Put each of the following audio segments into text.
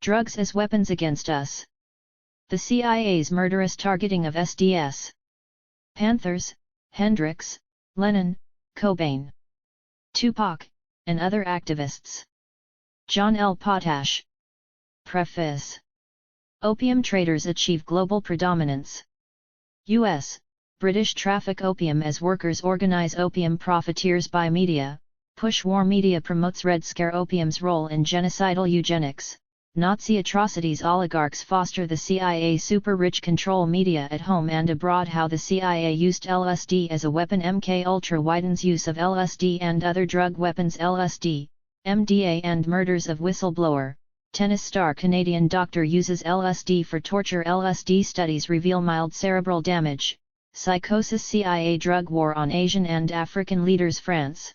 Drugs as weapons against us. The CIA's murderous targeting of SDS. Panthers, Hendrix, Lennon, Cobain, Tupac, and other activists. John L. Potash. Preface. Opium traders achieve global predominance. U.S. British traffic opium as workers organize opium profiteers buy media, push war media promotes Red Scare opium's role in genocidal eugenics, Nazi atrocities oligarchs foster the CIA super-rich control media at home and abroad how the CIA used LSD as a weapon MK Ultra widens use of LSD and other drug weapons LSD, MDA and murders of whistleblower, tennis star Canadian doctor uses LSD for torture LSD studies reveal mild cerebral damage. Psychosis CIA drug war on Asian and African leaders France.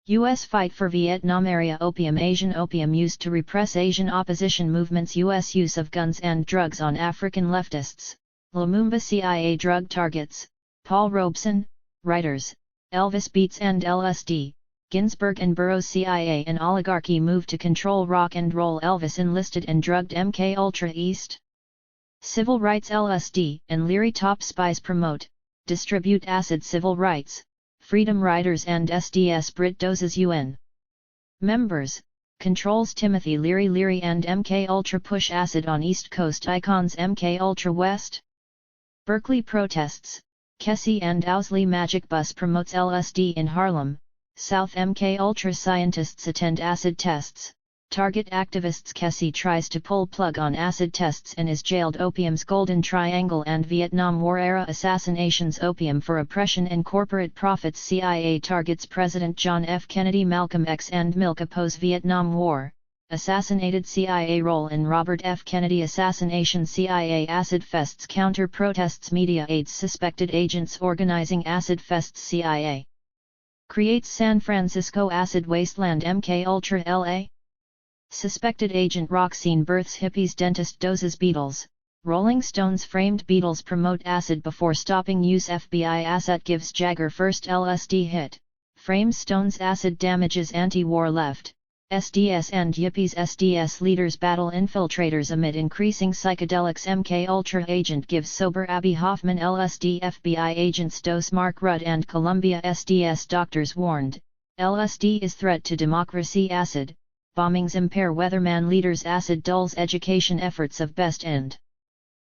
U.S. fight for Vietnam area opium Asian opium used to repress Asian opposition movements U.S. use of guns and drugs on African leftists, Lumumba CIA drug targets, Paul Robeson, writers, Elvis Beats and LSD, Ginsburg and Burroughs CIA and oligarchy move to control rock and roll Elvis enlisted and drugged MK Ultra East. Civil rights LSD and Leary top spies promote, distribute acid civil rights, freedom riders and SDS Brit doses UN. Members, controls Timothy Leary and MK Ultra push acid on East Coast icons MK Ultra West. Berkeley protests, Kessie and Owsley Magic Bus promotes LSD in Harlem, South MK Ultra scientists attend acid tests. Target activists Kessie tries to pull plug on acid tests and is jailed Opium's Golden Triangle and Vietnam War-era assassinations Opium for oppression and corporate profits CIA targets President John F. Kennedy Malcolm X and Milk oppose Vietnam War, assassinated CIA role in Robert F. Kennedy assassination CIA acid fests counter protests media aids suspected agents organizing acid fests CIA creates San Francisco acid wasteland MK Ultra LA. Suspected agent rock scene births hippies dentist doses Beatles, Rolling Stones framed Beatles promote acid before stopping use FBI asset gives Jagger first LSD hit, frames Stones acid damages anti-war left, SDS and Yippies SDS leaders battle infiltrators amid increasing psychedelics MK Ultra agent gives sober Abby Hoffman LSD FBI agents dose Mark Rudd and Columbia SDS doctors warned, LSD is threat to democracy acid. Bombings impair weatherman leaders acid dulls education efforts of best end.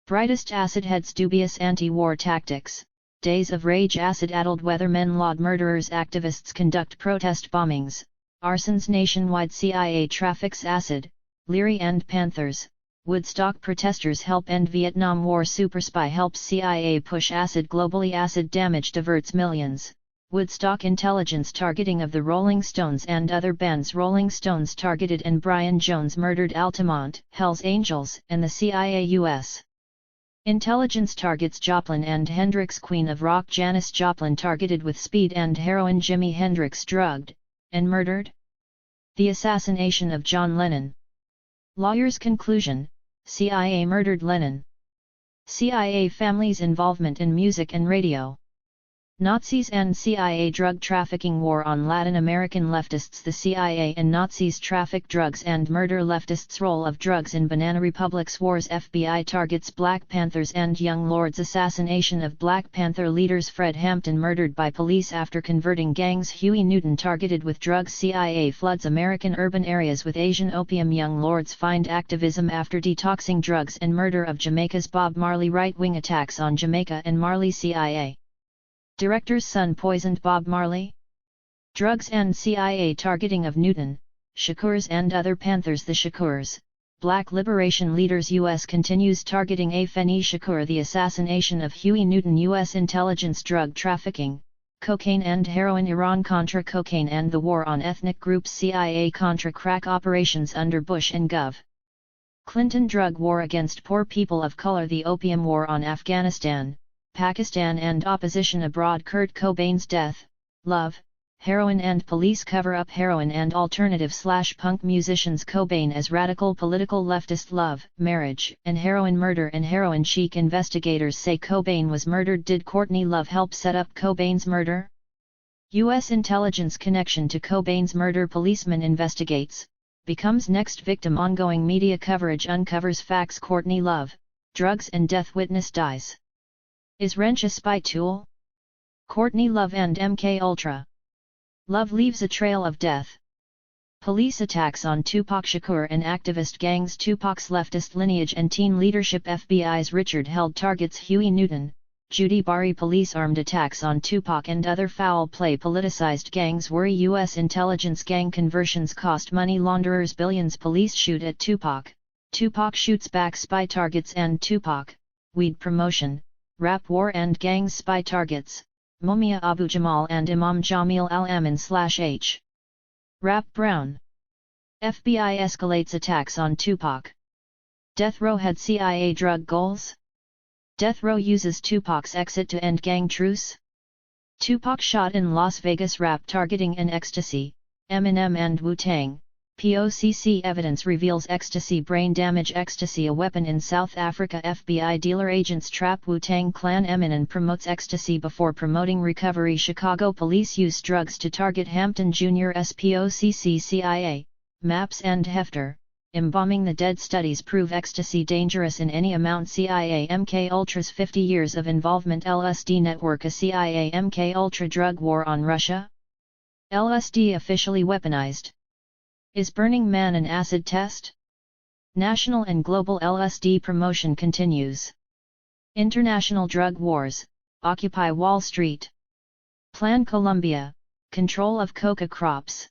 Brightest acid heads dubious anti-war tactics, days of rage acid-addled weathermen laud murderers activists conduct protest bombings, arsons nationwide CIA traffics acid, Leary and Panthers, Woodstock protesters help end Vietnam War superspy helps CIA push acid globally acid damage diverts millions. Woodstock intelligence targeting of the Rolling Stones and other bands Rolling Stones targeted and Brian Jones murdered Altamont, Hells Angels and the CIA U.S. Intelligence targets Joplin and Hendrix Queen of Rock Janis Joplin targeted with speed and heroin Jimi Hendrix drugged and murdered. The assassination of John Lennon. Lawyer's conclusion, CIA murdered Lennon. CIA family's involvement in music and radio. Nazis and CIA drug trafficking war on Latin American leftists the CIA and Nazis traffic drugs and murder leftists role of drugs in Banana Republic's wars FBI targets Black Panthers and Young Lords assassination of Black Panther leaders Fred Hampton murdered by police after converting gangs Huey Newton targeted with drugs CIA floods American urban areas with Asian opium Young Lords find activism after detoxing drugs and murder of Jamaica's Bob Marley right-wing attacks on Jamaica and Marley CIA director's son poisoned Bob Marley? Drugs and CIA targeting of Newton, Shakurs and other Panthers the Shakurs, Black liberation leaders U.S. continues targeting Afeni Shakur the assassination of Huey Newton U.S. intelligence drug trafficking, cocaine and heroin Iran-Contra cocaine and the war on ethnic groups CIA Contra crack operations under Bush and Gov. Clinton drug war against poor people of color the opium war on Afghanistan, Pakistan and opposition abroad Kurt Cobain's death, love, heroin and police cover-up heroin and alternative/punk musicians Cobain as radical political leftist love, marriage, and heroin murder and heroin chic investigators say Cobain was murdered Did Courtney Love help set up Cobain's murder? U.S. intelligence connection to Cobain's murder policeman investigates, becomes next victim. Ongoing media coverage uncovers facts. Courtney Love, drugs and death witness dies. Is wrench a spy tool? Courtney Love and MK Ultra. Love leaves a trail of death. Police attacks on Tupac Shakur and activist gangs. Tupac's leftist lineage and teen leadership. FBI's Richard Held targets Huey Newton, Judy Bari. Police armed attacks on Tupac and other foul play. Politicized gangs worry U.S. intelligence. Gang conversions cost money launderers billions. Police shoot at Tupac, Tupac shoots back. Spy targets and Tupac, weed promotion, rap war and gangs. Spy targets, Mumia Abu Jamal and Imam Jamil al-Amin/H. Rap Brown. FBI escalates attacks on Tupac. Death Row had CIA drug goals? Death Row uses Tupac's exit to end gang truce? Tupac shot in Las Vegas. Rap targeting and ecstasy, Eminem and Wu-Tang. POCC evidence reveals ecstasy brain damage. Ecstasy a weapon in South Africa. FBI dealer agents trap Wu-Tang Clan. Eminem promotes ecstasy before promoting recovery. Chicago police use drugs to target Hampton Jr.'s. POCC CIA, Maps and Hefter, embalming the dead. Studies prove ecstasy dangerous in any amount. CIA MK Ultra's 50 years of involvement. LSD network. A CIA MK Ultra drug war on Russia? LSD officially weaponized. Is Burning Man an acid test? National and global LSD promotion continues. International drug wars, Occupy Wall Street. Plan Colombia, control of coca crops.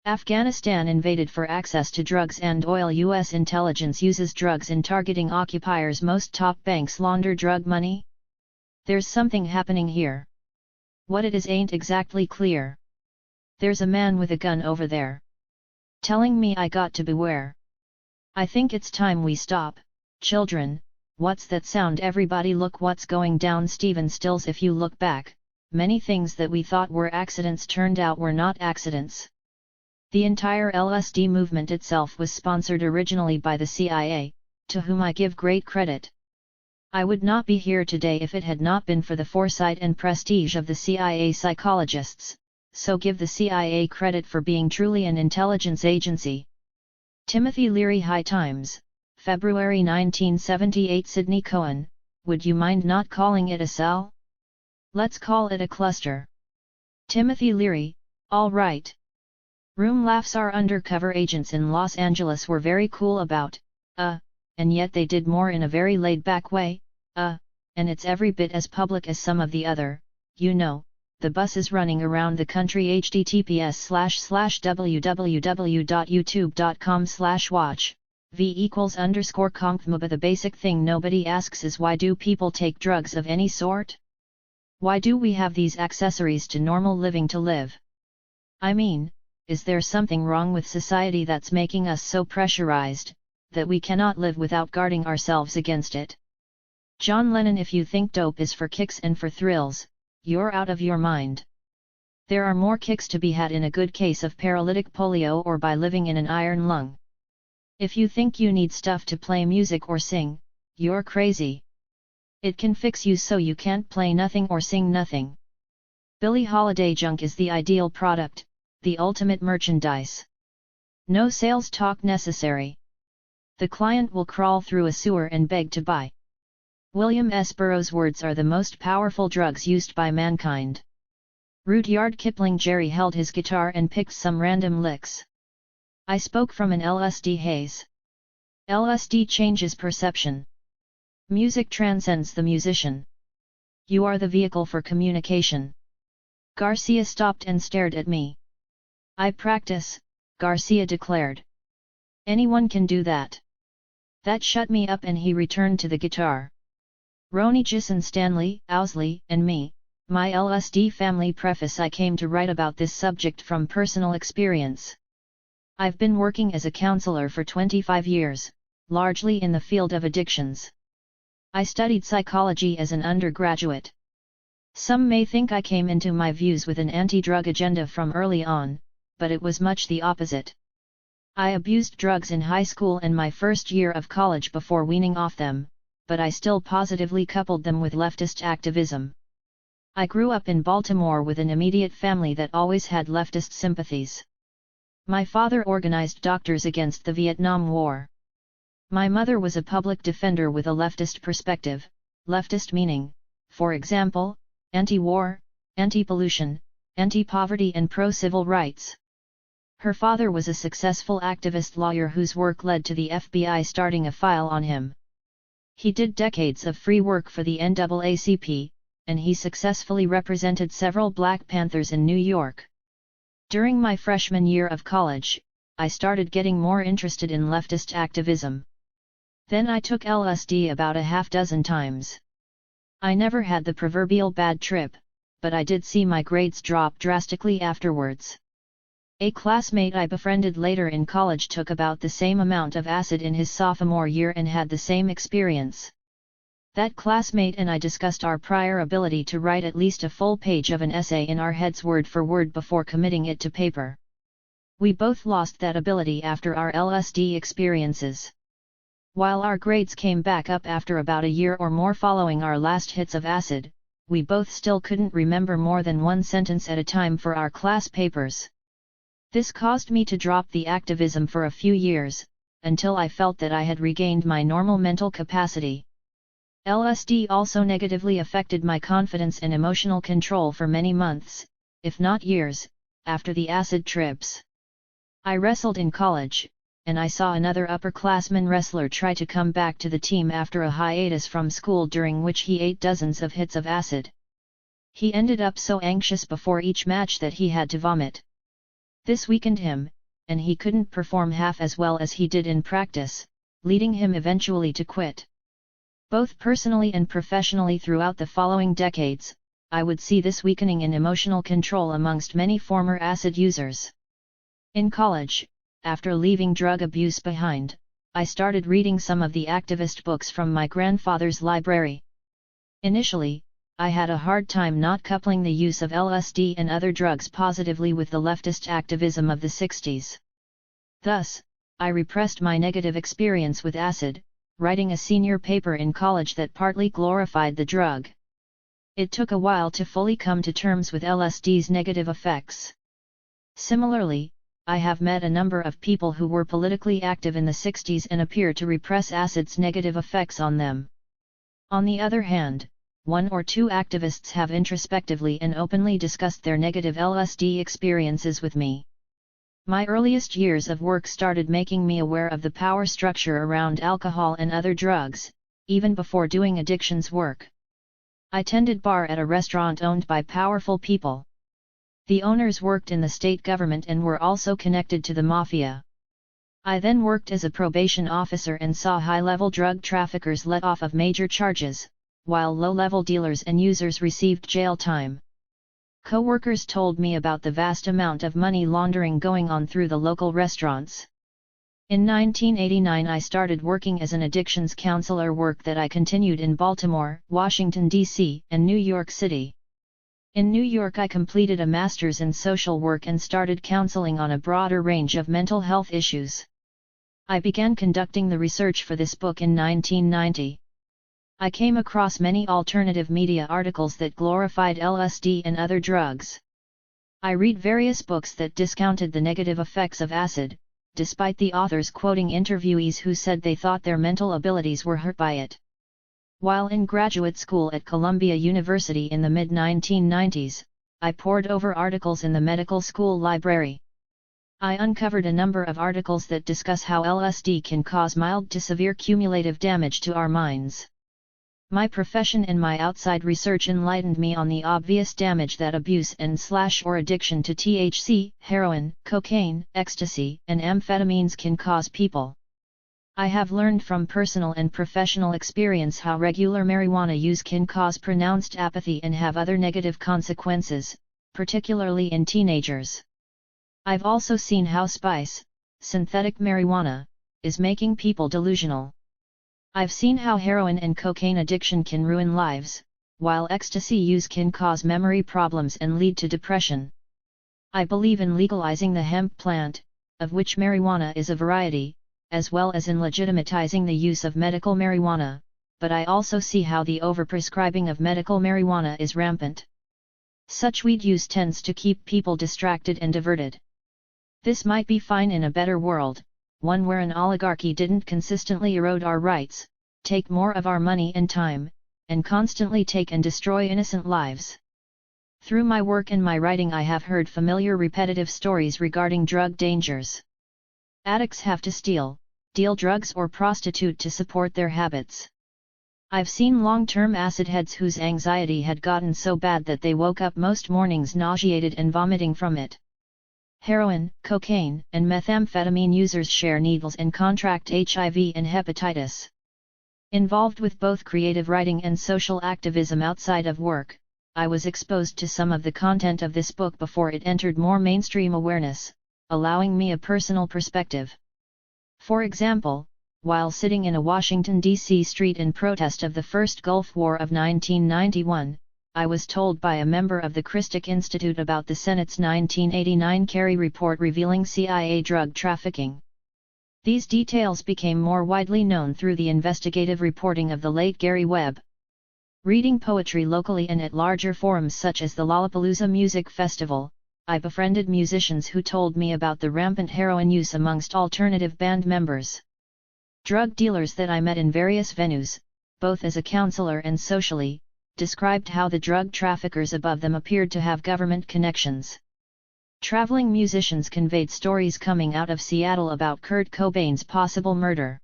Afghanistan invaded for access to drugs and oil. U.S. intelligence uses drugs in targeting occupiers. Most top banks launder drug money? There's something happening here. What it is ain't exactly clear. There's a man with a gun over there, telling me I got to beware. I think it's time we stop. Children, what's that sound? Everybody look what's going down. Stephen Stills. If you look back, many things that we thought were accidents turned out were not accidents. The entire LSD movement itself was sponsored originally by the CIA, to whom I give great credit. I would not be here today if it had not been for the foresight and prestige of the CIA psychologists, so give the CIA credit for being truly an intelligence agency. Timothy Leary. High Times, February 1978. Sidney Cohen, would you mind not calling it a cell? Let's call it a cluster. Timothy Leary, all right. Room laughs. Our undercover agents in Los Angeles were very cool about, and yet they did more in a very laid-back way, and it's every bit as public as some of the other, the buses running around the country. https://www.youtube.com/watch, v=_conf. The basic thing nobody asks is why do people take drugs of any sort? Why do we have these accessories to normal living to live? I mean, is there something wrong with society that's making us so pressurized, that we cannot live without guarding ourselves against it? John Lennon. If you think dope is for kicks and for thrills, you're out of your mind. There are more kicks to be had in a good case of paralytic polio or by living in an iron lung. If you think you need stuff to play music or sing, you're crazy. It can fix you so you can't play nothing or sing nothing. Billie Holiday. Junk is the ideal product, the ultimate merchandise. No sales talk necessary. The client will crawl through a sewer and beg to buy. William S. Burroughs. Words are the most powerful drugs used by mankind. Rudyard Kipling. Jerry held his guitar and picked some random licks. I spoke from an LSD haze. LSD changes perception. Music transcends the musician. You are the vehicle for communication. Garcia stopped and stared at me. I practice, Garcia declared. Anyone can do that. That shut me up and he returned to the guitar. Ronnie Jason Stanley, Owsley, and me, my LSD family. Preface. I came to write about this subject from personal experience. I've been working as a counselor for 25 years, largely in the field of addictions. I studied psychology as an undergraduate. Some may think I came into my views with an anti-drug agenda from early on, but it was much the opposite. I abused drugs in high school and my first year of college before weaning off them, but I still positively coupled them with leftist activism. I grew up in Baltimore with an immediate family that always had leftist sympathies. My father organized doctors against the Vietnam War. My mother was a public defender with a leftist perspective, leftist meaning, for example, anti-war, anti-pollution, anti-poverty and pro-civil rights. Her father was a successful activist lawyer whose work led to the FBI starting a file on him. He did decades of free work for the NAACP, and he successfully represented several Black Panthers in New York. During my freshman year of college, I started getting more interested in leftist activism. Then I took LSD about a half dozen times. I never had the proverbial bad trip, but I did see my grades drop drastically afterwards. A classmate I befriended later in college took about the same amount of acid in his sophomore year and had the same experience. That classmate and I discussed our prior ability to write at least a full page of an essay in our heads word for word before committing it to paper. We both lost that ability after our LSD experiences. While our grades came back up after about a year or more following our last hits of acid, we both still couldn't remember more than one sentence at a time for our class papers. This caused me to drop the activism for a few years, until I felt that I had regained my normal mental capacity. LSD also negatively affected my confidence and emotional control for many months, if not years, after the acid trips. I wrestled in college, and I saw another upperclassman wrestler try to come back to the team after a hiatus from school during which he ate dozens of hits of acid. He ended up so anxious before each match that he had to vomit. This weakened him, and he couldn't perform half as well as he did in practice, leading him eventually to quit. Both personally and professionally throughout the following decades, I would see this weakening in emotional control amongst many former acid users. In college, after leaving drug abuse behind, I started reading some of the activist books from my grandfather's library. Initially, I had a hard time not coupling the use of LSD and other drugs positively with the leftist activism of the 60s. Thus, I repressed my negative experience with acid, writing a senior paper in college that partly glorified the drug. It took a while to fully come to terms with LSD's negative effects. Similarly, I have met a number of people who were politically active in the 60s and appear to repress acid's negative effects on them. On the other hand, one or two activists have introspectively and openly discussed their negative LSD experiences with me. My earliest years of work started making me aware of the power structure around alcohol and other drugs, even before doing addictions work. I tended bar at a restaurant owned by powerful people. The owners worked in the state government and were also connected to the mafia. I then worked as a probation officer and saw high-level drug traffickers let off of major charges, while low-level dealers and users received jail time. Co-workers told me about the vast amount of money laundering going on through the local restaurants. In 1989 I started working as an addictions counselor, work that I continued in Baltimore, Washington, D.C., and New York City. In New York I completed a master's in social work and started counseling on a broader range of mental health issues. I began conducting the research for this book in 1990. I came across many alternative media articles that glorified LSD and other drugs. I read various books that discounted the negative effects of acid, despite the authors quoting interviewees who said they thought their mental abilities were hurt by it. While in graduate school at Columbia University in the mid-1990s, I pored over articles in the medical school library. I uncovered a number of articles that discuss how LSD can cause mild to severe cumulative damage to our minds. My profession and my outside research enlightened me on the obvious damage that abuse and/or addiction to THC, heroin, cocaine, ecstasy, and amphetamines can cause people. I have learned from personal and professional experience how regular marijuana use can cause pronounced apathy and have other negative consequences, particularly in teenagers. I've also seen how spice, synthetic marijuana, is making people delusional. I've seen how heroin and cocaine addiction can ruin lives, while ecstasy use can cause memory problems and lead to depression. I believe in legalizing the hemp plant, of which marijuana is a variety, as well as in legitimatizing the use of medical marijuana, but I also see how the overprescribing of medical marijuana is rampant. Such weed use tends to keep people distracted and diverted. This might be fine in a better world, one where an oligarchy didn't consistently erode our rights, take more of our money and time, and constantly take and destroy innocent lives. Through my work and my writing I have heard familiar repetitive stories regarding drug dangers. Addicts have to steal, deal drugs or prostitute to support their habits. I've seen long-term acid heads whose anxiety had gotten so bad that they woke up most mornings nauseated and vomiting from it. Heroin, cocaine, and methamphetamine users share needles and contract HIV and hepatitis. Involved with both creative writing and social activism outside of work, I was exposed to some of the content of this book before it entered more mainstream awareness, allowing me a personal perspective. For example, while sitting in a Washington, D.C. street in protest of the First Gulf War of 1991, I was told by a member of the Christic Institute about the Senate's 1989 Kerry report revealing CIA drug trafficking. These details became more widely known through the investigative reporting of the late Gary Webb. Reading poetry locally and at larger forums such as the Lollapalooza Music Festival, I befriended musicians who told me about the rampant heroin use amongst alternative band members. Drug dealers that I met in various venues, both as a counselor and socially, described how the drug traffickers above them appeared to have government connections. Traveling musicians conveyed stories coming out of Seattle about Kurt Cobain's possible murder.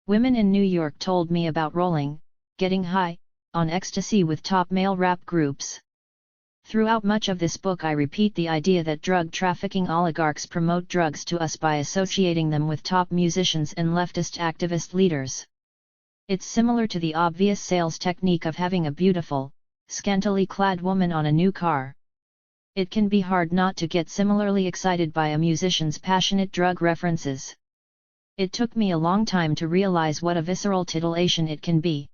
Women in New York told me about rolling, getting high, on ecstasy with top male rap groups. Throughout much of this book I repeat the idea that drug trafficking oligarchs promote drugs to us by associating them with top musicians and leftist activist leaders. It's similar to the obvious sales technique of having a beautiful, scantily clad woman on a new car. It can be hard not to get similarly excited by a musician's passionate drug references. It took me a long time to realize what a visceral titillation it can be.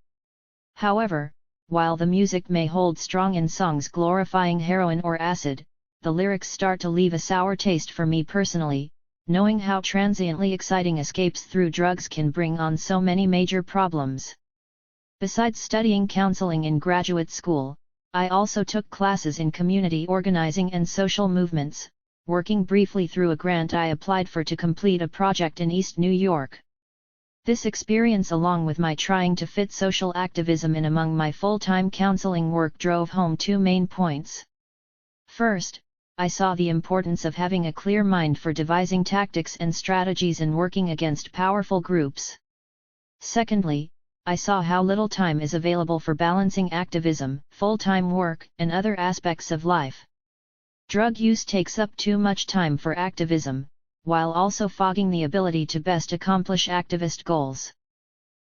However, while the music may hold strong in songs glorifying heroin or acid, the lyrics start to leave a sour taste for me personally, knowing how transiently exciting escapes through drugs can bring on so many major problems. Besides studying counseling in graduate school, I also took classes in community organizing and social movements, working briefly through a grant I applied for to complete a project in East New York. This experience along with my trying to fit social activism in among my full-time counseling work drove home two main points. First, I saw the importance of having a clear mind for devising tactics and strategies and working against powerful groups. Secondly, I saw how little time is available for balancing activism, full-time work, and other aspects of life. Drug use takes up too much time for activism, while also fogging the ability to best accomplish activist goals.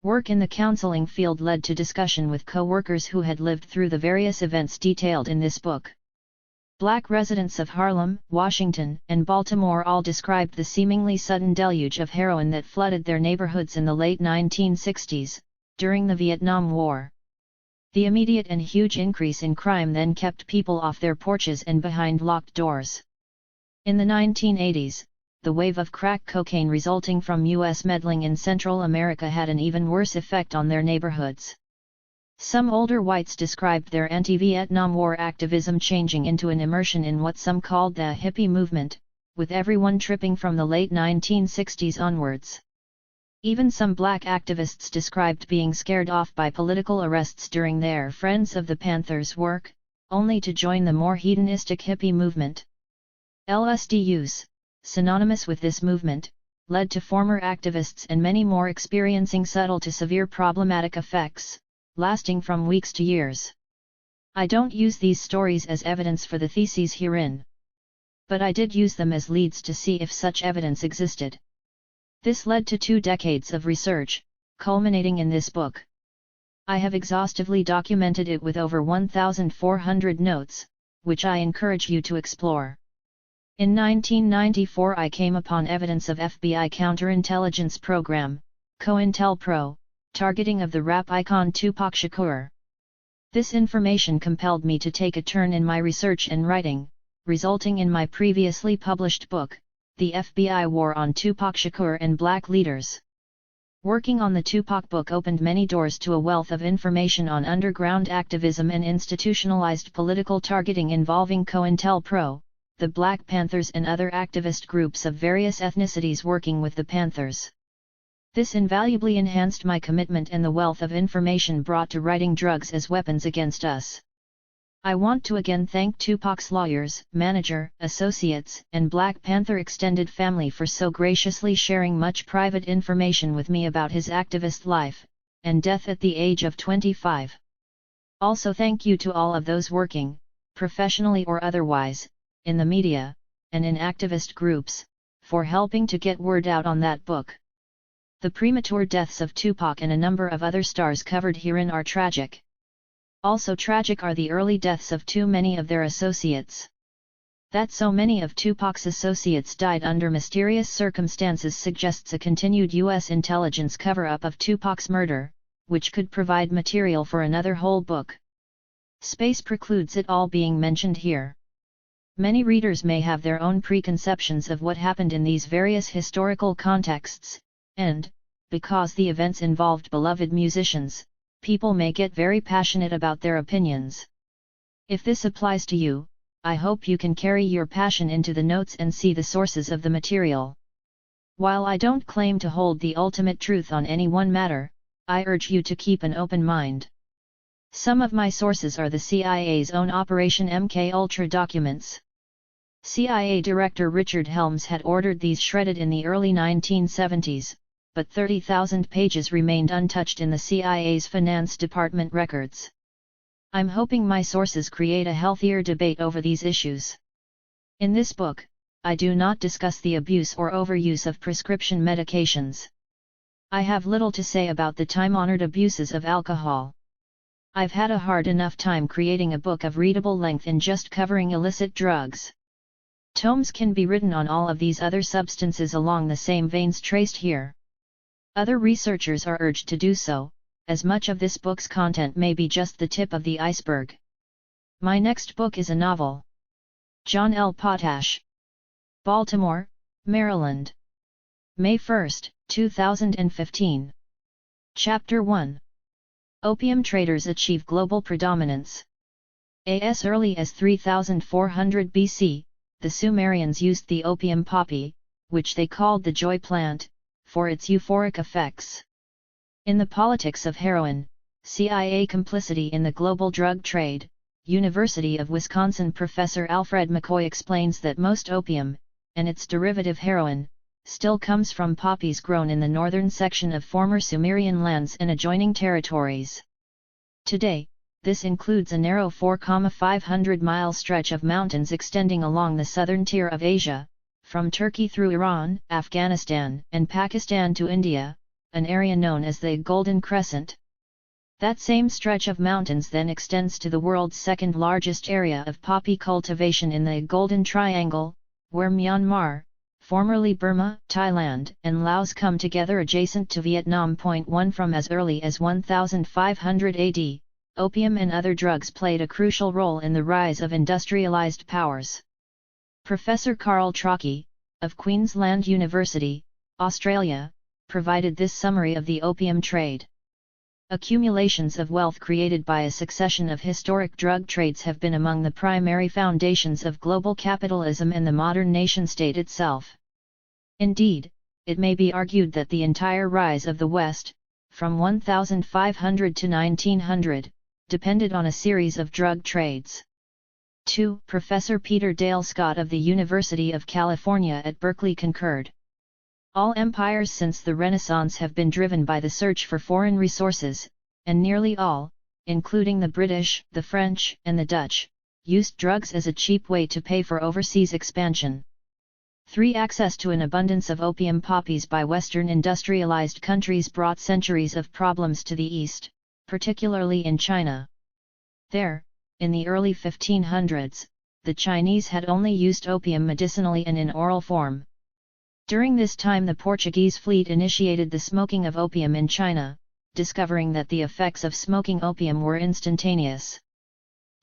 Work in the counseling field led to discussion with co-workers who had lived through the various events detailed in this book. Black residents of Harlem, Washington, and Baltimore all described the seemingly sudden deluge of heroin that flooded their neighborhoods in the late 1960s, during the Vietnam War. The immediate and huge increase in crime then kept people off their porches and behind locked doors. In the 1980s, the wave of crack cocaine resulting from U.S. meddling in Central America had an even worse effect on their neighborhoods. Some older whites described their anti-Vietnam War activism changing into an immersion in what some called the hippie movement, with everyone tripping from the late 1960s onwards. Even some black activists described being scared off by political arrests during their Friends of the Panthers work, only to join the more hedonistic hippie movement. LSD use, synonymous with this movement, led to former activists and many more experiencing subtle to severe problematic effects, lasting from weeks to years. I don't use these stories as evidence for the theses herein. But I did use them as leads to see if such evidence existed. This led to 2 decades of research, culminating in this book. I have exhaustively documented it with over 1,400 notes, which I encourage you to explore. In 1994 I came upon evidence of FBI counterintelligence program, COINTELPRO, targeting of the rap icon Tupac Shakur. This information compelled me to take a turn in my research and writing, resulting in my previously published book, The FBI War on Tupac Shakur and Black Leaders. Working on the Tupac book opened many doors to a wealth of information on underground activism and institutionalized political targeting involving COINTELPRO, the Black Panthers and other activist groups of various ethnicities working with the Panthers. This invaluably enhanced my commitment and the wealth of information brought to writing Drugs as Weapons Against Us. I want to again thank Tupac's lawyers, manager, associates, and Black Panther extended family for so graciously sharing much private information with me about his activist life, and death at the age of 25. Also thank you to all of those working, professionally or otherwise, in the media, and in activist groups, for helping to get word out on that book. The premature deaths of Tupac and a number of other stars covered herein are tragic. Also tragic are the early deaths of too many of their associates. That so many of Tupac's associates died under mysterious circumstances suggests a continued U.S. intelligence cover-up of Tupac's murder, which could provide material for another whole book. Space precludes it all being mentioned here. Many readers may have their own preconceptions of what happened in these various historical contexts, and, because the events involved beloved musicians, people may get very passionate about their opinions. If this applies to you, I hope you can carry your passion into the notes and see the sources of the material. While I don't claim to hold the ultimate truth on any one matter, I urge you to keep an open mind. Some of my sources are the CIA's own Operation MKUltra documents. CIA Director Richard Helms had ordered these shredded in the early 1970s, but 30,000 pages remained untouched in the CIA's Finance Department records. I'm hoping my sources create a healthier debate over these issues. In this book, I do not discuss the abuse or overuse of prescription medications. I have little to say about the time-honored abuses of alcohol. I've had a hard enough time creating a book of readable length in just covering illicit drugs. Tomes can be written on all of these other substances along the same veins traced here. Other researchers are urged to do so, as much of this book's content may be just the tip of the iceberg. My next book is a novel. John L. Potash. Baltimore, Maryland. May 1, 2015. Chapter 1. Opium traders achieve global predominance. As early as 3400 BC, the Sumerians used the opium poppy, which they called the joy plant, for its euphoric effects. In The Politics of Heroin, CIA Complicity in the Global Drug Trade, University of Wisconsin professor Alfred McCoy explains that most opium, and its derivative heroin, still comes from poppies grown in the northern section of former Sumerian lands and adjoining territories. Today, this includes a narrow 4,500-mile stretch of mountains extending along the southern tier of Asia, from Turkey through Iran, Afghanistan, and Pakistan to India, an area known as the Golden Crescent. That same stretch of mountains then extends to the world's second-largest area of poppy cultivation in the Golden Triangle, where Myanmar, formerly Burma, Thailand, and Laos come together adjacent to Vietnam. 1 From as early as 1500 AD, opium and other drugs played a crucial role in the rise of industrialized powers. Professor Carl Trocchi, of Queensland University, Australia, provided this summary of the opium trade. Accumulations of wealth created by a succession of historic drug trades have been among the primary foundations of global capitalism and the modern nation-state itself. Indeed, it may be argued that the entire rise of the West, from 1500 to 1900, depended on a series of drug trades. 2. Professor Peter Dale Scott of the University of California at Berkeley concurred. All empires since the Renaissance have been driven by the search for foreign resources, and nearly all, including the British, the French, and the Dutch, used drugs as a cheap way to pay for overseas expansion. 3. Access to an abundance of opium poppies by Western industrialized countries brought centuries of problems to the East, particularly in China. There, in the early 1500s, the Chinese had only used opium medicinally and in oral form. During this time the Portuguese fleet initiated the smoking of opium in China, discovering that the effects of smoking opium were instantaneous.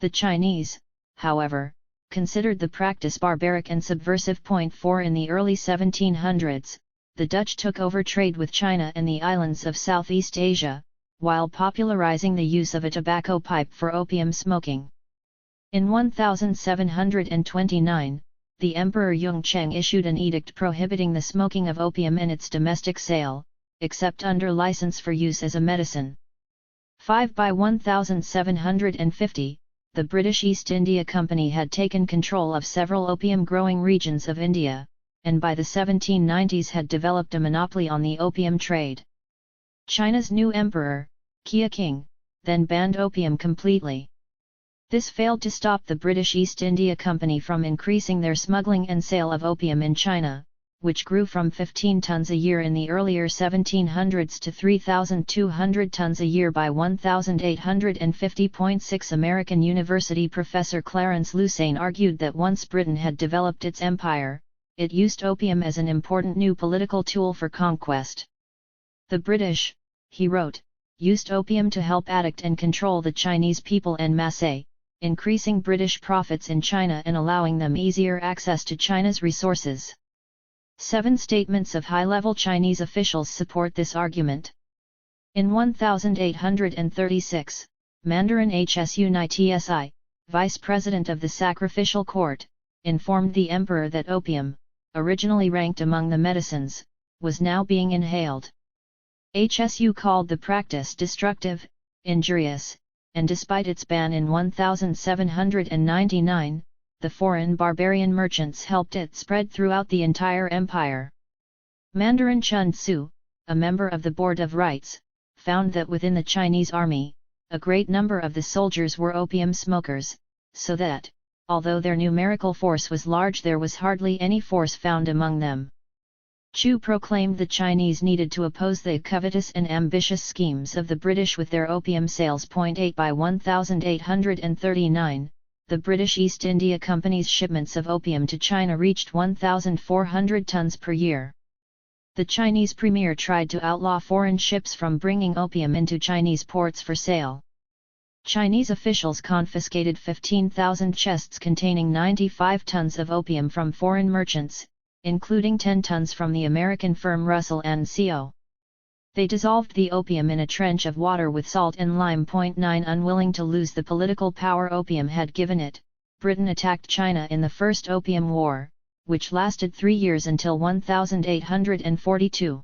The Chinese, however, considered the practice barbaric and subversive. 4 In the early 1700s, the Dutch took over trade with China and the islands of Southeast Asia, while popularizing the use of a tobacco pipe for opium smoking. In 1729, the Emperor Yongcheng issued an edict prohibiting the smoking of opium and its domestic sale, except under license for use as a medicine. 5 by 1750, the British East India Company had taken control of several opium-growing regions of India, and by the 1790s had developed a monopoly on the opium trade. China's new emperor, Qia King, then banned opium completely. This failed to stop the British East India Company from increasing their smuggling and sale of opium in China, which grew from 15 tons a year in the earlier 1700s to 3,200 tons a year by 1850.6. American University professor Clarence Lusane argued that once Britain had developed its empire, it used opium as an important new political tool for conquest. The British, he wrote, used opium to help addict and control the Chinese people en masse, increasing British profits in China and allowing them easier access to China's resources. 7 statements of high-level Chinese officials support this argument. In 1836, Mandarin Hsu Nitsi, vice president of the sacrificial court, informed the emperor that opium, originally ranked among the medicines, was now being inhaled. Hsu called the practice destructive, injurious, and despite its ban in 1799, the foreign barbarian merchants helped it spread throughout the entire empire. Mandarin Chun Tzu, a member of the Board of Rights, found that within the Chinese army, a great number of the soldiers were opium smokers, so that, although their numerical force was large, there was hardly any force found among them. Chu proclaimed the Chinese needed to oppose the covetous and ambitious schemes of the British with their opium sales. 8 by 1839, the British East India Company's shipments of opium to China reached 1,400 tons per year. The Chinese premier tried to outlaw foreign ships from bringing opium into Chinese ports for sale. Chinese officials confiscated 15,000 chests containing 95 tons of opium from foreign merchants, including 10 tons from the American firm Russell & Co. They dissolved the opium in a trench of water with salt and lime. 9 Unwilling to lose the political power opium had given it, Britain attacked China in the First Opium War, which lasted 3 years until 1842.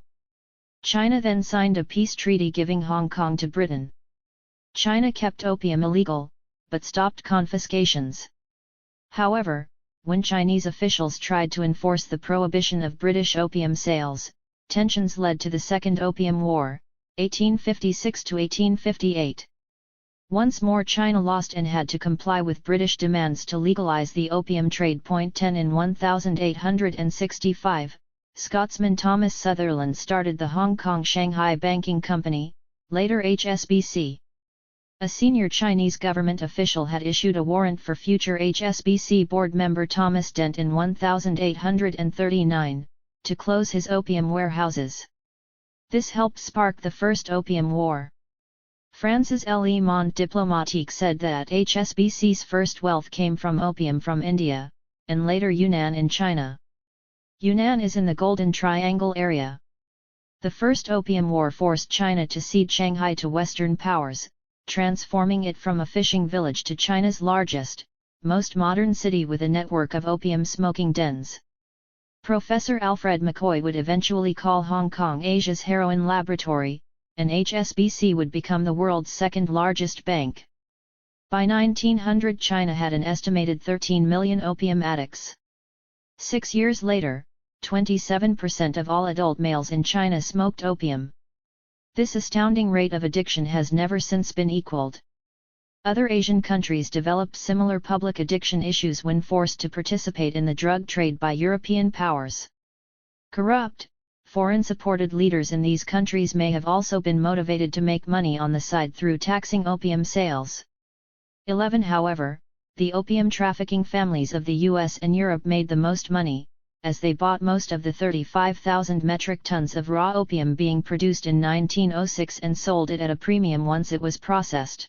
China then signed a peace treaty giving Hong Kong to Britain. China kept opium illegal, but stopped confiscations. However, when Chinese officials tried to enforce the prohibition of British opium sales, tensions led to the Second Opium War, 1856–1858. Once more China lost and had to comply with British demands to legalize the opium trade. 10 In 1865, Scotsman Thomas Sutherland started the Hong Kong-Shanghai Banking Company, later HSBC. A senior Chinese government official had issued a warrant for future HSBC board member Thomas Dent in 1839, to close his opium warehouses. This helped spark the First Opium War. France's Le Monde Diplomatique said that HSBC's first wealth came from opium from India, and later Yunnan in China. Yunnan is in the Golden Triangle area. The First Opium War forced China to cede Shanghai to Western powers, transforming it from a fishing village to China's largest, most modern city with a network of opium smoking dens. Professor Alfred McCoy would eventually call Hong Kong Asia's heroin laboratory, and HSBC would become the world's second largest bank. By 1900 China had an estimated 13 million opium addicts. 6 years later, 27% of all adult males in China smoked opium. This astounding rate of addiction has never since been equaled. Other Asian countries developed similar public addiction issues when forced to participate in the drug trade by European powers. Corrupt, foreign-supported leaders in these countries may have also been motivated to make money on the side through taxing opium sales. 11 However, the opium trafficking families of the US and Europe made the most money, as they bought most of the 35,000 metric tons of raw opium being produced in 1906 and sold it at a premium once it was processed.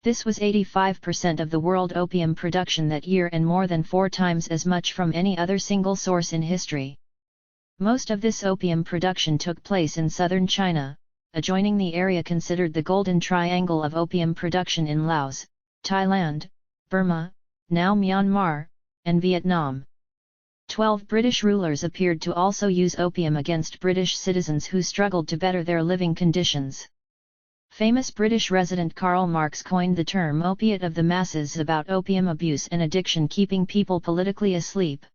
This was 85% of the world opium production that year and more than 4 times as much from any other single source in history. Most of this opium production took place in southern China, adjoining the area considered the Golden Triangle of opium production in Laos, Thailand, Burma, now Myanmar, and Vietnam. 12 British rulers appeared to also use opium against British citizens who struggled to better their living conditions. Famous British resident Karl Marx coined the term opiate of the masses about opium abuse and addiction keeping people politically asleep.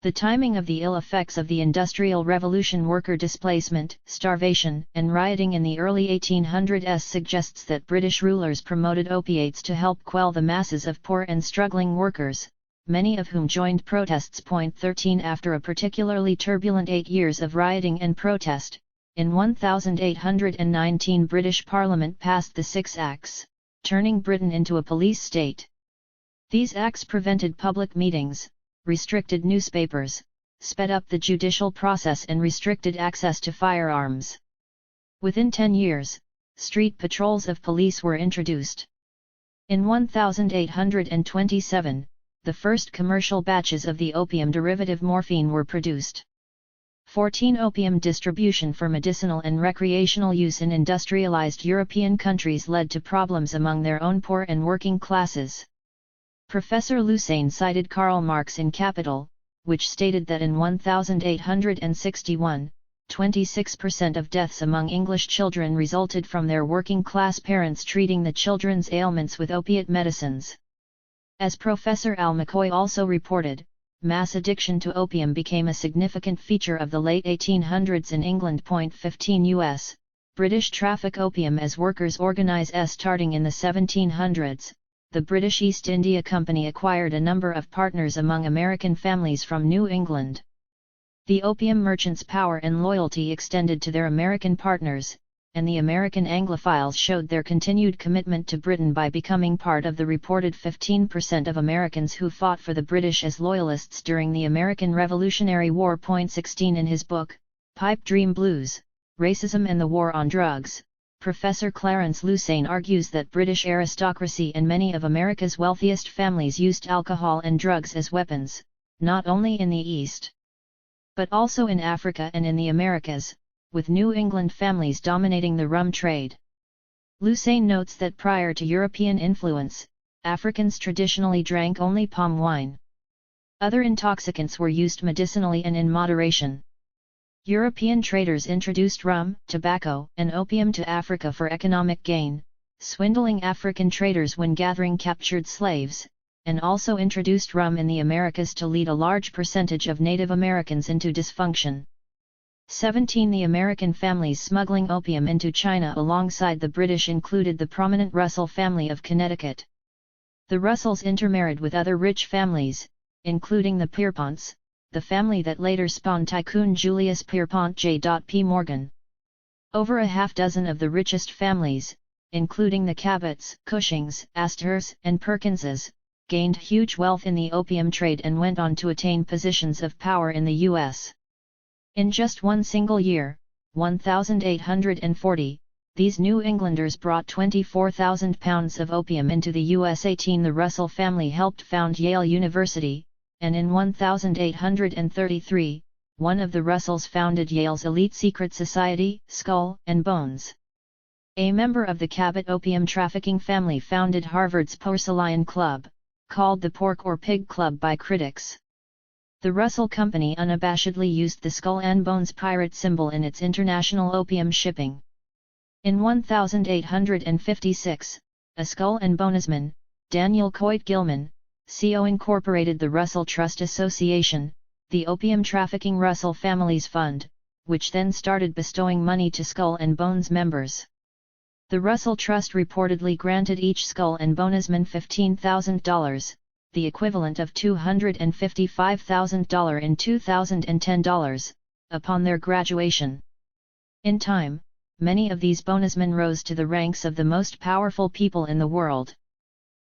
The timing of the ill effects of the Industrial Revolution, worker displacement, starvation, and rioting in the early 1800s suggests that British rulers promoted opiates to help quell the masses of poor and struggling workers, many of whom joined protests. 13 After a particularly turbulent 8 years of rioting and protest, in 1819 British Parliament passed the Six Acts, turning Britain into a police state. These acts prevented public meetings, restricted newspapers, sped up the judicial process and restricted access to firearms. Within 10 years, street patrols of police were introduced. In 1827, the first commercial batches of the opium derivative morphine were produced. 14 Opium distribution for medicinal and recreational use in industrialized European countries led to problems among their own poor and working classes. Professor Lusane cited Karl Marx in Capital, which stated that in 1861, 26% of deaths among English children resulted from their working-class parents treating the children's ailments with opiate medicines. As Professor Al McCoy also reported, mass addiction to opium became a significant feature of the late 1800s in England. 15 U.S. British traffic opium as workers' organize. Starting in the 1700s, the British East India Company acquired a number of partners among American families from New England. The opium merchants' power and loyalty extended to their American partners, and the American Anglophiles showed their continued commitment to Britain by becoming part of the reported 15% of Americans who fought for the British as loyalists during the American Revolutionary War. 16 In his book, Pipe Dream Blues, Racism and the War on Drugs, Professor Clarence Lusane argues that British aristocracy and many of America's wealthiest families used alcohol and drugs as weapons, not only in the East, but also in Africa and in the Americas, with New England families dominating the rum trade. Lusane notes that prior to European influence, Africans traditionally drank only palm wine. Other intoxicants were used medicinally and in moderation. European traders introduced rum, tobacco, and opium to Africa for economic gain, swindling African traders when gathering captured slaves, and also introduced rum in the Americas to lead a large percentage of Native Americans into dysfunction. 17 The American families smuggling opium into China alongside the British included the prominent Russell family of Connecticut. The Russells intermarried with other rich families, including the Pierponts, the family that later spawned tycoon Julius Pierpont J. P. Morgan. Over a half-dozen of the richest families, including the Cabots, Cushings, Astors, and Perkinses, gained huge wealth in the opium trade and went on to attain positions of power in the U.S. In just one single year, 1840, these New Englanders brought 24,000 pounds of opium into the U.S. 18 The Russell family helped found Yale University, and in 1833, one of the Russells founded Yale's elite secret society, Skull and Bones. A member of the Cabot opium trafficking family founded Harvard's Porcelain Club, called the Pork or Pig Club by critics. The Russell Company unabashedly used the Skull and Bones pirate symbol in its international opium shipping. In 1856, a Skull and Bonesman, Daniel Coit Gilman, CO incorporated the Russell Trust Association, the Opium Trafficking Russell Families Fund, which then started bestowing money to Skull and Bones members. The Russell Trust reportedly granted each Skull and Bonesman $15,000, the equivalent of $255,000 in 2010 dollars, upon their graduation. In time, many of these Bonesmen rose to the ranks of the most powerful people in the world.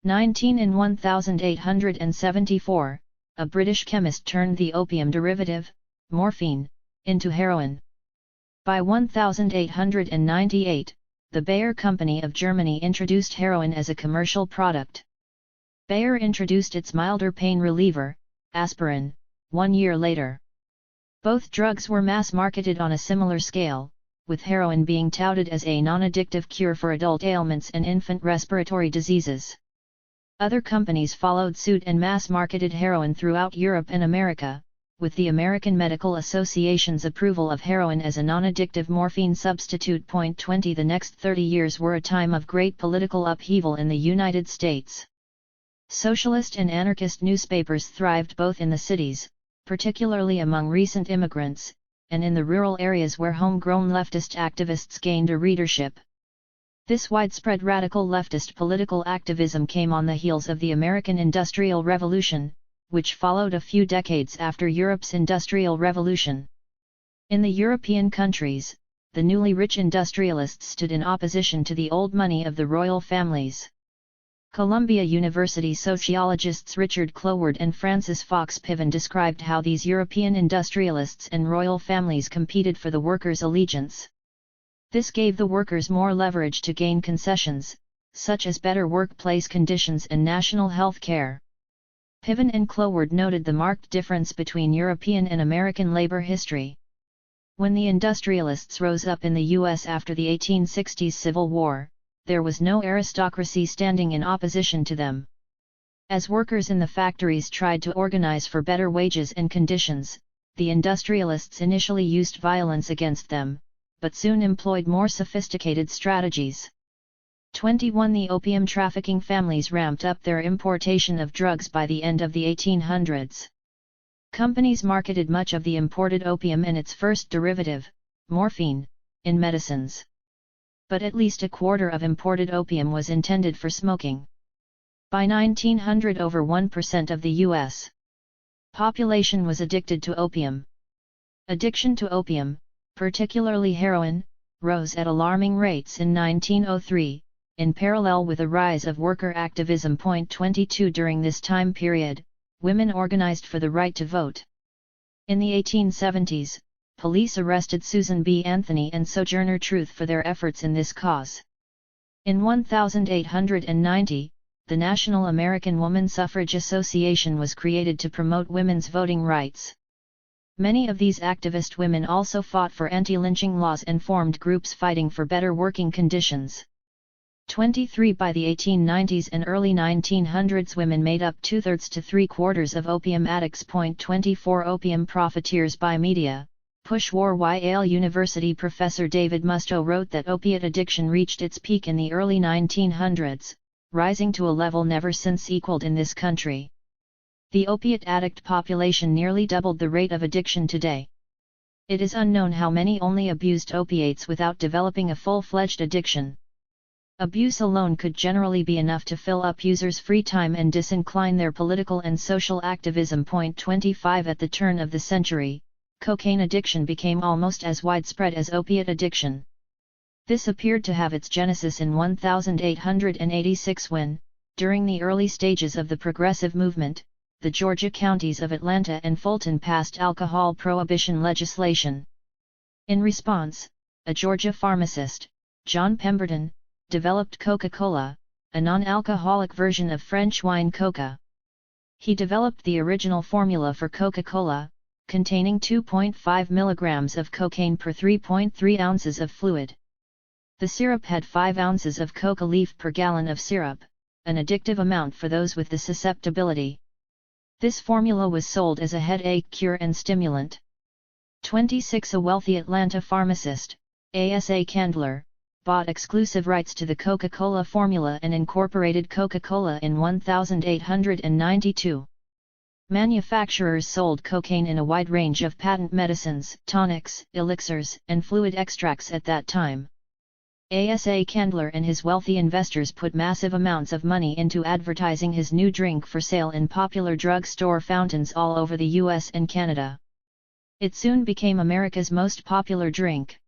19 In 1874, a British chemist turned the opium derivative, morphine, into heroin. By 1898, the Bayer Company of Germany introduced heroin as a commercial product. Bayer introduced its milder pain reliever, aspirin, 1 year later. Both drugs were mass-marketed on a similar scale, with heroin being touted as a non-addictive cure for adult ailments and infant respiratory diseases. Other companies followed suit and mass-marketed heroin throughout Europe and America, with the American Medical Association's approval of heroin as a non-addictive morphine substitute. 20 The next 30 years were a time of great political upheaval in the United States. Socialist and anarchist newspapers thrived both in the cities, particularly among recent immigrants, and in the rural areas where homegrown leftist activists gained a readership. This widespread radical leftist political activism came on the heels of the American Industrial Revolution, which followed a few decades after Europe's Industrial Revolution. In the European countries, the newly rich industrialists stood in opposition to the old money of the royal families. Columbia University sociologists Richard Cloward and Francis Fox Piven described how these European industrialists and royal families competed for the workers' allegiance. This gave the workers more leverage to gain concessions, such as better workplace conditions and national health care. Piven and Cloward noted the marked difference between European and American labor history. When the industrialists rose up in the U.S. after the 1860s Civil War, there was no aristocracy standing in opposition to them. As workers in the factories tried to organize for better wages and conditions, the industrialists initially used violence against them, but soon employed more sophisticated strategies. 21 The opium trafficking families ramped up their importation of drugs by the end of the 1800s. Companies marketed much of the imported opium and its first derivative, morphine, in medicines. But at least a quarter of imported opium was intended for smoking. By 1900 over 1% of the U.S. population was addicted to opium. Addiction to opium, particularly heroin, rose at alarming rates in 1903, in parallel with a rise of worker activism. 22 During this time period, women organized for the right to vote. In the 1870s, police arrested Susan B. Anthony and Sojourner Truth for their efforts in this cause. In 1890, the National American Woman Suffrage Association was created to promote women's voting rights. Many of these activist women also fought for anti-lynching laws and formed groups fighting for better working conditions. 23 By the 1890s and early 1900s, women made up 2/3 to 3/4 of opium addicts. 24 Opium profiteers by media. Pushwar Yale University professor David Musto wrote that opiate addiction reached its peak in the early 1900s, rising to a level never since equaled in this country. The opiate addict population nearly doubled the rate of addiction today. It is unknown how many only abused opiates without developing a full-fledged addiction. Abuse alone could generally be enough to fill up users' free time and disincline their political and social activism. 25 At the turn of the century, cocaine addiction became almost as widespread as opiate addiction. This appeared to have its genesis in 1886 when, during the early stages of the progressive movement, the Georgia counties of Atlanta and Fulton passed alcohol prohibition legislation. In response, a Georgia pharmacist, John Pemberton, developed Coca-Cola, a non-alcoholic version of French wine coca. He developed the original formula for Coca-Cola, containing 2.5 mg of cocaine per 3.3 ounces of fluid. The syrup had 5 ounces of coca leaf per gallon of syrup, an addictive amount for those with the susceptibility. This formula was sold as a headache cure and stimulant. 26 A wealthy Atlanta pharmacist, Asa Candler, bought exclusive rights to the Coca-Cola formula and incorporated Coca-Cola in 1892. Manufacturers sold cocaine in a wide range of patent medicines, tonics, elixirs, and fluid extracts at that time. Asa Candler and his wealthy investors put massive amounts of money into advertising his new drink for sale in popular drug store fountains all over the US and Canada. It soon became America's most popular drink.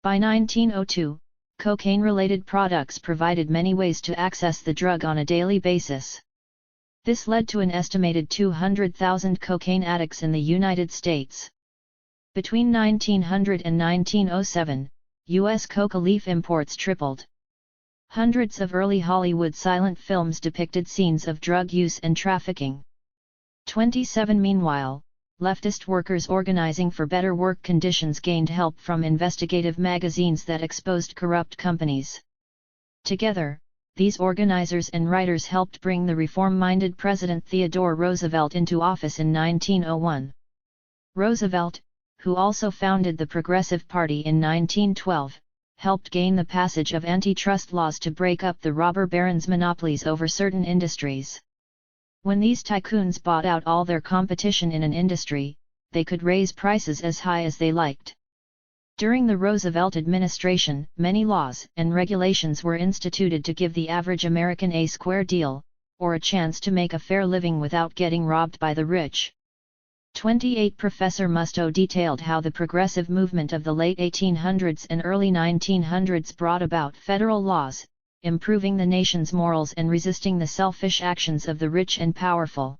By 1902, cocaine-related products provided many ways to access the drug on a daily basis. This led to an estimated 200,000 cocaine addicts in the United States. Between 1900 and 1907, U.S. coca leaf imports tripled. Hundreds of early Hollywood silent films depicted scenes of drug use and trafficking. 27 Meanwhile, leftist workers organizing for better work conditions gained help from investigative magazines that exposed corrupt companies. Together, these organizers and writers helped bring the reform-minded President Theodore Roosevelt into office in 1901. Roosevelt, who also founded the Progressive Party in 1912, helped gain the passage of antitrust laws to break up the robber barons' monopolies over certain industries. When these tycoons bought out all their competition in an industry, they could raise prices as high as they liked. During the Roosevelt administration, many laws and regulations were instituted to give the average American a square deal, or a chance to make a fair living without getting robbed by the rich. 28 Professor Musto detailed how the progressive movement of the late 1800s and early 1900s brought about federal laws, improving the nation's morals and resisting the selfish actions of the rich and powerful.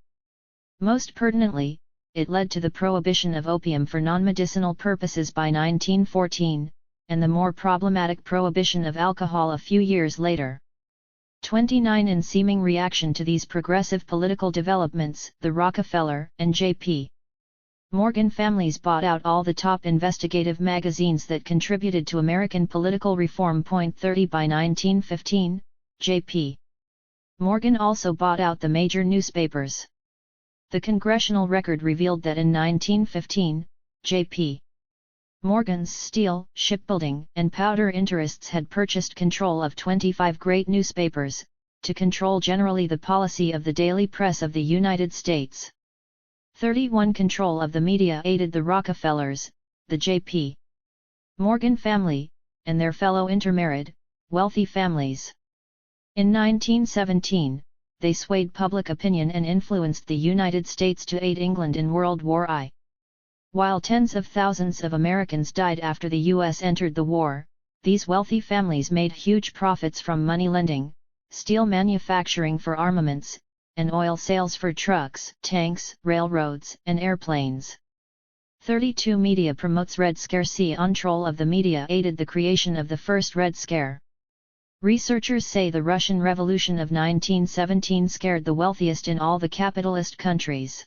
Most pertinently, it led to the prohibition of opium for non-medicinal purposes by 1914, and the more problematic prohibition of alcohol a few years later. 29 In seeming reaction to these progressive political developments, the Rockefeller and J.P. Morgan families bought out all the top investigative magazines that contributed to American political reform. 30 By 1915, J.P. Morgan also bought out the major newspapers. The Congressional Record revealed that in 1915, J.P. Morgan's steel, shipbuilding, and powder interests had purchased control of 25 great newspapers, to control generally the policy of the daily press of the United States. 31 Control of the media aided the Rockefellers, the J.P. Morgan family, and their fellow intermarried, wealthy families. In 1917, they swayed public opinion and influenced the United States to aid England in World War I. While tens of thousands of Americans died after the U.S. entered the war, these wealthy families made huge profits from money lending, steel manufacturing for armaments, and oil sales for trucks, tanks, railroads, and airplanes. 32 Media promotes Red Scare. Control of the media aided the creation of the first Red Scare. Researchers say the Russian Revolution of 1917 scared the wealthiest in all the capitalist countries.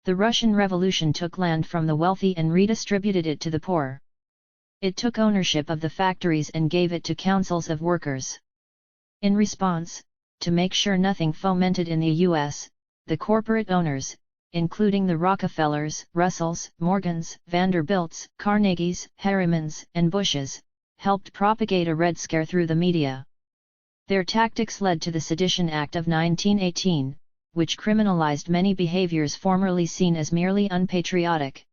The Russian Revolution took land from the wealthy and redistributed it to the poor. It took ownership of the factories and gave it to councils of workers. In response, to make sure nothing fomented in the U.S., the corporate owners, including the Rockefellers, Russells, Morgans, Vanderbilts, Carnegies, Harrimans, and Bushes, helped propagate a Red Scare through the media. Their tactics led to the Sedition Act of 1918, which criminalized many behaviors formerly seen as merely unpatriotic.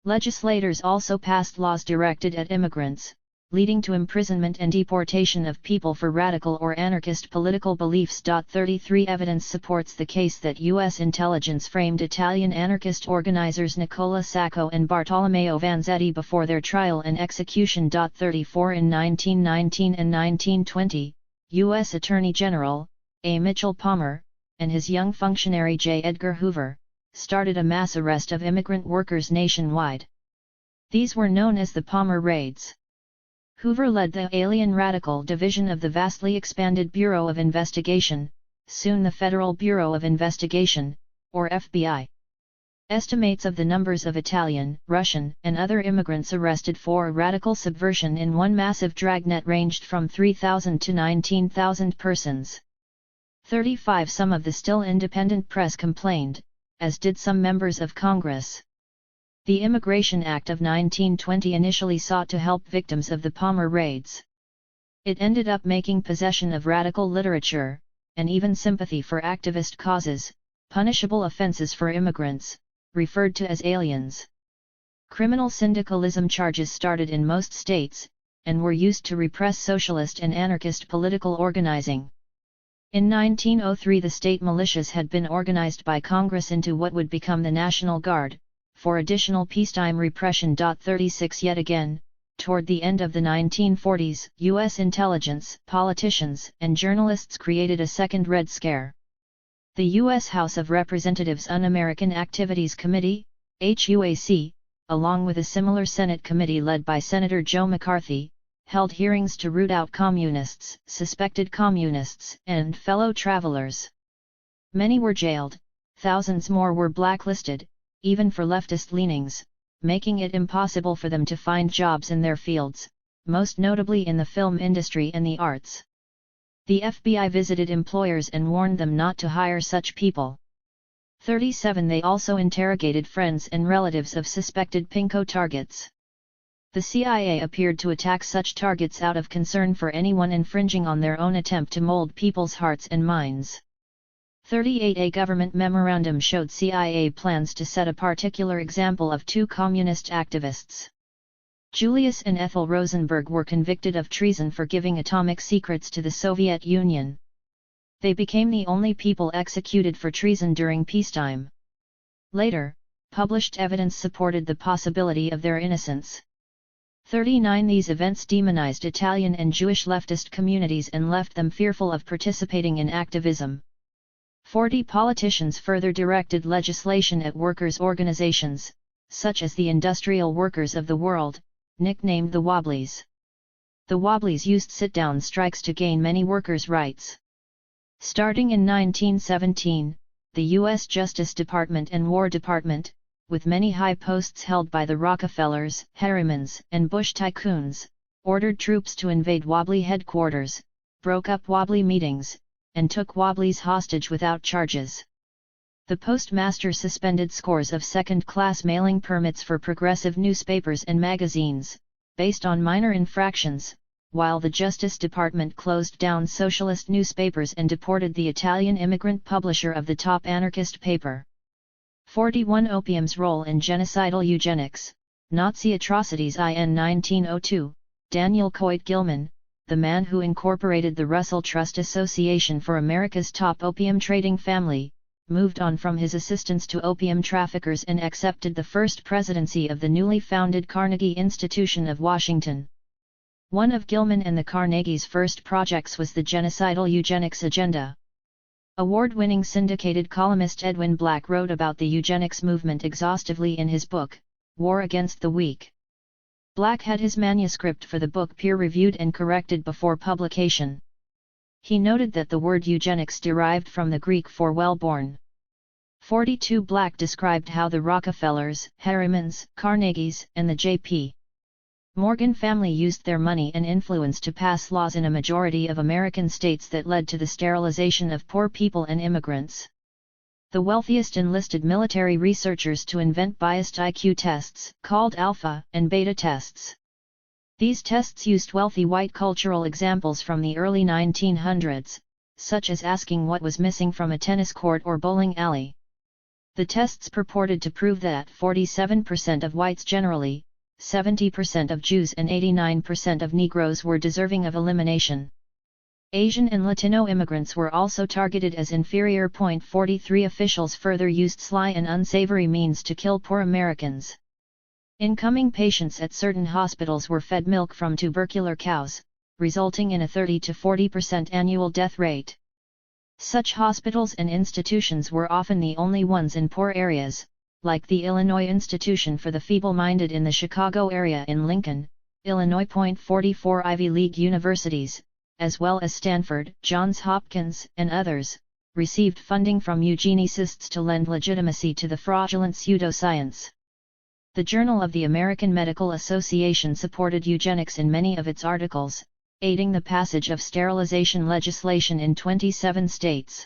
Legislators also passed laws directed at immigrants, leading to imprisonment and deportation of people for radical or anarchist political beliefs. 33 Evidence supports the case that U.S. intelligence framed Italian anarchist organizers Nicola Sacco and Bartolomeo Vanzetti before their trial and execution. 34 In 1919 and 1920, U.S. Attorney General A. Mitchell Palmer, and his young functionary J. Edgar Hoover, started a mass arrest of immigrant workers nationwide. These were known as the Palmer Raids. Hoover led the Alien Radical Division of the vastly expanded Bureau of Investigation, soon the Federal Bureau of Investigation, or FBI. Estimates of the numbers of Italian, Russian, and other immigrants arrested for radical subversion in one massive dragnet ranged from 3,000 to 19,000 persons. 35 Some of the still independent press complained, as did some members of Congress. The Immigration Act of 1920 initially sought to help victims of the Palmer raids. It ended up making possession of radical literature, and even sympathy for activist causes, punishable offenses for immigrants, referred to as aliens. Criminal syndicalism charges started in most states, and were used to repress socialist and anarchist political organizing. In 1903 the state militias had been organized by Congress into what would become the National Guard, for additional peacetime repression. 36 Yet again, toward the end of the 1940s, U.S. intelligence, politicians, and journalists created a second Red Scare. The U.S. House of Representatives Un-American Activities Committee, HUAC, along with a similar Senate committee led by Senator Joe McCarthy, held hearings to root out communists, suspected communists, and fellow travelers. Many were jailed, thousands more were blacklisted, even for leftist leanings, making it impossible for them to find jobs in their fields, most notably in the film industry and the arts. The FBI visited employers and warned them not to hire such people. 37 They also interrogated friends and relatives of suspected pinko targets. The CIA appeared to attack such targets out of concern for anyone infringing on their own attempt to mold people's hearts and minds. 38 A government memorandum showed CIA plans to set a particular example of two communist activists. Julius and Ethel Rosenberg were convicted of treason for giving atomic secrets to the Soviet Union. They became the only people executed for treason during peacetime. Later, published evidence supported the possibility of their innocence. 39 These events demonized Italian and Jewish leftist communities and left them fearful of participating in activism. 40 Politicians further directed legislation at workers' organizations, such as the Industrial Workers of the World, nicknamed the Wobblies. The Wobblies used sit-down strikes to gain many workers' rights. Starting in 1917, the U.S. Justice Department and War Department, with many high posts held by the Rockefellers, Harrimans, and Bush tycoons, ordered troops to invade Wobbly headquarters, broke up Wobbly meetings, and took Wobblies hostage without charges. The postmaster suspended scores of second-class mailing permits for progressive newspapers and magazines, based on minor infractions, while the Justice Department closed down socialist newspapers and deported the Italian immigrant publisher of the top anarchist paper. 41 Opium's role in genocidal eugenics, Nazi atrocities in 1902, Daniel Coit Gilman, the man who incorporated the Russell Trust Association for America's top opium trading family, moved on from his assistance to opium traffickers and accepted the first presidency of the newly founded Carnegie Institution of Washington. One of Gilman and the Carnegie's first projects was the Genocidal Eugenics Agenda. Award-winning syndicated columnist Edwin Black wrote about the eugenics movement exhaustively in his book, War Against the Weak. Black had his manuscript for the book peer-reviewed and corrected before publication. He noted that the word eugenics derived from the Greek for well-born. 42 Black described how the Rockefellers, Harrimans, Carnegies, and the J.P. Morgan family used their money and influence to pass laws in a majority of American states that led to the sterilization of poor people and immigrants. The wealthiest enlisted military researchers to invent biased IQ tests, called alpha and beta tests. These tests used wealthy white cultural examples from the early 1900s, such as asking what was missing from a tennis court or bowling alley. The tests purported to prove that 47% of whites generally, 70% of Jews and 89% of Negroes were deserving of elimination. Asian and Latino immigrants were also targeted as inferior. 43 Officials further used sly and unsavory means to kill poor Americans. Incoming patients at certain hospitals were fed milk from tubercular cows, resulting in a 30 to 40% annual death rate. Such hospitals and institutions were often the only ones in poor areas, like the Illinois Institution for the Feeble-Minded in the Chicago area in Lincoln, Illinois. 44 Ivy League universities, as well as Stanford, Johns Hopkins, and others, received funding from eugenicists to lend legitimacy to the fraudulent pseudoscience. The Journal of the American Medical Association supported eugenics in many of its articles, aiding the passage of sterilization legislation in 27 states.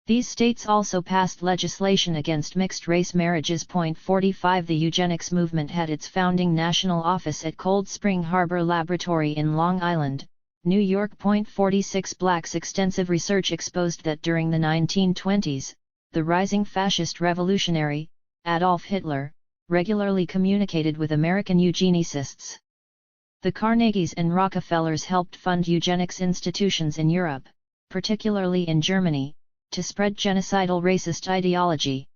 These states also passed legislation against mixed-race marriages. 45 The eugenics movement had its founding national office at Cold Spring Harbor Laboratory in Long Island, New York. 46 Black's extensive research exposed that during the 1920s, the rising fascist revolutionary, Adolf Hitler, regularly communicated with American eugenicists. The Carnegies and Rockefellers helped fund eugenics institutions in Europe, particularly in Germany, to spread genocidal racist ideology.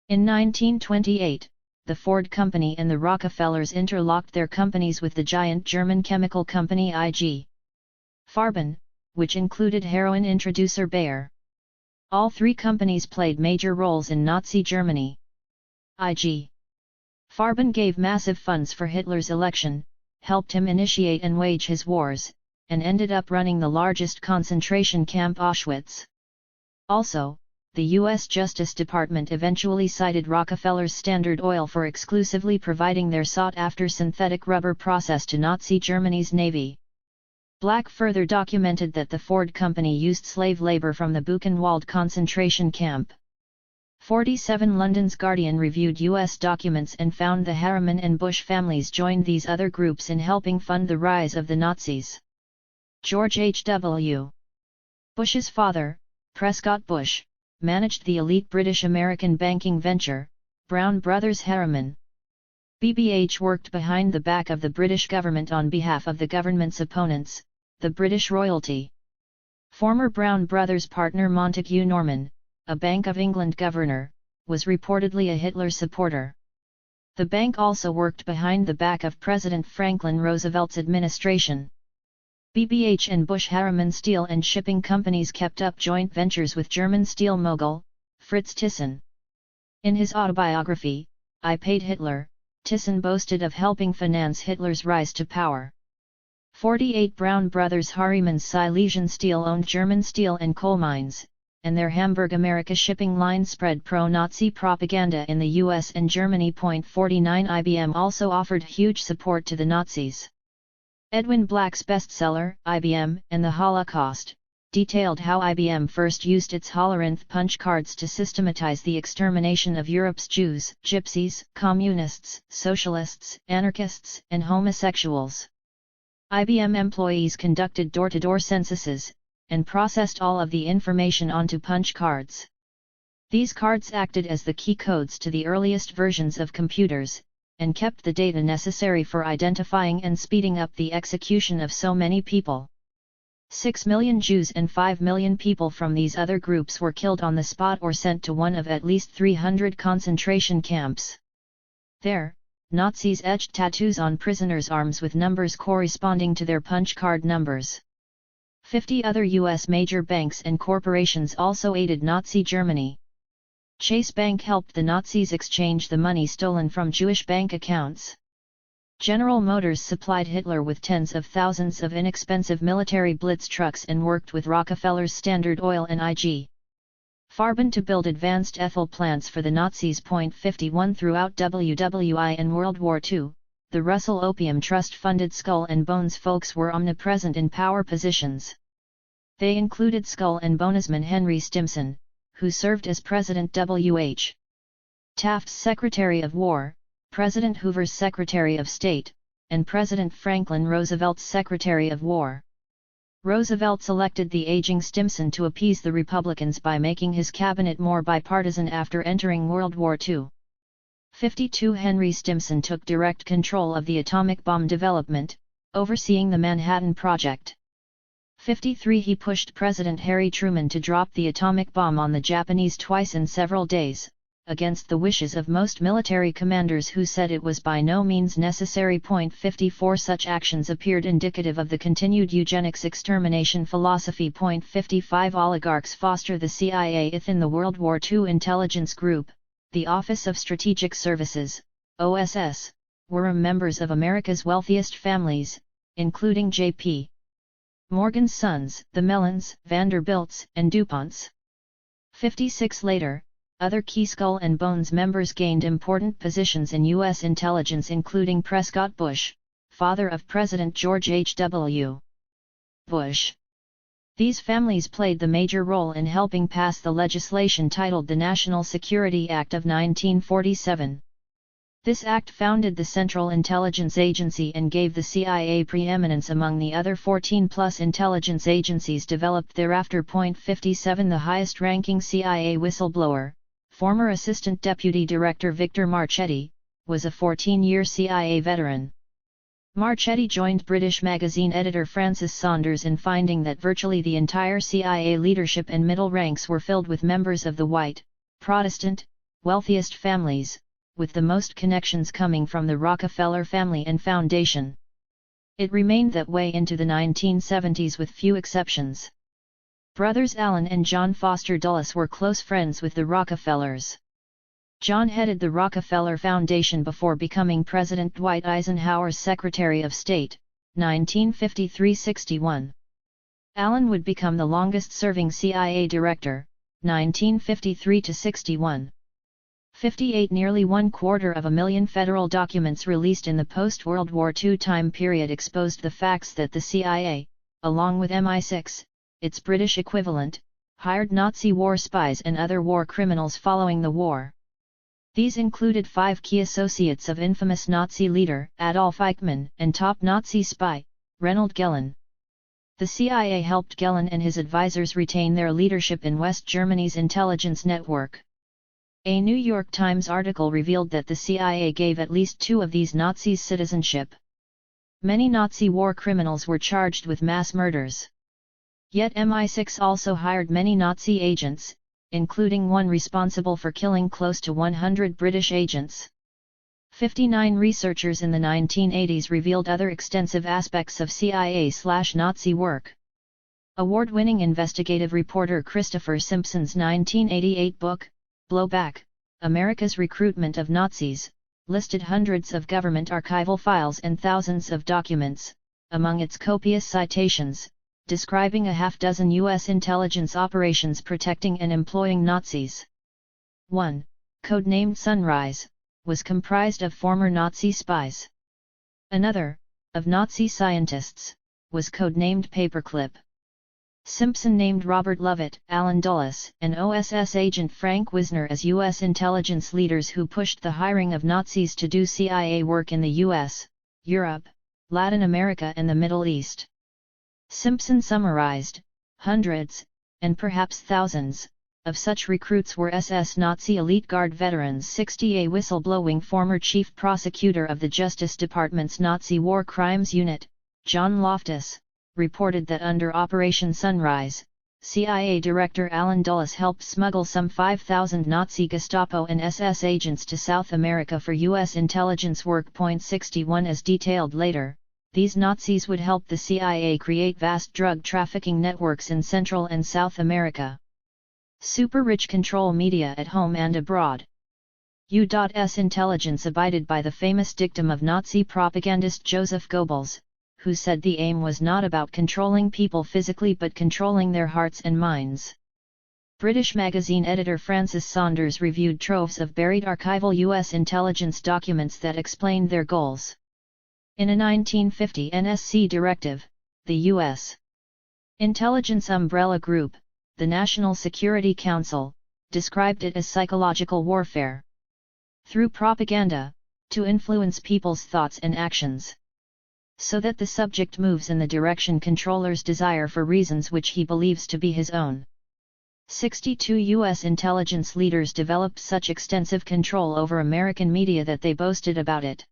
In 1928, the Ford Company and the Rockefellers interlocked their companies with the giant German chemical company IG Farben, which included heroin introducer Bayer. All three companies played major roles in Nazi Germany. IG Farben gave massive funds for Hitler's election, helped him initiate and wage his wars, and ended up running the largest concentration camp Auschwitz. Also, the U.S. Justice Department eventually cited Rockefeller's Standard Oil for exclusively providing their sought-after synthetic rubber process to Nazi Germany's Navy. Black further documented that the Ford Company used slave labor from the Buchenwald concentration camp. 47 London's Guardian reviewed U.S. documents and found the Harriman and Bush families joined these other groups in helping fund the rise of the Nazis. George H.W. Bush's father, Prescott Bush, managed the elite British-American banking venture, Brown Brothers Harriman. BBH worked behind the back of the British government on behalf of the government's opponents, the British royalty. Former Brown Brothers partner Montague Norman, a Bank of England governor, was reportedly a Hitler supporter. The bank also worked behind the back of President Franklin Roosevelt's administration. BBH and Bush Harriman steel and shipping companies kept up joint ventures with German steel mogul, Fritz Thyssen. In his autobiography, I Paid Hitler, Thyssen boasted of helping finance Hitler's rise to power. 48 Brown Brothers Harriman's Silesian Steel owned German steel and coal mines, and their Hamburg America shipping line spread pro-Nazi propaganda in the US and Germany. 49 IBM also offered huge support to the Nazis. Edwin Black's bestseller, IBM and the Holocaust, detailed how IBM first used its Holorinth punch cards to systematize the extermination of Europe's Jews, gypsies, communists, socialists, anarchists, and homosexuals. IBM employees conducted door-to-door censuses, and processed all of the information onto punch cards. These cards acted as the key codes to the earliest versions of computers, and kept the data necessary for identifying and speeding up the execution of so many people. 6 million Jews and 5 million people from these other groups were killed on the spot or sent to one of at least 300 concentration camps. There, Nazis etched tattoos on prisoners' arms with numbers corresponding to their punch card numbers. 50 other U.S. major banks and corporations also aided Nazi Germany. Chase Bank helped the Nazis exchange the money stolen from Jewish bank accounts. General Motors supplied Hitler with tens of thousands of inexpensive military Blitz trucks and worked with Rockefeller's Standard Oil and IG Farben to build advanced ethyl plants for the Nazis. 51 Throughout WWI and World War II, the Russell Opium Trust funded Skull and Bones folks were omnipresent in power positions. They included Skull and Bonesman Henry Stimson, who served as President W.H. Taft's Secretary of War, President Hoover's Secretary of State, and President Franklin Roosevelt's Secretary of War. Roosevelt selected the aging Stimson to appease the Republicans by making his cabinet more bipartisan after entering World War II. 52 Henry Stimson took direct control of the atomic bomb development, overseeing the Manhattan Project. 53 He pushed President Harry Truman to drop the atomic bomb on the Japanese twice in several days, against the wishes of most military commanders who said it was by no means necessary. 54 Such actions appeared indicative of the continued eugenics extermination philosophy. 55 Oligarchs foster the CIA within the World War II intelligence group, the Office of Strategic Services, OSS, were members of America's wealthiest families, including J.P. Morgan's sons, the Mellons, Vanderbilts, and DuPonts. 56 Later, other key Skull and Bones members gained important positions in U.S. intelligence, including Prescott Bush, father of President George H.W. Bush. These families played the major role in helping pass the legislation titled the National Security Act of 1947. This act founded the Central Intelligence Agency and gave the CIA preeminence among the other 14-plus intelligence agencies developed thereafter. 57 The highest-ranking CIA whistleblower, former Assistant Deputy Director Victor Marchetti, was a 14-year CIA veteran. Marchetti joined British magazine editor Francis Saunders in finding that virtually the entire CIA leadership and middle ranks were filled with members of the white, Protestant, wealthiest families, with the most connections coming from the Rockefeller family and Foundation. It remained that way into the 1970s with few exceptions. Brothers Allen and John Foster Dulles were close friends with the Rockefellers. John headed the Rockefeller Foundation before becoming President Dwight Eisenhower's Secretary of State, 1953-61. Allen would become the longest-serving CIA director, 1953-61. 58 Nearly 250,000 federal documents released in the post-World War II time period exposed the facts that the CIA, along with MI6, its British equivalent, hired Nazi war spies and other war criminals following the war. These included 5 key associates of infamous Nazi leader Adolf Eichmann and top Nazi spy, Reinhold Gehlen. The CIA helped Gehlen and his advisors retain their leadership in West Germany's intelligence network. A New York Times article revealed that the CIA gave at least 2 of these Nazis citizenship. Many Nazi war criminals were charged with mass murders. Yet MI6 also hired many Nazi agents, including one responsible for killing close to 100 British agents. 59 researchers in the 1980s revealed other extensive aspects of CIA/Nazi work. Award-winning investigative reporter Christopher Simpson's 1988 book, Blowback: America's Recruitment of Nazis, listed hundreds of government archival files and thousands of documents, among its copious citations, describing a half-dozen U.S. intelligence operations protecting and employing Nazis. One, codenamed Sunrise, was comprised of former Nazi spies. Another, of Nazi scientists, was codenamed Paperclip. Simpson named Robert Lovett, Alan Dulles, and OSS agent Frank Wisner as U.S. intelligence leaders who pushed the hiring of Nazis to do CIA work in the U.S., Europe, Latin America and the Middle East. Simpson summarized, hundreds, and perhaps thousands, of such recruits were SS Nazi elite guard veterans. 60 A whistleblowing former chief prosecutor of the Justice Department's Nazi War Crimes Unit, John Loftus, reported that under Operation Sunrise, CIA Director Alan Dulles helped smuggle some 5,000 Nazi Gestapo and SS agents to South America for U.S. intelligence work. 61 As detailed later, these Nazis would help the CIA create vast drug trafficking networks in Central and South America. Super-rich control media at home and abroad. U.S. intelligence abided by the famous dictum of Nazi propagandist Joseph Goebbels, who said the aim was not about controlling people physically but controlling their hearts and minds. British magazine editor Francis Saunders reviewed troves of buried archival U.S. intelligence documents that explained their goals. In a 1950 NSC directive, the U.S. intelligence umbrella group, the National Security Council, described it as psychological warfare. Through propaganda, to influence people's thoughts and actions, so that the subject moves in the direction controllers desire for reasons which he believes to be his own. 62 U.S. intelligence leaders developed such extensive control over American media that they boasted about it.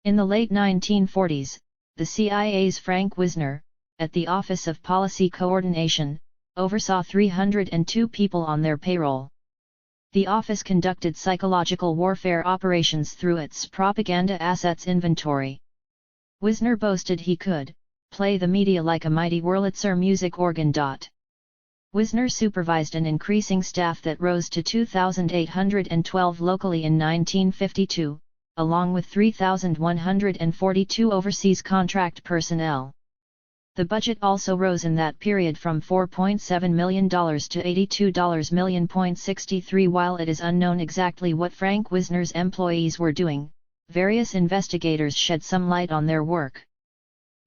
In the late 1940s, the CIA's Frank Wisner, at the Office of Policy Coordination, oversaw 302 people on their payroll. The office conducted psychological warfare operations through its propaganda assets inventory. Wisner boasted he could play the media like a mighty Wurlitzer music organ. Wisner supervised an increasing staff that rose to 2,812 locally in 1952, along with 3,142 overseas contract personnel. The budget also rose in that period from $4.7 million to $82 million. 63 While it is unknown exactly what Frank Wisner's employees were doing, various investigators shed some light on their work.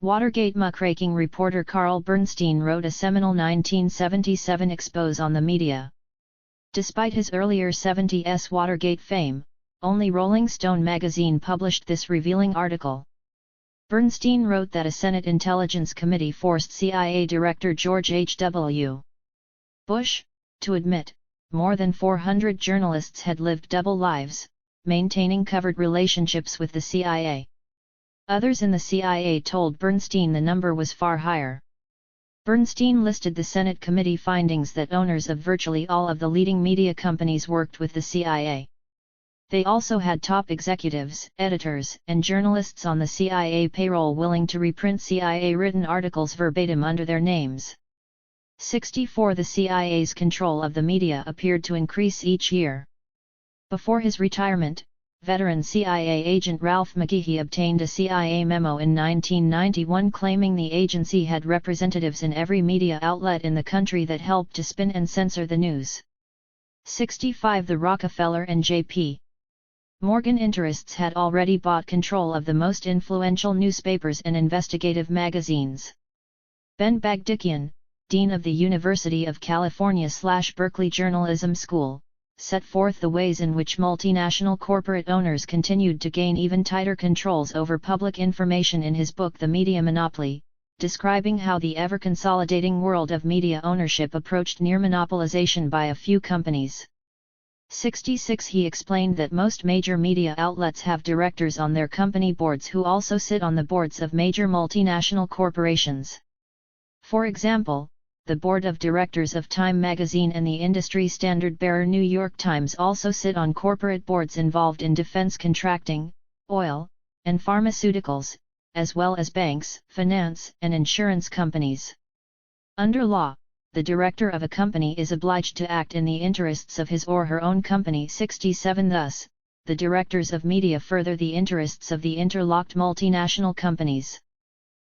Watergate muckraking reporter Carl Bernstein wrote a seminal 1977 expose on the media. Despite his earlier 70s Watergate fame, only Rolling Stone magazine published this revealing article. Bernstein wrote that a Senate Intelligence Committee forced CIA Director George H.W. Bush to admit more than 400 journalists had lived double lives, maintaining covert relationships with the CIA. Others in the CIA told Bernstein the number was far higher. Bernstein listed the Senate committee findings that owners of virtually all of the leading media companies worked with the CIA. They also had top executives, editors, and journalists on the CIA payroll willing to reprint CIA-written articles verbatim under their names. 64 The CIA's control of the media appeared to increase each year. Before his retirement, veteran CIA agent Ralph McGehee obtained a CIA memo in 1991 claiming the agency had representatives in every media outlet in the country that helped to spin and censor the news. 65 The Rockefeller and J.P. Morgan interests had already bought control of the most influential newspapers and investigative magazines. Ben Bagdikian, dean of the University of California/Berkeley Journalism School, set forth the ways in which multinational corporate owners continued to gain even tighter controls over public information in his book The Media Monopoly, describing how the ever-consolidating world of media ownership approached near monopolization by a few companies. 66 He explained that most major media outlets have directors on their company boards who also sit on the boards of major multinational corporations. For example, the board of directors of Time magazine and the industry standard-bearer New York Times also sit on corporate boards involved in defense contracting, oil, and pharmaceuticals, as well as banks, finance, and insurance companies. Under law, the director of a company is obliged to act in the interests of his or her own company. 67 Thus, the directors of media further the interests of the interlocked multinational companies.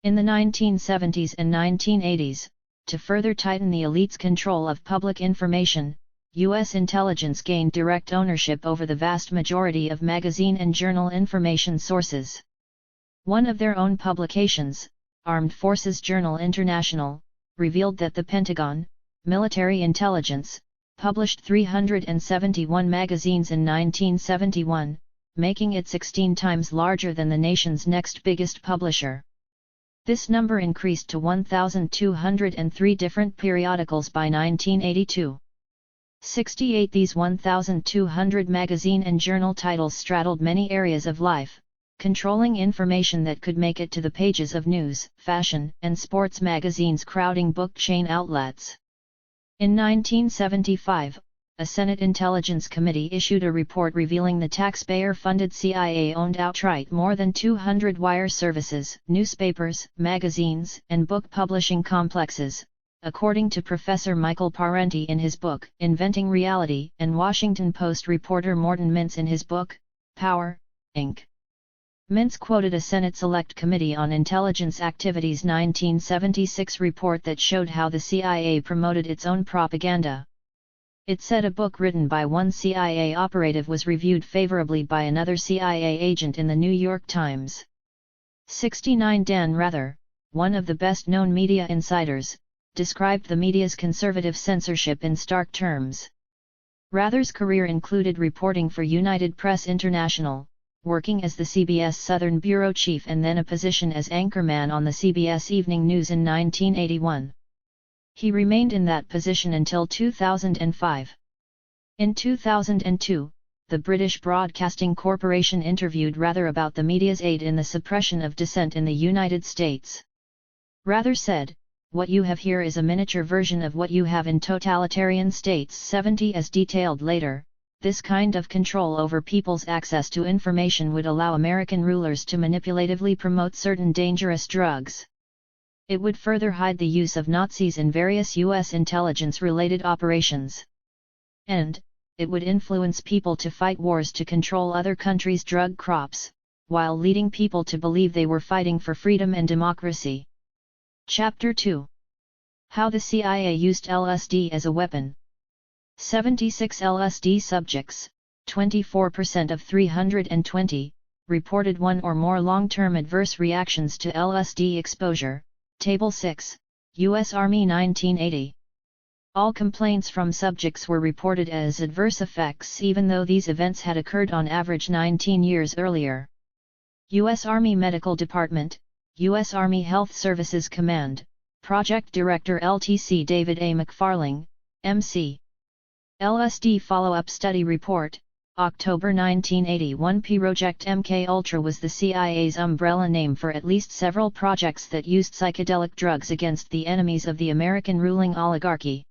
In the 1970s and 1980s, to further tighten the elite's control of public information, U.S. intelligence gained direct ownership over the vast majority of magazine and journal information sources. One of their own publications, Armed Forces Journal International, revealed that the Pentagon, military intelligence, published 371 magazines in 1971, making it 16 times larger than the nation's next biggest publisher. This number increased to 1,203 different periodicals by 1982. 68 These 1,200 magazine and journal titles straddled many areas of life, controlling information that could make it to the pages of news, fashion, and sports magazines crowding book chain outlets. In 1975, a Senate Intelligence Committee issued a report revealing the taxpayer-funded CIA owned outright more than 200 wire services, newspapers, magazines, and book publishing complexes, according to Professor Michael Parenti in his book, Inventing Reality, and Washington Post reporter Morton Mintz in his book, Power, Inc. Mintz quoted a Senate Select Committee on Intelligence Activities 1976 report that showed how the CIA promoted its own propaganda. It said a book written by one CIA operative was reviewed favorably by another CIA agent in the New York Times. 69 Dan Rather, one of the best-known media insiders, described the media's conservative censorship in stark terms. Rather's career included reporting for United Press International, working as the CBS Southern Bureau Chief and then a position as anchorman on the CBS Evening News in 1981. He remained in that position until 2005. In 2002, the British Broadcasting Corporation interviewed Rather about the media's aid in the suppression of dissent in the United States. Rather said, "What you have here is a miniature version of what you have in totalitarian states." 70 As detailed later, this kind of control over people's access to information would allow American rulers to manipulatively promote certain dangerous drugs. It would further hide the use of Nazis in various U.S. intelligence-related operations. And, it would influence people to fight wars to control other countries' drug crops, while leading people to believe they were fighting for freedom and democracy. Chapter 2. How the CIA used LSD as a weapon. 76 LSD subjects, 24% of 320, reported one or more long-term adverse reactions to LSD exposure. Table 6, U.S. Army 1980. All complaints from subjects were reported as adverse effects even though these events had occurred on average 19 years earlier. U.S. Army Medical Department, U.S. Army Health Services Command, Project Director LTC David A. McFarling, M.C. LSD Follow-up Study Report, October 1981. Project MK Ultra was the CIA's umbrella name for at least several projects that used psychedelic drugs against the enemies of the American ruling oligarchy.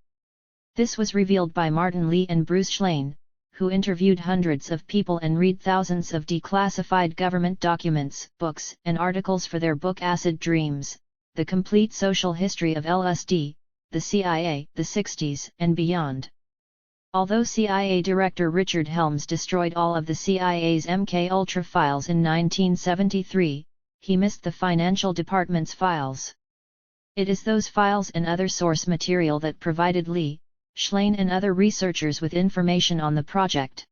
This was revealed by Martin Lee and Bruce Schlain, who interviewed hundreds of people and read thousands of declassified government documents, books, and articles for their book Acid Dreams, The Complete Social History of LSD, the CIA, the 60s, and beyond. Although CIA Director Richard Helms destroyed all of the CIA's MK-Ultra files in 1973, he missed the Financial Department's files. It is those files and other source material that provided Lee, Schlain and other researchers with information on the project.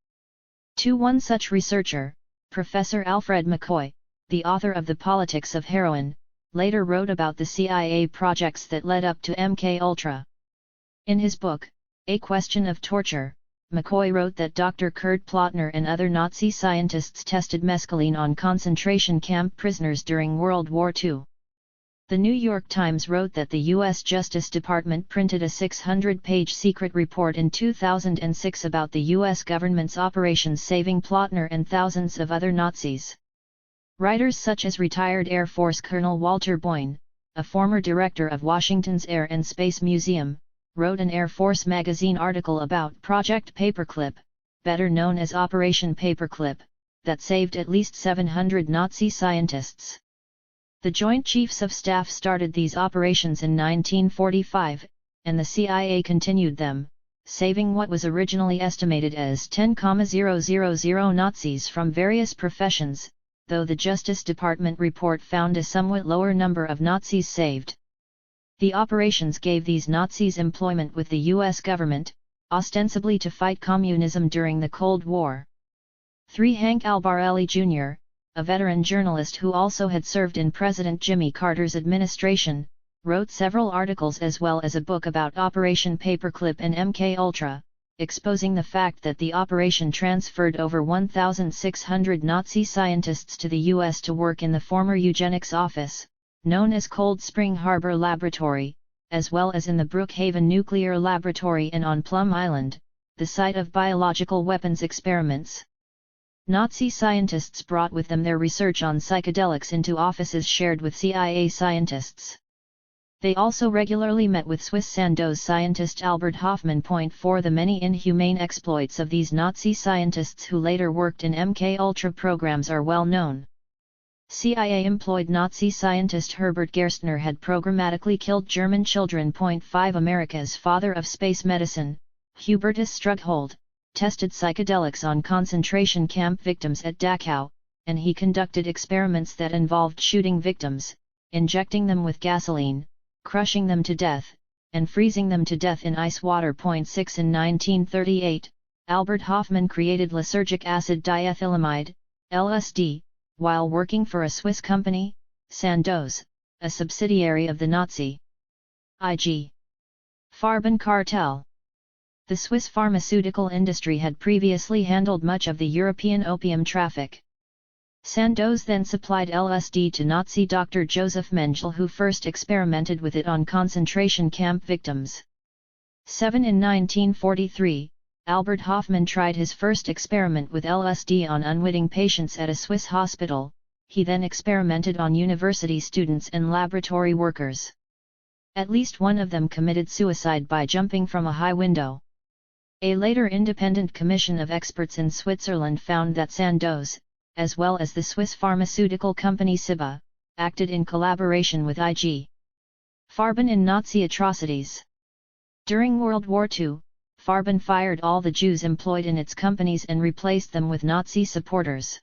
To one such researcher, Professor Alfred McCoy, the author of The Politics of Heroin, later wrote about the CIA projects that led up to MKUltra. In his book, A Question of Torture, McCoy wrote that Dr. Kurt Plotner and other Nazi scientists tested mescaline on concentration camp prisoners during World War II. The New York Times wrote that the U.S. Justice Department printed a 600-page secret report in 2006 about the U.S. government's operations saving Plotner and thousands of other Nazis. Writers such as retired Air Force Colonel Walter Boyne, a former director of Washington's Air and Space Museum, wrote an Air Force magazine article about Project Paperclip, better known as Operation Paperclip, that saved at least 700 Nazi scientists. The Joint Chiefs of Staff started these operations in 1945, and the CIA continued them, saving what was originally estimated as 10,000 Nazis from various professions, though the Justice Department report found a somewhat lower number of Nazis saved. The operations gave these Nazis employment with the U.S. government, ostensibly to fight communism during the Cold War. 3. Hank Albarelli Jr., a veteran journalist who also had served in President Jimmy Carter's administration, wrote several articles as well as a book about Operation Paperclip and MKUltra, exposing the fact that the operation transferred over 1,600 Nazi scientists to the U.S. to work in the former eugenics office, known as Cold Spring Harbor Laboratory, as well as in the Brookhaven Nuclear Laboratory and on Plum Island, the site of biological weapons experiments. Nazi scientists brought with them their research on psychedelics into offices shared with CIA scientists. They also regularly met with Swiss Sandoz scientist Albert Hofmann. 4. The many inhumane exploits of these Nazi scientists who later worked in MKUltra programs are well known. CIA employed Nazi scientist Herbert Gerstner had programmatically killed German children. 5. America's father of space medicine, Hubertus Strughold, tested psychedelics on concentration camp victims at Dachau, and he conducted experiments that involved shooting victims, injecting them with gasoline, crushing them to death, and freezing them to death in ice water. 6. In 1938, Albert Hofmann created lysergic acid diethylamide, LSD, while working for a Swiss company, Sandoz, a subsidiary of the Nazi IG Farben cartel. The Swiss pharmaceutical industry had previously handled much of the European opium traffic. Sandoz then supplied LSD to Nazi Dr. Joseph Mengele, who first experimented with it on concentration camp victims. 7. In 1943, Albert Hofmann tried his first experiment with LSD on unwitting patients at a Swiss hospital. He then experimented on university students and laboratory workers. At least one of them committed suicide by jumping from a high window. A later independent commission of experts in Switzerland found that Sandoz, as well as the Swiss pharmaceutical company Ciba, acted in collaboration with IG Farben in Nazi atrocities. During World War II, Farben fired all the Jews employed in its companies and replaced them with Nazi supporters.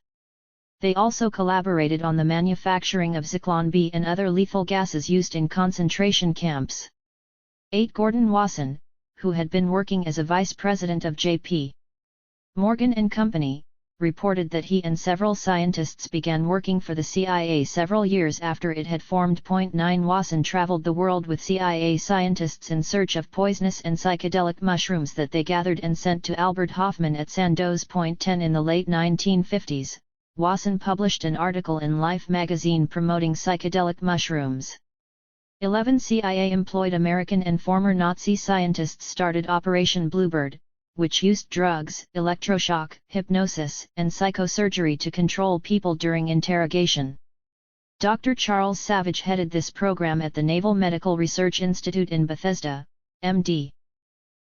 They also collaborated on the manufacturing of Zyklon B and other lethal gases used in concentration camps. 8. Gordon Wasson, who had been working as a vice president of J.P. Morgan and Company, reported that he and several scientists began working for the CIA several years after it had formed. 9. Wasson traveled the world with CIA scientists in search of poisonous and psychedelic mushrooms that they gathered and sent to Albert Hofmann at Sandoz. 10. In the late 1950s, Wasson published an article in Life magazine promoting psychedelic mushrooms. 11. CIA employed American and former Nazi scientists started Operation Bluebird, which used drugs, electroshock, hypnosis, and psychosurgery to control people during interrogation. Dr. Charles Savage headed this program at the Naval Medical Research Institute in Bethesda, MD.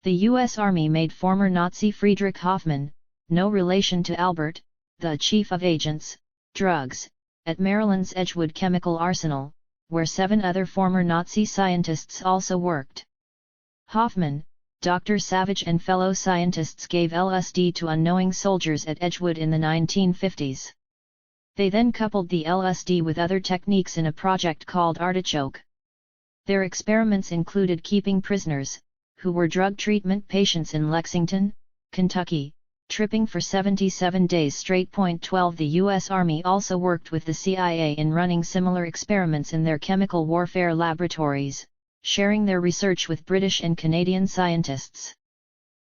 The U.S. Army made former Nazi Friedrich Hoffmann, no relation to Albert, the chief of agents, drugs, at Maryland's Edgewood Chemical Arsenal, where 7 other former Nazi scientists also worked. Hoffmann, Dr. Savage and fellow scientists gave LSD to unknowing soldiers at Edgewood in the 1950s. They then coupled the LSD with other techniques in a project called Artichoke. Their experiments included keeping prisoners, who were drug treatment patients in Lexington, Kentucky, tripping for 77 days straight. 12 The U.S. Army also worked with the CIA in running similar experiments in their chemical warfare laboratories, sharing their research with British and Canadian scientists.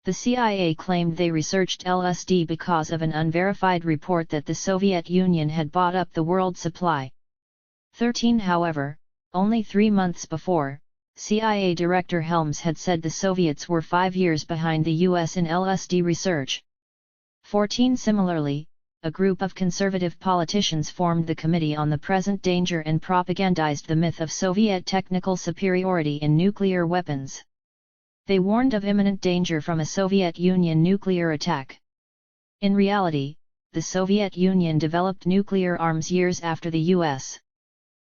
The CIA claimed they researched LSD because of an unverified report that the Soviet Union had bought up the world supply. 13 However, only 3 months before, CIA Director Helms had said the Soviets were 5 years behind the US in LSD research. 14 Similarly, a group of conservative politicians formed the Committee on the Present Danger and propagandized the myth of Soviet technical superiority in nuclear weapons. They warned of imminent danger from a Soviet Union nuclear attack. In reality, the Soviet Union developed nuclear arms years after the US.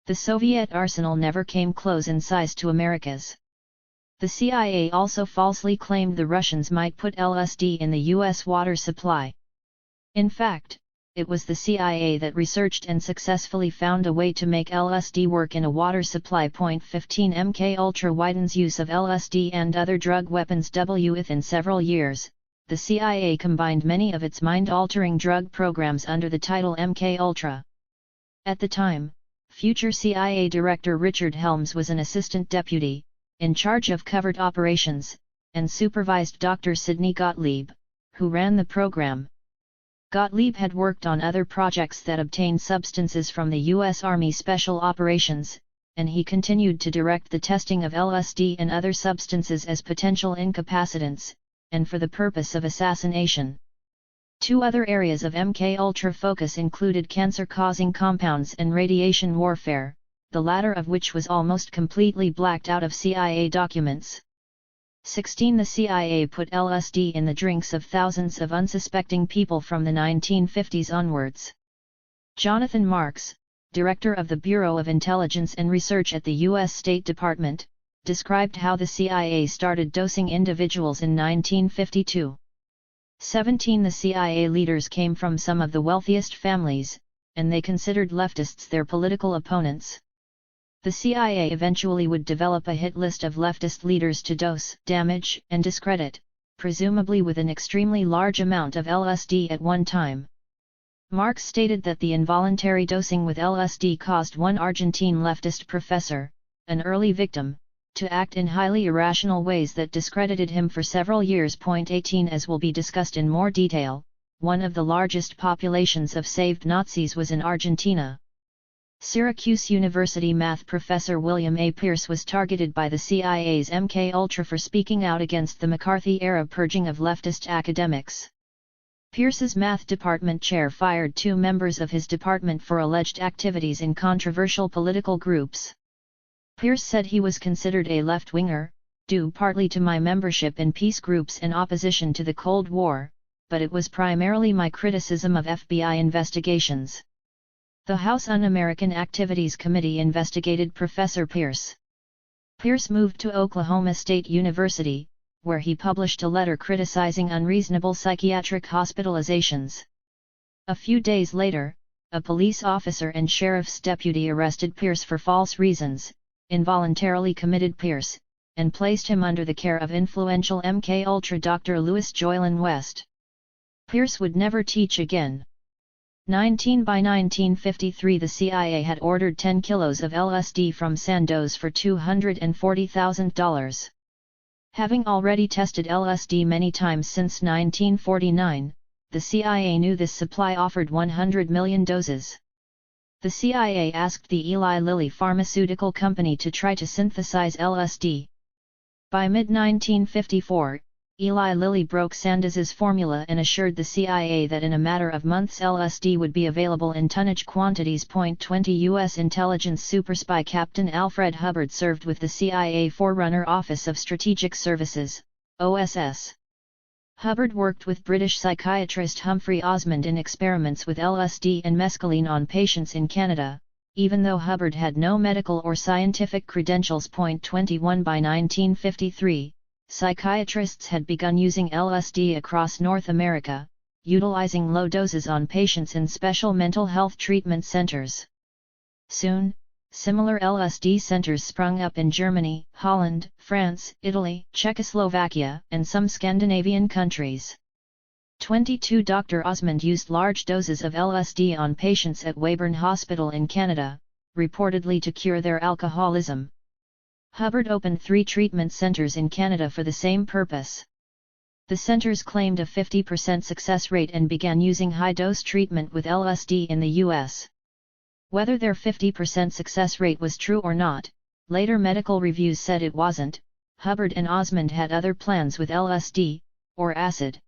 The Soviet arsenal never came close in size to America's. The CIA also falsely claimed the Russians might put LSD in the US water supply. In fact, it was the CIA that researched and successfully found a way to make LSD work in a water supply. 15 MKUltra widens use of LSD and other drug weapons. Within several years, the CIA combined many of its mind-altering drug programs under the title MKUltra. At the time, future CIA Director Richard Helms was an assistant deputy, in charge of covert operations, and supervised Dr. Sidney Gottlieb, who ran the program. Gottlieb had worked on other projects that obtained substances from the U.S. Army Special Operations, and he continued to direct the testing of LSD and other substances as potential incapacitants, and for the purpose of assassination. 2 other areas of MKUltra focus included cancer-causing compounds and radiation warfare, the latter of which was almost completely blacked out of CIA documents. 16 The CIA put LSD in the drinks of thousands of unsuspecting people from the 1950s onwards. Jonathan Marks, director of the Bureau of Intelligence and Research at the U.S. State Department, described how the CIA started dosing individuals in 1952. 17 The CIA leaders came from some of the wealthiest families, and they considered leftists their political opponents. The CIA eventually would develop a hit list of leftist leaders to dose, damage, and discredit, presumably with an extremely large amount of LSD at one time. Marx stated that the involuntary dosing with LSD caused one Argentine leftist professor, an early victim, to act in highly irrational ways that discredited him for several years. 18 As will be discussed in more detail, one of the largest populations of saved Nazis was in Argentina. Syracuse University math professor William A. Pierce was targeted by the CIA's MKUltra for speaking out against the McCarthy-era purging of leftist academics. Pierce's math department chair fired 2 members of his department for alleged activities in controversial political groups. Pierce said he was considered a left-winger, due partly to my membership in peace groups in opposition to the Cold War, but it was primarily my criticism of FBI investigations. The House Un-American Activities Committee investigated Professor Pierce. Pierce moved to Oklahoma State University, where he published a letter criticizing unreasonable psychiatric hospitalizations. A few days later, a police officer and sheriff's deputy arrested Pierce for false reasons, involuntarily committed Pierce, and placed him under the care of influential MKUltra Dr. Louis Joylin West. Pierce would never teach again. 19 By 1953 the CIA had ordered 10 kilos of LSD from Sandoz for $240,000. Having already tested LSD many times since 1949, the CIA knew this supply offered 100 million doses. The CIA asked the Eli Lilly pharmaceutical company to try to synthesize LSD. By mid-1954, Eli Lilly broke Sandoz's formula and assured the CIA that in a matter of months LSD would be available in tonnage quantities. 20 U.S. intelligence superspy Captain Alfred Hubbard served with the CIA Forerunner Office of Strategic Services, OSS. Hubbard worked with British psychiatrist Humphrey Osmond in experiments with LSD and mescaline on patients in Canada, even though Hubbard had no medical or scientific credentials. 21 By 1953, psychiatrists had begun using LSD across North America, utilizing low doses on patients in special mental health treatment centers. Soon, similar LSD centers sprung up in Germany, Holland, France, Italy, Czechoslovakia, and some Scandinavian countries. 22 Dr. Osmond used large doses of LSD on patients at Weyburn Hospital in Canada, reportedly to cure their alcoholism. Hubbard opened 3 treatment centers in Canada for the same purpose. The centers claimed a 50% success rate and began using high-dose treatment with LSD in the U.S. Whether their 50% success rate was true or not, later medical reviews said it wasn't. Hubbard and Osmond had other plans with LSD, or acid.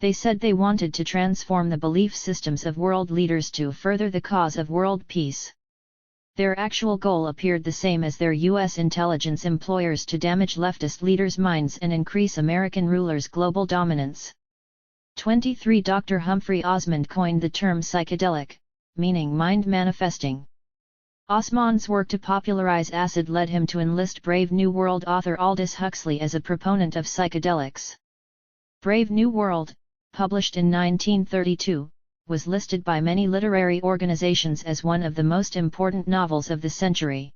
They said they wanted to transform the belief systems of world leaders to further the cause of world peace. Their actual goal appeared the same as their U.S. intelligence employers: to damage leftist leaders' minds and increase American rulers' global dominance. 23 Dr. Humphrey Osmond coined the term psychedelic, meaning mind manifesting. Osmond's work to popularize acid led him to enlist Brave New World author Aldous Huxley as a proponent of psychedelics. Brave New World, published in 1932, was listed by many literary organizations as one of the most important novels of the century.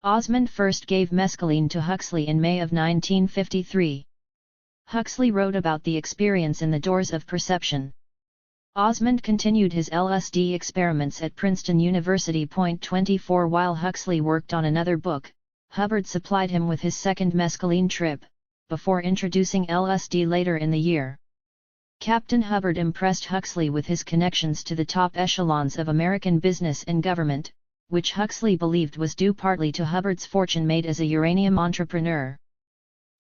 Osmond first gave mescaline to Huxley in May of 1953. Huxley wrote about the experience in The Doors of Perception. Osmond continued his LSD experiments at Princeton University. 24 While Huxley worked on another book, Hubbard supplied him with his second mescaline trip, before introducing LSD later in the year. Captain Hubbard impressed Huxley with his connections to the top echelons of American business and government, which Huxley believed was due partly to Hubbard's fortune made as a uranium entrepreneur.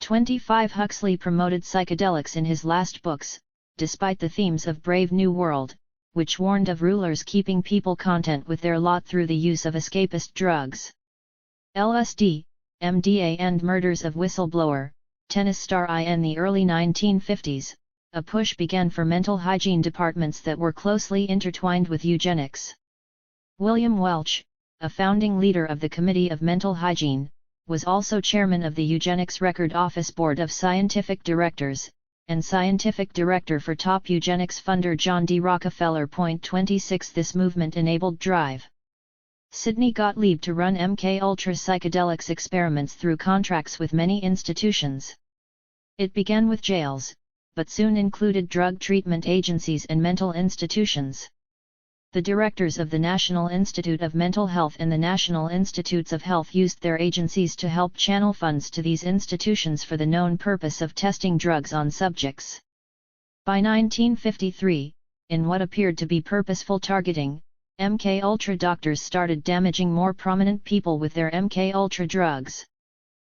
25 Huxley promoted psychedelics in his last books, despite the themes of Brave New World, which warned of rulers keeping people content with their lot through the use of escapist drugs. LSD, MDA and murders of whistleblower, tennis star in the early 1950s. A push began for mental hygiene departments that were closely intertwined with eugenics. William Welch, a founding leader of the Committee of Mental Hygiene, was also chairman of the Eugenics Record Office Board of Scientific Directors, and scientific director for top eugenics funder John D. Rockefeller. 26 This movement enabled Drive. Sidney Gottlieb to run MK-Ultra psychedelics experiments through contracts with many institutions. It began with jails, but soon included drug treatment agencies and mental institutions. The directors of the National Institute of Mental Health and the National Institutes of Health used their agencies to help channel funds to these institutions for the known purpose of testing drugs on subjects. By 1953, in what appeared to be purposeful targeting, MK-Ultra doctors started damaging more prominent people with their MK-Ultra drugs.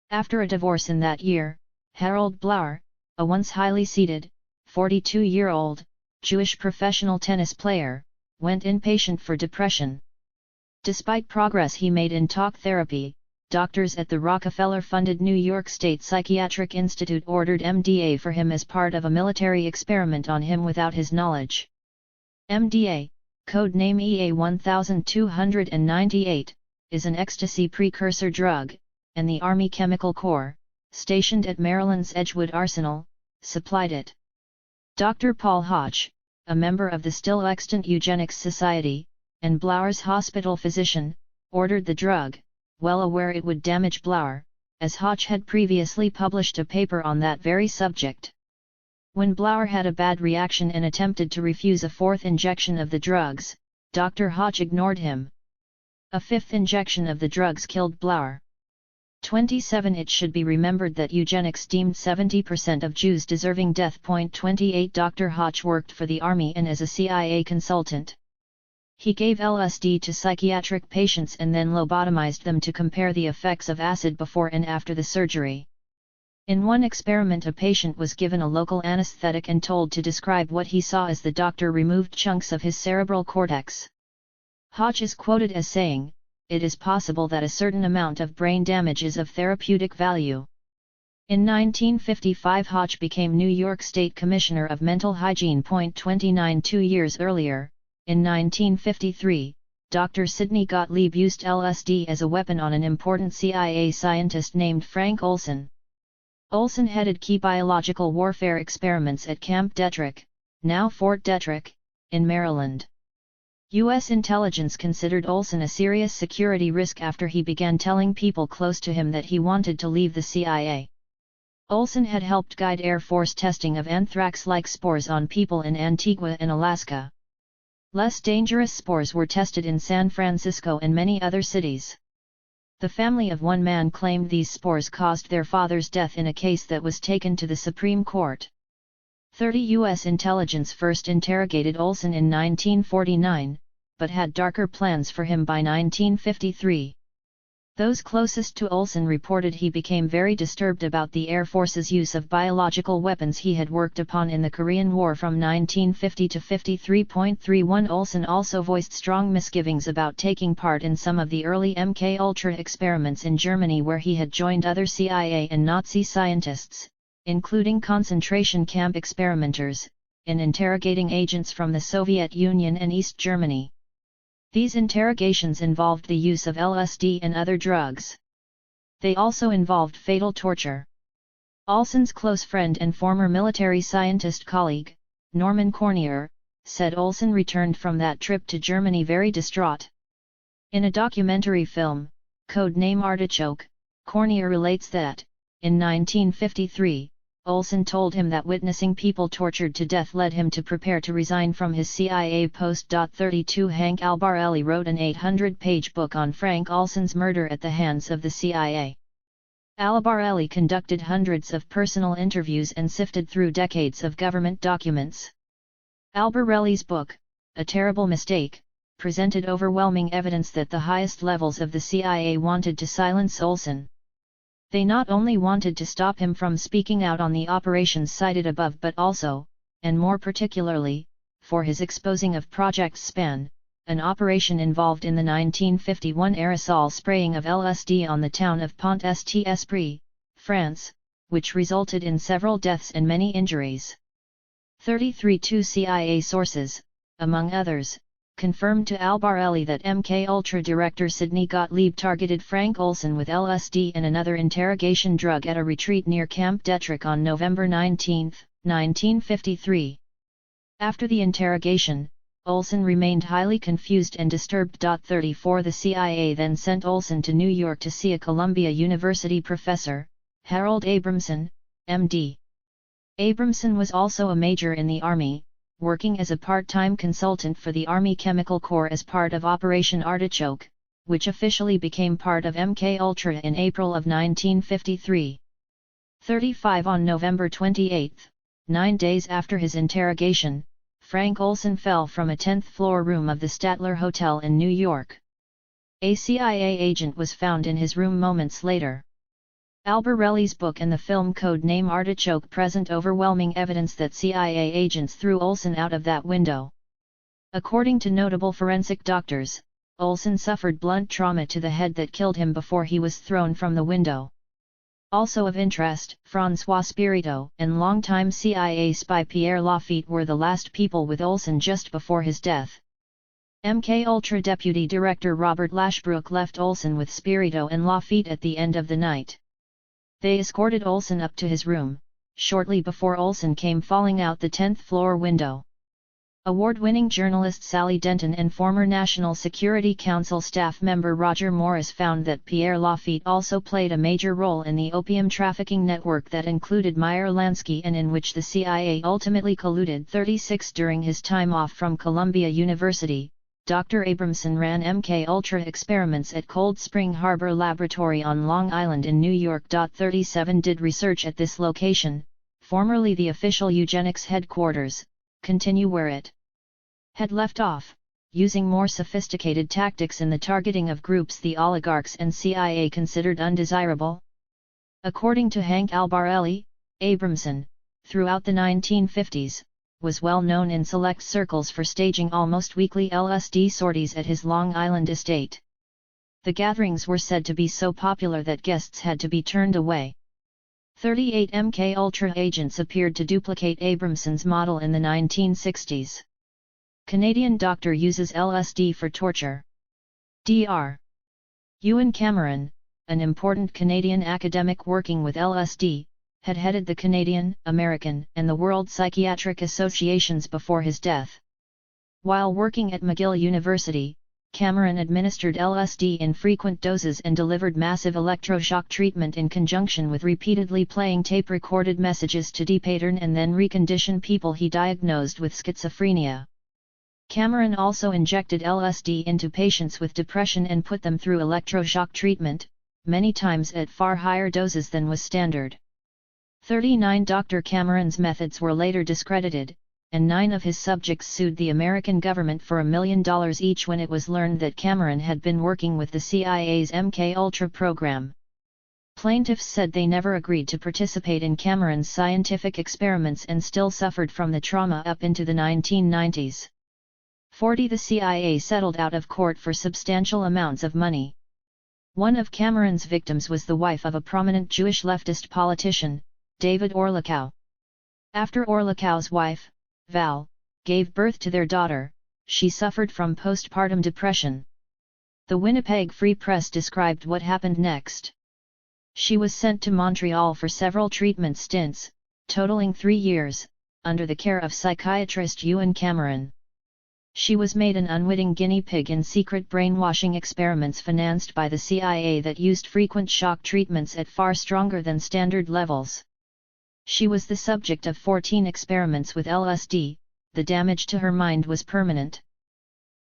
After a divorce in that year, Harold Blauer, a once highly seated, 42-year-old, Jewish professional tennis player, went inpatient for depression. Despite progress he made in talk therapy, doctors at the Rockefeller-funded New York State Psychiatric Institute ordered MDA for him as part of a military experiment on him without his knowledge. MDA, code name EA-1298, is an ecstasy precursor drug, and the Army Chemical Corps, stationed at Maryland's Edgewood Arsenal, supplied it. Dr. Paul Hodge, a member of the still extant Eugenics Society, and Blauer's hospital physician, ordered the drug, well aware it would damage Blauer, as Hodge had previously published a paper on that very subject. When Blauer had a bad reaction and attempted to refuse a fourth injection of the drugs, Dr. Hodge ignored him. A fifth injection of the drugs killed Blauer. 27 It should be remembered that eugenics deemed 70% of Jews deserving death. 28 Dr. Hodge worked for the Army and as a CIA consultant. He gave LSD to psychiatric patients and then lobotomized them to compare the effects of acid before and after the surgery. In one experiment a patient was given a local anesthetic and told to describe what he saw as the doctor removed chunks of his cerebral cortex. Hodge is quoted as saying, "It is possible that a certain amount of brain damage is of therapeutic value." In 1955 Hodge became New York State Commissioner of Mental Hygiene. 29 2 years earlier, in 1953, Dr. Sidney Gottlieb used LSD as a weapon on an important CIA scientist named Frank Olson. Olson headed key biological warfare experiments at Camp Detrick, now Fort Detrick, in Maryland. U.S. intelligence considered Olson a serious security risk after he began telling people close to him that he wanted to leave the CIA. Olson had helped guide Air Force testing of anthrax-like spores on people in Antigua and Alaska. Less dangerous spores were tested in San Francisco and many other cities. The family of one man claimed these spores caused their father's death in a case that was taken to the Supreme Court. 30 U.S. intelligence first interrogated Olson in 1949, but had darker plans for him by 1953. Those closest to Olson reported he became very disturbed about the Air Force's use of biological weapons he had worked upon in the Korean War from 1950 to 53.31. Olson also voiced strong misgivings about taking part in some of the early MKUltra experiments in Germany, where he had joined other CIA and Nazi scientists, including concentration camp experimenters, in interrogating agents from the Soviet Union and East Germany. These interrogations involved the use of LSD and other drugs. They also involved fatal torture. Olson's close friend and former military scientist colleague, Norman Cornier, said Olson returned from that trip to Germany very distraught. In a documentary film, Code Name Artichoke, Cornier relates that, in 1953, Olson told him that witnessing people tortured to death led him to prepare to resign from his CIA post. 32 Hank Albarelli wrote an 800-page book on Frank Olson's murder at the hands of the CIA. Albarelli conducted hundreds of personal interviews and sifted through decades of government documents. Albarelli's book, A Terrible Mistake, presented overwhelming evidence that the highest levels of the CIA wanted to silence Olson. They not only wanted to stop him from speaking out on the operations cited above, but also, and more particularly, for his exposing of Project Span, an operation involved in the 1951 aerosol spraying of LSD on the town of Pont-St-Esprit, France, which resulted in several deaths and many injuries. 33 CIA sources, among others, confirmed to Albarelli that MKUltra director Sidney Gottlieb targeted Frank Olson with LSD and another interrogation drug at a retreat near Camp Detrick on November 19, 1953. After the interrogation, Olson remained highly confused and disturbed. 34 The CIA then sent Olson to New York to see a Columbia University professor, Harold Abramson, M.D. Abramson was also a major in the Army, working as a part-time consultant for the Army Chemical Corps as part of Operation Artichoke, which officially became part of MKUltra in April of 1953. 35 On November 28, 9 days after his interrogation, Frank Olson fell from a 10th-floor room of the Statler Hotel in New York. A CIA agent was found in his room moments later. Albarelli's book and the film Code Name Artichoke present overwhelming evidence that CIA agents threw Olson out of that window. According to notable forensic doctors, Olson suffered blunt trauma to the head that killed him before he was thrown from the window. Also of interest, François Spirito and longtime CIA spy Pierre Lafitte were the last people with Olson just before his death. MKUltra Deputy Director Robert Lashbrook left Olson with Spirito and Lafitte at the end of the night. They escorted Olson up to his room, shortly before Olson came falling out the 10th-floor window. Award-winning journalist Sally Denton and former National Security Council staff member Roger Morris found that Pierre Lafitte also played a major role in the opium trafficking network that included Meyer Lansky and in which the CIA ultimately colluded. 36 During his time off from Columbia University, Dr. Abramson ran MKUltra experiments at Cold Spring Harbor Laboratory on Long Island in New York. 37 Did research at this location, formerly the official eugenics headquarters, continue where it had left off, using more sophisticated tactics in the targeting of groups the oligarchs and CIA considered undesirable? According to Hank Albarelli, Abramson, throughout the 1950s, was well known in select circles for staging almost weekly LSD sorties at his Long Island estate. The gatherings were said to be so popular that guests had to be turned away. 38 MKUltra agents appeared to duplicate Abramson's model in the 1960s. Canadian doctor uses LSD for torture. Dr. Ewan Cameron, an important Canadian academic working with LSD, had headed the Canadian, American, and the World Psychiatric Associations before his death. While working at McGill University, Cameron administered LSD in frequent doses and delivered massive electroshock treatment in conjunction with repeatedly playing tape-recorded messages to depattern and then recondition people he diagnosed with schizophrenia. Cameron also injected LSD into patients with depression and put them through electroshock treatment, many times at far higher doses than was standard. 39 Dr. Cameron's methods were later discredited, and 9 of his subjects sued the American government for $1 million each when it was learned that Cameron had been working with the CIA's MKUltra program. Plaintiffs said they never agreed to participate in Cameron's scientific experiments and still suffered from the trauma up into the 1990s. 40 The CIA settled out of court for substantial amounts of money. One of Cameron's victims was the wife of a prominent Jewish leftist politician, David Orlichow. After Orlichow's wife, Val, gave birth to their daughter, she suffered from postpartum depression. The Winnipeg Free Press described what happened next. She was sent to Montreal for several treatment stints, totaling 3 years, under the care of psychiatrist Ewan Cameron. She was made an unwitting guinea pig in secret brainwashing experiments financed by the CIA that used frequent shock treatments at far stronger than standard levels. She was the subject of 14 experiments with LSD. The damage to her mind was permanent.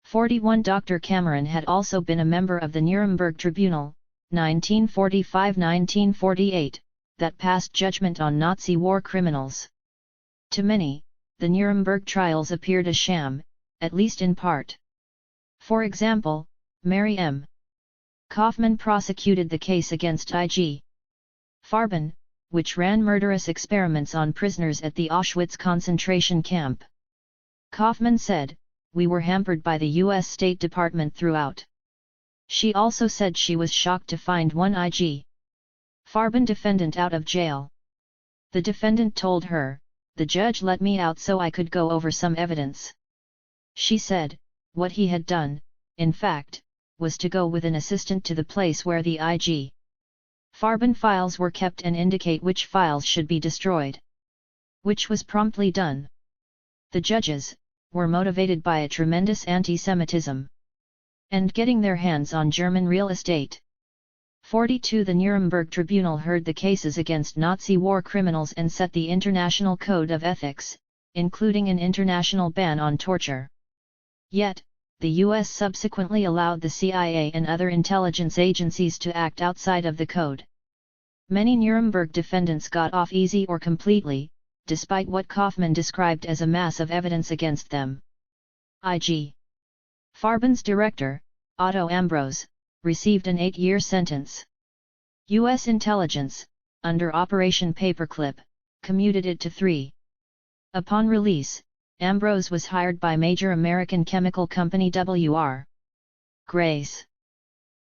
41 Dr. Cameron had also been a member of the Nuremberg Tribunal, 1945–1948, that passed judgment on Nazi war criminals. To many, the Nuremberg trials appeared a sham, at least in part. For example, Mary M. Kaufman prosecuted the case against I.G. Farben, which ran murderous experiments on prisoners at the Auschwitz concentration camp. Kaufman said, "We were hampered by the U.S. State Department throughout." She also said she was shocked to find one I.G. Farben defendant out of jail. The defendant told her, "The judge let me out so I could go over some evidence." She said, what he had done, in fact, was to go with an assistant to the place where the I.G. Farben files were kept and indicate which files should be destroyed. Which was promptly done. The judges were motivated by a tremendous anti-Semitism and getting their hands on German real estate. 42 The Nuremberg Tribunal heard the cases against Nazi war criminals and set the International Code of Ethics, including an international ban on torture. Yet, the U.S. subsequently allowed the CIA and other intelligence agencies to act outside of the code. Many Nuremberg defendants got off easy or completely, despite what Kaufman described as a mass of evidence against them. I.G. Farben's director, Otto Ambros, received an 8-year sentence. U.S. intelligence, under Operation Paperclip, commuted it to 3. Upon release, Ambrose was hired by major American chemical company W.R. Grace.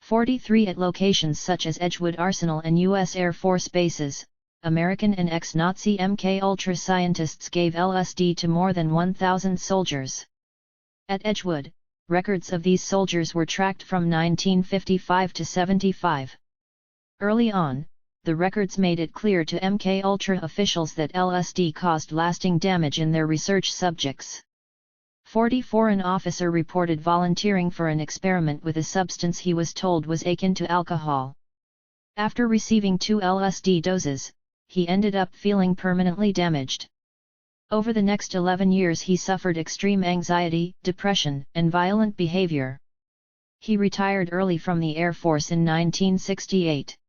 43 At locations such as Edgewood Arsenal and U.S. Air Force bases, American and ex-Nazi MKUltra scientists gave LSD to more than 1,000 soldiers. At Edgewood, records of these soldiers were tracked from 1955 to 75. Early on, the records made it clear to MKUltra officials that LSD caused lasting damage in their research subjects. 44 An officer reported volunteering for an experiment with a substance he was told was akin to alcohol. After receiving 2 LSD doses, he ended up feeling permanently damaged. Over the next 11 years he suffered extreme anxiety, depression, and violent behavior. He retired early from the Air Force in 1968.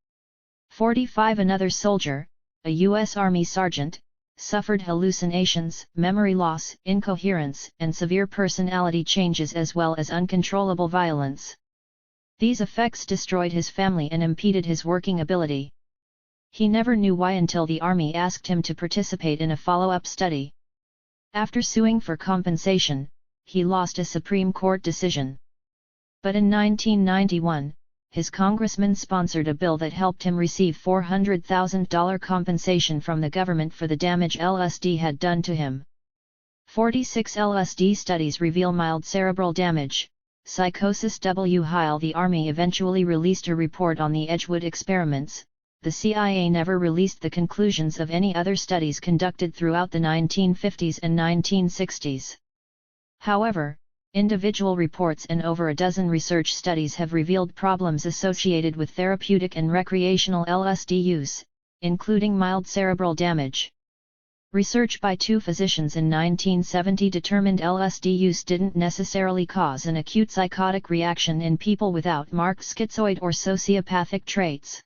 45 Another soldier, a U.S. Army sergeant, suffered hallucinations, memory loss, incoherence, and severe personality changes as well as uncontrollable violence. These effects destroyed his family and impeded his working ability. He never knew why until the Army asked him to participate in a follow-up study. After suing for compensation, he lost a Supreme Court decision. But in 1991, his congressman sponsored a bill that helped him receive $400,000 compensation from the government for the damage LSD had done to him. 46 LSD studies reveal mild cerebral damage, psychosis. While the Army eventually released a report on the Edgewood experiments, the CIA never released the conclusions of any other studies conducted throughout the 1950s and 1960s. However, Individual reports and over a dozen research studies have revealed problems associated with therapeutic and recreational LSD use, including mild cerebral damage. Research by two physicians in 1970 determined LSD use didn't necessarily cause an acute psychotic reaction in people without marked schizoid or sociopathic traits.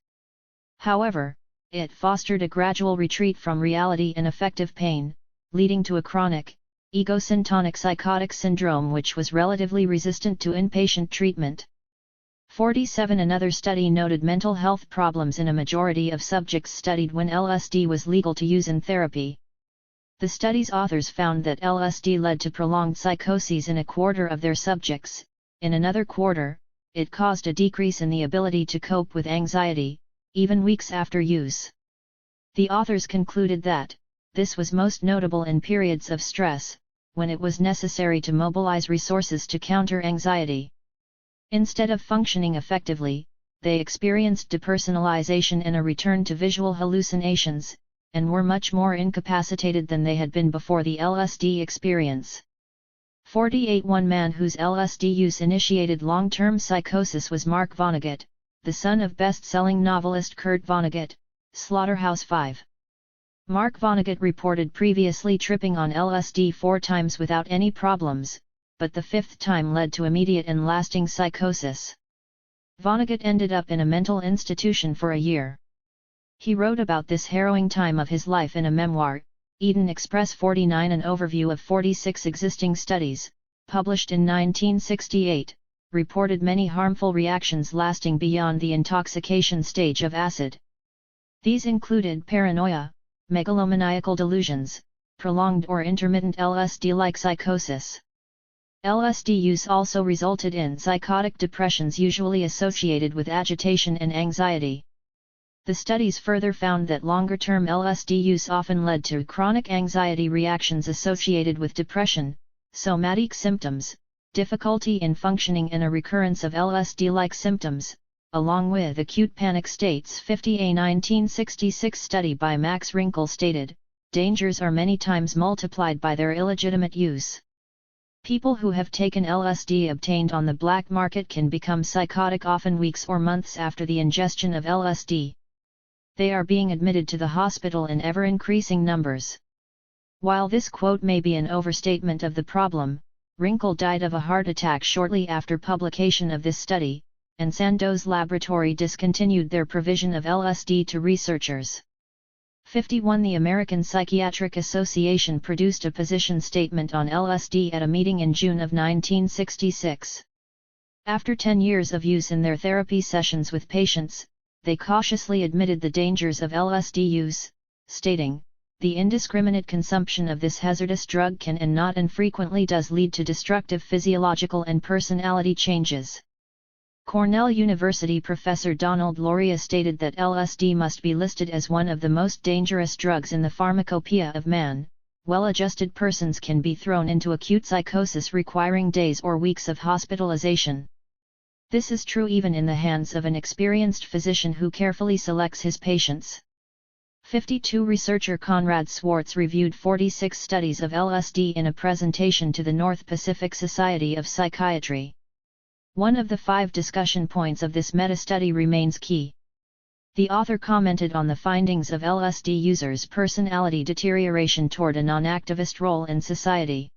However, it fostered a gradual retreat from reality and affective pain, leading to a chronic, egosyntonic psychotic syndrome which was relatively resistant to inpatient treatment. 47 Another study noted mental health problems in a majority of subjects studied when LSD was legal to use in therapy. The study's authors found that LSD led to prolonged psychoses in a quarter of their subjects. In another quarter, it caused a decrease in the ability to cope with anxiety, even weeks after use. The authors concluded that this was most notable in periods of stress, when it was necessary to mobilize resources to counter anxiety. Instead of functioning effectively, they experienced depersonalization and a return to visual hallucinations, and were much more incapacitated than they had been before the LSD experience. 48 One man whose LSD use initiated long-term psychosis was Mark Vonnegut, the son of best-selling novelist Kurt Vonnegut, Slaughterhouse-Five. Mark Vonnegut reported previously tripping on LSD 4 times without any problems, but the 5th time led to immediate and lasting psychosis. Vonnegut ended up in a mental institution for a year. He wrote about this harrowing time of his life in a memoir, Eden Express 49, an overview of 46 existing studies, published in 1968, reported many harmful reactions lasting beyond the intoxication stage of acid. These included paranoia, megalomaniacal delusions, prolonged or intermittent LSD-like psychosis. LSD use also resulted in psychotic depressions usually associated with agitation and anxiety. The studies further found that longer-term LSD use often led to chronic anxiety reactions associated with depression, somatic symptoms, difficulty in functioning and a recurrence of LSD-like symptoms, along with acute panic states. 50 A 1966 study by Max Rinkel stated, dangers are many times multiplied by their illegitimate use. People who have taken LSD obtained on the black market can become psychotic often weeks or months after the ingestion of LSD. They are being admitted to the hospital in ever-increasing numbers. While this quote may be an overstatement of the problem, Rinkel died of a heart attack shortly after publication of this study, and Sandoz Laboratory discontinued their provision of LSD to researchers. 51 The American Psychiatric Association produced a position statement on LSD at a meeting in June of 1966. After 10 years of use in their therapy sessions with patients, they cautiously admitted the dangers of LSD use, stating, "The indiscriminate consumption of this hazardous drug can and not infrequently does lead to destructive physiological and personality changes." Cornell University professor Donald Loria stated that LSD must be listed as one of the most dangerous drugs in the pharmacopoeia of man. Well-adjusted persons can be thrown into acute psychosis requiring days or weeks of hospitalization. This is true even in the hands of an experienced physician who carefully selects his patients. 52 Researcher Conrad Swartz reviewed 46 studies of LSD in a presentation to the North Pacific Society of Psychiatry. One of the 5 discussion points of this meta-study remains key. The author commented on the findings of LSD users' personality deterioration toward a non-activist role in society.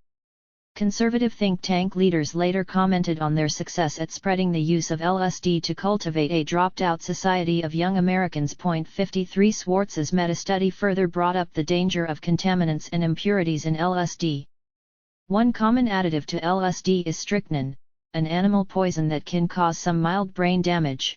Conservative think tank leaders later commented on their success at spreading the use of LSD to cultivate a dropped-out society of young Americans. 53 Swartz's meta-study further brought up the danger of contaminants and impurities in LSD. One common additive to LSD is strychnine, an animal poison that can cause some mild brain damage.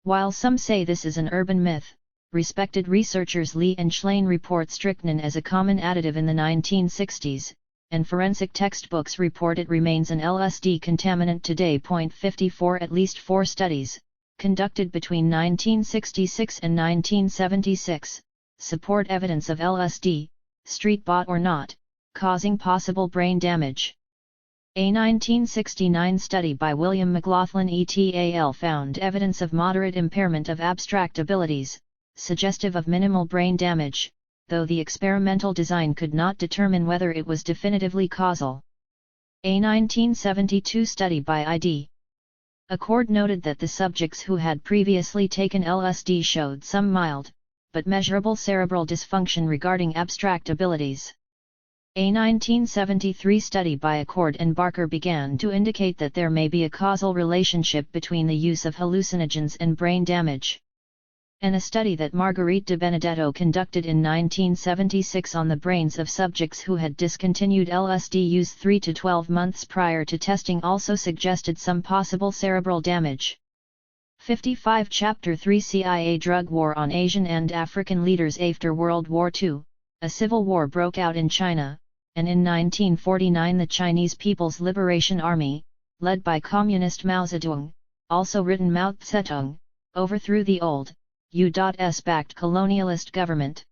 While some say this is an urban myth, respected researchers Lee and Schlein report strychnine as a common additive in the 1960s, and forensic textbooks report it remains an LSD contaminant today. 54 At least 4 studies, conducted between 1966 and 1976, support evidence of LSD, street bought or not, causing possible brain damage. A 1969 study by William McLaughlin et al. Found evidence of moderate impairment of abstract abilities, suggestive of minimal brain damage, though the experimental design could not determine whether it was definitively causal. A 1972 study by ID. Accord noted that the subjects who had previously taken LSD showed some mild, but measurable cerebral dysfunction regarding abstract abilities. A 1973 study by Accord and Barker began to indicate that there may be a causal relationship between the use of hallucinogens and brain damage. And a study that Marguerite de Benedetto conducted in 1976 on the brains of subjects who had discontinued LSD use 3 to 12 months prior to testing also suggested some possible cerebral damage. 55 Chapter 3 CIA Drug War on Asian and African Leaders. After World War II, a civil war broke out in China, and in 1949 the Chinese People's Liberation Army, led by Communist Mao Zedong, also written Mao Zedong, overthrew the old, U.S.-backed colonialist government.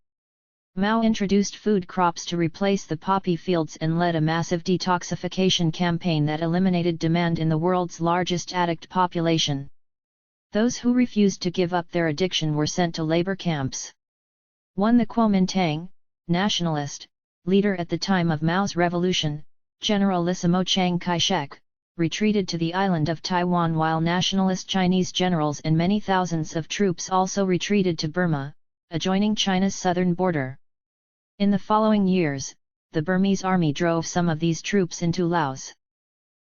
Mao introduced food crops to replace the poppy fields and led a massive detoxification campaign that eliminated demand in the world's largest addict population. Those who refused to give up their addiction were sent to labor camps. 1. The Kuomintang, nationalist, leader at the time of Mao's revolution, Generalissimo Chiang Kai-shek, retreated to the island of Taiwan while nationalist Chinese generals and many thousands of troops also retreated to Burma, adjoining China's southern border. In the following years, the Burmese army drove some of these troops into Laos.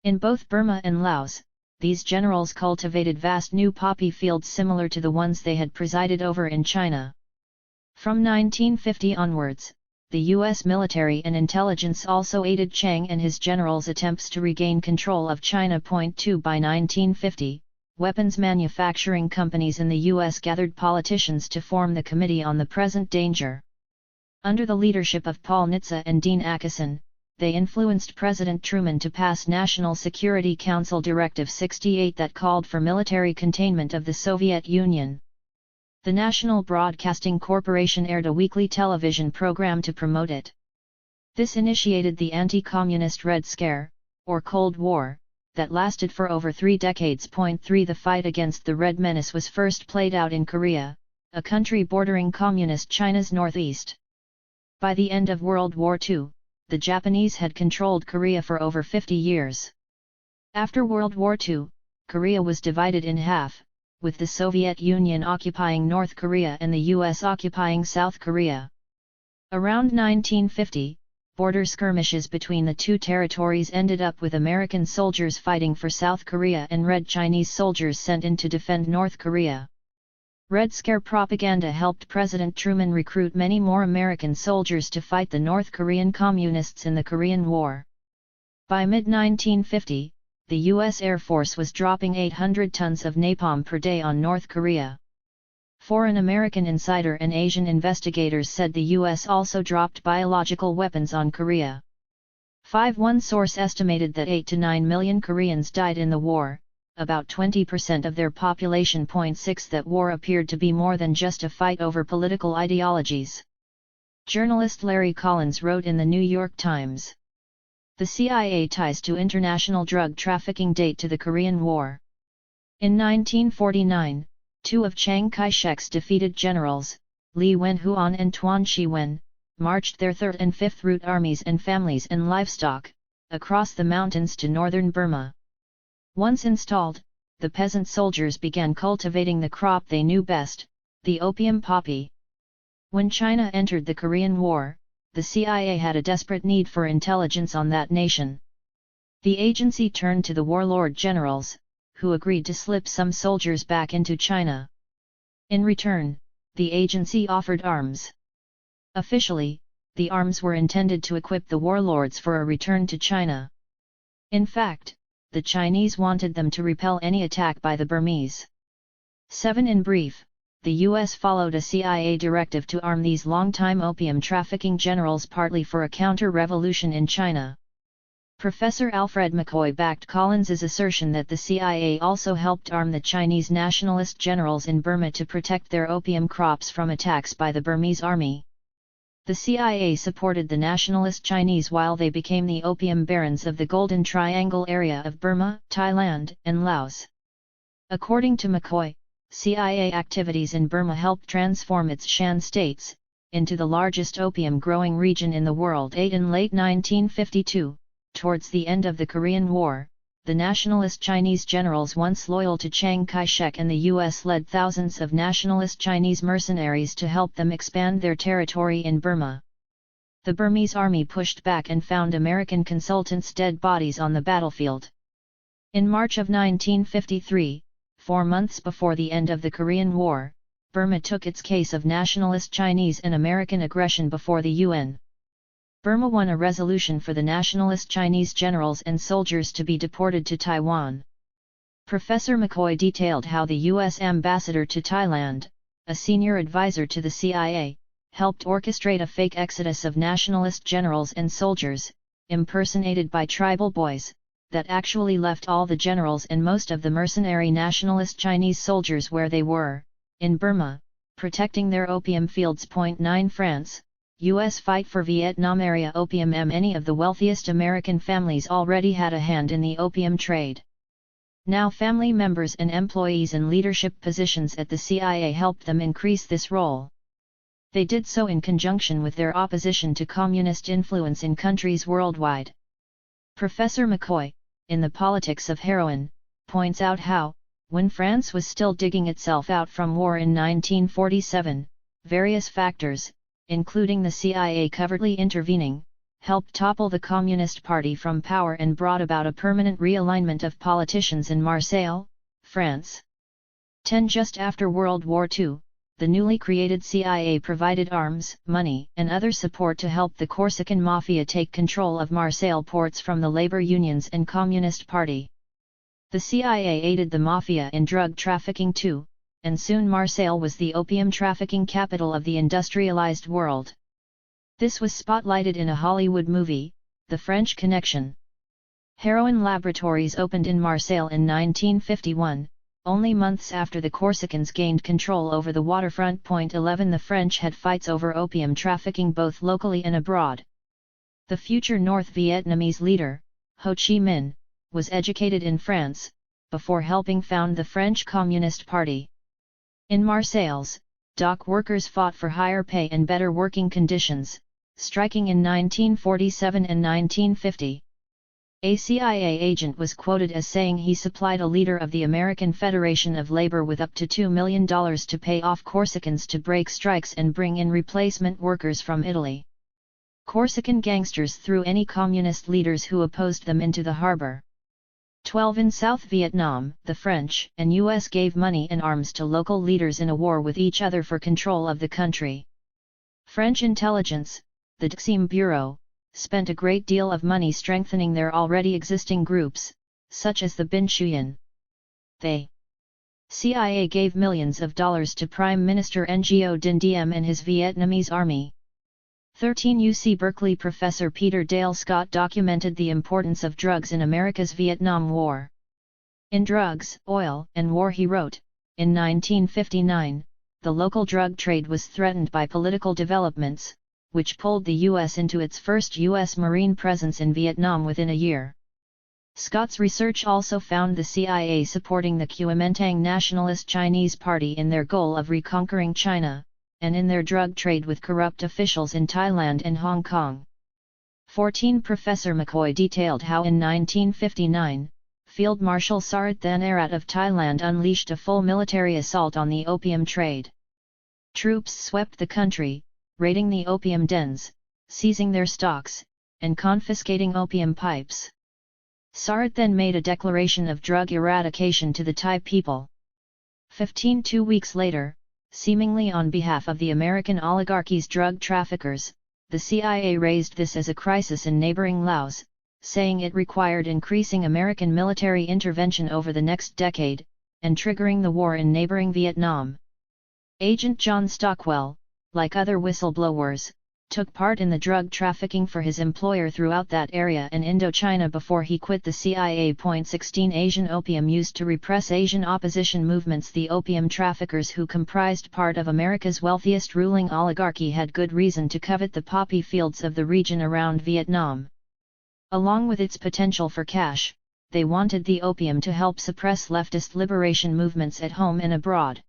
In both Burma and Laos, these generals cultivated vast new poppy fields similar to the ones they had presided over in China. From 1950 onwards, the U.S. military and intelligence also aided Chiang and his generals' attempts to regain control of China. 2. By 1950, weapons manufacturing companies in the U.S. gathered politicians to form the Committee on the Present Danger. Under the leadership of Paul Nitze and Dean Acheson, they influenced President Truman to pass National Security Council Directive 68 that called for military containment of the Soviet Union. The National Broadcasting Corporation aired a weekly television program to promote it. This initiated the anti-communist Red Scare, or Cold War, that lasted for over 3 decades. 3. The fight against the Red Menace was first played out in Korea, a country bordering communist China's northeast. By the end of World War II, the Japanese had controlled Korea for over 50 years. After World War II, Korea was divided in half, with the Soviet Union occupying North Korea and the US occupying South Korea. Around 1950, border skirmishes between the two territories ended up with American soldiers fighting for South Korea and Red Chinese soldiers sent in to defend North Korea. Red Scare propaganda helped President Truman recruit many more American soldiers to fight the North Korean Communists in the Korean War. By mid-1950, the U.S. Air Force was dropping 800 tons of napalm per day on North Korea. Foreign American insider and Asian investigators said the U.S. also dropped biological weapons on Korea. 5. One source estimated that 8 to 9 million Koreans died in the war, about 20% of their population. 6. That war appeared to be more than just a fight over political ideologies. Journalist Larry Collins wrote in the New York Times. The CIA ties to international drug trafficking date to the Korean War. In 1949, 2 of Chiang Kai-shek's defeated generals, Li Wenhuan and Tuan Shi-wen, marched their 3rd and 5th Route armies and families and livestock, across the mountains to northern Burma. Once installed, the peasant soldiers began cultivating the crop they knew best, the opium poppy. When China entered the Korean War, the CIA had a desperate need for intelligence on that nation. The agency turned to the warlord generals, who agreed to slip some soldiers back into China. In return, the agency offered arms. Officially, the arms were intended to equip the warlords for a return to China. In fact, the Chinese wanted them to repel any attack by the Burmese. 7. In brief, the U.S. followed a CIA directive to arm these long-time opium trafficking generals partly for a counter-revolution in China. Professor Alfred McCoy backed Collins's assertion that the CIA also helped arm the Chinese nationalist generals in Burma to protect their opium crops from attacks by the Burmese army. The CIA supported the nationalist Chinese while they became the opium barons of the Golden Triangle area of Burma, Thailand, and Laos. According to McCoy, CIA activities in Burma helped transform its Shan states into the largest opium-growing region in the world. 8. In late 1952, towards the end of the Korean War, the nationalist Chinese generals once loyal to Chiang Kai-shek and the US led thousands of nationalist Chinese mercenaries to help them expand their territory in Burma. The Burmese army pushed back and found American consultants' dead bodies on the battlefield. In March of 1953, 4 months before the end of the Korean War, Burma took its case of nationalist Chinese and American aggression before the UN. Burma won a resolution for the nationalist Chinese generals and soldiers to be deported to Taiwan. Professor McCoy detailed how the U.S. ambassador to Thailand, a senior advisor to the CIA, helped orchestrate a fake exodus of nationalist generals and soldiers, impersonated by tribal boys, that actually left all the generals and most of the mercenary nationalist Chinese soldiers where they were, in Burma, protecting their opium fields. 9 France, U.S. fight for Vietnam area opium. Many of the wealthiest American families already had a hand in the opium trade. Now family members and employees in leadership positions at the CIA helped them increase this role. They did so in conjunction with their opposition to communist influence in countries worldwide. Professor McCoy, in The Politics of Heroin, points out how, when France was still digging itself out from war in 1947, various factors, including the CIA covertly intervening, helped topple the Communist Party from power and brought about a permanent realignment of politicians in Marseille, France. 10 Just after World War II, the newly created CIA provided arms, money, and other support to help the Corsican Mafia take control of Marseille ports from the labor unions and Communist Party. The CIA aided the Mafia in drug trafficking too, and soon Marseille was the opium trafficking capital of the industrialized world. This was spotlighted in a Hollywood movie, The French Connection. Heroin laboratories opened in Marseille in 1951, only months after the Corsicans gained control over the waterfront. 11 The French had fights over opium trafficking both locally and abroad. The future North Vietnamese leader, Ho Chi Minh, was educated in France, before helping found the French Communist Party. In Marseille's, dock workers fought for higher pay and better working conditions, striking in 1947 and 1950. A CIA agent was quoted as saying he supplied a leader of the American Federation of Labor with up to $2 million to pay off Corsicans to break strikes and bring in replacement workers from Italy. Corsican gangsters threw any communist leaders who opposed them into the harbor. 12 In South Vietnam, the French and US gave money and arms to local leaders in a war with each other for control of the country. French intelligence, the DXIM Bureau, spent a great deal of money strengthening their already existing groups, such as the Binh Xuyen. The CIA gave millions of dollars to Prime Minister Ngo Dinh Diem and his Vietnamese army. 13 UC Berkeley professor Peter Dale Scott documented the importance of drugs in America's Vietnam War. In Drugs, Oil, and War he wrote, in 1959, the local drug trade was threatened by political developments, which pulled the U.S. into its first U.S. Marine presence in Vietnam within a year. Scott's research also found the CIA supporting the Kuomintang Nationalist Chinese Party in their goal of reconquering China, and in their drug trade with corrupt officials in Thailand and Hong Kong. 14 Professor McCoy detailed how in 1959, Field Marshal Sarat Thanerat of Thailand unleashed a full military assault on the opium trade. Troops swept the country, raiding the opium dens, seizing their stocks, and confiscating opium pipes. Sarat then made a declaration of drug eradication to the Thai people. 15 2 weeks later, seemingly on behalf of the American oligarchy's drug traffickers, the CIA raised this as a crisis in neighboring Laos, saying it required increasing American military intervention over the next decade, and triggering the war in neighboring Vietnam. Agent John Stockwell, like other whistleblowers, took part in the drug trafficking for his employer throughout that area and Indochina before he quit the CIA. 16 Asian opium used to repress Asian opposition movements. The opium traffickers who comprised part of America's wealthiest ruling oligarchy had good reason to covet the poppy fields of the region around Vietnam. Along with its potential for cash, they wanted the opium to help suppress leftist liberation movements at home and abroad.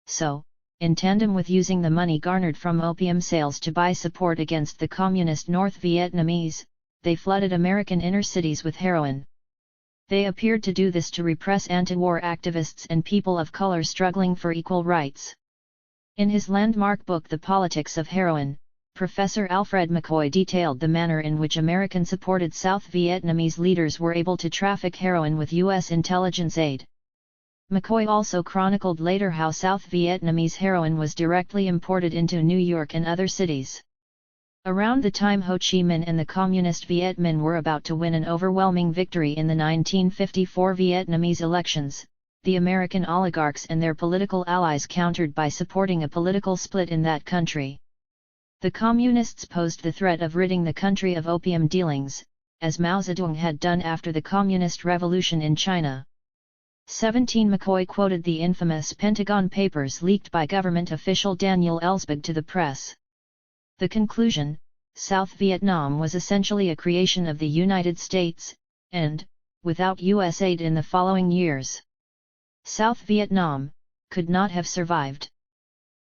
So, in tandem with using the money garnered from opium sales to buy support against the communist North Vietnamese, they flooded American inner cities with heroin. They appeared to do this to repress anti-war activists and people of color struggling for equal rights. In his landmark book The Politics of Heroin, Professor Alfred McCoy detailed the manner in which American-supported South Vietnamese leaders were able to traffic heroin with U.S. intelligence aid. McCoy also chronicled later how South Vietnamese heroin was directly imported into New York and other cities. Around the time Ho Chi Minh and the Communist Viet Minh were about to win an overwhelming victory in the 1954 Vietnamese elections, the American oligarchs and their political allies countered by supporting a political split in that country. The Communists posed the threat of ridding the country of opium dealings, as Mao Zedong had done after the Communist Revolution in China. 17 McCoy quoted the infamous Pentagon Papers leaked by government official Daniel Ellsberg to the press. The conclusion: South Vietnam was essentially a creation of the United States, and, without U.S. aid in the following years, South Vietnam could not have survived.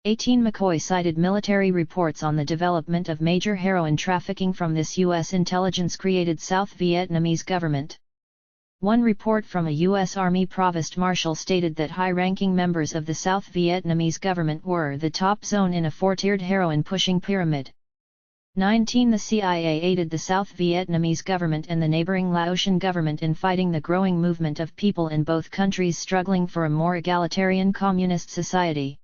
18 McCoy cited military reports on the development of major heroin trafficking from this U.S. intelligence-created South Vietnamese government. One report from a U.S. Army provost marshal stated that high-ranking members of the South Vietnamese government were the top zone in a four-tiered heroin-pushing pyramid. 19 The CIA aided the South Vietnamese government and the neighboring Laotian government in fighting the growing movement of people in both countries struggling for a more egalitarian communist society.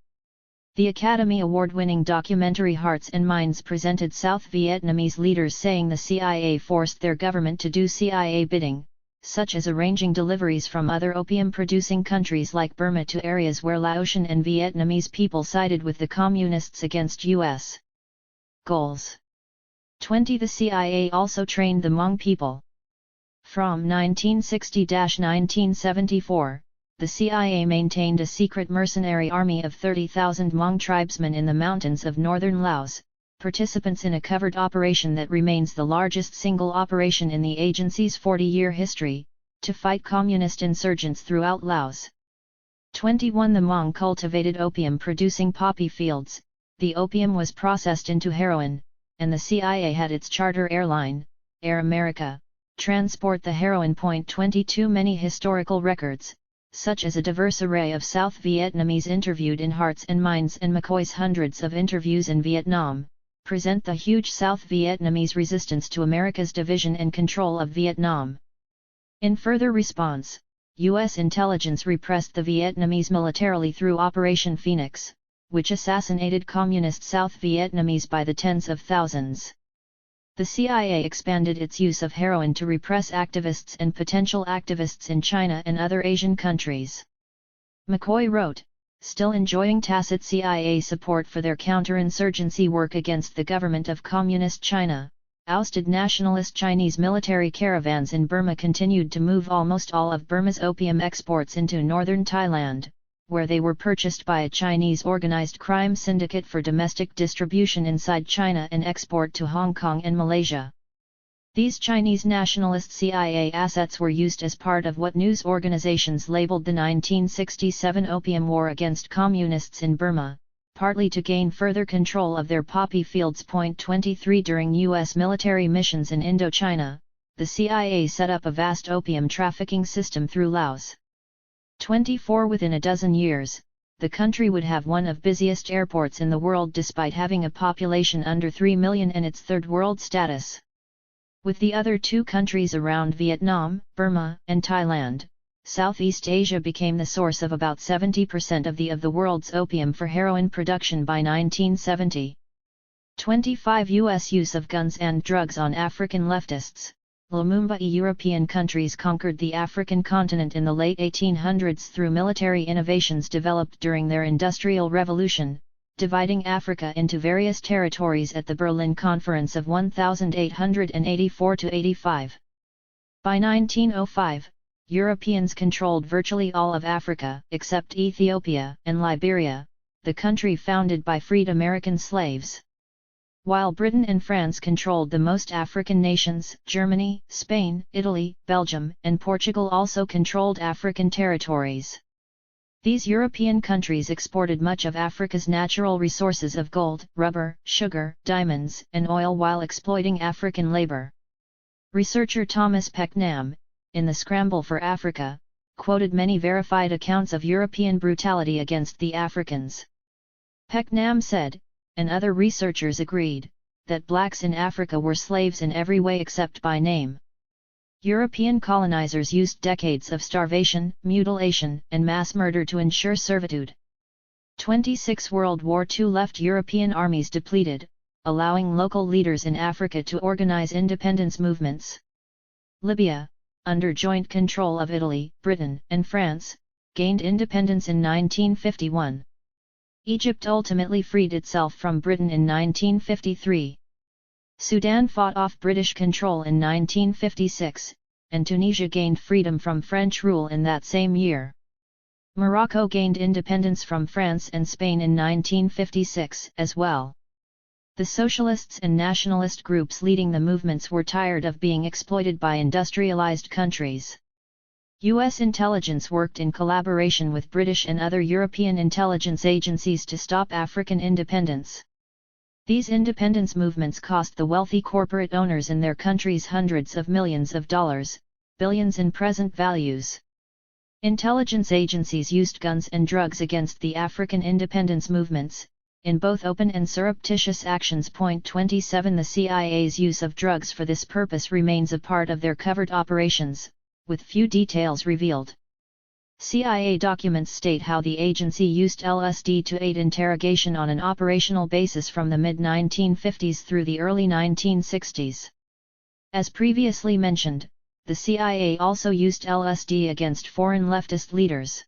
The Academy Award-winning documentary Hearts and Minds presented South Vietnamese leaders saying the CIA forced their government to do CIA bidding, such as arranging deliveries from other opium-producing countries like Burma to areas where Laotian and Vietnamese people sided with the Communists against U.S. goals. 20 The CIA also trained the Hmong people. From 1960–1974, the CIA maintained a secret mercenary army of 30,000 Hmong tribesmen in the mountains of northern Laos, participants in a covert operation that remains the largest single operation in the agency's 40-year history, to fight communist insurgents throughout Laos. 21 The Hmong cultivated opium-producing poppy fields, the opium was processed into heroin, and the CIA had its charter airline, Air America, transport the heroin. 22 Many historical records, such as a diverse array of South Vietnamese interviewed in Hearts and Minds and McCoy's hundreds of interviews in Vietnam, present the huge South Vietnamese resistance to America's division and control of Vietnam. In further response, U.S. intelligence repressed the Vietnamese militarily through Operation Phoenix, which assassinated communist South Vietnamese by the tens of thousands. The CIA expanded its use of heroin to repress activists and potential activists in China and other Asian countries. McCoy wrote, still enjoying tacit CIA support for their counterinsurgency work against the government of Communist China, ousted nationalist Chinese military caravans in Burma continued to move almost all of Burma's opium exports into northern Thailand, where they were purchased by a Chinese organized crime syndicate for domestic distribution inside China and export to Hong Kong and Malaysia. These Chinese nationalist CIA assets were used as part of what news organizations labeled the 1967 Opium War against communists in Burma, partly to gain further control of their poppy fields. 23 During U.S. military missions in Indochina, the CIA set up a vast opium trafficking system through Laos. 24 Within a dozen years, the country would have one of busiest airports in the world despite having a population under 3 million and its third world status. With the other two countries around Vietnam, Burma, and Thailand, Southeast Asia became the source of about 70% of the world's opium for heroin production by 1970. 25 U.S. use of guns and drugs on African leftists. Lumumba European countries conquered the African continent in the late 1800s through military innovations developed during their Industrial Revolution, dividing Africa into various territories at the Berlin Conference of 1884–85. By 1905, Europeans controlled virtually all of Africa except Ethiopia and Liberia, the country founded by freed American slaves. While Britain and France controlled the most African nations, Germany, Spain, Italy, Belgium, and Portugal also controlled African territories. These European countries exported much of Africa's natural resources of gold, rubber, sugar, diamonds, and oil while exploiting African labor. Researcher Thomas Pecknam, in The Scramble for Africa, quoted many verified accounts of European brutality against the Africans. Pecknam said, and other researchers agreed, that blacks in Africa were slaves in every way except by name. European colonizers used decades of starvation, mutilation, and mass murder to ensure servitude. 26 World War II left European armies depleted, allowing local leaders in Africa to organize independence movements. Libya, under joint control of Italy, Britain, and France, gained independence in 1951. Egypt ultimately freed itself from Britain in 1953. Sudan fought off British control in 1956, and Tunisia gained freedom from French rule in that same year. Morocco gained independence from France and Spain in 1956 as well. The socialists and nationalist groups leading the movements were tired of being exploited by industrialized countries. U.S. intelligence worked in collaboration with British and other European intelligence agencies to stop African independence. These independence movements cost the wealthy corporate owners in their countries hundreds of millions of dollars, billions in present values. Intelligence agencies used guns and drugs against the African independence movements, in both open and surreptitious actions. Point 27 The CIA's use of drugs for this purpose remains a part of their covert operations, with few details revealed. CIA documents state how the agency used LSD to aid interrogation on an operational basis from the mid-1950s through the early 1960s. As previously mentioned, the CIA also used LSD against foreign leftist leaders.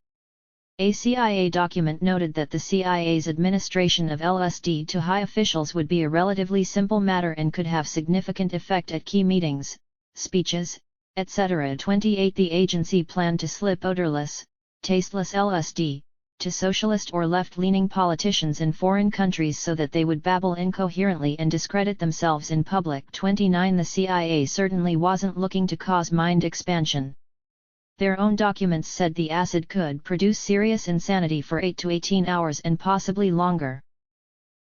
A CIA document noted that the CIA's administration of LSD to high officials would be a relatively simple matter and could have significant effect at key meetings, speeches, etc. 28 The agency planned to slip odorless, tasteless LSD, to socialist or left-leaning politicians in foreign countries so that they would babble incoherently and discredit themselves in public. 29 The CIA certainly wasn't looking to cause mind expansion. Their own documents said the acid could produce serious insanity for 8 to 18 hours and possibly longer.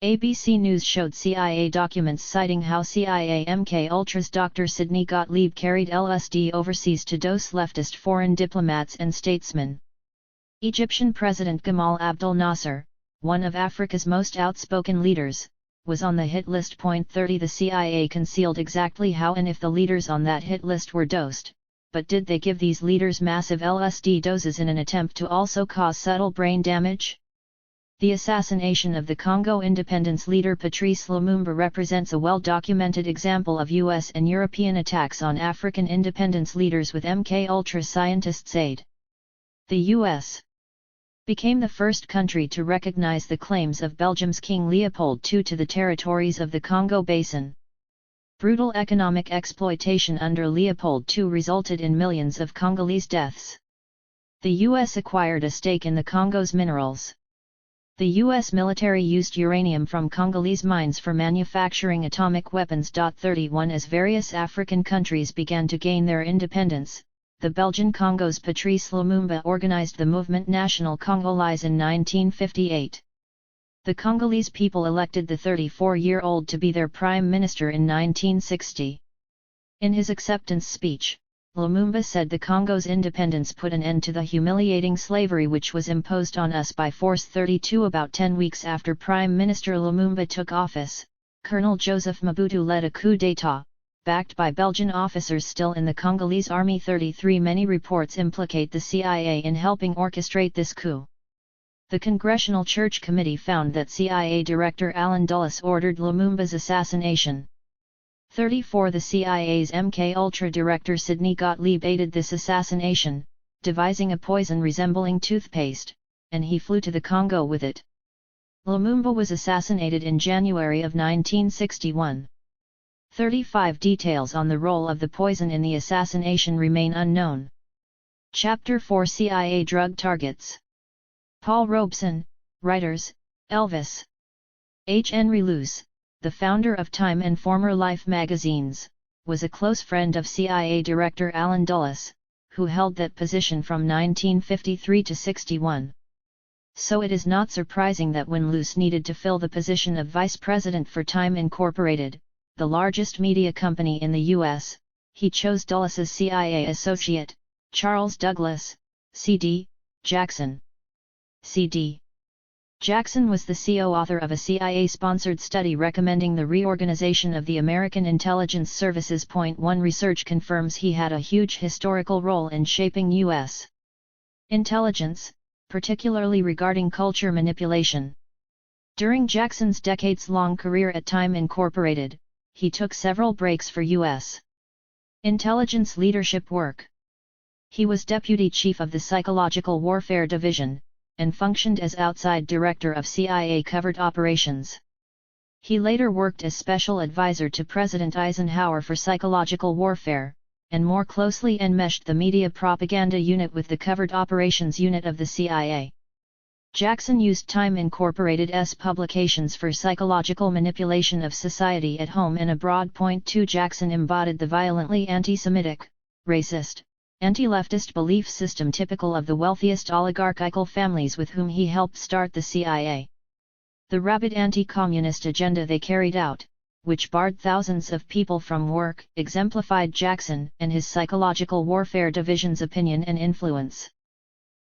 ABC News showed CIA documents citing how CIA MKUltra's Dr. Sidney Gottlieb carried LSD overseas to dose leftist foreign diplomats and statesmen. Egyptian President Gamal Abdel Nasser, one of Africa's most outspoken leaders, was on the hit list. Point 30 The CIA concealed exactly how and if the leaders on that hit list were dosed, but did they give these leaders massive LSD doses in an attempt to also cause subtle brain damage? The assassination of the Congo independence leader Patrice Lumumba represents a well-documented example of US and European attacks on African independence leaders with MKUltra scientists' aid. The US became the first country to recognize the claims of Belgium's King Leopold II to the territories of the Congo Basin. Brutal economic exploitation under Leopold II resulted in millions of Congolese deaths. The US acquired a stake in the Congo's minerals. The U.S. military used uranium from Congolese mines for manufacturing atomic weapons. 31 As various African countries began to gain their independence, the Belgian Congo's Patrice Lumumba organized the movement National Congolese in 1958. The Congolese people elected the 34-year-old to be their prime minister in 1960. In his acceptance speech, Lumumba said the Congo's independence put an end to the humiliating slavery which was imposed on us by force. 32 About 10 weeks after Prime Minister Lumumba took office, Colonel Joseph Mobutu led a coup d'état, backed by Belgian officers still in the Congolese army. 33 Many reports implicate the CIA in helping orchestrate this coup. The Congressional Church Committee found that CIA Director Alan Dulles ordered Lumumba's assassination. 34 The CIA's MKUltra director Sidney Gottlieb aided this assassination, devising a poison resembling toothpaste, and he flew to the Congo with it. Lumumba was assassinated in January of 1961. 35 Details on the role of the poison in the assassination remain unknown. Chapter 4 CIA drug targets. Paul Robeson, Writers, Elvis. H. Henry Luce, the founder of Time and former Life magazines, was a close friend of CIA Director Alan Dulles, who held that position from 1953 to 61. So it is not surprising that when Luce needed to fill the position of vice president for Time Incorporated, the largest media company in the U.S., he chose Dulles' CIA associate, Charles Douglas, C.D. Jackson. C.D. Jackson was the co-author of a CIA-sponsored study recommending the reorganization of the American intelligence services. Point 1 Research confirms he had a huge historical role in shaping U.S. intelligence, particularly regarding culture manipulation. During Jackson's decades-long career at Time Incorporated, he took several breaks for U.S. intelligence leadership work. He was Deputy Chief of the Psychological Warfare Division, and functioned as outside director of CIA covert operations. He later worked as special advisor to President Eisenhower for psychological warfare, and more closely enmeshed the media propaganda unit with the covert operations unit of the CIA. Jackson used Time Incorporated's publications for psychological manipulation of society at home and abroad. Point 2 Jackson embodied the violently anti-Semitic, racist, anti-leftist belief system typical of the wealthiest oligarchical families with whom he helped start the CIA. The rabid anti-communist agenda they carried out, which barred thousands of people from work, exemplified Jackson and his psychological warfare division's opinion and influence.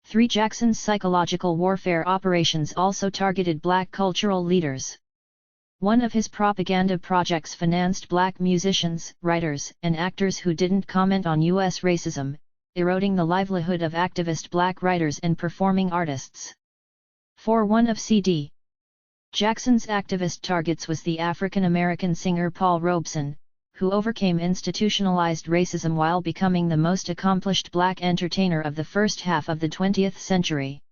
3. Jackson's psychological warfare operations also targeted black cultural leaders. One of his propaganda projects financed black musicians, writers, and actors who didn't comment on U.S. racism, eroding the livelihood of activist black writers and performing artists. 4. One of C.D. Jackson's activist targets was the African-American singer Paul Robeson, who overcame institutionalized racism while becoming the most accomplished black entertainer of the first half of the 20th century.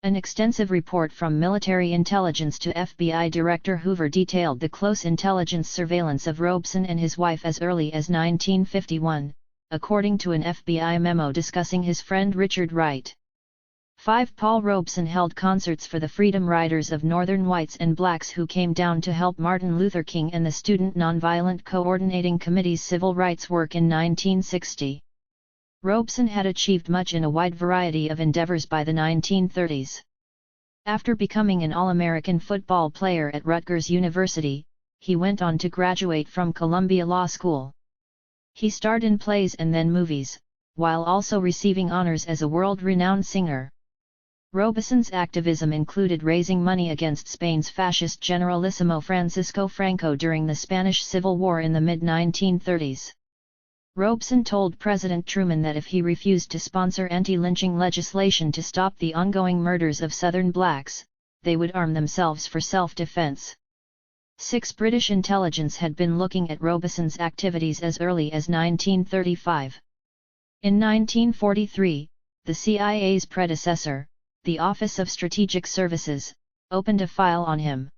An extensive report from military intelligence to FBI Director Hoover detailed the close intelligence surveillance of Robeson and his wife as early as 1951, according to an FBI memo discussing his friend Richard Wright. 5. Paul Robeson held concerts for the Freedom Riders of Northern Whites and Blacks who came down to help Martin Luther King and the Student Nonviolent Coordinating Committee's civil rights work in 1960. Robeson had achieved much in a wide variety of endeavors by the 1930s. After becoming an All-American football player at Rutgers University, he went on to graduate from Columbia Law School. He starred in plays and then movies, while also receiving honors as a world-renowned singer. Robeson's activism included raising money against Spain's fascist Generalissimo Francisco Franco during the Spanish Civil War in the mid-1930s. Robeson told President Truman that if he refused to sponsor anti-lynching legislation to stop the ongoing murders of Southern blacks, they would arm themselves for self-defense. 6. British intelligence had been looking at Robeson's activities as early as 1935. In 1943, the CIA's predecessor, the Office of Strategic Services, opened a file on him.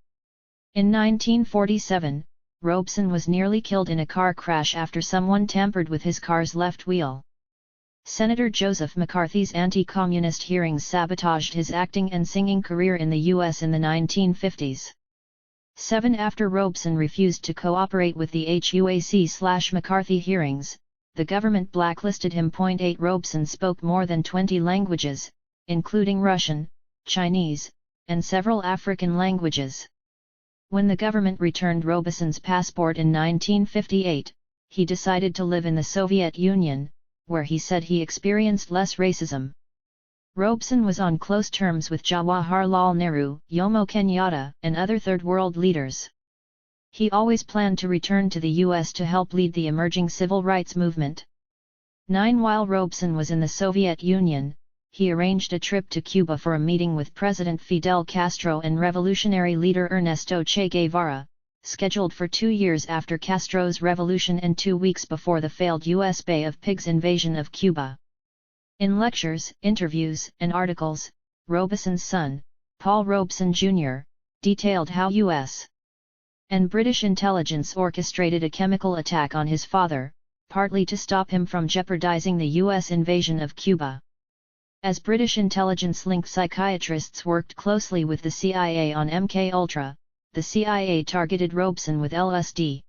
In 1947, Robeson was nearly killed in a car crash after someone tampered with his car's left wheel. Senator Joseph McCarthy's anti-communist hearings sabotaged his acting and singing career in the U.S. in the 1950s. 7. After Robeson refused to cooperate with the HUAC/McCarthy hearings, the government blacklisted him. 8. Robeson spoke more than 20 languages, including Russian, Chinese, and several African languages. When the government returned Robeson's passport in 1958, he decided to live in the Soviet Union, where he said he experienced less racism. Robeson was on close terms with Jawaharlal Nehru, Jomo Kenyatta, and other Third World leaders. He always planned to return to the U.S. to help lead the emerging civil rights movement. 9. While Robeson was in the Soviet Union, he arranged a trip to Cuba for a meeting with President Fidel Castro and revolutionary leader Ernesto Che Guevara, scheduled for 2 years after Castro's revolution and 2 weeks before the failed U.S. Bay of Pigs invasion of Cuba. In lectures, interviews, and articles, Robeson's son, Paul Robeson Jr., detailed how U.S. and British intelligence orchestrated a chemical attack on his father, partly to stop him from jeopardizing the U.S. invasion of Cuba. As British intelligence-linked psychiatrists worked closely with the CIA on MKUltra, the CIA targeted Robeson with LSD.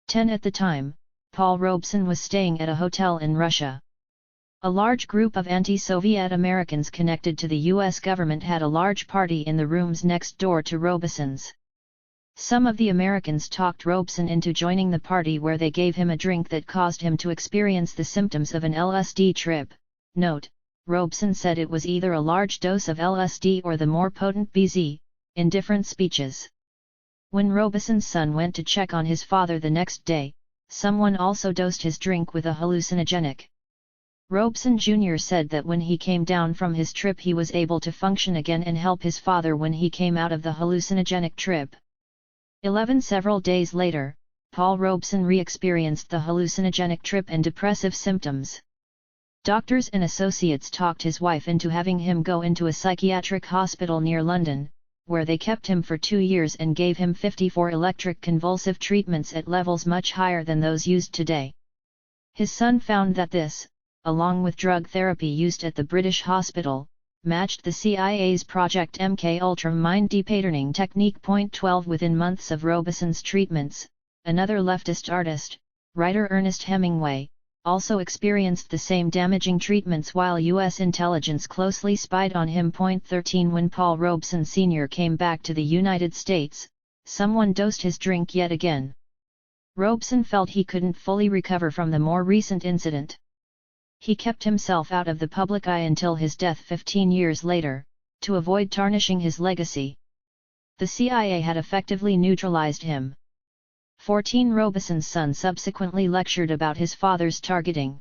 10. At the time, Paul Robeson was staying at a hotel in Russia. A large group of anti-Soviet Americans connected to the U.S. government had a large party in the rooms next door to Robeson's. Some of the Americans talked Robeson into joining the party, where they gave him a drink that caused him to experience the symptoms of an LSD trip. Note: Robeson said it was either a large dose of LSD or the more potent BZ, in different speeches. When Robeson's son went to check on his father the next day, someone also dosed his drink with a hallucinogenic. Robeson Jr. said that when he came down from his trip he was able to function again and help his father when he came out of the hallucinogenic trip. Several days later, Paul Robeson re-experienced the hallucinogenic trip and depressive symptoms. Doctors and associates talked his wife into having him go into a psychiatric hospital near London, where they kept him for 2 years and gave him 54 electric convulsive treatments at levels much higher than those used today. His son found that this, along with drug therapy used at the British hospital, matched the CIA's Project MK-Ultra mind depatterning technique. 12 Within months of Robeson's treatments, another leftist artist, writer Ernest Hemingway, also experienced the same damaging treatments while U.S. intelligence closely spied on him. 13 When Paul Robeson Sr. came back to the United States, someone dosed his drink yet again. Robeson felt he couldn't fully recover from the more recent incident. He kept himself out of the public eye until his death 15 years later, to avoid tarnishing his legacy. The CIA had effectively neutralized him. 14 Robeson's son subsequently lectured about his father's targeting.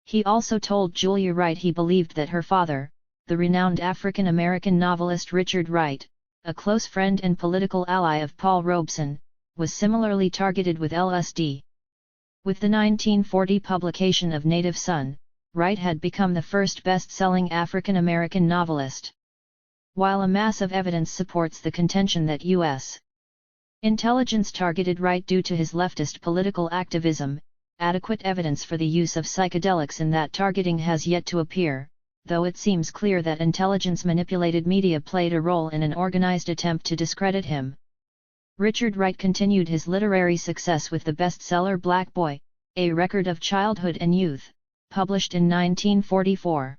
He also told Julia Wright he believed that her father, the renowned African-American novelist Richard Wright, a close friend and political ally of Paul Robeson, was similarly targeted with LSD. With the 1940 publication of Native Son, Wright had become the first best-selling African-American novelist. While a mass of evidence supports the contention that U.S. intelligence targeted Wright due to his leftist political activism, adequate evidence for the use of psychedelics in that targeting has yet to appear, though it seems clear that intelligence-manipulated media played a role in an organized attempt to discredit him. Richard Wright continued his literary success with the bestseller Black Boy, A Record of Childhood and Youth, published in 1944.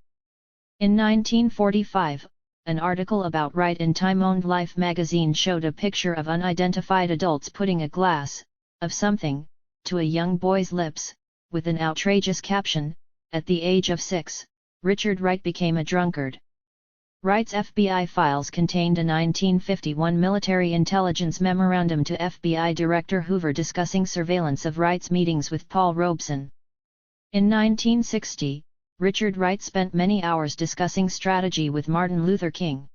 In 1945, an article about Wright in Time-owned Life magazine showed a picture of unidentified adults putting a glass of something to a young boy's lips, with an outrageous caption, "At the age of 6, Richard Wright became a drunkard." Wright's FBI files contained a 1951 military intelligence memorandum to FBI Director Hoover discussing surveillance of Wright's meetings with Paul Robeson. In 1960, Richard Wright spent many hours discussing strategy with Martin Luther King.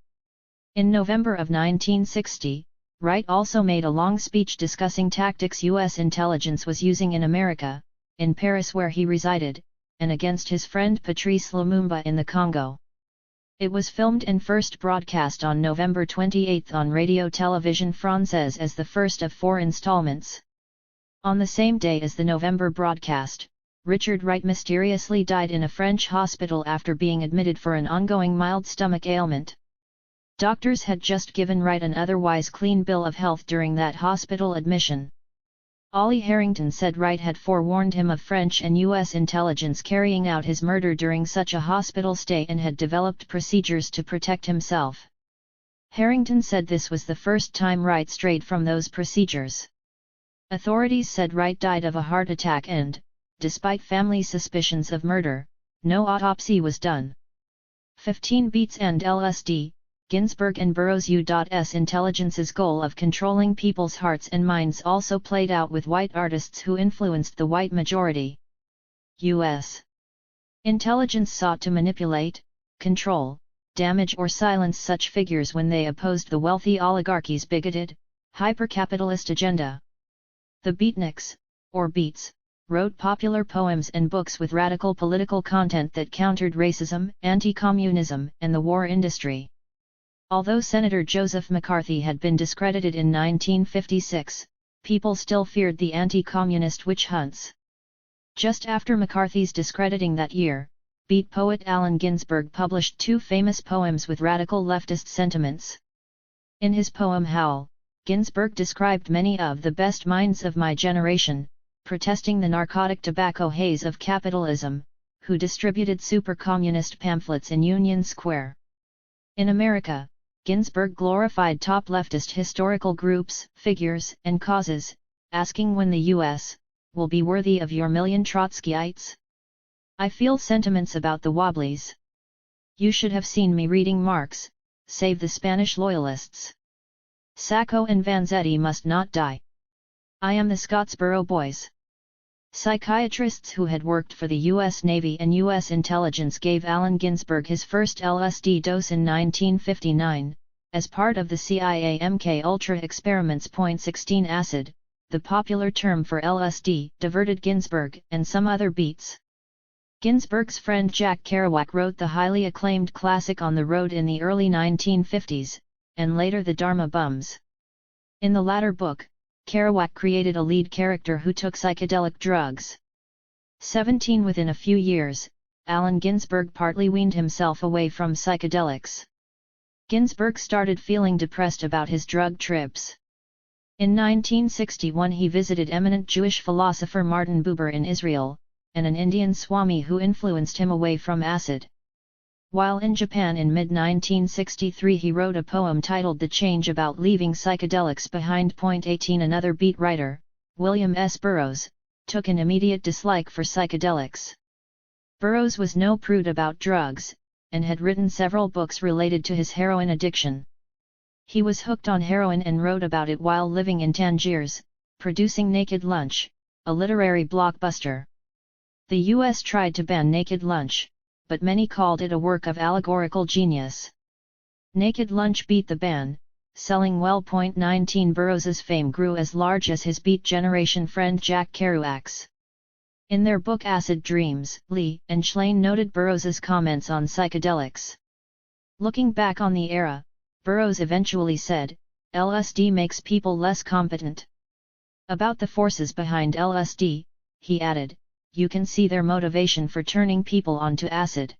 In November of 1960, Wright also made a long speech discussing tactics U.S. intelligence was using in America, in Paris where he resided, and against his friend Patrice Lumumba in the Congo. It was filmed and first broadcast on November 28 on Radio-Télévision Française as the first of 4 installments. On the same day as the November broadcast, Richard Wright mysteriously died in a French hospital after being admitted for an ongoing mild stomach ailment. Doctors had just given Wright an otherwise clean bill of health during that hospital admission. Ollie Harrington said Wright had forewarned him of French and U.S. intelligence carrying out his murder during such a hospital stay and had developed procedures to protect himself. Harrington said this was the first time Wright strayed from those procedures. Authorities said Wright died of a heart attack and, despite family suspicions of murder, no autopsy was done. 15 Beats and LSD, Ginsburg and Burroughs. U.S. intelligence's goal of controlling people's hearts and minds also played out with white artists who influenced the white majority. U.S. intelligence sought to manipulate, control, damage or silence such figures when they opposed the wealthy oligarchy's bigoted, hyper-capitalist agenda. The Beatniks, or Beats, wrote popular poems and books with radical political content that countered racism, anti-communism, and the war industry. Although Senator Joseph McCarthy had been discredited in 1956, people still feared the anti-communist witch hunts. Just after McCarthy's discrediting that year, Beat poet Allen Ginsberg published 2 famous poems with radical leftist sentiments. In his poem Howl, Ginsberg described many of the best minds of my generation, protesting the narcotic tobacco haze of capitalism, who distributed super-communist pamphlets in Union Square. In America, Ginsberg glorified top leftist historical groups, figures, and causes, asking when the U.S. will be worthy of your million Trotskyites? I feel sentiments about the Wobblies. You should have seen me reading Marx, Save the Spanish Loyalists. Sacco and Vanzetti must not die. I am the Scottsboro Boys. Psychiatrists who had worked for the U.S. Navy and U.S. intelligence gave Allen Ginsberg his first LSD dose in 1959, as part of the CIA MK-Ultra experiments. 16 acid, the popular term for LSD, diverted Ginsberg and some other beats. Ginsberg's friend Jack Kerouac wrote the highly acclaimed classic On the Road in the early 1950s, and later The Dharma Bums. In the latter book, Kerouac created a lead character who took psychedelic drugs. 17 Within a few years, Allen Ginsberg partly weaned himself away from psychedelics. Ginsberg started feeling depressed about his drug trips. In 1961 he visited eminent Jewish philosopher Martin Buber in Israel, and an Indian Swami who influenced him away from acid. While in Japan in mid-1963 he wrote a poem titled The Change about leaving psychedelics behind. 18 Another beat writer, William S. Burroughs, took an immediate dislike for psychedelics. Burroughs was no prude about drugs, and had written several books related to his heroin addiction. He was hooked on heroin and wrote about it while living in Tangiers, producing Naked Lunch, a literary blockbuster. The U.S. tried to ban Naked Lunch, but many called it a work of allegorical genius. Naked Lunch beat the ban, selling well. 19 Burroughs's fame grew as large as his Beat Generation friend Jack Kerouac's. In their book Acid Dreams, Lee and Schlane noted Burroughs's comments on psychedelics. Looking back on the era, Burroughs eventually said, LSD makes people less competent. About the forces behind LSD, he added, you can see their motivation for turning people onto acid.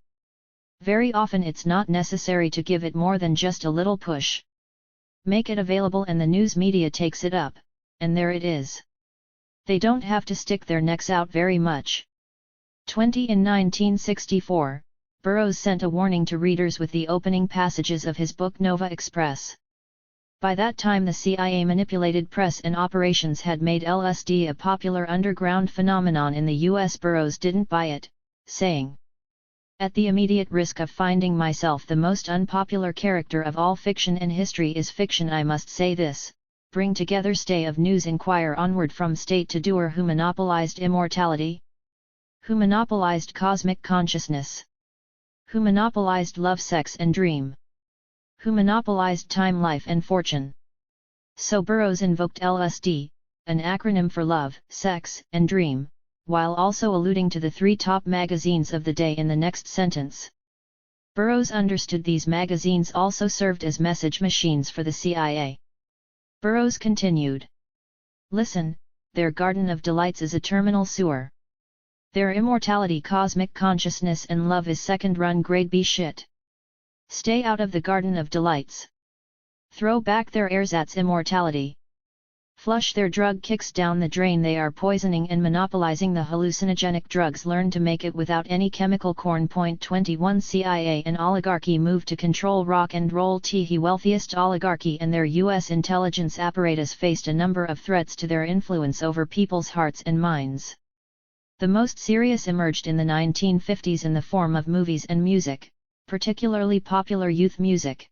Very often it's not necessary to give it more than just a little push. Make it available and the news media takes it up, and there it is. They don't have to stick their necks out very much. 20 In 1964, Burroughs sent a warning to readers with the opening passages of his book Nova Express. By that time the CIA manipulated press and operations had made LSD a popular underground phenomenon in the US. Burroughs didn't buy it, saying, at the immediate risk of finding myself the most unpopular character of all fiction and history is fiction, I must say this, bring together stay of news, inquire onward from state to doer, who monopolized immortality? Who monopolized cosmic consciousness? Who monopolized love, sex and dream? Who monopolized time, life and fortune? So Burroughs invoked LSD, an acronym for love, sex, and dream, while also alluding to the three top magazines of the day in the next sentence. Burroughs understood these magazines also served as message machines for the CIA. Burroughs continued. Listen, their garden of delights is a terminal sewer. Their immortality, cosmic consciousness and love is second-run grade B shit. Stay out of the garden of delights. Throw back their ersatz immortality. Flush their drug kicks down the drain. They are poisoning and monopolizing the hallucinogenic drugs. Learn to make it without any chemical corn. 21 CIA and oligarchy move to control rock and roll. The wealthiest oligarchy and their U.S. intelligence apparatus faced a number of threats to their influence over people's hearts and minds. The most serious emerged in the 1950s in the form of movies and music, particularly popular youth music.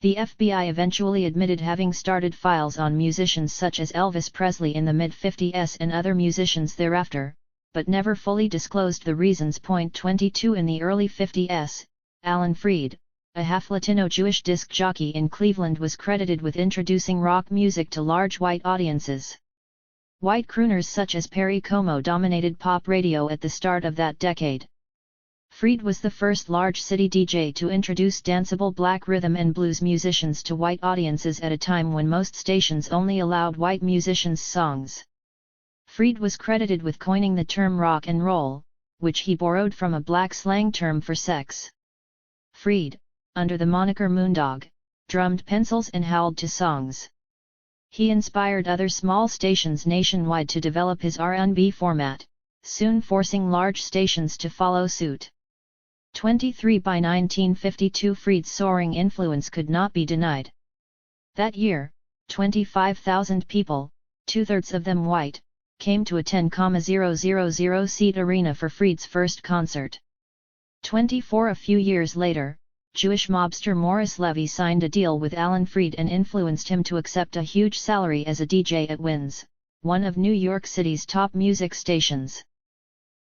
The FBI eventually admitted having started files on musicians such as Elvis Presley in the mid-50s and other musicians thereafter, but never fully disclosed the reasons. 22 In the early 50s, Alan Freed, a half-Latino Jewish disc jockey in Cleveland, was credited with introducing rock music to large white audiences. White crooners such as Perry Como dominated pop radio at the start of that decade. Freed was the first large city DJ to introduce danceable black rhythm and blues musicians to white audiences at a time when most stations only allowed white musicians' songs. Freed was credited with coining the term rock and roll, which he borrowed from a black slang term for sex. Freed, under the moniker Moondog, drummed pencils and howled to songs. He inspired other small stations nationwide to develop his R&B format, soon forcing large stations to follow suit. 23 By 1952 Fried's soaring influence could not be denied. That year, 25,000 people, two-thirds of them white, came to a 10,000-seat arena for Fried's first concert. 24 A few years later, Jewish mobster Morris Levy signed a deal with Alan Freed and influenced him to accept a huge salary as a DJ at Win's, one of New York City's top music stations.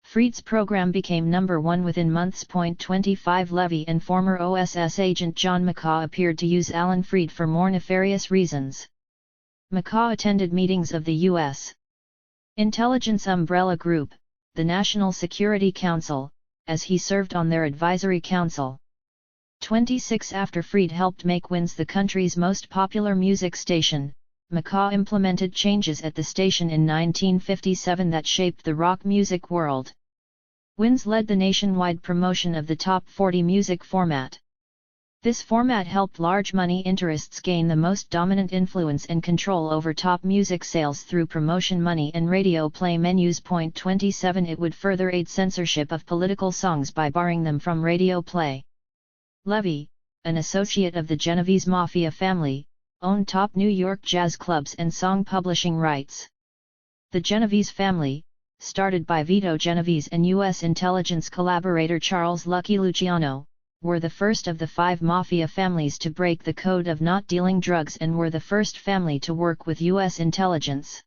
Freed's program became number one within months. 25 Levy and former OSS agent John McCaw appeared to use Alan Freed for more nefarious reasons. McCaw attended meetings of the U.S. intelligence umbrella group, the National Security Council, as he served on their advisory council. 26 After Freed helped make Win's the country's most popular music station, McCaw implemented changes at the station in 1957 that shaped the rock music world. Win's led the nationwide promotion of the Top 40 music format. This format helped large money interests gain the most dominant influence and control over top music sales through promotion money and radio play menus. 27 It would further aid censorship of political songs by barring them from radio play. Levy, an associate of the Genovese Mafia family, owned top New York jazz clubs and song publishing rights. The Genovese family, started by Vito Genovese and U.S. intelligence collaborator Charles Lucky Luciano, were the first of the 5 mafia families to break the code of not dealing drugs and were the first family to work with U.S. intelligence.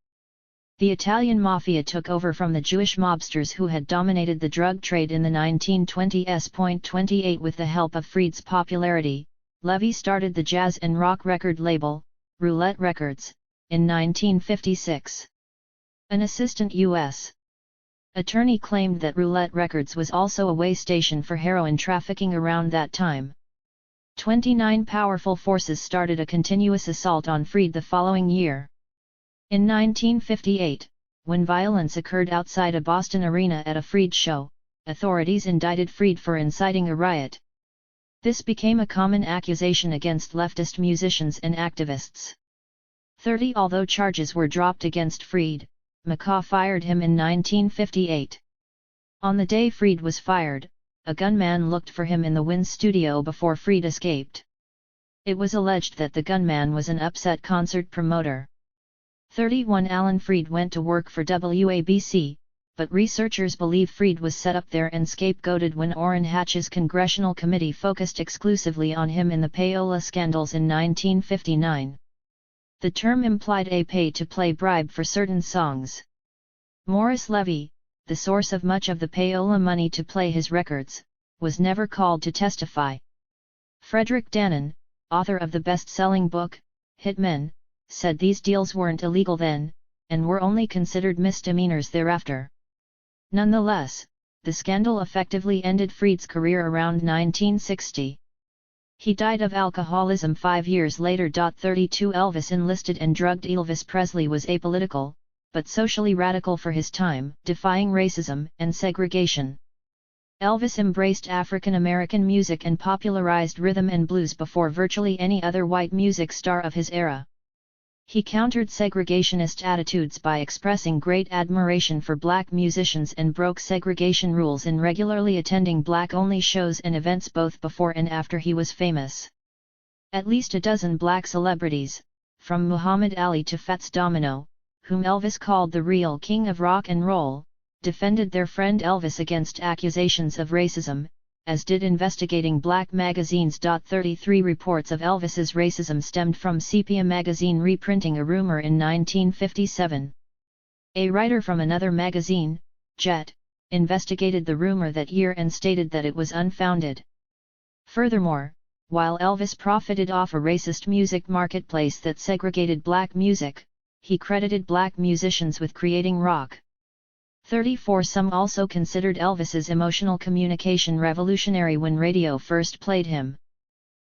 The Italian mafia took over from the Jewish mobsters who had dominated the drug trade in the 1920s. 28 With the help of Freed's popularity, Levy started the jazz and rock record label, Roulette Records, in 1956. An assistant U.S. attorney claimed that Roulette Records was also a way station for heroin trafficking around that time. 29 Powerful forces started a continuous assault on Freed the following year. In 1958, when violence occurred outside a Boston arena at a Freed show, authorities indicted Freed for inciting a riot. This became a common accusation against leftist musicians and activists. 30 Although charges were dropped against Freed, McCaw fired him in 1958. On the day Freed was fired, a gunman looked for him in the Wynn studio before Freed escaped. It was alleged that the gunman was an upset concert promoter. 31 Alan Freed went to work for WABC, but researchers believe Freed was set up there and scapegoated when Orrin Hatch's congressional committee focused exclusively on him in the payola scandals in 1959. The term implied a pay-to-play bribe for certain songs. Morris Levy, the source of much of the payola money to play his records, was never called to testify. Frederick Dannon, author of the best-selling book, Hitmen, said these deals weren't illegal then, and were only considered misdemeanors thereafter. Nonetheless, the scandal effectively ended Freed's career around 1960. He died of alcoholism 5 years later. 32 Elvis enlisted and drugged Elvis Presley was apolitical, but socially radical for his time, defying racism and segregation. Elvis embraced African American music and popularized rhythm and blues before virtually any other white music star of his era. He countered segregationist attitudes by expressing great admiration for black musicians and broke segregation rules in regularly attending black-only shows and events both before and after he was famous. At least a dozen black celebrities, from Muhammad Ali to Fats Domino, whom Elvis called the real king of rock and roll, defended their friend Elvis against accusations of racism, as did investigating black magazines. 33 Reports of Elvis's racism stemmed from Sepia magazine reprinting a rumor in 1957. A writer from another magazine, Jet, investigated the rumor that year and stated that it was unfounded. Furthermore, while Elvis profited off a racist music marketplace that segregated black music, he credited black musicians with creating rock. 34 Some also considered Elvis's emotional communication revolutionary when radio first played him.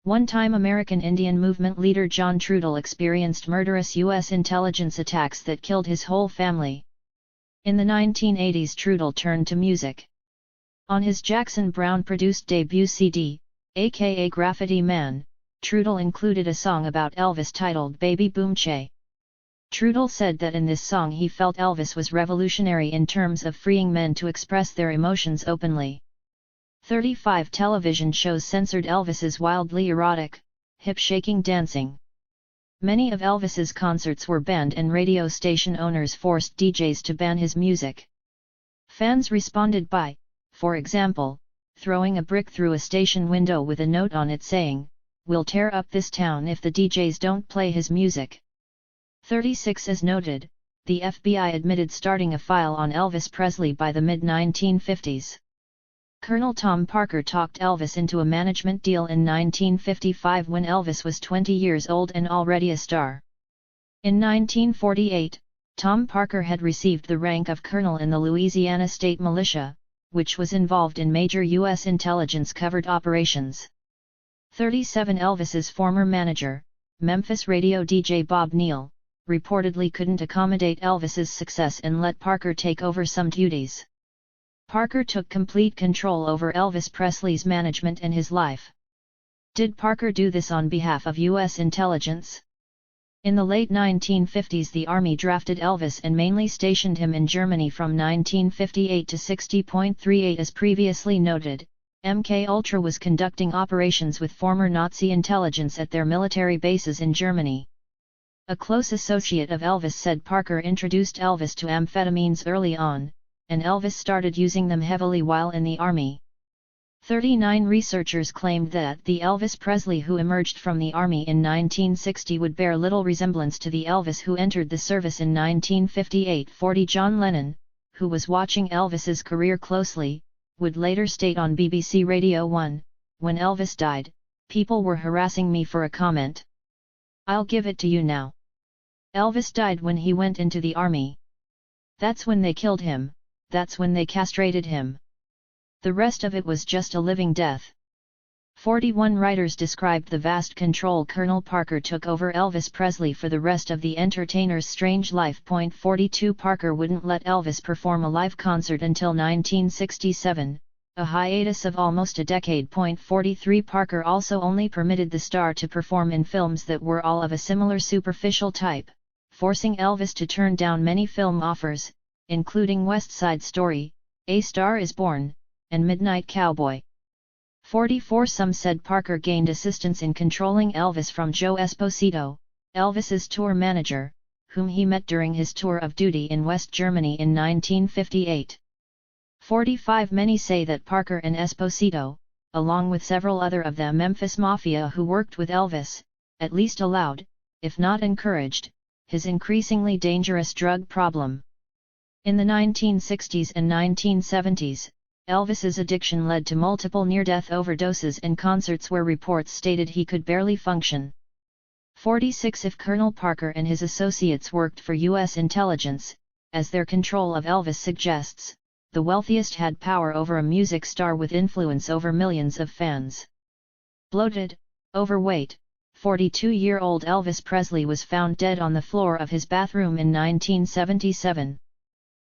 One-time American Indian movement leader John Trudell experienced murderous U.S. intelligence attacks that killed his whole family. In the 1980s Trudell turned to music. On his Jackson Browne-produced debut CD, aka Graffiti Man, Trudell included a song about Elvis titled Baby Boom Che. Trudell said that in this song he felt Elvis was revolutionary in terms of freeing men to express their emotions openly. 35 television shows censored Elvis's wildly erotic, hip-shaking dancing. Many of Elvis's concerts were banned and radio station owners forced DJs to ban his music. Fans responded by, for example, throwing a brick through a station window with a note on it saying, "We'll tear up this town if the DJs don't play his music." 36 As noted, the FBI admitted starting a file on Elvis Presley by the mid-1950s. Colonel Tom Parker talked Elvis into a management deal in 1955 when Elvis was 20 years old and already a star. In 1948, Tom Parker had received the rank of colonel in the Louisiana State Militia, which was involved in major U.S. intelligence-covered operations. 37 Elvis's former manager, Memphis radio DJ Bob Neal, reportedly couldn't accommodate Elvis's success and let Parker take over some duties. Parker took complete control over Elvis Presley's management and his life. Did Parker do this on behalf of U.S. intelligence? In the late 1950s the Army drafted Elvis and mainly stationed him in Germany from 1958 to 60.38. As previously noted, MKUltra was conducting operations with former Nazi intelligence at their military bases in Germany. A close associate of Elvis said Parker introduced Elvis to amphetamines early on, and Elvis started using them heavily while in the Army. 39 Researchers claimed that the Elvis Presley who emerged from the Army in 1960 would bear little resemblance to the Elvis who entered the service in 1958. 40 John Lennon, who was watching Elvis's career closely, would later state on BBC Radio 1, "When Elvis died, people were harassing me for a comment. I'll give it to you now. Elvis died when he went into the Army. That's when they killed him. That's when they castrated him. The rest of it was just a living death." 41 Writers described the vast control Colonel Parker took over Elvis Presley for the rest of the entertainer's strange life. 42 Parker wouldn't let Elvis perform a live concert until 1967, a hiatus of almost a decade. 43 Parker also only permitted the star to perform in films that were all of a similar superficial type, forcing Elvis to turn down many film offers, including West Side Story, A Star Is Born, and Midnight Cowboy. 44 Some said Parker gained assistance in controlling Elvis from Joe Esposito, Elvis's tour manager, whom he met during his tour of duty in West Germany in 1958. 45 Many say that Parker and Esposito, along with several other of the Memphis Mafia who worked with Elvis, at least allowed, if not encouraged, his increasingly dangerous drug problem. In the 1960s and 1970s, Elvis's addiction led to multiple near-death overdoses and concerts where reports stated he could barely function. 46 If Colonel Parker and his associates worked for U.S. intelligence, as their control of Elvis suggests, the wealthiest had power over a music star with influence over millions of fans. Bloated, overweight, 42-year-old Elvis Presley was found dead on the floor of his bathroom in 1977.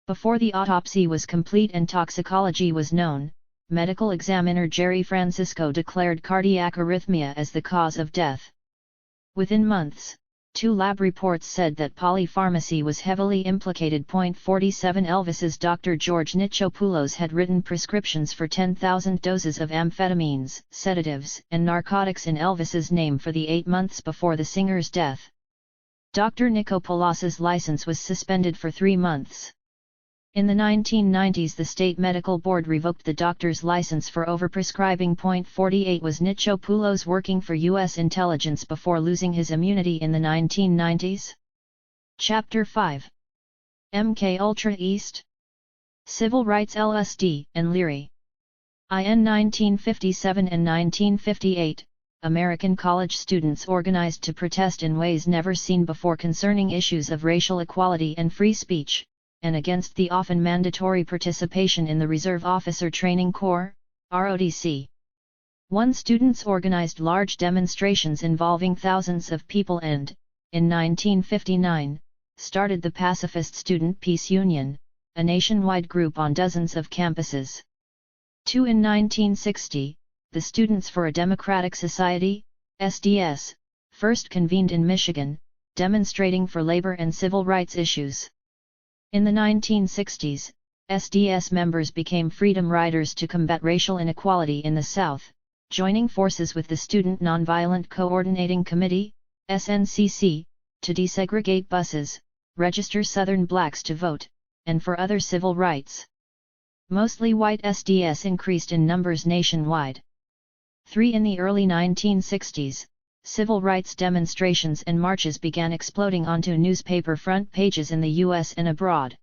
Before the autopsy was complete and toxicology was known, medical examiner Jerry Francisco declared cardiac arrhythmia as the cause of death. Within months, 2 lab reports said that polypharmacy was heavily implicated. 47 Elvis's Dr. George Nichopoulos had written prescriptions for 10,000 doses of amphetamines, sedatives, and narcotics in Elvis's name for the 8 months before the singer's death. Dr. Nichopoulos's license was suspended for 3 months. In the 1990s the State Medical Board revoked the doctor's license for overprescribing. 48 Was Nichopoulos working for U.S. intelligence before losing his immunity in the 1990s? Chapter 5. MKUltra East, Civil Rights LSD and Leary. In 1957 and 1958, American college students organized to protest in ways never seen before concerning issues of racial equality and free speech, and against the often mandatory participation in the Reserve Officer Training Corps, ROTC. Students organized large demonstrations involving thousands of people and, in 1959, started the Pacifist Student Peace Union, a nationwide group on dozens of campuses. In 1960, the Students for a Democratic Society, SDS, first convened in Michigan, demonstrating for labor and civil rights issues. In the 1960s, SDS members became freedom riders to combat racial inequality in the South, joining forces with the Student Nonviolent Coordinating Committee, SNCC, to desegregate buses, register Southern blacks to vote, and for other civil rights. Mostly white SDS increased in numbers nationwide. 3. In the early 1960s, civil rights demonstrations and marches began exploding onto newspaper front pages in the U.S. and abroad.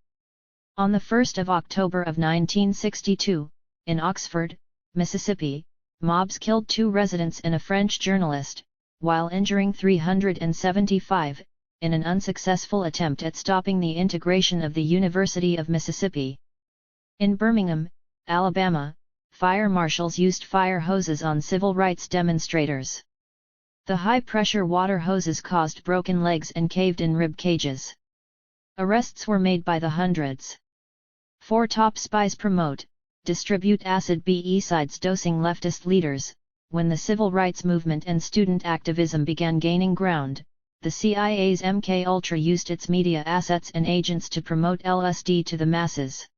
On the 1st of October of 1962, in Oxford, Mississippi, mobs killed 2 residents and a French journalist, while injuring 375, in an unsuccessful attempt at stopping the integration of the University of Mississippi. In Birmingham, Alabama, fire marshals used fire hoses on civil rights demonstrators. The high-pressure water hoses caused broken legs and caved-in rib cages. Arrests were made by the hundreds. 4. Top spies promote, distribute acid besides dosing leftist leaders. When the civil rights movement and student activism began gaining ground, the CIA's MKUltra used its media assets and agents to promote LSD to the masses.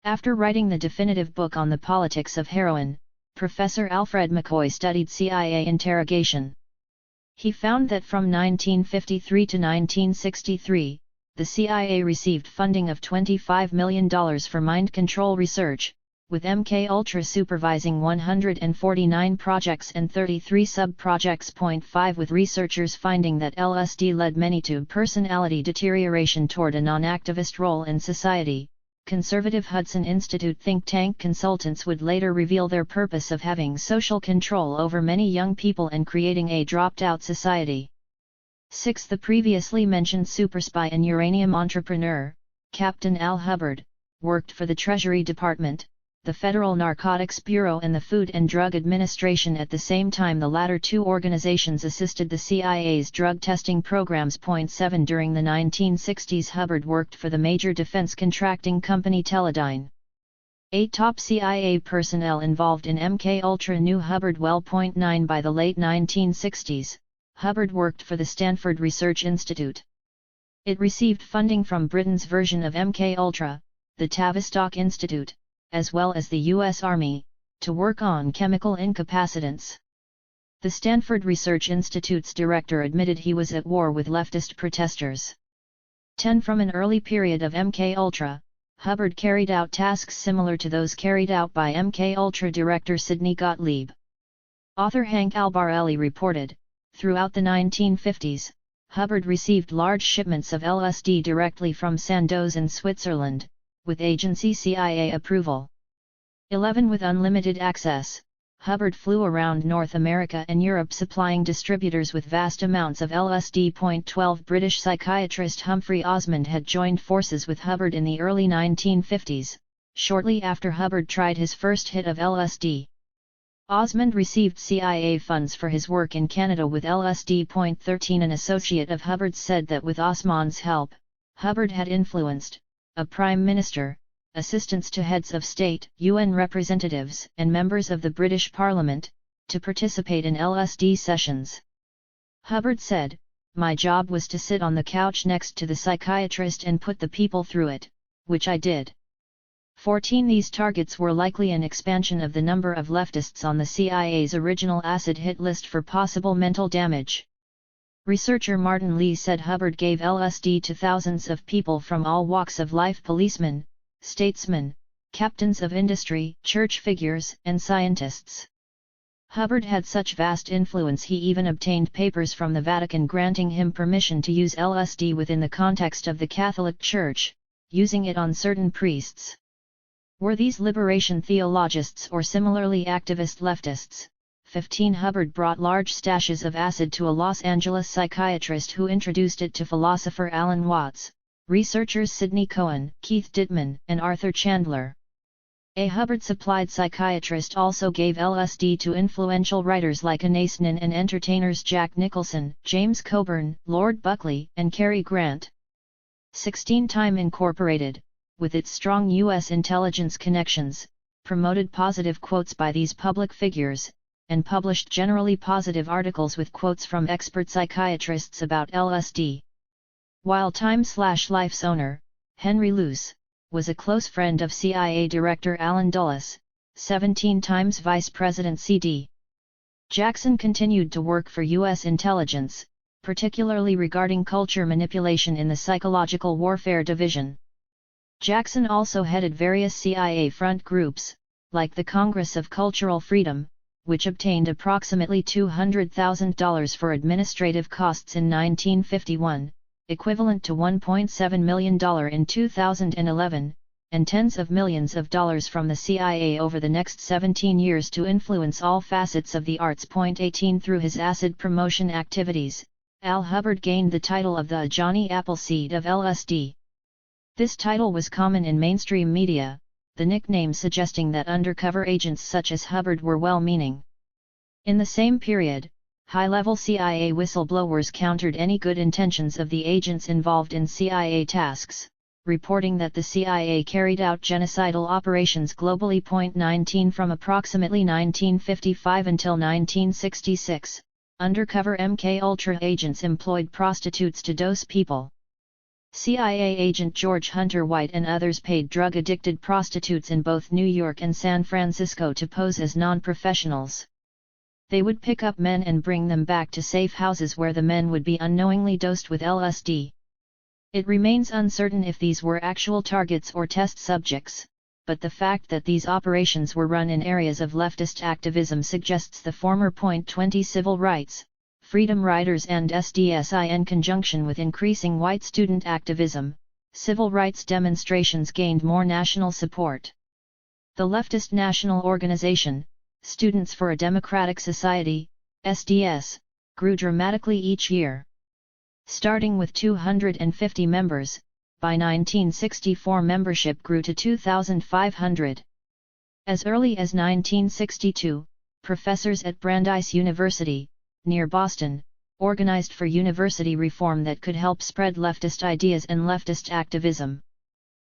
After writing the definitive book on the politics of heroin, Professor Alfred McCoy studied CIA interrogation. He found that from 1953 to 1963, the CIA received funding of $25 million for mind control research, with MKUltra supervising 149 projects and 33 sub-projects. 5. With researchers finding that LSD led many to personality deterioration toward a non-activist role in society, conservative Hudson Institute think tank consultants would later reveal their purpose of having social control over many young people and creating a dropped-out society. 6. The previously mentioned superspy and uranium entrepreneur, Captain Al Hubbard, worked for the Treasury Department, the Federal Narcotics Bureau and the Food and Drug Administration at the same time. The latter 2 organizations assisted the CIA's drug testing programs. 7. During the 1960s, Hubbard worked for the major defense contracting company Teledyne. 8. Top CIA personnel involved in MKUltra knew Hubbard well. 9. By the late 1960s, Hubbard worked for the Stanford Research Institute. It received funding from Britain's version of MKUltra, the Tavistock Institute, as well as the U.S. Army, to work on chemical incapacitants. The Stanford Research Institute's director admitted he was at war with leftist protesters. 10. From an early period of MKUltra, Hubbard carried out tasks similar to those carried out by MKUltra director Sidney Gottlieb. Author Hank Albarelli reported, throughout the 1950s, Hubbard received large shipments of LSD directly from Sandoz in Switzerland, with agency CIA approval. 11. With unlimited access, Hubbard flew around North America and Europe supplying distributors with vast amounts of LSD. 12. British psychiatrist Humphrey Osmond had joined forces with Hubbard in the early 1950s, shortly after Hubbard tried his first hit of LSD. Osmond received CIA funds for his work in Canada with LSD. 13. An associate of Hubbard's said that with Osmond's help, Hubbard had influenced a prime minister, assistants to heads of state, UN representatives, and members of the British Parliament, to participate in LSD sessions. Hubbard said, "My job was to sit on the couch next to the psychiatrist and put the people through it, which I did." 14. These targets were likely an expansion of the number of leftists on the CIA's original acid hit list for possible mental damage. Researcher Martin Lee said Hubbard gave LSD to thousands of people from all walks of life: policemen, statesmen, captains of industry, church figures, and scientists. Hubbard had such vast influence he even obtained papers from the Vatican granting him permission to use LSD within the context of the Catholic Church, using it on certain priests. Were these liberation theologists or similarly activist leftists? 15. Hubbard brought large stashes of acid to a Los Angeles psychiatrist who introduced it to philosopher Alan Watts, researchers Sidney Cohen, Keith Dittman, and Arthur Chandler. A Hubbard-supplied psychiatrist also gave LSD to influential writers like Anais Nin and entertainers Jack Nicholson, James Coburn, Lord Buckley, and Cary Grant. 16. Time Incorporated, with its strong U.S. intelligence connections, promoted positive quotes by these public figures, and published generally positive articles with quotes from expert psychiatrists about LSD. While Time/Life's owner, Henry Luce, was a close friend of CIA Director Allen Dulles, 17 times Vice President C.D. Jackson continued to work for U.S. intelligence, particularly regarding culture manipulation in the Psychological Warfare Division. Jackson also headed various CIA front groups, like the Congress of Cultural Freedom, which obtained approximately $200,000 for administrative costs in 1951, equivalent to $1.7 million in 2011, and tens of millions of dollars from the CIA over the next 17 years to influence all facets of the arts. 18 Through his acid promotion activities, Al Hubbard gained the title of the Johnny Appleseed of LSD. This title was common in mainstream media, the nickname suggesting that undercover agents such as Hubbard were well-meaning. In the same period, high-level CIA whistleblowers countered any good intentions of the agents involved in CIA tasks, reporting that the CIA carried out genocidal operations globally. 19 From approximately 1955 until 1966, undercover MK-Ultra agents employed prostitutes to dose people. CIA agent George Hunter White and others paid drug-addicted prostitutes in both New York and San Francisco to pose as non-professionals. They would pick up men and bring them back to safe houses where the men would be unknowingly dosed with LSD. It remains uncertain if these were actual targets or test subjects, but the fact that these operations were run in areas of leftist activism suggests the former. 20 Civil rights, freedom riders and SDS. In conjunction with increasing white student activism, civil rights demonstrations gained more national support. The leftist national organization, Students for a Democratic Society, SDS, grew dramatically each year. Starting with 250 members, by 1964 membership grew to 2,500. As early as 1962, professors at Brandeis University, near Boston, organized for university reform that could help spread leftist ideas and leftist activism.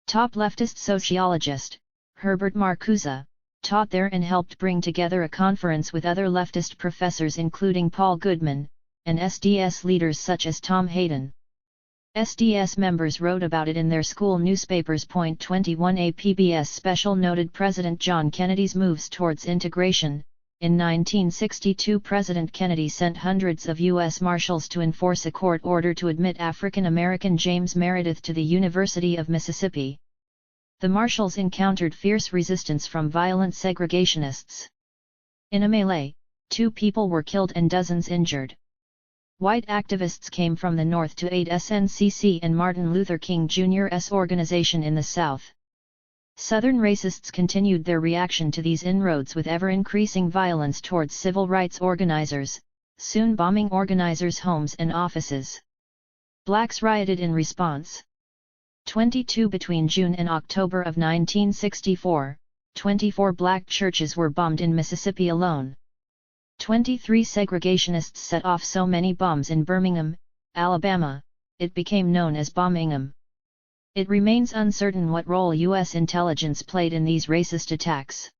Top leftist sociologist, Herbert Marcuse, taught there and helped bring together a conference with other leftist professors including Paul Goodman, and SDS leaders such as Tom Hayden. SDS members wrote about it in their school newspapers. 21 A PBS special noted President John Kennedy's moves towards integration. In 1962 President Kennedy sent hundreds of U.S. Marshals to enforce a court order to admit African American James Meredith to the University of Mississippi. The Marshals encountered fierce resistance from violent segregationists. In a melee, 2 people were killed and dozens injured. White activists came from the North to aid SNCC and Martin Luther King Jr.'s organization in the South. Southern racists continued their reaction to these inroads with ever-increasing violence towards civil rights organizers, soon bombing organizers' homes and offices. Blacks rioted in response. 22 Between June and October of 1964, 24 black churches were bombed in Mississippi alone. 23 segregationists set off so many bombs in Birmingham, Alabama, it became known as Bombingham. It remains uncertain what role U.S. intelligence played in these racist attacks.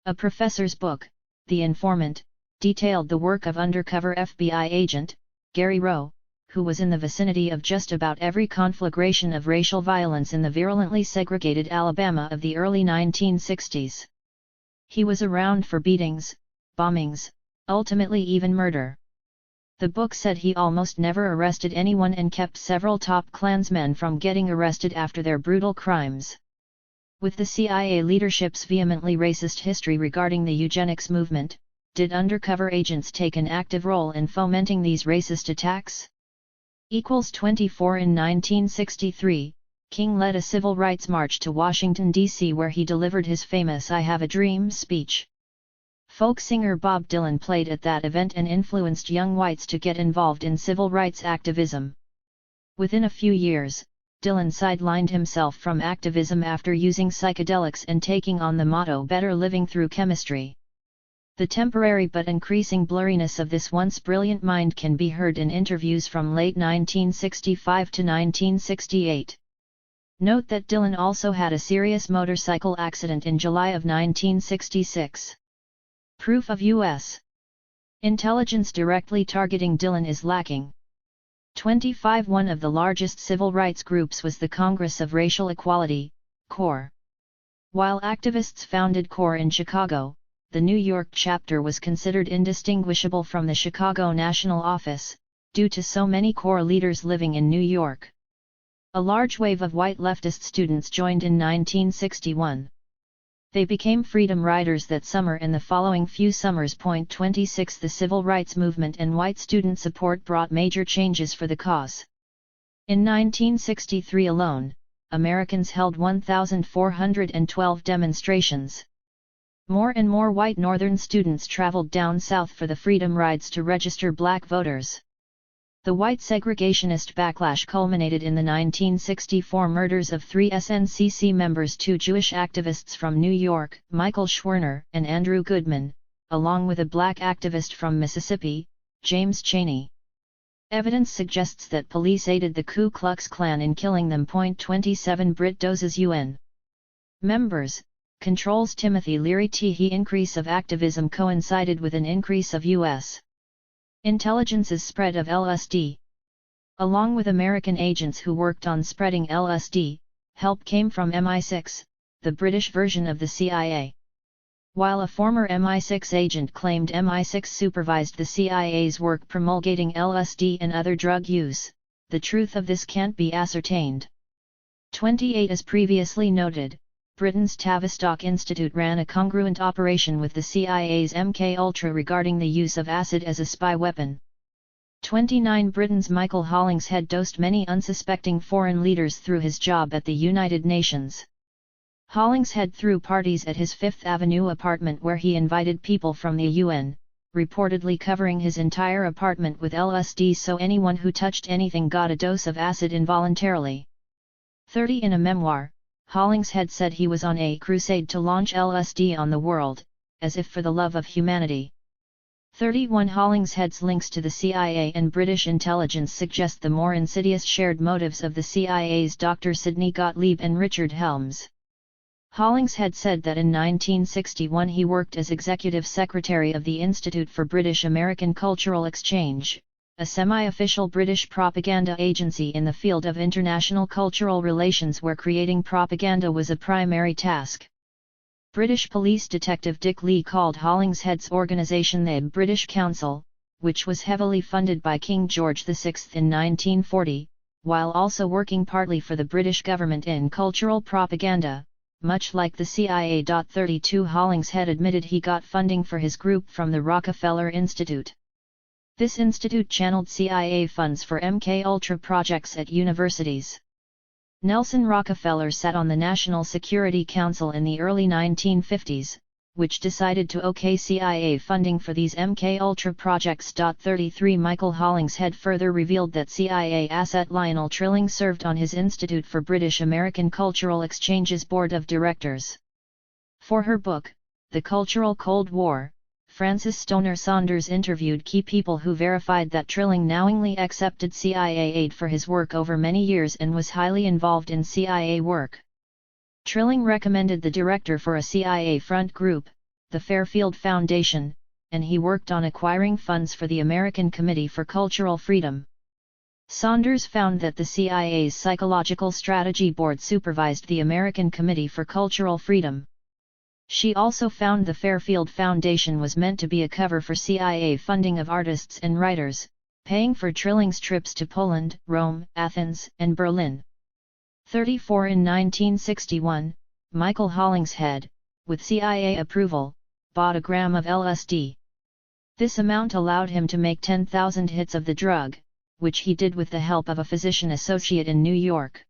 A professor's book, The Informant, detailed the work of undercover FBI agent, Gary Rowe, who was in the vicinity of just about every conflagration of racial violence in the virulently segregated Alabama of the early 1960s. He was around for beatings, bombings, ultimately even murder. The book said he almost never arrested anyone and kept several top Klansmen from getting arrested after their brutal crimes. With the CIA leadership's vehemently racist history regarding the eugenics movement, did undercover agents take an active role in fomenting these racist attacks? 24 In 1963, King led a civil rights march to Washington, D.C. where he delivered his famous I Have a Dream speech. Folk singer Bob Dylan played at that event and influenced young whites to get involved in civil rights activism. Within a few years, Dylan sidelined himself from activism after using psychedelics and taking on the motto "Better Living Through Chemistry." The temporary but increasing blurriness of this once brilliant mind can be heard in interviews from late 1965 to 1968. Note that Dylan also had a serious motorcycle accident in July of 1966. Proof of U.S. intelligence directly targeting Dylan is lacking. 25 One of the largest civil rights groups was the Congress of Racial Equality, CORE. While activists founded CORE in Chicago, the New York chapter was considered indistinguishable from the Chicago national office, due to so many CORE leaders living in New York. A large wave of white leftist students joined in 1961. They became freedom riders that summer and the following few summers. 26 The civil rights movement and white student support brought major changes for the cause. In 1963 alone, Americans held 1,412 demonstrations. More and more white Northern students traveled down south for the freedom rides to register black voters. The white segregationist backlash culminated in the 1964 murders of 3 SNCC members, 2 Jewish activists from New York, Michael Schwerner and Andrew Goodman, along with a black activist from Mississippi, James Chaney. Evidence suggests that police aided the Ku Klux Klan in killing them. 27 Britt Doze's UN members, controls Timothy Leary. The increase of activism coincided with an increase of U.S. intelligence's spread of LSD. Along with American agents who worked on spreading LSD, help came from MI6, the British version of the CIA. While a former MI6 agent claimed MI6 supervised the CIA's work promulgating LSD and other drug use, the truth of this can't be ascertained. 28 As previously noted, Britain's Tavistock Institute ran a congruent operation with the CIA's MK-Ultra regarding the use of acid as a spy weapon. 29 Britain's Michael Hollingshead dosed many unsuspecting foreign leaders through his job at the United Nations. Hollingshead threw parties at his Fifth Avenue apartment where he invited people from the UN, reportedly covering his entire apartment with LSD so anyone who touched anything got a dose of acid involuntarily. 30 In a memoir, Hollingshead said he was on a crusade to launch LSD on the world, as if for the love of humanity. 31 Hollingshead's links to the CIA and British intelligence suggest the more insidious shared motives of the CIA's Dr. Sidney Gottlieb and Richard Helms. Hollingshead said that in 1961 he worked as executive secretary of the Institute for British-American Cultural Exchange, a semi-official British propaganda agency in the field of international cultural relations where creating propaganda was a primary task. British police detective Dick Lee called Hollingshead's organisation the British Council, which was heavily funded by King George VI in 1940, while also working partly for the British government in cultural propaganda. Much like the CIA. 32 Hollingshead admitted he got funding for his group from the Rockefeller Institute. This institute channeled CIA funds for MK-Ultra projects at universities. Nelson Rockefeller sat on the National Security Council in the early 1950s, which decided to okay CIA funding for these MK-Ultra projects. 33 Michael Hollingshead further revealed that CIA asset Lionel Trilling served on his Institute for British-American Cultural Exchange's board of directors. For her book, The Cultural Cold War, Frances Stoner Saunders interviewed key people who verified that Trilling knowingly accepted CIA aid for his work over many years and was highly involved in CIA work. Trilling recommended the director for a CIA front group, the Fairfield Foundation, and he worked on acquiring funds for the American Committee for Cultural Freedom. Saunders found that the CIA's Psychological Strategy Board supervised the American Committee for Cultural Freedom. She also found the Fairfield Foundation was meant to be a cover for CIA funding of artists and writers, paying for Trilling's trips to Poland, Rome, Athens, and Berlin. 34 In 1961, Michael Hollingshead, with CIA approval, bought a gram of LSD. This amount allowed him to make 10,000 hits of the drug, which he did with the help of a physician associate in New York.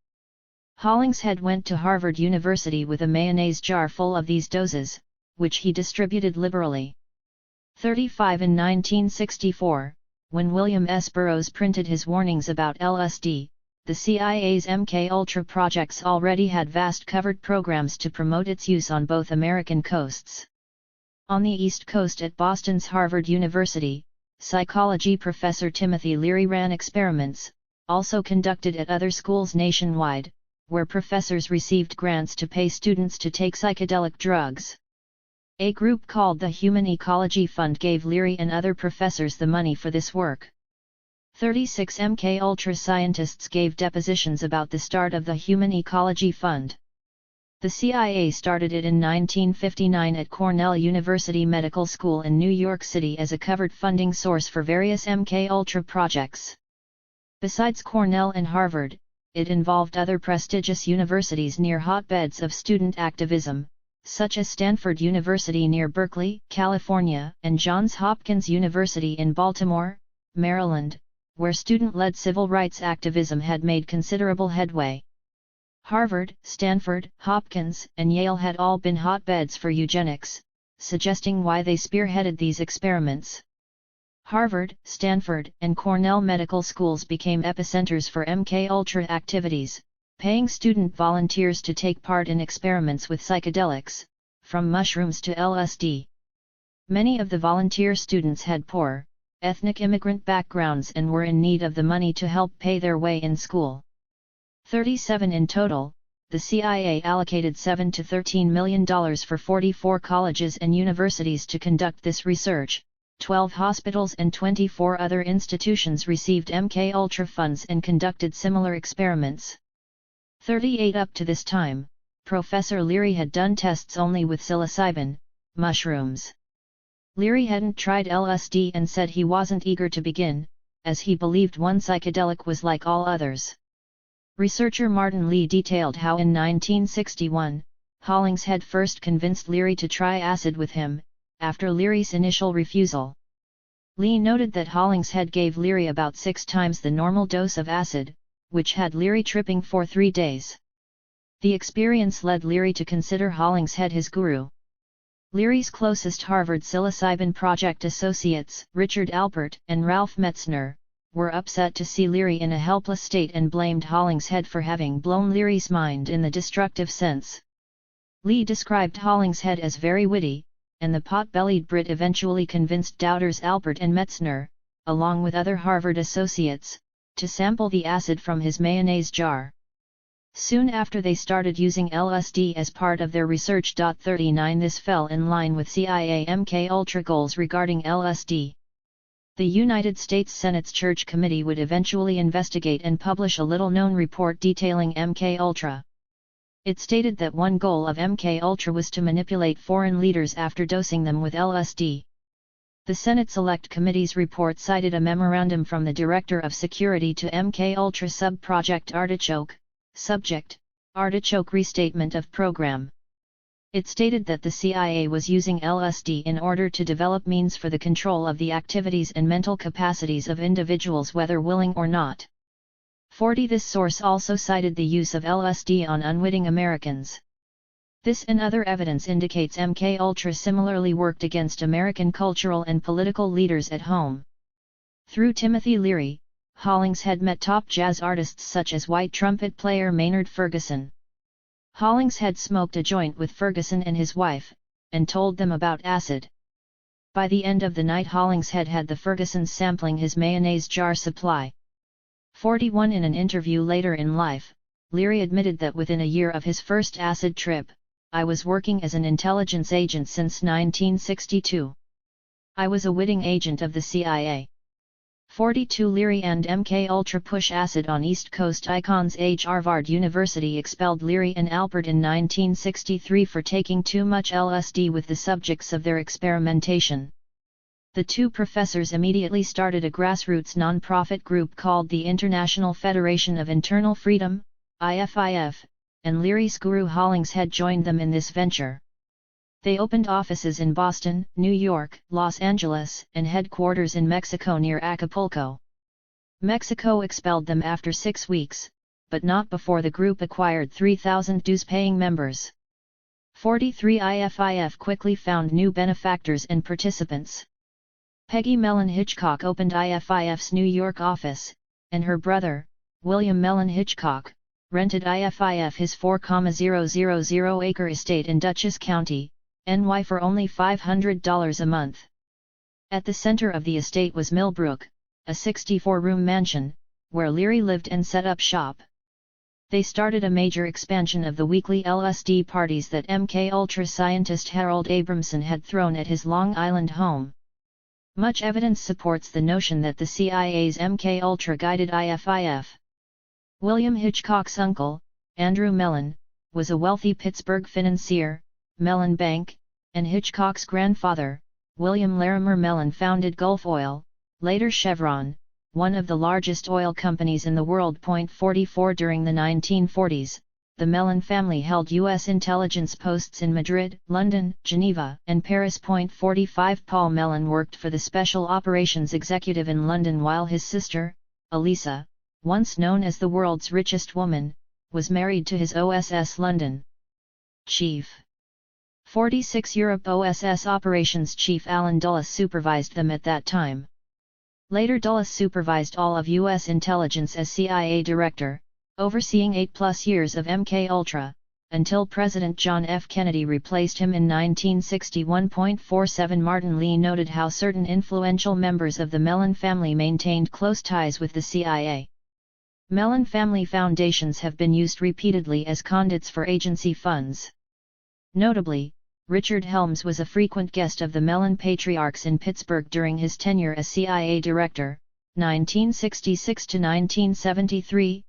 Hollingshead went to Harvard University with a mayonnaise jar full of these doses, which he distributed liberally. 35 In 1964, when William S. Burroughs printed his warnings about LSD, the CIA's MK-Ultra projects already had vast covert programs to promote its use on both American coasts. On the East Coast at Boston's Harvard University, psychology professor Timothy Leary ran experiments, also conducted at other schools nationwide, where professors received grants to pay students to take psychedelic drugs. A group called the Human Ecology Fund gave Leary and other professors the money for this work. 36 MK-Ultra scientists gave depositions about the start of the Human Ecology Fund. The CIA started it in 1959 at Cornell University Medical School in New York City as a covered funding source for various MKUltra projects. Besides Cornell and Harvard, it involved other prestigious universities near hotbeds of student activism, such as Stanford University near Berkeley, California, and Johns Hopkins University in Baltimore, Maryland, where student-led civil rights activism had made considerable headway. Harvard, Stanford, Hopkins, and Yale had all been hotbeds for eugenics, suggesting why they spearheaded these experiments. Harvard, Stanford, and Cornell medical schools became epicenters for MKUltra activities, paying student volunteers to take part in experiments with psychedelics, from mushrooms to LSD. Many of the volunteer students had poor, ethnic immigrant backgrounds and were in need of the money to help pay their way in school. 37 in total, the CIA allocated $7 to $13 million for 44 colleges and universities to conduct this research. 12 hospitals and 24 other institutions received MKUltra funds and conducted similar experiments. 38 up to this time, Professor Leary had done tests only with psilocybin, mushrooms. Leary hadn't tried LSD and said he wasn't eager to begin, as he believed one psychedelic was like all others. Researcher Martin Lee detailed how in 1961, Hollingshead first convinced Leary to try acid with him, after Leary's initial refusal. Lee noted that Hollingshead gave Leary about 6 times the normal dose of acid, which had Leary tripping for 3 days. The experience led Leary to consider Hollingshead his guru. Leary's closest Harvard psilocybin project associates, Richard Alpert and Ralph Metzner, were upset to see Leary in a helpless state and blamed Hollingshead for having blown Leary's mind in the destructive sense. Lee described Hollingshead as very witty, and the pot-bellied Brit eventually convinced doubters Alpert and Metzner, along with other Harvard associates, to sample the acid from his mayonnaise jar. Soon after they started using LSD as part of their research. 39 This fell in line with CIA MKUltra goals regarding LSD. The United States Senate's Church Committee would eventually investigate and publish a little-known report detailing MKUltra. It stated that one goal of MKUltra was to manipulate foreign leaders after dosing them with LSD. The Senate Select Committee's report cited a memorandum from the Director of Security to MKUltra Sub-Project Artichoke, subject, Artichoke Restatement of Program. It stated that the CIA was using LSD in order to develop means for the control of the activities and mental capacities of individuals whether willing or not. 40 This source also cited the use of LSD on unwitting Americans. This and other evidence indicates MKUltra similarly worked against American cultural and political leaders at home. Through Timothy Leary, Hollingshead met top jazz artists such as white trumpet player Maynard Ferguson. Hollingshead smoked a joint with Ferguson and his wife, and told them about acid. By the end of the night Hollingshead had the Fergusons sampling his mayonnaise jar supply. 41 In an interview later in life, Leary admitted that within a year of his first acid trip, I was working as an intelligence agent since 1962. I was a witting agent of the CIA. 42 Leary and MKUltra push acid on East Coast icons. Harvard University expelled Leary and Alpert in 1963 for taking too much LSD with the subjects of their experimentation. The two professors immediately started a grassroots non-profit group called the International Federation of Internal Freedom, IFIF, and Leary's guru Hollingshead joined them in this venture. They opened offices in Boston, New York, Los Angeles, and headquarters in Mexico near Acapulco. Mexico expelled them after 6 weeks, but not before the group acquired 3,000 dues-paying members. 43 IFIF quickly found new benefactors and participants. Peggy Mellon Hitchcock opened IFIF's New York office, and her brother, William Mellon Hitchcock, rented IFIF his 4,000-acre estate in Dutchess County, NY for only $500 a month. At the center of the estate was Millbrook, a 64-room mansion, where Leary lived and set up shop. They started a major expansion of the weekly LSD parties that MKUltra scientist Harold Abramson had thrown at his Long Island home. Much evidence supports the notion that the CIA's MKUltra guided IFIF. William Hitchcock's uncle, Andrew Mellon, was a wealthy Pittsburgh financier. Mellon Bank, and Hitchcock's grandfather, William Larimer Mellon, founded Gulf Oil, later Chevron, one of the largest oil companies in the world. 44 During the 1940s, the Mellon family held U.S. intelligence posts in Madrid, London, Geneva, and Paris. 45 Paul Mellon worked for the Special Operations Executive in London while his sister, Elisa, once known as the world's richest woman, was married to his OSS London chief. 46 Europe OSS Operations Chief Alan Dulles supervised them at that time. Later Dulles supervised all of U.S. intelligence as CIA director, overseeing 8+ years of MK-Ultra, until President John F. Kennedy replaced him in 1961. 47 Martin Lee noted how certain influential members of the Mellon family maintained close ties with the CIA. Mellon family foundations have been used repeatedly as conduits for agency funds. Notably, Richard Helms was a frequent guest of the Mellon patriarchs in Pittsburgh during his tenure as CIA director, 1966 to 1973.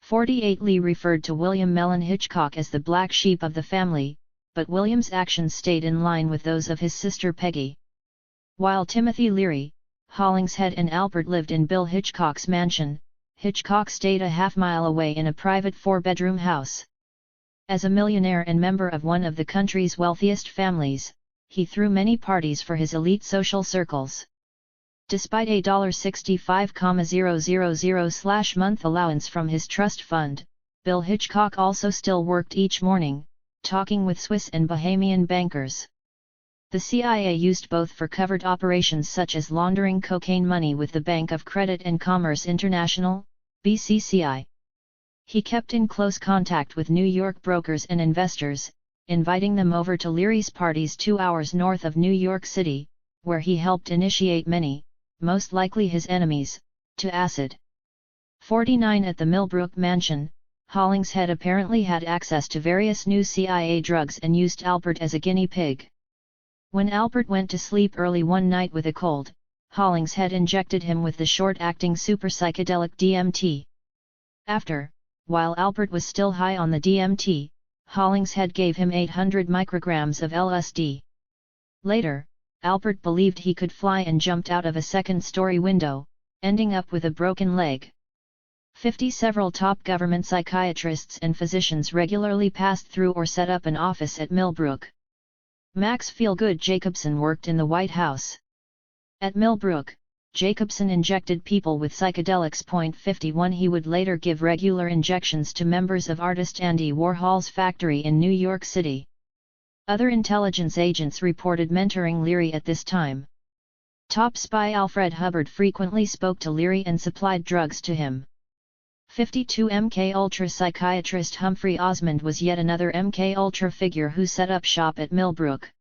48 Lee referred to William Mellon Hitchcock as the black sheep of the family, but William's actions stayed in line with those of his sister Peggy. While Timothy Leary, Hollingshead and Alpert lived in Bill Hitchcock's mansion, Hitchcock stayed a half-mile away in a private 4-bedroom house. As a millionaire and member of one of the country's wealthiest families, he threw many parties for his elite social circles. Despite a $65,000/month allowance from his trust fund, Bill Hitchcock also still worked each morning, talking with Swiss and Bahamian bankers. The CIA used both for covert operations such as laundering cocaine money with the Bank of Credit and Commerce International, BCCI. He kept in close contact with New York brokers and investors, inviting them over to Leary's parties 2 hours north of New York City, where he helped initiate many, most likely his enemies, to acid. 49 At the Millbrook Mansion, Hollingshead apparently had access to various new CIA drugs and used Alpert as a guinea pig. When Alpert went to sleep early one night with a cold, Hollingshead injected him with the short-acting super psychedelic DMT. After, while Alpert was still high on the DMT, Hollingshead gave him 800 micrograms of LSD. Later, Alpert believed he could fly and jumped out of a second-story window, ending up with a broken leg. 50 Several top government psychiatrists and physicians regularly passed through or set up an office at Millbrook. Max Feelgood Jacobson worked in the White House. At Millbrook, Jacobson injected people with psychedelics. 51 He would later give regular injections to members of artist Andy Warhol's factory in New York City. Other intelligence agents reported mentoring Leary at this time. Top spy Alfred Hubbard frequently spoke to Leary and supplied drugs to him. 52 MK-Ultra psychiatrist Humphrey Osmond was yet another MK-Ultra figure who set up shop at Millbrook.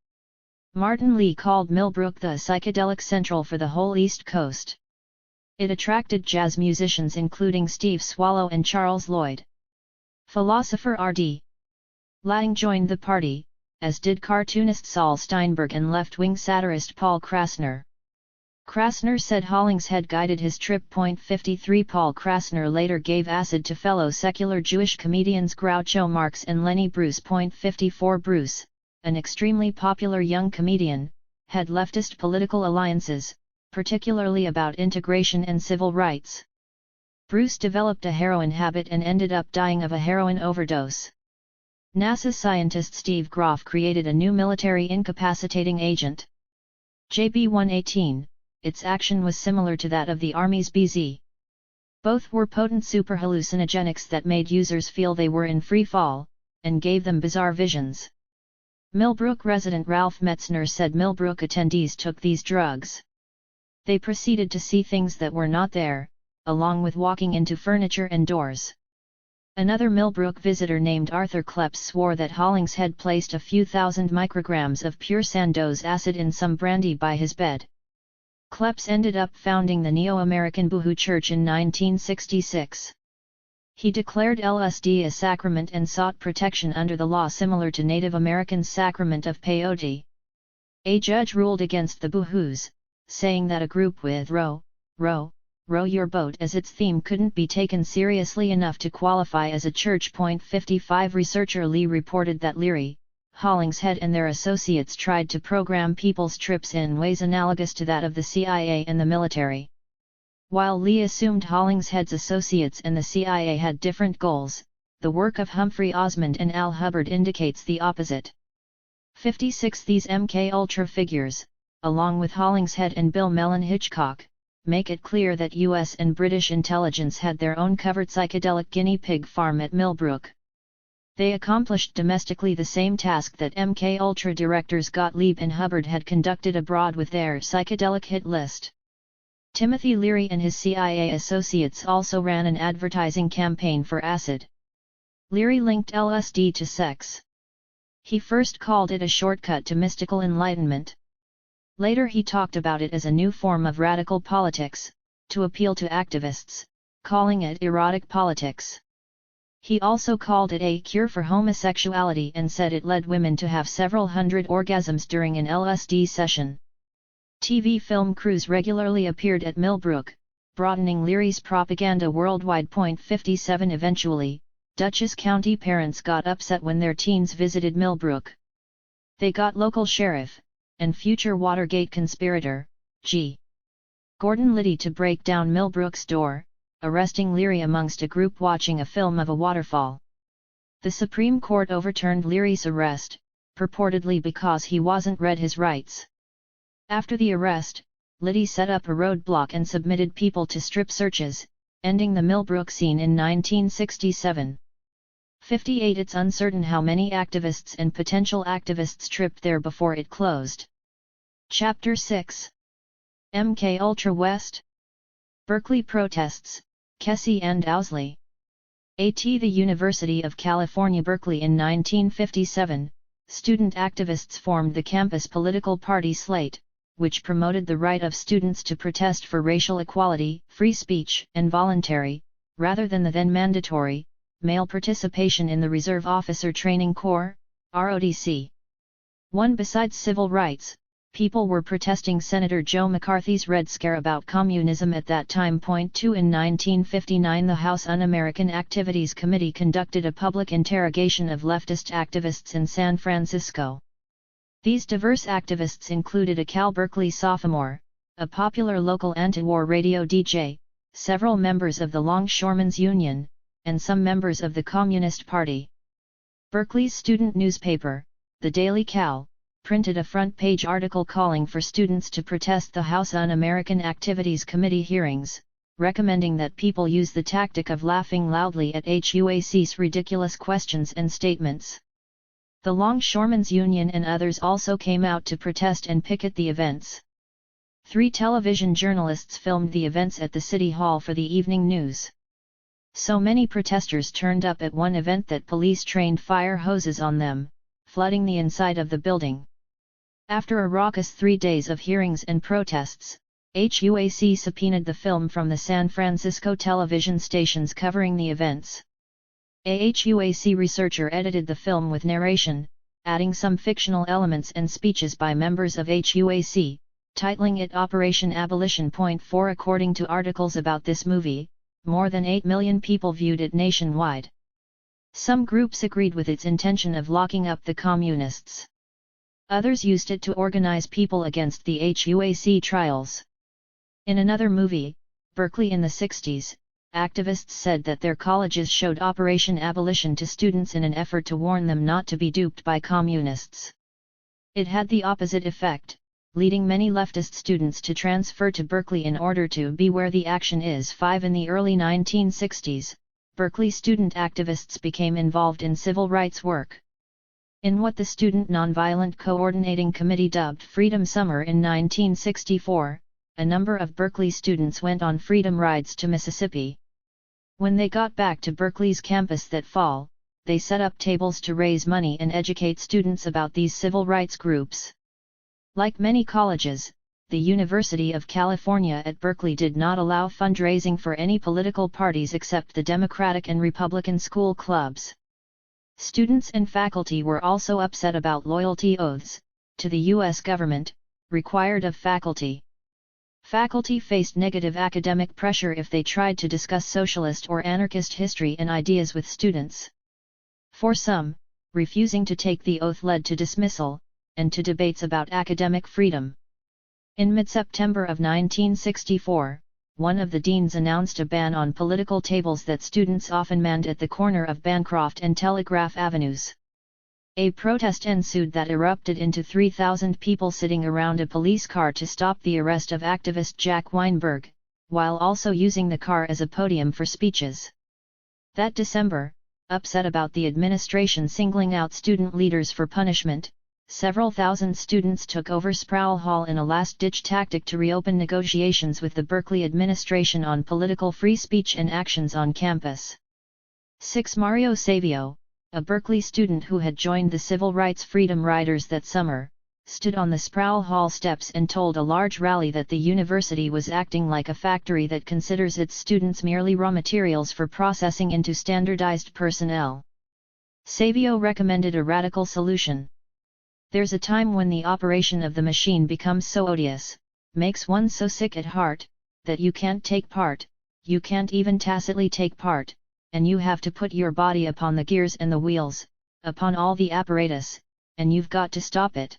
Martin Lee called Millbrook the psychedelic central for the whole East Coast. It attracted jazz musicians including Steve Swallow and Charles Lloyd. Philosopher R.D. Laing joined the party, as did cartoonist Saul Steinberg and left-wing satirist Paul Krassner. Krassner said Hollingshead guided his trip. 53 Paul Krassner later gave acid to fellow secular Jewish comedians Groucho Marx and Lenny Bruce. 54 Bruce, an extremely popular young comedian, had leftist political alliances, particularly about integration and civil rights. Bruce developed a heroin habit and ended up dying of a heroin overdose. NASA scientist Steve Groff created a new military incapacitating agent, JB-118. Its action was similar to that of the Army's BZ. Both were potent superhallucinogenics that made users feel they were in free fall, and gave them bizarre visions. Millbrook resident Ralph Metzner said Millbrook attendees took these drugs. They proceeded to see things that were not there, along with walking into furniture and doors. Another Millbrook visitor named Arthur Kleps swore that Hollingshead placed a few thousand micrograms of pure Sandoz acid in some brandy by his bed. Kleps ended up founding the Neo-American Boohoo Church in 1966. He declared LSD a sacrament and sought protection under the law similar to Native Americans' sacrament of peyote. A judge ruled against the Boohoos, saying that a group with Ro Row Your Boat, as its theme couldn't be taken seriously enough to qualify as a church. 55 Researcher Lee reported that Leary, Hollingshead and their associates tried to program people's trips in ways analogous to that of the CIA and the military. While Lee assumed Hollingshead's associates and the CIA had different goals, the work of Humphrey Osmond and Al Hubbard indicates the opposite. 56 These MKUltra figures, along with Hollingshead and Bill Mellon Hitchcock, make it clear that US and British intelligence had their own covert psychedelic guinea pig farm at Millbrook. They accomplished domestically the same task that MKUltra directors Gottlieb and Hubbard had conducted abroad with their psychedelic hit list. Timothy Leary and his CIA associates also ran an advertising campaign for acid. Leary linked LSD to sex. He first called it a shortcut to mystical enlightenment. Later he talked about it as a new form of radical politics, to appeal to activists, calling it erotic politics. He also called it a cure for homosexuality and said it led women to have several hundred orgasms during an LSD session. TV film crews regularly appeared at Millbrook, broadening Leary's propaganda worldwide. 57 Eventually, Dutchess County parents got upset when their teens visited Millbrook. They got local sheriff, and future Watergate conspirator, G. Gordon Liddy to break down Millbrook's door, arresting Leary amongst a group watching a film of a waterfall. The Supreme Court overturned Leary's arrest, purportedly because he wasn't read his rights. After the arrest, Liddy set up a roadblock and submitted people to strip searches, ending the Millbrook scene in 1967. 58 It's uncertain how many activists and potential activists tripped there before it closed. Chapter 6 MKUltra West Berkeley protests, Kesey and Owsley. The University of California Berkeley in 1957, student activists formed the campus political party Slate, which promoted the right of students to protest for racial equality, free speech, and voluntary, rather than the then mandatory, male participation in the Reserve Officer Training Corps, ROTC. Besides civil rights, people were protesting Senator Joe McCarthy's Red Scare about communism at that time. 2 In 1959 the House Un-American Activities Committee conducted a public interrogation of leftist activists in San Francisco. These diverse activists included a Cal Berkeley sophomore, a popular local anti-war radio DJ, several members of the Longshoremen's Union, and some members of the Communist Party. Berkeley's student newspaper, the Daily Cal, printed a front-page article calling for students to protest the House Un-American Activities Committee hearings, recommending that people use the tactic of laughing loudly at HUAC's ridiculous questions and statements. The Longshoremen's Union and others also came out to protest and picket the events. 3 television journalists filmed the events at the City Hall for the evening news. So many protesters turned up at one event that police trained fire hoses on them, flooding the inside of the building. After a raucous 3 days of hearings and protests, HUAC subpoenaed the film from the San Francisco television stations covering the events. A HUAC researcher edited the film with narration, adding some fictional elements and speeches by members of HUAC, titling it Operation Abolition. 4 According to articles about this movie, more than 8 million people viewed it nationwide. Some groups agreed with its intention of locking up the communists. Others used it to organize people against the HUAC trials. In another movie, Berkeley in the 60s, activists said that their colleges showed Operation Abolition to students in an effort to warn them not to be duped by communists. It had the opposite effect, leading many leftist students to transfer to Berkeley in order to be where the action is. 5 In the early 1960s, Berkeley student activists became involved in civil rights work. In what the Student Nonviolent Coordinating Committee dubbed Freedom Summer in 1964, a number of Berkeley students went on freedom rides to Mississippi. When they got back to Berkeley's campus that fall, they set up tables to raise money and educate students about these civil rights groups. Like many colleges, the University of California at Berkeley did not allow fundraising for any political parties except the Democratic and Republican school clubs. Students and faculty were also upset about loyalty oaths, to the U.S. government, required of faculty. Faculty faced negative academic pressure if they tried to discuss socialist or anarchist history and ideas with students. For some, refusing to take the oath led to dismissal, and to debates about academic freedom. In mid-September of 1964, one of the deans announced a ban on political tables that students often manned at the corner of Bancroft and Telegraph Avenues. A protest ensued that erupted into 3,000 people sitting around a police car to stop the arrest of activist Jack Weinberg, while also using the car as a podium for speeches. That December, upset about the administration singling out student leaders for punishment, several thousand students took over Sproul Hall in a last-ditch tactic to reopen negotiations with the Berkeley administration on political free speech and actions on campus. 6 Mario Savio, a Berkeley student who had joined the Civil Rights Freedom Riders that summer, stood on the Sproul Hall steps and told a large rally that the university was acting like a factory that considers its students merely raw materials for processing into standardized personnel. Savio recommended a radical solution. There's a time when the operation of the machine becomes so odious, makes one so sick at heart, that you can't take part, you can't even tacitly take part, and you have to put your body upon the gears and the wheels, upon all the apparatus, and you've got to stop it.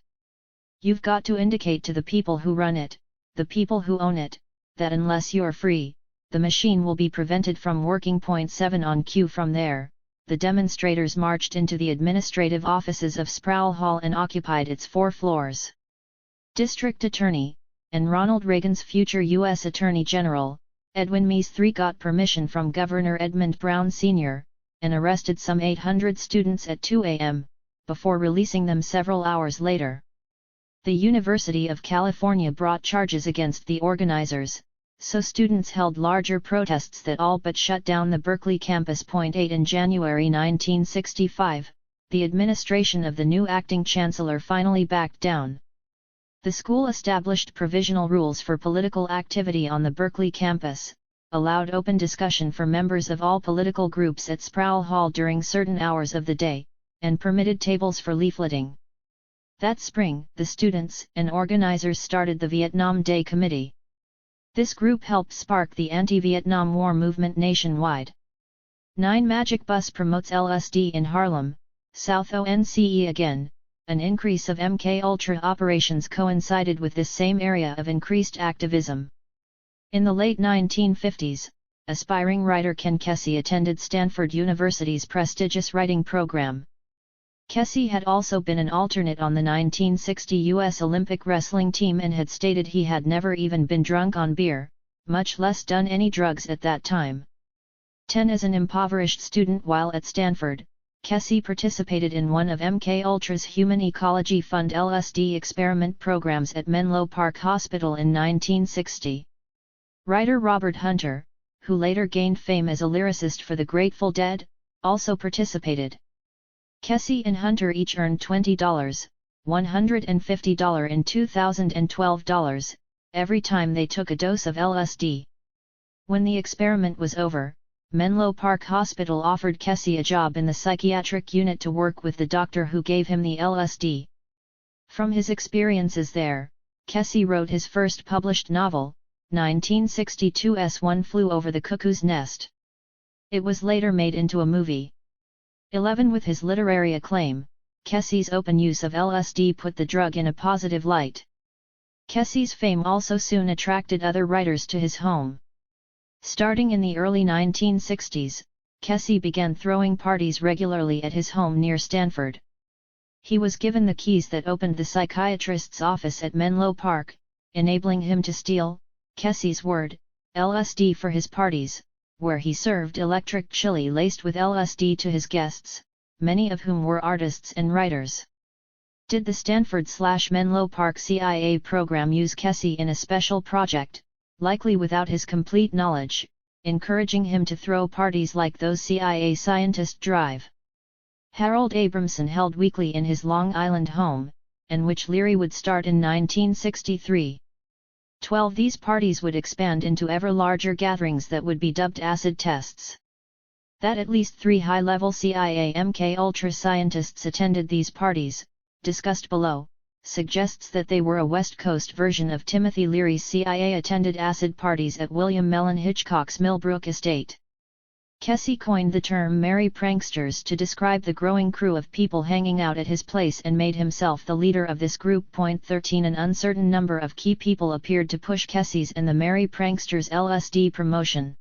You've got to indicate to the people who run it, the people who own it, that unless you're free, the machine will be prevented from working. 7 On cue from there, the demonstrators marched into the administrative offices of Sproul Hall and occupied its 4 floors. District Attorney, and Ronald Reagan's future U.S. Attorney General, Edwin Meese III got permission from Governor Edmund Brown Sr., and arrested some 800 students at 2 a.m., before releasing them several hours later. The University of California brought charges against the organizers, so students held larger protests that all but shut down the Berkeley campus. 8 In January 1965, the administration of the new acting chancellor finally backed down. The school established provisional rules for political activity on the Berkeley campus, allowed open discussion for members of all political groups at Sproul Hall during certain hours of the day, and permitted tables for leafleting. That spring, the students and organizers started the Vietnam Day Committee. This group helped spark the anti-Vietnam War movement nationwide. 9 Magic Bus promotes LSD in Harlem, South ONCE. Again, an increase of MK-Ultra operations coincided with this same area of increased activism. In the late 1950s, aspiring writer Ken Kesey attended Stanford University's prestigious writing program. Kesey had also been an alternate on the 1960 U.S. Olympic wrestling team and had stated he had never even been drunk on beer, much less done any drugs at that time. 10 As an impoverished student while at Stanford, Kesey participated in one of MK-Ultra's Human Ecology Fund LSD experiment programs at Menlo Park Hospital in 1960. Writer Robert Hunter, who later gained fame as a lyricist for the Grateful Dead, also participated. Kesey and Hunter each earned $20, $150 and $2012, every time they took a dose of LSD. When the experiment was over, Menlo Park Hospital offered Kesey a job in the psychiatric unit to work with the doctor who gave him the LSD. From his experiences there, Kesey wrote his first published novel, 1962's One Flew Over the Cuckoo's Nest. It was later made into a movie. 11 With his literary acclaim, Kesey's open use of LSD put the drug in a positive light. Kesey's fame also soon attracted other writers to his home. Starting in the early 1960s, Kesey began throwing parties regularly at his home near Stanford. He was given the keys that opened the psychiatrist's office at Menlo Park, enabling him to steal, Kesey's word, LSD for his parties, where he served electric chili laced with LSD to his guests, many of whom were artists and writers. Did the Stanford/Menlo Park CIA program use Kesey in a special project, likely without his complete knowledge, encouraging him to throw parties like those CIA scientists drive? Harold Abramson held weekly in his Long Island home, and which Leary would start in 1963. 12 These parties would expand into ever larger gatherings that would be dubbed acid tests. That at least 3 high-level CIA MK-Ultra scientists attended these parties, discussed below, suggests that they were a West Coast version of Timothy Leary's CIA-attended acid parties at William Mellon Hitchcock's Millbrook estate. Kesey coined the term merry pranksters to describe the growing crew of people hanging out at his place and made himself the leader of this group. 13 An uncertain number of key people appeared to push Kesey's and the merry pranksters' LSD promotion.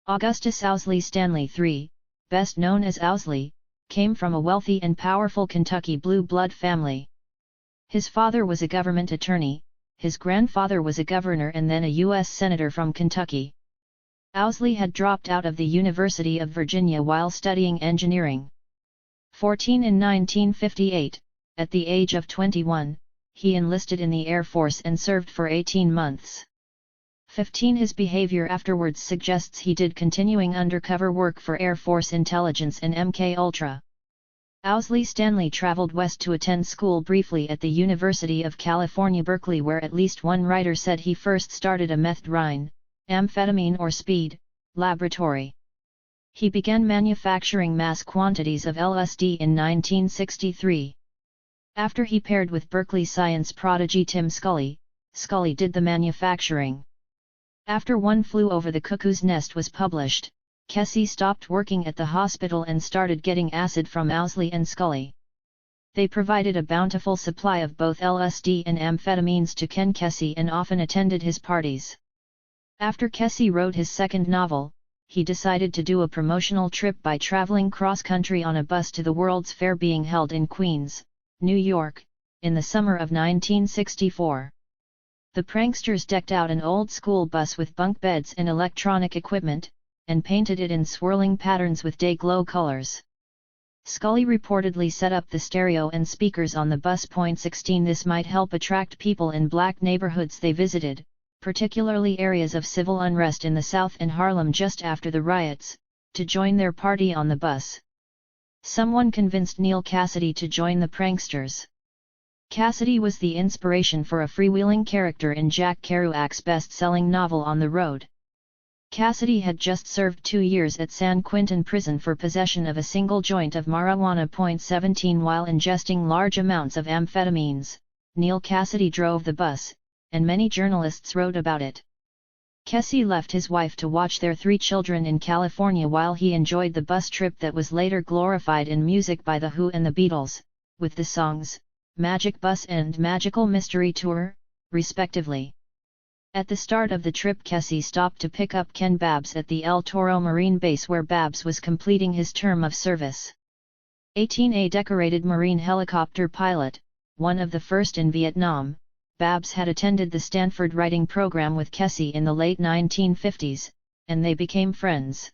Augustus Owsley Stanley III, best known as Owsley, came from a wealthy and powerful Kentucky blue blood family. His father was a government attorney, his grandfather was a governor and then a U.S. Senator from Kentucky. Owsley had dropped out of the University of Virginia while studying engineering. 14 In 1958, at the age of 21, he enlisted in the Air Force and served for 18 months. 15 His behavior afterwards suggests he did continuing undercover work for Air Force intelligence and MK-Ultra. Owsley Stanley traveled west to attend school briefly at the University of California, Berkeley, where at least one writer said he first started a methadone, amphetamine or speed, laboratory. He began manufacturing mass quantities of LSD in 1963. After he paired with Berkeley science prodigy Tim Scully, Scully did the manufacturing. After One Flew Over the Cuckoo's Nest was published, Kesey stopped working at the hospital and started getting acid from Owsley and Scully. They provided a bountiful supply of both LSD and amphetamines to Ken Kesey and often attended his parties. After Kesey wrote his second novel, he decided to do a promotional trip by traveling cross-country on a bus to the World's Fair being held in Queens, New York, in the summer of 1964. The pranksters decked out an old school bus with bunk beds and electronic equipment, and painted it in swirling patterns with day-glow colors. Scully reportedly set up the stereo and speakers on the bus. 16 This might help attract people in black neighborhoods they visited, particularly areas of civil unrest in the South and Harlem just after the riots, to join their party on the bus. Someone convinced Neal Cassady to join the pranksters. Cassady was the inspiration for a freewheeling character in Jack Kerouac's best-selling novel On the Road. Cassady had just served 2 years at San Quentin Prison for possession of a single joint of marijuana. 17 While ingesting large amounts of amphetamines, Neal Cassady drove the bus, and many journalists wrote about it. Kesey left his wife to watch their 3 children in California while he enjoyed the bus trip that was later glorified in music by The Who and the Beatles, with the songs Magic Bus and Magical Mystery Tour, respectively. At the start of the trip, Kesey stopped to pick up Ken Babs at the El Toro Marine Base where Babs was completing his term of service. 18 A decorated Marine helicopter pilot, one of the first in Vietnam, Babs had attended the Stanford writing program with Kesey in the late 1950s, and they became friends.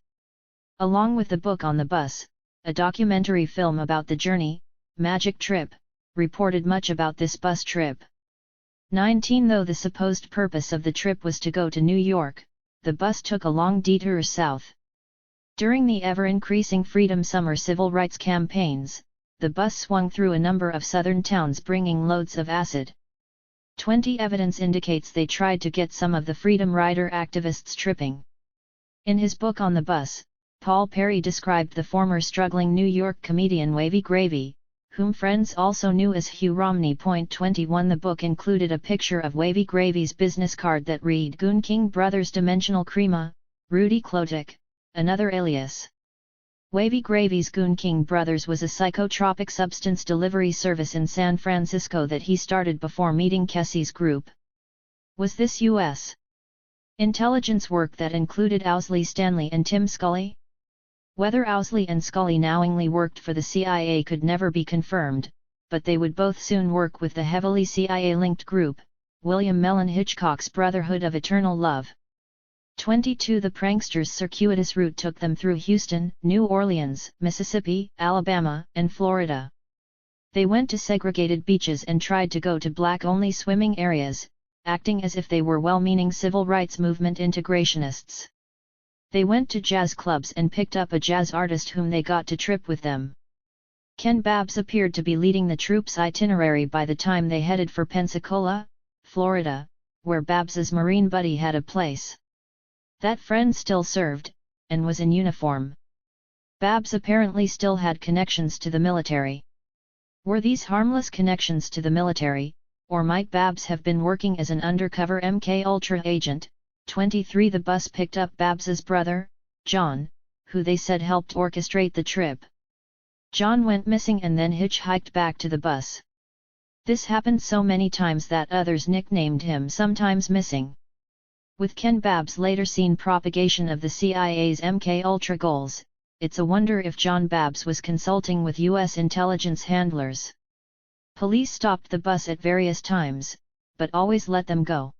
Along with the book On the Bus, a documentary film about the journey, Magic Trip, reported much about this bus trip. 19 Though the supposed purpose of the trip was to go to New York, the bus took a long detour south. During the ever-increasing Freedom Summer civil rights campaigns, the bus swung through a number of southern towns bringing loads of acid. 20 Evidence indicates they tried to get some of the Freedom Rider activists tripping. In his book On the Bus, Paul Perry described the former struggling New York comedian Wavy Gravy, whom friends also knew as Hugh Romney. 21 The book included a picture of Wavy Gravy's business card that read Goon King Brothers Dimensional Crema, Rudy Klotik, another alias. Wavy Gravy's Goon King Brothers was a psychotropic substance delivery service in San Francisco that he started before meeting Kesey's group. Was this U.S. intelligence work that included Owsley Stanley and Tim Scully? Whether Owsley and Scully knowingly worked for the CIA could never be confirmed, but they would both soon work with the heavily CIA-linked group, William Mellon Hitchcock's Brotherhood of Eternal Love. 22 The pranksters' circuitous route took them through Houston, New Orleans, Mississippi, Alabama, and Florida. They went to segregated beaches and tried to go to black-only swimming areas, acting as if they were well-meaning civil rights movement integrationists. They went to jazz clubs and picked up a jazz artist whom they got to trip with them. Ken Babs appeared to be leading the troop's itinerary by the time they headed for Pensacola, Florida, where Babs's Marine buddy had a place. That friend still served, and was in uniform. Babs apparently still had connections to the military. Were these harmless connections to the military, or might Babs have been working as an undercover MKUltra agent? 23 The bus picked up Babs's brother, John, who they said helped orchestrate the trip. John went missing and then hitchhiked back to the bus. This happened so many times that others nicknamed him Sometimes Missing. With Ken Babs later seen propagation of the CIA's MKUltra goals, it's a wonder if John Babs was consulting with U.S. intelligence handlers. Police stopped the bus at various times, but always let them go.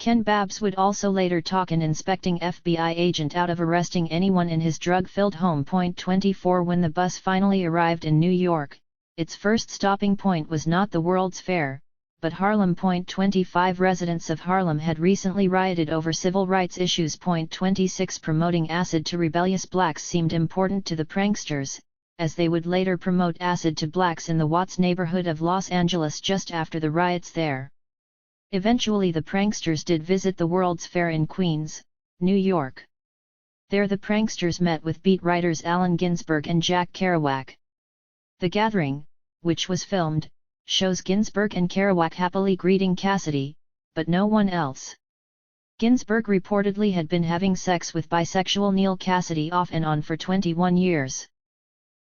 Ken Babs would also later talk an inspecting FBI agent out of arresting anyone in his drug-filled home. 24 When the bus finally arrived in New York, its first stopping point was not the World's Fair, but Harlem. 25 Residents of Harlem had recently rioted over civil rights issues. 26 Promoting acid to rebellious blacks seemed important to the pranksters, as they would later promote acid to blacks in the Watts neighborhood of Los Angeles just after the riots there. Eventually the pranksters did visit the World's Fair in Queens, New York. There the pranksters met with beat writers Allen Ginsberg and Jack Kerouac. The gathering, which was filmed, shows Ginsberg and Kerouac happily greeting Cassidy, but no one else. Ginsberg reportedly had been having sex with bisexual Neal Cassady off and on for 21 years.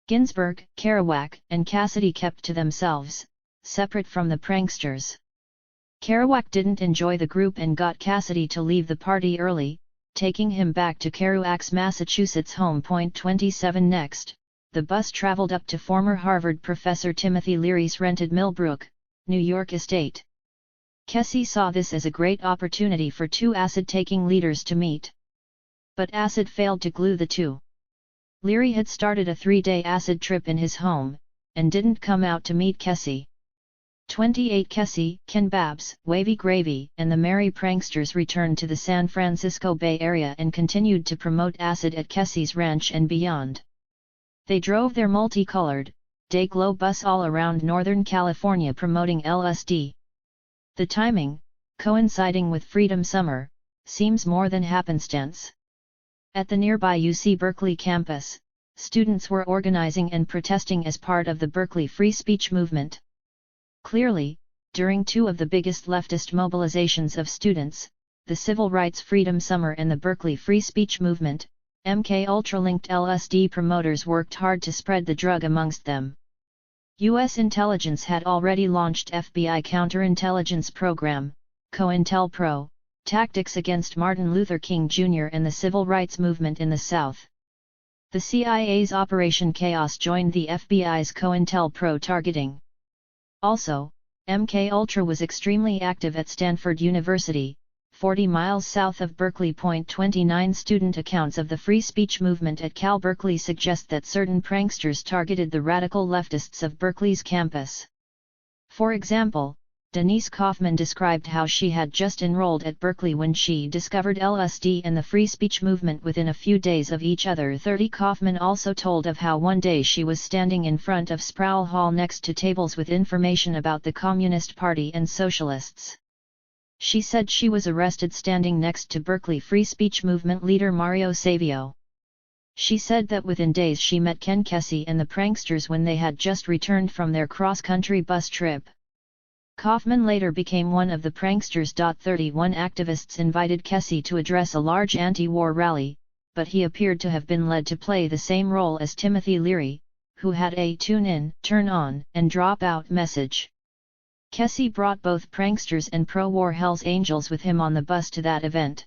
Ginsberg, Kerouac, and Cassidy kept to themselves, separate from the pranksters. Kerouac didn't enjoy the group and got Cassidy to leave the party early, taking him back to Kerouac's Massachusetts home. 27 Next, the bus traveled up to former Harvard professor Timothy Leary's rented Millbrook, New York estate. Kessie saw this as a great opportunity for two acid-taking leaders to meet. But acid failed to glue the two. Leary had started a 3-day acid trip in his home, and didn't come out to meet Kessie. 28 Kessie, Ken Babs, Wavy Gravy, and the Merry Pranksters returned to the San Francisco Bay Area and continued to promote acid at Kessie's ranch and beyond. They drove their multicolored, day-glow bus all around Northern California promoting LSD. The timing, coinciding with Freedom Summer, seems more than happenstance. At the nearby UC Berkeley campus, students were organizing and protesting as part of the Berkeley Free Speech movement. Clearly, during two of the biggest leftist mobilizations of students, the Civil Rights Freedom Summer and the Berkeley Free Speech movement, MKUltra-linked LSD promoters worked hard to spread the drug amongst them. U.S. intelligence had already launched FBI counterintelligence program, COINTELPRO, tactics against Martin Luther King Jr. and the civil rights movement in the South. The CIA's Operation Chaos joined the FBI's COINTELPRO targeting. Also, MKUltra was extremely active at Stanford University, 40 miles south of Berkeley. 29 Student accounts of the free speech movement at Cal Berkeley suggest that certain pranksters targeted the radical leftists of Berkeley's campus. For example, Denise Kaufman described how she had just enrolled at Berkeley when she discovered LSD and the free speech movement within a few days of each other. 30 Kaufman also told of how one day she was standing in front of Sproul Hall next to tables with information about the Communist Party and Socialists. She said she was arrested standing next to Berkeley Free Speech Movement leader Mario Savio. She said that within days she met Ken Kessie and the pranksters when they had just returned from their cross-country bus trip. Kaufman later became one of the pranksters. 31 Activists invited Kessie to address a large anti-war rally, but he appeared to have been led to play the same role as Timothy Leary, who had a tune in, turn on, and drop out message. Kessie brought both pranksters and pro-war Hells Angels with him on the bus to that event.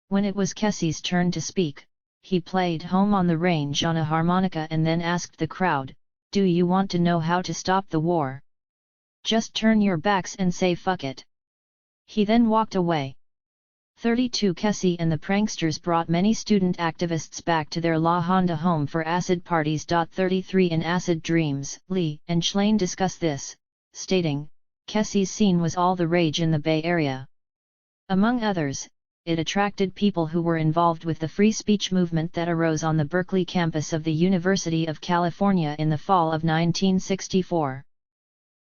When it was Kessie's turn to speak, he played Home on the Range on a harmonica and then asked the crowd, "Do you want to know how to stop the war? Just turn your backs and say fuck it." He then walked away. 32 Kessie and the pranksters brought many student activists back to their La Honda home for acid parties. 33 In Acid Dreams, Lee and Schlane discuss this, stating, Kessie's scene was all the rage in the Bay Area. Among others, it attracted people who were involved with the free speech movement that arose on the Berkeley campus of the University of California in the fall of 1964.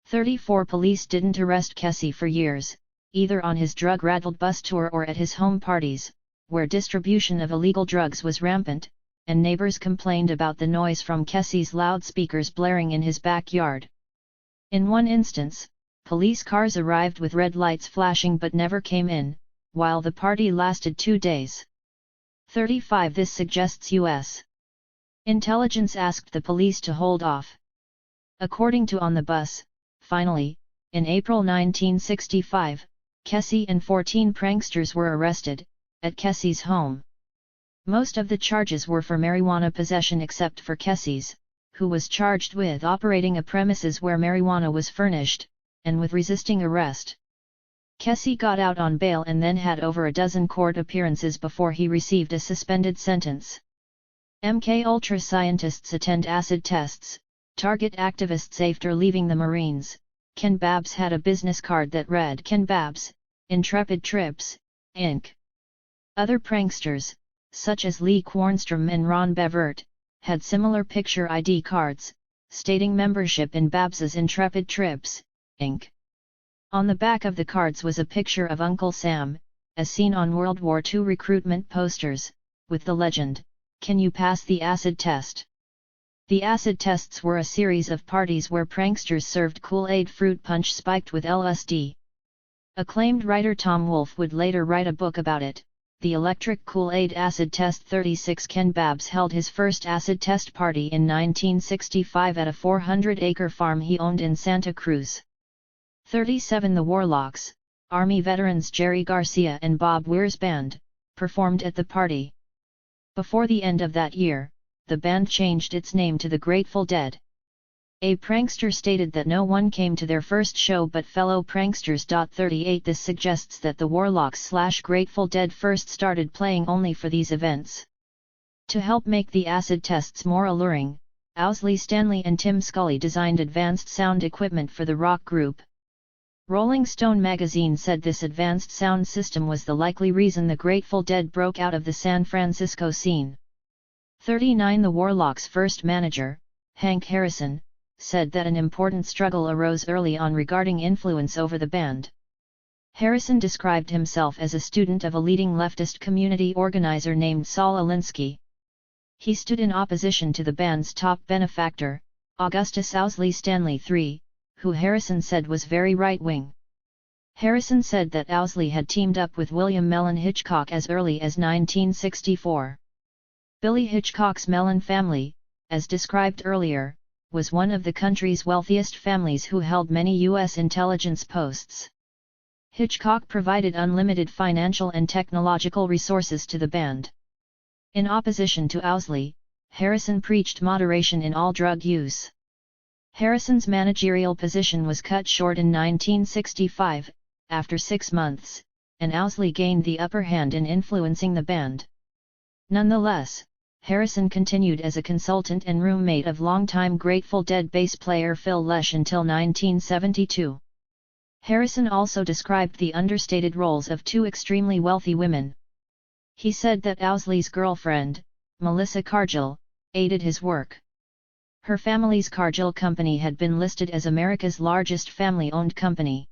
34 Police didn't arrest Kessie for years, either on his drug-raddled bus tour or at his home parties, where distribution of illegal drugs was rampant, and neighbors complained about the noise from Kessie's loudspeakers blaring in his backyard. In one instance, police cars arrived with red lights flashing but never came in, while the party lasted 2 days. 35 This suggests U.S. intelligence asked the police to hold off. According to On the Bus, finally, in April 1965, Kesey and 14 pranksters were arrested, at Kesey's home. Most of the charges were for marijuana possession except for Kesey's, who was charged with operating a premises where marijuana was furnished, and with resisting arrest. Kesey got out on bail and then had over a dozen court appearances before he received a suspended sentence. MKUltra scientists attend acid tests, target activists after leaving the Marines. Ken Babs had a business card that read Ken Babs, Intrepid Trips, Inc. Other pranksters, such as Lee Kwarnstrom and Ron Bevert, had similar picture ID cards, stating membership in Babs's Intrepid Trips, Inc. On the back of the cards was a picture of Uncle Sam, as seen on World War II recruitment posters, with the legend, "Can you pass the acid test?" The acid tests were a series of parties where pranksters served Kool-Aid fruit punch spiked with LSD. Acclaimed writer Tom Wolfe would later write a book about it, The Electric Kool-Aid Acid Test. 36 Ken Babs held his first acid test party in 1965 at a 400-acre farm he owned in Santa Cruz. 37 The Warlocks, Army veterans Jerry Garcia and Bob Weir's band, performed at the party. Before the end of that year, the band changed its name to the Grateful Dead. A prankster stated that no one came to their first show but fellow pranksters. 38 This suggests that the Warlocks/Grateful Dead first started playing only for these events. To help make the acid tests more alluring, Owsley Stanley and Tim Scully designed advanced sound equipment for the rock group. Rolling Stone magazine said this advanced sound system was the likely reason the Grateful Dead broke out of the San Francisco scene. 39 The Warlocks' first manager, Hank Harrison, said that an important struggle arose early on regarding influence over the band. Harrison described himself as a student of a leading leftist community organizer named Saul Alinsky. He stood in opposition to the band's top benefactor, Augustus Owsley Stanley III, who Harrison said was very right-wing. Harrison said that Owsley had teamed up with William Mellon Hitchcock as early as 1964. Billy Hitchcock's Mellon family, as described earlier, was one of the country's wealthiest families who held many U.S. intelligence posts. Hitchcock provided unlimited financial and technological resources to the band. In opposition to Owsley, Harrison preached moderation in all drug use. Harrison's managerial position was cut short in 1965, after 6 months, and Owsley gained the upper hand in influencing the band. Nonetheless, Harrison continued as a consultant and roommate of longtime Grateful Dead bass player Phil Lesh until 1972. Harrison also described the understated roles of 2 extremely wealthy women. He said that Owsley's girlfriend, Melissa Cargill, aided his work. Her family's Cargill Company had been listed as America's largest family-owned company.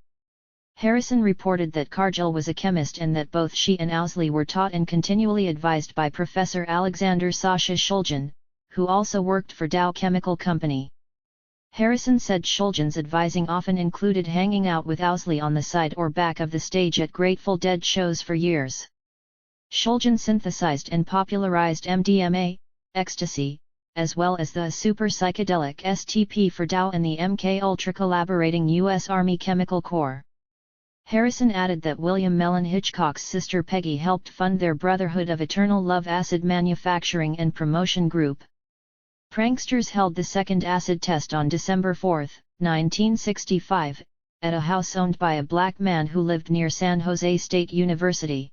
Harrison reported that Cargill was a chemist and that both she and Owsley were taught and continually advised by Professor Alexander Sasha Shulgin, who also worked for Dow Chemical Company. Harrison said Shulgin's advising often included hanging out with Owsley on the side or back of the stage at Grateful Dead shows for years. Shulgin synthesized and popularized MDMA, ecstasy, as well as the super psychedelic STP for Dow and the MKUltra collaborating U.S. Army Chemical Corps. Harrison added that William Mellon Hitchcock's sister Peggy helped fund their Brotherhood of Eternal Love acid manufacturing and promotion group. Pranksters held the second acid test on December 4, 1965, at a house owned by a black man who lived near San Jose State University.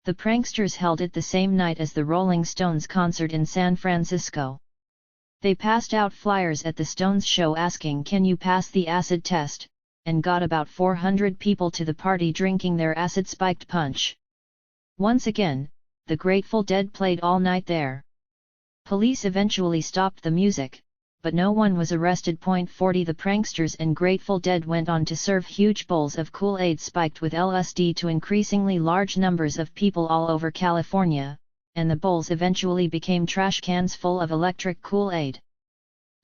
The pranksters held it the same night as the Rolling Stones concert in San Francisco. They passed out flyers at the Stones show asking, "Can you pass the acid test?" and got about 400 people to the party drinking their acid-spiked punch. Once again, the Grateful Dead played all night there. Police eventually stopped the music, but no one was arrested. 40 The pranksters and Grateful Dead went on to serve huge bowls of Kool-Aid spiked with LSD to increasingly large numbers of people all over California, and the bowls eventually became trash cans full of electric Kool-Aid.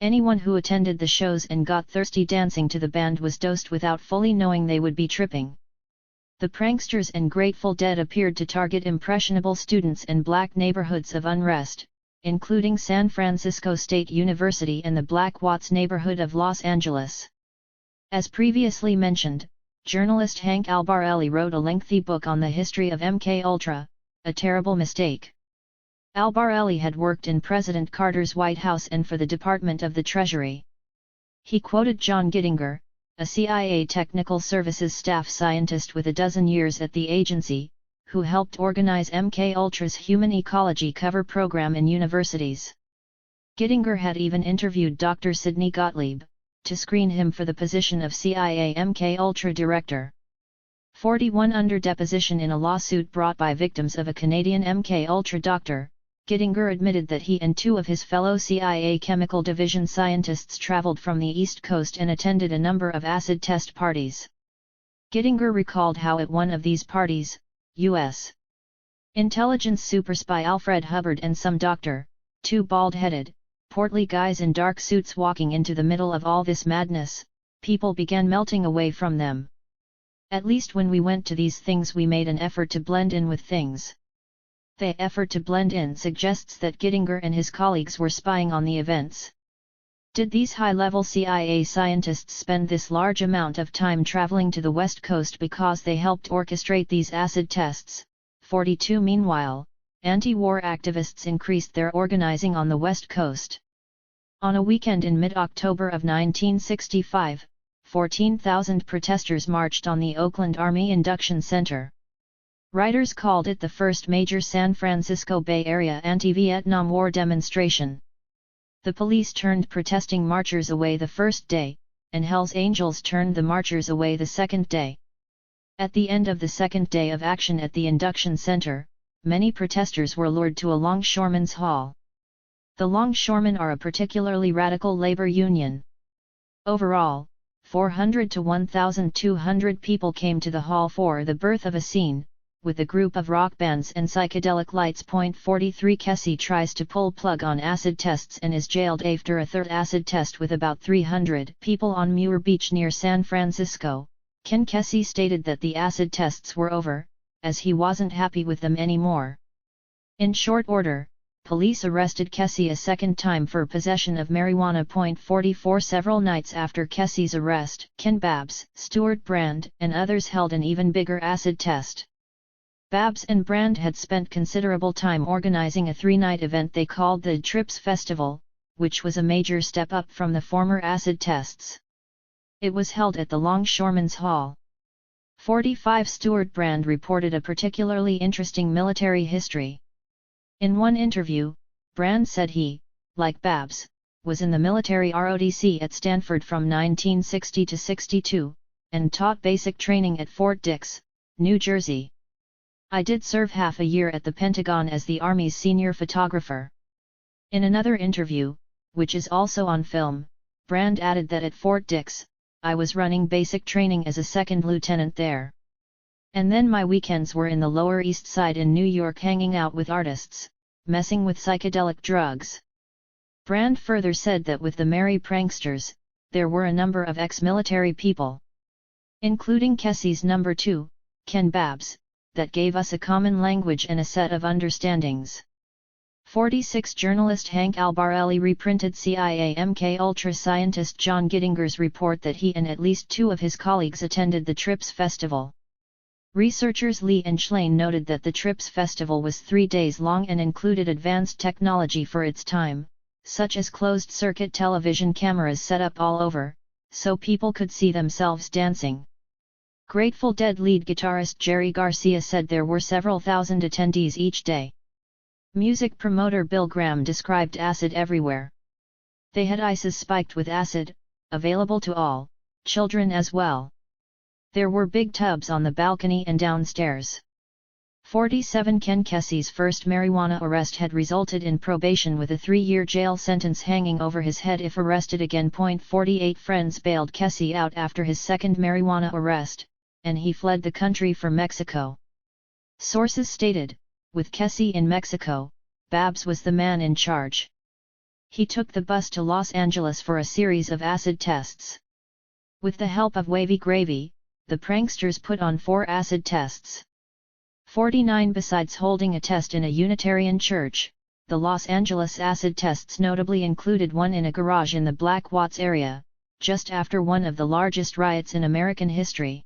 Anyone who attended the shows and got thirsty dancing to the band was dosed without fully knowing they would be tripping. The pranksters and Grateful Dead appeared to target impressionable students in black neighborhoods of unrest, including San Francisco State University and the Black Watts neighborhood of Los Angeles. As previously mentioned, journalist Hank Albarelli wrote a lengthy book on the history of MKUltra, A Terrible Mistake. Albarelli had worked in President Carter's White House and for the Department of the Treasury. He quoted John Gittinger, a CIA Technical Services staff scientist with a dozen years at the agency, who helped organize MKUltra's Human Ecology cover program in universities. Gittinger had even interviewed Dr. Sidney Gottlieb, to screen him for the position of CIA MKUltra director. 41 under deposition in a lawsuit brought by victims of a Canadian MKUltra doctor, Gittinger admitted that he and two of his fellow CIA Chemical Division scientists traveled from the East Coast and attended a number of acid test parties. Gittinger recalled how at one of these parties, U.S. intelligence superspy Alfred Hubbard and some doctor, two bald-headed, portly guys in dark suits walking into the middle of all this madness, people began melting away from them. At least when we went to these things we made an effort to blend in with things. The effort to blend in suggests that Gittinger and his colleagues were spying on the events. Did these high-level CIA scientists spend this large amount of time traveling to the West Coast because they helped orchestrate these acid tests? 42 Meanwhile, anti-war activists increased their organizing on the West Coast. On a weekend in mid-October of 1965, 14,000 protesters marched on the Oakland Army Induction Center. Writers called it the first major San Francisco Bay Area anti-Vietnam War demonstration. The police turned protesting marchers away the first day, and Hell's Angels turned the marchers away the second day. At the end of the second day of action at the Induction Center, many protesters were lured to a longshoremen's hall. The longshoremen are a particularly radical labor union. Overall, 400 to 1,200 people came to the hall for the birth of a scene, with a group of rock bands and psychedelic lights. 43 Kesey tries to pull plug on acid tests and is jailed after a third acid test with about 300 people on Muir Beach near San Francisco. Ken Kesey stated that the acid tests were over, as he wasn't happy with them anymore. In short order, police arrested Kesey a second time for possession of marijuana. 44 Several nights after Kesey's arrest, Ken Babs, Stuart Brand, and others held an even bigger acid test. Babs and Brand had spent considerable time organizing a three-night event they called the Trips Festival, which was a major step up from the former acid tests. It was held at the Longshoremen's Hall. 45 Stuart Brand reported a particularly interesting military history. In one interview, Brand said he, like Babs, was in the military ROTC at Stanford from 1960 to 62, and taught basic training at Fort Dix, New Jersey. I did serve half a year at the Pentagon as the Army's senior photographer. In another interview, which is also on film, Brand added that at Fort Dix, I was running basic training as a second lieutenant there. And then my weekends were in the Lower East Side in New York hanging out with artists, messing with psychedelic drugs. Brand further said that with the merry pranksters, there were a number of ex-military people, including Kesey's number 2, Ken Babs, that gave us a common language and a set of understandings. 46 Journalist Hank Albarelli reprinted CIA MKUltra scientist John Gittinger's report that he and at least two of his colleagues attended the Trips Festival. Researchers Lee and Schlein noted that the Trips Festival was 3 days long and included advanced technology for its time, such as closed-circuit television cameras set up all over, so people could see themselves dancing. Grateful Dead lead guitarist Jerry Garcia said there were several thousand attendees each day. Music promoter Bill Graham described acid everywhere. They had ices spiked with acid, available to all, children as well. There were big tubs on the balcony and downstairs. 47 Ken Kesey's first marijuana arrest had resulted in probation with a 3-year jail sentence hanging over his head if arrested again. 48 Friends bailed Kesey out after his second marijuana arrest, and he fled the country for Mexico. Sources stated, with Kesey in Mexico, Babs was the man in charge. He took the bus to Los Angeles for a series of acid tests. With the help of Wavy Gravy, the pranksters put on 4 acid tests. 49. Besides holding a test in a Unitarian church, the Los Angeles acid tests notably included one in a garage in the Black Watts area, just after one of the largest riots in American history.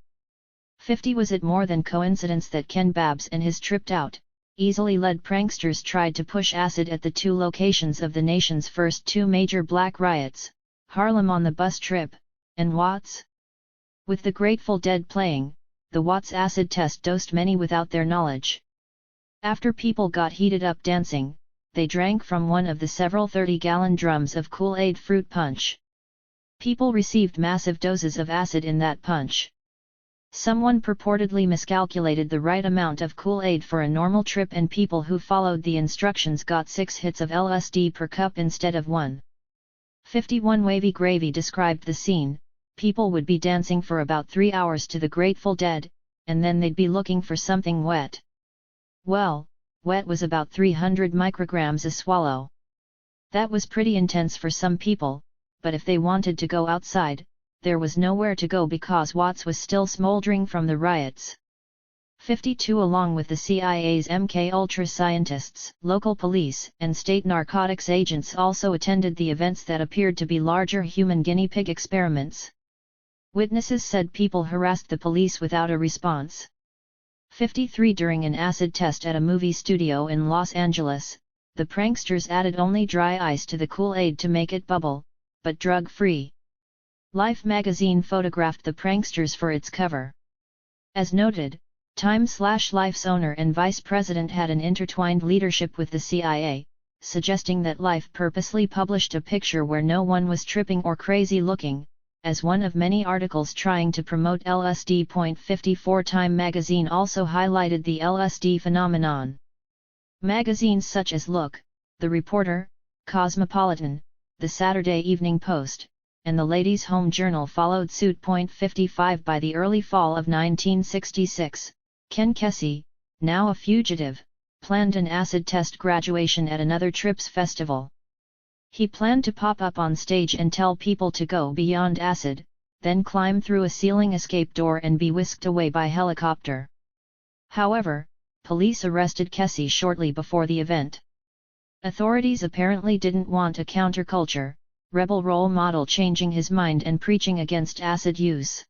50. Was it more than coincidence that Ken Babs and his tripped out, easily led pranksters tried to push acid at the 2 locations of the nation's first 2 major black riots, Harlem on the bus trip, and Watts? With the Grateful Dead playing, the Watts acid test dosed many without their knowledge. After people got heated up dancing, they drank from one of the several 30-gallon drums of Kool-Aid fruit punch. People received massive doses of acid in that punch. Someone purportedly miscalculated the right amount of Kool-Aid for a normal trip, and people who followed the instructions got 6 hits of LSD per cup instead of 1. 51. Wavy Gravy described the scene. People would be dancing for about 3 hours to the Grateful Dead, and then they'd be looking for something wet. Well, wet was about 300 micrograms a swallow. That was pretty intense for some people, but if they wanted to go outside, there was nowhere to go because Watts was still smoldering from the riots. 52. Along with the CIA's MKUltra scientists, local police and state narcotics agents also attended the events that appeared to be larger human guinea pig experiments. Witnesses said people harassed the police without a response. 53. During an acid test at a movie studio in Los Angeles, the pranksters added only dry ice to the Kool-Aid to make it bubble, but drug-free. Life magazine photographed the pranksters for its cover. As noted, Time/Life's owner and vice president had an intertwined leadership with the CIA, suggesting that Life purposely published a picture where no one was tripping or crazy looking, as one of many articles trying to promote LSD. 54. Time magazine also highlighted the LSD phenomenon. Magazines such as Look, The Reporter, Cosmopolitan, The Saturday Evening Post, and the Ladies' Home Journal followed suit. 55. By the early fall of 1966, Ken Kesey, now a fugitive, planned an acid test graduation at another Trips festival. He planned to pop up on stage and tell people to go beyond acid, then climb through a ceiling escape door and be whisked away by helicopter. However, police arrested Kesey shortly before the event. Authorities apparently didn't want a counterculture, rebel role model changing his mind and preaching against acid use.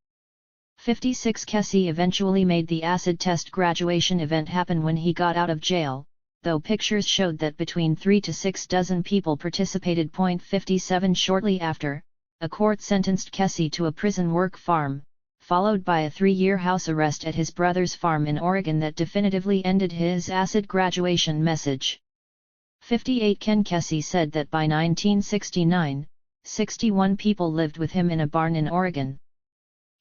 56. Kesey eventually made the acid test graduation event happen when he got out of jail, though pictures showed that between 3 to 6 dozen people participated. 57. Shortly after, a court sentenced Kesey to a prison work farm, followed by a 3-year house arrest at his brother's farm in Oregon that definitively ended his acid graduation message. 58. Ken Kesey said that by 1969, 61 people lived with him in a barn in Oregon.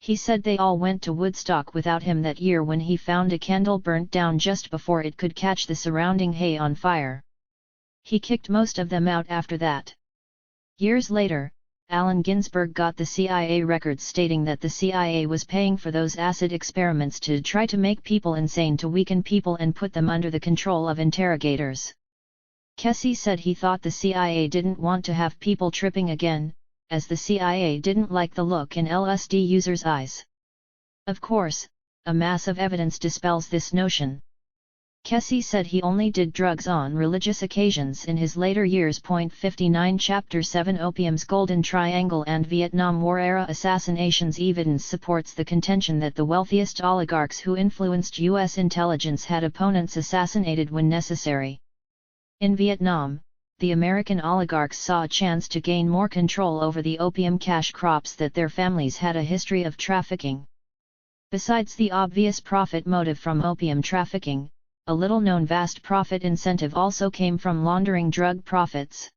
He said they all went to Woodstock without him that year when he found a candle burnt down just before it could catch the surrounding hay on fire. He kicked most of them out after that. Years later, Allen Ginsberg got the CIA records stating that the CIA was paying for those acid experiments to try to make people insane, to weaken people and put them under the control of interrogators. Kesey said he thought the CIA didn't want to have people tripping again, as the CIA didn't like the look in LSD users' eyes. Of course, a mass of evidence dispels this notion. Kesey said he only did drugs on religious occasions in his later years. 59. Chapter 7 Opium's Golden Triangle and Vietnam War-era assassinations. Evidence supports the contention that the wealthiest oligarchs who influenced U.S. intelligence had opponents assassinated when necessary. In Vietnam, the American oligarchs saw a chance to gain more control over the opium cash crops that their families had a history of trafficking. Besides the obvious profit motive from opium trafficking, a little-known vast profit incentive also came from laundering drug profits.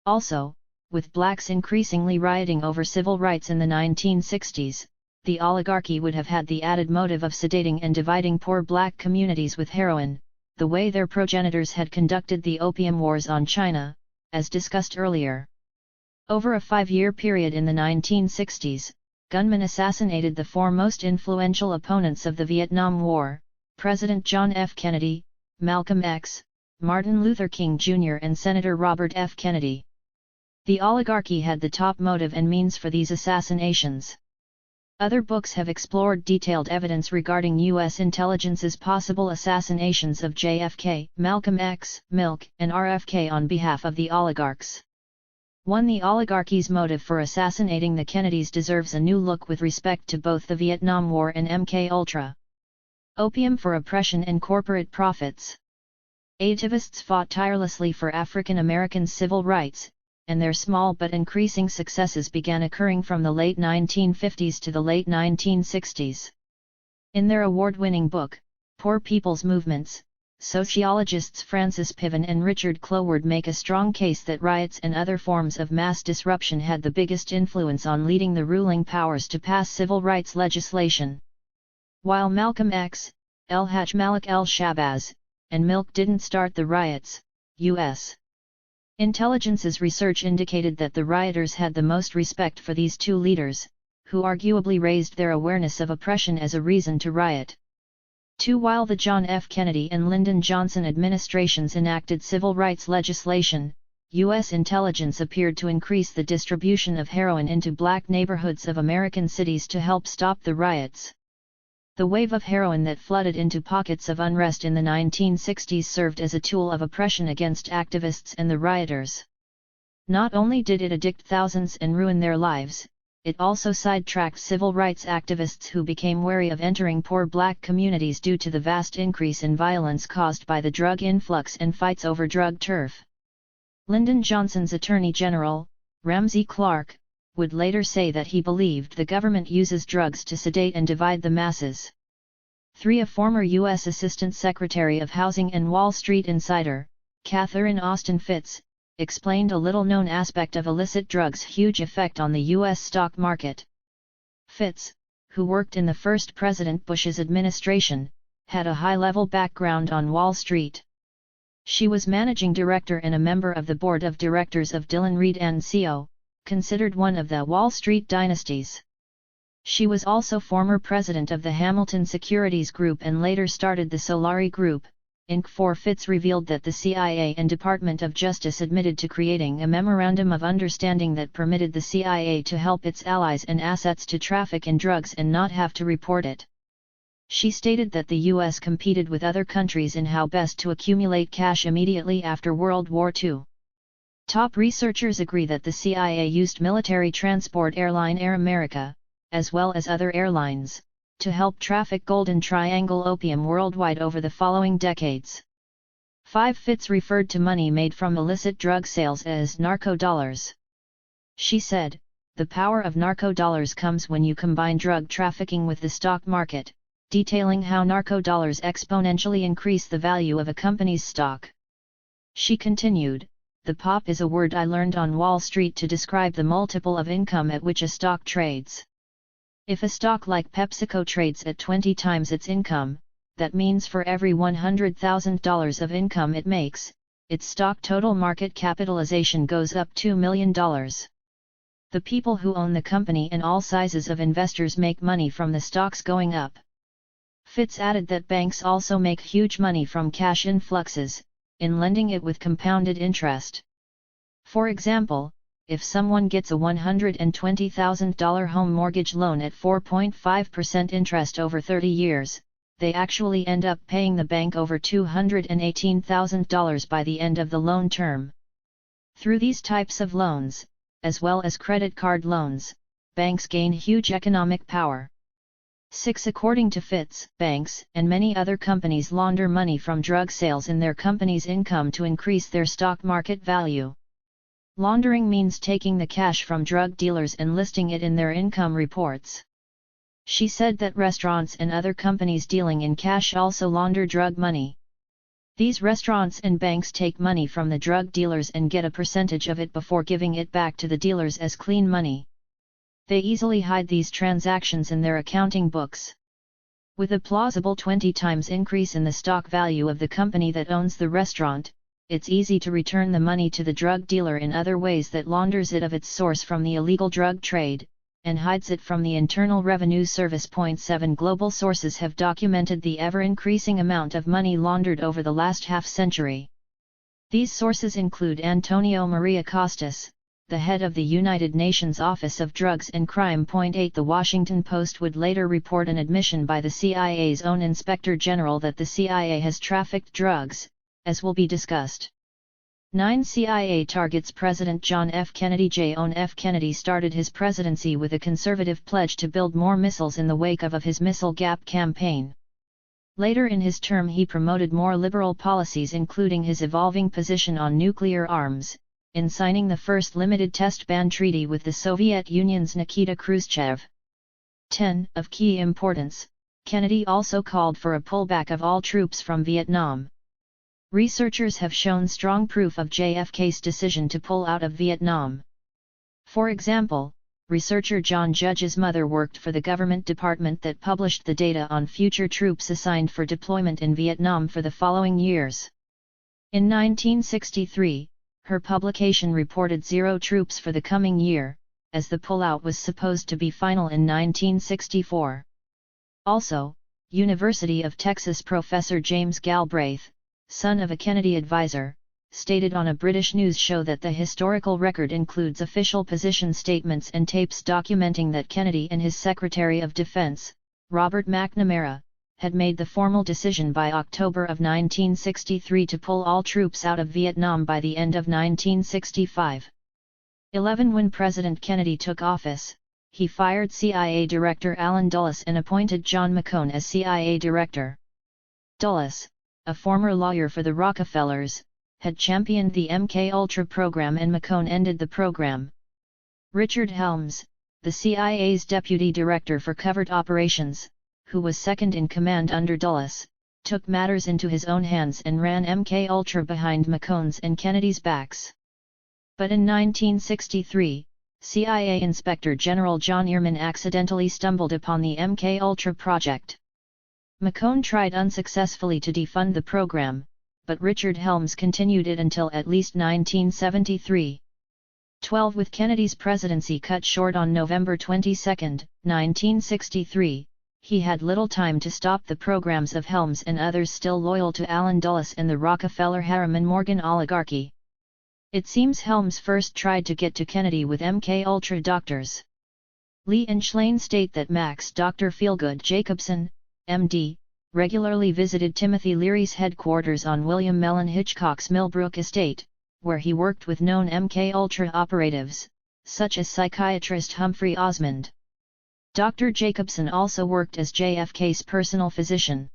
Also, with blacks increasingly rioting over civil rights in the 1960s, the oligarchy would have had the added motive of sedating and dividing poor black communities with heroin, the way their progenitors had conducted the opium wars on China, as discussed earlier. Over a 5-year period in the 1960s, gunmen assassinated the 4 most influential opponents of the Vietnam War: President John F. Kennedy, Malcolm X, Martin Luther King Jr. and Senator Robert F. Kennedy. The oligarchy had the top motive and means for these assassinations. Other books have explored detailed evidence regarding U.S. intelligence's possible assassinations of JFK, Malcolm X, Milk, and RFK on behalf of the oligarchs. 1. The oligarchy's motive for assassinating the Kennedys deserves a new look with respect to both the Vietnam War and MK-Ultra. Opium for oppression and corporate profits. Activists fought tirelessly for African American civil rights, and their small but increasing successes began occurring from the late 1950s to the late 1960s. In their award-winning book, Poor People's Movements, sociologists Francis Piven and Richard Cloward make a strong case that riots and other forms of mass disruption had the biggest influence on leading the ruling powers to pass civil rights legislation. While Malcolm X, El Hajj Malik el-Shabazz, and Milk didn't start the riots, U.S. intelligence's research indicated that the rioters had the most respect for these two leaders, who arguably raised their awareness of oppression as a reason to riot. 2. While the John F. Kennedy and Lyndon Johnson administrations enacted civil rights legislation, U.S. intelligence appeared to increase the distribution of heroin into black neighborhoods of American cities to help stop the riots. The wave of heroin that flooded into pockets of unrest in the 1960s served as a tool of oppression against activists and the rioters. Not only did it addict thousands and ruin their lives, it also sidetracked civil rights activists who became wary of entering poor black communities due to the vast increase in violence caused by the drug influx and fights over drug turf. Lyndon Johnson's Attorney General, Ramsey Clark, would later say that he believed the government uses drugs to sedate and divide the masses. 3. A former U.S. Assistant Secretary of Housing and Wall Street insider, Catherine Austin Fitts, explained a little-known aspect of illicit drugs' huge effect on the U.S. stock market. Fitts, who worked in the first President Bush's administration, had a high-level background on Wall Street. She was managing director and a member of the board of directors of Dillon Read & Co., considered one of the Wall Street dynasties. She was also former president of the Hamilton Securities Group and later started the Solari Group, Inc. 4. Fitts revealed that the CIA and Department of Justice admitted to creating a memorandum of understanding that permitted the CIA to help its allies and assets to traffic in drugs and not have to report it. She stated that the U.S. competed with other countries in how best to accumulate cash immediately after World War II. Top researchers agree that the CIA used military transport airline Air America, as well as other airlines, to help traffic Golden Triangle opium worldwide over the following decades. 5. Fitts referred to money made from illicit drug sales as narco-dollars. She said, "The power of narco-dollars comes when you combine drug trafficking with the stock market," detailing how narco-dollars exponentially increase the value of a company's stock. She continued, "The pop is a word I learned on Wall Street to describe the multiple of income at which a stock trades. If a stock like PepsiCo trades at 20 times its income, that means for every $100,000 of income it makes, its stock total market capitalization goes up $2 million. The people who own the company and all sizes of investors make money from the stocks going up." Fitts added that banks also make huge money from cash influxes, in lending it with compounded interest. For example, if someone gets a $120,000 home mortgage loan at 4.5% interest over 30 years, they actually end up paying the bank over $218,000 by the end of the loan term. Through these types of loans, as well as credit card loans, banks gain huge economic power. 6. According to Fitts, banks and many other companies launder money from drug sales in their company's income to increase their stock market value. Laundering means taking the cash from drug dealers and listing it in their income reports. She said that restaurants and other companies dealing in cash also launder drug money. These restaurants and banks take money from the drug dealers and get a percentage of it before giving it back to the dealers as clean money. They easily hide these transactions in their accounting books. With a plausible 20 times increase in the stock value of the company that owns the restaurant, it's easy to return the money to the drug dealer in other ways that launders it of its source from the illegal drug trade, and hides it from the Internal Revenue Service. 7 Global sources have documented the ever-increasing amount of money laundered over the last half-century. These sources include Antonio Maria Costas, the head of the United Nations Office of Drugs and Crime. 8 The Washington Post would later report an admission by the CIA's own Inspector General that the CIA has trafficked drugs, as will be discussed. 9 CIA targets President John F. Kennedy. John F. Kennedy started his presidency with a conservative pledge to build more missiles in the wake of his Missile Gap campaign. Later in his term he promoted more liberal policies, including his evolving position on nuclear arms, in signing the first limited test ban treaty with the Soviet Union's Nikita Khrushchev. 10 Of key importance, Kennedy also called for a pullback of all troops from Vietnam. Researchers have shown strong proof of JFK's decision to pull out of Vietnam. For example, researcher John Judge's mother worked for the government department that published the data on future troops assigned for deployment in Vietnam for the following years. In 1963, her publication reported 0 troops for the coming year, as the pullout was supposed to be final in 1964. Also, University of Texas professor James Galbraith, son of a Kennedy advisor, stated on a British news show that the historical record includes official position statements and tapes documenting that Kennedy and his Secretary of Defense, Robert McNamara, had made the formal decision by October of 1963 to pull all troops out of Vietnam by the end of 1965. 11 When President Kennedy took office, he fired CIA Director Allen Dulles and appointed John McCone as CIA Director. Dulles, a former lawyer for the Rockefellers, had championed the MK-Ultra program, and McCone ended the program. Richard Helms, the CIA's deputy director for covert operations, who was second in command under Dulles, took matters into his own hands and ran MK-Ultra behind McCone's and Kennedy's backs. But in 1963, CIA Inspector General John Ehrman accidentally stumbled upon the MK-Ultra project. McCone tried unsuccessfully to defund the program, but Richard Helms continued it until at least 1973. 12 With Kennedy's presidency cut short on November 22, 1963, he had little time to stop the programs of Helms and others still loyal to Allen Dulles and the Rockefeller-Harriman-Morgan oligarchy. It seems Helms first tried to get to Kennedy with MK-Ultra doctors. Lee and Schlane state that Max Dr. Feelgood Jacobson, M.D., regularly visited Timothy Leary's headquarters on William Mellon Hitchcock's Millbrook estate, where he worked with known MK-Ultra operatives, such as psychiatrist Humphrey Osmond. Dr. Jacobson also worked as JFK's personal physician.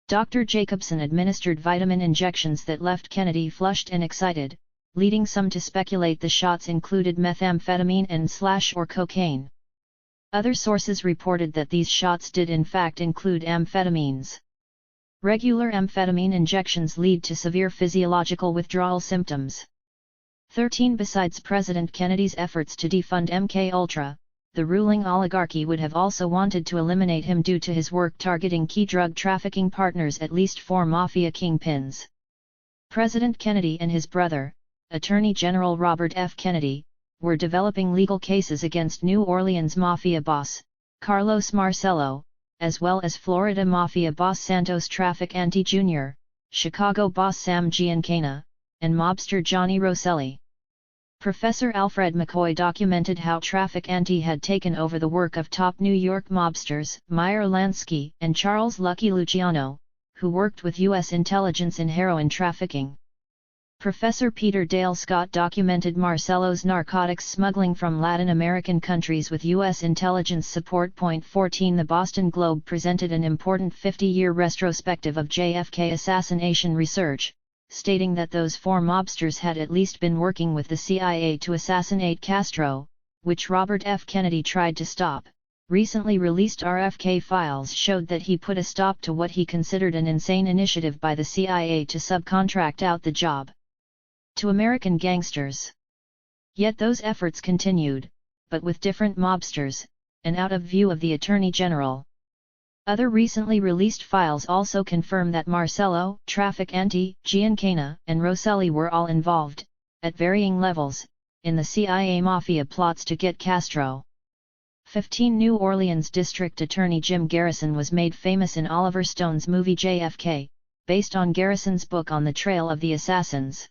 Dr. Jacobson administered vitamin injections that left Kennedy flushed and excited, leading some to speculate the shots included methamphetamine and/or cocaine. Other sources reported that these shots did in fact include amphetamines. Regular amphetamine injections lead to severe physiological withdrawal symptoms. 13 Besides President Kennedy's efforts to defund MK-Ultra, the ruling oligarchy would have also wanted to eliminate him due to his work targeting key drug trafficking partners, at least 4 mafia kingpins. President Kennedy and his brother, Attorney General Robert F. Kennedy, were developing legal cases against New Orleans Mafia boss, Carlos Marcello, as well as Florida Mafia boss Santos Trafficante Jr., Chicago boss Sam Giancana, and mobster Johnny Rosselli. Professor Alfred McCoy documented how Trafficante had taken over the work of top New York mobsters Meyer Lansky and Charles Lucky Luciano, who worked with U.S. intelligence in heroin trafficking. Professor Peter Dale Scott documented Marcello's narcotics smuggling from Latin American countries with U.S. intelligence support. 14 The Boston Globe presented an important 50-year retrospective of JFK assassination research, stating that those 4 mobsters had at least been working with the CIA to assassinate Castro, which Robert F. Kennedy tried to stop. Recently released RFK files showed that he put a stop to what he considered an insane initiative by the CIA to subcontract out the job to American gangsters. Yet those efforts continued, but with different mobsters, and out of view of the Attorney General. Other recently released files also confirm that Marcello, Trafficante, Giancana, and Rosselli were all involved, at varying levels, in the CIA mafia plots to get Castro. 15 New Orleans District Attorney Jim Garrison was made famous in Oliver Stone's movie JFK, based on Garrison's book On the Trail of the Assassins.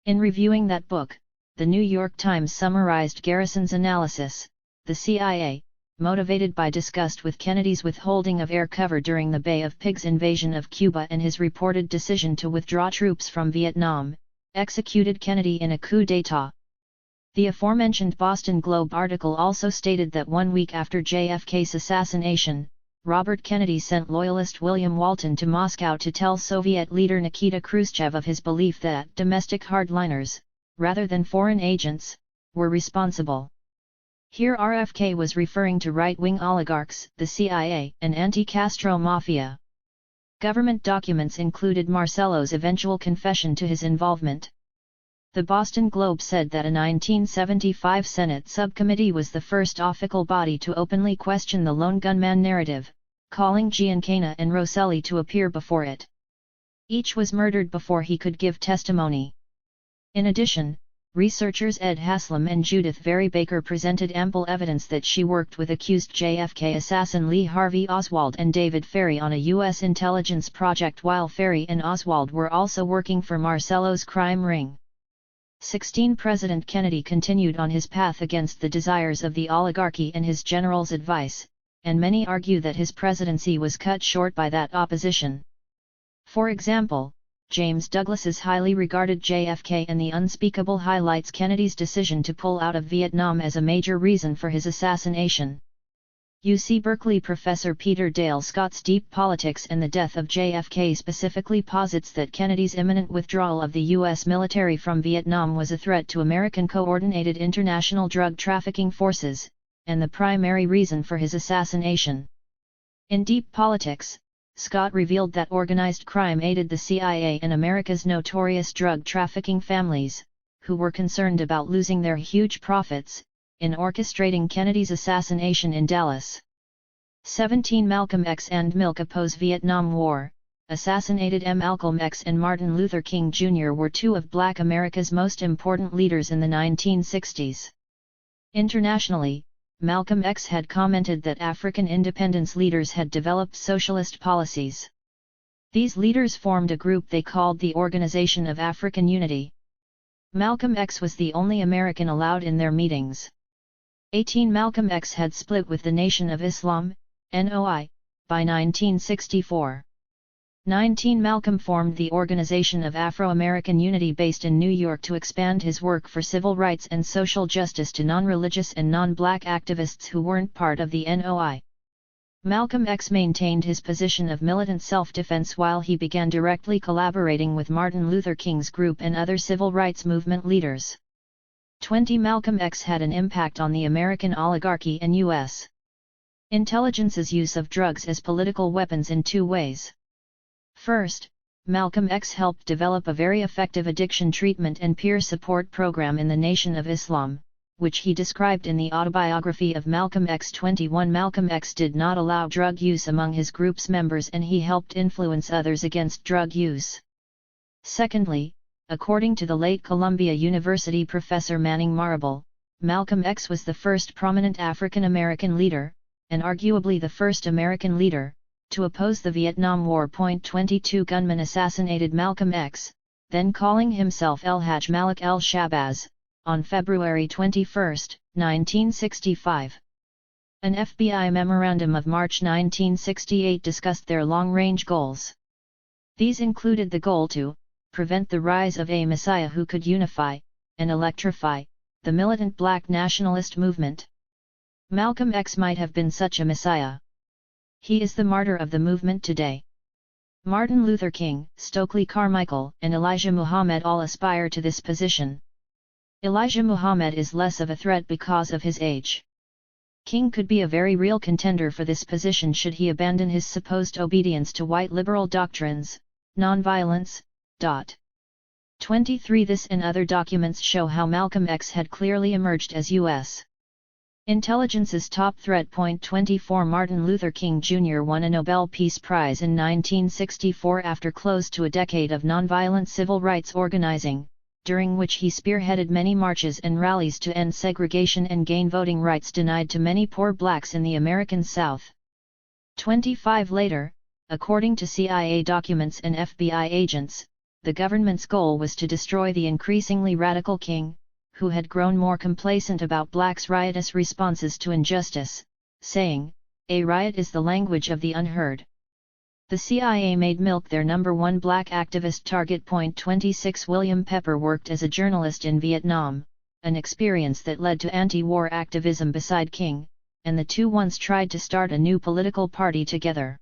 In reviewing that book, the New York Times summarized Garrison's analysis: the CIA, motivated by disgust with Kennedy's withholding of air cover during the Bay of Pigs invasion of Cuba and his reported decision to withdraw troops from Vietnam, executed Kennedy in a coup d'état. The aforementioned Boston Globe article also stated that 1 week after JFK's assassination, Robert Kennedy sent loyalist William Walton to Moscow to tell Soviet leader Nikita Khrushchev of his belief that domestic hardliners, rather than foreign agents, were responsible. Here RFK was referring to right-wing oligarchs, the CIA, and anti-Castro mafia. Government documents included Marcello's eventual confession to his involvement. The Boston Globe said that a 1975 Senate subcommittee was the first official body to openly question the lone gunman narrative, calling Giancana and Rosselli to appear before it. Each was murdered before he could give testimony. In addition, researchers Ed Haslam and Judith Very Baker presented ample evidence that she worked with accused JFK assassin Lee Harvey Oswald and David Ferrie on a U.S. intelligence project while Ferrie and Oswald were also working for Marcello's crime ring. 16 President Kennedy continued on his path against the desires of the oligarchy and his generals' advice, and many argue that his presidency was cut short by that opposition. For example, James Douglas's highly regarded JFK and the Unspeakable highlights Kennedy's decision to pull out of Vietnam as a major reason for his assassination. UC Berkeley professor Peter Dale Scott's Deep Politics and the Death of JFK specifically posits that Kennedy's imminent withdrawal of the U.S. military from Vietnam was a threat to American coordinated international drug trafficking forces, and the primary reason for his assassination. In Deep Politics, Scott revealed that organized crime aided the CIA and America's notorious drug trafficking families, who were concerned about losing their huge profits, in orchestrating Kennedy's assassination in Dallas. 17 Malcolm X and Milk oppose Vietnam War. Assassinated Malcolm X and Martin Luther King Jr. were two of Black America's most important leaders in the 1960s. Internationally, Malcolm X had commented that African independence leaders had developed socialist policies. These leaders formed a group they called the Organization of African Unity. Malcolm X was the only American allowed in their meetings. 18 Malcolm X had split with the Nation of Islam, NOI, by 1964. 19 Malcolm formed the Organization of Afro-American Unity based in New York to expand his work for civil rights and social justice to non-religious and non-black activists who weren't part of the NOI. Malcolm X maintained his position of militant self-defense while he began directly collaborating with Martin Luther King's group and other civil rights movement leaders. 20 Malcolm X had an impact on the American oligarchy and U.S. intelligence's use of drugs as political weapons in two ways. First, Malcolm X helped develop a very effective addiction treatment and peer support program in the Nation of Islam, which he described in the autobiography of Malcolm X. 21 Malcolm X did not allow drug use among his group's members and he helped influence others against drug use. Secondly, according to the late Columbia University professor Manning Marable, Malcolm X was the first prominent African American leader, and arguably the first American leader, to oppose the Vietnam War. 22 Gunmen assassinated Malcolm X, then calling himself El-Hajj Malik el-Shabazz, on February 21, 1965. An FBI memorandum of March 1968 discussed their long-range goals. These included the goal to prevent the rise of a messiah who could unify, and electrify, the militant black nationalist movement. Malcolm X might have been such a messiah. He is the martyr of the movement today. Martin Luther King, Stokely Carmichael, and Elijah Muhammad all aspire to this position. Elijah Muhammad is less of a threat because of his age. King could be a very real contender for this position should he abandon his supposed obedience to white liberal doctrines, nonviolence. 23 This and other documents show how Malcolm X had clearly emerged as U.S. intelligence's top threat. 24 Martin Luther King Jr. won a Nobel Peace Prize in 1964 after close to a decade of nonviolent civil rights organizing, during which he spearheaded many marches and rallies to end segregation and gain voting rights denied to many poor blacks in the American South. 25 Later, according to CIA documents and FBI agents, the government's goal was to destroy the increasingly radical King, who had grown more complacent about blacks' riotous responses to injustice, saying, "A riot is the language of the unheard." The CIA made milk their #1 black activist target. 26 William Pepper worked as a journalist in Vietnam, an experience that led to anti-war activism beside King, and the two once tried to start a new political party together.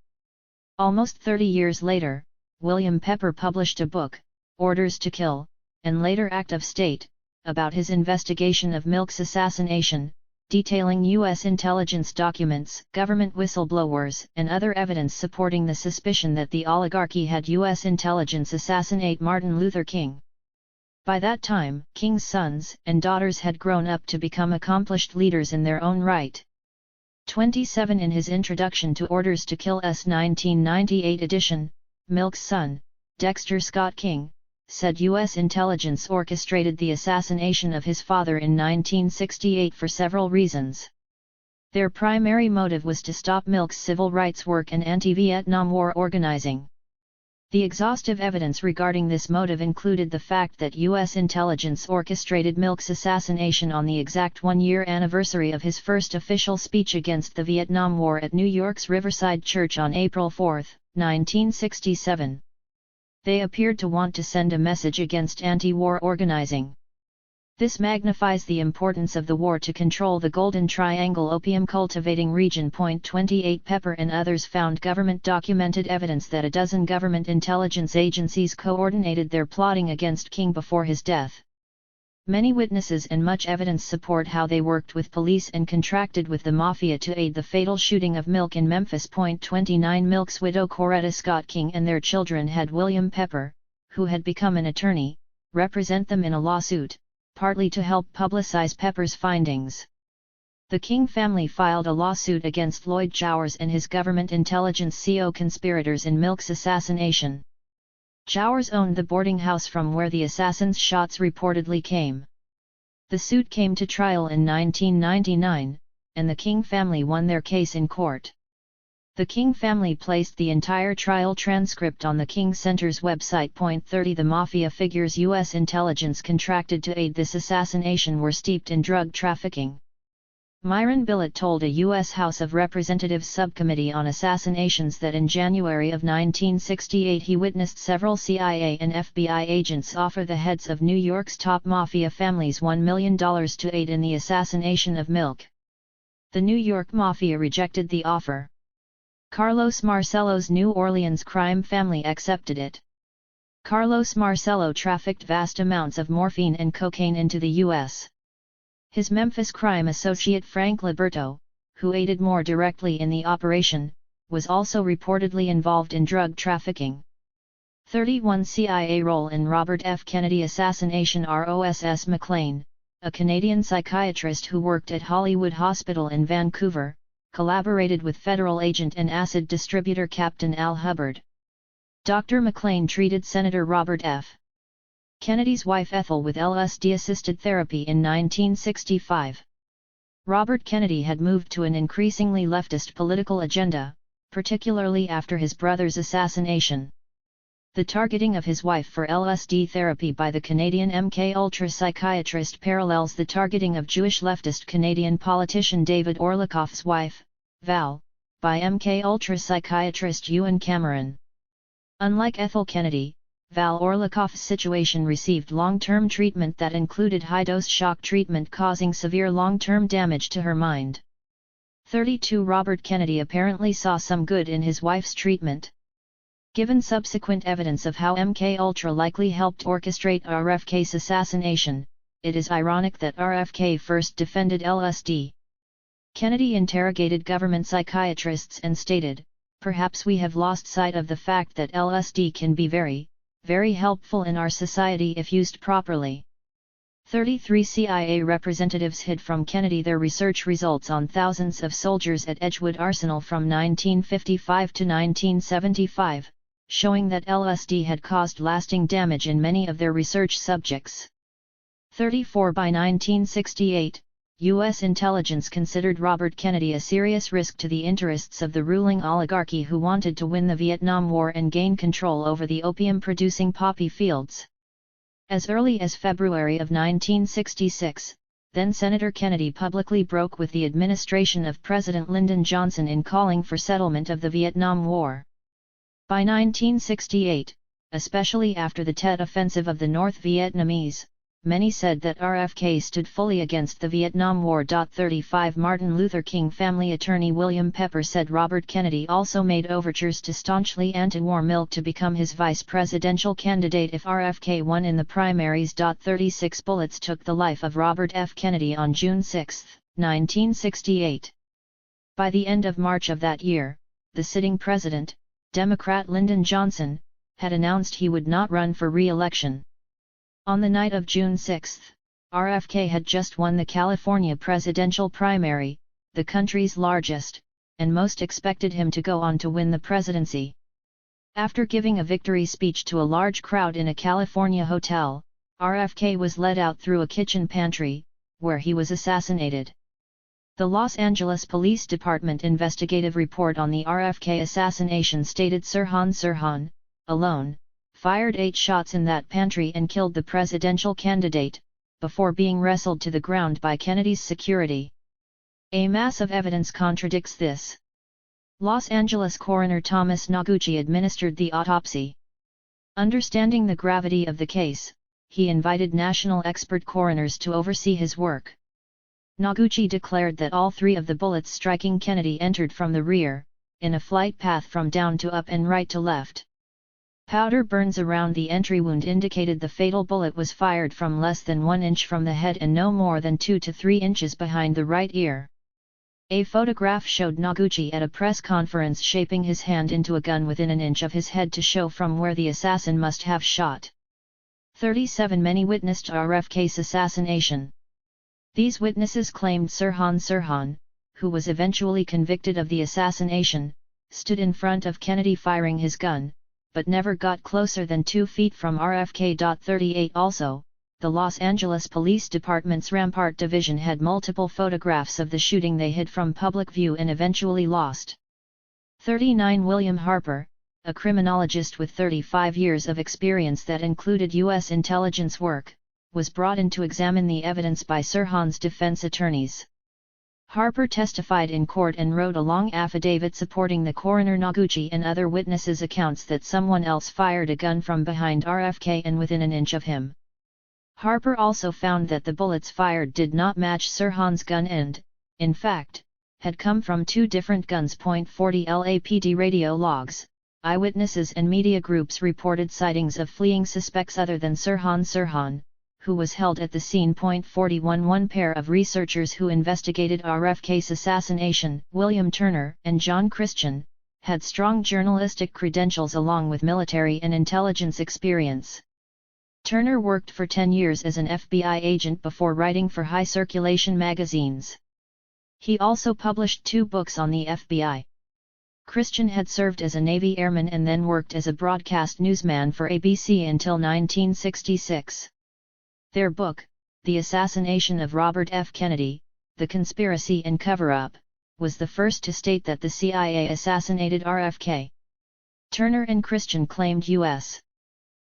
Almost 30 years later, William Pepper published a book, Orders to Kill, and later Act of State, about his investigation of Milk's assassination, detailing U.S. intelligence documents, government whistleblowers, and other evidence supporting the suspicion that the oligarchy had U.S. intelligence assassinate Martin Luther King. By that time, King's sons and daughters had grown up to become accomplished leaders in their own right. 27 In his introduction to Orders to Kill's 1998 edition, Milk's son, Dexter Scott King, said U.S. intelligence orchestrated the assassination of his father in 1968 for several reasons. Their primary motive was to stop Milk's civil rights work and anti-Vietnam War organizing. The exhaustive evidence regarding this motive included the fact that U.S. intelligence orchestrated Milk's assassination on the exact one-year anniversary of his first official speech against the Vietnam War at New York's Riverside Church on April 4, 1967. They appeared to want to send a message against anti-war organizing. This magnifies the importance of the war to control the Golden Triangle opium cultivating region. 28 Pepper and others found government-documented evidence that a dozen government intelligence agencies coordinated their plotting against King before his death. Many witnesses and much evidence support how they worked with police and contracted with the Mafia to aid the fatal shooting of Milk in Memphis. 29 Milk's widow Coretta Scott King and their children had William Pepper, who had become an attorney, represent them in a lawsuit, partly to help publicize Pepper's findings. The King family filed a lawsuit against Lloyd Jowers and his government intelligence co-conspirators in Milk's assassination. Jowers owned the boarding house from where the assassins' shots reportedly came. The suit came to trial in 1999, and the King family won their case in court. The King family placed the entire trial transcript on the King Center's website. 30 The Mafia figures U.S. intelligence contracted to aid this assassination were steeped in drug trafficking. Myron Billett told a U.S. House of Representatives subcommittee on assassinations that in January of 1968 he witnessed several CIA and FBI agents offer the heads of New York's top mafia families $1 million to aid in the assassination of Milk. The New York Mafia rejected the offer. Carlos Marcello's New Orleans crime family accepted it. Carlos Marcello trafficked vast amounts of morphine and cocaine into the U.S. His Memphis crime associate Frank Liberto, who aided more directly in the operation, was also reportedly involved in drug trafficking. 31 CIA role in Robert F. Kennedy assassination. Ross McLean, a Canadian psychiatrist who worked at Hollywood Hospital in Vancouver, collaborated with federal agent and acid distributor Captain Al Hubbard. Dr. McLean treated Senator Robert F. Kennedy's wife Ethel with LSD-assisted therapy in 1965. Robert Kennedy had moved to an increasingly leftist political agenda, particularly after his brother's assassination. The targeting of his wife for LSD therapy by the Canadian MK-Ultra psychiatrist parallels the targeting of Jewish leftist Canadian politician David Orlikoff's wife, Val, by MK-Ultra psychiatrist Ewan Cameron. Unlike Ethel Kennedy, Val Orlikoff's situation received long-term treatment that included high-dose shock treatment causing severe long-term damage to her mind. 32 Robert Kennedy apparently saw some good in his wife's treatment. Given subsequent evidence of how MK-Ultra likely helped orchestrate RFK's assassination, it is ironic that RFK first defended LSD. Kennedy interrogated government psychiatrists and stated, "Perhaps we have lost sight of the fact that LSD can be very helpful in our society if used properly." 33 CIA representatives hid from Kennedy their research results on thousands of soldiers at Edgewood Arsenal from 1955 to 1975, showing that LSD had caused lasting damage in many of their research subjects. 34 By 1968, U.S. intelligence considered Robert Kennedy a serious risk to the interests of the ruling oligarchy who wanted to win the Vietnam War and gain control over the opium-producing poppy fields. As early as February of 1966, then-Senator Kennedy publicly broke with the administration of President Lyndon Johnson in calling for settlement of the Vietnam War. By 1968, especially after the Tet Offensive of the North Vietnamese, many said that RFK stood fully against the Vietnam War. 35 Martin Luther King family attorney William Pepper said Robert Kennedy also made overtures to staunchly anti-war milk to become his vice presidential candidate if RFK won in the primaries. 36 bullets took the life of Robert F. Kennedy on June 6, 1968. By the end of March of that year, the sitting president, Democrat Lyndon Johnson, had announced he would not run for re-election. On the night of June 6, RFK had just won the California presidential primary, the country's largest, and most expected him to go on to win the presidency. After giving a victory speech to a large crowd in a California hotel, RFK was led out through a kitchen pantry, where he was assassinated. The Los Angeles Police Department investigative report on the RFK assassination stated Sirhan, alone, fired 8 shots in that pantry and killed the presidential candidate, before being wrestled to the ground by Kennedy's security. A mass of evidence contradicts this. Los Angeles coroner Thomas Noguchi administered the autopsy. Understanding the gravity of the case, he invited national expert coroners to oversee his work. Noguchi declared that all 3 of the bullets striking Kennedy entered from the rear, in a flight path from down to up and right to left. Powder burns around the entry wound indicated the fatal bullet was fired from less than 1 inch from the head and no more than 2 to 3 inches behind the right ear. A photograph showed Noguchi at a press conference shaping his hand into a gun within an inch of his head to show from where the assassin must have shot. 37 Many witnessed RFK's assassination. These witnesses claimed Sirhan, who was eventually convicted of the assassination, stood in front of Kennedy firing his gun, but never got closer than 2 feet from RFK. 38 Also, the Los Angeles Police Department's Rampart Division had multiple photographs of the shooting they hid from public view and eventually lost. 39 William Harper, a criminologist with 35 years of experience that included U.S. intelligence work, was brought in to examine the evidence by Sirhan's defense attorneys. Harper testified in court and wrote a long affidavit supporting the coroner Noguchi and other witnesses' accounts that someone else fired a gun from behind RFK and within an inch of him. Harper also found that the bullets fired did not match Sirhan's gun and, in fact, had come from 2 different guns. 40 LAPD radio logs. Eyewitnesses and media groups reported sightings of fleeing suspects other than Sirhan, who was held at the scene. 41 One pair of researchers who investigated RFK's assassination, William Turner and John Christian, had strong journalistic credentials along with military and intelligence experience. Turner worked for 10 years as an FBI agent before writing for high-circulation magazines. He also published 2 books on the FBI. Christian had served as a Navy airman and then worked as a broadcast newsman for ABC until 1966. Their book, The Assassination of Robert F. Kennedy, The Conspiracy and Cover-Up, was the first to state that the CIA assassinated RFK. Turner and Christian claimed U.S.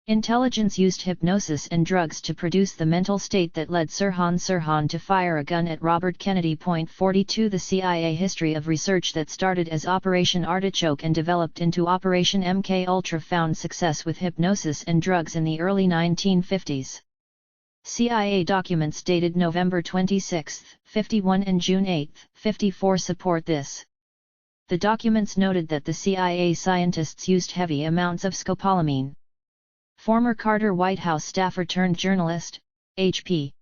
intelligence used hypnosis and drugs to produce the mental state that led Sirhan to fire a gun at Robert Kennedy. 42 The CIA history of research that started as Operation Artichoke and developed into Operation MKUltra found success with hypnosis and drugs in the early 1950s. CIA documents dated November 26, 51 and June 8, 54 support this. The documents noted that the CIA scientists used heavy amounts of scopolamine. Former Carter White House staffer turned journalist, H.P.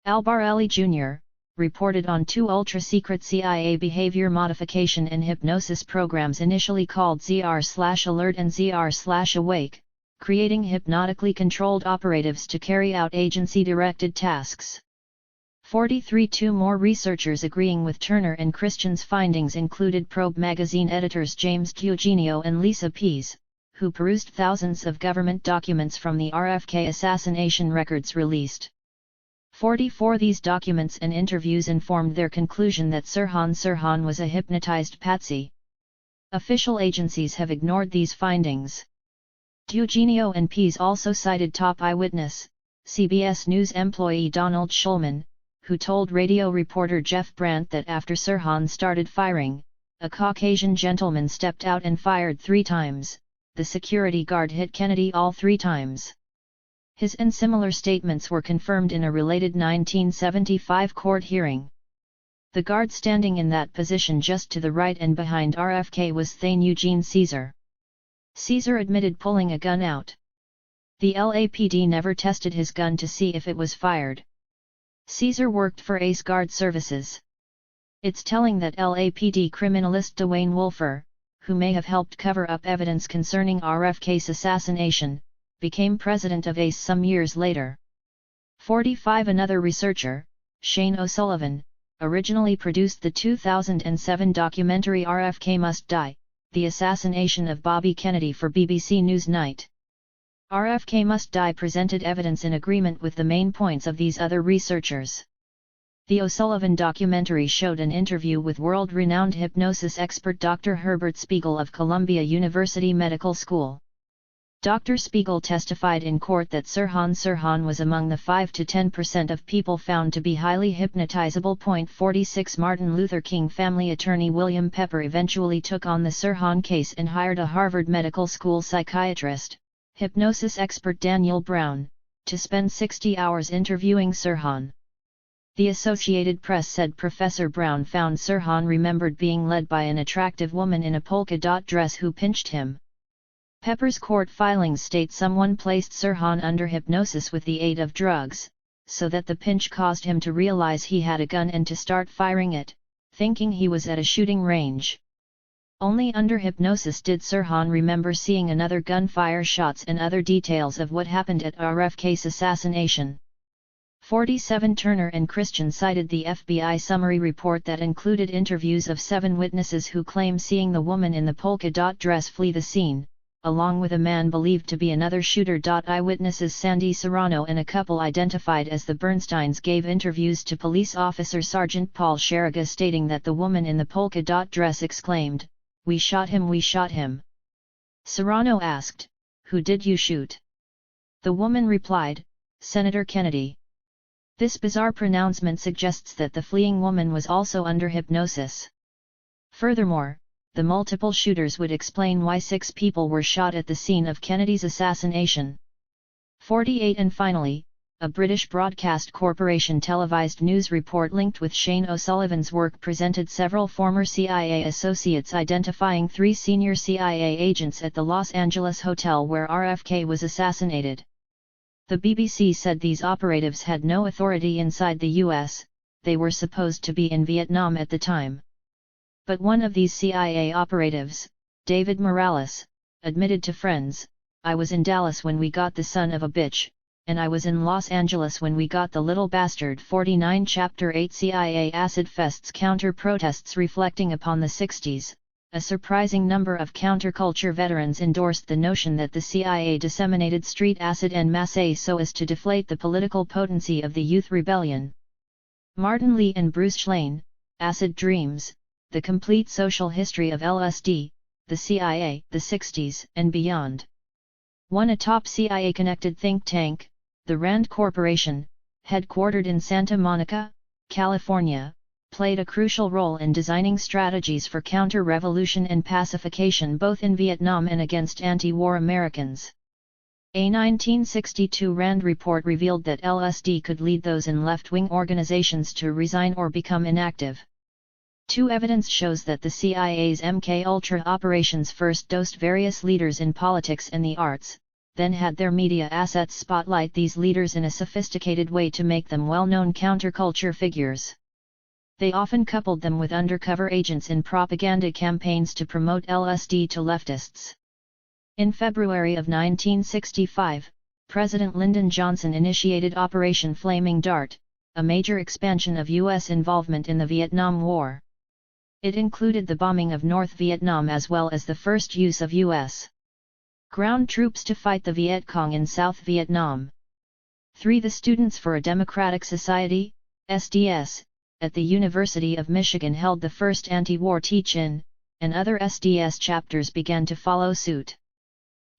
Albarelli Jr., reported on 2 ultra-secret CIA behavior modification and hypnosis programs initially called ZR/Alert and ZR/Awake, creating hypnotically controlled operatives to carry out agency-directed tasks. 43 Two more researchers agreeing with Turner and Christian's findings included Probe magazine editors James Eugenio and Lisa Pease, who perused thousands of government documents from the RFK assassination records released. 44 These documents and interviews informed their conclusion that Sirhan was a hypnotized patsy. Official agencies have ignored these findings. Eugenio and Pease also cited top eyewitness, CBS News employee Donald Shulman, who told radio reporter Jeff Brandt that after Sirhan started firing, a Caucasian gentleman stepped out and fired 3 times. The security guard hit Kennedy all 3 times. His and similar statements were confirmed in a related 1975 court hearing. The guard standing in that position just to the right and behind RFK was Thane Eugene Caesar. Caesar admitted pulling a gun out. The LAPD never tested his gun to see if it was fired. Caesar worked for Ace Guard Services. It's telling that LAPD criminalist Dwayne Wolfer, who may have helped cover up evidence concerning RFK's assassination, became president of ACE some years later. 45 Another researcher, Shane O'Sullivan, originally produced the 2007 documentary RFK Must Die, The Assassination of Bobby Kennedy for BBC Newsnight. RFK Must Die presented evidence in agreement with the main points of these other researchers. The O'Sullivan documentary showed an interview with world-renowned hypnosis expert Dr. Herbert Spiegel of Columbia University Medical School. Dr. Spiegel testified in court that Sirhan was among the 5 to 10% of people found to be highly hypnotizable. 46 Martin Luther King family attorney William Pepper eventually took on the Sirhan case and hired a Harvard Medical School psychiatrist, hypnosis expert Daniel Brown, to spend 60 hours interviewing Sirhan. The Associated Press said Professor Brown found Sirhan remembered being led by an attractive woman in a polka-dot dress who pinched him. Pepper's court filings state someone placed Sirhan under hypnosis with the aid of drugs, so that the pinch caused him to realize he had a gun and to start firing it, thinking he was at a shooting range. Only under hypnosis did Sirhan remember seeing another gun fire shots and other details of what happened at RFK's assassination. 47 Turner and Christian cited the FBI summary report that included interviews of 7 witnesses who claim seeing the woman in the polka-dot dress flee the scene, along with a man believed to be another shooter. Eyewitnesses Sandy Serrano and a couple identified as the Bernsteins gave interviews to police officer Sergeant Paul Sherriga stating that the woman in the polka-dot dress exclaimed, "We shot him, we shot him." Serrano asked, "Who did you shoot?" The woman replied, "Senator Kennedy." This bizarre pronouncement suggests that the fleeing woman was also under hypnosis. Furthermore, the multiple shooters would explain why 6 people were shot at the scene of Kennedy's assassination. 48 And finally, a British Broadcast Corporation televised news report linked with Shane O'Sullivan's work presented several former CIA associates identifying 3 senior CIA agents at the Los Angeles hotel where RFK was assassinated. The BBC said these operatives had no authority inside the US, they were supposed to be in Vietnam at the time. But one of these CIA operatives, David Morales, admitted to friends, "I was in Dallas when we got the son of a bitch, and I was in Los Angeles when we got the little bastard." 49 Chapter 8 CIA Acid Fests counter-protests. Reflecting upon the 60s, a surprising number of counterculture veterans endorsed the notion that the CIA disseminated street acid en masse so as to deflate the political potency of the youth rebellion. Martin Lee and Bruce Schlane, Acid Dreams, The Complete Social History of LSD, the CIA, the 60s and Beyond. A top CIA-connected think tank, the Rand Corporation, headquartered in Santa Monica, California, played a crucial role in designing strategies for counter-revolution and pacification both in Vietnam and against anti-war Americans. A 1962 Rand report revealed that LSD could lead those in left-wing organizations to resign or become inactive. 2 Evidence shows that the CIA's MKUltra operations first dosed various leaders in politics and the arts, then had their media assets spotlight these leaders in a sophisticated way to make them well-known counterculture figures. They often coupled them with undercover agents in propaganda campaigns to promote LSD to leftists. In February of 1965, President Lyndon Johnson initiated Operation Flaming Dart, a major expansion of U.S. involvement in the Vietnam War. It included the bombing of North Vietnam as well as the first use of U.S. ground troops to fight the Viet Cong in South Vietnam. 3 The Students for a Democratic Society, SDS, at the University of Michigan held the first anti-war teach-in, and other SDS chapters began to follow suit.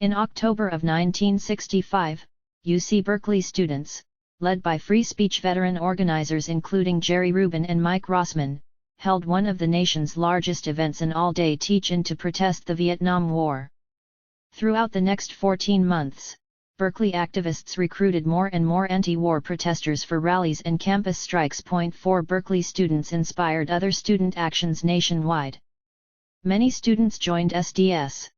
In October of 1965, UC Berkeley students, led by free speech veteran organizers including Jerry Rubin and Mike Rossman, held one of the nation's largest events, an all-day teach-in to protest the Vietnam War. Throughout the next 14 months, Berkeley activists recruited more and more anti-war protesters for rallies and campus strikes. 4 Berkeley students inspired other student actions nationwide. Many students joined SDS.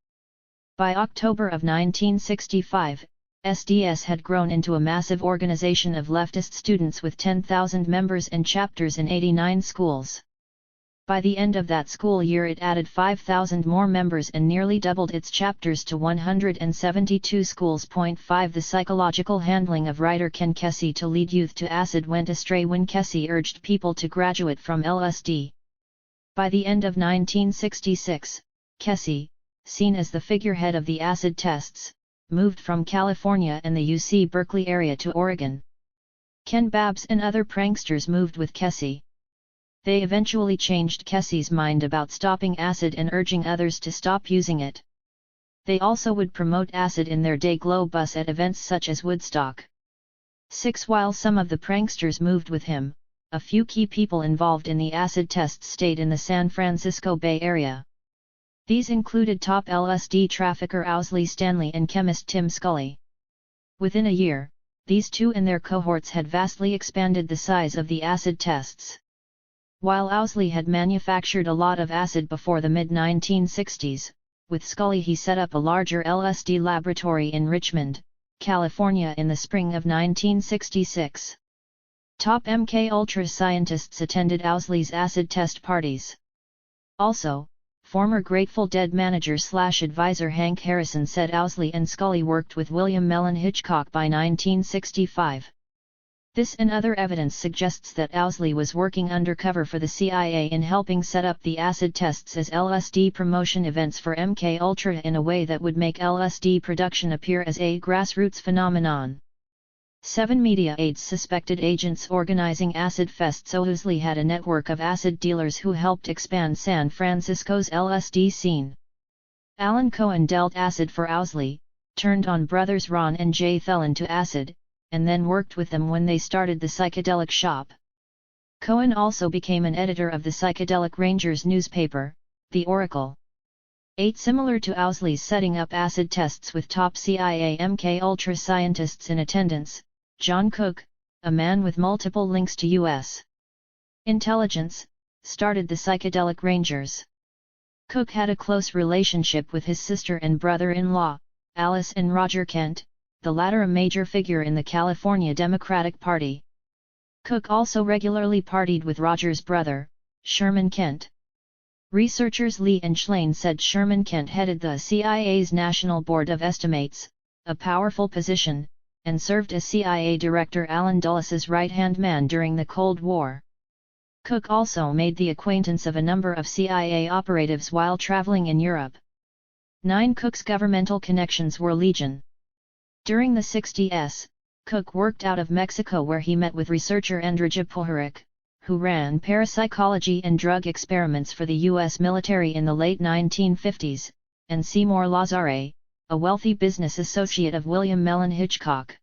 By October of 1965, SDS had grown into a massive organization of leftist students with 10,000 members and chapters in 89 schools. By the end of that school year it added 5,000 more members and nearly doubled its chapters to 172 schools. 5 The psychological handling of writer Ken Kesey to lead youth to acid went astray when Kesey urged people to graduate from LSD. By the end of 1966, Kesey, seen as the figurehead of the acid tests, moved from California and the UC Berkeley area to Oregon. Ken Babs and other pranksters moved with Kesey. They eventually changed Kesey's mind about stopping acid and urging others to stop using it. They also would promote acid in their Day Glow bus at events such as Woodstock. 6 While some of the pranksters moved with him, a few key people involved in the acid tests stayed in the San Francisco Bay Area. These included top LSD trafficker Owsley Stanley and chemist Tim Scully. Within a year, these two and their cohorts had vastly expanded the size of the acid tests. While Owsley had manufactured a lot of acid before the mid-1960s, with Scully he set up a larger LSD laboratory in Richmond, California in the spring of 1966. Top MK Ultra scientists attended Owsley's acid test parties. Also, former Grateful Dead manager/advisor Hank Harrison said Owsley and Scully worked with William Mellon Hitchcock by 1965. This and other evidence suggests that Owsley was working undercover for the CIA in helping set up the acid tests as LSD promotion events for MK Ultra in a way that would make LSD production appear as a grassroots phenomenon. 7 Media aides suspected agents organizing acid fests. Owsley had a network of acid dealers who helped expand San Francisco's LSD scene. Alan Cohen dealt acid for Owsley, turned on brothers Ron and Jay Thelen to acid, and then worked with them when they started the Psychedelic Shop. Cohen also became an editor of the Psychedelic Rangers newspaper, The Oracle. 8 Similar to Owsley's setting up acid tests with top CIA MK Ultra scientists in attendance, John Cook, a man with multiple links to U.S. intelligence, started the Psychedelic Rangers. Cook had a close relationship with his sister and brother-in-law, Alice and Roger Kent, the latter a major figure in the California Democratic Party. Cook also regularly partied with Roger's brother, Sherman Kent. Researchers Lee and Schlane said Sherman Kent headed the CIA's National Board of Estimates, a powerful position, and served as CIA Director Allen Dulles' right-hand man during the Cold War. Cook also made the acquaintance of a number of CIA operatives while traveling in Europe. 9 Cook's governmental connections were legion. During the 60s, Cook worked out of Mexico where he met with researcher Andrija Puharich, who ran parapsychology and drug experiments for the U.S. military in the late 1950s, and Seymour Lazare, a wealthy business associate of William Mellon Hitchcock.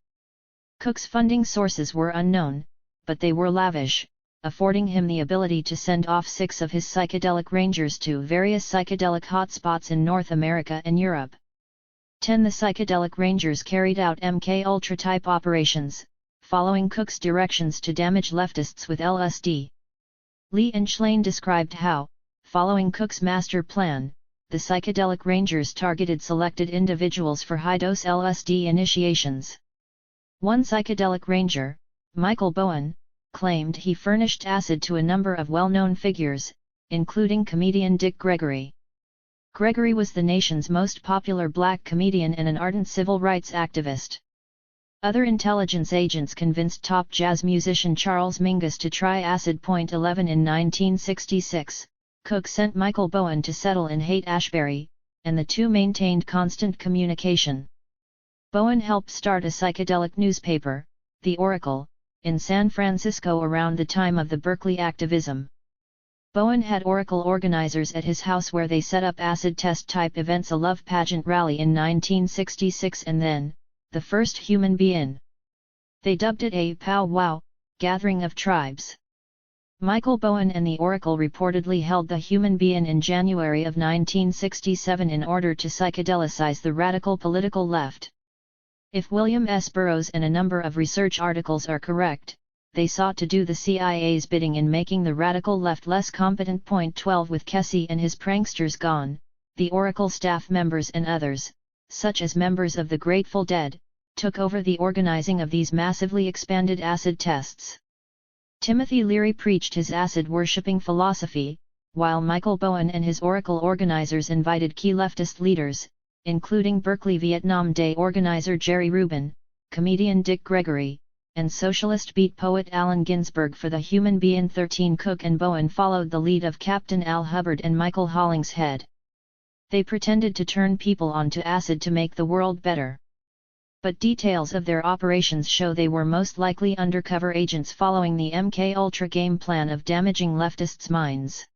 Cook's funding sources were unknown, but they were lavish, affording him the ability to send off 6 of his psychedelic rangers to various psychedelic hotspots in North America and Europe. 10 The Psychedelic Rangers carried out MK Ultra type operations, following Cook's directions to damage leftists with LSD. Lee and Schlane described how, following Cook's master plan, the Psychedelic Rangers targeted selected individuals for high-dose LSD initiations. One Psychedelic Ranger, Michael Bowen, claimed he furnished acid to a number of well-known figures, including comedian Dick Gregory. Gregory was the nation's most popular black comedian and an ardent civil rights activist. Other intelligence agents convinced top jazz musician Charles Mingus to try acid. 11 In 1966, Cook sent Michael Bowen to settle in Haight-Ashbury, and the two maintained constant communication. Bowen helped start a psychedelic newspaper, The Oracle, in San Francisco around the time of the Berkeley activism. Bowen had Oracle organizers at his house where they set up acid test type events, a love pageant rally in 1966 and then, the first human being. They dubbed it a pow-wow, gathering of tribes. Michael Bowen and the Oracle reportedly held the human being in January of 1967 in order to psychedelicize the radical political left. If William S. Burroughs and a number of research articles are correct, they sought to do the CIA's bidding in making the radical left less competent. 12 With Kesey and his pranksters gone, the Oracle staff members and others, such as members of the Grateful Dead, took over the organizing of these massively expanded acid tests. Timothy Leary preached his acid-worshipping philosophy, while Michael Bowen and his Oracle organizers invited key leftist leaders, including Berkeley Vietnam Day organizer Jerry Rubin, comedian Dick Gregory, and socialist beat poet Allen Ginsberg for the human being. 13 Cook and Bowen followed the lead of Captain Al Hubbard and Michael Hollingshead. They pretended to turn people onto acid to make the world better. But details of their operations show they were most likely undercover agents following the MKUltra game plan of damaging leftists' minds.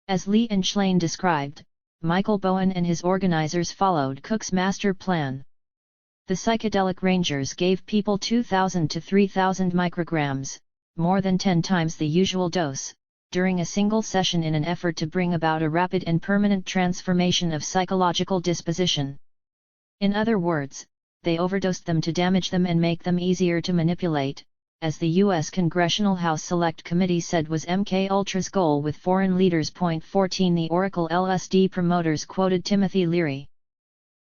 As Lee and Schlane described, Michael Bowen and his organizers followed Cook's master plan. The psychedelic rangers gave people 2,000 to 3,000 micrograms, more than 10 times the usual dose, during a single session in an effort to bring about a rapid and permanent transformation of psychological disposition. In other words, they overdosed them to damage them and make them easier to manipulate, as the U.S. Congressional House Select Committee said was MKUltra's goal with foreign leaders. 14 The Oracle LSD promoters quoted Timothy Leary.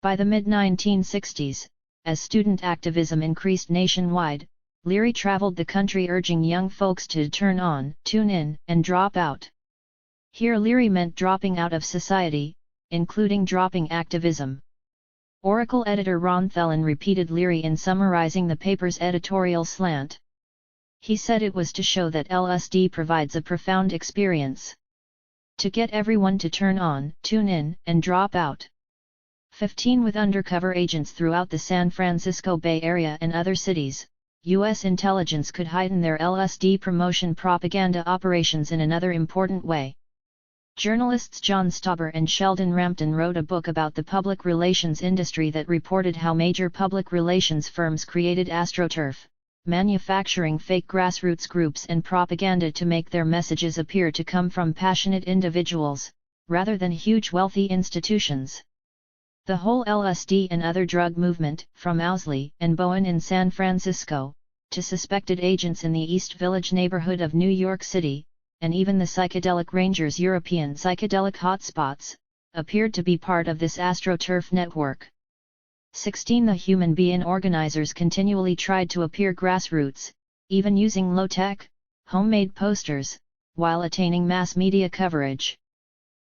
By the mid-1960s, as student activism increased nationwide, Leary traveled the country urging young folks to turn on, tune in, and drop out. Here Leary meant dropping out of society, including dropping activism. Oracle editor Ron Thelen repeated Leary in summarizing the paper's editorial slant. He said it was to show that LSD provides a profound experience. To get everyone to turn on, tune in, and drop out. 15 With undercover agents throughout the San Francisco Bay Area and other cities, U.S. intelligence could heighten their LSD promotion propaganda operations in another important way. Journalists John Stauber and Sheldon Rampton wrote a book about the public relations industry that reported how major public relations firms created AstroTurf, manufacturing fake grassroots groups and propaganda to make their messages appear to come from passionate individuals, rather than huge wealthy institutions. The whole LSD and other drug movement, from Owsley and Bowen in San Francisco, to suspected agents in the East Village neighborhood of New York City, and even the psychedelic rangers' European psychedelic hotspots, appeared to be part of this AstroTurf network. 16 The human being organizers continually tried to appear grassroots, even using low-tech, homemade posters, while attaining mass media coverage.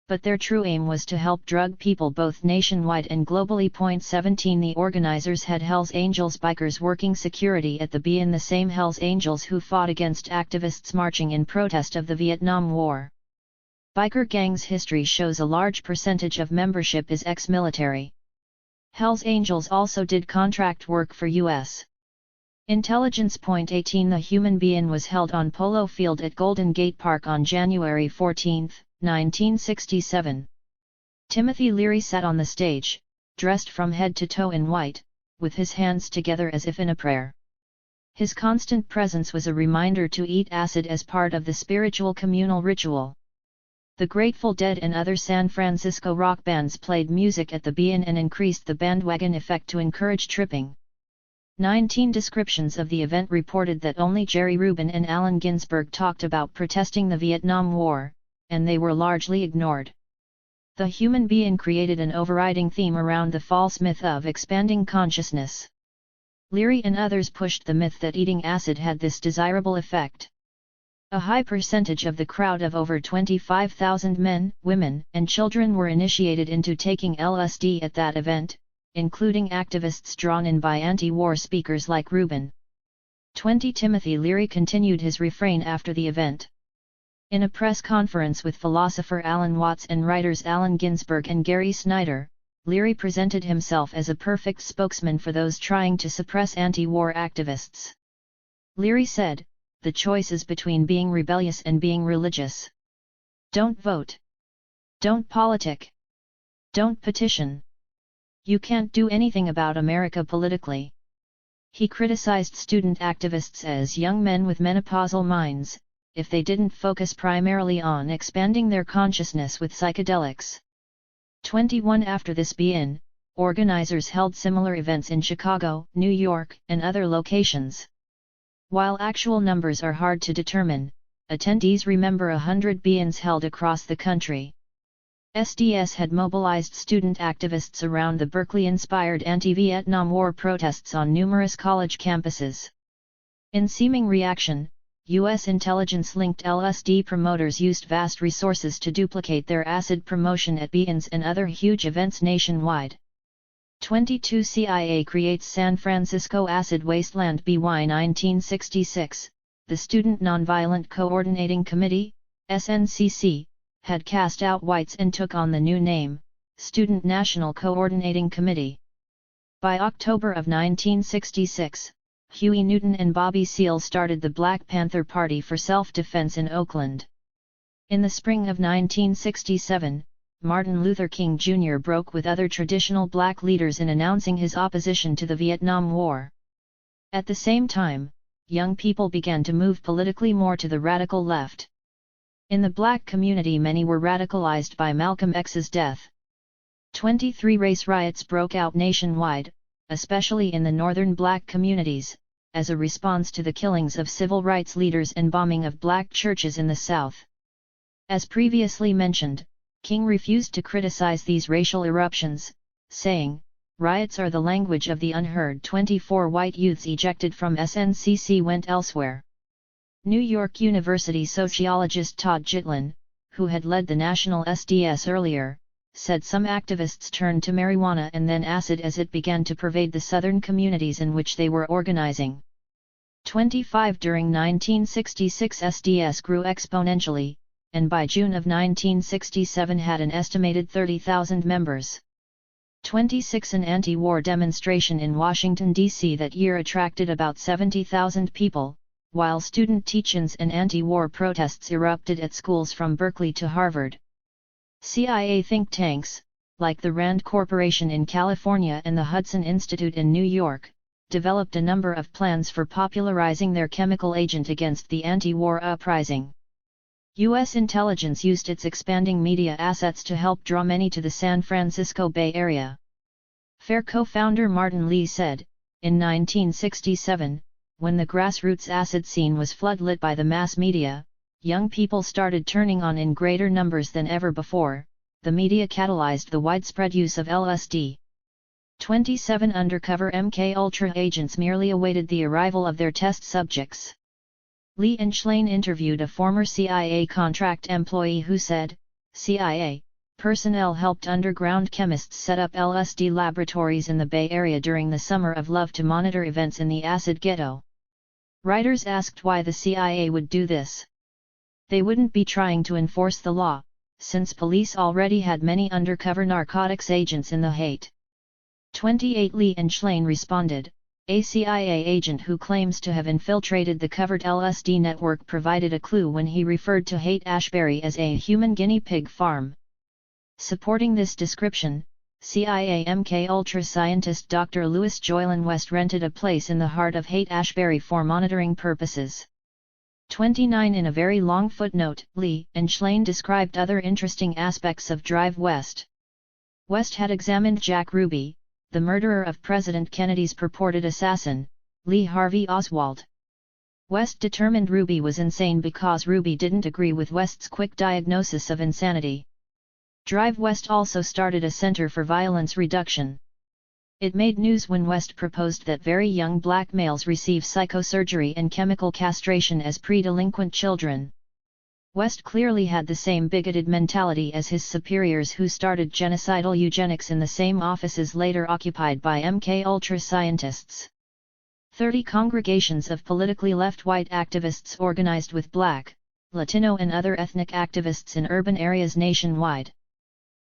But their true aim was to help drug people both nationwide and globally. 17 The organizers had Hells Angels bikers working security at the being the same Hells Angels who fought against activists marching in protest of the Vietnam War. Biker gangs' history shows a large percentage of membership is ex-military. Hells Angels also did contract work for U.S. intelligence. 18 The human being was held on Polo Field at Golden Gate Park on January 14, 1967. Timothy Leary sat on the stage, dressed from head to toe in white, with his hands together as if in a prayer. His constant presence was a reminder to eat acid as part of the spiritual communal ritual. The Grateful Dead and other San Francisco rock bands played music at the Bean and increased the bandwagon effect to encourage tripping. 19 descriptions of the event reported that only Jerry Rubin and Allen Ginsberg talked about protesting the Vietnam War, and they were largely ignored. The human being created an overriding theme around the false myth of expanding consciousness. Leary and others pushed the myth that eating acid had this desirable effect. A high percentage of the crowd of over 25,000 men, women, and children were initiated into taking LSD at that event, including activists drawn in by anti-war speakers like Rubin. 20 Timothy Leary continued his refrain after the event. In a press conference with philosopher Alan Watts and writers Allen Ginsberg and Gary Snyder, Leary presented himself as a perfect spokesman for those trying to suppress anti-war activists. Leary said, "The choice is between being rebellious and being religious. Don't vote. Don't politic. Don't petition. You can't do anything about America politically. He criticized student activists as young men with menopausal minds, if they didn't focus primarily on expanding their consciousness with psychedelics. 21 After this be-in, organizers held similar events in Chicago, New York, and other locations. While actual numbers are hard to determine, attendees remember 100 be-ins held across the country. SDS had mobilized student activists around the Berkeley-inspired anti-Vietnam War protests on numerous college campuses. In seeming reaction, U.S. intelligence-linked LSD promoters used vast resources to duplicate their acid promotion at be-ins and other huge events nationwide. 22 CIA creates San Francisco Acid Wasteland. BY 1966, the Student Nonviolent Coordinating Committee, SNCC, had cast out whites and took on the new name, Student National Coordinating Committee. By October of 1966, Huey Newton and Bobby Seale started the Black Panther Party for Self-Defense in Oakland. In the spring of 1967, Martin Luther King Jr. broke with other traditional black leaders in announcing his opposition to the Vietnam War. At the same time, young people began to move politically more to the radical left. In the black community, many were radicalized by Malcolm X's death. 23 race riots broke out nationwide, especially in the northern black communities, as a response to the killings of civil rights leaders and bombing of black churches in the South. As previously mentioned, King refused to criticize these racial eruptions, saying, "Riots are the language of the unheard." 24 white youths ejected from SNCC went elsewhere. New York University sociologist Todd Gitlin, who had led the national SDS earlier, said some activists turned to marijuana and then acid as it began to pervade the southern communities in which they were organizing. 25 During 1966 SDS grew exponentially, and by June of 1967 had an estimated 30,000 members. 26 An anti-war demonstration in Washington, D.C. that year attracted about 70,000 people, while student teach-ins and anti-war protests erupted at schools from Berkeley to Harvard. CIA think tanks, like the Rand Corporation in California and the Hudson Institute in New York, developed a number of plans for popularizing their chemical agent against the anti-war uprising. U.S. intelligence used its expanding media assets to help draw many to the San Francisco Bay Area. FAIR co-founder Martin Lee said, in 1967, when the grassroots acid scene was floodlit by the mass media, young people started turning on in greater numbers than ever before. The media catalyzed the widespread use of LSD. 27 Undercover MK-Ultra agents merely awaited the arrival of their test subjects. Lee and Schlein interviewed a former CIA contract employee who said, CIA personnel helped underground chemists set up LSD laboratories in the Bay Area during the Summer of Love to monitor events in the acid ghetto. Writers asked why the CIA would do this. They wouldn't be trying to enforce the law, since police already had many undercover narcotics agents in the Haight. 28 Lee and Schlein responded, a CIA agent who claims to have infiltrated the covert LSD network provided a clue when he referred to Haight-Ashbury as a human guinea pig farm. Supporting this description, CIA MK-Ultra scientist Dr. Louis Joylin West rented a place in the heart of Haight-Ashbury for monitoring purposes. 29 In a very long footnote, Lee and Schlein described other interesting aspects of Drive West. West had examined Jack Ruby, the murderer of President Kennedy's purported assassin, Lee Harvey Oswald. West determined Ruby was insane because Ruby didn't agree with West's quick diagnosis of insanity. Drive West also started a center for violence reduction. It made news when West proposed that very young black males receive psychosurgery and chemical castration as pre-delinquent children. West clearly had the same bigoted mentality as his superiors who started genocidal eugenics in the same offices later occupied by MK-Ultra scientists. 30 Congregations of politically left white activists organized with Black, Latino and other ethnic activists in urban areas nationwide.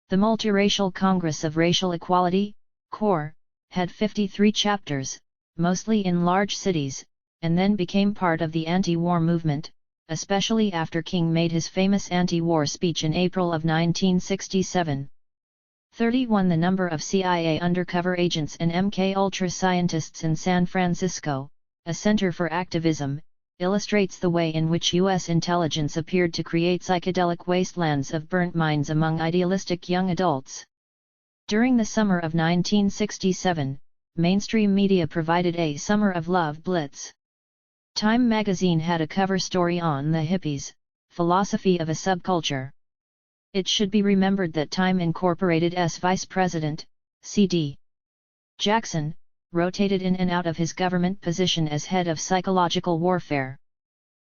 The Multiracial Congress of Racial Equality, CORE, had 53 chapters, mostly in large cities, and then became part of the anti-war movement, especially after King made his famous anti-war speech in April of 1967. 31. The number of CIA undercover agents and MKUltra scientists in San Francisco, a center for activism, illustrates the way in which U.S. intelligence appeared to create psychedelic wastelands of burnt minds among idealistic young adults. During the summer of 1967, mainstream media provided a Summer of Love blitz. Time magazine had a cover story on the hippies, philosophy of a subculture. It should be remembered that Time Incorporated's vice president, C.D. Jackson, rotated in and out of his government position as head of psychological warfare.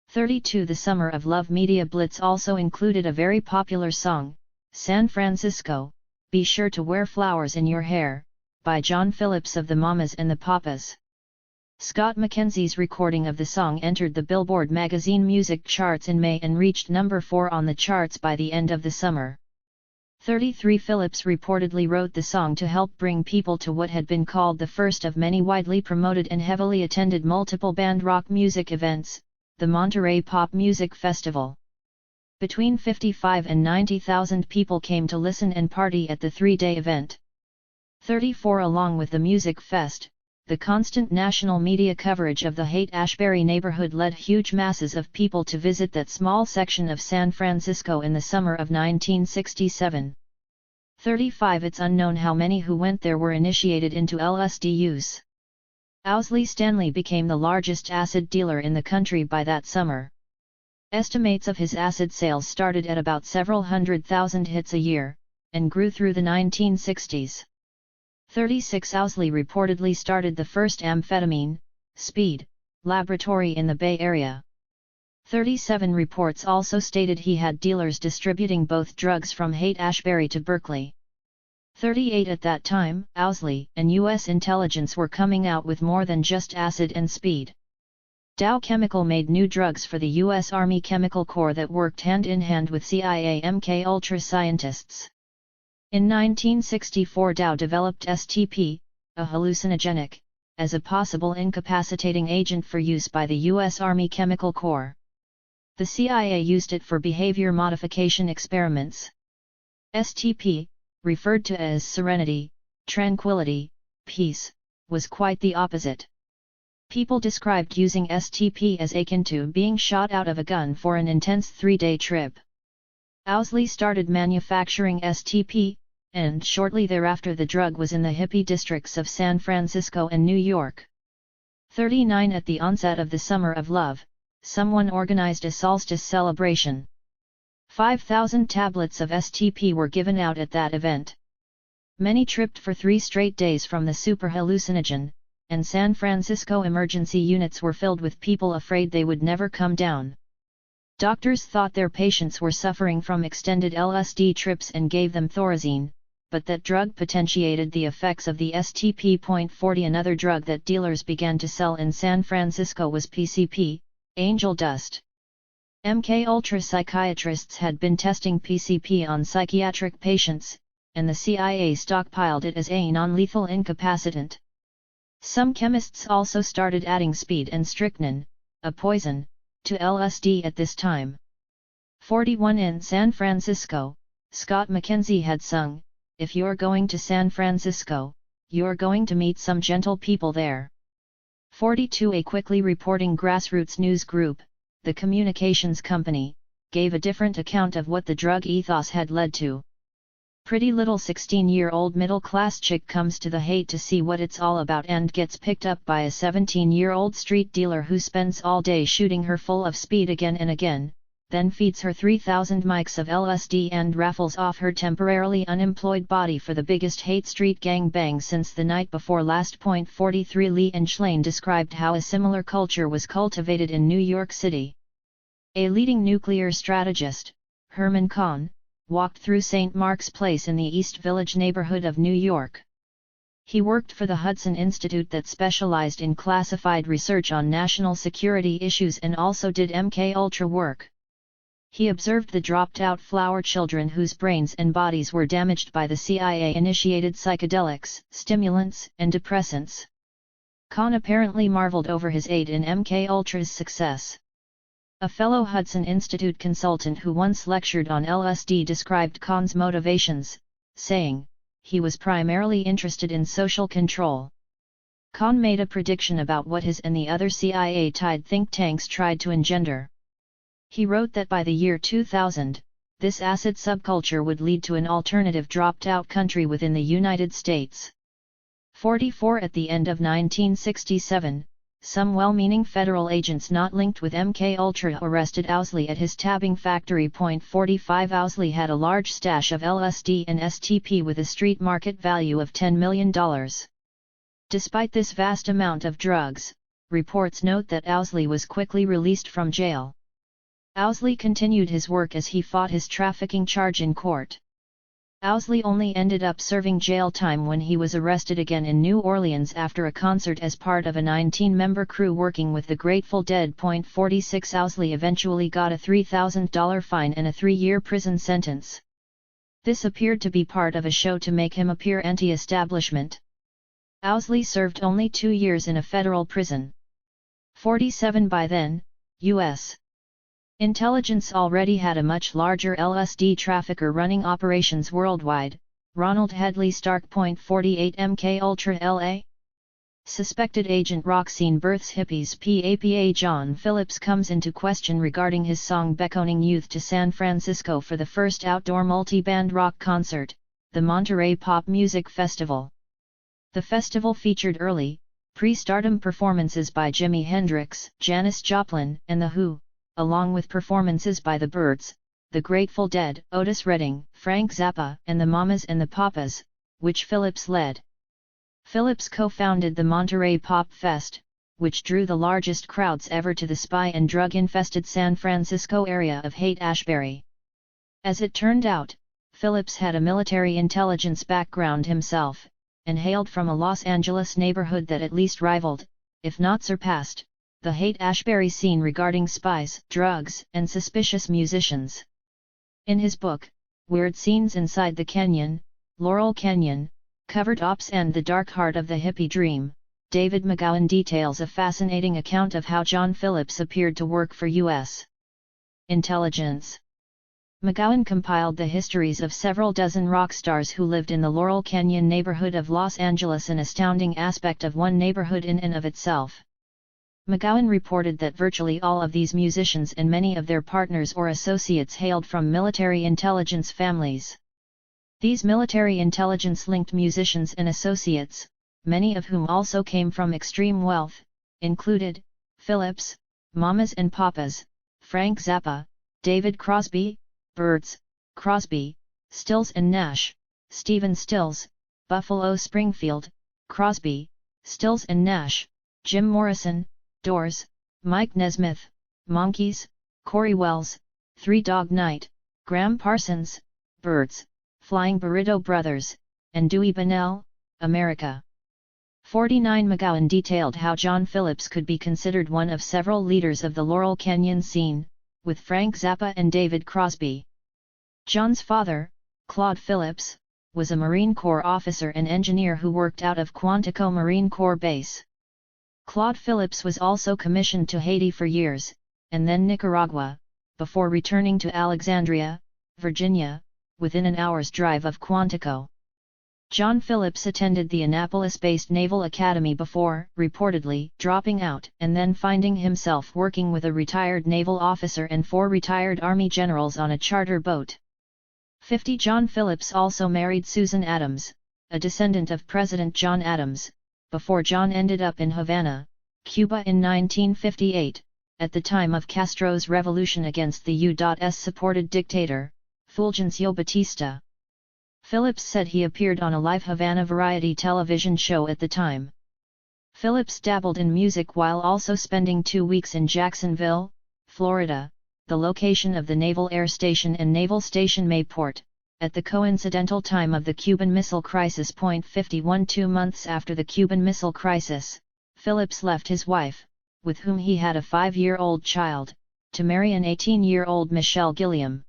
32. The Summer of Love media blitz also included a very popular song, San Francisco, Be Sure to Wear Flowers in Your Hair, by John Phillips of the Mamas and the Papas. Scott McKenzie's recording of the song entered the Billboard magazine music charts in May and reached number 4 on the charts by the end of the summer. 33. Phillips reportedly wrote the song to help bring people to what had been called the first of many widely promoted and heavily attended multiple band rock music events, the Monterey Pop Music Festival. Between 55 and 90,000 people came to listen and party at the 3-day event. 34. Along with the Music Fest, the constant national media coverage of the Haight-Ashbury neighborhood led huge masses of people to visit that small section of San Francisco in the summer of 1967. 35. It's unknown how many who went there were initiated into LSD use. Owsley Stanley became the largest acid dealer in the country by that summer. Estimates of his acid sales started at about several 100,000 hits a year, and grew through the 1960s. 36. Owsley reportedly started the first amphetamine, speed, laboratory in the Bay Area. 37. Reports also stated he had dealers distributing both drugs from Haight-Ashbury to Berkeley. 38. At that time, Owsley and U.S. intelligence were coming out with more than just acid and speed. Dow Chemical made new drugs for the U.S. Army Chemical Corps that worked hand-in-hand with CIA MKUltra scientists. In 1964, Dow developed STP, a hallucinogenic, as a possible incapacitating agent for use by the U.S. Army Chemical Corps. The CIA used it for behavior modification experiments. STP, referred to as serenity, tranquility, peace, was quite the opposite. People described using STP as akin to being shot out of a gun for an intense 3-day trip. Owsley started manufacturing STP, and shortly thereafter the drug was in the hippie districts of San Francisco and New York. 39. At the onset of the Summer of Love, someone organized a solstice celebration. 5,000 tablets of STP were given out at that event. Many tripped for 3 straight days from the super hallucinogen, and San Francisco emergency units were filled with people afraid they would never come down. Doctors thought their patients were suffering from extended LSD trips and gave them Thorazine, but that drug potentiated the effects of the STP.40. Another drug that dealers began to sell in San Francisco was PCP, angel dust. MKUltra psychiatrists had been testing PCP on psychiatric patients, and the CIA stockpiled it as a non-lethal incapacitant. Some chemists also started adding speed and strychnine, a poison, to LSD at this time. 41. In San Francisco, Scott McKenzie had sung, "If you're going to San Francisco, you're going to meet some gentle people there." 42. A quickly reporting grassroots news group, The Communications Company, gave a different account of what the drug ethos had led to. Pretty little 16-year-old middle-class chick comes to the Haight to see what it's all about and gets picked up by a 17-year-old street dealer who spends all day shooting her full of speed again and again, then feeds her 3,000 mics of LSD and raffles off her temporarily unemployed body for the biggest Haight Street gangbang since the night before last. 43. Lee and Schlane described how a similar culture was cultivated in New York City. A leading nuclear strategist, Herman Kahn, walked through St. Mark's Place in the East Village neighborhood of New York. He worked for the Hudson Institute that specialized in classified research on national security issues and also did MKUltra work. He observed the dropped-out flower children whose brains and bodies were damaged by the CIA-initiated psychedelics, stimulants, and depressants. Kahn apparently marveled over his aid in MKUltra's success. A fellow Hudson Institute consultant who once lectured on LSD described Kahn's motivations, saying, he was primarily interested in social control. Kahn made a prediction about what his and the other CIA-tied think tanks tried to engender. He wrote that by the year 2000, this acid subculture would lead to an alternative dropped-out country within the United States. 44 At the end of 1967, some well-meaning federal agents not linked with MKUltra arrested Owsley at his tabbing factory. 45 Owsley had a large stash of LSD and STP with a street market value of $10 million. Despite this vast amount of drugs, reports note that Owsley was quickly released from jail. Owsley continued his work as he fought his trafficking charge in court. Owsley only ended up serving jail time when he was arrested again in New Orleans after a concert as part of a 19-member crew working with the Grateful Dead. 46 Owsley eventually got a $3,000 fine and a 3-year prison sentence. This appeared to be part of a show to make him appear anti-establishment. Owsley served only 2 years in a federal prison. 47 By then, U.S. intelligence already had a much larger LSD trafficker running operations worldwide, Ronald Hedley Stark. 48 MKUltra LA. Suspected agent Roxine births hippies. PAPA John Phillips comes into question regarding his song beckoning youth to San Francisco for the first outdoor multi-band rock concert, the Monterey Pop Music Festival. The festival featured early, pre-stardom performances by Jimi Hendrix, Janis Joplin, and The Who, along with performances by the Byrds, the Grateful Dead, Otis Redding, Frank Zappa, and the Mamas and the Papas, which Phillips led. Phillips co-founded the Monterey Pop Fest, which drew the largest crowds ever to the spy and drug-infested San Francisco area of Haight-Ashbury. As it turned out, Phillips had a military intelligence background himself, and hailed from a Los Angeles neighborhood that at least rivaled, if not surpassed, the Haight-Ashbury scene regarding spies, drugs, and suspicious musicians. In his book, Weird Scenes Inside the Canyon, Laurel Canyon, Covert Ops and the Dark Heart of the Hippie Dream, David McGowan details a fascinating account of how John Phillips appeared to work for U.S. intelligence. McGowan compiled the histories of several dozen rock stars who lived in the Laurel Canyon neighborhood of Los Angeles, an astounding aspect of one neighborhood in and of itself. McGowan reported that virtually all of these musicians and many of their partners or associates hailed from military intelligence families. These military intelligence-linked musicians and associates, many of whom also came from extreme wealth, included Phillips, Mamas and Papas, Frank Zappa, David Crosby, Byrds, Crosby, Stills and Nash, Stephen Stills, Buffalo Springfield, Crosby, Stills and Nash, Jim Morrison, Doors, Mike Nesmith, Monkees, Corey Wells, Three Dog Night, Graham Parsons, Byrds, Flying Burrito Brothers, and Dewey Bunnell, America. 49 McGowan detailed how John Phillips could be considered one of several leaders of the Laurel Canyon scene, with Frank Zappa and David Crosby. John's father, Claude Phillips, was a Marine Corps officer and engineer who worked out of Quantico Marine Corps Base. Claude Phillips was also commissioned to Haiti for years, and then Nicaragua, before returning to Alexandria, Virginia, within an hour's drive of Quantico. John Phillips attended the Annapolis-based Naval Academy before, reportedly, dropping out and then finding himself working with a retired naval officer and 4 retired Army generals on a charter boat. 50 John Phillips also married Susan Adams, a descendant of President John Adams, before John ended up in Havana, Cuba in 1958, at the time of Castro's revolution against the U.S.-supported dictator, Fulgencio Batista. Phillips said he appeared on a live Havana variety television show at the time. Phillips dabbled in music while also spending 2 weeks in Jacksonville, Florida, the location of the Naval Air Station and Naval Station Mayport, at the coincidental time of the Cuban Missile Crisis. 51 2 months after the Cuban Missile Crisis, Phillips left his wife, with whom he had a 5-year-old child, to marry an 18-year-old Michelle Gilliam.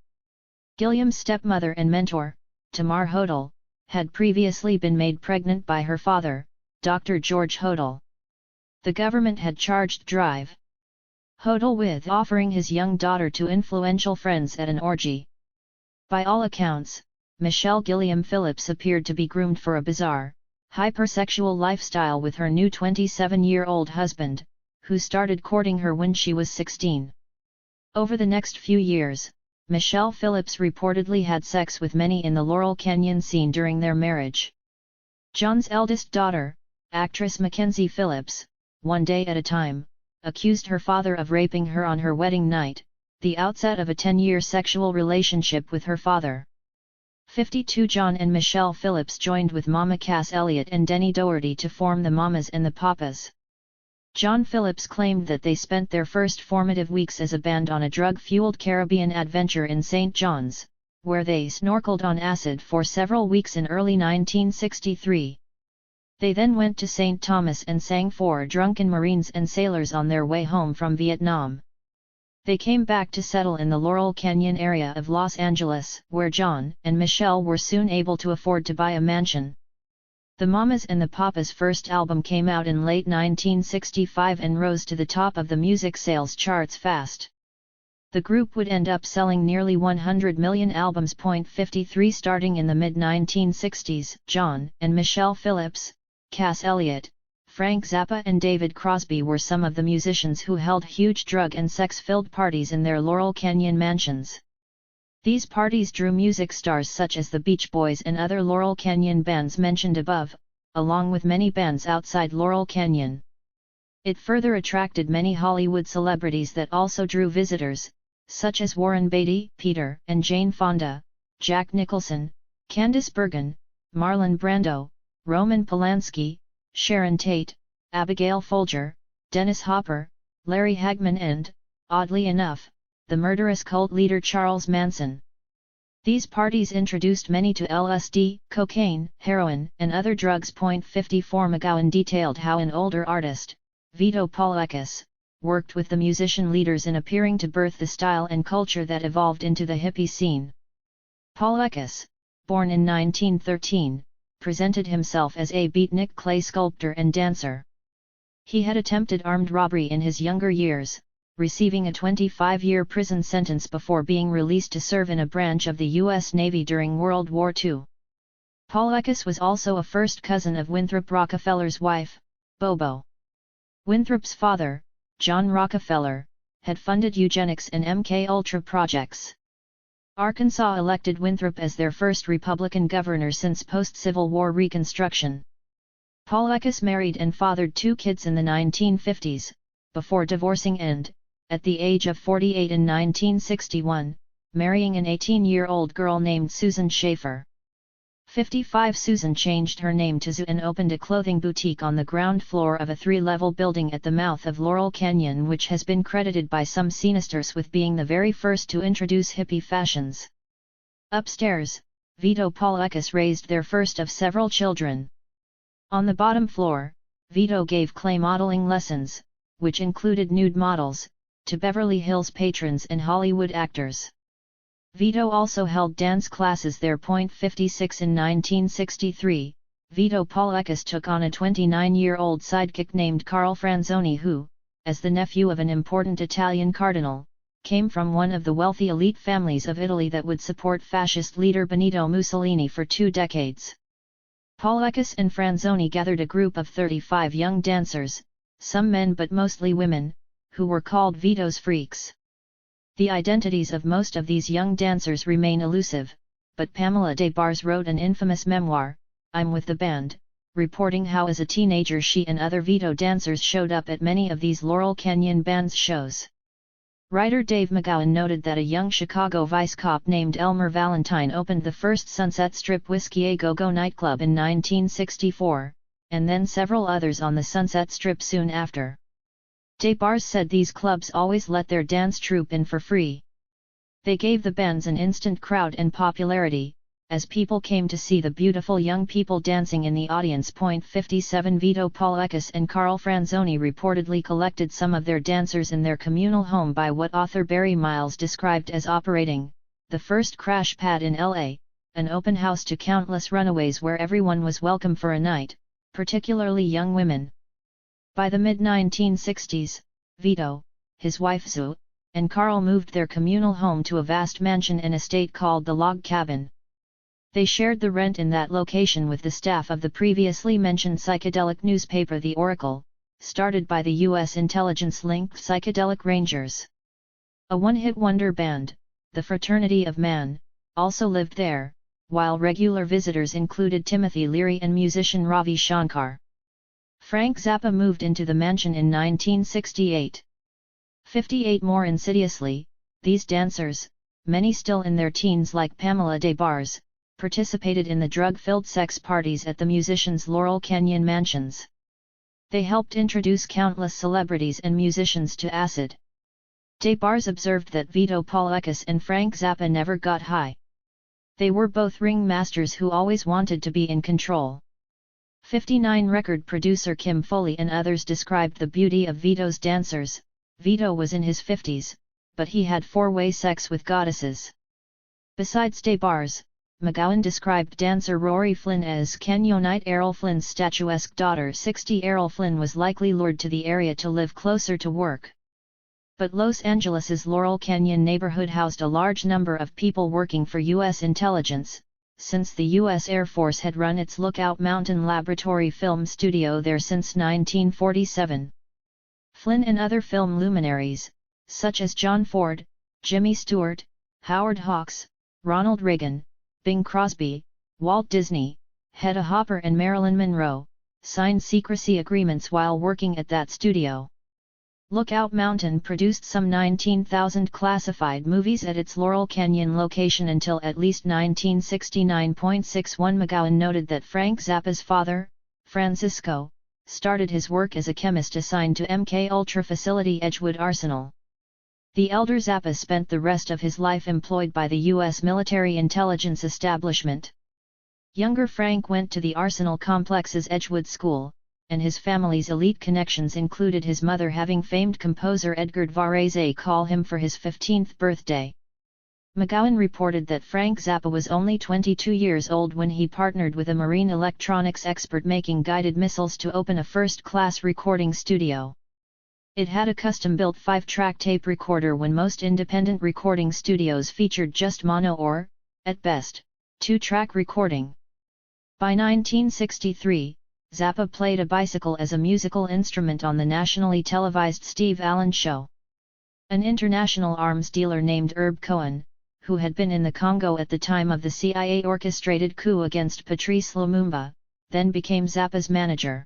Gilliam's stepmother and mentor, Tamar Hodel, had previously been made pregnant by her father, Dr. George Hodel. The government had charged Drive Hodel with offering his young daughter to influential friends at an orgy. By all accounts, Michelle Gilliam Phillips appeared to be groomed for a bizarre, hypersexual lifestyle with her new 27-year-old husband, who started courting her when she was 16. Over the next few years, Michelle Phillips reportedly had sex with many in the Laurel Canyon scene during their marriage. John's eldest daughter, actress Mackenzie Phillips, one day at a time, accused her father of raping her on her wedding night, the outset of a 10-year sexual relationship with her father. 52 John and Michelle Phillips joined with Mama Cass Elliot and Denny Doherty to form the Mamas and the Papas. John Phillips claimed that they spent their first formative weeks as a band on a drug-fueled Caribbean adventure in St. John's, where they snorkeled on acid for several weeks in early 1963. They then went to St. Thomas and sang for drunken Marines and sailors on their way home from Vietnam. They came back to settle in the Laurel Canyon area of Los Angeles, where John and Michelle were soon able to afford to buy a mansion. The Mamas and the Papas' first album came out in late 1965 and rose to the top of the music sales charts fast. The group would end up selling nearly 100 million albums. 53 Starting in the mid-1960s, John and Michelle Phillips, Cass Elliot, Frank Zappa and David Crosby were some of the musicians who held huge drug and sex-filled parties in their Laurel Canyon mansions. These parties drew music stars such as the Beach Boys and other Laurel Canyon bands mentioned above, along with many bands outside Laurel Canyon. It further attracted many Hollywood celebrities that also drew visitors, such as Warren Beatty, Peter and Jane Fonda, Jack Nicholson, Candice Bergen, Marlon Brando, Roman Polanski, Sharon Tate, Abigail Folger, Dennis Hopper, Larry Hagman and, oddly enough, the murderous cult leader Charles Manson. These parties introduced many to LSD, cocaine, heroin, and other drugs. 54 McGowan detailed how an older artist, Vito Polakis, worked with the musician leaders in appearing to birth the style and culture that evolved into the hippie scene. Polakis, born in 1913, presented himself as a beatnik clay sculptor and dancer. He had attempted armed robbery in his younger years, receiving a 25-year prison sentence before being released to serve in a branch of the U.S. Navy during World War II. Polakis was also a first cousin of Winthrop Rockefeller's wife, Bobo. Winthrop's father, John Rockefeller, had funded eugenics and MK-Ultra projects. Arkansas elected Winthrop as their first Republican governor since post-Civil War Reconstruction. Polakis married and fathered 2 kids in the 1950s, before divorcing and, at the age of 48 in 1961, marrying an 18-year-old girl named Susan Schaefer. 55 Susan changed her name to Sue and opened a clothing boutique on the ground floor of a 3-level building at the mouth of Laurel Canyon, which has been credited by some scenesters with being the very first to introduce hippie fashions. Upstairs, Vito Polakis raised their first of several children. On the bottom floor, Vito gave clay modeling lessons, which included nude models, to Beverly Hills patrons and Hollywood actors. Vito also held dance classes there. 56 In 1963, Vito Polakis took on a 29-year-old sidekick named Carl Franzoni who, as the nephew of an important Italian cardinal, came from one of the wealthy elite families of Italy that would support fascist leader Benito Mussolini for 2 decades. Polakis and Franzoni gathered a group of 35 young dancers, some men but mostly women, who were called Vito's Freaks. The identities of most of these young dancers remain elusive, but Pamela Des Barres wrote an infamous memoir, I'm With the Band, reporting how as a teenager she and other Vito dancers showed up at many of these Laurel Canyon Band's shows. Writer Dave McGowan noted that a young Chicago vice cop named Elmer Valentine opened the first Sunset Strip Whiskey A Go-Go nightclub in 1964, and then several others on the Sunset Strip soon after. Des Barres said these clubs always let their dance troupe in for free. They gave the bands an instant crowd and popularity, as people came to see the beautiful young people dancing in the audience. 57 Vito Polakis and Carl Franzoni reportedly collected some of their dancers in their communal home by what author Barry Miles described as operating the first crash pad in L.A., an open house to countless runaways where everyone was welcome for a night, particularly young women. By the mid-1960s, Vito, his wife Sue, and Carl moved their communal home to a vast mansion and estate called the Log Cabin. They shared the rent in that location with the staff of the previously mentioned psychedelic newspaper The Oracle, started by the U.S. intelligence-linked Psychedelic Rangers. A one-hit wonder band, the Fraternity of Man, also lived there, while regular visitors included Timothy Leary and musician Ravi Shankar. Frank Zappa moved into the mansion in 1968. 58 more insidiously, these dancers, many still in their teens like Pamela Des Barres, participated in the drug-filled sex parties at the musicians' Laurel Canyon mansions. They helped introduce countless celebrities and musicians to acid. Des Barres observed that Vito Polekis and Frank Zappa never got high. They were both ringmasters who always wanted to be in control. 59 record producer Kim Foley and others described the beauty of Vito's dancers. Vito was in his 50s, but he had four-way sex with goddesses. Besides Des Barres, McGowan described dancer Rory Flynn as Canyonite. Errol Flynn's statuesque daughter 60. Errol Flynn was likely lured to the area to live closer to work. But Los Angeles's Laurel Canyon neighborhood housed a large number of people working for U.S. intelligence, since the U.S. Air Force had run its Lookout Mountain Laboratory film studio there since 1947. Flynn and other film luminaries, such as John Ford, Jimmy Stewart, Howard Hawks, Ronald Reagan, Bing Crosby, Walt Disney, Hedda Hopper and Marilyn Monroe, signed secrecy agreements while working at that studio. Lookout Mountain produced some 19,000 classified movies at its Laurel Canyon location until at least 1969.61. McGowan noted that Frank Zappa's father, Francisco, started his work as a chemist assigned to MK Ultra facility Edgewood Arsenal. The elder Zappa spent the rest of his life employed by the U.S. military intelligence establishment. Younger Frank went to the Arsenal complex's Edgewood School, and his family's elite connections included his mother having famed composer Edgar Varese call him for his 15th birthday. McGowan reported that Frank Zappa was only 22 years old when he partnered with a marine electronics expert making guided missiles to open a first-class recording studio. It had a custom-built 5-track tape recorder when most independent recording studios featured just mono or, at best, 2-track recording. By 1963, Zappa played a bicycle as a musical instrument on the nationally televised Steve Allen Show. An international arms dealer named Herb Cohen, who had been in the Congo at the time of the CIA-orchestrated coup against Patrice Lumumba, then became Zappa's manager.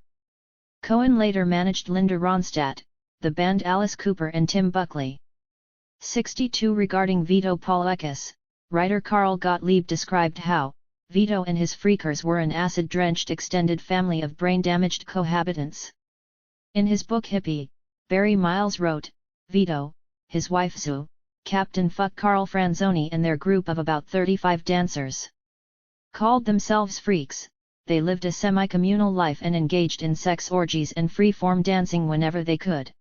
Cohen later managed Linda Ronstadt, the band Alice Cooper and Tim Buckley. 62 Regarding Vito Polekis, writer Carl Gottlieb described how Vito and his freakers were an acid-drenched extended family of brain-damaged cohabitants. In his book Hippie, Barry Miles wrote, Vito, his wife Sue, Captain Fuck Carl Franzoni and their group of about 35 dancers. Called themselves freaks, they lived a semi-communal life and engaged in sex orgies and free-form dancing whenever they could.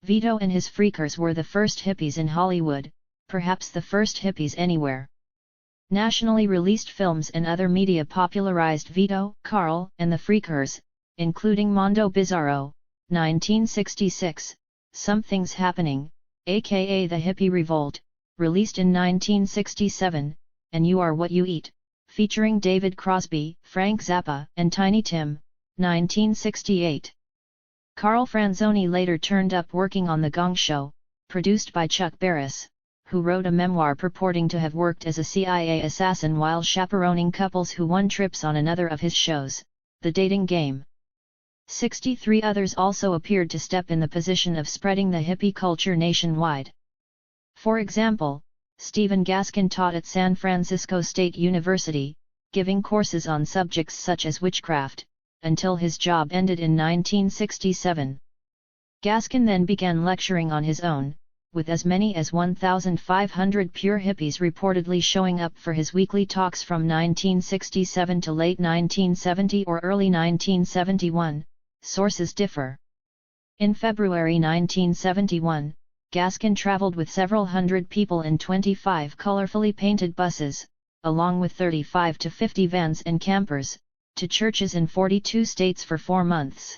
Vito and his freakers were the first hippies in Hollywood, perhaps the first hippies anywhere. Nationally released films and other media popularized Vito, Carl, and the Freakers, including Mondo Bizarro, 1966, Something's Happening, aka The Hippie Revolt, released in 1967, and You Are What You Eat, featuring David Crosby, Frank Zappa, and Tiny Tim, 1968. Carl Franzoni later turned up working on The Gong Show, produced by Chuck Barris, who wrote a memoir purporting to have worked as a CIA assassin while chaperoning couples who won trips on another of his shows, The Dating Game. 63 others also appeared to step in the position of spreading the hippie culture nationwide. For example, Stephen Gaskin taught at San Francisco State University, giving courses on subjects such as witchcraft, until his job ended in 1967. Gaskin then began lecturing on his own, with as many as 1,500 pure hippies reportedly showing up for his weekly talks from 1967 to late 1970 or early 1971, sources differ. In February 1971, Gaskin traveled with several hundred people in 25 colorfully painted buses, along with 35 to 50 vans and campers, to churches in 42 states for 4 months.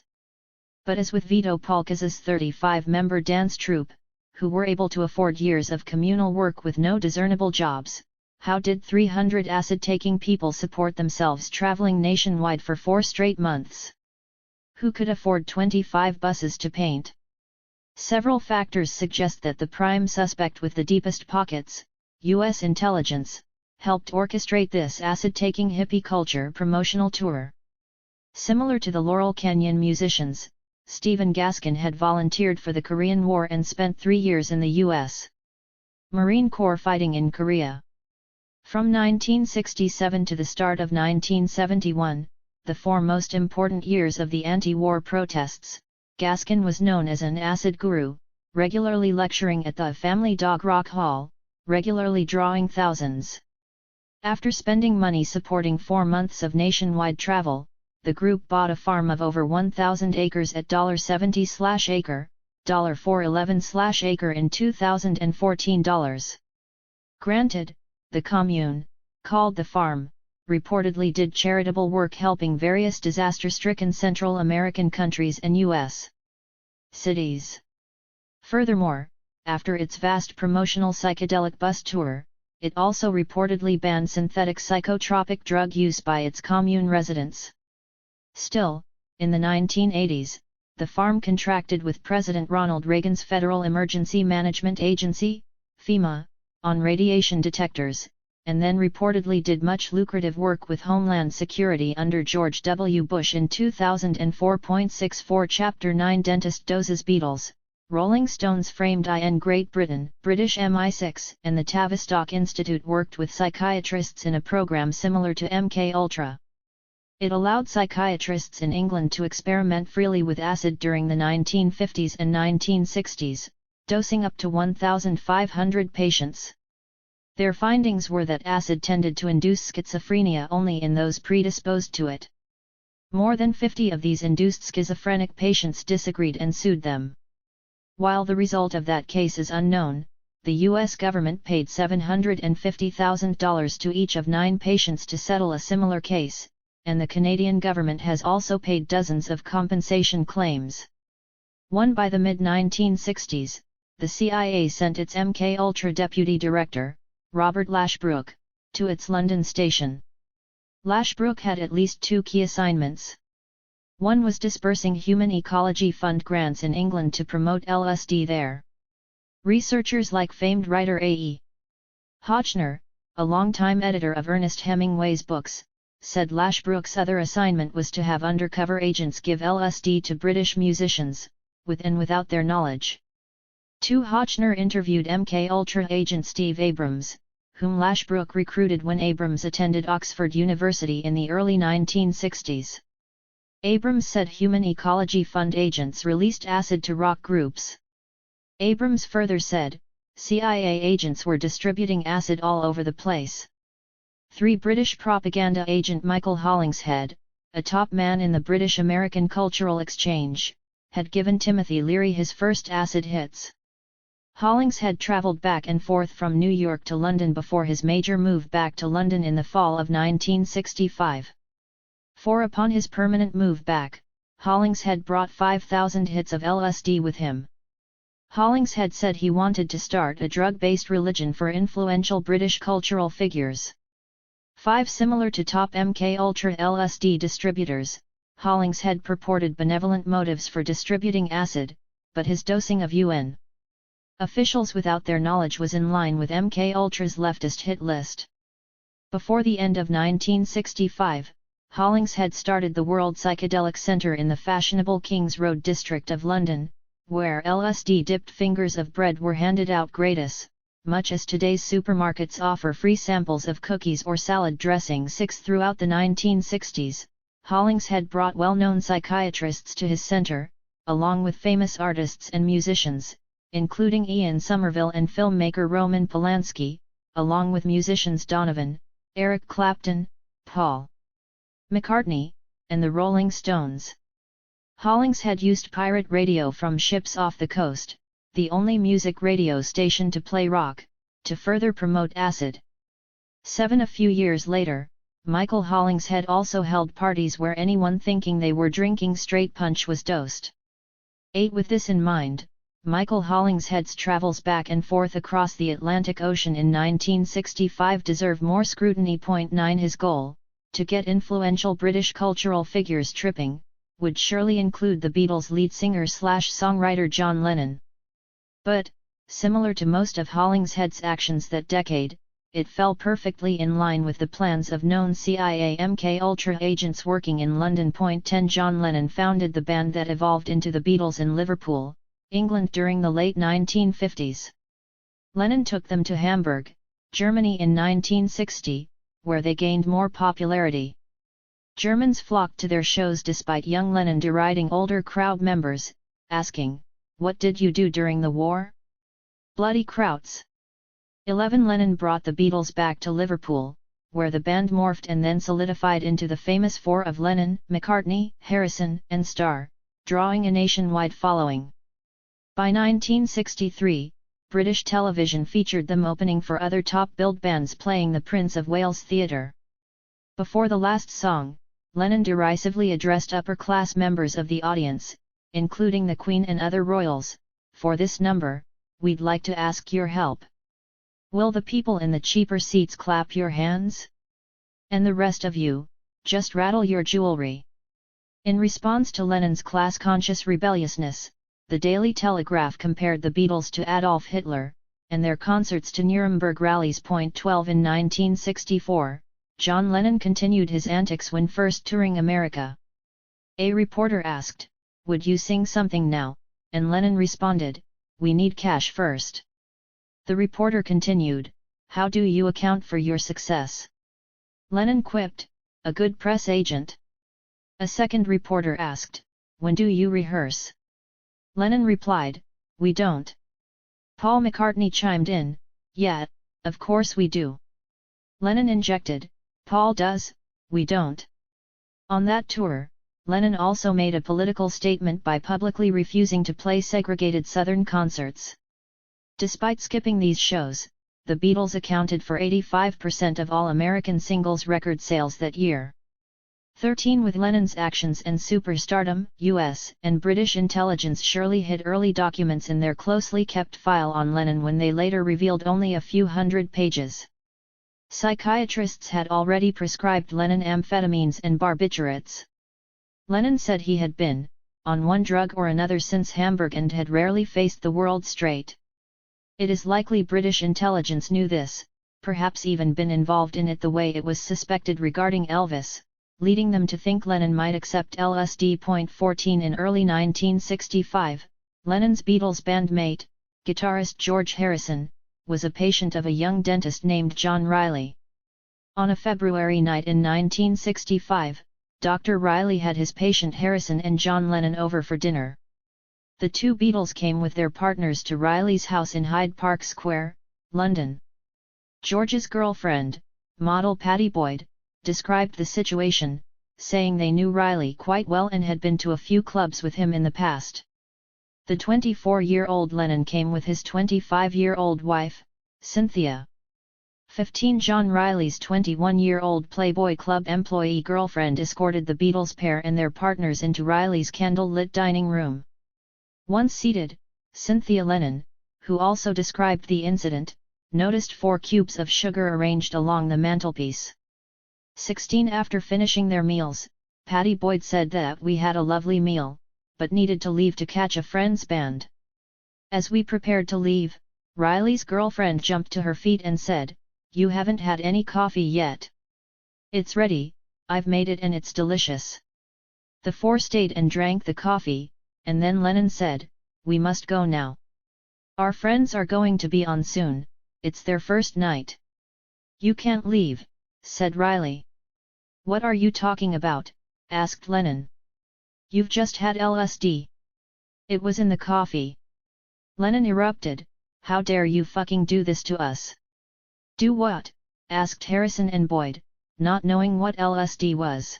But as with Vito Polekis's 35-member dance troupe, who were able to afford years of communal work with no discernible jobs, how did 300 acid-taking people support themselves traveling nationwide for 4 straight months? Who could afford 25 buses to paint? Several factors suggest that the prime suspect with the deepest pockets, U.S. intelligence, helped orchestrate this acid-taking hippie culture promotional tour. Similar to the Laurel Canyon musicians, Stephen Gaskin had volunteered for the Korean War and spent 3 years in the U.S. Marine Corps fighting in Korea. From 1967 to the start of 1971, the 4 most important years of the anti-war protests, Gaskin was known as an acid guru, regularly lecturing at the Family Dog Rock Hall, regularly drawing thousands. After spending money supporting 4 months of nationwide travel, the group bought a farm of over 1,000 acres at $70/acre, $411/acre in 2014 dollars. Granted, the commune, called the farm, reportedly did charitable work helping various disaster-stricken Central American countries and U.S. cities. Furthermore, after its vast promotional psychedelic bus tour, it also reportedly banned synthetic psychotropic drug use by its commune residents. Still, in the 1980s, the farm contracted with President Ronald Reagan's Federal Emergency Management Agency, FEMA, on radiation detectors, and then reportedly did much lucrative work with Homeland Security under George W. Bush in 2004.64 Chapter 9 Dentist Doses Beatles, Rolling Stones framed in Great Britain, British MI6 and the Tavistock Institute worked with psychiatrists in a program similar to MK Ultra. It allowed psychiatrists in England to experiment freely with acid during the 1950s and 1960s, dosing up to 1,500 patients. Their findings were that acid tended to induce schizophrenia only in those predisposed to it. More than 50 of these induced schizophrenic patients disagreed and sued them. While the result of that case is unknown, the U.S. government paid $750,000 to each of 9 patients to settle a similar case, and the Canadian government has also paid dozens of compensation claims. One by the mid-1960s, the CIA sent its MK Ultra deputy director, Robert Lashbrook, to its London station. Lashbrook had at least 2 key assignments. One was dispersing Human Ecology Fund grants in England to promote LSD there. Researchers like famed writer A.E. Hotchner, a longtime editor of Ernest Hemingway's books, said Lashbrook's other assignment was to have undercover agents give LSD to British musicians, with and without their knowledge. 2. Hotchner interviewed MK Ultra agent Steve Abrams, whom Lashbrook recruited when Abrams attended Oxford University in the early 1960s. Abrams said Human Ecology Fund agents released acid to rock groups. Abrams further said, CIA agents were distributing acid all over the place. 3. British propaganda agent Michael Hollingshead, a top man in the British-American Cultural Exchange, had given Timothy Leary his first acid hits. Hollingshead travelled back and forth from New York to London before his major move back to London in the fall of 1965. 4. Upon his permanent move back, Hollingshead brought 5,000 hits of LSD with him. Hollingshead said he wanted to start a drug-based religion for influential British cultural figures. 5. Similar to top MK Ultra LSD distributors, Hollingshead purported benevolent motives for distributing acid, but his dosing of UN officials without their knowledge was in line with MK Ultra's leftist hit list. Before the end of 1965, Hollingshead started the World Psychedelic Centre in the fashionable Kings Road district of London, where LSD-dipped fingers of bread were handed out gratis, much as today's supermarkets offer free samples of cookies or salad dressing. 6. Throughout the 1960s, Hollingshead brought well-known psychiatrists to his centre, along with famous artists and musicians, including Ian Somerville and filmmaker Roman Polanski, along with musicians Donovan, Eric Clapton, Paul McCartney, and the Rolling Stones. Hollingshead used pirate radio from ships off the coast, the only music radio station to play rock, to further promote acid. 7. A few years later, Michael Hollingshead also held parties where anyone thinking they were drinking straight punch was dosed. 8. With this in mind, Michael Hollingshead's travels back and forth across the Atlantic Ocean in 1965 deserve more scrutiny. 9 His goal, to get influential British cultural figures tripping, would surely include the Beatles' lead singer/songwriter John Lennon. But, similar to most of Hollingshead's actions that decade, it fell perfectly in line with the plans of known CIA MK-Ultra agents working in London. 10 John Lennon founded the band that evolved into the Beatles in Liverpool, England during the late 1950s. Lennon took them to Hamburg, Germany in 1960, where they gained more popularity. Germans flocked to their shows despite young Lennon deriding older crowd members, asking, "What did you do during the war? Bloody Krauts." 11 Lennon brought the Beatles back to Liverpool, where the band morphed and then solidified into the famous four of Lennon, McCartney, Harrison, and Starr, drawing a nationwide following. By 1963, British television featured them opening for other top-billed bands playing the Prince of Wales Theatre. Before the last song, Lennon derisively addressed upper-class members of the audience, including the Queen and other royals, "For this number, we'd like to ask your help. Will the people in the cheaper seats clap your hands? And the rest of you, just rattle your jewelry." In response to Lennon's class-conscious rebelliousness, the Daily Telegraph compared the Beatles to Adolf Hitler, and their concerts to Nuremberg rallies. 12 In 1964, John Lennon continued his antics when first touring America. A reporter asked, "Would you sing something now?" and Lennon responded, "We need cash first." The reporter continued, "How do you account for your success?" Lennon quipped, "A good press agent." A second reporter asked, "When do you rehearse?" Lennon replied, "We don't." Paul McCartney chimed in, "Yeah, of course we do." Lennon injected, "Paul does, we don't." On that tour, Lennon also made a political statement by publicly refusing to play segregated Southern concerts. Despite skipping these shows, the Beatles accounted for 85% of all American singles record sales that year. 13 With Lennon's actions and superstardom, US and British intelligence surely hid early documents in their closely kept file on Lennon when they later revealed only a few hundred pages. Psychiatrists had already prescribed Lennon amphetamines and barbiturates. Lennon said he had been on one drug or another since Hamburg and had rarely faced the world straight. It is likely British intelligence knew this, perhaps even been involved in it the way it was suspected regarding Elvis, leading them to think Lennon might accept LSD. 14 In early 1965, Lennon's Beatles bandmate, guitarist George Harrison, was a patient of a young dentist named John Riley. On a February night in 1965, Dr. Riley had his patient Harrison and John Lennon over for dinner. The two Beatles came with their partners to Riley's house in Hyde Park Square, London. George's girlfriend, model Pattie Boyd, described the situation, saying they knew Riley quite well and had been to a few clubs with him in the past. The 24-year-old Lennon came with his 25-year-old wife, Cynthia. 15 John Riley's 21-year-old Playboy Club employee girlfriend escorted the Beatles pair and their partners into Riley's candle-lit dining room. Once seated, Cynthia Lennon, who also described the incident, noticed 4 cubes of sugar arranged along the mantelpiece. 16 After finishing their meals, Pattie Boyd said that "We had a lovely meal, but needed to leave to catch a friend's band." As we prepared to leave, Riley's girlfriend jumped to her feet and said, "You haven't had any coffee yet." "It's ready, I've made it and it's delicious." The four stayed and drank the coffee, and then Lennon said, "We must go now. Our friends are going to be on soon, it's their first night." "You can't leave," said Riley. "What are you talking about?" asked Lennon. "You've just had LSD. It was in the coffee." Lennon erupted, "How dare you fucking do this to us?" "Do what?" asked Harrison and Boyd, not knowing what LSD was.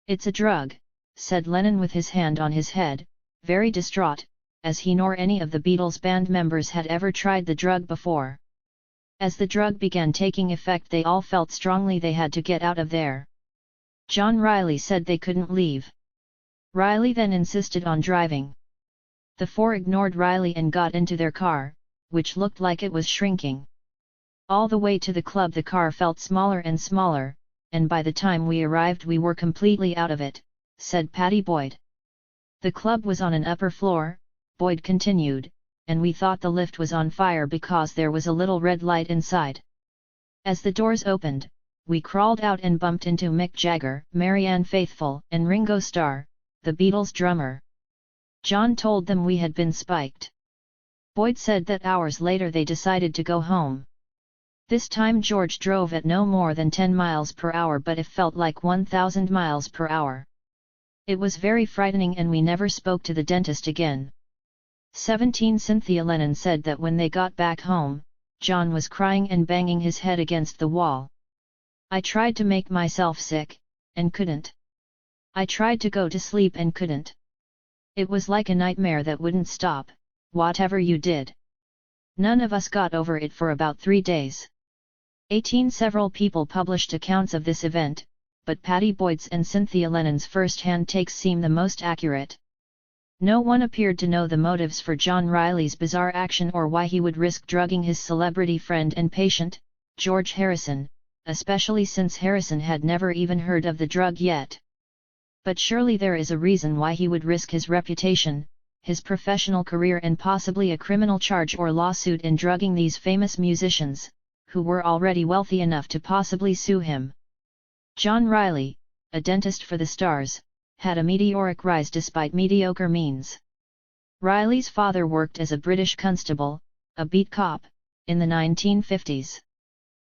"It's a drug," said Lennon with his hand on his head, very distraught, as he nor any of the Beatles band members had ever tried the drug before. As the drug began taking effect, they all felt strongly they had to get out of there. John Riley said they couldn't leave. Riley then insisted on driving. The four ignored Riley and got into their car, which looked like it was shrinking. All the way to the club the car felt smaller and smaller, and by the time we arrived we were completely out of it, said Patty Boyd. The club was on an upper floor, Boyd continued, and we thought the lift was on fire because there was a little red light inside. As the doors opened, we crawled out and bumped into Mick Jagger, Marianne Faithfull, and Ringo Starr, the Beatles drummer. John told them we had been spiked. Boyd said that hours later they decided to go home. This time George drove at no more than 10 miles per hour, but it felt like 1,000 miles per hour. It was very frightening and we never spoke to the dentist again. 17 Cynthia Lennon said that when they got back home, John was crying and banging his head against the wall. I tried to make myself sick, and couldn't. I tried to go to sleep and couldn't. It was like a nightmare that wouldn't stop, whatever you did. None of us got over it for about 3 days. 18 Several people published accounts of this event, but Patty Boyd's and Cynthia Lennon's first-hand takes seem the most accurate. No one appeared to know the motives for John Riley's bizarre action or why he would risk drugging his celebrity friend and patient, George Harrison, especially since Harrison had never even heard of the drug yet. But surely there is a reason why he would risk his reputation, his professional career and possibly a criminal charge or lawsuit in drugging these famous musicians, who were already wealthy enough to possibly sue him. John Riley, a dentist for the stars, had a meteoric rise despite mediocre means. Riley's father worked as a British constable, a beat cop, in the 1950s.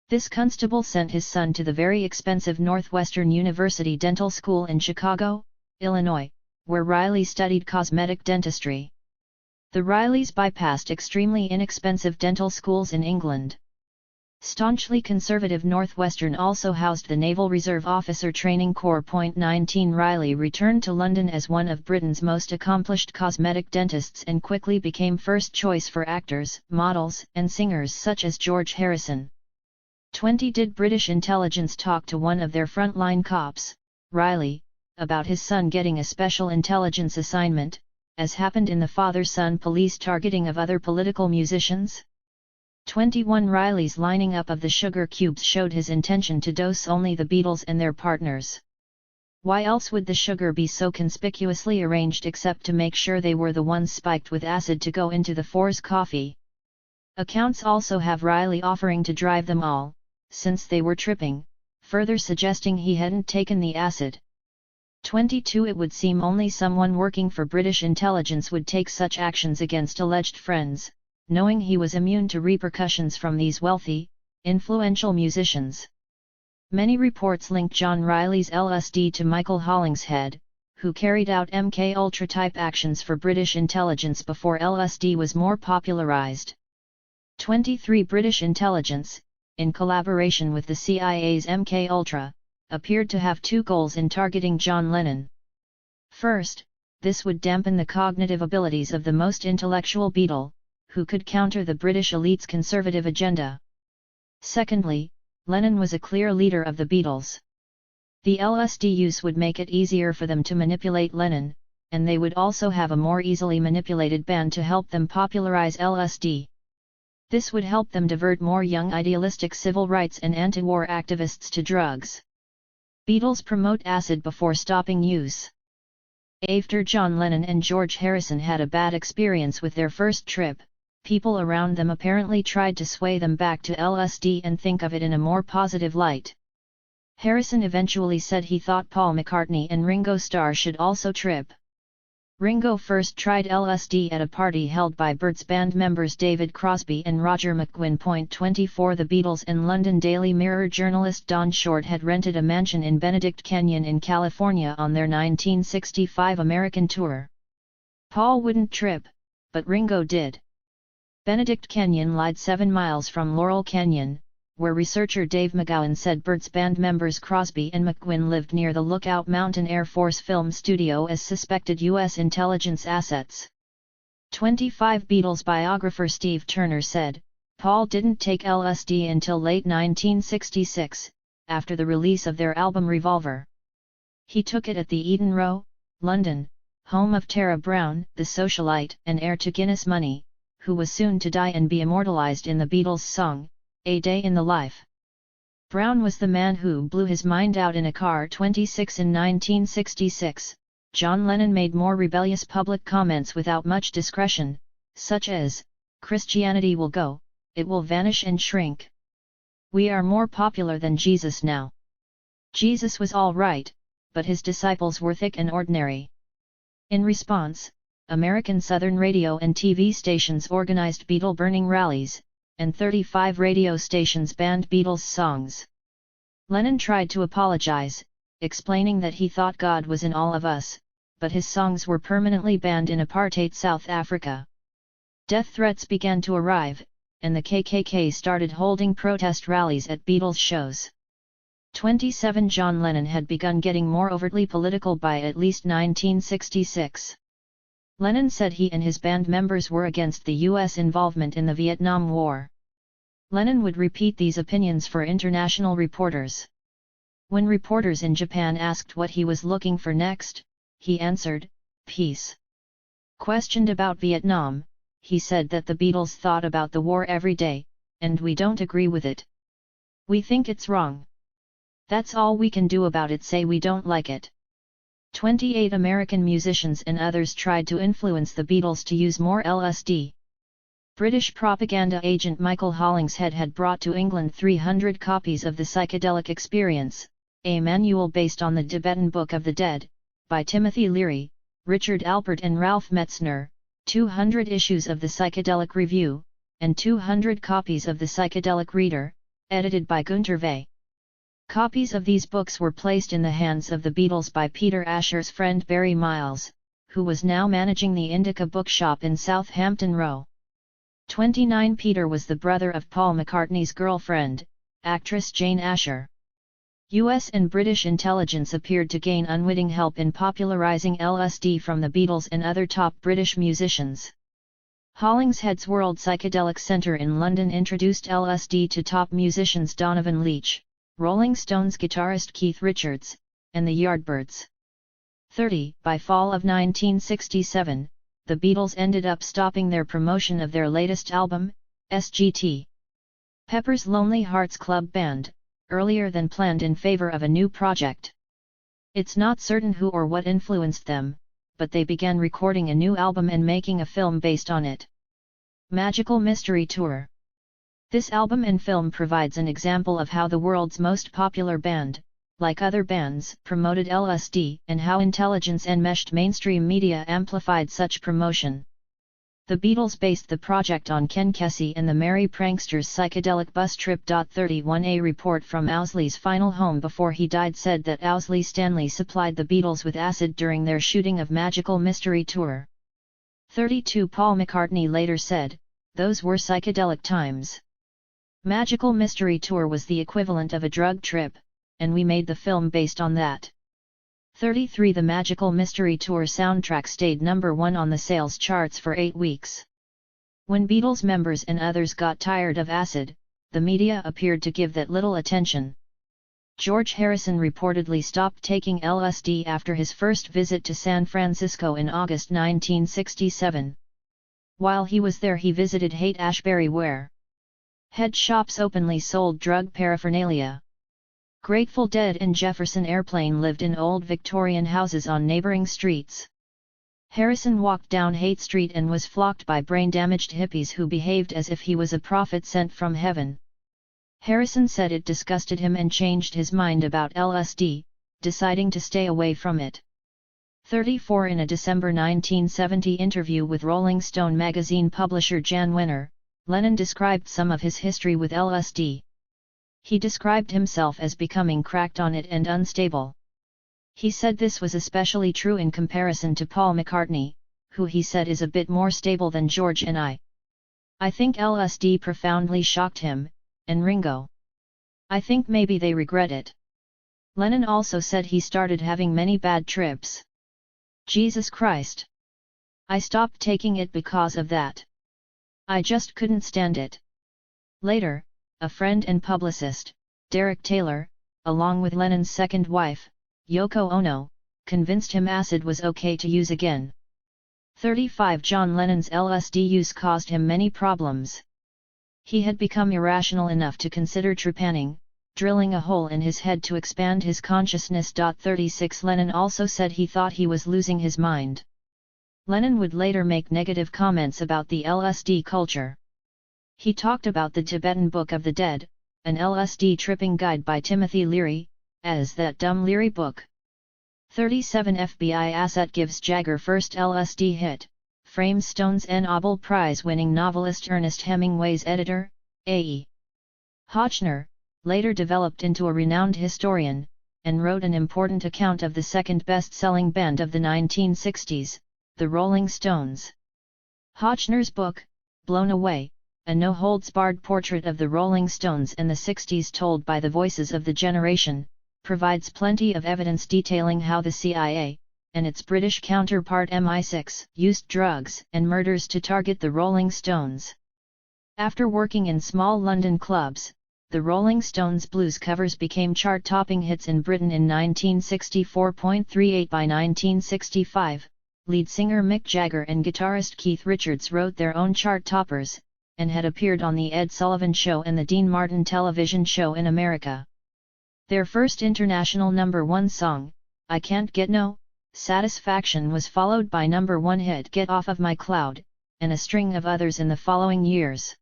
This constable sent his son to the very expensive Northwestern University Dental School in Chicago, Illinois, where Riley studied cosmetic dentistry. The Rileys bypassed extremely inexpensive dental schools in England. Staunchly conservative Northwestern also housed the Naval Reserve Officer Training Corps. 19 Riley returned to London as one of Britain's most accomplished cosmetic dentists and quickly became first choice for actors, models, and singers such as George Harrison. 20 Did British intelligence talk to one of their frontline cops, Riley, about his son getting a special intelligence assignment, as happened in the father-son police targeting of other political musicians? 21 Riley's lining up of the sugar cubes showed his intention to dose only the Beatles and their partners. Why else would the sugar be so conspicuously arranged except to make sure they were the ones spiked with acid to go into the Four's coffee? Accounts also have Riley offering to drive them all, since they were tripping, further suggesting he hadn't taken the acid. 22 It would seem only someone working for British intelligence would take such actions against alleged friends, knowing he was immune to repercussions from these wealthy, influential musicians. Many reports link John Riley's LSD to Michael Hollingshead, who carried out MK-Ultra-type actions for British intelligence before LSD was more popularized. 23 British intelligence, in collaboration with the CIA's MK-Ultra, appeared to have two goals in targeting John Lennon. First, this would dampen the cognitive abilities of the most intellectual Beatle, who could counter the British elite's conservative agenda. Secondly, Lennon was a clear leader of the Beatles. The LSD use would make it easier for them to manipulate Lennon, and they would also have a more easily manipulated band to help them popularize LSD. This would help them divert more young idealistic civil rights and anti-war activists to drugs. Beatles promote acid before stopping use. After John Lennon and George Harrison had a bad experience with their first trip, people around them apparently tried to sway them back to LSD and think of it in a more positive light. Harrison eventually said he thought Paul McCartney and Ringo Starr should also trip. Ringo first tried LSD at a party held by Byrds band members David Crosby and Roger McGuinn. 24 The Beatles and London Daily Mirror journalist Don Short had rented a mansion in Benedict Canyon in California on their 1965 American tour. Paul wouldn't trip, but Ringo did. Benedict Canyon lied 7 miles from Laurel Canyon, where researcher Dave McGowan said Byrds band members Crosby and McGuinn lived near the Lookout Mountain Air Force Film Studio as suspected U.S. intelligence assets. 25 Beatles biographer Steve Turner said, Paul didn't take LSD until late 1966, after the release of their album Revolver. He took it at the Eden Row, London, home of Tara Brown, the socialite and heir to Guinness money, who was soon to die and be immortalized in the Beatles' song, A Day in the Life. Brown was the man who blew his mind out in a car 26 in 1966. John Lennon made more rebellious public comments without much discretion, such as, "Christianity will go, it will vanish and shrink. We are more popular than Jesus now. Jesus was all right, but his disciples were thick and ordinary." In response, American Southern radio and TV stations organized Beatle burning rallies, and 35 radio stations banned Beatles songs. Lennon tried to apologize, explaining that he thought God was in all of us, but his songs were permanently banned in apartheid South Africa. Death threats began to arrive, and the KKK started holding protest rallies at Beatles shows. 27 John Lennon had begun getting more overtly political by at least 1966. Lennon said he and his band members were against the U.S. involvement in the Vietnam War. Lennon would repeat these opinions for international reporters. When reporters in Japan asked what he was looking for next, he answered, "Peace." Questioned about Vietnam, he said that the Beatles thought about the war every day, and we don't agree with it. We think it's wrong. That's all we can do about it, say we don't like it. 28 American musicians and others tried to influence the Beatles to use more LSD. British propaganda agent Michael Hollingshead had brought to England 300 copies of The Psychedelic Experience, a manual based on the Tibetan Book of the Dead, by Timothy Leary, Richard Alpert and Ralph Metzner, 200 issues of the Psychedelic Review, and 200 copies of the Psychedelic Reader, edited by Gunter Vey. Copies of these books were placed in the hands of the Beatles by Peter Asher's friend Barry Miles, who was now managing the Indica bookshop in Southampton Row. 29 Peter was the brother of Paul McCartney's girlfriend, actress Jane Asher. US and British intelligence appeared to gain unwitting help in popularizing LSD from the Beatles and other top British musicians. Hollingshead's World Psychedelic Centre in London introduced LSD to top musicians Donovan Leitch, Rolling Stones guitarist Keith Richards, and the Yardbirds. 30. By fall of 1967, the Beatles ended up stopping their promotion of their latest album, Sgt. Pepper's Lonely Hearts Club Band, earlier than planned in favor of a new project. It's not certain who or what influenced them, but they began recording a new album and making a film based on it. Magical Mystery Tour. This album and film provides an example of how the world's most popular band, like other bands, promoted LSD and how intelligence enmeshed mainstream media amplified such promotion. The Beatles based the project on Ken Kesey and the Merry Pranksters' psychedelic bus trip. 31A report from Owsley's final home before he died said that Owsley Stanley supplied the Beatles with acid during their shooting of Magical Mystery Tour. 32 Paul McCartney later said, "Those were psychedelic times. Magical Mystery Tour was the equivalent of a drug trip, and we made the film based on that." 33 The Magical Mystery Tour soundtrack stayed number 1 on the sales charts for 8 weeks. When Beatles members and others got tired of acid, the media appeared to give that little attention. George Harrison reportedly stopped taking LSD after his first visit to San Francisco in August 1967. While he was there, he visited Haight-Ashbury, where head shops openly sold drug paraphernalia. Grateful Dead and Jefferson Airplane lived in old Victorian houses on neighboring streets. Harrison walked down Haight Street and was flocked by brain-damaged hippies who behaved as if he was a prophet sent from heaven. Harrison said it disgusted him and changed his mind about LSD, deciding to stay away from it. 34 In a December 1970 interview with Rolling Stone magazine publisher Jan Wenner, Lennon described some of his history with LSD. He described himself as becoming cracked on it and unstable. He said this was especially true in comparison to Paul McCartney, who he said is a bit more stable than George and I. I think LSD profoundly shocked him, and Ringo. I think maybe they regret it. Lennon also said he started having many bad trips. Jesus Christ. I stopped taking it because of that. I just couldn't stand it. Later, a friend and publicist, Derek Taylor, along with Lennon's second wife, Yoko Ono, convinced him acid was okay to use again. 35 John Lennon's LSD use caused him many problems. He had become irrational enough to consider trepanning, drilling a hole in his head to expand his consciousness. 36 Lennon also said he thought he was losing his mind. Lennon would later make negative comments about the LSD culture. He talked about the Tibetan Book of the Dead, an LSD tripping guide by Timothy Leary, as that dumb Leary book. 37 FBI asset gives Jagger first LSD hit, frames Stone's Nobel Prize-winning novelist Ernest Hemingway's editor, A.E. Hotchner, later developed into a renowned historian, and wrote an important account of the second best-selling band of the 1960s, the Rolling Stones. Hotchner's book, Blown Away, a no-holds-barred portrait of the Rolling Stones and the 60s told by the voices of the generation, provides plenty of evidence detailing how the CIA, and its British counterpart MI6, used drugs and murders to target the Rolling Stones. After working in small London clubs, the Rolling Stones blues covers became chart-topping hits in Britain in 1964.38. By 1965, lead singer Mick Jagger and guitarist Keith Richards wrote their own chart-toppers, and had appeared on The Ed Sullivan Show and The Dean Martin television show in America. Their first international #1 song, I Can't Get No Satisfaction, was followed by #1 hit Get Off of My Cloud, and a string of others in the following years.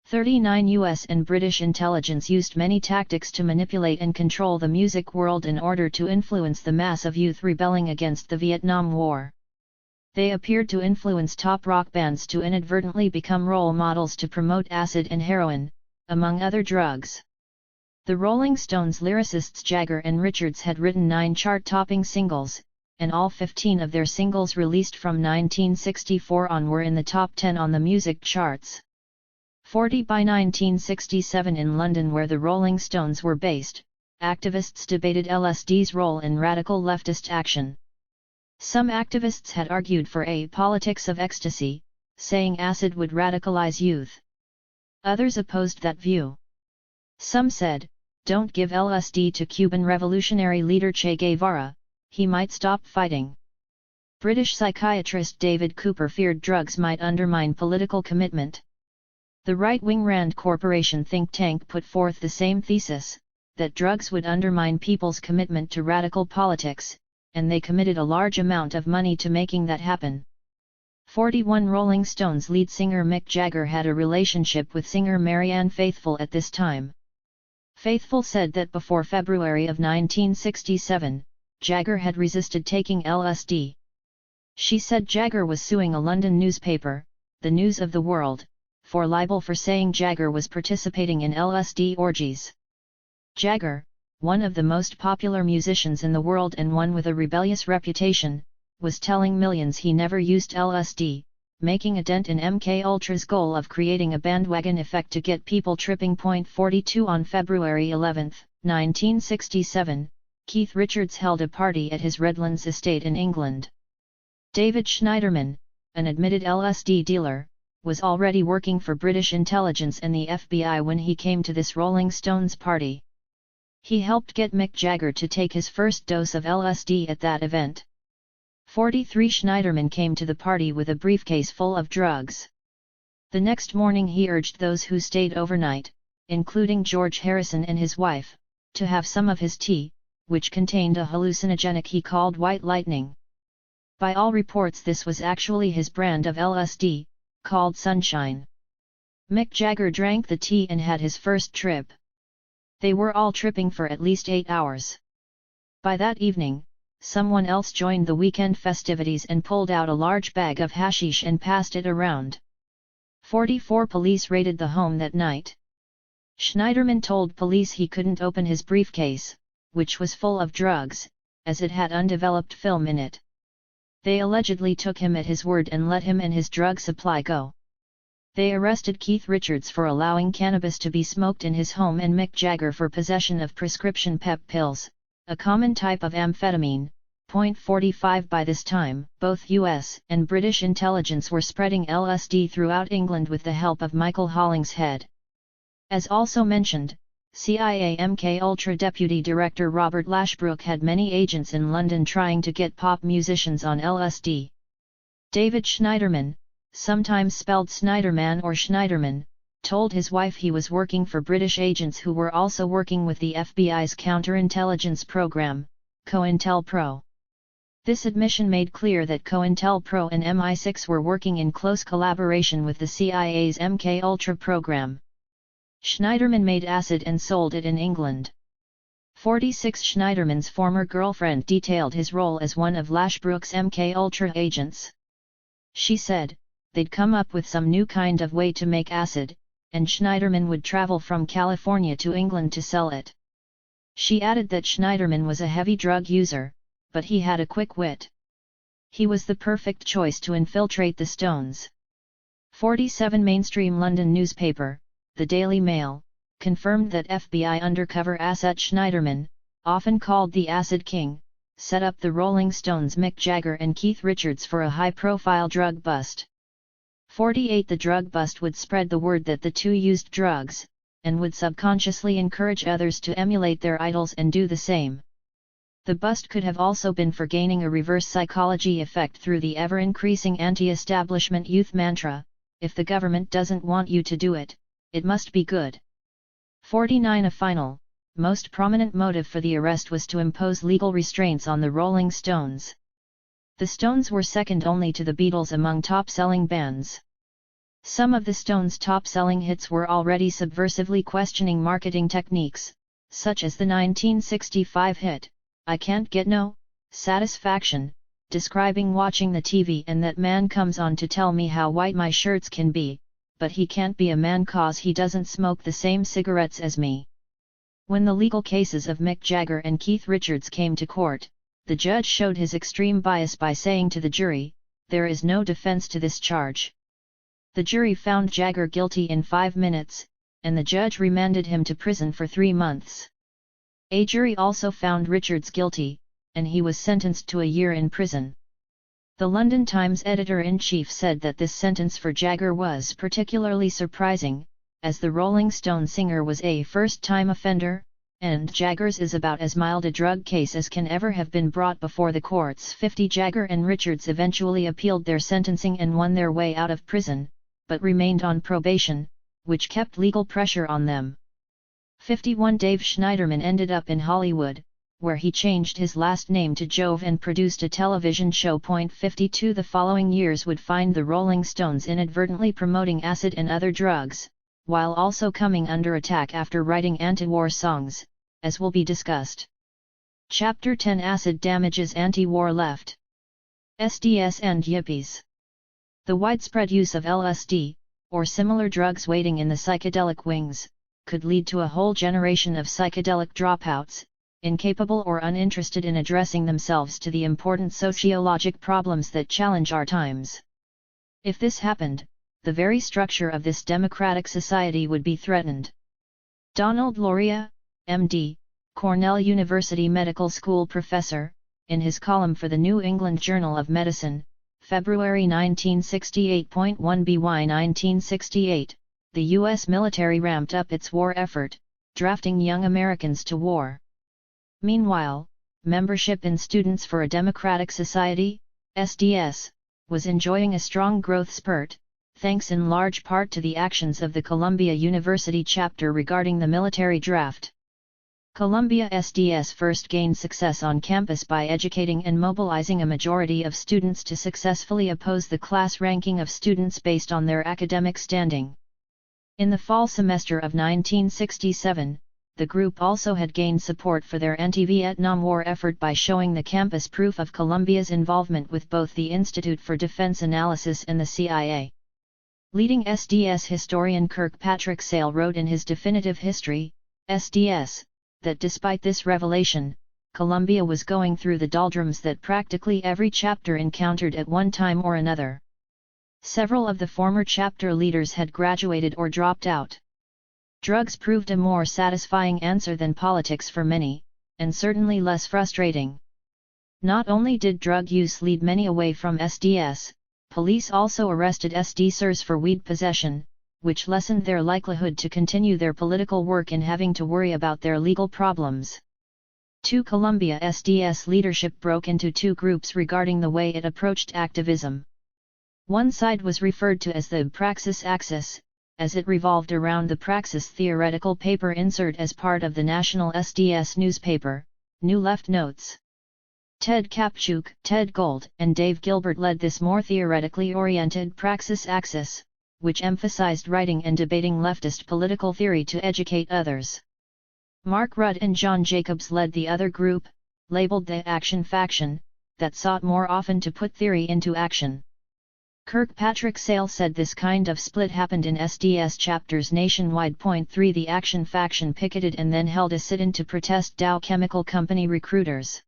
39 US and British intelligence used many tactics to manipulate and control the music world in order to influence the mass of youth rebelling against the Vietnam War. They appeared to influence top rock bands to inadvertently become role models to promote acid and heroin, among other drugs. The Rolling Stones lyricists Jagger and Richards had written 9 chart-topping singles, and all 15 of their singles released from 1964 on were in the top 10 on the music charts. 40 By 1967 in London, where the Rolling Stones were based, activists debated LSD's role in radical leftist action. Some activists had argued for a politics of ecstasy, saying acid would radicalize youth. Others opposed that view. Some said, don't give LSD to Cuban revolutionary leader Che Guevara, he might stop fighting. British psychiatrist David Cooper feared drugs might undermine political commitment. The right-wing Rand Corporation think tank put forth the same thesis, that drugs would undermine people's commitment to radical politics, and they committed a large amount of money to making that happen. 41 Rolling Stones lead singer Mick Jagger had a relationship with singer Marianne Faithfull at this time. Faithfull said that before February of 1967, Jagger had resisted taking LSD. She said Jagger was suing a London newspaper, The News of the World, for libel for saying Jagger was participating in LSD orgies. Jagger, one of the most popular musicians in the world and one with a rebellious reputation, was telling millions he never used LSD, making a dent in MKUltra's goal of creating a bandwagon effect to get people tripping. 42 On February 11, 1967, Keith Richards held a party at his Redlands estate in England. David Schneiderman, an admitted LSD dealer, was already working for British intelligence and the FBI when he came to this Rolling Stones party. He helped get Mick Jagger to take his first dose of LSD at that event. 43 Schneiderman came to the party with a briefcase full of drugs. The next morning he urged those who stayed overnight, including George Harrison and his wife, to have some of his tea, which contained a hallucinogenic he called white lightning. By all reports this was actually his brand of LSD, called Sunshine. Mick Jagger drank the tea and had his first trip. They were all tripping for at least 8 hours. By that evening, someone else joined the weekend festivities and pulled out a large bag of hashish and passed it around. 44 Police raided the home that night. Schneiderman told police he couldn't open his briefcase, which was full of drugs, as it had undeveloped film in it. They allegedly took him at his word and let him and his drug supply go. They arrested Keith Richards for allowing cannabis to be smoked in his home and Mick Jagger for possession of prescription pep pills, a common type of amphetamine. 45 By this time, both US and British intelligence were spreading LSD throughout England with the help of Michael Hollingshead. As also mentioned, CIA MK-Ultra Deputy Director Robert Lashbrook had many agents in London trying to get pop musicians on LSD. David Schneiderman, sometimes spelled Snyderman or Schneiderman, told his wife he was working for British agents who were also working with the FBI's counterintelligence program, COINTELPRO. This admission made clear that COINTELPRO and MI6 were working in close collaboration with the CIA's MK-Ultra program. Schneiderman made acid and sold it in England. 46 Schneiderman's former girlfriend detailed his role as one of Lashbrook's MK-Ultra agents. She said, they'd come up with some new kind of way to make acid, and Schneiderman would travel from California to England to sell it. She added that Schneiderman was a heavy drug user, but he had a quick wit. He was the perfect choice to infiltrate the Stones. 47 mainstream London newspaper, the Daily Mail, confirmed that FBI undercover asset Schneiderman, often called the Acid King, set up the Rolling Stones' Mick Jagger and Keith Richards for a high-profile drug bust. 48 The drug bust would spread the word that the two used drugs, and would subconsciously encourage others to emulate their idols and do the same. The bust could have also been for gaining a reverse psychology effect through the ever-increasing anti-establishment youth mantra, if the government doesn't want you to do it, it must be good. 49 A final, most prominent motive for the arrest was to impose legal restraints on the Rolling Stones. The Stones were second only to the Beatles among top-selling bands. Some of the Stones' top-selling hits were already subversively questioning marketing techniques, such as the 1965 hit, I Can't Get No Satisfaction, describing watching the TV and that man comes on to tell me how white my shirts can be, but he can't be a man 'cause he doesn't smoke the same cigarettes as me. When the legal cases of Mick Jagger and Keith Richards came to court, the judge showed his extreme bias by saying to the jury, there is no defense to this charge. The jury found Jagger guilty in 5 minutes, and the judge remanded him to prison for 3 months. A jury also found Richards guilty, and he was sentenced to a year in prison. The London Times editor-in-chief said that this sentence for Jagger was particularly surprising, as the Rolling Stone singer was a first-time offender, and Jagger's is about as mild a drug case as can ever have been brought before the courts. 50 Jagger and Richards eventually appealed their sentencing and won their way out of prison, but remained on probation, which kept legal pressure on them. 51 Dave Schneiderman ended up in Hollywood, where he changed his last name to Jove and produced a television show. 52 The following years would find the Rolling Stones inadvertently promoting acid and other drugs, while also coming under attack after writing anti-war songs, as will be discussed. Chapter 10 Acid damages anti-war left. SDS and yippies. The widespread use of LSD, or similar drugs waiting in the psychedelic wings, could lead to a whole generation of psychedelic dropouts, incapable or uninterested in addressing themselves to the important sociologic problems that challenge our times. If this happened, the very structure of this democratic society would be threatened. Donald Loria, MD, Cornell University Medical School professor, in his column for the New England Journal of Medicine, February 1968.1 BY 1968, the U.S. military ramped up its war effort, drafting young Americans to war. Meanwhile, membership in Students for a Democratic Society, SDS, was enjoying a strong growth spurt, thanks in large part to the actions of the Columbia University chapter regarding the military draft. Columbia SDS first gained success on campus by educating and mobilizing a majority of students to successfully oppose the class ranking of students based on their academic standing. In the fall semester of 1967, the group also had gained support for their anti-Vietnam War effort by showing the campus proof of Columbia's involvement with both the Institute for Defense Analysis and the CIA. Leading SDS historian Kirkpatrick Sale wrote in his definitive history, SDS, that despite this revelation, Columbia was going through the doldrums that practically every chapter encountered at one time or another. Several of the former chapter leaders had graduated or dropped out. Drugs proved a more satisfying answer than politics for many, and certainly less frustrating. Not only did drug use lead many away from SDS, police also arrested SDSers for weed possession, which lessened their likelihood to continue their political work in having to worry about their legal problems. 2. Columbia SDS leadership broke into two groups regarding the way it approached activism. One side was referred to as the Praxis Axis, as it revolved around the Praxis theoretical paper insert as part of the national SDS newspaper, New Left Notes. Ted Kapchuk, Ted Gold, and Dave Gilbert led this more theoretically oriented Praxis Axis, which emphasized writing and debating leftist political theory to educate others. Mark Rudd and John Jacobs led the other group, labeled the Action Faction, that sought more often to put theory into action. Kirkpatrick Sale said this kind of split happened in SDS chapters nationwide. 3. The Action Faction picketed and then held a sit-in to protest Dow Chemical Company recruiters.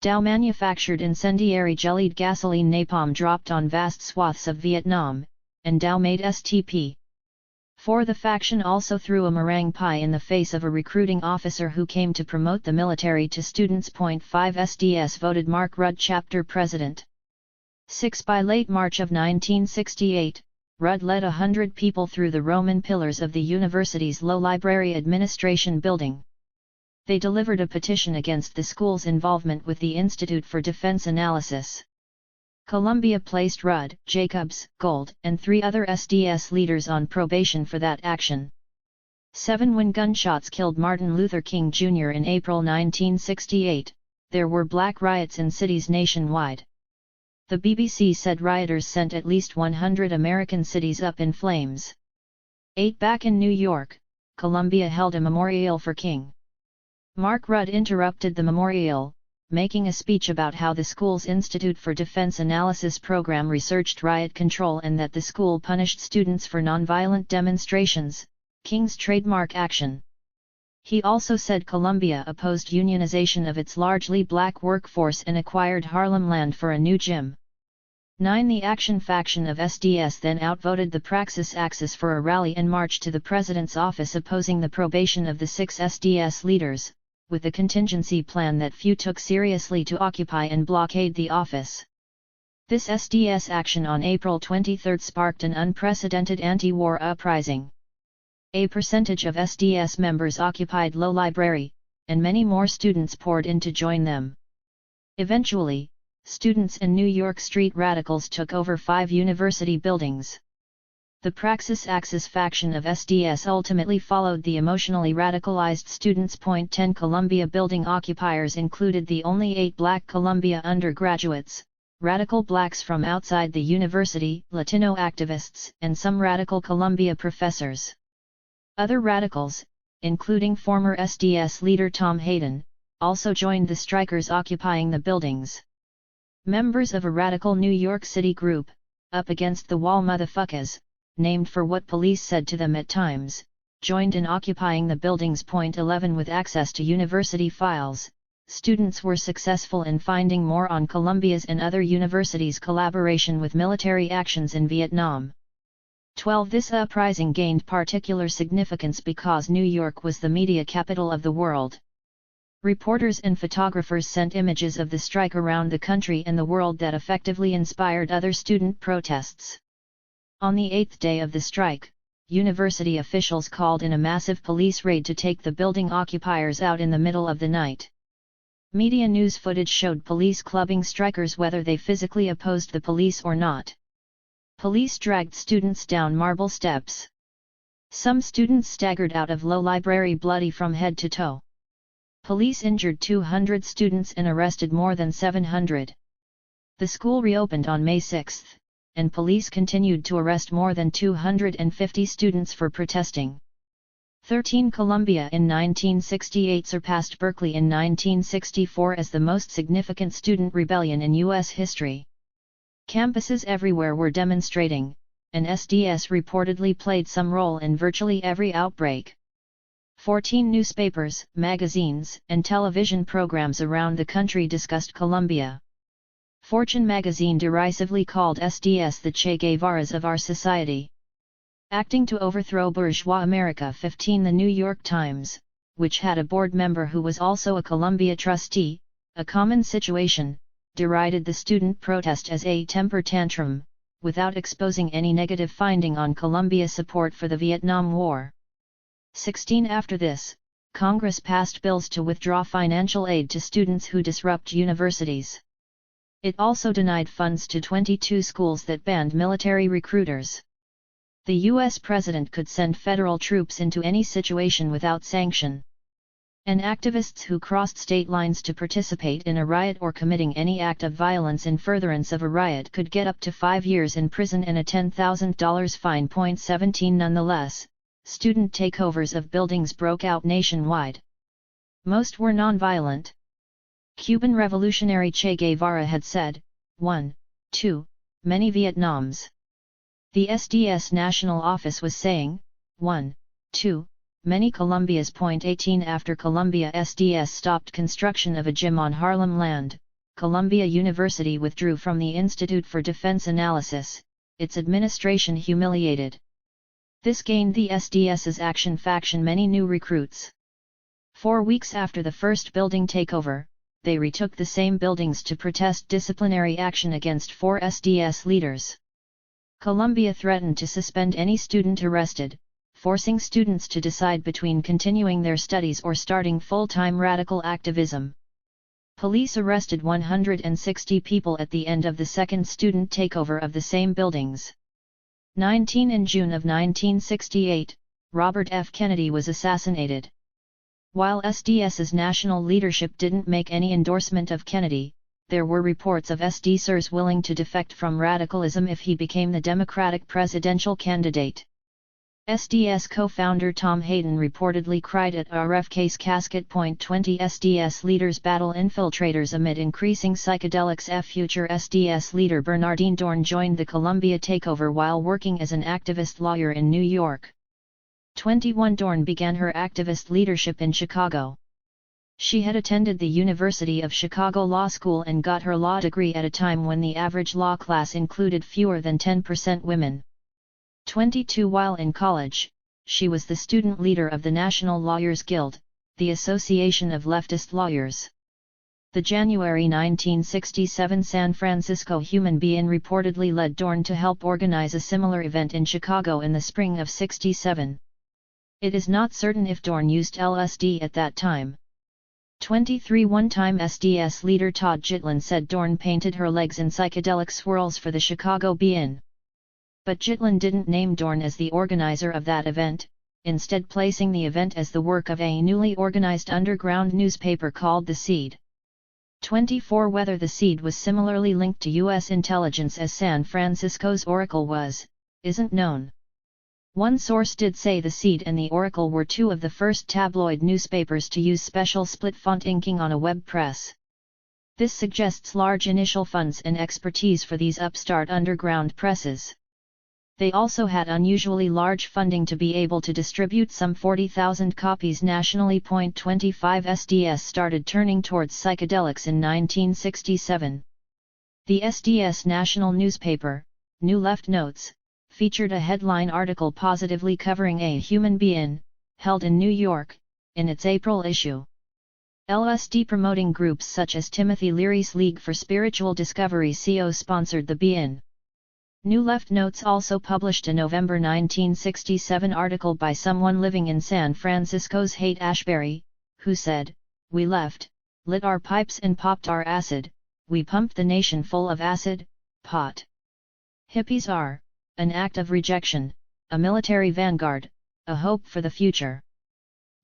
Dow manufactured incendiary jellied gasoline napalm dropped on vast swaths of Vietnam, and Dow made STP. 4. The faction also threw a meringue pie in the face of a recruiting officer who came to promote the military to students. 5. SDS voted Mark Rudd chapter president. 6. By late March of 1968, Rudd led 100 people through the Roman pillars of the university's low library administration building. They delivered a petition against the school's involvement with the Institute for Defense Analysis. Columbia placed Rudd, Jacobs, Gold, and 3 other SDS leaders on probation for that action. 7. When gunshots killed Martin Luther King Jr. in April 1968, there were black riots in cities nationwide. The BBC said rioters sent at least 100 American cities up in flames. 8. Back in New York, Columbia held a memorial for King. Mark Rudd interrupted the memorial, making a speech about how the school's Institute for Defense Analysis program researched riot control and that the school punished students for nonviolent demonstrations, King's trademark action. He also said Columbia opposed unionization of its largely black workforce and acquired Harlem land for a new gym. 9. The Action Faction of SDS then outvoted the Praxis Axis for a rally and march to the president's office opposing the probation of the 6 SDS leaders, with a contingency plan that few took seriously to occupy and blockade the office. This SDS action on April 23 sparked an unprecedented anti-war uprising. A percentage of SDS members occupied Low Library, and many more students poured in to join them. Eventually, students and New York street radicals took over 5 university buildings. The Praxis Axis faction of SDS ultimately followed the emotionally radicalized students. 10 Columbia building occupiers included the only 8 black Columbia undergraduates, radical blacks from outside the university, Latino activists, and some radical Columbia professors. Other radicals, including former SDS leader Tom Hayden, also joined the strikers occupying the buildings. Members of a radical New York City group, Up Against the Wall Motherfuckers, named for what police said to them at times, joined in occupying the buildings. 11 With access to university files, students were successful in finding more on Columbia's and other universities' collaboration with military actions in Vietnam. 12 This uprising gained particular significance because New York was the media capital of the world. Reporters and photographers sent images of the strike around the country and the world that effectively inspired other student protests. On the 8th day of the strike, university officials called in a massive police raid to take the building occupiers out in the middle of the night. Media news footage showed police clubbing strikers whether they physically opposed the police or not. Police dragged students down marble steps. Some students staggered out of Low Library bloody from head to toe. Police injured 200 students and arrested more than 700. The school reopened on May 6, and police continued to arrest more than 250 students for protesting. 13 Columbia in 1968 surpassed Berkeley in 1964 as the most significant student rebellion in U.S. history. Campuses everywhere were demonstrating, and SDS reportedly played some role in virtually every outbreak. 14 newspapers, magazines, and television programs around the country discussed Columbia. Fortune magazine derisively called SDS the Che Guevaras of our society. Acting to overthrow bourgeois America. 15 The New York Times, which had a board member who was also a Columbia trustee, a common situation, derided the student protest as a temper tantrum, without exposing any negative finding on Colombia's support for the Vietnam War. 16 After this, Congress passed bills to withdraw financial aid to students who disrupt universities. It also denied funds to 22 schools that banned military recruiters. The U.S. president could send federal troops into any situation without sanction. And activists who crossed state lines to participate in a riot or committing any act of violence in furtherance of a riot could get up to 5 years in prison and a $10,000 fine. 17 Nonetheless, student takeovers of buildings broke out nationwide. Most were non-violent. Cuban revolutionary Che Guevara had said, 1. Too many Vietnams. The SDS National Office was saying, 1. Too many Colombia's. 18 After Colombia SDS stopped construction of a gym on Harlem land, Columbia University withdrew from the Institute for Defense Analysis, its administration humiliated. This gained the SDS's action faction many new recruits. 4 weeks after the first building takeover, they retook the same buildings to protest disciplinary action against 4 SDS leaders. Colombia threatened to suspend any student arrested, forcing students to decide between continuing their studies or starting full-time radical activism. Police arrested 160 people at the end of the second student takeover of the same buildings. 19 In June of 1968, Robert F. Kennedy was assassinated. While SDS's national leadership didn't make any endorsement of Kennedy, there were reports of SDSers willing to defect from radicalism if he became the Democratic presidential candidate. SDS co-founder Tom Hayden reportedly cried at RFK's casket. 20 SDS leaders battle infiltrators amid increasing psychedelics. Future SDS leader Bernardine Dohrn joined the Columbia takeover while working as an activist lawyer in New York. 21 Dohrn began her activist leadership in Chicago. She had attended the University of Chicago Law School and got her law degree at a time when the average law class included fewer than 10% women. 22 While in college, she was the student leader of the National Lawyers Guild, the association of leftist lawyers. The January 1967 San Francisco Human Being reportedly led Dohrn to help organize a similar event in Chicago in the spring of '67. It is not certain if Dohrn used LSD at that time. 23 One-time SDS leader Todd Gitlin said Dohrn painted her legs in psychedelic swirls for the Chicago Bean. But Gitlin didn't name Dohrn as the organizer of that event, instead placing the event as the work of a newly organized underground newspaper called The Seed. 24 Whether The Seed was similarly linked to U.S. intelligence as San Francisco's Oracle was, isn't known. One source did say The Seed and the Oracle were two of the first tabloid newspapers to use special split-font inking on a web press. This suggests large initial funds and expertise for these upstart underground presses. They also had unusually large funding to be able to distribute some 40,000 copies nationally. 25 SDS started turning towards psychedelics in 1967. The SDS national newspaper, New Left Notes, featured a headline article positively covering a human being, held in New York, in its April issue. LSD promoting groups such as Timothy Leary's League for Spiritual Discovery CO sponsored the Bein. New Left Notes also published a November 1967 article by someone living in San Francisco's Haight-Ashbury, who said, "We left, lit our pipes and popped our acid, we pumped the nation full of acid, pot. Hippies are, an act of rejection, a military vanguard, a hope for the future."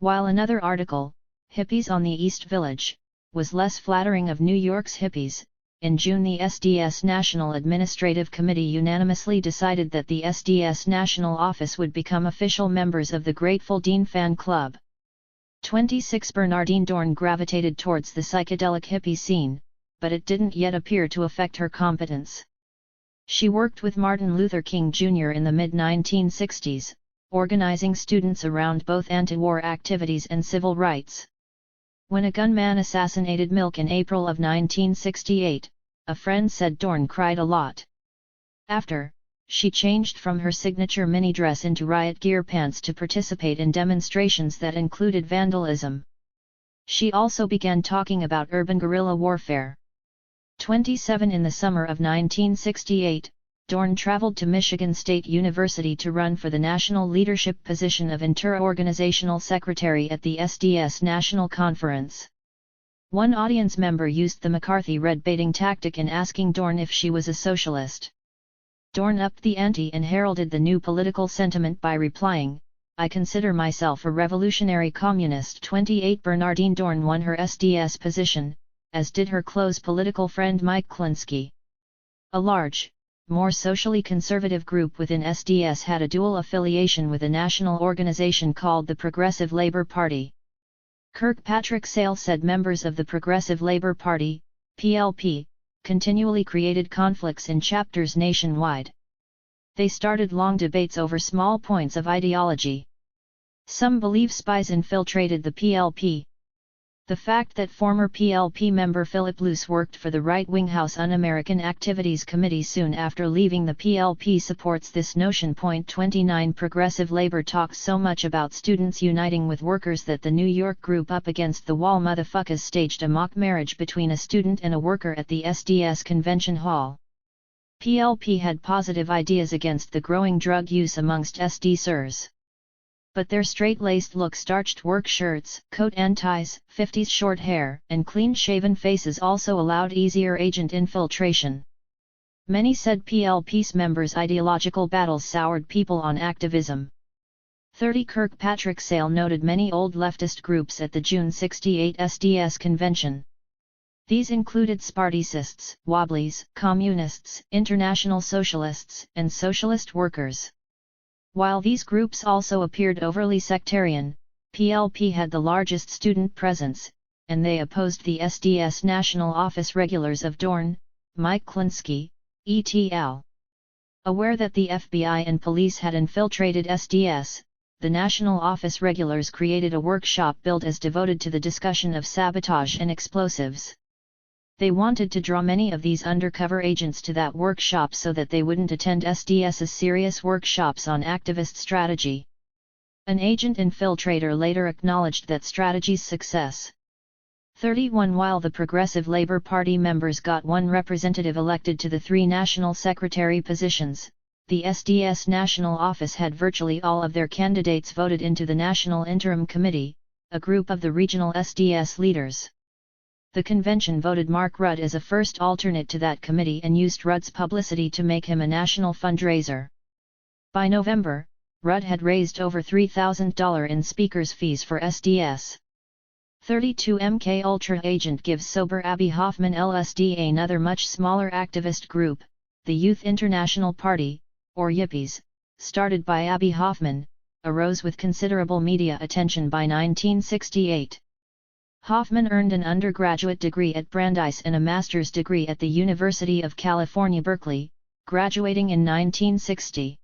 While another article, Hippies on the East Village, was less flattering of New York's hippies. In June the SDS National Administrative Committee unanimously decided that the SDS National Office would become official members of the Grateful Dean Fan Club. 26 Bernardine Dohrn gravitated towards the psychedelic hippie scene, but it didn't yet appear to affect her competence. She worked with Martin Luther King Jr. in the mid-1960s, organizing students around both anti-war activities and civil rights. When a gunman assassinated Milk in April of 1968, a friend said Dohrn cried a lot. After, she changed from her signature mini dress into riot gear pants to participate in demonstrations that included vandalism. She also began talking about urban guerrilla warfare. 27 In the summer of 1968, Dorn traveled to Michigan State University to run for the national leadership position of Inter-Organizational Secretary at the SDS National Conference. One audience member used the McCarthy red baiting tactic in asking Dorn if she was a socialist. Dorn upped the ante and heralded the new political sentiment by replying, "I consider myself a revolutionary communist." 28 Bernardine Dorn won her SDS position, as did her close political friend Mike Klinsky. A large, more socially conservative group within SDS had a dual affiliation with a national organization called the Progressive Labour Party. Kirkpatrick Sale said members of the Progressive Labour Party, PLP, continually created conflicts in chapters nationwide. They started long debates over small points of ideology. Some believe spies infiltrated the PLP. The fact that former PLP member Philip Luce worked for the right-wing House Un-American Activities Committee soon after leaving the PLP supports this notion. 29 Progressive Labor talks so much about students uniting with workers that the New York group Up Against the Wall motherfuckers staged a mock marriage between a student and a worker at the SDS convention hall. PLP had positive ideas against the growing drug use amongst SDSers. But their straight-laced look, starched work shirts, coat and ties, 50s short hair, and clean-shaven faces also allowed easier agent infiltration. Many said PLP's members' ideological battles soured people on activism. 30 Kirkpatrick Sale noted many old leftist groups at the June 68 SDS convention. These included Spartacists, Wobblies, Communists, International Socialists, and Socialist Workers. While these groups also appeared overly sectarian, PLP had the largest student presence, and they opposed the SDS National Office regulars of Dorn, Mike Klinsky, et.al. Aware that the FBI and police had infiltrated SDS, the National Office regulars created a workshop billed as devoted to the discussion of sabotage and explosives. They wanted to draw many of these undercover agents to that workshop so that they wouldn't attend SDS's serious workshops on activist strategy. An agent infiltrator later acknowledged that strategy's success. 31 While the Progressive Labour Party members got one representative elected to the 3 national secretary positions, the SDS National Office had virtually all of their candidates voted into the National Interim Committee, a group of the regional SDS leaders. The convention voted Mark Rudd as a first alternate to that committee and used Rudd's publicity to make him a national fundraiser. By November, Rudd had raised over $3,000 in speakers' fees for SDS. 32 MK Ultra agent gives sober Abby Hoffman LSD. Another much smaller activist group, the Youth International Party, or Yippies, started by Abby Hoffman, arose with considerable media attention by 1968. Hoffman earned an undergraduate degree at Brandeis and a master's degree at the University of California, Berkeley, graduating in 1960.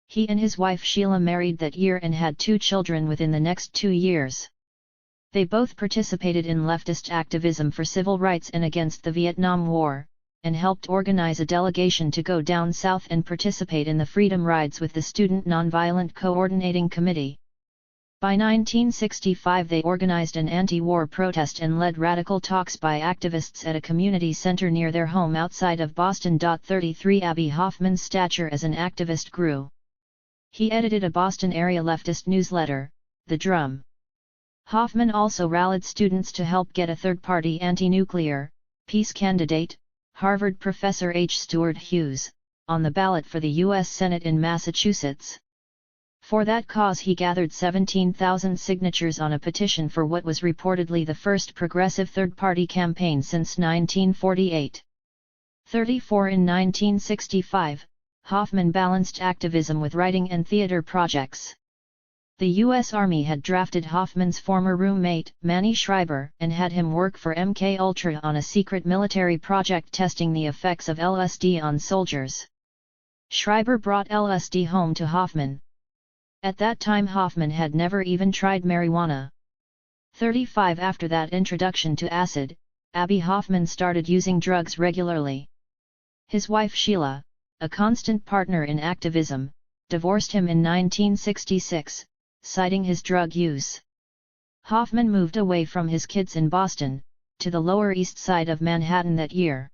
He and his wife Sheila married that year and had 2 children within the next 2 years. They both participated in leftist activism for civil rights and against the Vietnam War, and helped organize a delegation to go down south and participate in the Freedom Rides with the Student Nonviolent Coordinating Committee. By 1965 they organized an anti-war protest and led radical talks by activists at a community center near their home outside of Boston. 33 Abby Hoffman's stature as an activist grew. He edited a Boston-area leftist newsletter, The Drum. Hoffman also rallied students to help get a third-party anti-nuclear, peace candidate, Harvard professor H. Stuart Hughes, on the ballot for the U.S. Senate in Massachusetts. For that cause he gathered 17,000 signatures on a petition for what was reportedly the first progressive third-party campaign since 1948. 34 In 1965, Hoffman balanced activism with writing and theater projects. The U.S. Army had drafted Hoffman's former roommate, Manny Schreiber, and had him work for MKUltra on a secret military project testing the effects of LSD on soldiers. Schreiber brought LSD home to Hoffman. At that time Hoffman had never even tried marijuana. 35 After that introduction to acid, Abby Hoffman started using drugs regularly. His wife Sheila, a constant partner in activism, divorced him in 1966, citing his drug use. Hoffman moved away from his kids in Boston, to the Lower East Side of Manhattan that year.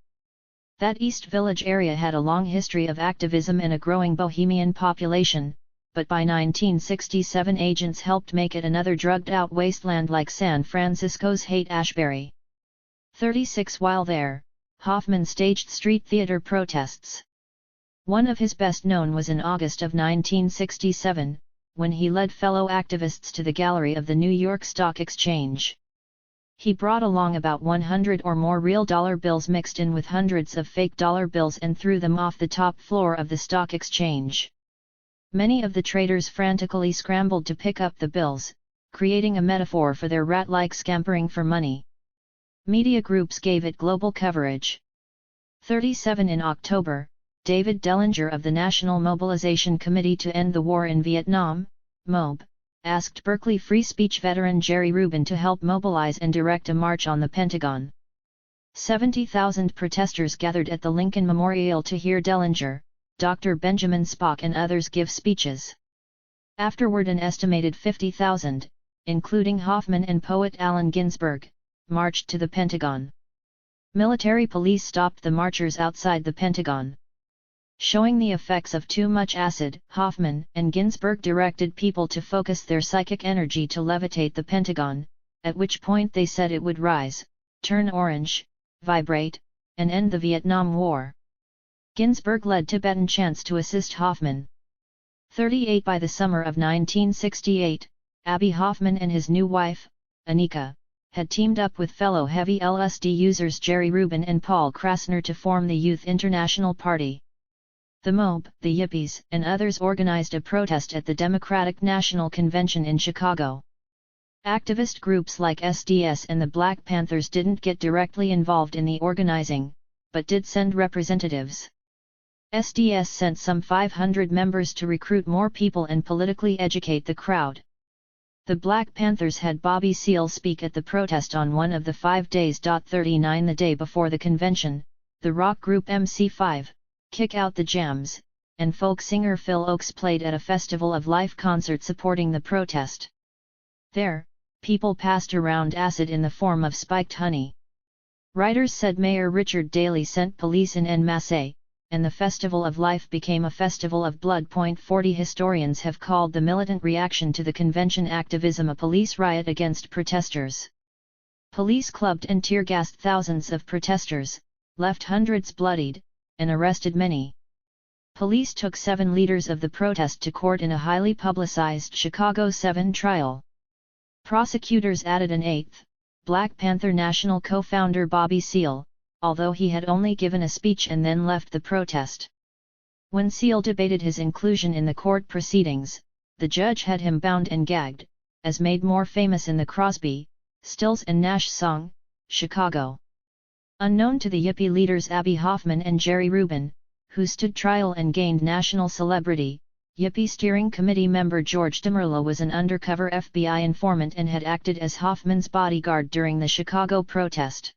That East Village area had a long history of activism and a growing bohemian population, but by 1967 agents helped make it another drugged-out wasteland like San Francisco's Haight-Ashbury. 36 While there, Hoffman staged street theater protests. One of his best known was in August of 1967, when he led fellow activists to the gallery of the New York Stock Exchange. He brought along about 100 or more real dollar bills mixed in with hundreds of fake dollar bills and threw them off the top floor of the stock exchange. Many of the traders frantically scrambled to pick up the bills, creating a metaphor for their rat-like scampering for money. Media groups gave it global coverage. 37 In October, David Dellinger of the National Mobilization Committee to End the War in Vietnam, MOB, asked Berkeley free speech veteran Jerry Rubin to help mobilize and direct a march on the Pentagon. 70,000 protesters gathered at the Lincoln Memorial to hear Dellinger, Dr. Benjamin Spock and others give speeches. Afterward an estimated 50,000, including Hoffman and poet Allen Ginsberg, marched to the Pentagon. Military police stopped the marchers outside the Pentagon. Showing the effects of too much acid, Hoffman and Ginsberg directed people to focus their psychic energy to levitate the Pentagon, at which point they said it would rise, turn orange, vibrate, and end the Vietnam War. Ginsberg led Tibetan chants to assist Hoffman. 38 By the summer of 1968, Abbie Hoffman and his new wife, Anika, had teamed up with fellow heavy LSD users Jerry Rubin and Paul Krasner to form the Youth International Party. The MOB, the Yippies, and others organized a protest at the Democratic National Convention in Chicago. Activist groups like SDS and the Black Panthers didn't get directly involved in the organizing, but did send representatives. SDS sent some 500 members to recruit more people and politically educate the crowd. The Black Panthers had Bobby Seale speak at the protest on one of the 5 days. 39 The day before the convention, the rock group MC5, Kick Out the Jams, and folk singer Phil Ochs played at a Festival of Life concert supporting the protest. There, people passed around acid in the form of spiked honey. Writers said Mayor Richard Daley sent police en masse, and the Festival of Life became a festival of blood. 40 Historians have called the militant reaction to the convention activism a police riot against protesters. Police clubbed and tear-gassed thousands of protesters, left hundreds bloodied, and arrested many. Police took 7 leaders of the protest to court in a highly publicized Chicago 7 trial. Prosecutors added an 8th, Black Panther National co-founder Bobby Seale, although he had only given a speech and then left the protest. When Seale debated his inclusion in the court proceedings, the judge had him bound and gagged, as made more famous in the Crosby, Stills and Nash song, Chicago. Unknown to the Yippie leaders Abbie Hoffman and Jerry Rubin, who stood trial and gained national celebrity, Yippie Steering Committee member George DeMerlo was an undercover FBI informant and had acted as Hoffman's bodyguard during the Chicago protest.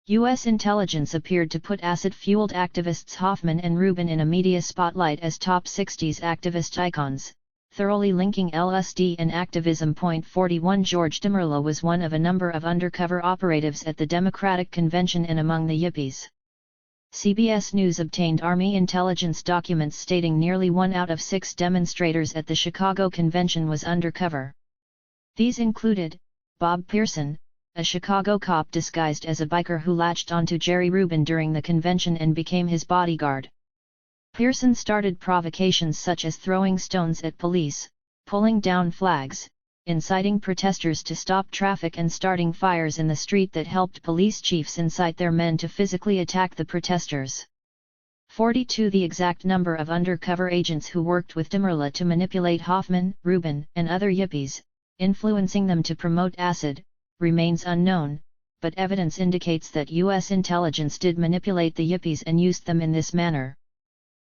U.S. intelligence appeared to put acid-fueled activists Hoffman and Rubin in a media spotlight as top 60s activist icons, thoroughly linking LSD and activism. 41 George DeMerlo was one of a number of undercover operatives at the Democratic Convention and among the Yippies. CBS News obtained Army intelligence documents stating nearly 1 out of 6 demonstrators at the Chicago Convention was undercover. These included Bob Pearson, a Chicago cop disguised as a biker who latched onto Jerry Rubin during the convention and became his bodyguard. Pearson started provocations such as throwing stones at police, pulling down flags, inciting protesters to stop traffic and starting fires in the street that helped police chiefs incite their men to physically attack the protesters. 42 The exact number of undercover agents who worked with DeMerlo to manipulate Hoffman, Rubin, and other Yippies, influencing them to promote acid, remains unknown, but evidence indicates that U.S. intelligence did manipulate the Yippies and used them in this manner.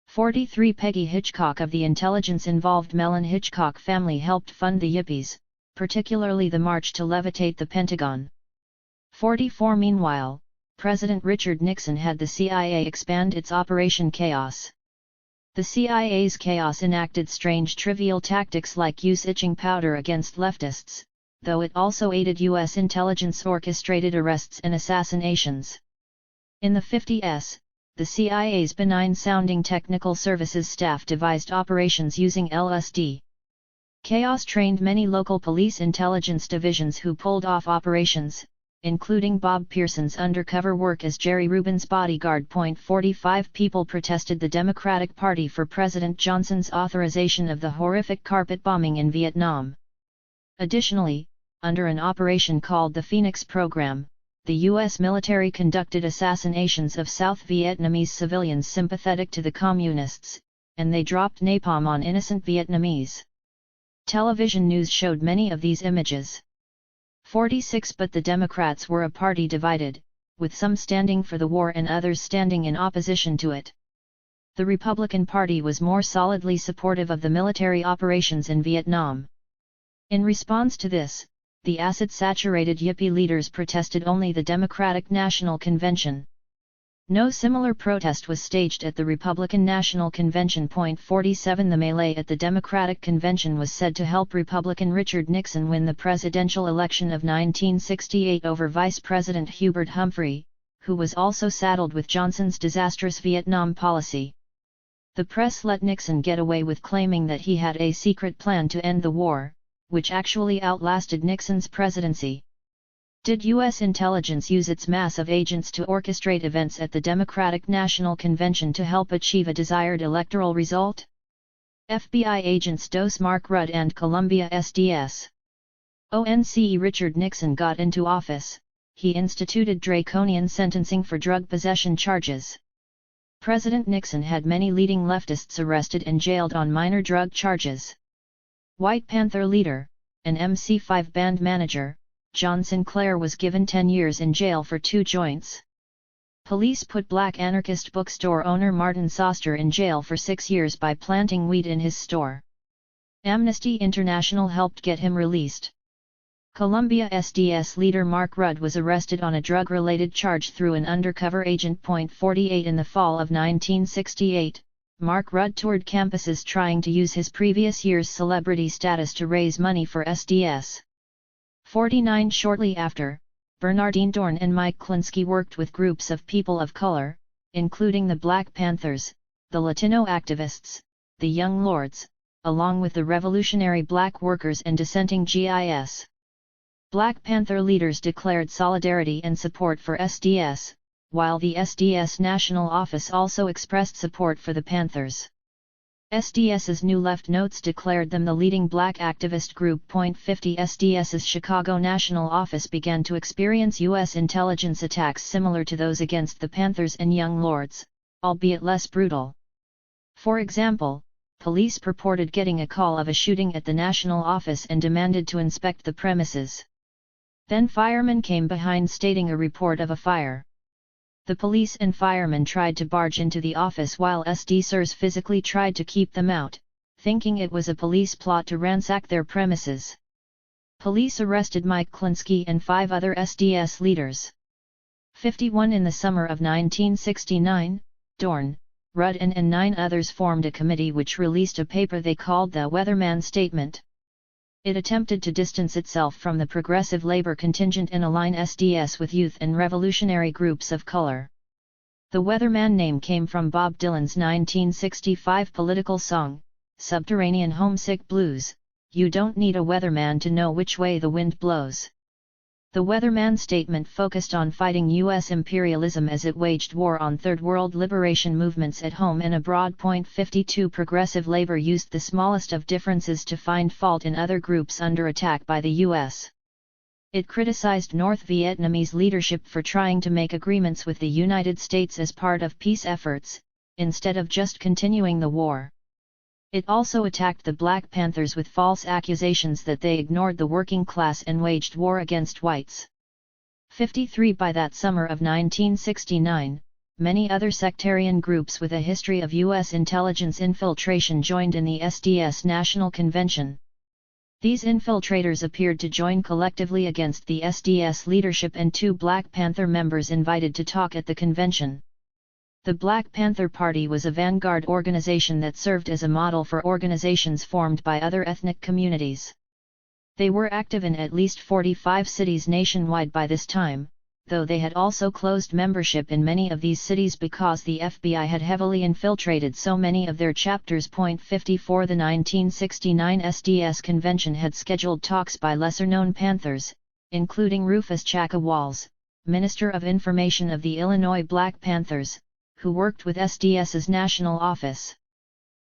43 Peggy Hitchcock of the intelligence-involved Mellon Hitchcock family helped fund the Yippies, particularly the march to levitate the Pentagon. 44 Meanwhile, President Richard Nixon had the CIA expand its Operation Chaos. The CIA's Chaos enacted strange trivial tactics like use itching powder against leftists, though it also aided U.S. intelligence orchestrated arrests and assassinations. In the 50s, the CIA's benign-sounding technical services staff devised operations using LSD. Chaos trained many local police intelligence divisions who pulled off operations, including Bob Pearson's undercover work as Jerry Rubin's bodyguard. 45 people protested the Democratic Party for President Johnson's authorization of the horrific carpet bombing in Vietnam. Additionally, under an operation called the Phoenix Program, the U.S. military conducted assassinations of South Vietnamese civilians sympathetic to the Communists, and they dropped napalm on innocent Vietnamese. Television news showed many of these images. 46 But the Democrats were a party divided, with some standing for the war and others standing in opposition to it. The Republican Party was more solidly supportive of the military operations in Vietnam. In response to this, the acid-saturated Yippie leaders protested only the Democratic National Convention. No similar protest was staged at the Republican National Convention. 47 The melee at the Democratic Convention was said to help Republican Richard Nixon win the presidential election of 1968 over Vice President Hubert Humphrey, who was also saddled with Johnson's disastrous Vietnam policy. The press let Nixon get away with claiming that he had a secret plan to end the war, which actually outlasted Nixon's presidency. Did U.S. intelligence use its mass of agents to orchestrate events at the Democratic National Convention to help achieve a desired electoral result? FBI agents dose Mark Rudd and Columbia SDS. ONCE Richard Nixon got into office, he instituted draconian sentencing for drug possession charges. President Nixon had many leading leftists arrested and jailed on minor drug charges. White Panther leader, an MC5 band manager, John Sinclair was given 10 years in jail for 2 joints. Police put black anarchist bookstore owner Martin Soster in jail for 6 years by planting weed in his store. Amnesty International helped get him released. Columbia SDS leader Mark Rudd was arrested on a drug-related charge through an undercover agent. 48 In the fall of 1968, Mark Rudd toured campuses trying to use his previous year's celebrity status to raise money for SDS. 49 Shortly after, Bernardine Dorn and Mike Klinsky worked with groups of people of color, including the Black Panthers, the Latino activists, the Young Lords, along with the revolutionary black workers and dissenting GIS. Black Panther leaders declared solidarity and support for SDS, while the SDS National Office also expressed support for the Panthers. SDS's New Left Notes declared them the leading black activist group. 50 SDS's Chicago National Office began to experience U.S. intelligence attacks similar to those against the Panthers and Young Lords, albeit less brutal. For example, police purported getting a call of a shooting at the National Office and demanded to inspect the premises. Then firemen came behind stating a report of a fire. The police and firemen tried to barge into the office while SDSers physically tried to keep them out, thinking it was a police plot to ransack their premises. Police arrested Mike Klinsky and 5 other SDS leaders. 51 In the summer of 1969, Dorn, Rudd and 9 others formed a committee which released a paper they called the Weatherman Statement. It attempted to distance itself from the progressive labor contingent and align SDS with youth and revolutionary groups of color. The Weatherman name came from Bob Dylan's 1965 political song, Subterranean Homesick Blues, "You don't need a weatherman to know which way the wind blows." The Weatherman Statement focused on fighting U.S. imperialism as it waged war on Third World liberation movements at home and abroad. 52 Progressive labor used the smallest of differences to find fault in other groups under attack by the U.S. It criticized North Vietnamese leadership for trying to make agreements with the United States as part of peace efforts, instead of just continuing the war. It also attacked the Black Panthers with false accusations that they ignored the working class and waged war against whites. 53 By that summer of 1969, many other sectarian groups with a history of U.S. intelligence infiltration joined in the SDS National Convention. These infiltrators appeared to join collectively against the SDS leadership, and 2 Black Panther members invited to talk at the convention. The Black Panther Party was a vanguard organization that served as a model for organizations formed by other ethnic communities. They were active in at least 45 cities nationwide by this time. though they had also closed membership in many of these cities because the FBI had heavily infiltrated so many of their chapters. 54 The 1969 SDS convention had scheduled talks by lesser-known Panthers, including Rufus Chaka Walls, Minister of Information of the Illinois Black Panthers, who worked with SDS's national office.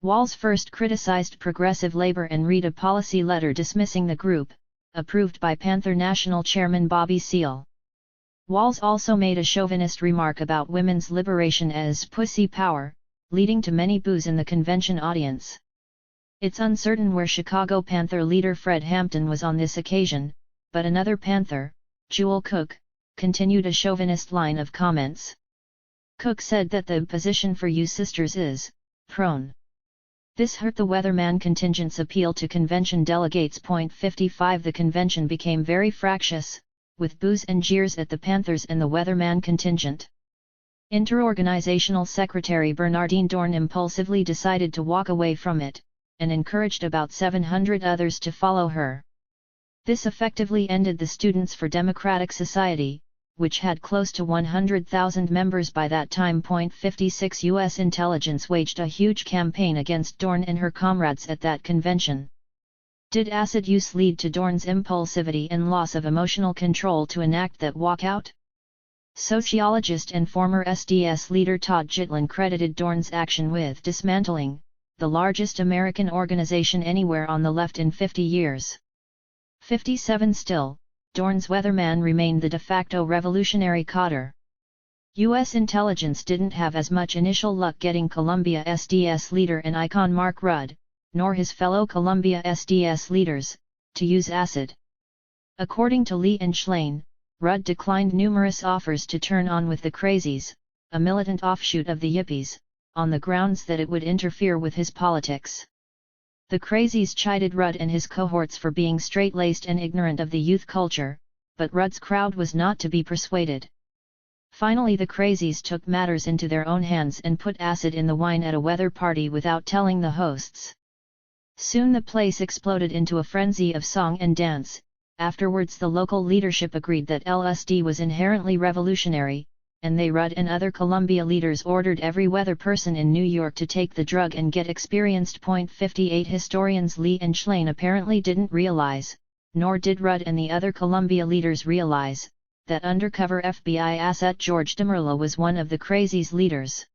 Walls first criticized progressive labor and read a policy letter dismissing the group, approved by Panther National Chairman Bobby Seale. Walls also made a chauvinist remark about women's liberation as pussy power, leading to many boos in the convention audience. It's uncertain where Chicago Panther leader Fred Hampton was on this occasion, but another Panther, Jewel Cook, continued a chauvinist line of comments. Cook said that the position for you sisters is prone. This hurt the Weatherman contingent's appeal to convention delegates. 55 The convention became very fractious, with boos and jeers at the Panthers and the Weatherman contingent. Interorganizational Secretary Bernardine Dorn impulsively decided to walk away from it, and encouraged about 700 others to follow her. This effectively ended the Students for Democratic Society, which had close to 100,000 members by that time. 56 U.S. intelligence waged a huge campaign against Dorn and her comrades at that convention. Did acid use lead to Dorn's impulsivity and loss of emotional control to enact that walkout? Sociologist and former SDS leader Todd Gitlin credited Dorn's action with dismantling the largest American organization anywhere on the left in 50 years. 57 Still, Dorn's Weatherman remained the de facto revolutionary cadre. U.S. intelligence didn't have as much initial luck getting Columbia SDS leader and icon Mark Rudd, nor his fellow Columbia SDS leaders, to use acid. According to Lee and Schlein, Rudd declined numerous offers to turn on with the Crazies, a militant offshoot of the Yippies, on the grounds that it would interfere with his politics. The Crazies chided Rudd and his cohorts for being straight-laced and ignorant of the youth culture, but Rudd's crowd was not to be persuaded. Finally the Crazies took matters into their own hands and put acid in the wine at a weather party without telling the hosts. Soon the place exploded into a frenzy of song and dance. Afterwards the local leadership agreed that LSD was inherently revolutionary, and Rudd and other Columbia leaders ordered every weather person in New York to take the drug and get experienced. 58 Historians Lee and Schlein apparently didn't realize, nor did Rudd and the other Columbia leaders realize, that undercover FBI asset George DeMerla was one of the Crazies' leaders.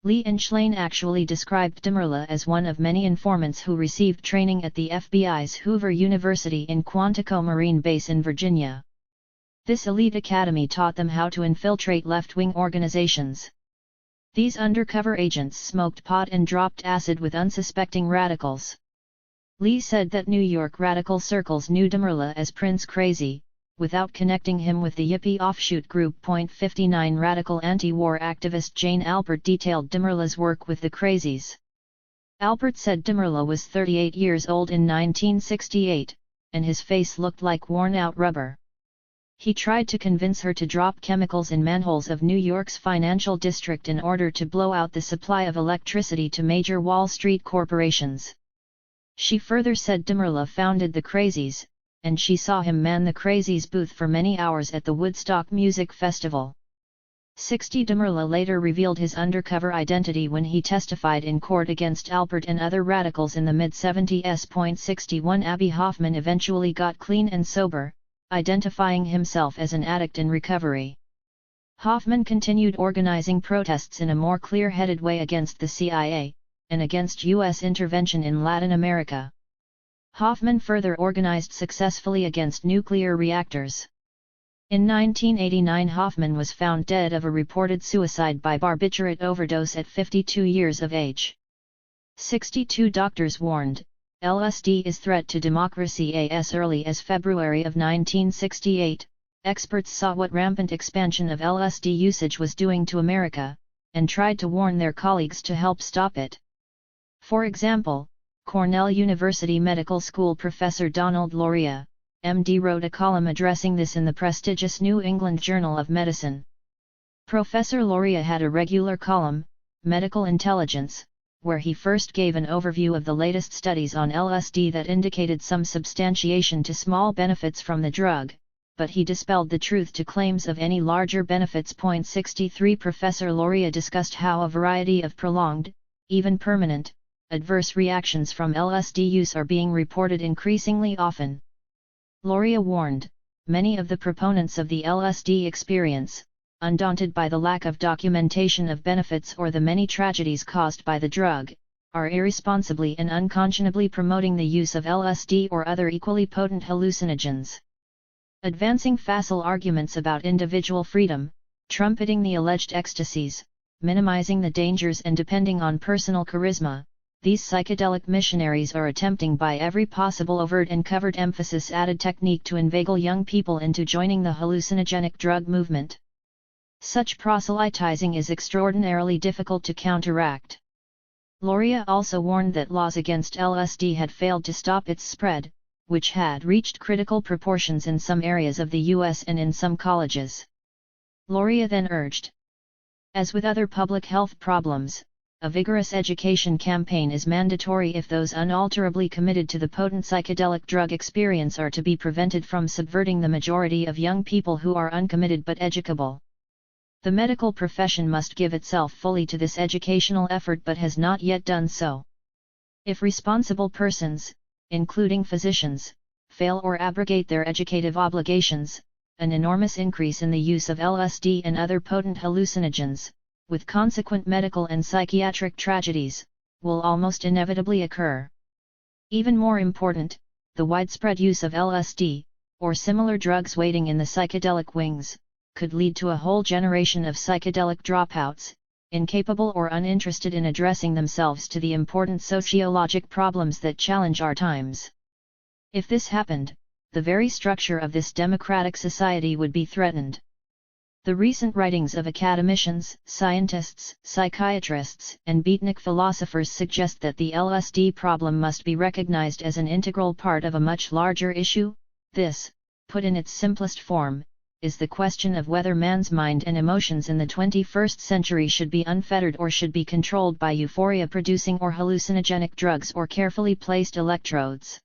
Lee and Schlein actually described DeMerla as one of many informants who received training at the FBI's Hoover University in Quantico Marine Base in Virginia. This elite academy taught them how to infiltrate left-wing organizations. These undercover agents smoked pot and dropped acid with unsuspecting radicals. Lee said that New York radical circles knew DeMerla as Prince Crazy, without connecting him with the Yippie offshoot group. 59 Radical anti-war activist Jane Alpert detailed DeMerla's work with the Crazies. Alpert said DeMerla was 38 years old in 1968, and his face looked like worn-out rubber. He tried to convince her to drop chemicals in manholes of New York's financial district in order to blow out the supply of electricity to major Wall Street corporations. She further said DeMerla founded the Crazies, and she saw him man the Crazies booth for many hours at the Woodstock Music Festival. 60 DeMerla later revealed his undercover identity when he testified in court against Alpert and other radicals in the mid-70s. 61 Abby Hoffman eventually got clean and sober, identifying himself as an addict in recovery. Hoffman continued organizing protests in a more clear-headed way against the CIA, and against U.S. intervention in Latin America. Hoffman further organized successfully against nuclear reactors. In 1989 Hoffman was found dead of a reported suicide by barbiturate overdose at 52 years of age. 62 Doctors warned, LSD is threat to democracy. As early as February of 1968, experts saw what rampant expansion of LSD usage was doing to America, and tried to warn their colleagues to help stop it. For example, Cornell University Medical School professor Donald Loria, MD, wrote a column addressing this in the prestigious New England Journal of Medicine. Professor Loria had a regular column, Medical Intelligence, where he first gave an overview of the latest studies on LSD that indicated some substantiation to small benefits from the drug, but he dispelled the truth to claims of any larger benefits. 63 Professor Loria discussed how a variety of prolonged, even permanent, adverse reactions from LSD use are being reported increasingly often. Loria warned, many of the proponents of the LSD experience, undaunted by the lack of documentation of benefits or the many tragedies caused by the drug, are irresponsibly and unconscionably promoting the use of LSD or other equally potent hallucinogens. Advancing facile arguments about individual freedom, trumpeting the alleged ecstasies, minimizing the dangers and depending on personal charisma, these psychedelic missionaries are attempting by every possible overt and covert emphasis added technique to inveigle young people into joining the hallucinogenic drug movement. Such proselytizing is extraordinarily difficult to counteract. Loria also warned that laws against LSD had failed to stop its spread, which had reached critical proportions in some areas of the US and in some colleges. Loria then urged, as with other public health problems, a vigorous education campaign is mandatory if those unalterably committed to the potent psychedelic drug experience are to be prevented from subverting the majority of young people who are uncommitted but educable. The medical profession must give itself fully to this educational effort but has not yet done so. If responsible persons, including physicians, fail or abrogate their educative obligations, an enormous increase in the use of LSD and other potent hallucinogens, with consequent medical and psychiatric tragedies, will almost inevitably occur. Even more important, the widespread use of LSD, or similar drugs waiting in the psychedelic wings, could lead to a whole generation of psychedelic dropouts, incapable or uninterested in addressing themselves to the important sociologic problems that challenge our times. If this happened, the very structure of this democratic society would be threatened. The recent writings of academicians, scientists, psychiatrists, and beatnik philosophers suggest that the LSD problem must be recognized as an integral part of a much larger issue. This, put in its simplest form, is the question of whether man's mind and emotions in the 21st century should be unfettered or should be controlled by euphoria-producing or hallucinogenic drugs or carefully placed electrodes.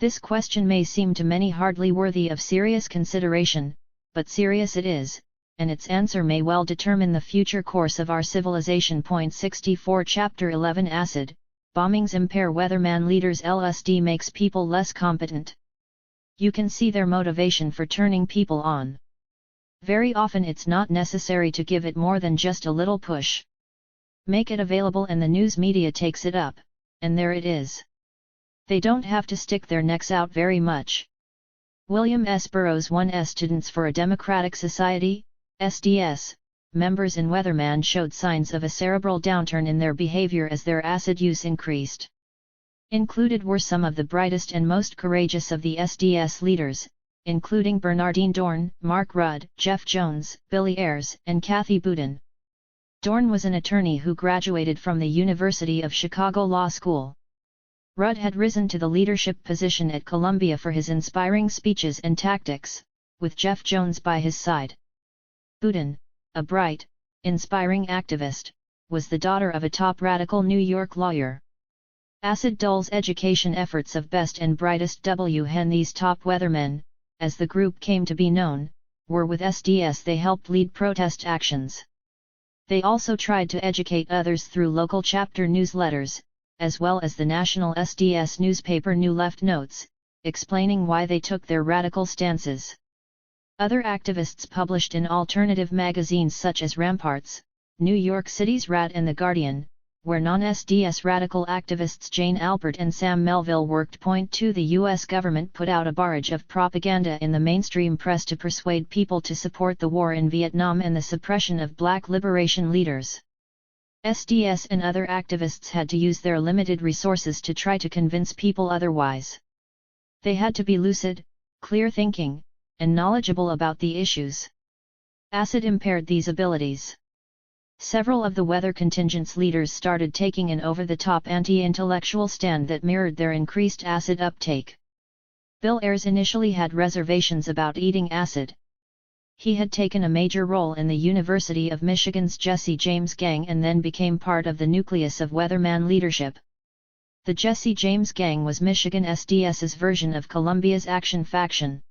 This question may seem to many hardly worthy of serious consideration, but serious it is, and its answer may well determine the future course of our civilization. 64 Chapter 11 Acid bombings impair weatherman leaders. LSD makes people less competent. You can see their motivation for turning people on. Very often it's not necessary to give it more than just a little push. Make it available and the news media takes it up, and there it is. They don't have to stick their necks out very much. William S. Burroughs 1 Students for a Democratic Society, SDS, members in Weatherman showed signs of a cerebral downturn in their behavior as their acid use increased. Included were some of the brightest and most courageous of the SDS leaders, including Bernardine Dohrn, Mark Rudd, Jeff Jones, Billy Ayres, and Kathy Boudin. Dohrn was an attorney who graduated from the University of Chicago Law School. Rudd had risen to the leadership position at Columbia for his inspiring speeches and tactics, with Jeff Jones by his side. Boudin, a bright, inspiring activist, was the daughter of a top radical New York lawyer. Acid dulls education efforts of best and brightest Hen. These top weathermen, as the group came to be known, were with SDS. They helped lead protest actions. They also tried to educate others through local chapter newsletters, as well as the national SDS newspaper New Left Notes, explaining why they took their radical stances. Other activists published in alternative magazines such as Ramparts, New York City's Rat and The Guardian, where non-SDS radical activists Jane Alpert and Sam Melville worked. 2 The U.S. government put out a barrage of propaganda in the mainstream press to persuade people to support the war in Vietnam and the suppression of black liberation leaders. SDS and other activists had to use their limited resources to try to convince people otherwise. They had to be lucid, clear-thinking, and knowledgeable about the issues. Acid impaired these abilities. Several of the weather contingent's leaders started taking an over-the-top anti-intellectual stand that mirrored their increased acid uptake. Bill Ayres initially had reservations about eating acid. He had taken a major role in the University of Michigan's Jesse James Gang and then became part of the nucleus of Weatherman leadership. The Jesse James Gang was Michigan SDS's version of Columbia's Action Faction.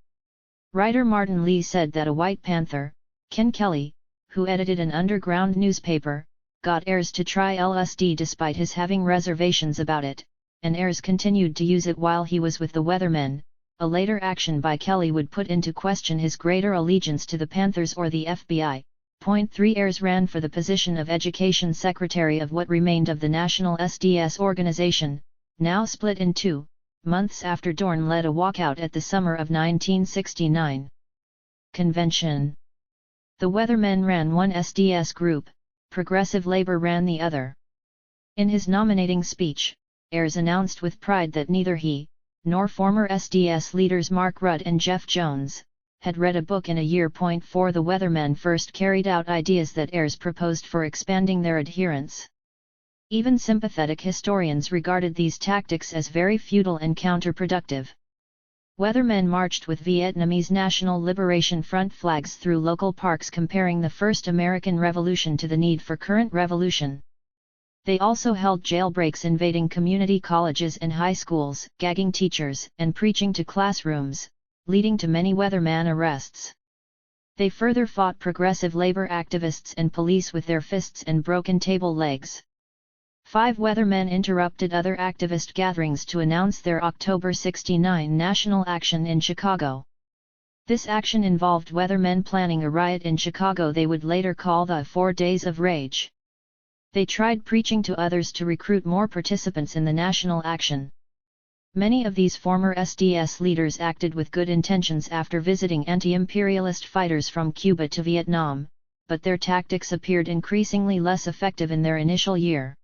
Writer Martin Lee said that a White Panther, Ken Kelly, who edited an underground newspaper, got Ayres to try LSD despite his having reservations about it, and Ayres continued to use it while he was with the Weathermen. A later action by Kelly would put into question his greater allegiance to the Panthers or the FBI. Point 3 Ayres ran for the position of Education Secretary of what remained of the National SDS organization, now split in two, months after Dorn led a walkout at the summer of 1969 convention. The Weathermen ran one SDS group, Progressive Labor ran the other. In his nominating speech, Ayres announced with pride that neither he, nor former SDS leaders Mark Rudd and Jeff Jones, had read a book in a year. 4 The Weathermen first carried out ideas that Ayres proposed for expanding their adherents. Even sympathetic historians regarded these tactics as very futile and counterproductive. Weathermen marched with Vietnamese National Liberation Front flags through local parks, comparing the first American Revolution to the need for current revolution. They also held jailbreaks, invading community colleges and high schools, gagging teachers, and preaching to classrooms, leading to many Weatherman arrests. They further fought progressive labor activists and police with their fists and broken table legs. 5 Weathermen interrupted other activist gatherings to announce their October 69 national action in Chicago. This action involved Weathermen planning a riot in Chicago they would later call the 4 Days of Rage. They tried preaching to others to recruit more participants in the national action. Many of these former SDS leaders acted with good intentions after visiting anti-imperialist fighters from Cuba to Vietnam, but their tactics appeared increasingly less effective in their initial year.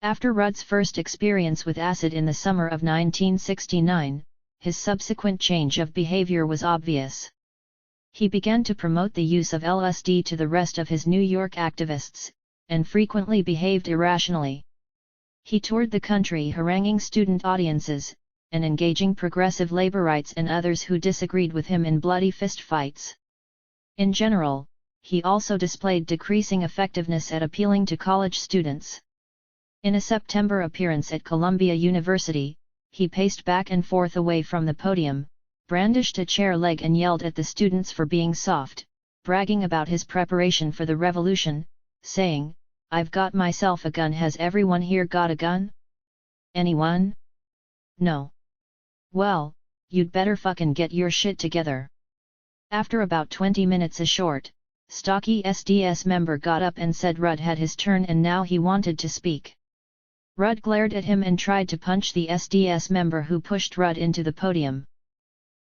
After Rudd's first experience with acid in the summer of 1969, his subsequent change of behavior was obvious. He began to promote the use of LSD to the rest of his New York activists, and frequently behaved irrationally. He toured the country haranguing student audiences, and engaging progressive laborites and others who disagreed with him in bloody fistfights. In general, he also displayed decreasing effectiveness at appealing to college students. In a September appearance at Columbia University, he paced back and forth away from the podium, brandished a chair leg and yelled at the students for being soft, bragging about his preparation for the revolution, saying, "I've got myself a gun. Has everyone here got a gun? Anyone? No. Well, you'd better fucking get your shit together." After about 20 minutes a short, stocky SDS member got up and said Rudd had his turn and now he wanted to speak. Rudd glared at him and tried to punch the SDS member who pushed Rudd into the podium.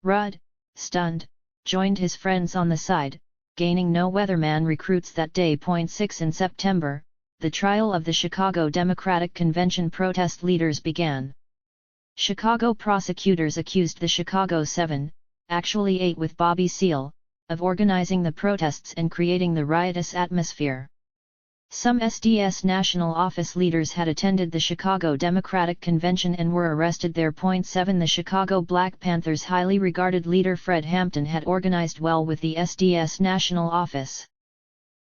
Rudd, stunned, joined his friends on the side, gaining no Weatherman recruits that day. 6 In September, the trial of the Chicago Democratic Convention protest leaders began. Chicago prosecutors accused the Chicago 7, actually 8 with Bobby Seale, of organizing the protests and creating the riotous atmosphere. Some SDS national office leaders had attended the Chicago Democratic Convention and were arrested there. 7 The Chicago Black Panthers' highly regarded leader Fred Hampton had organized well with the SDS national office.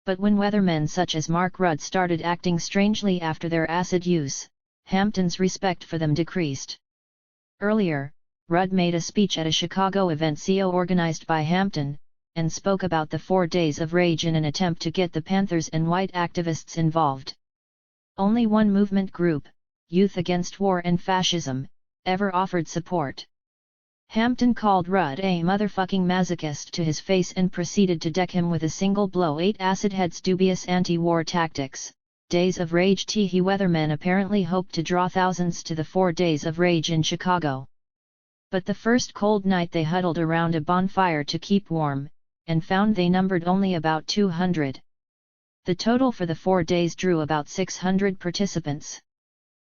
But when Weathermen such as Mark Rudd started acting strangely after their acid use, Hampton's respect for them decreased. Earlier, Rudd made a speech at a Chicago event CO organized by Hampton, and spoke about the 4 Days of Rage in an attempt to get the Panthers and white activists involved. Only one movement group, Youth Against War and Fascism, ever offered support. Hampton called Rudd a motherfucking masochist to his face and proceeded to deck him with a single blow. 8 Acid Head's dubious anti-war tactics. Days of Rage. The Weathermen apparently hoped to draw thousands to the 4 Days of Rage in Chicago. But the first cold night they huddled around a bonfire to keep warm, and found they numbered only about 200. The total for the 4 days drew about 600 participants.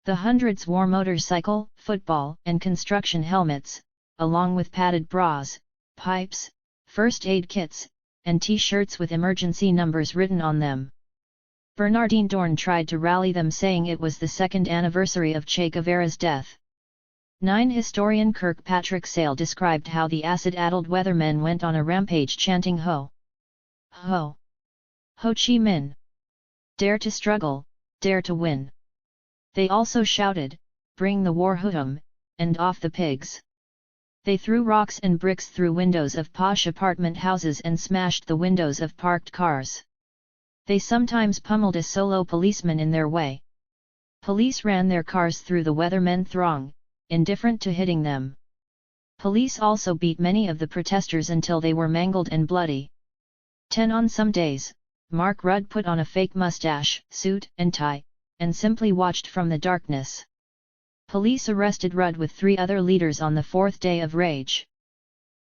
The hundreds wore motorcycle, football, and construction helmets, along with padded bras, pipes, first aid kits, and T-shirts with emergency numbers written on them. Bernardine Dorn tried to rally them, saying it was the 2nd anniversary of Che Guevara's death. 9 Historian Kirkpatrick Sale described how the acid-addled Weathermen went on a rampage chanting Ho! Ho! Ho Chi Minh! Dare to struggle, dare to win! They also shouted, Bring the war home, and off the pigs! They threw rocks and bricks through windows of posh apartment houses and smashed the windows of parked cars. They sometimes pummeled a solo policeman in their way. Police ran their cars through the weathermen throng, indifferent to hitting them. Police also beat many of the protesters until they were mangled and bloody. 10 On some days, Mark Rudd put on a fake mustache, suit and tie, and simply watched from the darkness. Police arrested Rudd with 3 other leaders on the 4th day of rage.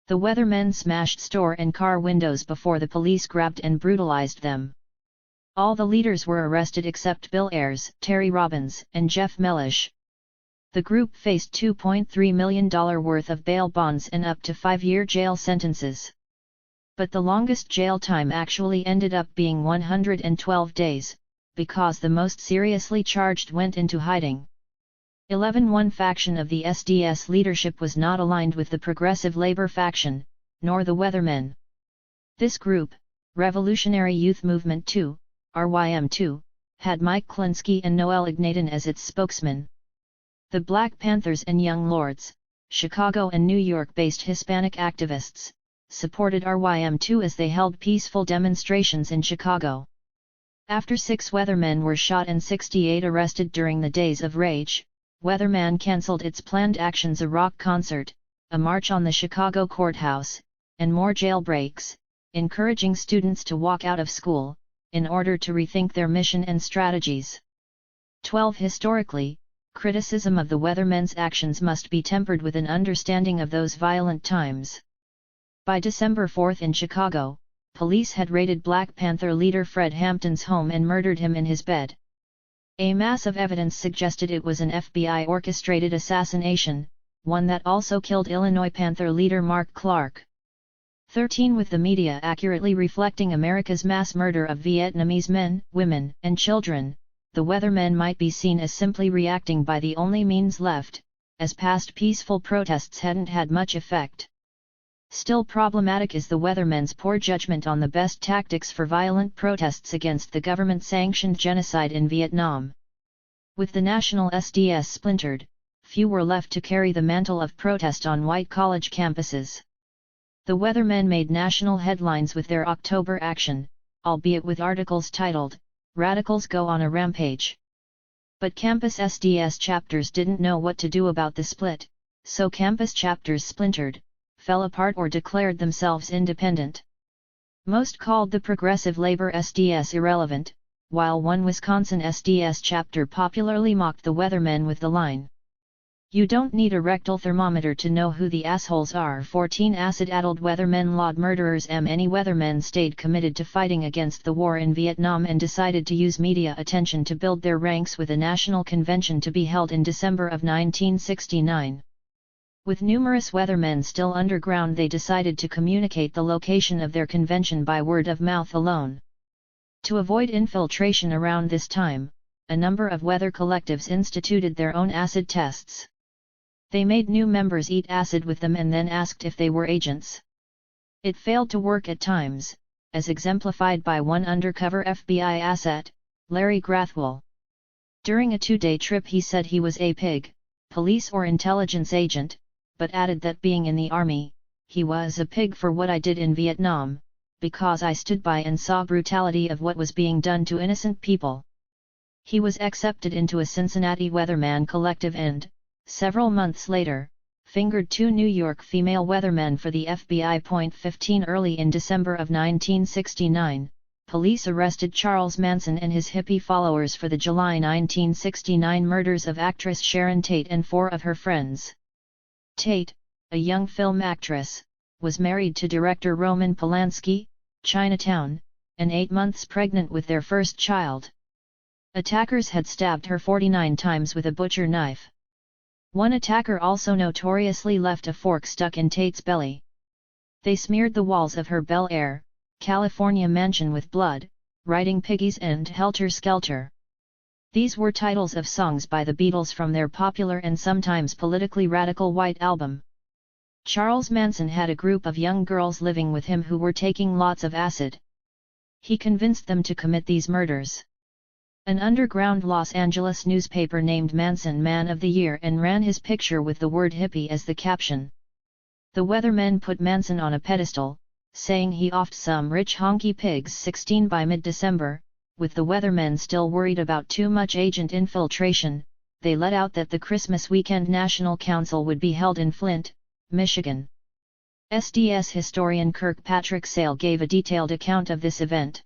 The weathermen smashed store and car windows before the police grabbed and brutalized them. All the leaders were arrested except Bill Ayers, Terry Robbins, and Jeff Mellish. The group faced $2.3 million worth of bail bonds and up to 5-year jail sentences. But the longest jail time actually ended up being 112 days, because the most seriously charged went into hiding. 11 One faction of the SDS leadership was not aligned with the Progressive Labor faction, nor the Weathermen. This group, Revolutionary Youth Movement 2, RYM2, had Mike Klinsky and Noel Ignatin as its spokesman. The Black Panthers and Young Lords, Chicago and New York-based Hispanic activists, supported RYM2 as they held peaceful demonstrations in Chicago. After 6 weathermen were shot and 68 arrested during the Days of Rage, Weatherman cancelled its planned actions: a rock concert, a march on the Chicago courthouse, and more jailbreaks, encouraging students to walk out of school, in order to rethink their mission and strategies. 12 Historically, criticism of the Weathermen's actions must be tempered with an understanding of those violent times. By December 4 in Chicago, police had raided Black Panther leader Fred Hampton's home and murdered him in his bed. A mass of evidence suggested it was an FBI-orchestrated assassination, one that also killed Illinois Panther leader Mark Clark. 13 With the media accurately reflecting America's mass murder of Vietnamese men, women, and children, the Weathermen might be seen as simply reacting by the only means left, as past peaceful protests hadn't had much effect. Still problematic is the Weathermen's poor judgment on the best tactics for violent protests against the government-sanctioned genocide in Vietnam. With the national SDS splintered, few were left to carry the mantle of protest on white college campuses. The Weathermen made national headlines with their October action, albeit with articles titled, "Radicals Go on a Rampage." But campus SDS chapters didn't know what to do about the split, so campus chapters splintered, fell apart or declared themselves independent. Most called the Progressive Labor SDS irrelevant, while one Wisconsin SDS chapter popularly mocked the Weathermen with the line, "You don't need a rectal thermometer to know who the assholes are." 14 Acid-addled Weathermen lawed murderers. Many Weathermen stayed committed to fighting against the war in Vietnam and decided to use media attention to build their ranks, with a national convention to be held in December of 1969. With numerous Weathermen still underground, they decided to communicate the location of their convention by word of mouth alone. To avoid infiltration around this time, a number of weather collectives instituted their own acid tests. They made new members eat acid with them and then asked if they were agents. It failed to work at times, as exemplified by one undercover FBI asset, Larry Grathwohl. During a 2-day trip he said he was a pig, police or intelligence agent, but added that being in the army, he was a pig for what I did in Vietnam, because I stood by and saw brutality of what was being done to innocent people. He was accepted into a Cincinnati Weatherman collective and, several months later, fingered 2 New York female weathermen for the FBI. 15 Early in December of 1969, police arrested Charles Manson and his hippie followers for the July 1969 murders of actress Sharon Tate and 4 of her friends. Tate, a young film actress, was married to director Roman Polanski, Chinatown, and 8 months pregnant with their first child. Attackers had stabbed her 49 times with a butcher knife. One attacker also notoriously left a fork stuck in Tate's belly. They smeared the walls of her Bel Air, California mansion with blood, writing "Piggies" and "Helter Skelter." These were titles of songs by the Beatles from their popular and sometimes politically radical White Album. Charles Manson had a group of young girls living with him who were taking lots of acid. He convinced them to commit these murders. An underground Los Angeles newspaper named Manson Man of the Year and ran his picture with the word hippie as the caption. The weathermen put Manson on a pedestal, saying he offed some rich honky pigs 16 by mid-December. With the weathermen still worried about too much agent infiltration, they let out that the Christmas weekend National Council would be held in Flint, Michigan. SDS historian Kirkpatrick Sale gave a detailed account of this event.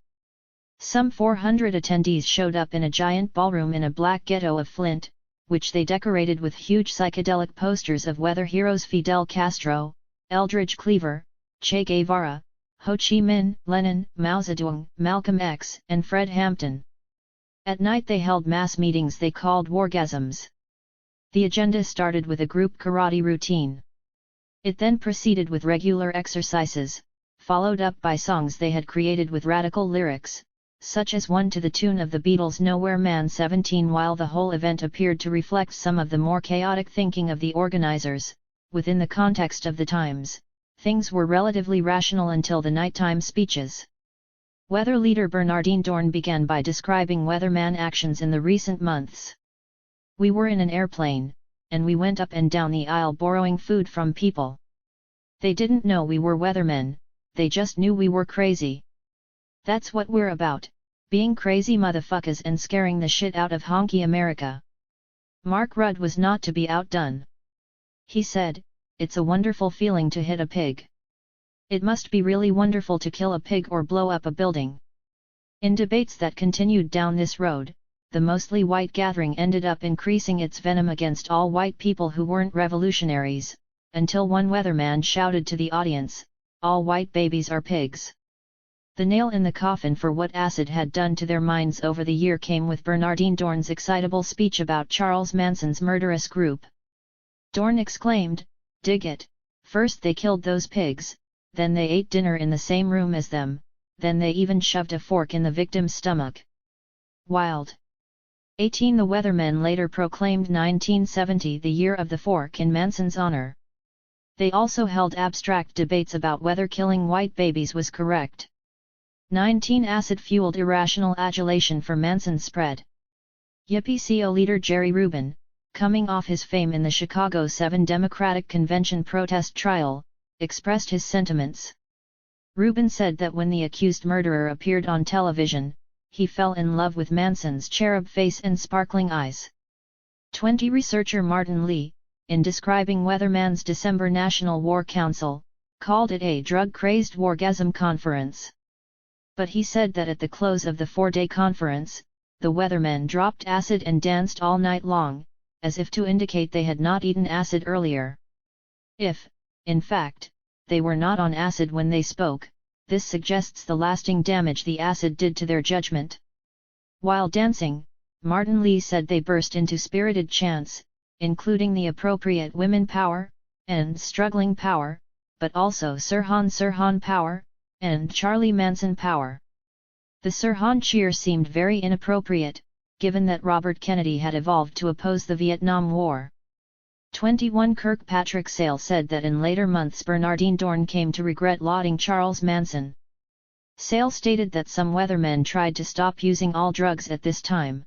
Some 400 attendees showed up in a giant ballroom in a black ghetto of Flint, which they decorated with huge psychedelic posters of weather heroes Fidel Castro, Eldridge Cleaver, Che Guevara, Ho Chi Minh, Lenin, Mao Zedong, Malcolm X, and Fred Hampton. At night they held mass meetings they called wargasms. The agenda started with a group karate routine. It then proceeded with regular exercises, followed up by songs they had created with radical lyrics, such as one to the tune of the Beatles' Nowhere Man 17. While the whole event appeared to reflect some of the more chaotic thinking of the organizers, within the context of the times, things were relatively rational until the nighttime speeches. Weather leader Bernardine Dohrn began by describing weatherman actions in the recent months. "We were in an airplane, and we went up and down the aisle borrowing food from people. They didn't know we were weathermen, they just knew we were crazy. That's what we're about, being crazy motherfuckers and scaring the shit out of honky America." Mark Rudd was not to be outdone. He said, "It's a wonderful feeling to hit a pig. It must be really wonderful to kill a pig or blow up a building." In debates that continued down this road, the mostly white gathering ended up increasing its venom against all white people who weren't revolutionaries, until one weatherman shouted to the audience, "All white babies are pigs." The nail in the coffin for what acid had done to their minds over the year came with Bernardine Dohrn's excitable speech about Charles Manson's murderous group. Dohrn exclaimed, "Dig it, first they killed those pigs, then they ate dinner in the same room as them, then they even shoved a fork in the victim's stomach. Wild." 18 The weathermen later proclaimed 1970 the year of the fork in Manson's honor. They also held abstract debates about whether killing white babies was correct. 19 Acid-fueled irrational adulation for Manson spread. Yippee-co leader Jerry Rubin, coming off his fame in the Chicago 7 Democratic Convention protest trial, expressed his sentiments. Rubin said that when the accused murderer appeared on television, he fell in love with Manson's cherub face and sparkling eyes. 20 Researcher Martin Lee, in describing Weatherman's December National War Council, called it a drug-crazed wargasm conference. But he said that at the close of the 4-day conference, the weathermen dropped acid and danced all night long, as if to indicate they had not eaten acid earlier. If, in fact, they were not on acid when they spoke, this suggests the lasting damage the acid did to their judgment. While dancing, Martin Lee said they burst into spirited chants, including the appropriate women power, and struggling power, but also Sirhan power, and Charlie Manson power. The Sirhan cheer seemed very inappropriate, given that Robert Kennedy had evolved to oppose the Vietnam War. 21 Kirkpatrick Sale said that in later months Bernardine Dohrn came to regret lauding Charles Manson. Sale stated that some weathermen tried to stop using all drugs at this time.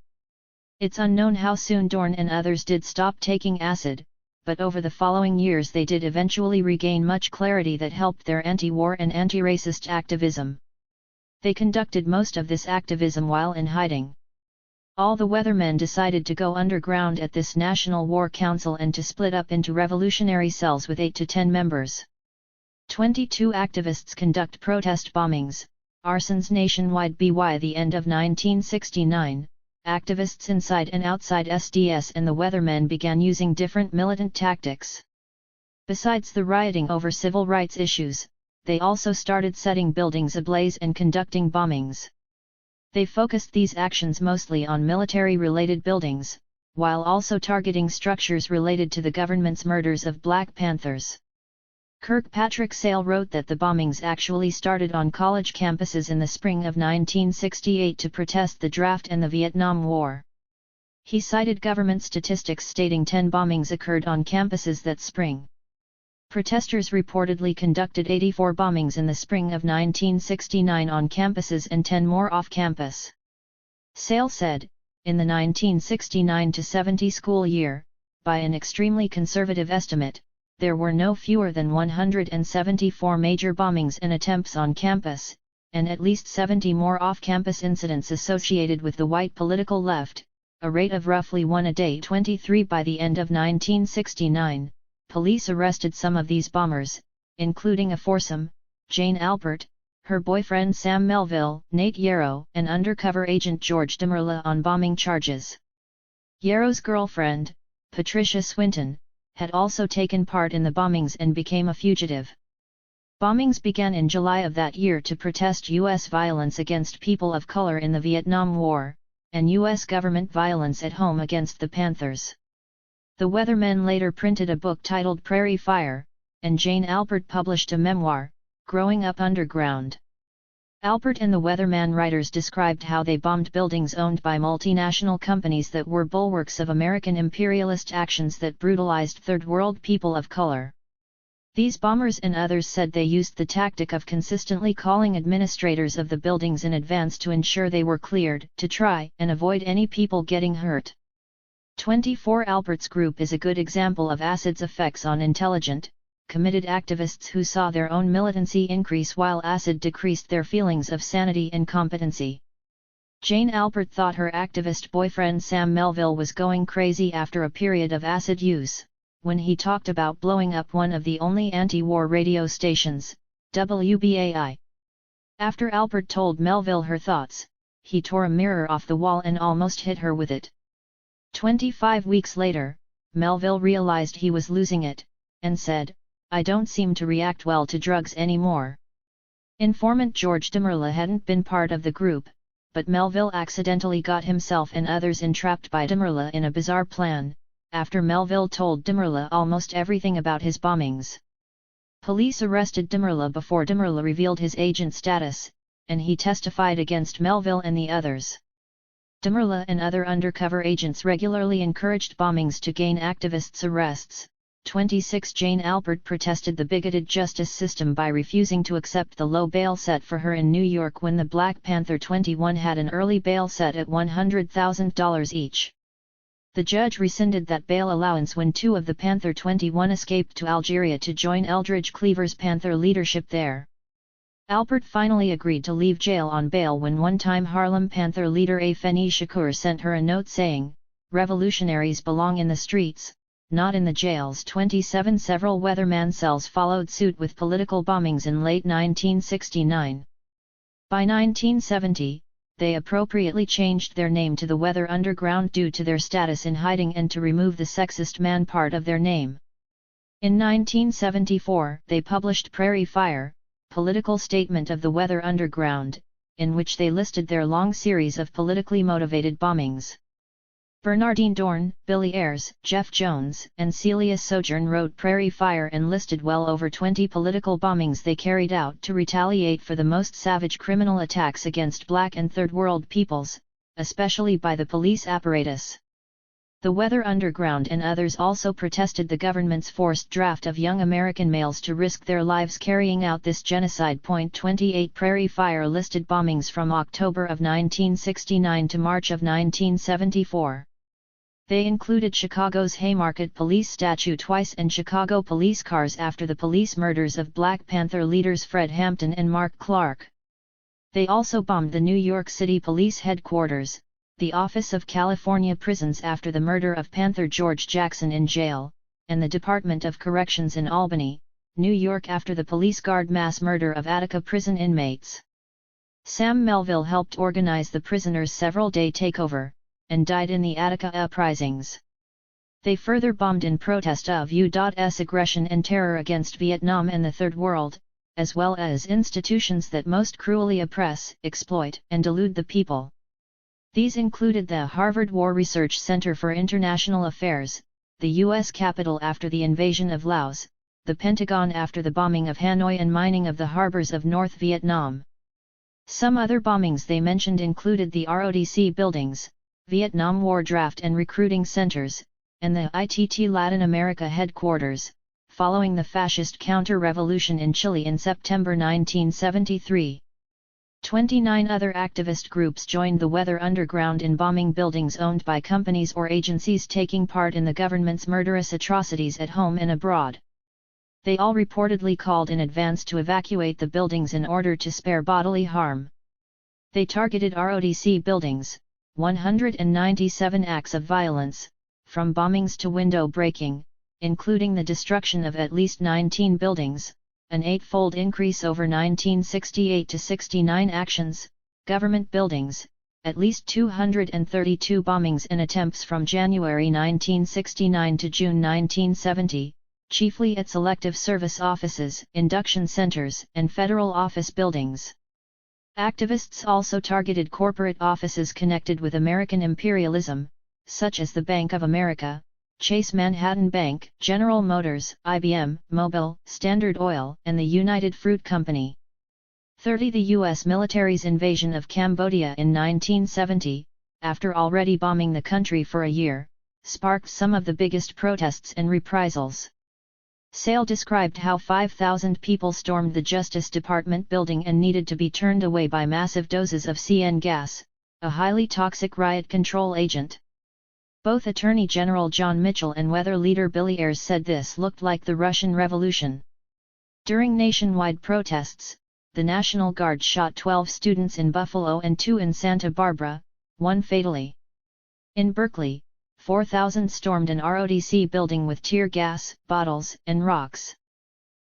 It's unknown how soon Dohrn and others did stop taking acid, but over the following years they did eventually regain much clarity that helped their anti-war and anti-racist activism. They conducted most of this activism while in hiding. All the weathermen decided to go underground at this National War Council and to split up into revolutionary cells with 8 to 10 members. 22 Activists conduct protest bombings, arsons nationwide. By the end of 1969, activists inside and outside SDS and the weathermen began using different militant tactics. Besides the rioting over civil rights issues, they also started setting buildings ablaze and conducting bombings. They focused these actions mostly on military-related buildings, while also targeting structures related to the government's murders of Black Panthers. Kirkpatrick Sale wrote that the bombings actually started on college campuses in the spring of 1968 to protest the draft and the Vietnam War. He cited government statistics stating 10 bombings occurred on campuses that spring. Protesters reportedly conducted 84 bombings in the spring of 1969 on campuses and 10 more off-campus. Sale said, in the 1969-70 school year, by an extremely conservative estimate, there were no fewer than 174 major bombings and attempts on campus, and at least 70 more off-campus incidents associated with the white political left, a rate of roughly one a day. 23 By the end of 1969, police arrested some of these bombers, including a foursome, Jane Alpert, her boyfriend Sam Melville, Nate Yarrow, and undercover agent George DeMerla on bombing charges. Yarrow's girlfriend, Patricia Swinton, had also taken part in the bombings and became a fugitive. Bombings began in July of that year to protest U.S. violence against people of color in the Vietnam War, and U.S. government violence at home against the Panthers. The Weathermen later printed a book titled Prairie Fire, and Jane Alpert published a memoir, Growing Up Underground. Alpert and the Weatherman writers described how they bombed buildings owned by multinational companies that were bulwarks of American imperialist actions that brutalized Third World people of color. These bombers and others said they used the tactic of consistently calling administrators of the buildings in advance to ensure they were cleared, to try and avoid any people getting hurt. 24 Alpert's group is a good example of acid's effects on intelligent, committed activists who saw their own militancy increase while acid decreased their feelings of sanity and competency. Jane Alpert thought her activist boyfriend Sam Melville was going crazy after a period of acid use, when he talked about blowing up one of the only anti-war radio stations, WBAI. After Alpert told Melville her thoughts, he tore a mirror off the wall and almost hit her with it. 25 weeks later, Melville realized he was losing it, and said, "I don't seem to react well to drugs anymore." Informant George DeMerla hadn't been part of the group, but Melville accidentally got himself and others entrapped by DeMerla in a bizarre plan, after Melville told DeMerla almost everything about his bombings. Police arrested DeMerla before DeMerla revealed his agent status, and he testified against Melville and the others. DeMerla and other undercover agents regularly encouraged bombings to gain activists' arrests. 26 Jane Alpert protested the bigoted justice system by refusing to accept the low bail set for her in New York when the Black Panther 21 had an early bail set at $100,000 each. The judge rescinded that bail allowance when two of the Panther 21 escaped to Algeria to join Eldridge Cleaver's Panther leadership there. Alpert finally agreed to leave jail on bail when one-time Harlem Panther leader Afeni Shakur sent her a note saying, "Revolutionaries belong in the streets, not in the jails." 27 Several Weatherman cells followed suit with political bombings in late 1969. By 1970, they appropriately changed their name to the Weather Underground due to their status in hiding and to remove the sexist man part of their name. In 1974, they published Prairie Fire, Political Statement of the Weather Underground, in which they listed their long series of politically motivated bombings. Bernardine Dorn, Billy Ayres, Jeff Jones, and Celia Sojourn wrote Prairie Fire and listed well over 20 political bombings they carried out to retaliate for the most savage criminal attacks against Black and Third World peoples, especially by the police apparatus. The Weather Underground and others also protested the government's forced draft of young American males to risk their lives carrying out this genocide. 28 Prairie Fire listed bombings from October of 1969 to March of 1974. They included Chicago's Haymarket Police statue twice and Chicago police cars after the police murders of Black Panther leaders Fred Hampton and Mark Clark. They also bombed the New York City Police Headquarters, the Office of California Prisons after the murder of Panther George Jackson in jail, and the Department of Corrections in Albany, New York after the police guard mass murder of Attica prison inmates. Sam Melville helped organize the prisoners' several-day takeover, and died in the Attica uprisings. They further bombed in protest of U.S. aggression and terror against Vietnam and the Third World, as well as institutions that most cruelly oppress, exploit, and delude the people. These included the Harvard War Research Center for International Affairs, the U.S. Capitol after the invasion of Laos, the Pentagon after the bombing of Hanoi and mining of the harbors of North Vietnam. Some other bombings they mentioned included the ROTC buildings, Vietnam War Draft and Recruiting Centers, and the ITT Latin America headquarters, following the fascist counter-revolution in Chile in September 1973. 29 other activist groups joined the Weather Underground in bombing buildings owned by companies or agencies taking part in the government's murderous atrocities at home and abroad. They all reportedly called in advance to evacuate the buildings in order to spare bodily harm. They targeted ROTC buildings, 197 acts of violence, from bombings to window breaking, including the destruction of at least 19 buildings, an eightfold increase over 1968 to 69 actions, government buildings, at least 232 bombings and attempts from January 1969 to June 1970, chiefly at selective service offices, induction centers, and federal office buildings. Activists also targeted corporate offices connected with American imperialism, such as the Bank of America, Chase Manhattan Bank, General Motors, IBM, Mobil, Standard Oil, and the United Fruit Company. 30. The U.S. military's invasion of Cambodia in 1970, after already bombing the country for a year, sparked some of the biggest protests and reprisals. Sale described how 5,000 people stormed the Justice Department building and needed to be turned away by massive doses of CN gas, a highly toxic riot control agent. Both Attorney General John Mitchell and weather leader Billy Ayres said this looked like the Russian Revolution. During nationwide protests, the National Guard shot 12 students in Buffalo and 2 in Santa Barbara, 1 fatally. In Berkeley, 4,000 stormed an ROTC building with tear gas, bottles, and rocks.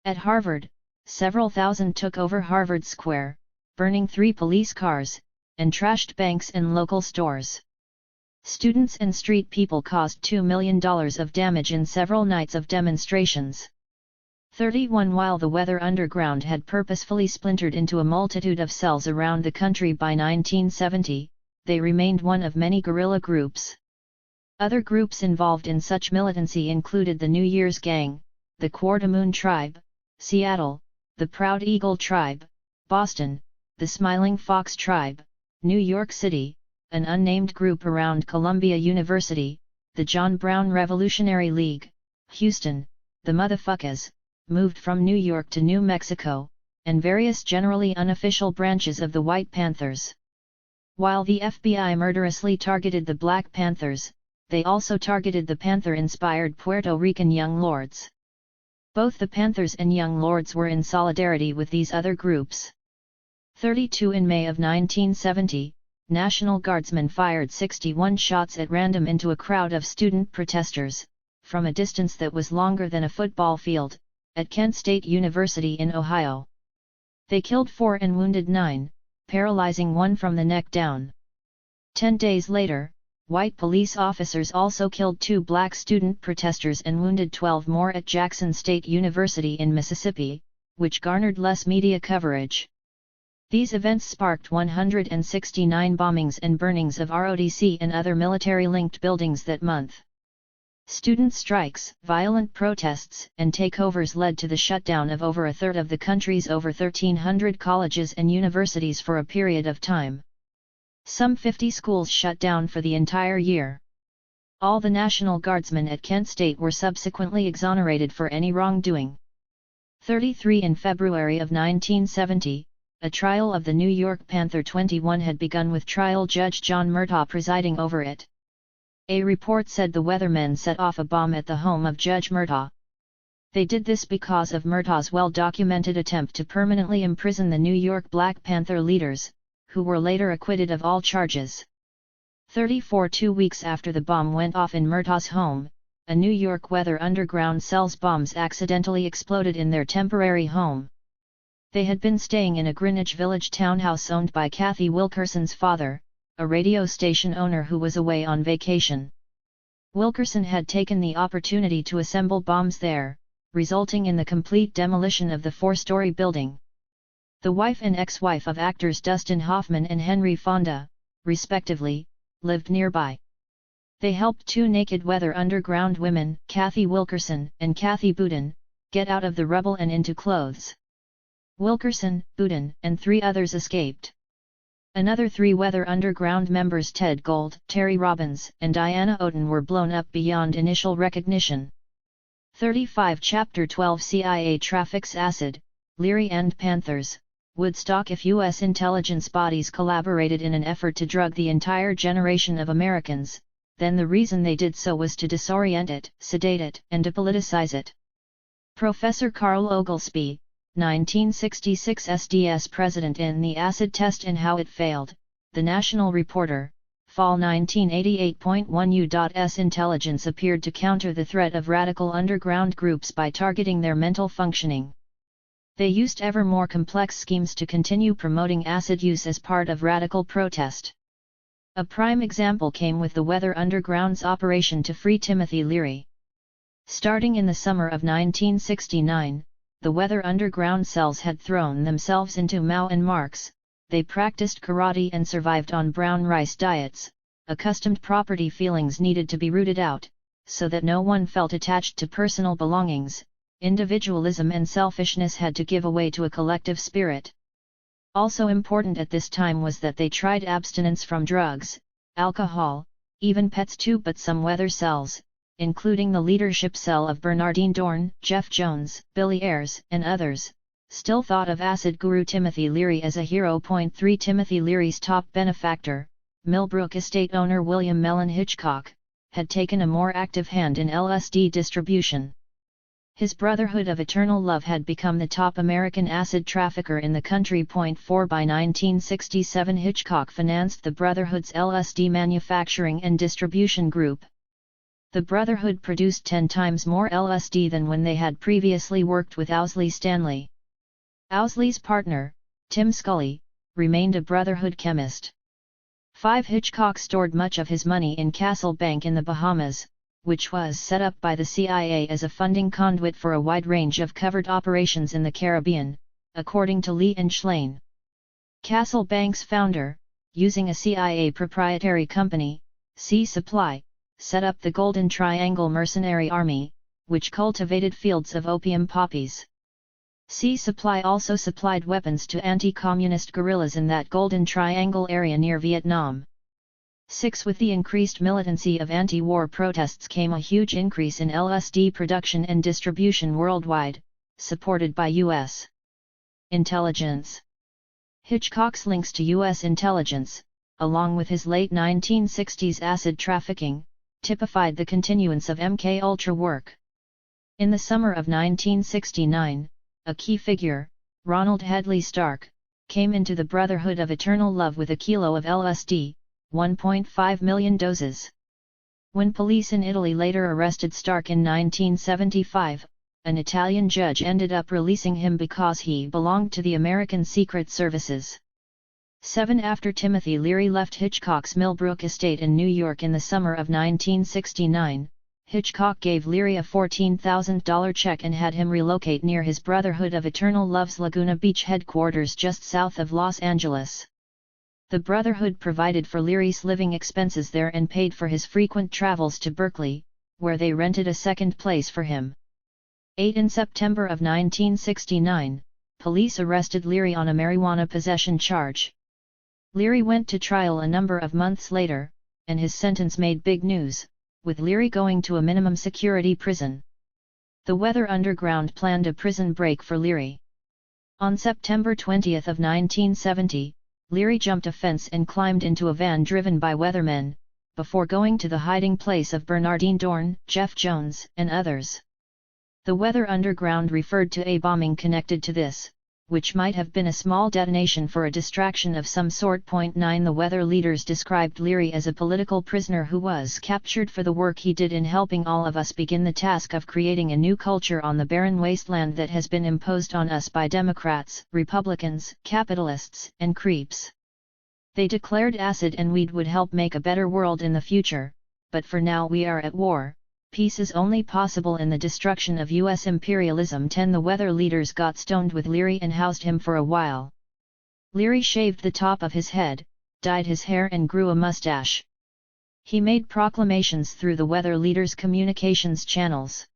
At Harvard, several thousand took over Harvard Square, burning 3 police cars, and trashed banks and local stores. Students and street people caused $2 million of damage in several nights of demonstrations. 31. While the Weather Underground had purposefully splintered into a multitude of cells around the country by 1970, they remained one of many guerrilla groups. Other groups involved in such militancy included the New Year's Gang, the Quartermoon Tribe, Seattle, the Proud Eagle Tribe, Boston, the Smiling Fox Tribe, New York City, an unnamed group around Columbia University, the John Brown Revolutionary League, Houston, the Motherfuckers, moved from New York to New Mexico, and various generally unofficial branches of the White Panthers. While the FBI murderously targeted the Black Panthers, they also targeted the Panther-inspired Puerto Rican Young Lords. Both the Panthers and Young Lords were in solidarity with these other groups. 32. In May of 1970, National Guardsmen fired 61 shots at random into a crowd of student protesters, from a distance that was longer than a football field, at Kent State University in Ohio. They killed 4 and wounded 9, paralyzing 1 from the neck down. 10 days later, white police officers also killed 2 black student protesters and wounded 12 more at Jackson State University in Mississippi, which garnered less media coverage. These events sparked 169 bombings and burnings of ROTC and other military-linked buildings that month. Student strikes, violent protests, and takeovers led to the shutdown of over a third of the country's over 1,300 colleges and universities for a period of time. Some 50 schools shut down for the entire year. All the National Guardsmen at Kent State were subsequently exonerated for any wrongdoing. 33. In February of 1970, a trial of the New York Panther 21 had begun with trial judge John Murtaugh presiding over it. A report said the weathermen set off a bomb at the home of Judge Murtaugh. They did this because of Murtaugh's well-documented attempt to permanently imprison the New York Black Panther leaders, who were later acquitted of all charges. 34. 2 weeks after the bomb went off in Murtaugh's home, a New York Weather Underground cell's bombs accidentally exploded in their temporary home. They had been staying in a Greenwich Village townhouse owned by Kathy Wilkerson's father, a radio station owner who was away on vacation. Wilkerson had taken the opportunity to assemble bombs there, resulting in the complete demolition of the 4-story building. The wife and ex-wife of actors Dustin Hoffman and Henry Fonda, respectively, lived nearby. They helped 2 naked Weather Underground women, Kathy Wilkerson and Kathy Boudin, get out of the rubble and into clothes. Wilkerson, Boudin, and 3 others escaped. Another 3 Weather Underground members, Ted Gold, Terry Robbins, and Diana Oden, were blown up beyond initial recognition. 35. Chapter 12 CIA traffics acid, Leary and Panthers, Woodstock. If U.S. intelligence bodies collaborated in an effort to drug the entire generation of Americans, then the reason they did so was to disorient it, sedate it, and depoliticize it. Professor Carl Oglesby, 1966 SDS president in the acid test and how it failed, The National Reporter, Fall 1988.1 U.S. Intelligence appeared to counter the threat of radical underground groups by targeting their mental functioning. They used ever more complex schemes to continue promoting acid use as part of radical protest. A prime example came with the Weather Underground's operation to free Timothy Leary. Starting in the summer of 1969, the Weather Underground cells had thrown themselves into Mao and Marx. They practiced karate and survived on brown rice diets. Accustomed property feelings needed to be rooted out, so that no one felt attached to personal belongings. Individualism and selfishness had to give way to a collective spirit. Also important at this time was that they tried abstinence from drugs, alcohol, even pets too, but some weather cells, including the leadership cell of Bernardine Dohrn, Jeff Jones, Billy Ayres, and others, still thought of acid guru Timothy Leary as a hero. 3 Timothy Leary's top benefactor, Millbrook estate owner William Mellon Hitchcock, had taken a more active hand in LSD distribution. His Brotherhood of Eternal Love had become the top American acid trafficker in the country. 4 By 1967 Hitchcock financed the Brotherhood's LSD manufacturing and distribution group. The Brotherhood produced 10 times more LSD than when they had previously worked with Owsley Stanley. Owsley's partner, Tim Scully, remained a Brotherhood chemist. 5 Hitchcock stored much of his money in Castle Bank in the Bahamas, which was set up by the CIA as a funding conduit for a wide range of covert operations in the Caribbean, according to Lee and Schlein. Castle Bank's founder, using a CIA proprietary company, C Supply, set up the Golden Triangle Mercenary Army, which cultivated fields of opium poppies. C Supply also supplied weapons to anti-communist guerrillas in that Golden Triangle area near Vietnam. 6 With the increased militancy of anti-war protests came a huge increase in LSD production and distribution worldwide, supported by U.S. intelligence. Hitchcock's links to U.S. intelligence, along with his late 1960s acid trafficking, typified the continuance of MK-Ultra work. In the summer of 1969, a key figure, Ronald Hedley Stark, came into the Brotherhood of Eternal Love with a kilo of LSD, 1.5 million doses. When police in Italy later arrested Stark in 1975, an Italian judge ended up releasing him because he belonged to the American Secret Services. 7 After Timothy Leary left Hitchcock's Millbrook estate in New York in the summer of 1969, Hitchcock gave Leary a $14,000 check and had him relocate near his Brotherhood of Eternal Love's Laguna Beach headquarters just south of Los Angeles. The Brotherhood provided for Leary's living expenses there and paid for his frequent travels to Berkeley, where they rented a second place for him. 8 In September of 1969, police arrested Leary on a marijuana possession charge. Leary went to trial a number of months later, and his sentence made big news, with Leary going to a minimum security prison. The Weather Underground planned a prison break for Leary. On September 20 of 1970, Leary jumped a fence and climbed into a van driven by weathermen, before going to the hiding place of Bernardine Dohrn, Jeff Jones, and others. The Weather Underground referred to a bombing connected to this, which might have been a small detonation for a distraction of some sort. 9 The weather leaders described Leary as a political prisoner who was captured for the work he did in helping all of us begin the task of creating a new culture on the barren wasteland that has been imposed on us by Democrats, Republicans, capitalists, and creeps. They declared acid and weed would help make a better world in the future, but for now we are at war. Peace is only possible in the destruction of U.S. imperialism. 10 The weather leaders got stoned with Leary and housed him for a while. Leary shaved the top of his head, dyed his hair and grew a mustache. He made proclamations through the weather leaders' communications channels.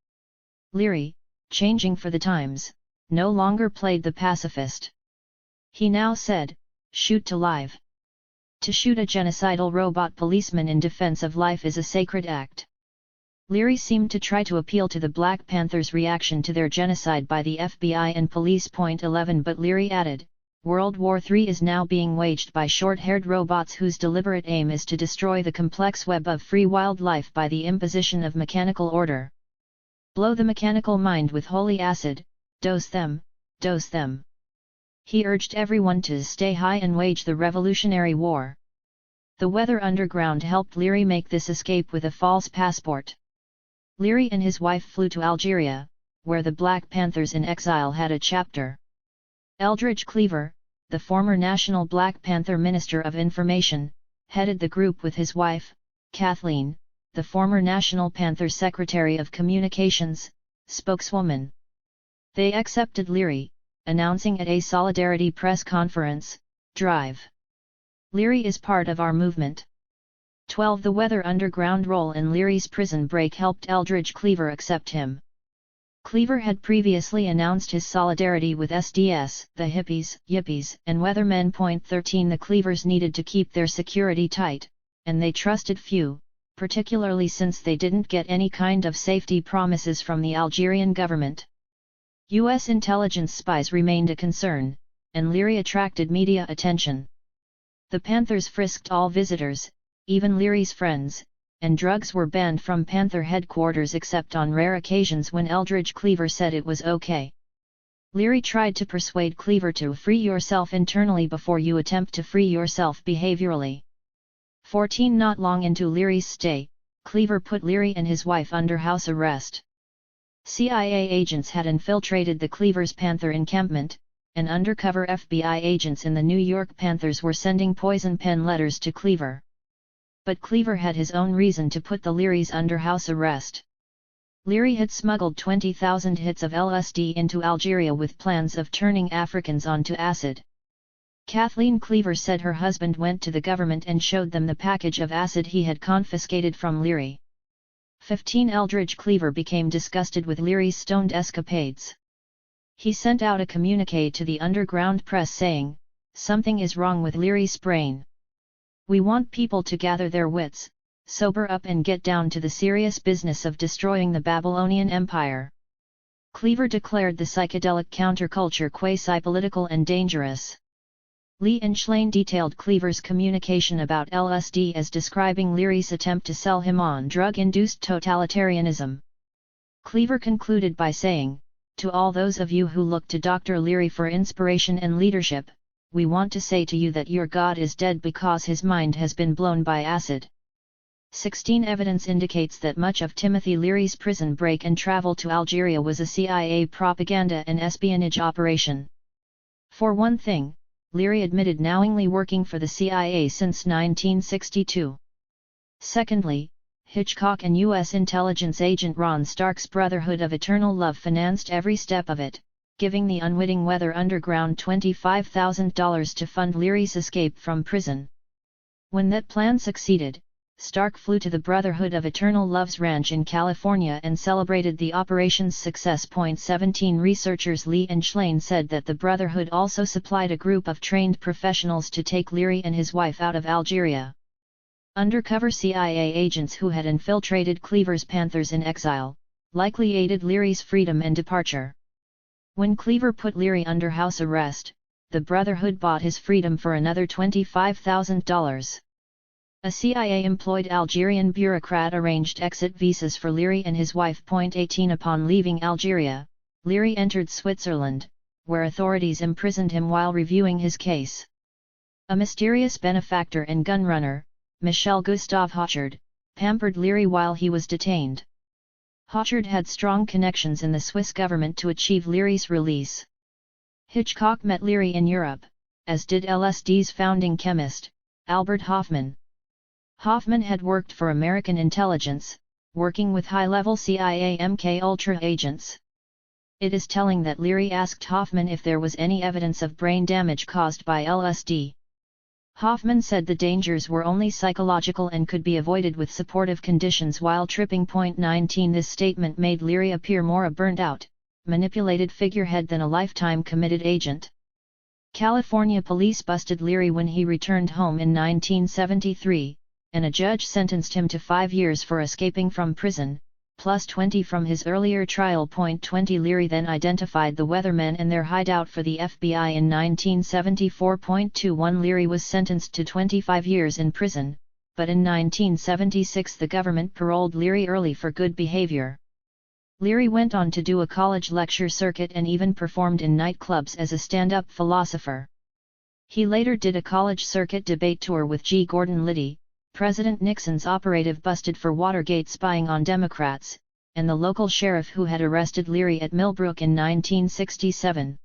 Leary, changing for the times, no longer played the pacifist. He now said, "Shoot to live." To shoot a genocidal robot policeman in defense of life is a sacred act. Leary seemed to try to appeal to the Black Panthers' reaction to their genocide by the FBI and police. 11 But Leary added, World War III is now being waged by short-haired robots whose deliberate aim is to destroy the complex web of free wildlife by the imposition of mechanical order. Blow the mechanical mind with holy acid, dose them, dose them. He urged everyone to stay high and wage the Revolutionary War. The Weather Underground helped Leary make this escape with a false passport. Leary and his wife flew to Algeria, where the Black Panthers in exile had a chapter. Eldridge Cleaver, the former National Black Panther Minister of Information, headed the group with his wife, Kathleen, the former National Panther Secretary of Communications, spokeswoman. They accepted Leary, announcing at a Solidarity press conference, "Drive. Leary is part of our movement." 12. The Weather Underground role in Leary's prison break helped Eldridge Cleaver accept him. Cleaver had previously announced his solidarity with SDS, the hippies, yippies, and weathermen. 13. The Cleavers needed to keep their security tight, and they trusted few, particularly since they didn't get any kind of safety promises from the Algerian government. U.S. intelligence spies remained a concern, and Leary attracted media attention. The Panthers frisked all visitors, even Leary's friends, and drugs were banned from Panther headquarters except on rare occasions when Eldridge Cleaver said it was okay. Leary tried to persuade Cleaver to free yourself internally before you attempt to free yourself behaviorally. 14. Not long into Leary's stay, Cleaver put Leary and his wife under house arrest. CIA agents had infiltrated the Cleaver's Panther encampment, and undercover FBI agents in the New York Panthers were sending poison pen letters to Cleaver. But Cleaver had his own reason to put the Learys under house arrest. Leary had smuggled 20,000 hits of LSD into Algeria with plans of turning Africans onto acid. Kathleen Cleaver said her husband went to the government and showed them the package of acid he had confiscated from Leary. 15. Eldridge Cleaver became disgusted with Leary's stoned escapades. He sent out a communique to the underground press saying, "Something is wrong with Leary's brain. We want people to gather their wits, sober up and get down to the serious business of destroying the Babylonian Empire." Cleaver declared the psychedelic counterculture quasi-political and dangerous. Lee and Schlein detailed Cleaver's communication about LSD as describing Leary's attempt to sell him on drug-induced totalitarianism. Cleaver concluded by saying, "To all those of you who look to Dr. Leary for inspiration and leadership, we want to say to you that your God is dead because his mind has been blown by acid." 16. Evidence indicates that much of Timothy Leary's prison break and travel to Algeria was a CIA propaganda and espionage operation. For one thing, Leary admitted knowingly working for the CIA since 1962. Secondly, Hitchcock and U.S. intelligence agent Ron Stark's Brotherhood of Eternal Love financed every step of it, giving the unwitting Weather Underground $25,000 to fund Leary's escape from prison. When that plan succeeded, Stark flew to the Brotherhood of Eternal Love's ranch in California and celebrated the operation's success. 17. Researchers Lee and Schlein said that the Brotherhood also supplied a group of trained professionals to take Leary and his wife out of Algeria. Undercover CIA agents who had infiltrated Cleaver's Panthers in exile, likely aided Leary's freedom and departure. When Cleaver put Leary under house arrest, the Brotherhood bought his freedom for another $25,000. A CIA-employed Algerian bureaucrat arranged exit visas for Leary and his wife. 18. Upon leaving Algeria, Leary entered Switzerland, where authorities imprisoned him while reviewing his case. A mysterious benefactor and gunrunner, Michel Gustave Hochard, pampered Leary while he was detained. Hochard had strong connections in the Swiss government to achieve Leary's release. Hitchcock met Leary in Europe, as did LSD's founding chemist, Albert Hofmann. Hofmann had worked for American intelligence, working with high-level CIA MK-Ultra agents. It is telling that Leary asked Hofmann if there was any evidence of brain damage caused by LSD. Hofmann said the dangers were only psychological and could be avoided with supportive conditions while tripping. 19. This statement made Leary appear more a burnt-out, manipulated figurehead than a lifetime committed agent. California police busted Leary when he returned home in 1973, and a judge sentenced him to 5 years for escaping from prison, plus 20 from his earlier trial. 20. Leary then identified the Weathermen and their hideout for the FBI in 1974. 21. Leary was sentenced to 25 years in prison, but in 1976 the government paroled Leary early for good behavior. Leary went on to do a college lecture circuit and even performed in nightclubs as a stand-up philosopher. He later did a college circuit debate tour with G. Gordon Liddy, President Nixon's operative busted for Watergate spying on Democrats, and the local sheriff who had arrested Leary at Millbrook in 1967.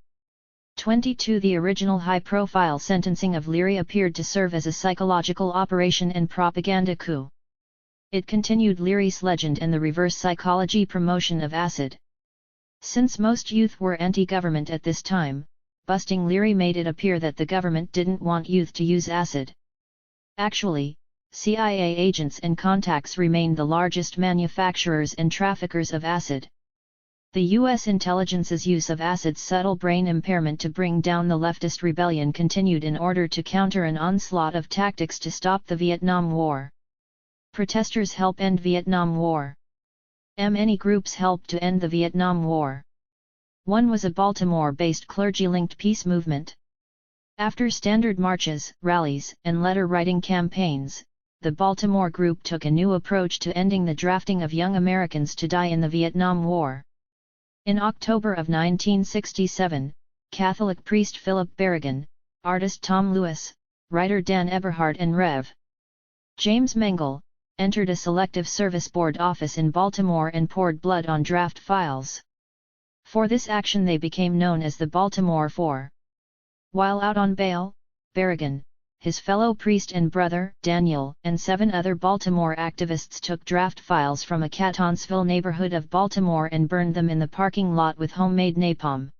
22 The original high-profile sentencing of Leary appeared to serve as a psychological operation and propaganda coup. It continued Leary's legend and the reverse psychology promotion of acid. Since most youth were anti-government at this time, busting Leary made it appear that the government didn't want youth to use acid. Actually, CIA agents and contacts remained the largest manufacturers and traffickers of acid. The U.S. intelligence's use of acid's subtle brain impairment to bring down the leftist rebellion continued in order to counter an onslaught of tactics to stop the Vietnam War. Protesters help end Vietnam War. Many groups helped to end the Vietnam War. One was a Baltimore-based clergy-linked peace movement. After standard marches, rallies, and letter-writing campaigns, the Baltimore group took a new approach to ending the drafting of young Americans to die in the Vietnam War. In October of 1967, Catholic priest Philip Berrigan, artist Tom Lewis, writer Dan Eberhard and Rev. James Mengel, entered a Selective Service Board office in Baltimore and poured blood on draft files. For this action they became known as the Baltimore Four. While out on bail, Berrigan, his fellow priest and brother, Daniel, and 7 other Baltimore activists took draft files from a Catonsville neighborhood of Baltimore and burned them in the parking lot with homemade napalm.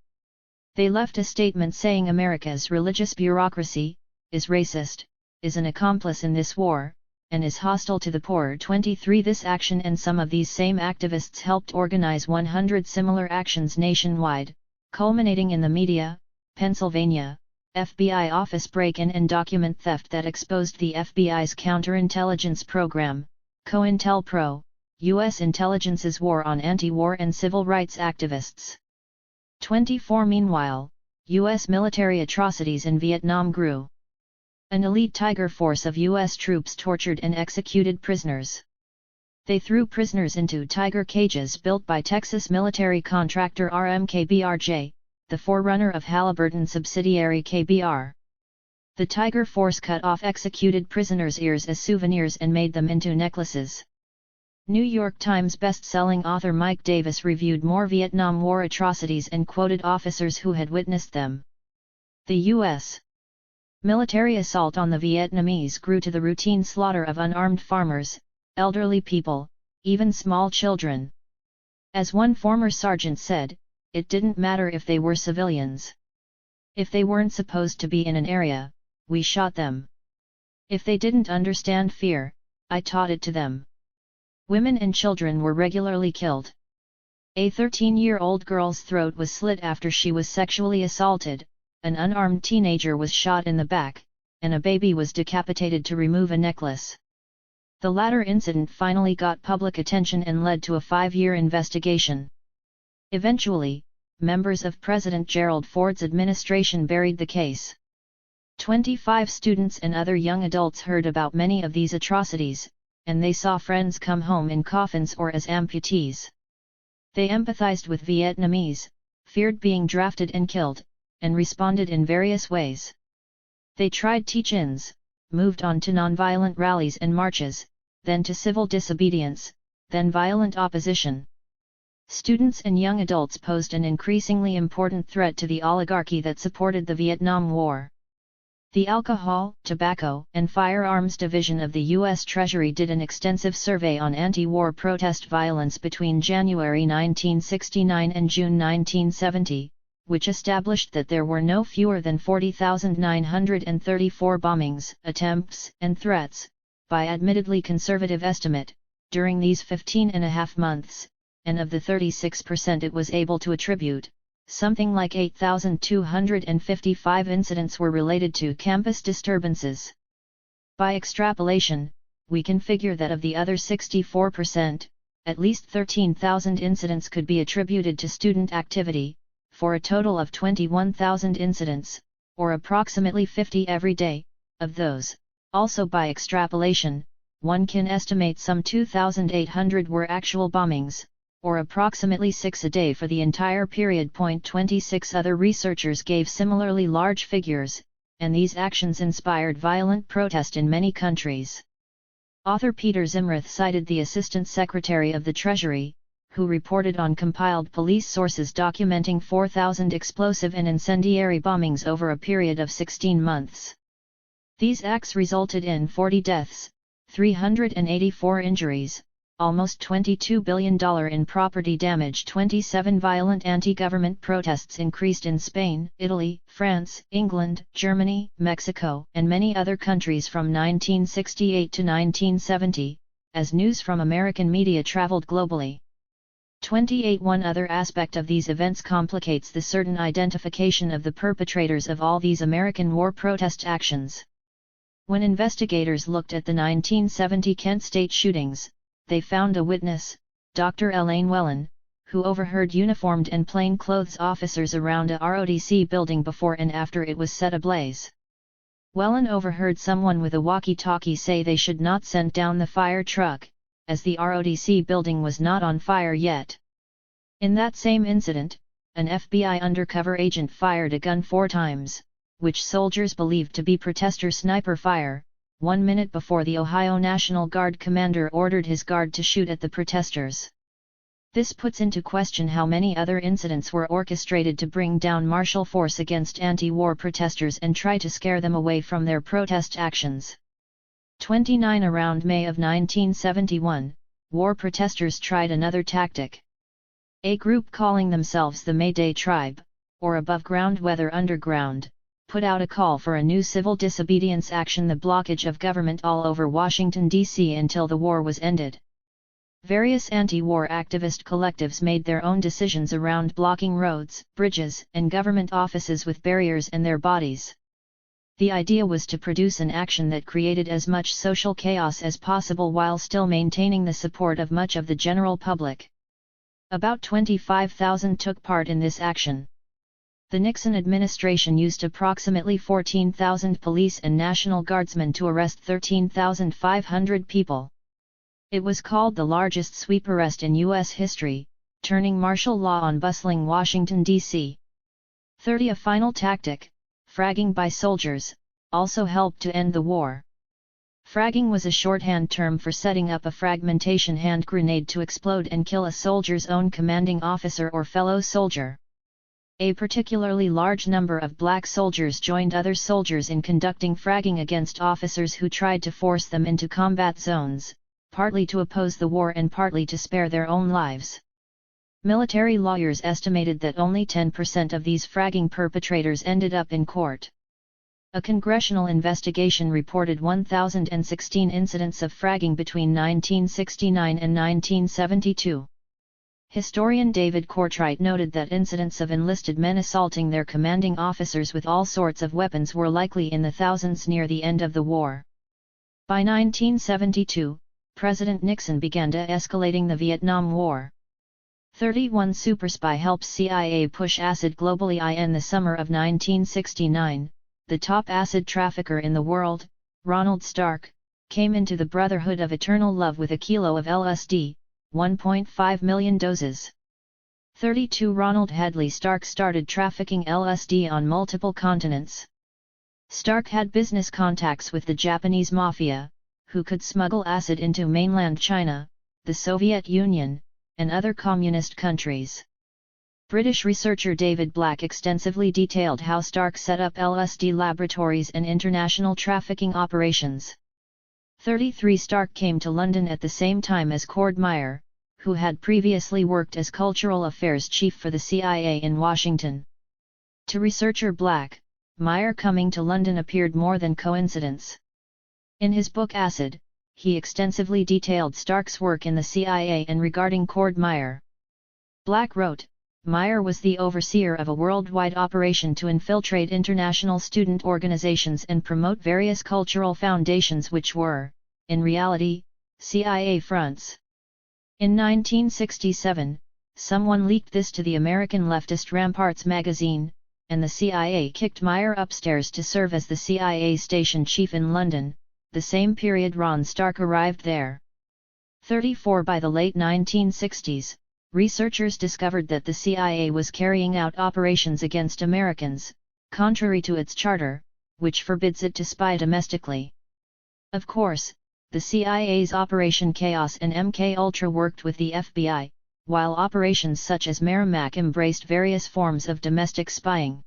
They left a statement saying America's religious bureaucracy is racist, is an accomplice in this war, and is hostile to the poor. 23 This action and some of these same activists helped organize 100 similar actions nationwide, culminating in the media, Pennsylvania, FBI office break-in and document theft that exposed the FBI's counterintelligence program, COINTELPRO, U.S. intelligence's war on anti-war and civil rights activists. 24 Meanwhile, U.S. military atrocities in Vietnam grew. An elite Tiger force of U.S. troops tortured and executed prisoners. They threw prisoners into Tiger cages built by Texas military contractor RMKBRJ, the forerunner of Halliburton subsidiary KBR. The Tiger Force cut off executed prisoners' ears as souvenirs and made them into necklaces. New York Times best-selling author Mike Davis reviewed more Vietnam War atrocities and quoted officers who had witnessed them. The U.S. military assault on the Vietnamese grew to the routine slaughter of unarmed farmers, elderly people, even small children. As one former sergeant said, it didn't matter if they were civilians. If they weren't supposed to be in an area, we shot them. If they didn't understand fear, I taught it to them. Women and children were regularly killed. A 13-year-old girl's throat was slit after she was sexually assaulted, an unarmed teenager was shot in the back, and a baby was decapitated to remove a necklace. The latter incident finally got public attention and led to a 5-year investigation. Eventually, members of President Gerald Ford's administration buried the case. 25 students and other young adults heard about many of these atrocities, and they saw friends come home in coffins or as amputees. They empathized with Vietnamese, feared being drafted and killed, and responded in various ways. They tried teach-ins, moved on to nonviolent rallies and marches, then to civil disobedience, then violent opposition. Students and young adults posed an increasingly important threat to the oligarchy that supported the Vietnam War. The Alcohol, Tobacco, and Firearms Division of the U.S. Treasury did an extensive survey on anti-war protest violence between January 1969 and June 1970, which established that there were no fewer than 40,934 bombings, attempts, and threats, by admittedly conservative estimate, during these 15.5 months, and of the 36% it was able to attribute, something like 8,255 incidents were related to campus disturbances. By extrapolation, we can figure that of the other 64%, at least 13,000 incidents could be attributed to student activity, for a total of 21,000 incidents, or approximately 50 every day. Of those, also by extrapolation, one can estimate some 2,800 were actual bombings, or approximately 6 a day for the entire period. 26 other researchers gave similarly large figures, and these actions inspired violent protest in many countries. Author Peter Zimrath cited the Assistant Secretary of the Treasury, who reported on compiled police sources documenting 4,000 explosive and incendiary bombings over a period of 16 months. These acts resulted in 40 deaths, 384 injuries, almost $22 billion in property damage. 27 violent anti-government protests increased in Spain, Italy, France, England, Germany, Mexico, and many other countries from 1968 to 1970, as news from American media traveled globally. 28 One other aspect of these events complicates the certain identification of the perpetrators of all these American war protest actions. When investigators looked at the 1970 Kent State shootings, they found a witness, Dr. Elaine Whelan, who overheard uniformed and plainclothes officers around a ROTC building before and after it was set ablaze. Whelan overheard someone with a walkie-talkie say they should not send down the fire truck, as the ROTC building was not on fire yet. In that same incident, an FBI undercover agent fired a gun 4 times, which soldiers believed to be protester sniper fire, 1 minute before the Ohio National Guard commander ordered his guard to shoot at the protesters. This puts into question how many other incidents were orchestrated to bring down martial force against anti-war protesters and try to scare them away from their protest actions. 29 Around May of 1971, war protesters tried another tactic. A group calling themselves the May Day Tribe, or Above Ground Weather Underground, put out a call for a new civil disobedience action, the blockage of government all over Washington, D.C. until the war was ended. Various anti-war activist collectives made their own decisions around blocking roads, bridges, and government offices with barriers and their bodies. The idea was to produce an action that created as much social chaos as possible while still maintaining the support of much of the general public. About 25,000 took part in this action. The Nixon administration used approximately 14,000 police and National Guardsmen to arrest 13,500 people. It was called the largest sweep arrest in U.S. history, turning martial law on bustling Washington, D.C. 30 A final tactic, fragging by soldiers, also helped to end the war. Fragging was a shorthand term for setting up a fragmentation hand grenade to explode and kill a soldier's own commanding officer or fellow soldier. A particularly large number of black soldiers joined other soldiers in conducting fragging against officers who tried to force them into combat zones, partly to oppose the war and partly to spare their own lives. Military lawyers estimated that only 10% of these fragging perpetrators ended up in court. A congressional investigation reported 1,016 incidents of fragging between 1969 and 1972. Historian David Courtwright noted that incidents of enlisted men assaulting their commanding officers with all sorts of weapons were likely in the thousands near the end of the war. By 1972, President Nixon began de-escalating the Vietnam War. 31 Superspy helps CIA push acid globally. In the summer of 1969, the top acid trafficker in the world, Ronald Stark, came into the Brotherhood of Eternal Love with a kilo of LSD, 1.5 million doses. 32 Ronald Hadley Stark started trafficking LSD on multiple continents. Stark had business contacts with the Japanese mafia, who could smuggle acid into mainland China, the Soviet Union, and other communist countries. British researcher David Black extensively detailed how Stark set up LSD laboratories and international trafficking operations. 33 Stark came to London at the same time as Cord Meyer, who had previously worked as Cultural Affairs Chief for the CIA in Washington. To researcher Black, Meyer coming to London appeared more than coincidence. In his book Acid, he extensively detailed Stark's work in the CIA and regarding Cord Meyer. Black wrote, Meyer was the overseer of a worldwide operation to infiltrate international student organizations and promote various cultural foundations which were, in reality, CIA fronts. In 1967, someone leaked this to the American leftist Ramparts magazine, and the CIA kicked Meyer upstairs to serve as the CIA station chief in London, the same period Ron Stark arrived there. 34 By the late 1960s, researchers discovered that the CIA was carrying out operations against Americans, contrary to its charter, which forbids it to spy domestically. Of course, the CIA's Operation Chaos and MKUltra worked with the FBI, while operations such as Merrimack embraced various forms of domestic spying.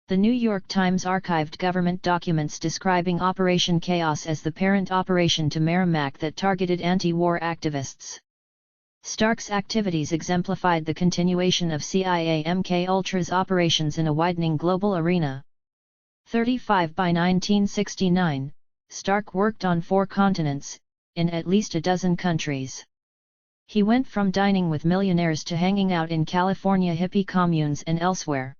The New York Times archived government documents describing Operation Chaos as the parent operation to Merrimack that targeted anti-war activists. Stark's activities exemplified the continuation of CIA MKUltra's operations in a widening global arena. 35 By 1969, Stark worked on 4 continents, in at least a dozen countries. He went from dining with millionaires to hanging out in California hippie communes and elsewhere.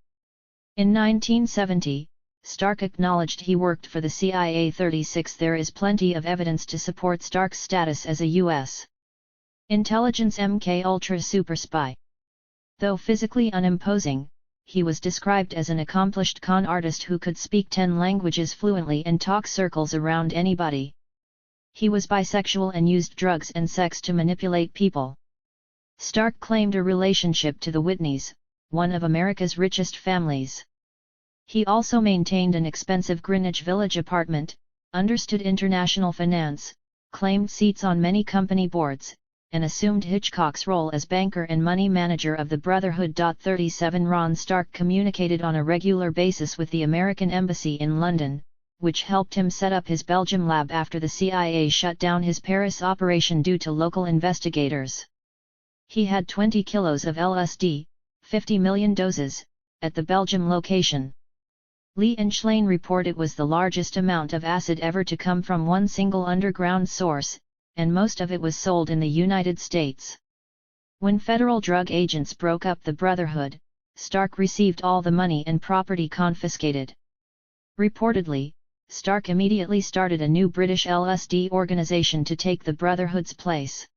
In 1970, Stark acknowledged he worked for the CIA. 36 There is plenty of evidence to support Stark's status as a U.S. intelligence MKUltra super spy. Though physically unimposing, he was described as an accomplished con artist who could speak 10 languages fluently and talk circles around anybody. He was bisexual and used drugs and sex to manipulate people. Stark claimed a relationship to the Whitneys, one of America's richest families. He also maintained an expensive Greenwich Village apartment, understood international finance, claimed seats on many company boards, and assumed Hitchcock's role as banker and money manager of the Brotherhood. 37 Ron Stark communicated on a regular basis with the American Embassy in London, which helped him set up his Belgium lab after the CIA shut down his Paris operation due to local investigators. He had 20 kilos of LSD, 50 million doses, at the Belgium location. Lee and Schlein report it was the largest amount of acid ever to come from one single underground source, and most of it was sold in the United States. When federal drug agents broke up the Brotherhood, Stark received all the money and property confiscated. Reportedly, Stark immediately started a new British LSD organization to take the Brotherhood's place.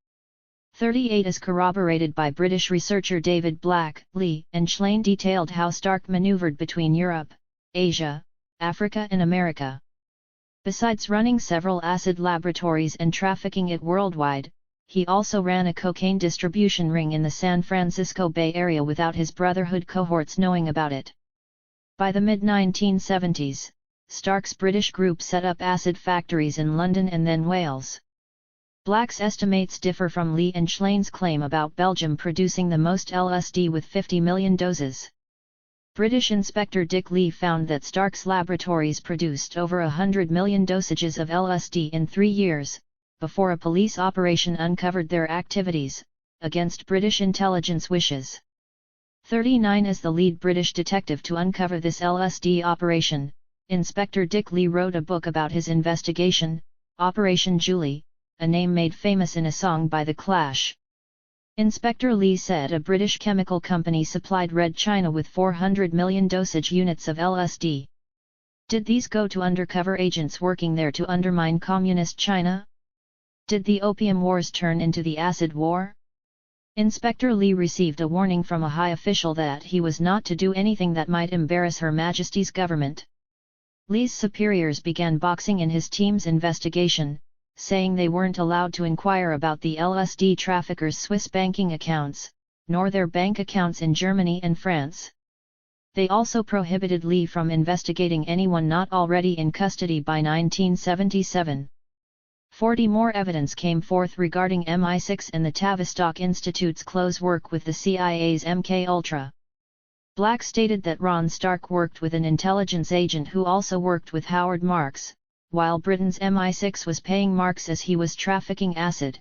38 Is corroborated by British researcher David Black. Lee and Schlein detailed how Stark maneuvered between Europe, Asia, Africa and America. Besides running several acid laboratories and trafficking it worldwide, he also ran a cocaine distribution ring in the San Francisco Bay Area without his Brotherhood cohorts knowing about it. By the mid-1970s, Stark's British group set up acid factories in London and then Wales. Black's estimates differ from Lee and Schlein's claim about Belgium producing the most LSD with 50 million doses. British Inspector Dick Lee found that Stark's laboratories produced over 100 million dosages of LSD in 3 years, before a police operation uncovered their activities, against British intelligence wishes. 39 As the lead British detective to uncover this LSD operation, Inspector Dick Lee wrote a book about his investigation, Operation Julie, a name made famous in a song by The Clash. Inspector Lee said a British chemical company supplied Red China with 400 million dosage units of LSD. Did these go to undercover agents working there to undermine communist China? Did the Opium Wars turn into the Acid War? Inspector Lee received a warning from a high official that he was not to do anything that might embarrass Her Majesty's government. Lee's superiors began boxing in his team's investigation, saying they weren't allowed to inquire about the LSD traffickers' Swiss banking accounts, nor their bank accounts in Germany and France. They also prohibited Lee from investigating anyone not already in custody by 1977. 40 more evidence came forth regarding MI6 and the Tavistock Institute's close work with the CIA's MKUltra. Black stated that Ron Stark worked with an intelligence agent who also worked with Howard Marks, while Britain's MI6 was paying Marks as he was trafficking acid.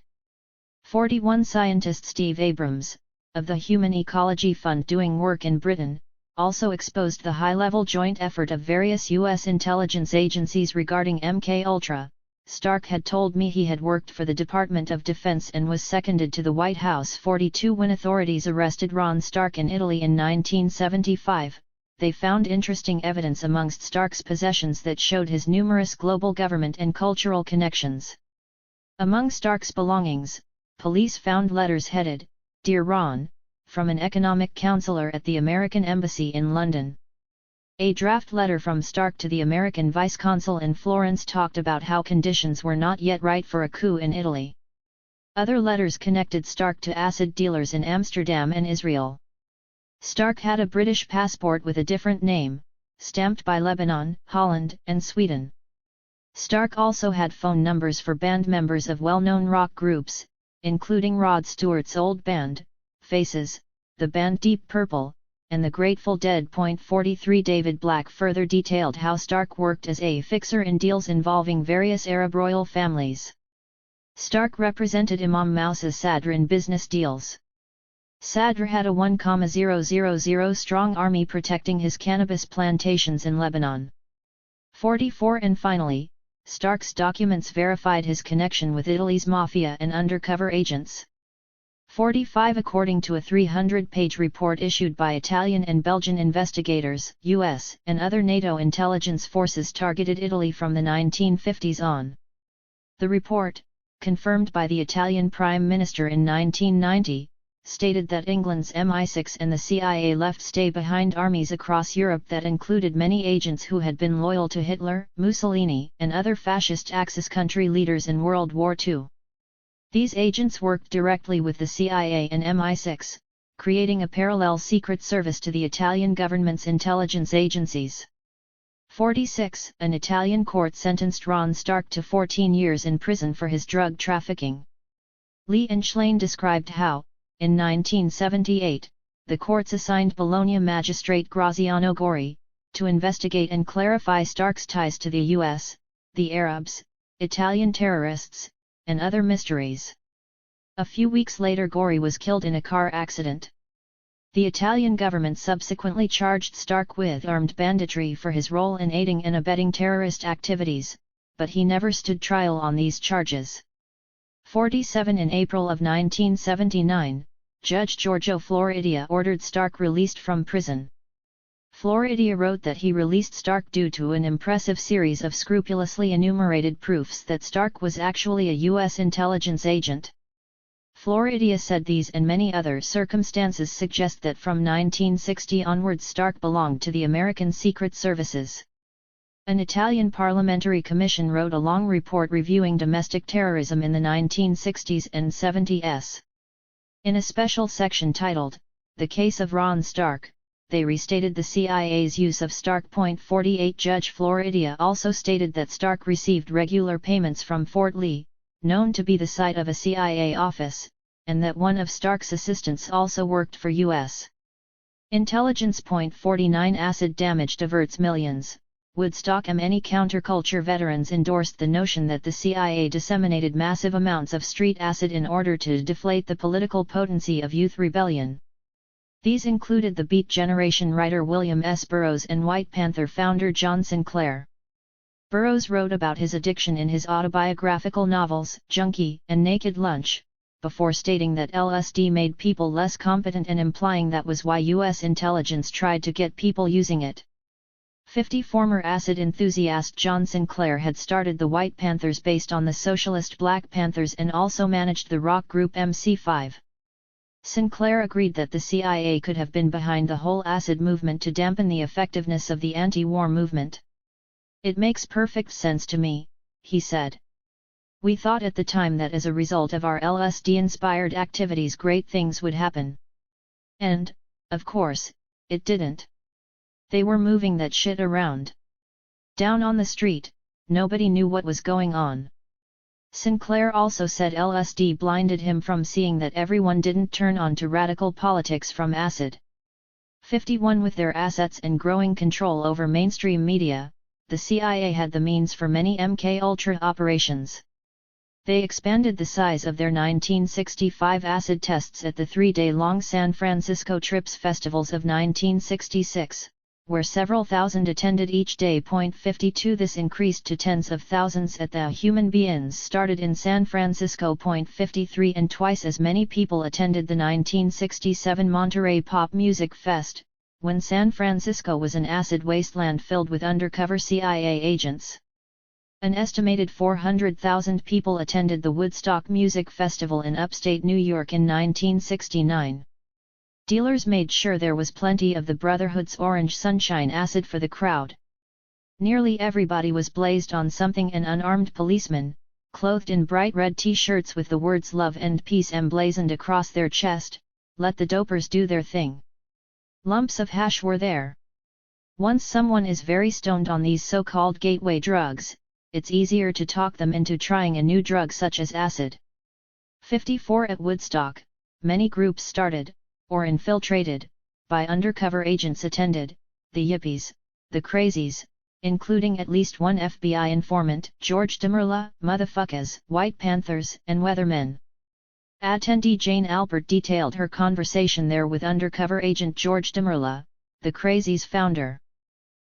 41 Scientist Steve Abrams, of the Human Ecology Fund doing work in Britain, also exposed the high-level joint effort of various U.S. intelligence agencies regarding MKUltra. Stark had told me he had worked for the Department of Defense and was seconded to the White House. 42 When authorities arrested Ron Stark in Italy in 1975, they found interesting evidence amongst Stark's possessions that showed his numerous global government and cultural connections. Among Stark's belongings, police found letters headed, "Dear Ron," from an economic counselor at the American Embassy in London. A draft letter from Stark to the American vice-consul in Florence talked about how conditions were not yet right for a coup in Italy. Other letters connected Stark to acid dealers in Amsterdam and Israel. Stark had a British passport with a different name, stamped by Lebanon, Holland, and Sweden. Stark also had phone numbers for band members of well-known rock groups, including Rod Stewart's old band, Faces, the band Deep Purple, and the Grateful Dead. 43 David Black further detailed how Stark worked as a fixer in deals involving various Arab royal families. Stark represented Imam Mousa Sadr in business deals. Sadr had a 1,000 strong army protecting his cannabis plantations in Lebanon. 44 And finally, Stark's documents verified his connection with Italy's mafia and undercover agents. 45 According to a 300-page report issued by Italian and Belgian investigators, US and other NATO intelligence forces targeted Italy from the 1950s on. The report, confirmed by the Italian Prime Minister in 1990, stated that England's MI6 and the CIA left stay-behind armies across Europe that included many agents who had been loyal to Hitler, Mussolini, and other fascist Axis country leaders in World War II. These agents worked directly with the CIA and MI6, creating a parallel secret service to the Italian government's intelligence agencies. 46 An Italian court sentenced Ron Stark to 14 years in prison for his drug trafficking. Lee and Schlein described how, in 1978, the courts assigned Bologna magistrate Graziano Gori to investigate and clarify Stark's ties to the US, the Arabs, Italian terrorists, and other mysteries. A few weeks later Gori was killed in a car accident. The Italian government subsequently charged Stark with armed banditry for his role in aiding and abetting terrorist activities, but he never stood trial on these charges. 47 In April of 1979, Judge Giorgio Floridia ordered Stark released from prison. Floridia wrote that he released Stark due to an impressive series of scrupulously enumerated proofs that Stark was actually a U.S. intelligence agent. Floridia said these and many other circumstances suggest that from 1960 onwards Stark belonged to the American Secret Services. An Italian parliamentary commission wrote a long report reviewing domestic terrorism in the 1960s and 70s. In a special section titled, The Case of Ron Stark, they restated the CIA's use of Stark. 48 Judge Floridia also stated that Stark received regular payments from Fort Lee, known to be the site of a CIA office, and that one of Stark's assistants also worked for U.S. intelligence. 49 Acid damage diverts millions. Woodstock and many counterculture veterans endorsed the notion that the CIA disseminated massive amounts of street acid in order to deflate the political potency of youth rebellion. These included the Beat Generation writer William S. Burroughs and White Panther founder John Sinclair. Burroughs wrote about his addiction in his autobiographical novels, Junkie and Naked Lunch, before stating that LSD made people less competent and implying that was why U.S. intelligence tried to get people using it. 50 Former acid enthusiast John Sinclair had started the White Panthers based on the socialist Black Panthers and also managed the rock group MC5. Sinclair agreed that the CIA could have been behind the whole acid movement to dampen the effectiveness of the anti-war movement. "It makes perfect sense to me," he said. "We thought at the time that as a result of our LSD-inspired activities great things would happen. And, of course, it didn't. They were moving that shit around. Down on the street, nobody knew what was going on." Sinclair also said LSD blinded him from seeing that everyone didn't turn on to radical politics from acid. 51 With their assets and growing control over mainstream media, the CIA had the means for many MKUltra operations. They expanded the size of their 1965 acid tests at the 3-day-long San Francisco Trips Festivals of 1966. Where several thousand attended each day. 52 This increased to tens of thousands at the Human Beings started in San Francisco. 53 And twice as many people attended the 1967 Monterey Pop Music Fest, when San Francisco was an acid wasteland filled with undercover CIA agents. An estimated 400,000 people attended the Woodstock Music Festival in upstate New York in 1969. Dealers made sure there was plenty of the Brotherhood's Orange Sunshine acid for the crowd. Nearly everybody was blazed on something, and unarmed policemen, clothed in bright red t-shirts with the words love and peace emblazoned across their chest, let the dopers do their thing. Lumps of hash were there. Once someone is very stoned on these so-called gateway drugs, it's easier to talk them into trying a new drug such as acid. 54 At Woodstock, many groups started, or infiltrated, by undercover agents attended, the Yippies, the Crazies, including at least one FBI informant, George DeMerla, Motherfuckers, White Panthers, and Weathermen. Attendee Jane Albert detailed her conversation there with undercover agent George DeMerla, the Crazies founder.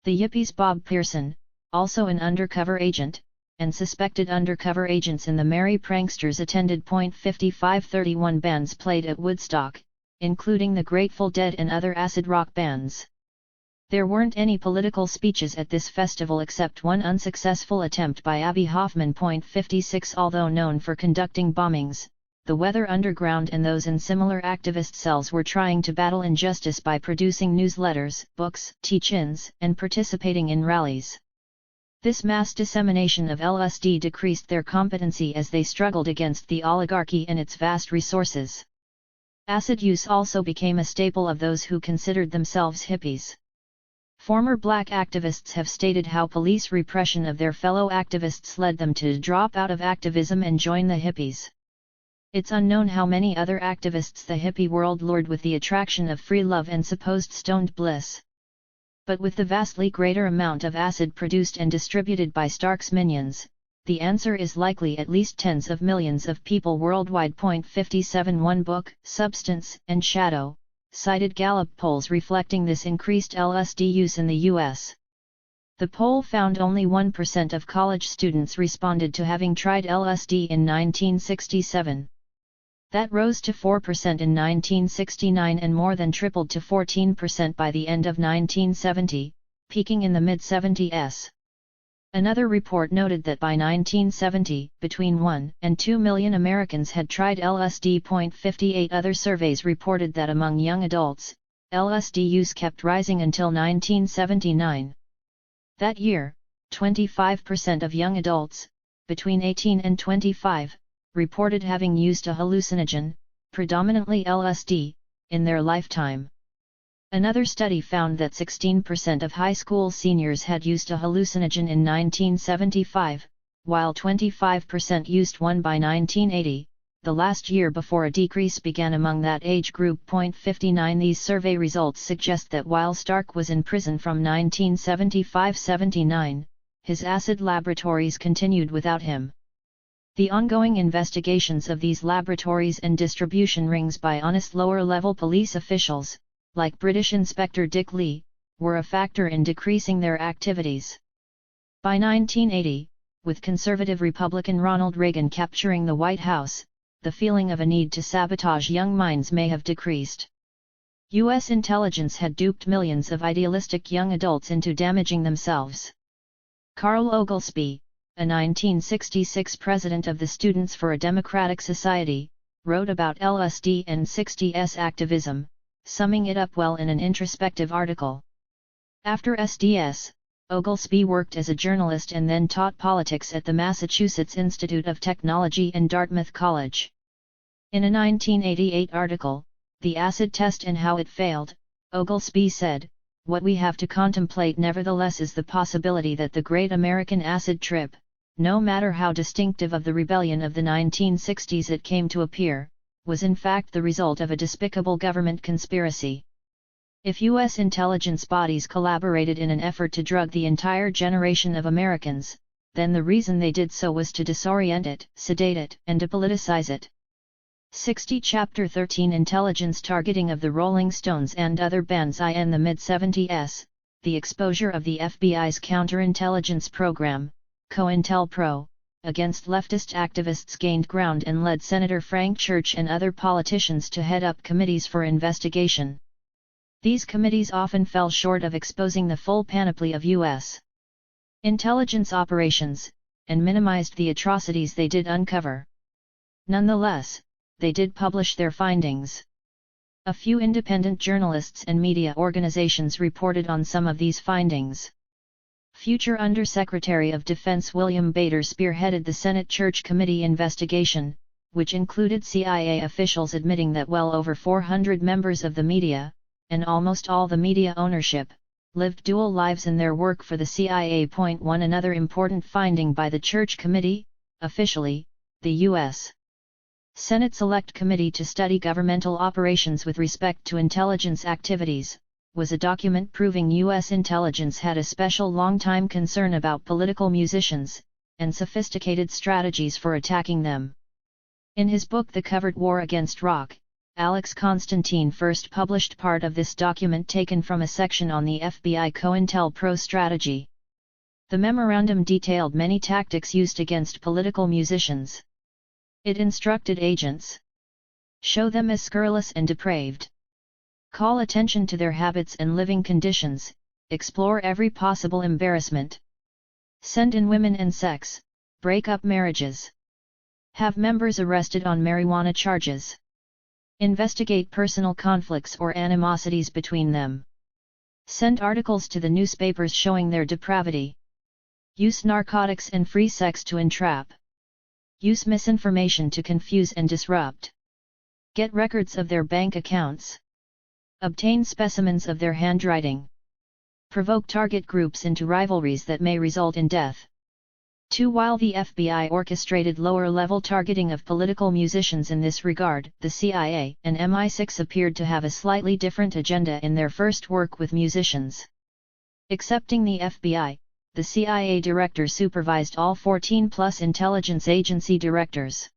The Yippies Bob Pearson, also an undercover agent, and suspected undercover agents in the Merry Pranksters attended. 5531 bands played at Woodstock, including the Grateful Dead and other acid rock bands. There weren't any political speeches at this festival except one unsuccessful attempt by Abby Hoffman. 56 Although known for conducting bombings, the Weather Underground and those in similar activist cells were trying to battle injustice by producing newsletters, books, teach-ins, and participating in rallies. This mass dissemination of LSD decreased their competency as they struggled against the oligarchy and its vast resources. Acid use also became a staple of those who considered themselves hippies. Former black activists have stated how police repression of their fellow activists led them to drop out of activism and join the hippies. It's unknown how many other activists the hippie world lured with the attraction of free love and supposed stoned bliss. But with the vastly greater amount of acid produced and distributed by Stark's minions, the answer is likely at least tens of millions of people worldwide. 57 One book, Substance and Shadow, cited Gallup polls reflecting this increased LSD use in the U.S. The poll found only 1% of college students responded to having tried LSD in 1967. That rose to 4% in 1969 and more than tripled to 14% by the end of 1970, peaking in the mid-70s. Another report noted that by 1970, between 1 and 2 million Americans had tried LSD. 58 Other surveys reported that among young adults, LSD use kept rising until 1979. That year, 25% of young adults, between 18 and 25, reported having used a hallucinogen, predominantly LSD, in their lifetime. Another study found that 16% of high school seniors had used a hallucinogen in 1975, while 25% used one by 1980, the last year before a decrease began among that age group. 59 These survey results suggest that while Stark was in prison from 1975-79, his acid laboratories continued without him. The ongoing investigations of these laboratories and distribution rings by honest lower-level police officials, like British Inspector Dick Lee, were a factor in decreasing their activities. By 1980, with conservative Republican Ronald Reagan capturing the White House, the feeling of a need to sabotage young minds may have decreased. U.S. intelligence had duped millions of idealistic young adults into damaging themselves. Carl Oglesby, a 1966 president of the Students for a Democratic Society, wrote about LSD and 60s activism, summing it up well in an introspective article. After SDS, Oglesby worked as a journalist and then taught politics at the Massachusetts Institute of Technology and Dartmouth College. In a 1988 article, The Acid Test and How It Failed, Oglesby said, "What we have to contemplate nevertheless is the possibility that the great American acid trip, no matter how distinctive of the rebellion of the 1960s it came to appear, was in fact the result of a despicable government conspiracy. If U.S. intelligence bodies collaborated in an effort to drug the entire generation of Americans, then the reason they did so was to disorient it, sedate it, and depoliticize it." 60 Chapter 13 Intelligence targeting of the Rolling Stones and other bands in the mid-70s, the exposure of the FBI's counterintelligence program, COINTELPRO, against leftist activists gained ground and led Senator Frank Church and other politicians to head up committees for investigation. These committees often fell short of exposing the full panoply of U.S. intelligence operations, and minimized the atrocities they did uncover. Nonetheless, they did publish their findings. A few independent journalists and media organizations reported on some of these findings. Future Undersecretary of Defense William Bader spearheaded the Senate Church Committee investigation, which included CIA officials admitting that well over 400 members of the media, and almost all the media ownership, lived dual lives in their work for the CIA. One Another important finding by the Church Committee, officially, the U.S. Senate Select Committee to study governmental operations with respect to intelligence activities, was a document proving U.S. intelligence had a special long-time concern about political musicians, and sophisticated strategies for attacking them. In his book The Covert War Against Rock, Alex Constantine first published part of this document taken from a section on the FBI COINTELPRO strategy. The memorandum detailed many tactics used against political musicians. It instructed agents: show them as scurrilous and depraved. Call attention to their habits and living conditions, explore every possible embarrassment. Send in women and sex, break up marriages. Have members arrested on marijuana charges. Investigate personal conflicts or animosities between them. Send articles to the newspapers showing their depravity. Use narcotics and free sex to entrap. Use misinformation to confuse and disrupt. Get records of their bank accounts. Obtain specimens of their handwriting. Provoke target groups into rivalries that may result in death. 2. While the FBI orchestrated lower-level targeting of political musicians in this regard, the CIA and MI6 appeared to have a slightly different agenda in their first work with musicians. Excepting the FBI, the CIA director supervised all 14+ intelligence agency directors.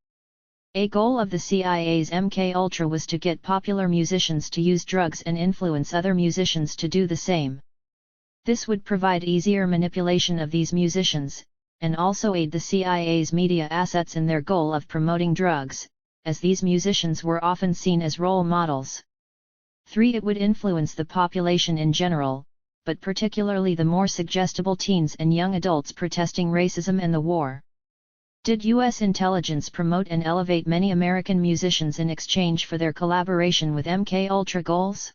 A goal of the CIA's MK-Ultra was to get popular musicians to use drugs and influence other musicians to do the same. This would provide easier manipulation of these musicians, and also aid the CIA's media assets in their goal of promoting drugs, as these musicians were often seen as role models. 3. It would influence the population in general, but particularly the more suggestible teens and young adults protesting racism and the war. Did U.S. intelligence promote and elevate many American musicians in exchange for their collaboration with MK-Ultra goals?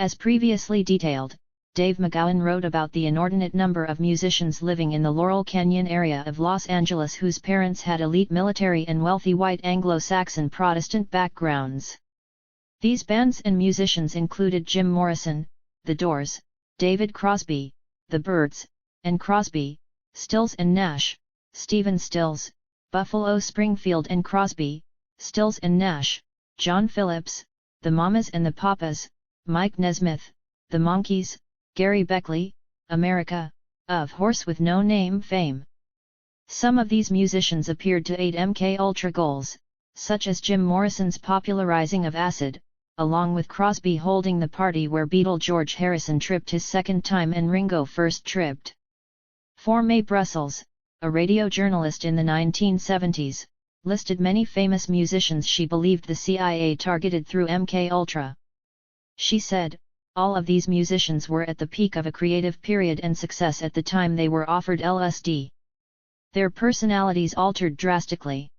As previously detailed, Dave McGowan wrote about the inordinate number of musicians living in the Laurel Canyon area of Los Angeles whose parents had elite military and wealthy white Anglo-Saxon Protestant backgrounds. These bands and musicians included Jim Morrison, The Doors, David Crosby, The Byrds, and Crosby, Stills and Nash, Stephen Stills, Buffalo Springfield and Crosby, Stills and Nash, John Phillips, The Mamas and the Papas, Mike Nesmith, The Monkees, Gary Beckley, America, of Horse with No Name fame. Some of these musicians appeared to aid MK-Ultra goals, such as Jim Morrison's popularizing of acid, along with Crosby holding the party where Beatle George Harrison tripped his second time and Ringo first tripped. 4. Mae Brussels, a radio journalist in the 1970s, listed many famous musicians she believed the CIA targeted through MK-Ultra. She said, all of these musicians were at the peak of a creative period and success at the time they were offered LSD. Their personalities altered drastically.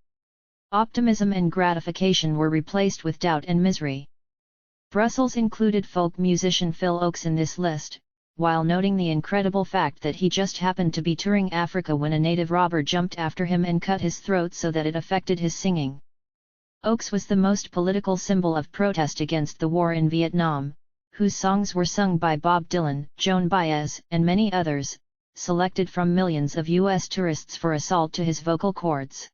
Optimism and gratification were replaced with doubt and misery. Brussels included folk musician Phil Ochs in this list, while noting the incredible fact that he just happened to be touring Africa when a native robber jumped after him and cut his throat so that it affected his singing. Ochs was the most political symbol of protest against the war in Vietnam, whose songs were sung by Bob Dylan, Joan Baez, and many others, selected from millions of U.S. tourists for assault to his vocal cords.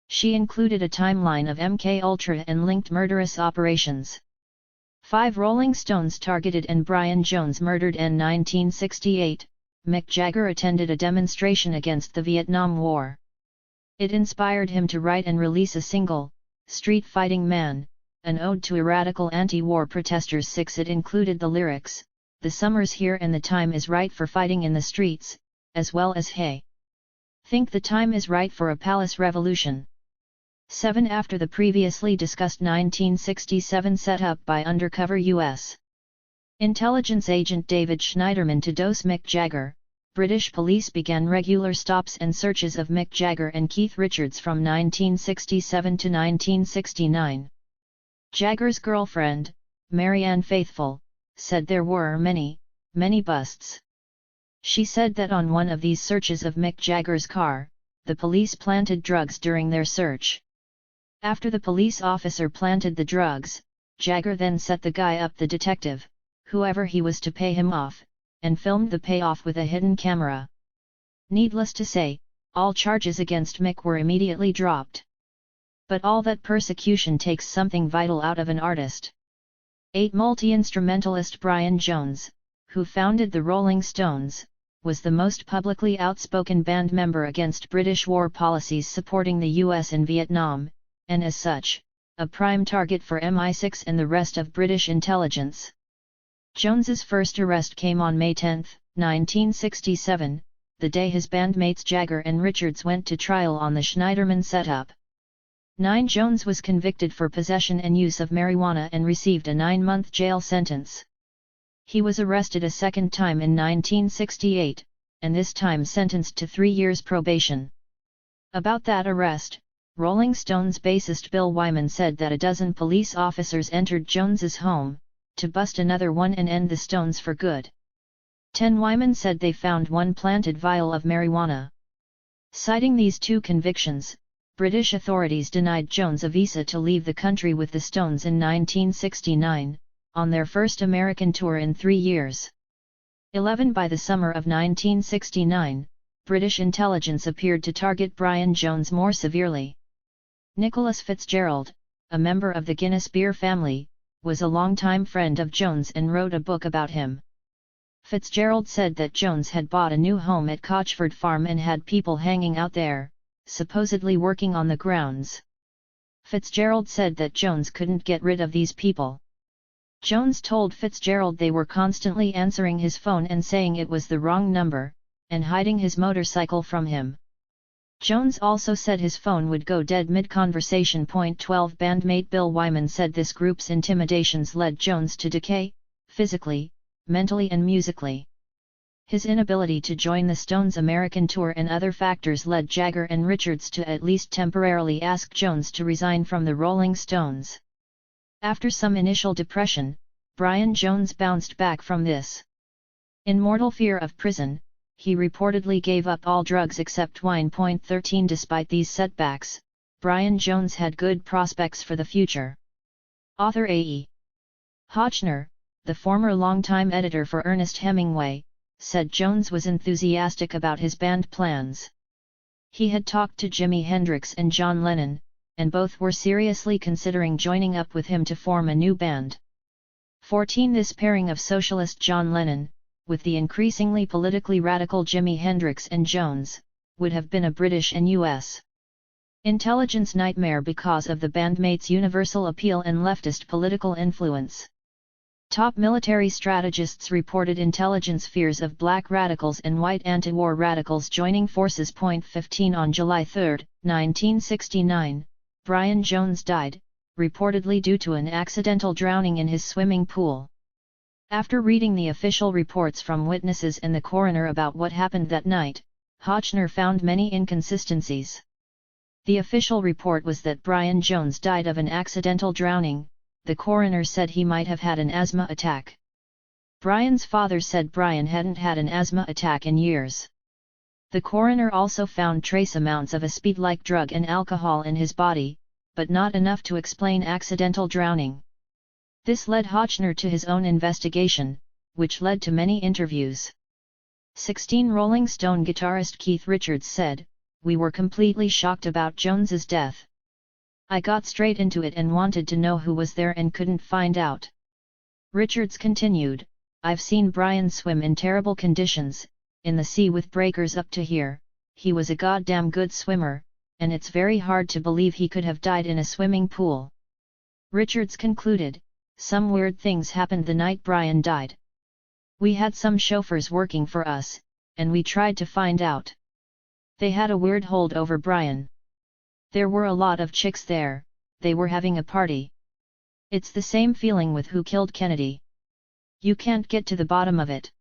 She included a timeline of MK-Ultra and linked murderous operations. 5. Rolling Stones targeted and Brian Jones murdered in 1968. Mick Jagger attended a demonstration against the Vietnam War. It inspired him to write and release a single, Street Fighting Man, an ode to radical anti-war protesters. 6. It included the lyrics, "The summer's here and the time is right for fighting in the streets," as well as "Hey! Think the time is right for a palace revolution." 7. After the previously discussed 1967 setup by undercover U.S. intelligence agent David Schneiderman to dose Mick Jagger, British police began regular stops and searches of Mick Jagger and Keith Richards from 1967 to 1969. Jagger's girlfriend, Marianne Faithfull, said there were many busts. She said that on one of these searches of Mick Jagger's car, the police planted drugs during their search. After the police officer planted the drugs, Jagger then set the guy up, the detective, whoever he was, to pay him off, and filmed the payoff with a hidden camera. Needless to say, all charges against Mick were immediately dropped. But all that persecution takes something vital out of an artist. 8. Multi-instrumentalist Brian Jones, who founded the Rolling Stones, was the most publicly outspoken band member against British war policies supporting the US in Vietnam, and as such, a prime target for MI6 and the rest of British intelligence. Jones's first arrest came on May 10, 1967, the day his bandmates Jagger and Richards went to trial on the Schneiderman setup. Jones was convicted for possession and use of marijuana and received a 9-month jail sentence. He was arrested a second time in 1968, and this time sentenced to 3 years probation. About that arrest, Rolling Stones bassist Bill Wyman said that a dozen police officers entered Jones's home, to bust another one and end the Stones for good. 10. Wyman said they found one planted vial of marijuana. Citing these two convictions, British authorities denied Jones a visa to leave the country with the Stones in 1969, on their first American tour in 3 years. 11. By the summer of 1969, British intelligence appeared to target Brian Jones more severely. Nicholas Fitzgerald, a member of the Guinness beer family, was a longtime friend of Jones and wrote a book about him. Fitzgerald said that Jones had bought a new home at Cochford Farm and had people hanging out there, supposedly working on the grounds. Fitzgerald said that Jones couldn't get rid of these people. Jones told Fitzgerald they were constantly answering his phone and saying it was the wrong number, and hiding his motorcycle from him. Jones also said his phone would go dead mid-conversation. 12. Bandmate Bill Wyman said this group's intimidations led Jones to decay, physically, mentally and musically. His inability to join the Stones' American tour and other factors led Jagger and Richards to at least temporarily ask Jones to resign from the Rolling Stones. After some initial depression, Brian Jones bounced back from this. In mortal fear of prison, he reportedly gave up all drugs except wine. 13. Despite these setbacks, Brian Jones had good prospects for the future. Author A.E. Hotchner, the former longtime editor for Ernest Hemingway, said Jones was enthusiastic about his band plans. He had talked to Jimi Hendrix and John Lennon, and both were seriously considering joining up with him to form a new band. 14. This pairing of socialist John Lennon, with the increasingly politically radical Jimi Hendrix and Jones, would have been a British and U.S. intelligence nightmare because of the bandmates' universal appeal and leftist political influence. Top military strategists reported intelligence fears of black radicals and white anti-war radicals joining forces. 15. On July 3, 1969, Brian Jones died, reportedly due to an accidental drowning in his swimming pool. After reading the official reports from witnesses and the coroner about what happened that night, Hotchner found many inconsistencies. The official report was that Brian Jones died of an accidental drowning. The coroner said he might have had an asthma attack. Brian's father said Brian hadn't had an asthma attack in years. The coroner also found trace amounts of a speed-like drug and alcohol in his body, but not enough to explain accidental drowning. This led Hotchner to his own investigation, which led to many interviews. 16. Rolling Stone guitarist Keith Richards said, "We were completely shocked about Jones's death. I got straight into it and wanted to know who was there and couldn't find out." Richards continued, "I've seen Brian swim in terrible conditions, in the sea with breakers up to here. He was a goddamn good swimmer, and it's very hard to believe he could have died in a swimming pool." Richards concluded, "Some weird things happened the night Brian died. We had some chauffeurs working for us, and we tried to find out. They had a weird hold over Brian. There were a lot of chicks there, they were having a party. It's the same feeling with Who Killed Kennedy. You can't get to the bottom of it."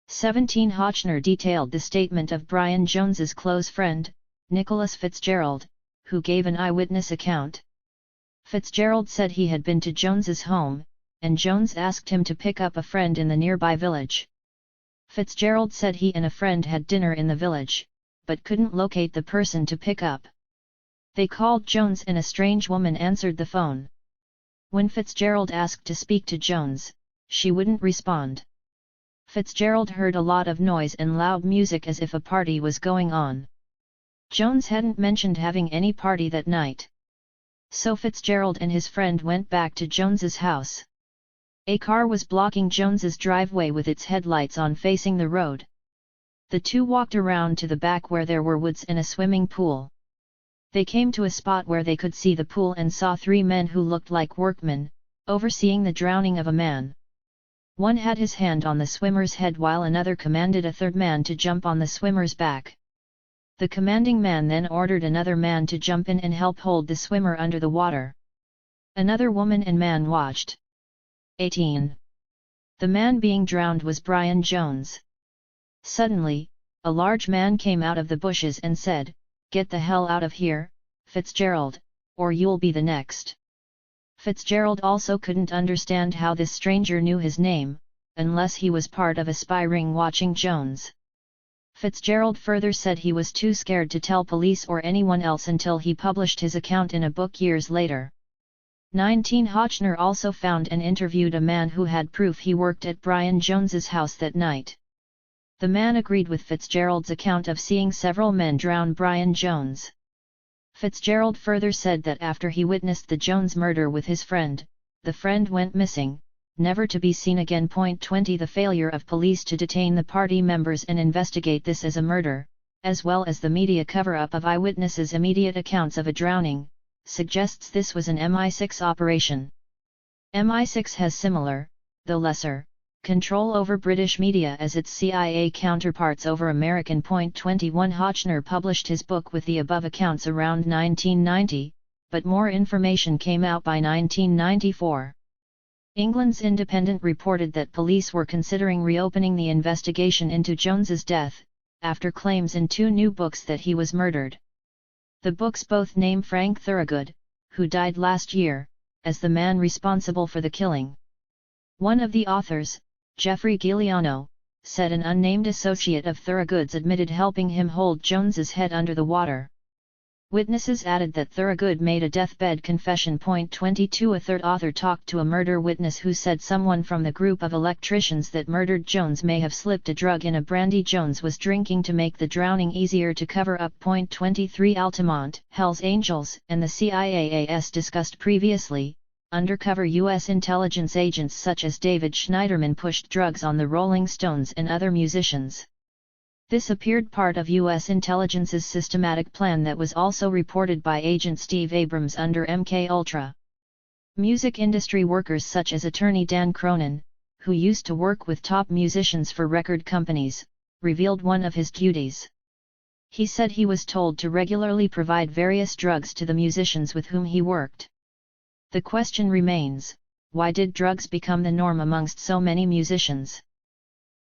17. Hotchner detailed the statement of Brian Jones's close friend, Nicholas Fitzgerald, who gave an eyewitness account. Fitzgerald said he had been to Jones's home, and Jones asked him to pick up a friend in the nearby village. Fitzgerald said he and a friend had dinner in the village, but couldn't locate the person to pick up. They called Jones and a strange woman answered the phone. When Fitzgerald asked to speak to Jones, she wouldn't respond. Fitzgerald heard a lot of noise and loud music as if a party was going on. Jones hadn't mentioned having any party that night. So Fitzgerald and his friend went back to Jones's house. A car was blocking Jones's driveway with its headlights on facing the road. The two walked around to the back where there were woods and a swimming pool. They came to a spot where they could see the pool and saw three men who looked like workmen, overseeing the drowning of a man. One had his hand on the swimmer's head while another commanded a third man to jump on the swimmer's back. The commanding man then ordered another man to jump in and help hold the swimmer under the water. Another woman and man watched. 18. The man being drowned was Brian Jones. Suddenly, a large man came out of the bushes and said, "Get the hell out of here, Fitzgerald, or you'll be the next." Fitzgerald also couldn't understand how this stranger knew his name, unless he was part of a spy ring watching Jones. Fitzgerald further said he was too scared to tell police or anyone else until he published his account in a book years later. 19. Hochner also found and interviewed a man who had proof he worked at Brian Jones's house that night. The man agreed with Fitzgerald's account of seeing several men drown Brian Jones. Fitzgerald further said that after he witnessed the Jones murder with his friend, the friend went missing, never to be seen again. 20. The failure of police to detain the party members and investigate this as a murder, as well as the media cover-up of eyewitnesses' immediate accounts of a drowning, suggests this was an MI6 operation. MI6 has similar, though lesser, control over British media as its CIA counterparts over American. 21. Hochner published his book with the above accounts around 1990, but more information came out by 1994. England's Independent reported that police were considering reopening the investigation into Jones's death, after claims in two new books that he was murdered. The books both name Frank Thorogood, who died last year, as the man responsible for the killing. One of the authors, Geoffrey Giuliano, said an unnamed associate of Thorogood's admitted helping him hold Jones's head under the water. Witnesses added that Thorogood made a deathbed confession. 22. A third author talked to a murder witness who said someone from the group of electricians that murdered Jones may have slipped a drug in a brandy Jones was drinking to make the drowning easier to cover up. 23. Altamont, Hells Angels, and the CIA as discussed previously. Undercover U.S. intelligence agents such as David Schneiderman pushed drugs on the Rolling Stones and other musicians. This appeared part of U.S. intelligence's systematic plan that was also reported by Agent Steve Abrams under MKUltra. Music industry workers such as attorney Dan Cronin, who used to work with top musicians for record companies, revealed one of his duties. He said he was told to regularly provide various drugs to the musicians with whom he worked. The question remains, why did drugs become the norm amongst so many musicians?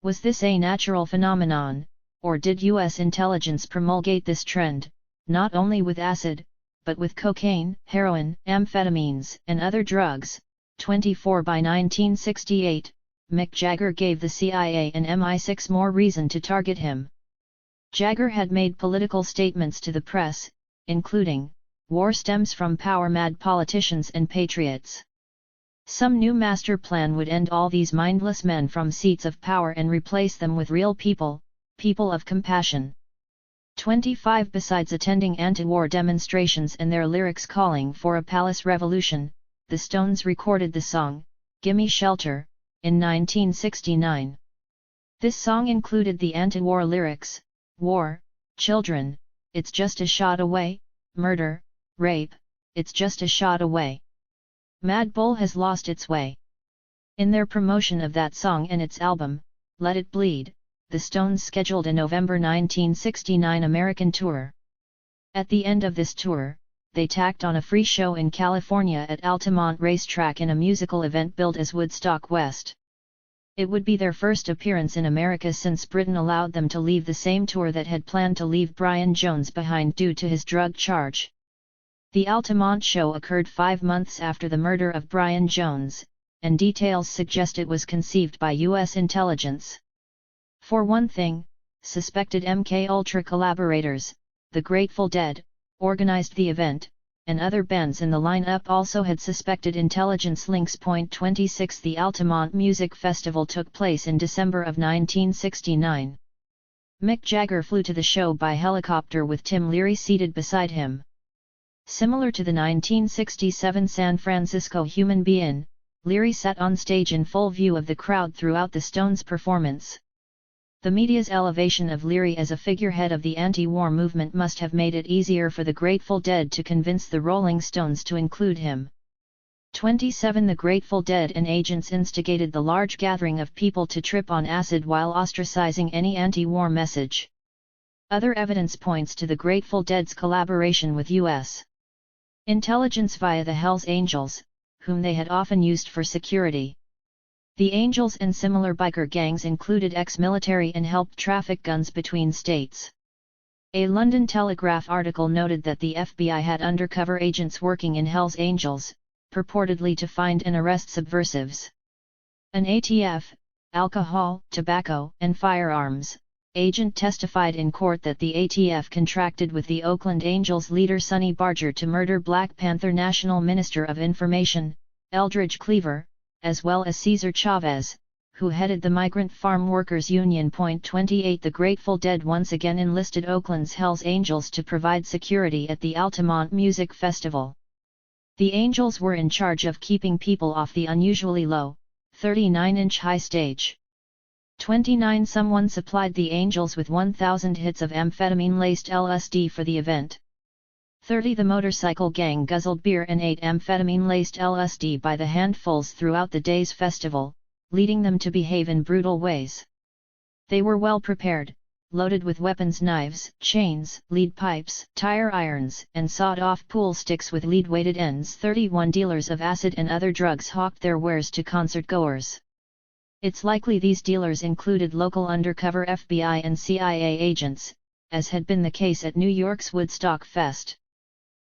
Was this a natural phenomenon, or did U.S. intelligence promulgate this trend, not only with acid, but with cocaine, heroin, amphetamines, and other drugs? 24. By 1968, Mick Jagger gave the CIA and MI6 more reason to target him. Jagger had made political statements to the press, including, "War stems from power-mad politicians and patriots. Some new master plan would end all these mindless men from seats of power and replace them with real people, people of compassion." 25. Besides attending anti-war demonstrations and their lyrics calling for a palace revolution, the Stones recorded the song, "Gimme Shelter," in 1969. This song included the anti-war lyrics, "War, children, it's just a shot away, murder, rape, it's just a shot away. Mad Bull has lost its way." In their promotion of that song and its album, Let It Bleed, the Stones scheduled a November 1969 American tour. At the end of this tour, they tacked on a free show in California at Altamont Racetrack in a musical event billed as Woodstock West. It would be their first appearance in America since Britain allowed them to leave the same tour that had planned to leave Brian Jones behind due to his drug charge. The Altamont show occurred 5 months after the murder of Brian Jones, and details suggest it was conceived by U.S. intelligence. For one thing, suspected MKUltra collaborators, the Grateful Dead, organized the event, and other bands in the lineup also had suspected intelligence links. 26 The Altamont Music Festival took place in December of 1969. Mick Jagger flew to the show by helicopter with Tim Leary seated beside him. Similar to the 1967 San Francisco Human Being, Leary sat on stage in full view of the crowd throughout the Stones' performance. The media's elevation of Leary as a figurehead of the anti-war movement must have made it easier for the Grateful Dead to convince the Rolling Stones to include him. 27 The Grateful Dead and agents instigated the large gathering of people to trip on acid while ostracizing any anti-war message. Other evidence points to the Grateful Dead's collaboration with U.S. intelligence via the Hells Angels, whom they had often used for security. The Angels and similar biker gangs included ex-military and helped traffic guns between states. A London Telegraph article noted that the FBI had undercover agents working in Hells Angels, purportedly to find and arrest subversives. An ATF, alcohol, tobacco, and firearms agent testified in court that the ATF contracted with the Oakland Angels leader Sonny Barger to murder Black Panther National Minister of Information, Eldridge Cleaver, as well as Cesar Chavez, who headed the Migrant Farm Workers Union. 28 The Grateful Dead once again enlisted Oakland's Hells Angels to provide security at the Altamont Music Festival. The Angels were in charge of keeping people off the unusually low, 39-inch high stage. 29 Someone supplied the Angels with 1,000 hits of amphetamine-laced LSD for the event. 30 The motorcycle gang guzzled beer and ate amphetamine-laced LSD by the handfuls throughout the day's festival, leading them to behave in brutal ways. They were well prepared, loaded with weapons, knives, chains, lead pipes, tire irons, and sawed-off pool sticks with lead-weighted ends. 31 Dealers of acid and other drugs hawked their wares to concert-goers. It's likely these dealers included local undercover FBI and CIA agents, as had been the case at New York's Woodstock Fest.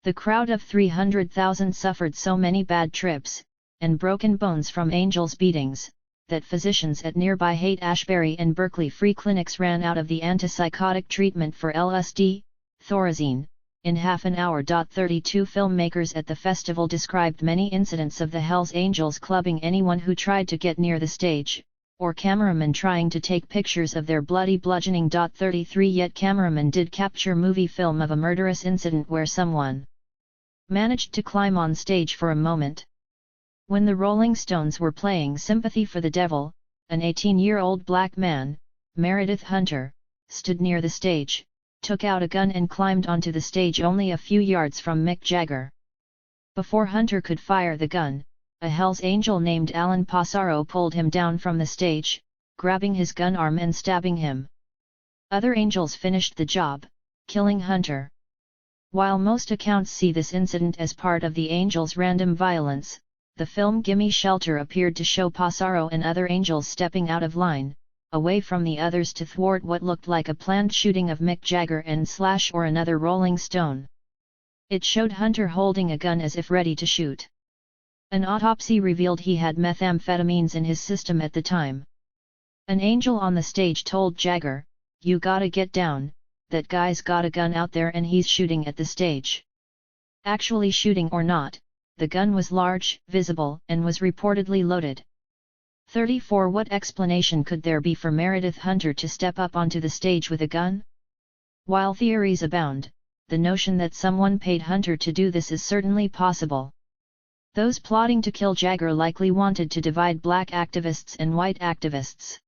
The crowd of 300,000 suffered so many bad trips, and broken bones from Angels beatings, that physicians at nearby Haight-Ashbury and Berkeley free clinics ran out of the antipsychotic treatment for LSD, Thorazine, in half an hour. 32 Filmmakers at the festival described many incidents of the Hells Angels clubbing anyone who tried to get near the stage, or cameramen trying to take pictures of their bloody bludgeoning. 33 Yet cameramen did capture movie film of a murderous incident where someone managed to climb on stage for a moment. When the Rolling Stones were playing Sympathy for the Devil, an 18-year-old black man, Meredith Hunter, stood near the stage, took out a gun and climbed onto the stage only a few yards from Mick Jagger. Before Hunter could fire the gun, a Hells Angel named Alan Passaro pulled him down from the stage, grabbing his gun arm and stabbing him. Other Angels finished the job, killing Hunter. While most accounts see this incident as part of the Angels' random violence, the film Gimme Shelter appeared to show Passaro and other Angels stepping out of line, away from the others to thwart what looked like a planned shooting of Mick Jagger and Slash or another Rolling Stone. It showed Hunter holding a gun as if ready to shoot. An autopsy revealed he had methamphetamines in his system at the time. An Angel on the stage told Jagger, "You gotta get down, that guy's got a gun out there and he's shooting at the stage." Actually shooting or not, the gun was large, visible, and was reportedly loaded. 34 What explanation could there be for Meredith Hunter to step up onto the stage with a gun? While theories abound, the notion that someone paid Hunter to do this is certainly possible. Those plotting to kill Jagger likely wanted to divide black activists and white activists.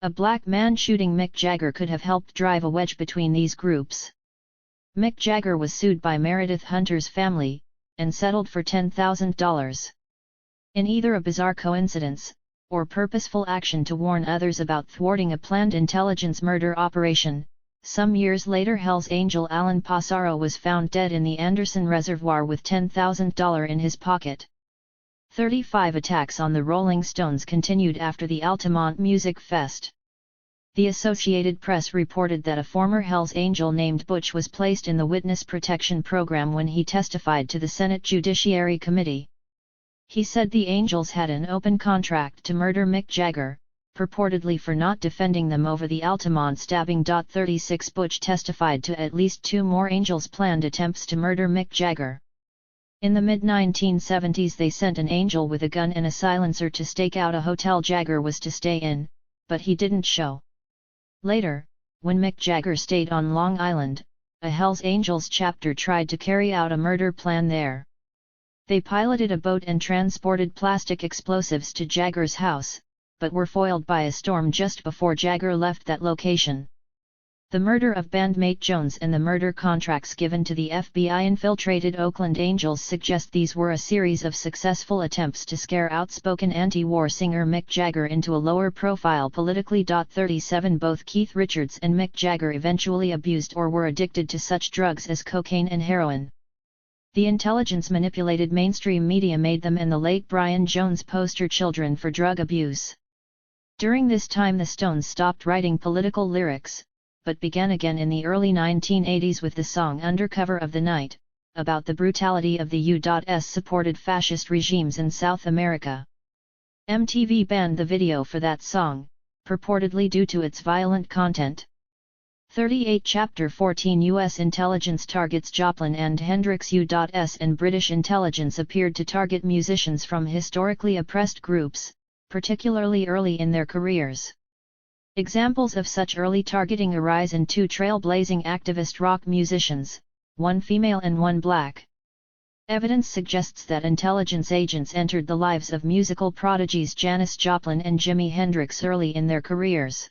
A black man shooting Mick Jagger could have helped drive a wedge between these groups. Mick Jagger was sued by Meredith Hunter's family, and settled for $10,000. In either a bizarre coincidence, or purposeful action to warn others about thwarting a planned intelligence murder operation, some years later Hells Angel Alan Passaro was found dead in the Anderson Reservoir with $10,000 in his pocket. 35 Attacks on the Rolling Stones continued after the Altamont Music Fest. The Associated Press reported that a former Hells Angel named Butch was placed in the Witness Protection Program when he testified to the Senate Judiciary Committee. He said the Angels had an open contract to murder Mick Jagger, purportedly for not defending them over the Altamont stabbing. 36 Butch testified to at least 2 more Angels' planned attempts to murder Mick Jagger. In the mid-1970s they sent an angel with a gun and a silencer to stake out a hotel Jagger was to stay in, but he didn't show. Later, when Mick Jagger stayed on Long Island, a Hells Angels chapter tried to carry out a murder plan there. They piloted a boat and transported plastic explosives to Jagger's house, but were foiled by a storm just before Jagger left that location. The murder of bandmate Jones and the murder contracts given to the FBI-infiltrated Oakland Angels suggest these were a series of successful attempts to scare outspoken anti-war singer Mick Jagger into a lower profile politically. 37 Both Keith Richards and Mick Jagger eventually abused or were addicted to such drugs as cocaine and heroin. The intelligence-manipulated mainstream media made them and the late Brian Jones poster children for drug abuse. During this time the Stones stopped writing political lyrics, but began again in the early 1980s with the song Undercover of the Night, about the brutality of the U.S.-supported fascist regimes in South America. MTV banned the video for that song, purportedly due to its violent content. 38 Chapter 14 U.S. intelligence targets Joplin and Hendrix. U.S. and British intelligence appeared to target musicians from historically oppressed groups, particularly early in their careers. Examples of such early targeting arise in 2 trailblazing activist rock musicians, one female and one black. Evidence suggests that intelligence agents entered the lives of musical prodigies Janis Joplin and Jimi Hendrix early in their careers.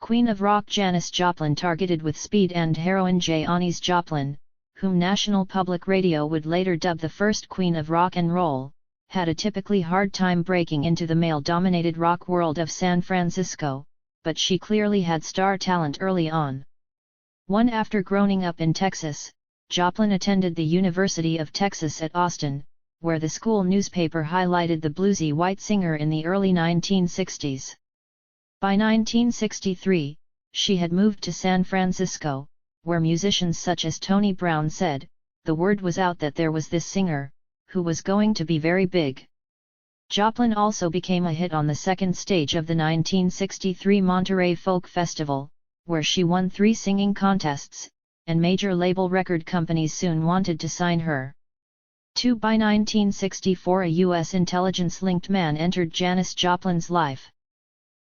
Queen of rock Janis Joplin targeted with speed and heroin Janis Joplin, whom National Public Radio would later dub the first Queen of Rock and Roll, had a typically hard time breaking into the male-dominated rock world of San Francisco, but she clearly had star talent early on. After growing up in Texas, Joplin attended the University of Texas at Austin, where the school newspaper highlighted the bluesy white singer in the early 1960s. By 1963, she had moved to San Francisco, where musicians such as Tony Brown said, the word was out that there was this singer, who was going to be very big. Joplin also became a hit on the second stage of the 1963 Monterey Folk Festival, where she won 3 singing contests, and major label record companies soon wanted to sign her. By 1964 a U.S. intelligence-linked man entered Janis Joplin's life.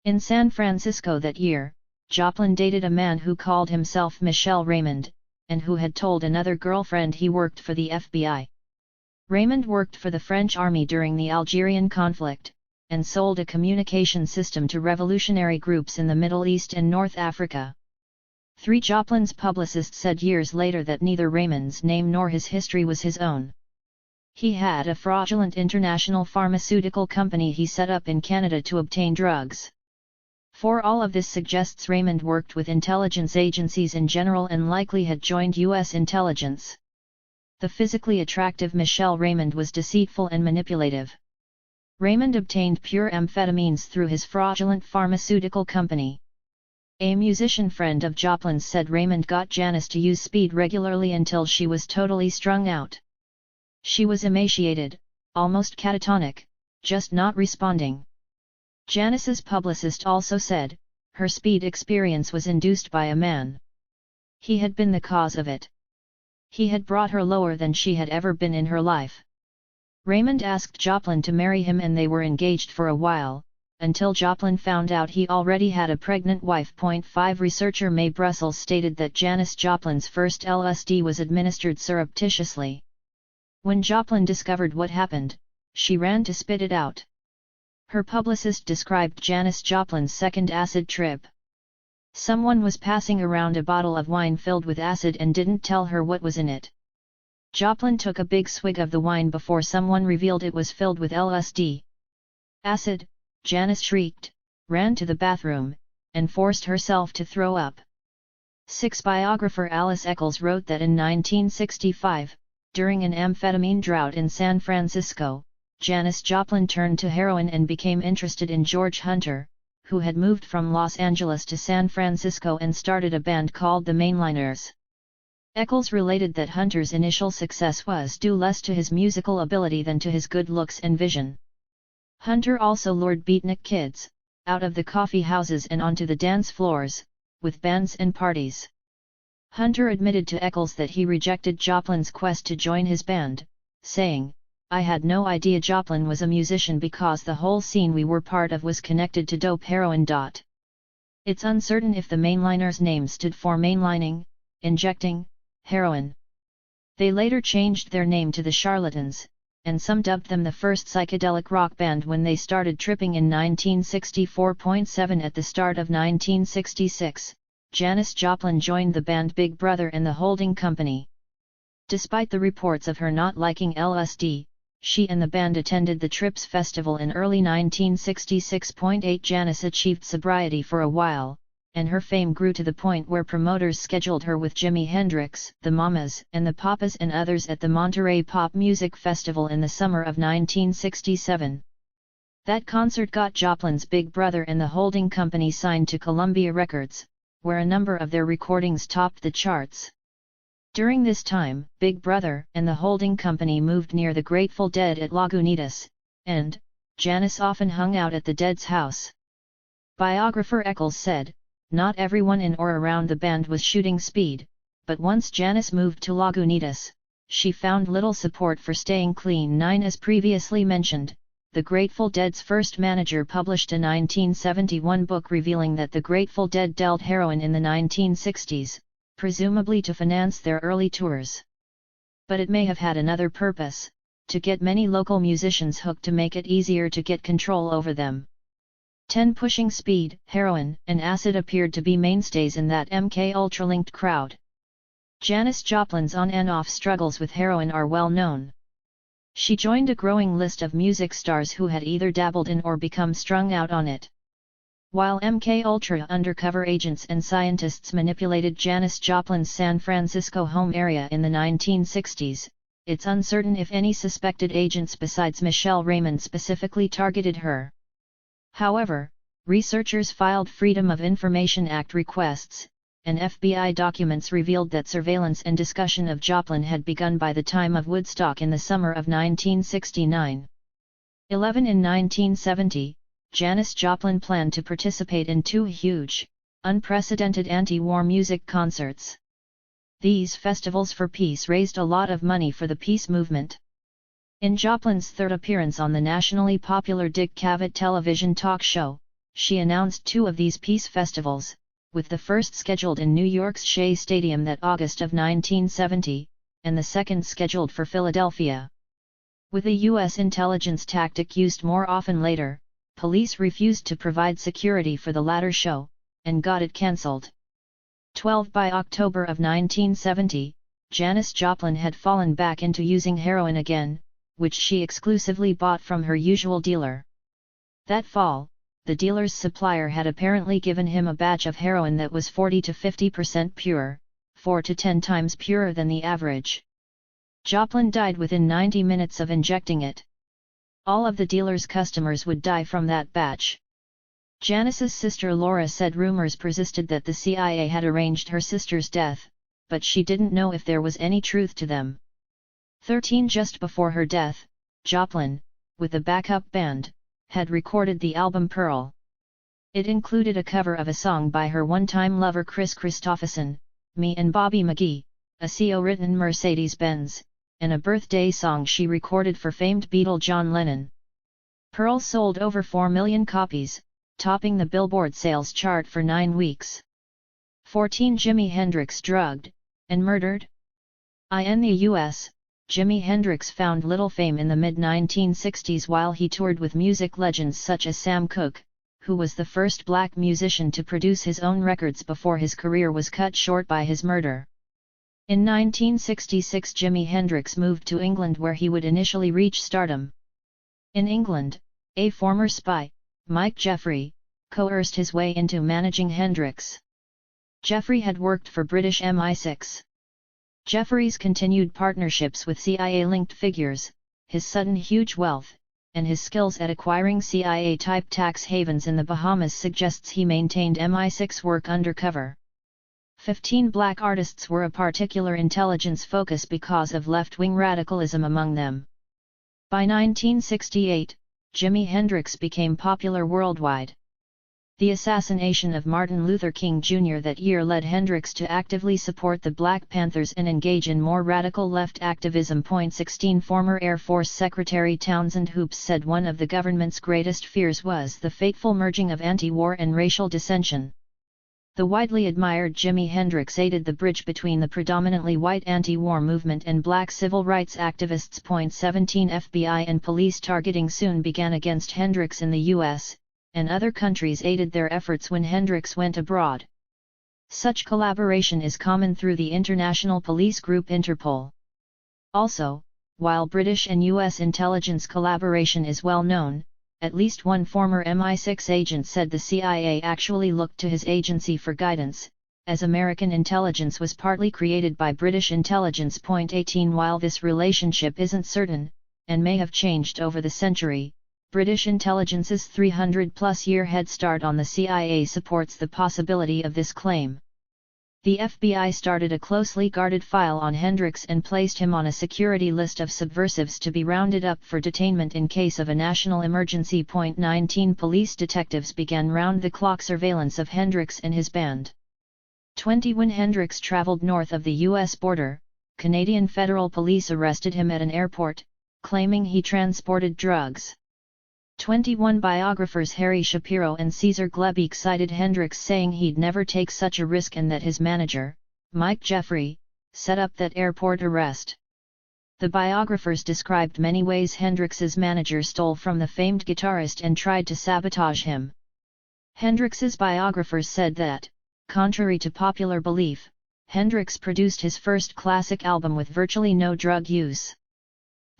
In San Francisco that year, Joplin dated a man who called himself Michel Raymond, and who had told another girlfriend he worked for the FBI. Raymond worked for the French army during the Algerian conflict, and sold a communication system to revolutionary groups in the Middle East and North Africa. Joplin's publicist said years later that neither Raymond's name nor his history was his own. He had a fraudulent international pharmaceutical company he set up in Canada to obtain drugs. All of this suggests Raymond worked with intelligence agencies in general and likely had joined U.S. intelligence. The physically attractive Michel Raymond was deceitful and manipulative. Raymond obtained pure amphetamines through his fraudulent pharmaceutical company. A musician friend of Joplin's said Raymond got Janis to use speed regularly until she was totally strung out. She was emaciated, almost catatonic, just not responding. Janis's publicist also said, her speed experience was induced by a man. He had been the cause of it. He had brought her lower than she had ever been in her life. Raymond asked Joplin to marry him and they were engaged for a while, until Joplin found out he already had a pregnant wife. 5 Researcher Mae Brussels stated that Janis Joplin's first LSD was administered surreptitiously. When Joplin discovered what happened, she ran to spit it out. Her publicist described Janis Joplin's second acid trip. Someone was passing around a bottle of wine filled with acid and didn't tell her what was in it. Joplin took a big swig of the wine before someone revealed it was filled with LSD. Acid, Janis shrieked, ran to the bathroom, and forced herself to throw up. Biographer Alice Eccles wrote that in 1965, during an amphetamine drought in San Francisco, Janis Joplin turned to heroin and became interested in George Hunter, who had moved from Los Angeles to San Francisco and started a band called the Mainliners. Eccles related that Hunter's initial success was due less to his musical ability than to his good looks and vision. Hunter also lured beatnik kids, out of the coffee houses and onto the dance floors, with bands and parties. Hunter admitted to Eccles that he rejected Joplin's quest to join his band, saying, "I had no idea Joplin was a musician because the whole scene we were part of was connected to dope heroin. It's uncertain if the mainliners' name stood for mainlining, injecting, heroin." They later changed their name to the Charlatans, and some dubbed them the first psychedelic rock band when they started tripping in 1964.7. At the start of 1966, Janis Joplin joined the band Big Brother and the Holding Company. Despite the reports of her not liking LSD, she and the band attended the Trips Festival in early 1966.8. Janis achieved sobriety for a while, and her fame grew to the point where promoters scheduled her with Jimi Hendrix, the Mamas and the Papas and others at the Monterey Pop Music Festival in the summer of 1967. That concert got Joplin's Big Brother and the Holding Company signed to Columbia Records, where a number of their recordings topped the charts. During this time, Big Brother and the Holding Company moved near the Grateful Dead at Lagunitas, and Janis often hung out at the Dead's house. Biographer Eccles said, "Not everyone in or around the band was shooting speed, but once Janis moved to Lagunitas, she found little support for staying clean." As previously mentioned, the Grateful Dead's first manager published a 1971 book revealing that the Grateful Dead dealt heroin in the 1960s, presumably to finance their early tours. But it may have had another purpose, to get many local musicians hooked to make it easier to get control over them. Pushing speed, heroin, and acid appeared to be mainstays in that MK Ultra-linked crowd. Janis Joplin's on and off struggles with heroin are well known. She joined a growing list of music stars who had either dabbled in or become strung out on it. While MK Ultra undercover agents and scientists manipulated Janis Joplin's San Francisco home area in the 1960s, it's uncertain if any suspected agents besides Michelle Raymond specifically targeted her. However, researchers filed Freedom of Information Act requests, and FBI documents revealed that surveillance and discussion of Joplin had begun by the time of Woodstock in the summer of 1969. In 1970, Janis Joplin planned to participate in two huge, unprecedented anti-war music concerts. These festivals for peace raised a lot of money for the peace movement. In Joplin's third appearance on the nationally popular Dick Cavett television talk show, she announced two of these peace festivals, with the first scheduled in New York's Shea Stadium that August of 1970, and the second scheduled for Philadelphia. With a U.S. intelligence tactic used more often later, police refused to provide security for the latter show, and got it cancelled. By October of 1970, Janis Joplin had fallen back into using heroin again, which she exclusively bought from her usual dealer. That fall, the dealer's supplier had apparently given him a batch of heroin that was 40 to 50% pure, 4 to 10 times purer than the average. Joplin died within 90 minutes of injecting it. All of the dealer's customers would die from that batch. Janis's sister Laura said rumors persisted that the CIA had arranged her sister's death, but she didn't know if there was any truth to them. Just before her death, Joplin, with a backup band, had recorded the album Pearl. It included a cover of a song by her one-time lover Chris Christopherson, Me and Bobby McGee, a CO-written Mercedes-Benz, and a birthday song she recorded for famed Beatle John Lennon. Pearl sold over 4 million copies, topping the Billboard sales chart for 9 weeks. Jimi Hendrix drugged and murdered? In the U.S., Jimi Hendrix found little fame in the mid-1960s while he toured with music legends such as Sam Cooke, who was the first black musician to produce his own records before his career was cut short by his murder. In 1966 Jimi Hendrix moved to England where he would initially reach stardom. In England, a former spy, Mike Jeffrey, coerced his way into managing Hendrix. Jeffrey had worked for British MI6. Jeffrey's continued partnerships with CIA-linked figures, his sudden huge wealth, and his skills at acquiring CIA-type tax havens in the Bahamas suggests he maintained MI6 work undercover. 15 black artists were a particular intelligence focus because of left-wing radicalism among them. By 1968, Jimi Hendrix became popular worldwide. The assassination of Martin Luther King Jr. that year led Hendricks to actively support the Black Panthers and engage in more radical left activism. 16 Former Air Force Secretary Townsend Hoops said one of the government's greatest fears was the fateful merging of anti-war and racial dissension. The widely admired Jimi Hendrix aided the bridge between the predominantly white anti-war movement and black civil rights activists. 17 FBI and police targeting soon began against Hendrix in the U.S., and other countries aided their efforts when Hendrix went abroad. Such collaboration is common through the international police group Interpol. Also, while British and U.S. intelligence collaboration is well known, at least one former MI6 agent said the CIA actually looked to his agency for guidance, as American intelligence was partly created by British intelligence. 18 While this relationship isn't certain, and may have changed over the century, British intelligence's 300-plus-year head start on the CIA supports the possibility of this claim. The FBI started a closely guarded file on Hendrix and placed him on a security list of subversives to be rounded up for detainment in case of a national emergency. 19 Police detectives began round-the-clock surveillance of Hendrix and his band. 20 When Hendrix traveled north of the U.S. border, Canadian federal police arrested him at an airport, claiming he transported drugs. 21 Biographers Harry Shapiro and Cesar Glebeek cited Hendrix saying he'd never take such a risk and that his manager, Mike Jeffrey, set up that airport arrest. The biographers described many ways Hendrix's manager stole from the famed guitarist and tried to sabotage him. Hendrix's biographers said that, contrary to popular belief, Hendrix produced his first classic album with virtually no drug use.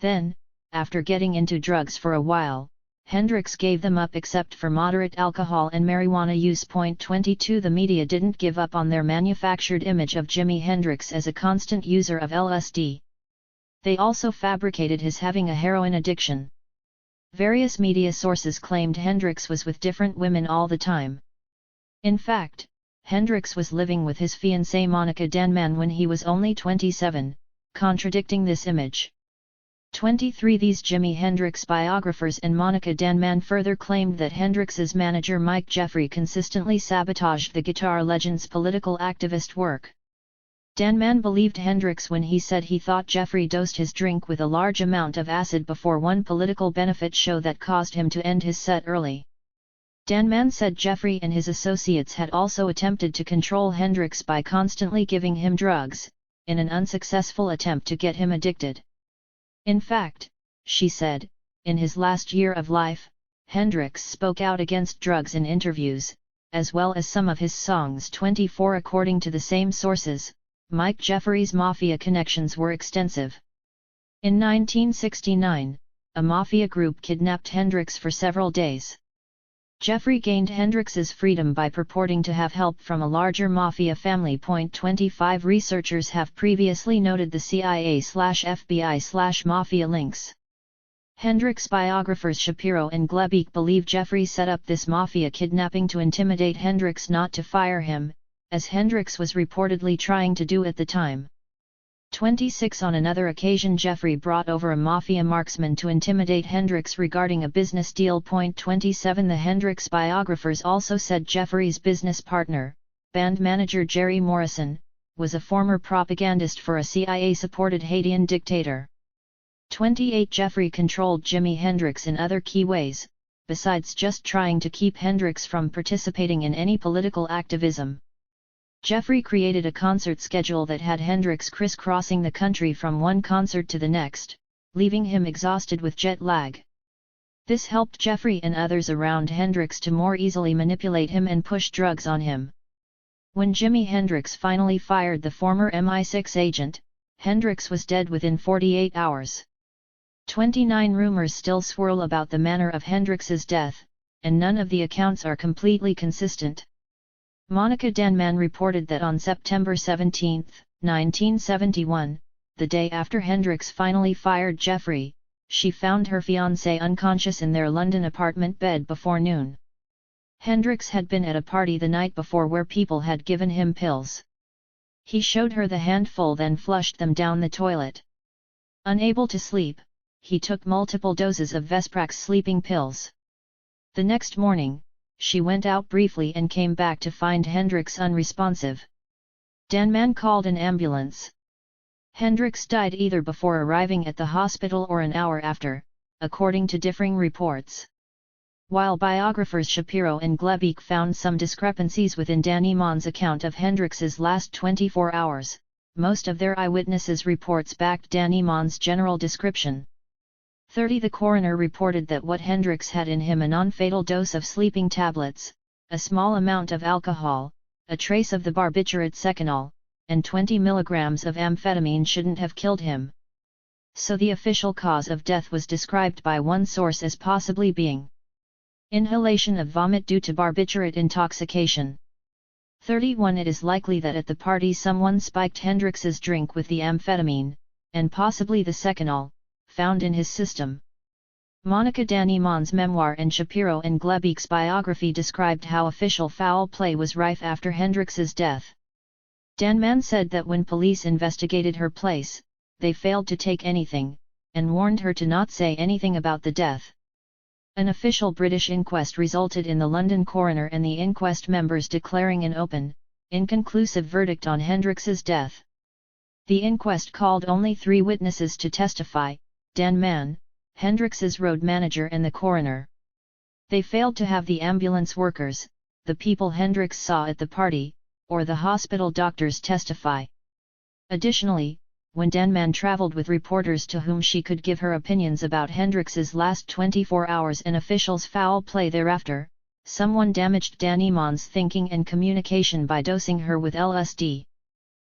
Then, after getting into drugs for a while, Hendrix gave them up except for moderate alcohol and marijuana use. 22 The media didn't give up on their manufactured image of Jimi Hendrix as a constant user of LSD. They also fabricated his having a heroin addiction. Various media sources claimed Hendrix was with different women all the time. In fact, Hendrix was living with his fiancée Monica Danman when he was only 27, contradicting this image. 23 These Jimi Hendrix biographers and Monica Danman further claimed that Hendrix's manager Mike Jeffrey consistently sabotaged the guitar legend's political activist work. Danman believed Hendrix when he said he thought Jeffrey dosed his drink with a large amount of acid before one political benefit show that caused him to end his set early. Danman said Jeffrey and his associates had also attempted to control Hendrix by constantly giving him drugs, in an unsuccessful attempt to get him addicted. In fact, she said, in his last year of life, Hendrix spoke out against drugs in interviews, as well as some of his songs. 24 According to the same sources, Mike Jeffrey's mafia connections were extensive. In 1969, a mafia group kidnapped Hendrix for several days. Jeffrey gained Hendrix's freedom by purporting to have help from a larger mafia family. 25 Researchers have previously noted the CIA/FBI/mafia links. Hendrix biographers Shapiro and Glebeek believe Jeffrey set up this mafia kidnapping to intimidate Hendrix not to fire him, as Hendrix was reportedly trying to do at the time. 26 On another occasion Jeffrey brought over a mafia marksman to intimidate Hendrix regarding a business deal. 27 The Hendrix biographers also said Jeffrey's business partner, band manager Jerry Morrison, was a former propagandist for a CIA-supported Haitian dictator. 28 Jeffrey controlled Jimi Hendrix in other key ways, besides just trying to keep Hendrix from participating in any political activism. Jeffrey created a concert schedule that had Hendrix crisscrossing the country from one concert to the next, leaving him exhausted with jet lag. This helped Jeffrey and others around Hendrix to more easily manipulate him and push drugs on him. When Jimi Hendrix finally fired the former MI6 agent, Hendrix was dead within 48 hours. 29 Rumors still swirl about the manner of Hendrix's death, and none of the accounts are completely consistent. Monica Danman reported that on September 17, 1971, the day after Hendrix finally fired Jeffrey, she found her fiancé unconscious in their London apartment bed before noon. Hendrix had been at a party the night before where people had given him pills. He showed her the handful then flushed them down the toilet. Unable to sleep, he took multiple doses of Vesprax sleeping pills. The next morning, she went out briefly and came back to find Hendricks unresponsive. Danman called an ambulance. Hendricks died either before arriving at the hospital or an hour after, according to differing reports. While biographers Shapiro and Glebeek found some discrepancies within Danny Maughan's account of Hendricks's last 24 hours, most of their eyewitnesses' reports backed Danny Maughan's general description. 30 The coroner reported that what Hendricks had in him a non-fatal dose of sleeping tablets, a small amount of alcohol, a trace of the barbiturate seconal, and 20 milligrams of amphetamine shouldn't have killed him. So the official cause of death was described by one source as possibly being inhalation of vomit due to barbiturate intoxication. 31 It is likely that at the party someone spiked Hendricks's drink with the amphetamine, and possibly the seconal, found in his system. Monica Danny Maughan's memoir and Shapiro and Glebeek's biography described how official foul play was rife after Hendricks's death. Danman said that when police investigated her place, they failed to take anything, and warned her to not say anything about the death. An official British inquest resulted in the London coroner and the inquest members declaring an open, inconclusive verdict on Hendricks's death. The inquest called only 3 witnesses to testify: Danman, Hendricks's road manager and the coroner. They failed to have the ambulance workers, the people Hendricks saw at the party, or the hospital doctors testify. Additionally, when Danman traveled with reporters to whom she could give her opinions about Hendricks's last 24 hours and officials' foul play thereafter, someone damaged Danny Maughan's thinking and communication by dosing her with LSD.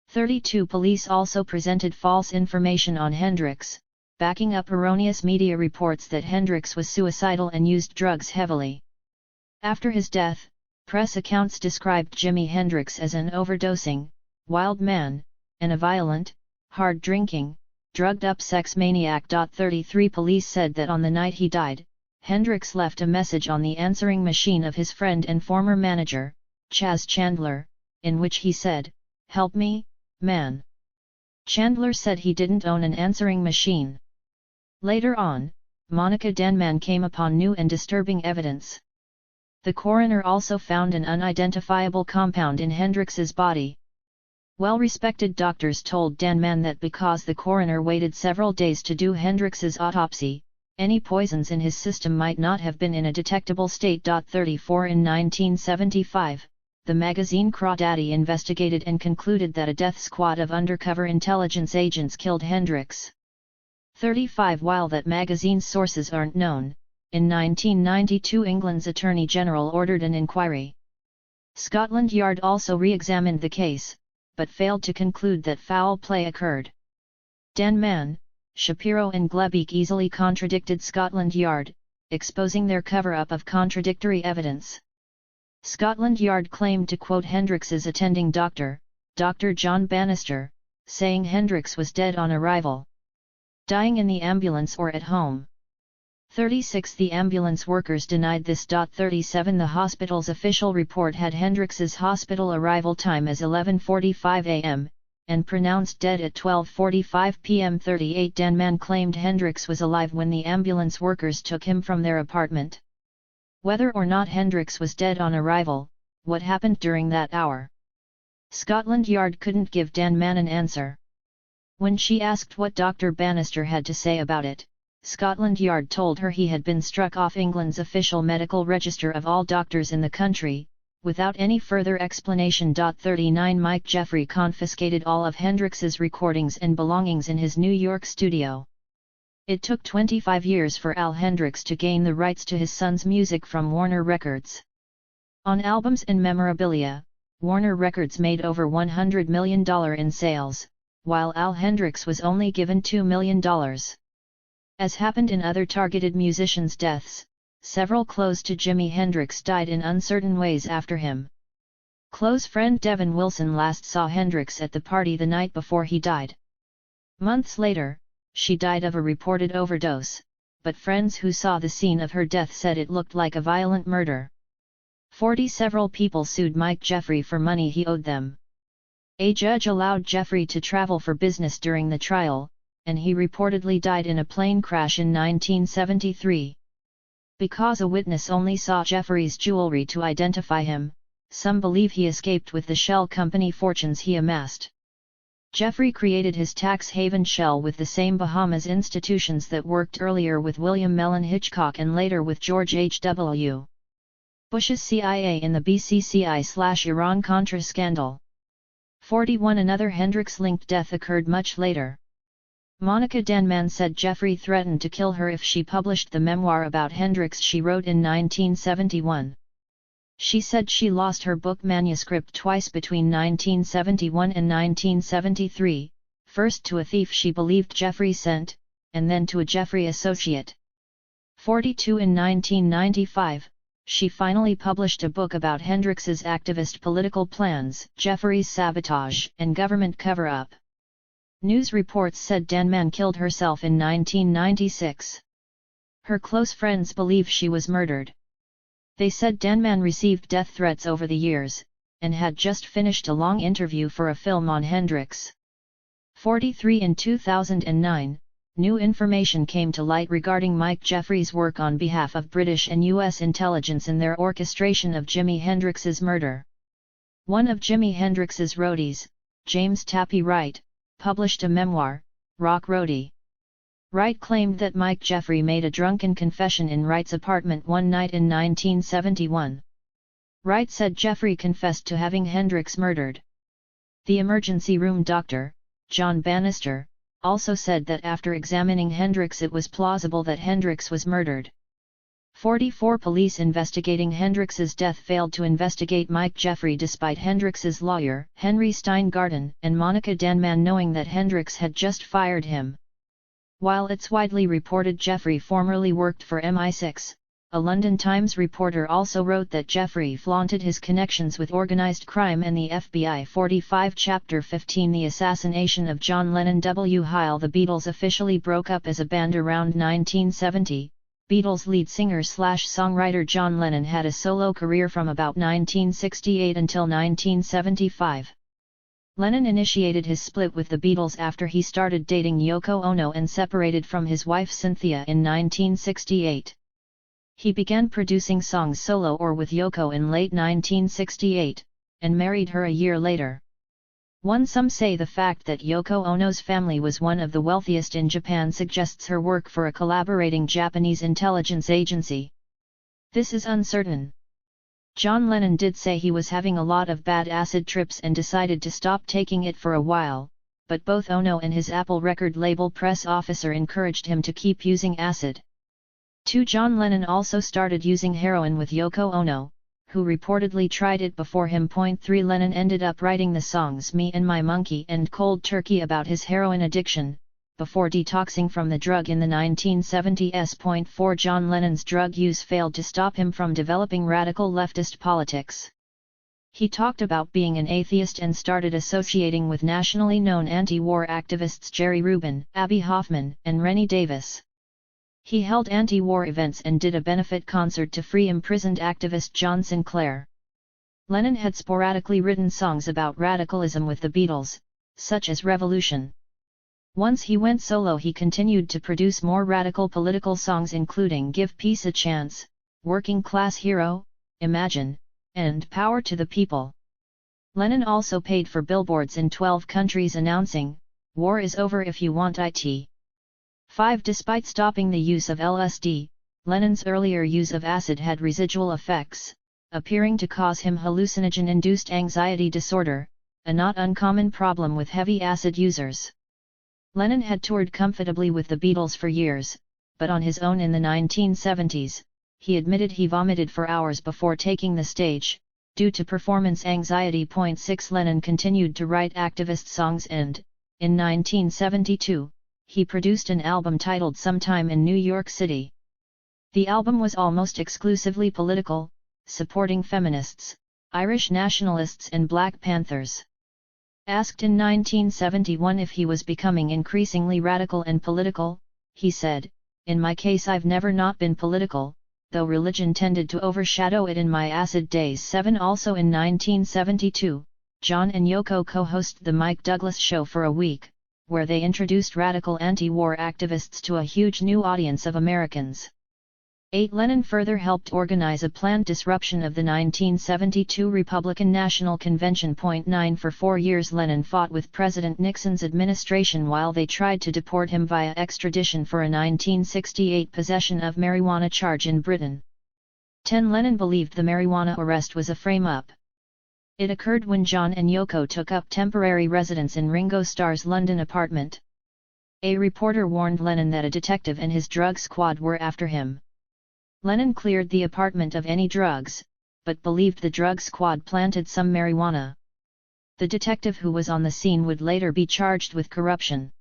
32 Police also presented false information on Hendricks, backing up erroneous media reports that Hendricks was suicidal and used drugs heavily. After his death, press accounts described Jimi Hendrix as an overdosing, wild man, and a violent, hard-drinking, drugged-up sex maniac. 33 Police said that on the night he died, Hendricks left a message on the answering machine of his friend and former manager, Chas Chandler, in which he said, "Help me, man." Chandler said he didn't own an answering machine. Later on, Monica Danman came upon new and disturbing evidence. The coroner also found an unidentifiable compound in Hendricks's body. Well-respected doctors told Danman that because the coroner waited several days to do Hendricks's autopsy, any poisons in his system might not have been in a detectable state. 34 In 1975, the magazine Crawdaddy investigated and concluded that a death squad of undercover intelligence agents killed Hendricks. 35 While that magazine's sources aren't known, in 1992 England's Attorney General ordered an inquiry. Scotland Yard also re-examined the case, but failed to conclude that foul play occurred. Danman, Shapiro and Glebeek easily contradicted Scotland Yard, exposing their cover-up of contradictory evidence. Scotland Yard claimed to quote Hendricks's attending doctor, Dr. John Bannister, saying Hendricks was dead on arrival, dying in the ambulance or at home. 36 The ambulance workers denied this. 37 The hospital's official report had Hendricks's hospital arrival time as 11:45 a.m., and pronounced dead at 12:45 p.m. 38 Danman claimed Hendricks was alive when the ambulance workers took him from their apartment. Whether or not Hendricks was dead on arrival, what happened during that hour? Scotland Yard couldn't give Danman an answer. When she asked what Dr. Bannister had to say about it, Scotland Yard told her he had been struck off England's official medical register of all doctors in the country, without any further explanation. 39 Mike Jeffrey confiscated all of Hendricks's recordings and belongings in his New York studio. It took 25 years for Al Hendricks to gain the rights to his son's music from Warner Records. On albums and memorabilia, Warner Records made over $100 million in sales, while Al Hendricks was only given $2 million. As happened in other targeted musicians' deaths, several close to Jimi Hendrix died in uncertain ways after him. Close friend Devin Wilson last saw Hendrix at the party the night before he died. Months later, she died of a reported overdose, but friends who saw the scene of her death said it looked like a violent murder. 40 Several people sued Mike Jeffrey for money he owed them. A judge allowed Jeffrey to travel for business during the trial, and he reportedly died in a plane crash in 1973. Because a witness only saw Jeffrey's jewelry to identify him, some believe he escaped with the shell company fortunes he amassed. Jeffrey created his tax haven shell with the same Bahamas institutions that worked earlier with William Mellon Hitchcock and later with George H.W. Bush's CIA in the BCCI/Iran-Contra scandal. 41 Another Hendricks-linked death occurred much later. Monica Denman said Jeffrey threatened to kill her if she published the memoir about Hendricks she wrote in 1971. She said she lost her book manuscript twice between 1971 and 1973, first to a thief she believed Jeffrey sent, and then to a Jeffrey associate. 42 In 1995, she finally published a book about Hendricks's activist political plans, Jeffrey's sabotage, and government cover-up. News reports said Denman killed herself in 1996. Her close friends believe she was murdered. They said Denman received death threats over the years, and had just finished a long interview for a film on Hendricks. 43 In 2009, new information came to light regarding Mike Jeffrey's work on behalf of British and U.S. intelligence in their orchestration of Jimi Hendrix's murder. One of Jimi Hendrix's roadies, James Tappy Wright, published a memoir, Rock Roadie. Wright claimed that Mike Jeffrey made a drunken confession in Wright's apartment one night in 1971. Wright said Jeffrey confessed to having Hendrix murdered. The emergency room doctor, John Bannister, also said that after examining Hendrix it was plausible that Hendrix was murdered. 44 Police investigating Hendrix's death failed to investigate Mike Jeffrey despite Hendrix's lawyer, Henry Steingarten, and Monica Denman knowing that Hendrix had just fired him. While it's widely reported Jeffrey formerly worked for MI6, a London Times reporter also wrote that Jeffrey flaunted his connections with organized crime and the FBI. 45 Chapter 15 The assassination of John Lennon. While the Beatles officially broke up as a band around 1970, Beatles lead singer/songwriter John Lennon had a solo career from about 1968 until 1975. Lennon initiated his split with the Beatles after he started dating Yoko Ono and separated from his wife Cynthia in 1968. He began producing songs solo or with Yoko in late 1968, and married her a year later. Some say the fact that Yoko Ono's family was one of the wealthiest in Japan suggests her work for a collaborating Japanese intelligence agency. This is uncertain. John Lennon did say he was having a lot of bad acid trips and decided to stop taking it for a while, but both Ono and his Apple record label press officer encouraged him to keep using acid. John Lennon also started using heroin with Yoko Ono, who reportedly tried it before him. 3 Lennon ended up writing the songs Me and My Monkey and Cold Turkey about his heroin addiction, before detoxing from the drug in the 1970s. 4 John Lennon's drug use failed to stop him from developing radical leftist politics. He talked about being an atheist and started associating with nationally known anti-war activists Jerry Rubin, Abby Hoffman, and Rennie Davis. He held anti-war events and did a benefit concert to free imprisoned activist John Sinclair. Lennon had sporadically written songs about radicalism with the Beatles, such as Revolution. Once he went solo he continued to produce more radical political songs including Give Peace a Chance, Working Class Hero, Imagine, and Power to the People. Lennon also paid for billboards in 12 countries announcing, "War is over if you want it." 5 Despite stopping the use of LSD, Lennon's earlier use of acid had residual effects, appearing to cause him hallucinogen-induced anxiety disorder, a not uncommon problem with heavy acid users. Lennon had toured comfortably with the Beatles for years, but on his own in the 1970s, he admitted he vomited for hours before taking the stage, due to performance anxiety. 6 Lennon continued to write activist songs and, in 1972, he produced an album titled Sometime in New York City. The album was almost exclusively political, supporting feminists, Irish nationalists and Black Panthers. Asked in 1971 if he was becoming increasingly radical and political, he said, "In my case I've never not been political, though religion tended to overshadow it in my acid days." 7 Also in 1972, John and Yoko co-hosted The Mike Douglas Show for a week, where they introduced radical anti-war activists to a huge new audience of Americans. 8. Lenin further helped organize a planned disruption of the 1972 Republican National Convention. 9. For 4 years Lenin fought with President Nixon's administration while they tried to deport him via extradition for a 1968 possession of marijuana charge in Britain. 10. Lenin believed the marijuana arrest was a frame-up. It occurred when John and Yoko took up temporary residence in Ringo Starr's London apartment. A reporter warned Lenin that a detective and his drug squad were after him. Lenin cleared the apartment of any drugs, but believed the drug squad planted some marijuana. The detective who was on the scene would later be charged with corruption.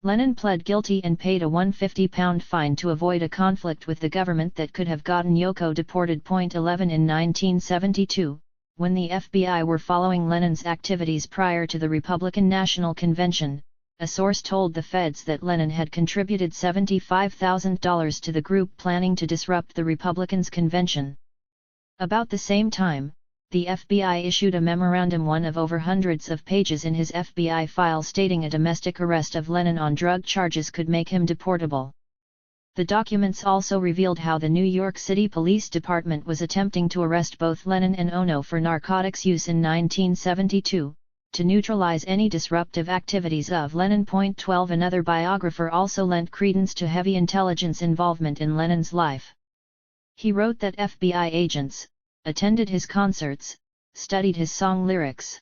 Lenin pled guilty and paid a £150 fine to avoid a conflict with the government that could have gotten Yoko deported. 11. In 1972, when the FBI were following Lenin's activities prior to the Republican National Convention, a source told the feds that Lenin had contributed $75,000 to the group planning to disrupt the Republicans' convention. About the same time, the FBI issued a memorandum, one of over hundreds of pages in his FBI file, stating a domestic arrest of Lenin on drug charges could make him deportable. The documents also revealed how the New York City Police Department was attempting to arrest both Lenin and Ono for narcotics use in 1972, to neutralize any disruptive activities of Lenin. 12. Another biographer also lent credence to heavy intelligence involvement in Lenin's life. He wrote that FBI agents attended his concerts, studied his song lyrics.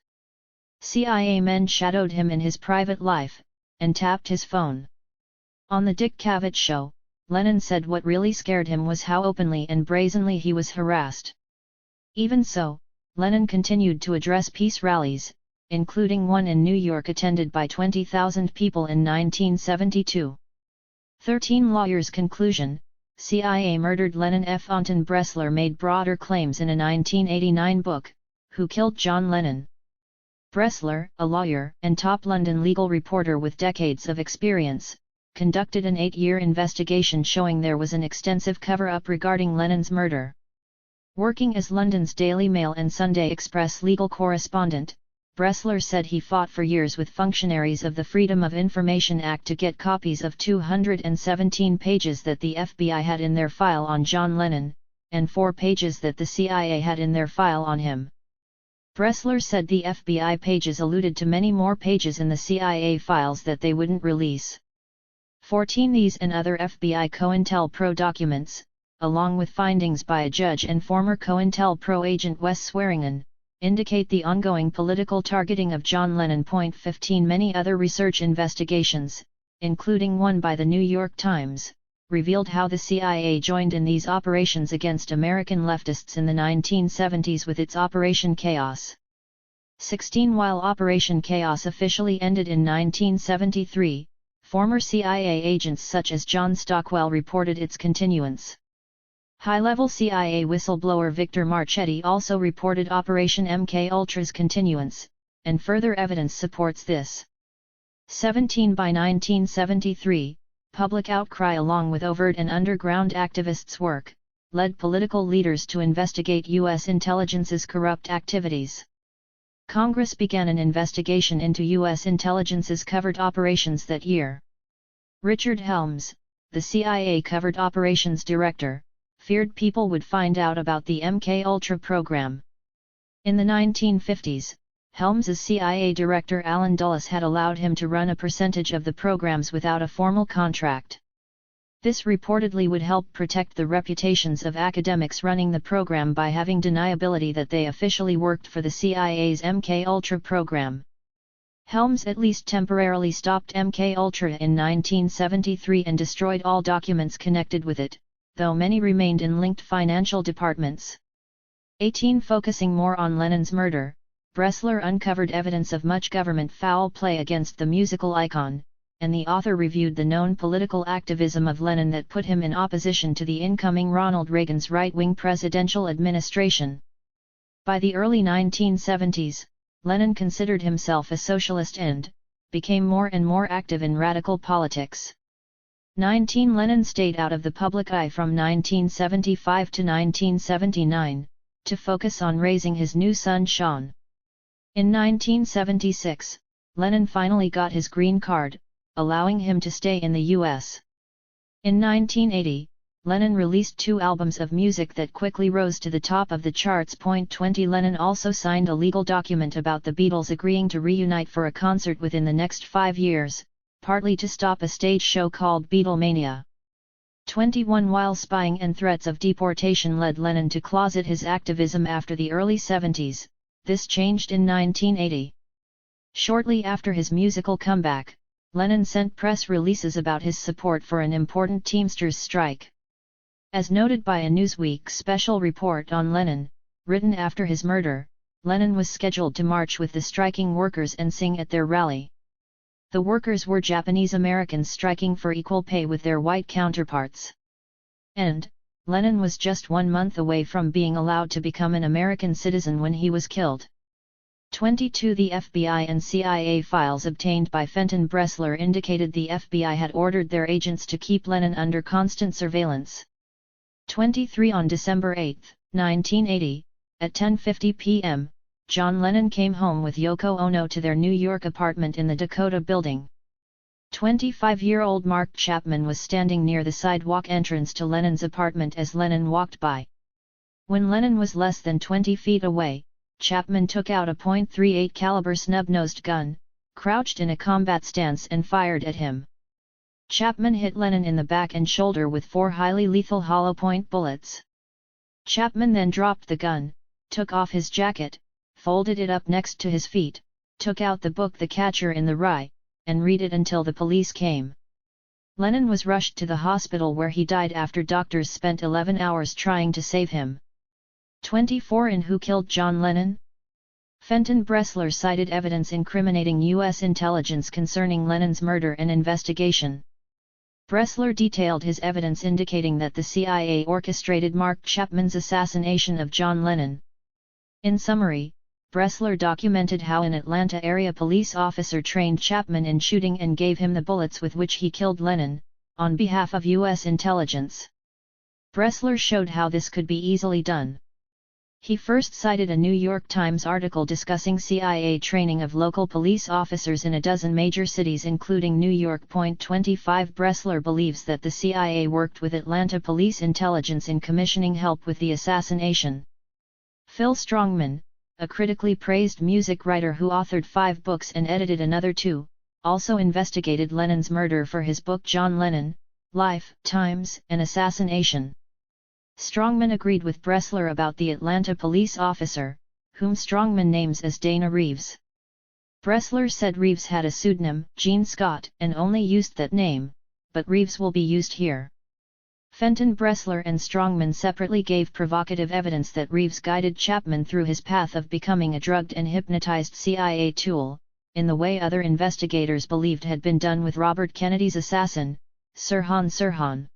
CIA men shadowed him in his private life, and tapped his phone. On the Dick Cavett show, Lenin said what really scared him was how openly and brazenly he was harassed. Even so, Lenin continued to address peace rallies, including one in New York attended by 20,000 people in 1972. 13. Lawyer's conclusion: CIA murdered Lenin. Anton Bressler made broader claims in a 1989 book, Who Killed John Lennon? Bressler, a lawyer and top London legal reporter with decades of experience, conducted an 8-year investigation showing there was an extensive cover-up regarding Lennon's murder. Working as London's Daily Mail and Sunday Express legal correspondent, Bressler said he fought for years with functionaries of the Freedom of Information Act to get copies of 217 pages that the FBI had in their file on John Lennon, and 4 pages that the CIA had in their file on him. Bressler said the FBI pages alluded to many more pages in the CIA files that they wouldn't release. 14. These and other FBI COINTELPRO documents, along with findings by a judge and former COINTELPRO agent Wes Swearingen, indicate the ongoing political targeting of John Lennon. 15. Many other research investigations, including one by the New York Times, revealed how the CIA joined in these operations against American leftists in the 1970s with its Operation Chaos. 16. While Operation Chaos officially ended in 1973, former CIA agents such as John Stockwell reported its continuance. High-level CIA whistleblower Victor Marchetti also reported Operation MKUltra's continuance, and further evidence supports this. 17. By 1973, public outcry along with overt and underground activists' work, led political leaders to investigate U.S. intelligence's corrupt activities. Congress began an investigation into U.S. intelligence's covert operations that year. Richard Helms, the CIA covert operations director, feared people would find out about the MKUltra program. In the 1950s, Helms's CIA director Alan Dulles had allowed him to run a percentage of the programs without a formal contract. This reportedly would help protect the reputations of academics running the program by having deniability that they officially worked for the CIA's MKUltra program. Helms at least temporarily stopped MKUltra in 1973 and destroyed all documents connected with it, though many remained in linked financial departments. 18. Focusing more on Lennon's murder, Bressler uncovered evidence of much government foul play against the musical icon, and the author reviewed the known political activism of Lennon that put him in opposition to the incoming Ronald Reagan's right-wing presidential administration. By the early 1970s, Lennon considered himself a socialist and became more and more active in radical politics. 19. Lennon stayed out of the public eye from 1975 to 1979, to focus on raising his new son Sean. In 1976, Lennon finally got his green card, allowing him to stay in the U.S. In 1980, Lennon released 2 albums of music that quickly rose to the top of the charts. 20 Lennon also signed a legal document about the Beatles agreeing to reunite for a concert within the next 5 years, partly to stop a stage show called Beatlemania. 21 While spying and threats of deportation led Lennon to closet his activism after the early 70s, this changed in 1980. Shortly after his musical comeback, Lennon sent press releases about his support for an important Teamsters strike. As noted by a Newsweek special report on Lennon, written after his murder, Lennon was scheduled to march with the striking workers and sing at their rally. The workers were Japanese Americans striking for equal pay with their white counterparts. And, Lennon was just 1 month away from being allowed to become an American citizen when he was killed. 22 The FBI and CIA files obtained by Fenton Bressler indicated the FBI had ordered their agents to keep Lennon under constant surveillance. 23 On December 8, 1980, at 10:50 p.m., John Lennon came home with Yoko Ono to their New York apartment in the Dakota Building. 25-year-old Mark Chapman was standing near the sidewalk entrance to Lennon's apartment as Lennon walked by. When Lennon was less than 20 feet away, Chapman took out a .38 caliber snub-nosed gun, crouched in a combat stance and fired at him. Chapman hit Lennon in the back and shoulder with 4 highly lethal hollow-point bullets. Chapman then dropped the gun, took off his jacket, folded it up next to his feet, took out the book The Catcher in the Rye, and read it until the police came. Lennon was rushed to the hospital where he died after doctors spent 11 hours trying to save him. 24 In Who Killed John Lennon? Fenton Bressler cited evidence incriminating U.S. intelligence concerning Lennon's murder and investigation. Bressler detailed his evidence indicating that the CIA orchestrated Mark Chapman's assassination of John Lennon. In summary, Bressler documented how an Atlanta area police officer trained Chapman in shooting and gave him the bullets with which he killed Lennon, on behalf of U.S. intelligence. Bressler showed how this could be easily done. He first cited a New York Times article discussing CIA training of local police officers in a dozen major cities including New York. 25 Bressler believes that the CIA worked with Atlanta police intelligence in commissioning help with the assassination. Phil Strongman, a critically praised music writer who authored 5 books and edited another 2, also investigated Lennon's murder for his book John Lennon, Life, Times, and Assassination. Strongman agreed with Bressler about the Atlanta police officer, whom Strongman names as Dana Reeves. Bressler said Reeves had a pseudonym, Gene Scott, and only used that name, but Reeves will be used here. Fenton Bressler and Strongman separately gave provocative evidence that Reeves guided Chapman through his path of becoming a drugged and hypnotized CIA tool, in the way other investigators believed had been done with Robert Kennedy's assassin, Sirhan Sirhan.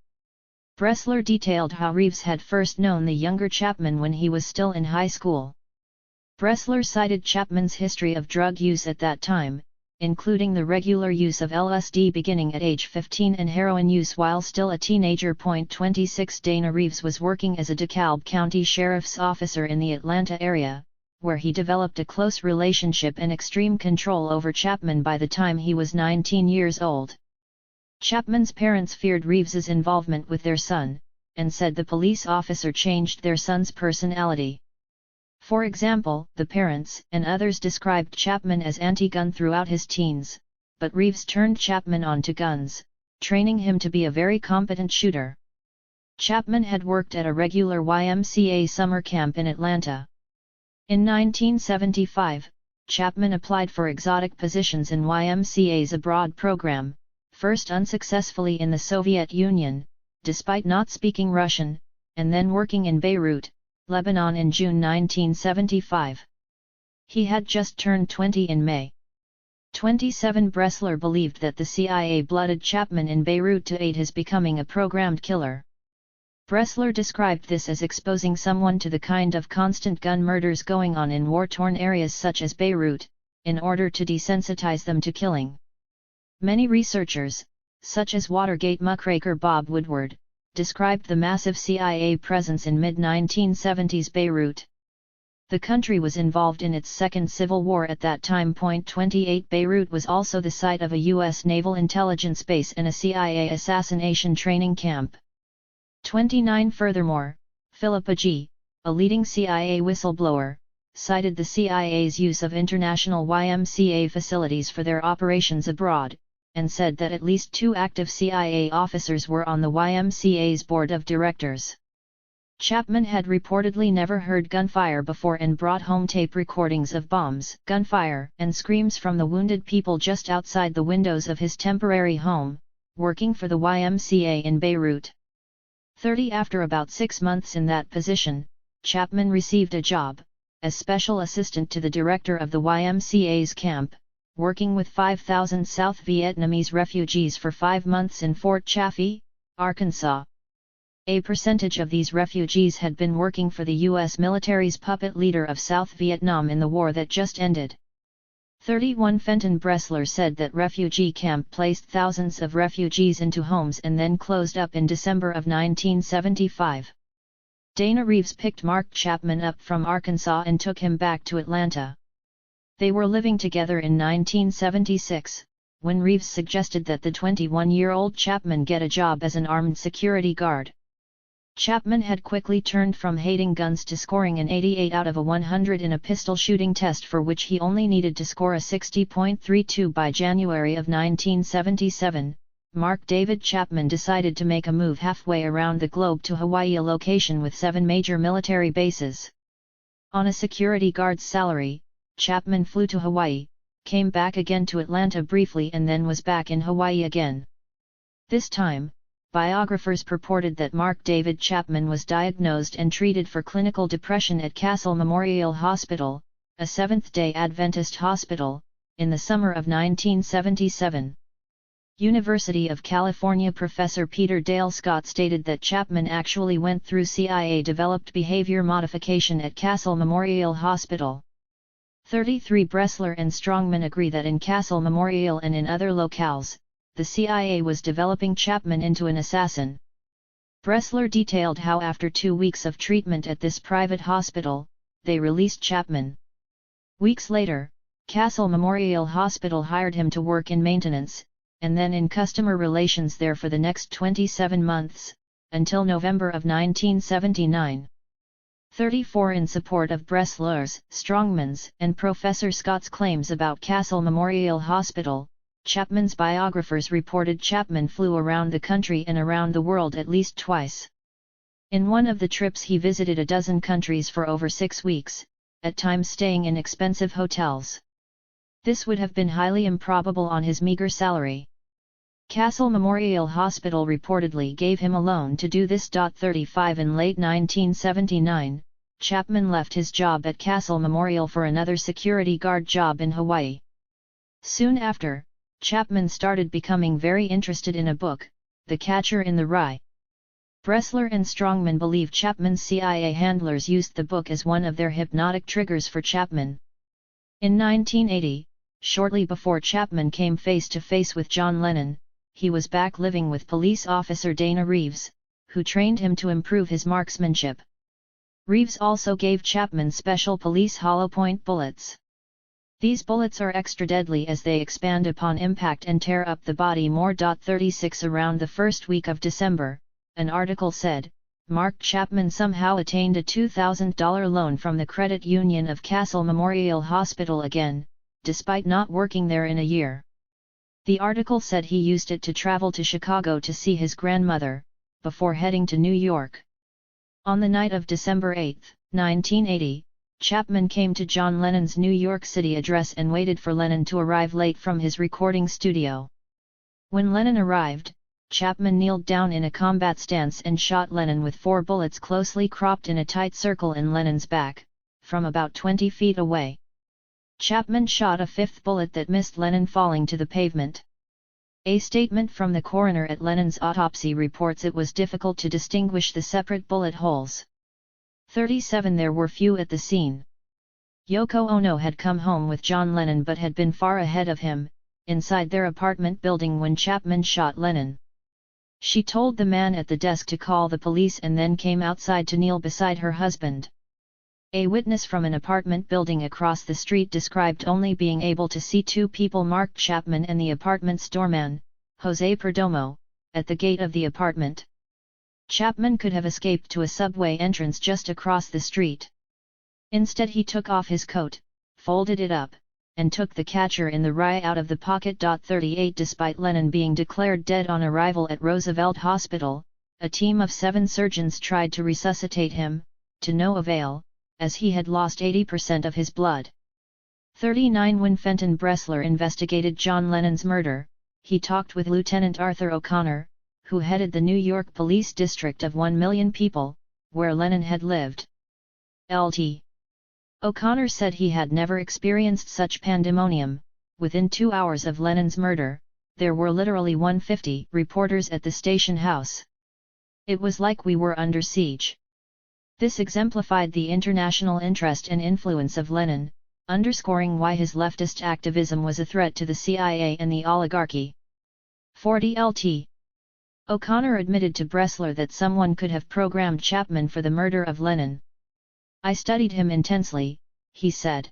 Bressler detailed how Reeves had first known the younger Chapman when he was still in high school. Bressler cited Chapman's history of drug use at that time, including the regular use of LSD beginning at age 15 and heroin use while still a teenager. 26 Dana Reeves was working as a DeKalb County Sheriff's officer in the Atlanta area, where he developed a close relationship and extreme control over Chapman by the time he was 19 years old. Chapman's parents feared Reeves's involvement with their son, and said the police officer changed their son's personality. For example, the parents and others described Chapman as anti-gun throughout his teens, but Reeves turned Chapman on to guns, training him to be a very competent shooter. Chapman had worked at a regular YMCA summer camp in Atlanta. In 1975, Chapman applied for exotic positions in YMCA's abroad program, first unsuccessfully in the Soviet Union, despite not speaking Russian, and then working in Beirut, Lebanon in June 1975. He had just turned 20 in May. 27 Bressler believed that the CIA blooded Chapman in Beirut to aid his becoming a programmed killer. Bressler described this as exposing someone to the kind of constant gun murders going on in war-torn areas such as Beirut, in order to desensitize them to killing. Many researchers, such as Watergate muckraker Bob Woodward, described the massive CIA presence in mid-1970s Beirut. The country was involved in its second civil war at that time. 28 Beirut was also the site of a U.S. naval intelligence base and a CIA assassination training camp. 29 Furthermore, Philippa G., a leading CIA whistleblower, cited the CIA's use of international YMCA facilities for their operations abroad, and said that at least 2 active CIA officers were on the YMCA's board of directors. Chapman had reportedly never heard gunfire before and brought home tape recordings of bombs, gunfire, and screams from the wounded people just outside the windows of his temporary home, working for the YMCA in Beirut. 30 After about 6 months in that position, Chapman received a job, as special assistant to the director of the YMCA's camp, working with 5,000 South Vietnamese refugees for 5 months in Fort Chaffee, Arkansas. A percentage of these refugees had been working for the U.S. military's puppet leader of South Vietnam in the war that just ended. 31 Fenton Bressler said that refugee camp placed thousands of refugees into homes and then closed up in December of 1975. Dana Reeves picked Mark Chapman up from Arkansas and took him back to Atlanta. They were living together in 1976, when Reeves suggested that the 21-year-old Chapman get a job as an armed security guard. Chapman had quickly turned from hating guns to scoring an 88 out of a 100 in a pistol shooting test for which he only needed to score a 60.32 by January of 1977. Mark David Chapman decided to make a move halfway around the globe to Hawaii, a location with 7 major military bases. On a security guard's salary, Chapman flew to Hawaii, came back again to Atlanta briefly and then was back in Hawaii again. This time, biographers purported that Mark David Chapman was diagnosed and treated for clinical depression at Castle Memorial Hospital, a Seventh-day Adventist hospital, in the summer of 1977. University of California professor Peter Dale Scott stated that Chapman actually went through CIA-developed behavior modification at Castle Memorial Hospital. 33 Bressler and Strongman agree that in Castle Memorial and in other locales, the CIA was developing Chapman into an assassin. Bressler detailed how after 2 weeks of treatment at this private hospital, they released Chapman. Weeks later, Castle Memorial Hospital hired him to work in maintenance, and then in customer relations there for the next 27 months, until November of 1979. 34 In support of Bressler's, Strongman's, and Professor Scott's claims about Castle Memorial Hospital, Chapman's biographers reported Chapman flew around the country and around the world at least twice. In one of the trips he visited a dozen countries for over 6 weeks, at times staying in expensive hotels. This would have been highly improbable on his meager salary. Castle Memorial Hospital reportedly gave him a loan to do this. 35 In late 1979, Chapman left his job at Castle Memorial for another security guard job in Hawaii. Soon after, Chapman started becoming very interested in a book, The Catcher in the Rye. Bressler and Strongman believe Chapman's CIA handlers used the book as one of their hypnotic triggers for Chapman. In 1980, shortly before Chapman came face to face with John Lennon, he was back living with police officer Dana Reeves, who trained him to improve his marksmanship. Reeves also gave Chapman special police hollow-point bullets. These bullets are extra deadly as they expand upon impact and tear up the body more. 36 Around the first week of December, an article said, Mark Chapman somehow attained a $2,000 loan from the credit union of Castle Memorial Hospital again, despite not working there in a year. The article said he used it to travel to Chicago to see his grandmother, before heading to New York. On the night of December 8, 1980, Chapman came to John Lennon's New York City address and waited for Lennon to arrive late from his recording studio. When Lennon arrived, Chapman kneeled down in a combat stance and shot Lennon with 4 bullets closely cropped in a tight circle in Lennon's back, from about 20 feet away. Chapman shot a 5th bullet that missed Lennon, falling to the pavement. A statement from the coroner at Lennon's autopsy reports it was difficult to distinguish the separate bullet holes. 37 There were few at the scene. Yoko Ono had come home with John Lennon but had been far ahead of him, inside their apartment building when Chapman shot Lennon. She told the man at the desk to call the police and then came outside to kneel beside her husband. A witness from an apartment building across the street described only being able to see 2 people, Mark Chapman and the apartment's doorman, Jose Perdomo, at the gate of the apartment. Chapman could have escaped to a subway entrance just across the street. Instead he took off his coat, folded it up, and took the catcher in the rye out of the pocket. 38 Despite Lennon being declared dead on arrival at Roosevelt Hospital, a team of 7 surgeons tried to resuscitate him, to no avail, as he had lost 80% of his blood. 39 When Fenton Bressler investigated John Lennon's murder, he talked with Lieutenant Arthur O'Connor, who headed the New York police district of 1 million people, where Lennon had lived. Lt. O'Connor said he had never experienced such pandemonium. Within 2 hours of Lennon's murder, there were literally 150 reporters at the station house. It was like we were under siege. This exemplified the international interest and influence of Lennon, underscoring why his leftist activism was a threat to the CIA and the oligarchy. 40 Lt. O'Connor admitted to Bressler that someone could have programmed Chapman for the murder of Lennon. "I studied him intensely," he said.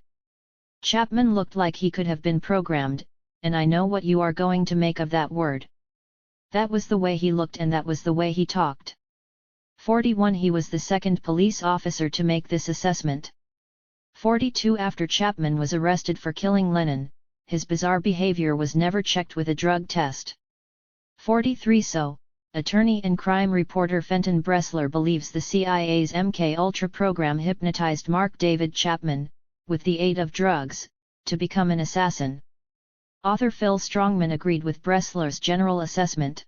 "Chapman looked like he could have been programmed, and I know what you are going to make of that word. That was the way he looked and that was the way he talked." 41 He was the second police officer to make this assessment. 42 After Chapman was arrested for killing Lennon, his bizarre behavior was never checked with a drug test. 43 So, attorney and crime reporter Fenton Bressler believes the CIA's MK-Ultra program hypnotized Mark David Chapman, with the aid of drugs, to become an assassin. Author Phil Strongman agreed with Bressler's general assessment.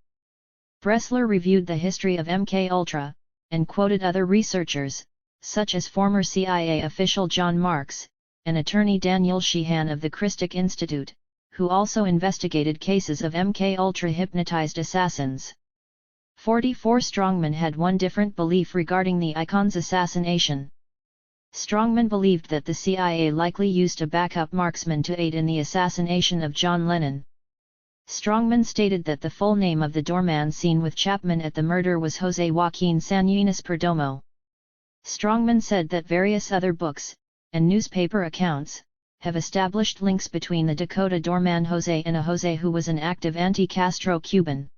Bressler reviewed the history of MK-Ultra, and quoted other researchers, such as former CIA official John Marks, and attorney Daniel Sheehan of the Christic Institute, who also investigated cases of MK-Ultra hypnotized assassins. 44 Strongman had one different belief regarding the icon's assassination. Strongman believed that the CIA likely used a backup marksman to aid in the assassination of John Lennon. Strongman stated that the full name of the doorman seen with Chapman at the murder was José Joaquín Sanjuanes Perdomo. Strongman said that various other books, and newspaper accounts, have established links between the Dakota doorman José and a José who was an active anti-Castro Cuban.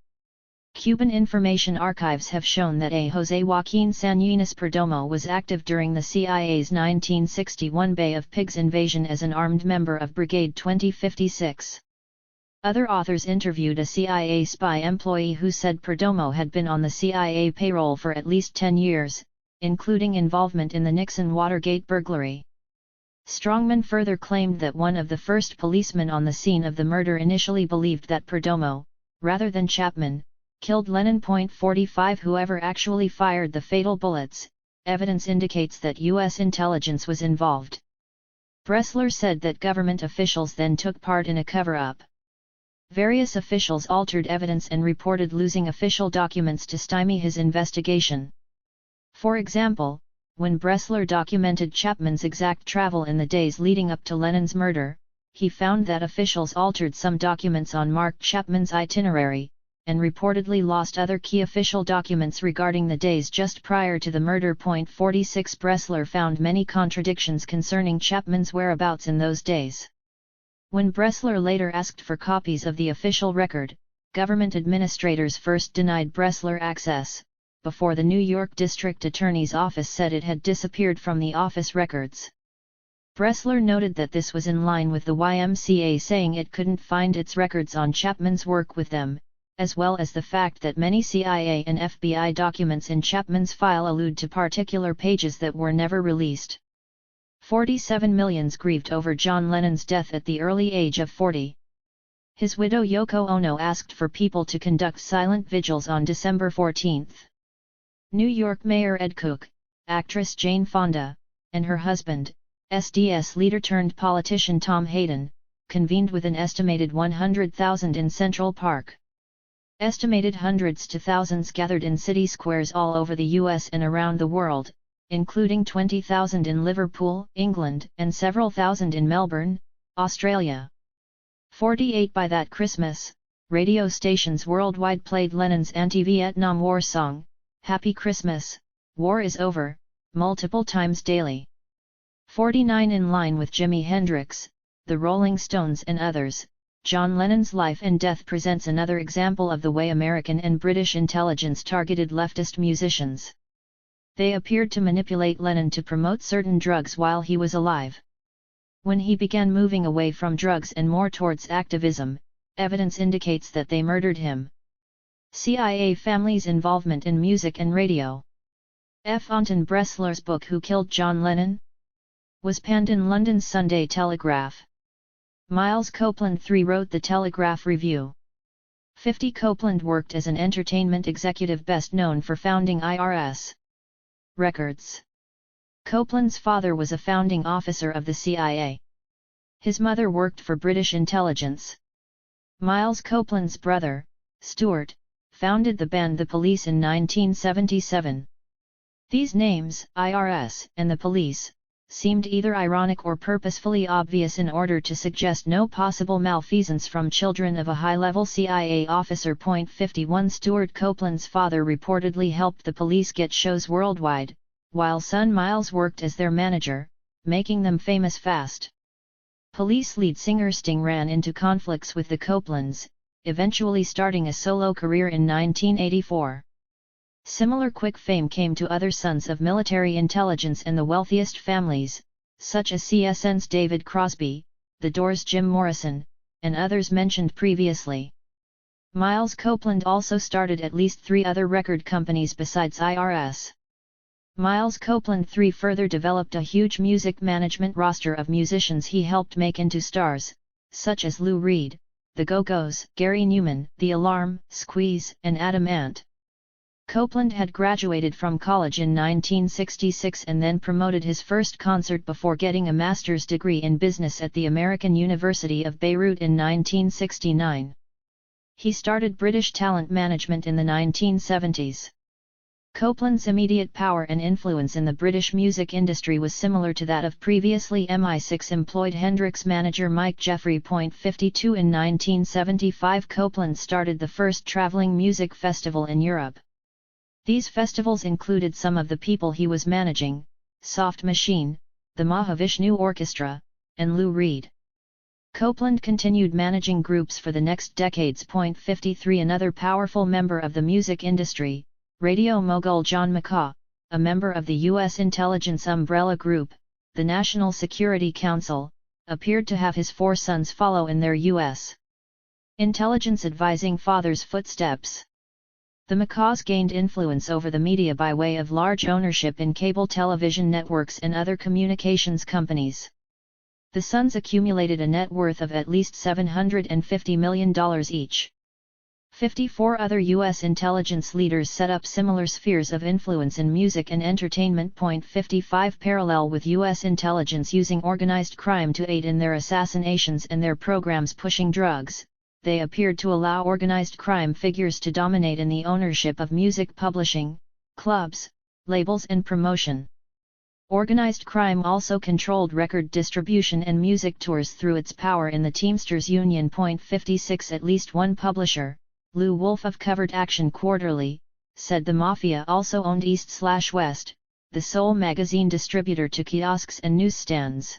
Cuban information archives have shown that a José Joaquín Sanjuanes Perdomo was active during the CIA's 1961 Bay of Pigs invasion as an armed member of Brigade 2056. Other authors interviewed a CIA spy employee who said Perdomo had been on the CIA payroll for at least 10 years, including involvement in the Nixon Watergate burglary. Strongman further claimed that one of the first policemen on the scene of the murder initially believed that Perdomo, rather than Chapman, killed Lennon. 45 Whoever actually fired the fatal bullets, evidence indicates that U.S. intelligence was involved. Bressler said that government officials then took part in a cover-up. Various officials altered evidence and reported losing official documents to stymie his investigation. For example, when Bressler documented Chapman's exact travel in the days leading up to Lennon's murder, he found that officials altered some documents on Mark Chapman's itinerary, and reportedly lost other key official documents regarding the days just prior to the murder. 46 Bressler found many contradictions concerning Chapman's whereabouts in those days. When Bressler later asked for copies of the official record, government administrators first denied Bressler access, before the New York District Attorney's Office said it had disappeared from the office records. Bressler noted that this was in line with the YMCA saying it couldn't find its records on Chapman's work with them, as well as the fact that many CIA and FBI documents in Chapman's file allude to particular pages that were never released. 47 Millions grieved over John Lennon's death at the early age of 40. His widow Yoko Ono asked for people to conduct silent vigils on December 14. New York Mayor Ed Cook, actress Jane Fonda, and her husband, SDS leader-turned-politician Tom Hayden, convened with an estimated 100,000 in Central Park. Estimated hundreds to thousands gathered in city squares all over the US and around the world, including 20,000 in Liverpool, England, and several thousand in Melbourne, Australia. 48 By that Christmas, radio stations worldwide played Lennon's anti-Vietnam War song, Happy Christmas, War is Over, multiple times daily. 49 In line with Jimi Hendrix, the Rolling Stones and others, John Lennon's life and death presents another example of the way American and British intelligence targeted leftist musicians. They appeared to manipulate Lennon to promote certain drugs while he was alive. When he began moving away from drugs and more towards activism, evidence indicates that they murdered him. CIA family's involvement in music and radio. F. Anton Bressler's book Who Killed John Lennon? Was panned in London's Sunday Telegraph. Miles Copeland III wrote the Telegraph Review. 50 Copeland worked as an entertainment executive best known for founding IRS Records. Copeland's father was a founding officer of the CIA. His mother worked for British intelligence. Miles Copeland's brother, Stuart, founded the band The Police in 1977. These names, IRS and The Police, seemed either ironic or purposefully obvious in order to suggest no possible malfeasance from children of a high-level CIA officer. 51 Stuart Copeland's father reportedly helped the Police get shows worldwide, while son Miles worked as their manager, making them famous fast. Police lead singer Sting ran into conflicts with the Copelands, eventually starting a solo career in 1984. Similar quick fame came to other sons of military intelligence and the wealthiest families, such as CSN's David Crosby, The Doors' Jim Morrison, and others mentioned previously. Miles Copeland also started at least 3 other record companies besides IRS. Miles Copeland III further developed a huge music management roster of musicians he helped make into stars, such as Lou Reed, The Go-Go's, Gary Newman, The Alarm, Squeeze, and Adam Ant. Copeland had graduated from college in 1966 and then promoted his first concert before getting a master's degree in business at the American University of Beirut in 1969. He started British talent management in the 1970s. Copeland's immediate power and influence in the British music industry was similar to that of previously MI6 employed Hendrix manager Mike Jeffrey. 52 In 1975 Copeland started the first traveling music festival in Europe. These festivals included some of the people he was managing, Soft Machine, the Mahavishnu Orchestra, and Lou Reed. Copeland continued managing groups for the next decades. 53 Another powerful member of the music industry, radio mogul John McCaw, a member of the U.S. intelligence umbrella group, the National Security Council, appeared to have his 4 sons follow in their U.S. intelligence advising father's footsteps. The McCaws gained influence over the media by way of large ownership in cable television networks and other communications companies. The sons accumulated a net worth of at least $750 million each. 54 other U.S. intelligence leaders set up similar spheres of influence in music and entertainment. 55 Parallel with U.S. intelligence using organized crime to aid in their assassinations and their programs pushing drugs, they appeared to allow organized crime figures to dominate in the ownership of music publishing, clubs, labels and promotion. Organized crime also controlled record distribution and music tours through its power in the Teamsters Union. 56 At least one publisher, Lou Wolfe of Covert Action Quarterly, said the Mafia also owned East/West, the sole magazine distributor to kiosks and newsstands.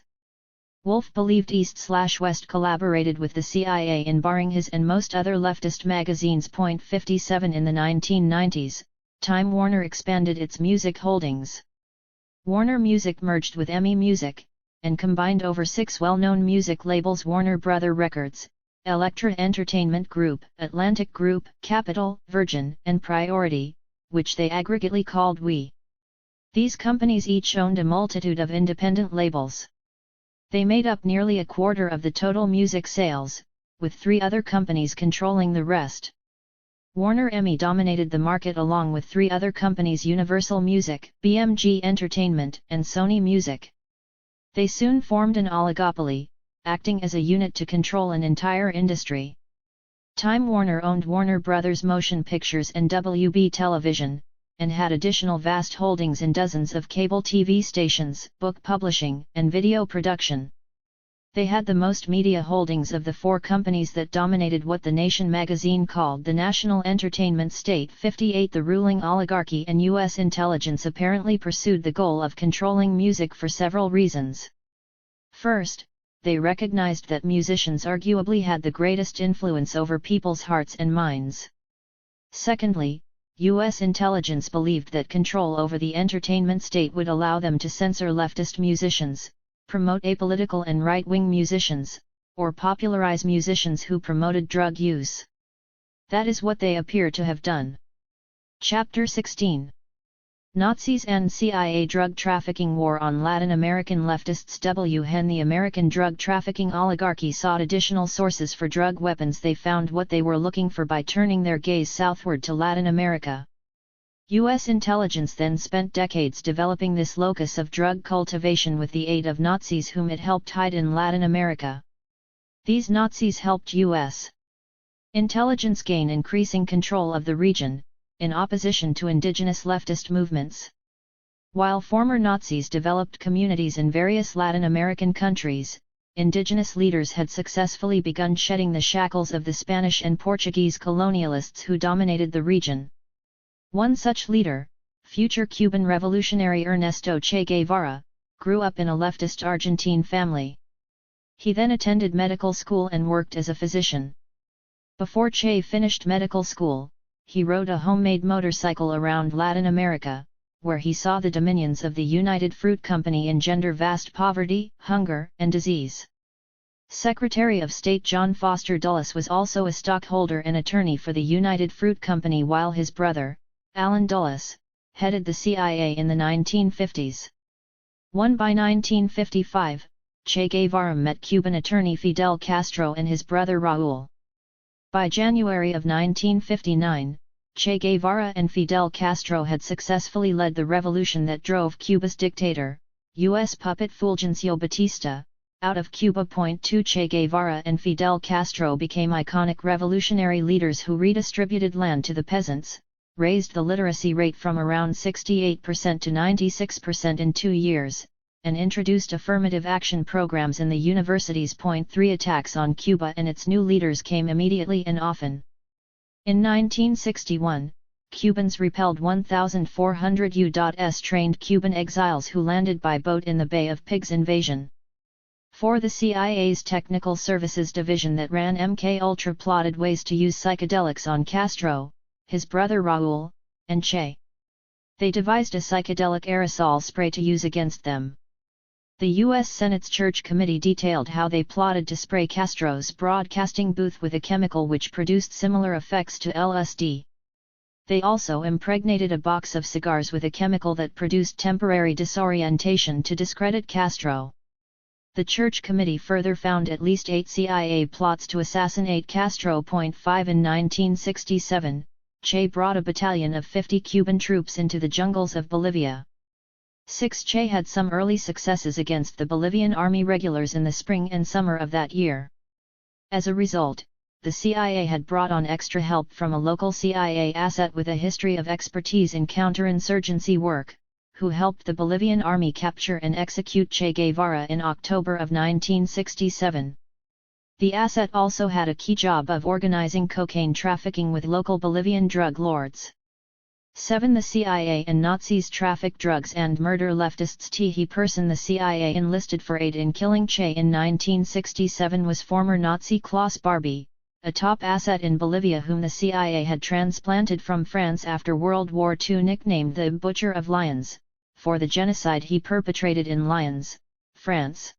Wolfe believed East/West collaborated with the CIA in barring his and most other leftist magazines. 57 In the 1990s, Time Warner expanded its music holdings. Warner Music merged with EMI Music, and combined over 6 well-known music labels: Warner Brother Records, Elektra Entertainment Group, Atlantic Group, Capitol, Virgin, and Priority, which they aggregately called We. These companies each owned a multitude of independent labels. They made up nearly a quarter of the total music sales, with 3 other companies controlling the rest. Warner EMI dominated the market along with 3 other companies: Universal Music, BMG Entertainment, and Sony Music. They soon formed an oligopoly, acting as a unit to control an entire industry. Time Warner owned Warner Brothers Motion Pictures and WB Television, and had additional vast holdings in dozens of cable TV stations, book publishing, and video production. They had the most media holdings of the 4 companies that dominated what The Nation magazine called the national entertainment state. 58 The ruling oligarchy and U.S. intelligence apparently pursued the goal of controlling music for several reasons. First, they recognized that musicians arguably had the greatest influence over people's hearts and minds. Secondly, U.S. intelligence believed that control over the entertainment state would allow them to censor leftist musicians, promote apolitical and right-wing musicians, or popularize musicians who promoted drug use. That is what they appear to have done. Chapter 16. Nazis and CIA Drug Trafficking War on Latin American Leftists. When the American drug trafficking oligarchy sought additional sources for drug weapons, they found what they were looking for by turning their gaze southward to Latin America. U.S. intelligence then spent decades developing this locus of drug cultivation with the aid of Nazis whom it helped hide in Latin America. These Nazis helped U.S. intelligence gain increasing control of the region, in opposition to indigenous leftist movements. While former Nazis developed communities in various Latin American countries, indigenous leaders had successfully begun shedding the shackles of the Spanish and Portuguese colonialists who dominated the region. One such leader, future Cuban revolutionary Ernesto Che Guevara, grew up in a leftist Argentine family. He then attended medical school and worked as a physician. Before Che finished medical school, he rode a homemade motorcycle around Latin America, where he saw the dominions of the United Fruit Company engender vast poverty, hunger, and disease. Secretary of State John Foster Dulles was also a stockholder and attorney for the United Fruit Company, while his brother, Allen Dulles, headed the CIA in the 1950s. By 1955, Che Guevara met Cuban attorney Fidel Castro and his brother Raúl. By January of 1959, Che Guevara and Fidel Castro had successfully led the revolution that drove Cuba's dictator, U.S. puppet Fulgencio Batista, out of Cuba. 2 Che Guevara and Fidel Castro became iconic revolutionary leaders who redistributed land to the peasants, raised the literacy rate from around 68% to 96% in 2 years, and introduced affirmative action programs in the universities. 3 Attacks on Cuba and its new leaders came immediately and often. In 1961, Cubans repelled 1,400 U.S. trained Cuban exiles who landed by boat in the Bay of Pigs invasion. 4 The CIA's Technical Services Division that ran MK-Ultra plotted ways to use psychedelics on Castro, his brother Raúl, and Che. They devised a psychedelic aerosol spray to use against them. The U.S. Senate's Church Committee detailed how they plotted to spray Castro's broadcasting booth with a chemical which produced similar effects to LSD. They also impregnated a box of cigars with a chemical that produced temporary disorientation to discredit Castro. The Church Committee further found at least 8 CIA plots to assassinate Castro. 5 In 1967, Che brought a battalion of 50 Cuban troops into the jungles of Bolivia. 6 Che had some early successes against the Bolivian army regulars in the spring and summer of that year. As a result, the CIA had brought on extra help from a local CIA asset with a history of expertise in counterinsurgency work, who helped the Bolivian army capture and execute Che Guevara in October of 1967. The asset also had a key job of organizing cocaine trafficking with local Bolivian drug lords. 7 The CIA and Nazis trafficked drugs and murder leftists. The person the CIA enlisted for aid in killing Che in 1967 was former Nazi Klaus Barbie, a top asset in Bolivia whom the CIA had transplanted from France after World War II, nicknamed the Butcher of Lyons, for the genocide he perpetrated in Lyons, France.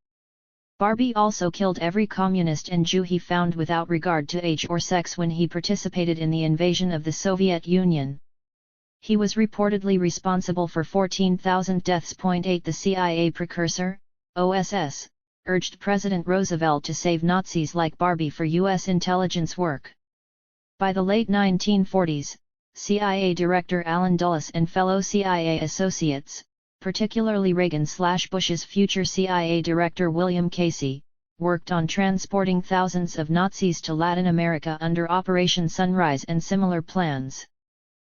Barbie also killed every communist and Jew he found without regard to age or sex when he participated in the invasion of the Soviet Union. He was reportedly responsible for 14,000 deaths. 8 The CIA precursor, OSS, urged President Roosevelt to save Nazis like Barbie for U.S. intelligence work. By the late 1940s, CIA Director Allen Dulles and fellow CIA associates, particularly Reagan/Bush's future CIA Director William Casey, worked on transporting thousands of Nazis to Latin America under Operation Sunrise and similar plans.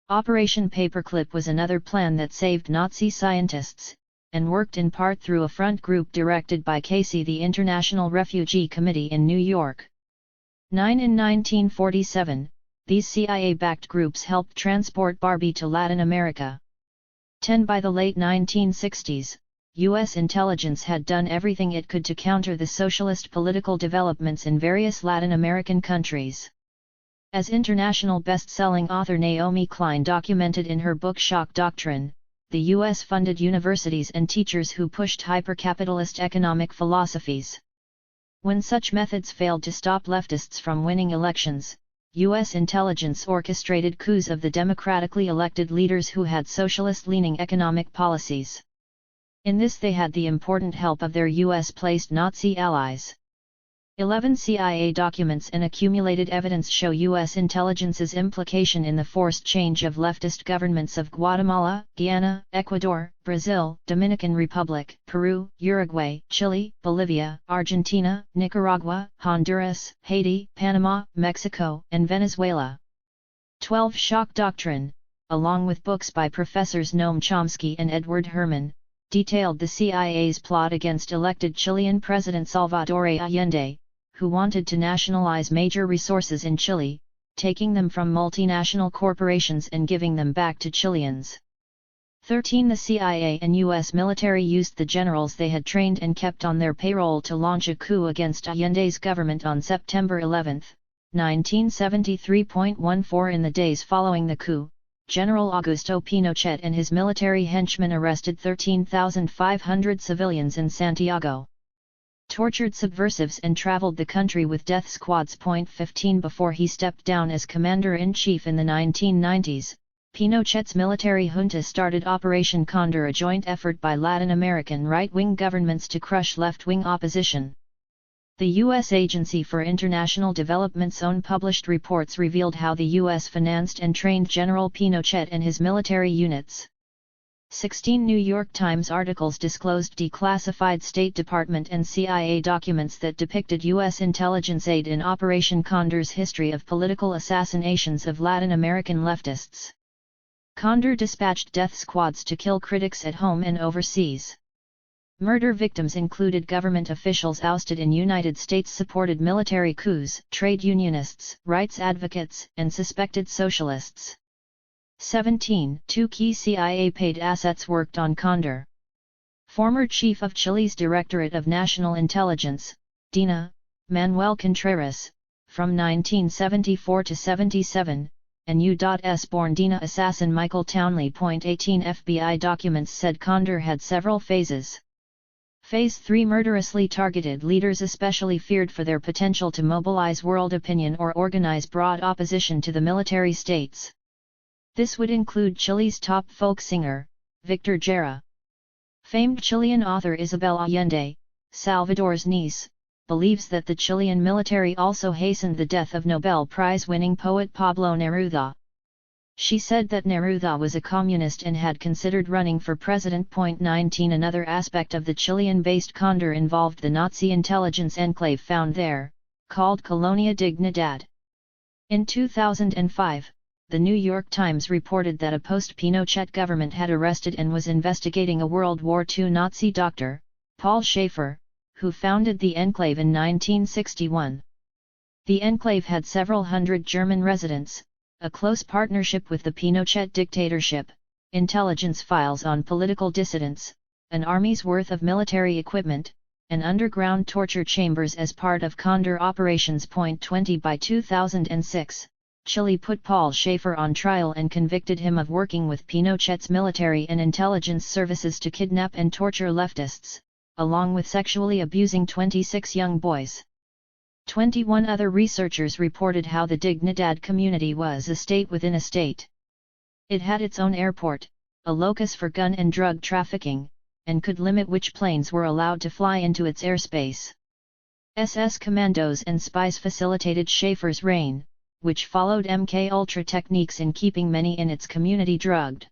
Operation Paperclip was another plan that saved Nazi scientists, and worked in part through a front group directed by Casey, the International Refugee Committee in New York. 9 In 1947, these CIA-backed groups helped transport Barbie to Latin America. 10 By the late 1960s, U.S. intelligence had done everything it could to counter the socialist political developments in various Latin American countries. As international best-selling author Naomi Klein documented in her book Shock Doctrine, the U.S. funded universities and teachers who pushed hyper-capitalist economic philosophies. When such methods failed to stop leftists from winning elections, U.S. intelligence orchestrated coups of the democratically elected leaders who had socialist-leaning economic policies. In this they had the important help of their U.S.-placed Nazi allies. 11 CIA documents and accumulated evidence show U.S. intelligence's implication in the forced change of leftist governments of Guatemala, Guyana, Ecuador, Brazil, Dominican Republic, Peru, Uruguay, Chile, Bolivia, Argentina, Nicaragua, Honduras, Haiti, Panama, Mexico, and Venezuela. 12 Shock Doctrine, along with books by Professors Noam Chomsky and Edward Herman, detailed the CIA's plot against elected Chilean President Salvador Allende, who wanted to nationalize major resources in Chile, taking them from multinational corporations and giving them back to Chileans. 13 The CIA and U.S. military used the generals they had trained and kept on their payroll to launch a coup against Allende's government on September 11, 1973.14 In the days following the coup, General Augusto Pinochet and his military henchmen arrested 13,500 civilians in Santiago, tortured subversives and traveled the country with death squads. 15 Before he stepped down as commander-in-chief in the 1990s, Pinochet's military junta started Operation Condor, a joint effort by Latin American right-wing governments to crush left-wing opposition. The U.S. Agency for International Development's own published reports revealed how the U.S. financed and trained General Pinochet and his military units. 16 New York Times articles disclosed declassified State Department and CIA documents that depicted U.S. intelligence aid in Operation Condor's history of political assassinations of Latin American leftists. Condor dispatched death squads to kill critics at home and overseas. Murder victims included government officials ousted in United States-supported military coups, trade unionists, rights advocates, and suspected socialists. 17 Two key CIA-paid assets worked on Condor. Former Chief of Chile's Directorate of National Intelligence, DINA, Manuel Contreras, from 1974 to 77, and U.S.-born DINA assassin Michael Townley. 18 FBI documents said Condor had several phases. Phase 3 murderously targeted leaders especially feared for their potential to mobilize world opinion or organize broad opposition to the military states. This would include Chile's top folk singer, Victor Jara. Famed Chilean author Isabel Allende, Salvador's niece, believes that the Chilean military also hastened the death of Nobel Prize-winning poet Pablo Neruda. She said that Neruda was a communist and had considered running for president. 19 Another aspect of the Chilean-based Condor involved the Nazi intelligence enclave found there, called Colonia Dignidad. In 2005, the New York Times reported that a post-Pinochet government had arrested and was investigating a World War II Nazi doctor, Paul Schaefer, who founded the enclave in 1961. The enclave had several hundred German residents, a close partnership with the Pinochet dictatorship, intelligence files on political dissidents, an army's worth of military equipment, and underground torture chambers as part of Condor operations. 20 By 2006, Chile put Paul Schaefer on trial and convicted him of working with Pinochet's military and intelligence services to kidnap and torture leftists, along with sexually abusing 26 young boys. 21 Other researchers reported how the Dignidad community was a state within a state. It had its own airport, a locus for gun and drug trafficking, and could limit which planes were allowed to fly into its airspace. SS commandos and spies facilitated Schaefer's reign, which followed MK-Ultra techniques in keeping many in its community drugged.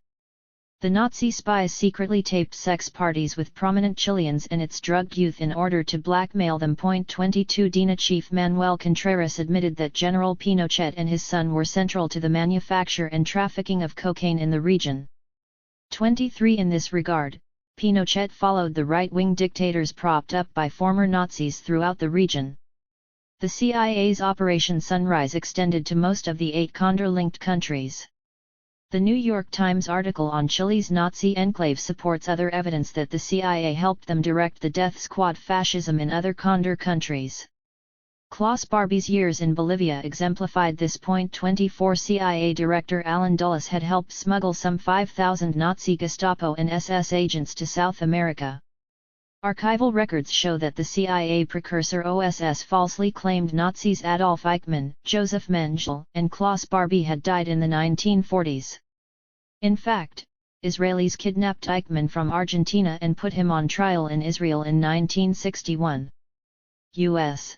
The Nazi spies secretly taped sex parties with prominent Chileans and its drugged youth in order to blackmail them. 22 DINA chief Manuel Contreras admitted that General Pinochet and his son were central to the manufacture and trafficking of cocaine in the region. 23 In this regard, Pinochet followed the right-wing dictators propped up by former Nazis throughout the region. The CIA's Operation Sunrise extended to most of the 8 Condor-linked countries. The New York Times article on Chile's Nazi enclave supports other evidence that the CIA helped them direct the death squad fascism in other Condor countries. Klaus Barbie's years in Bolivia exemplified this point. 24 CIA Director Alan Dulles had helped smuggle some 5,000 Nazi Gestapo and SS agents to South America. Archival records show that the CIA precursor OSS falsely claimed Nazis Adolf Eichmann, Joseph Mengele, and Klaus Barbie had died in the 1940s. In fact, Israelis kidnapped Eichmann from Argentina and put him on trial in Israel in 1961. U.S.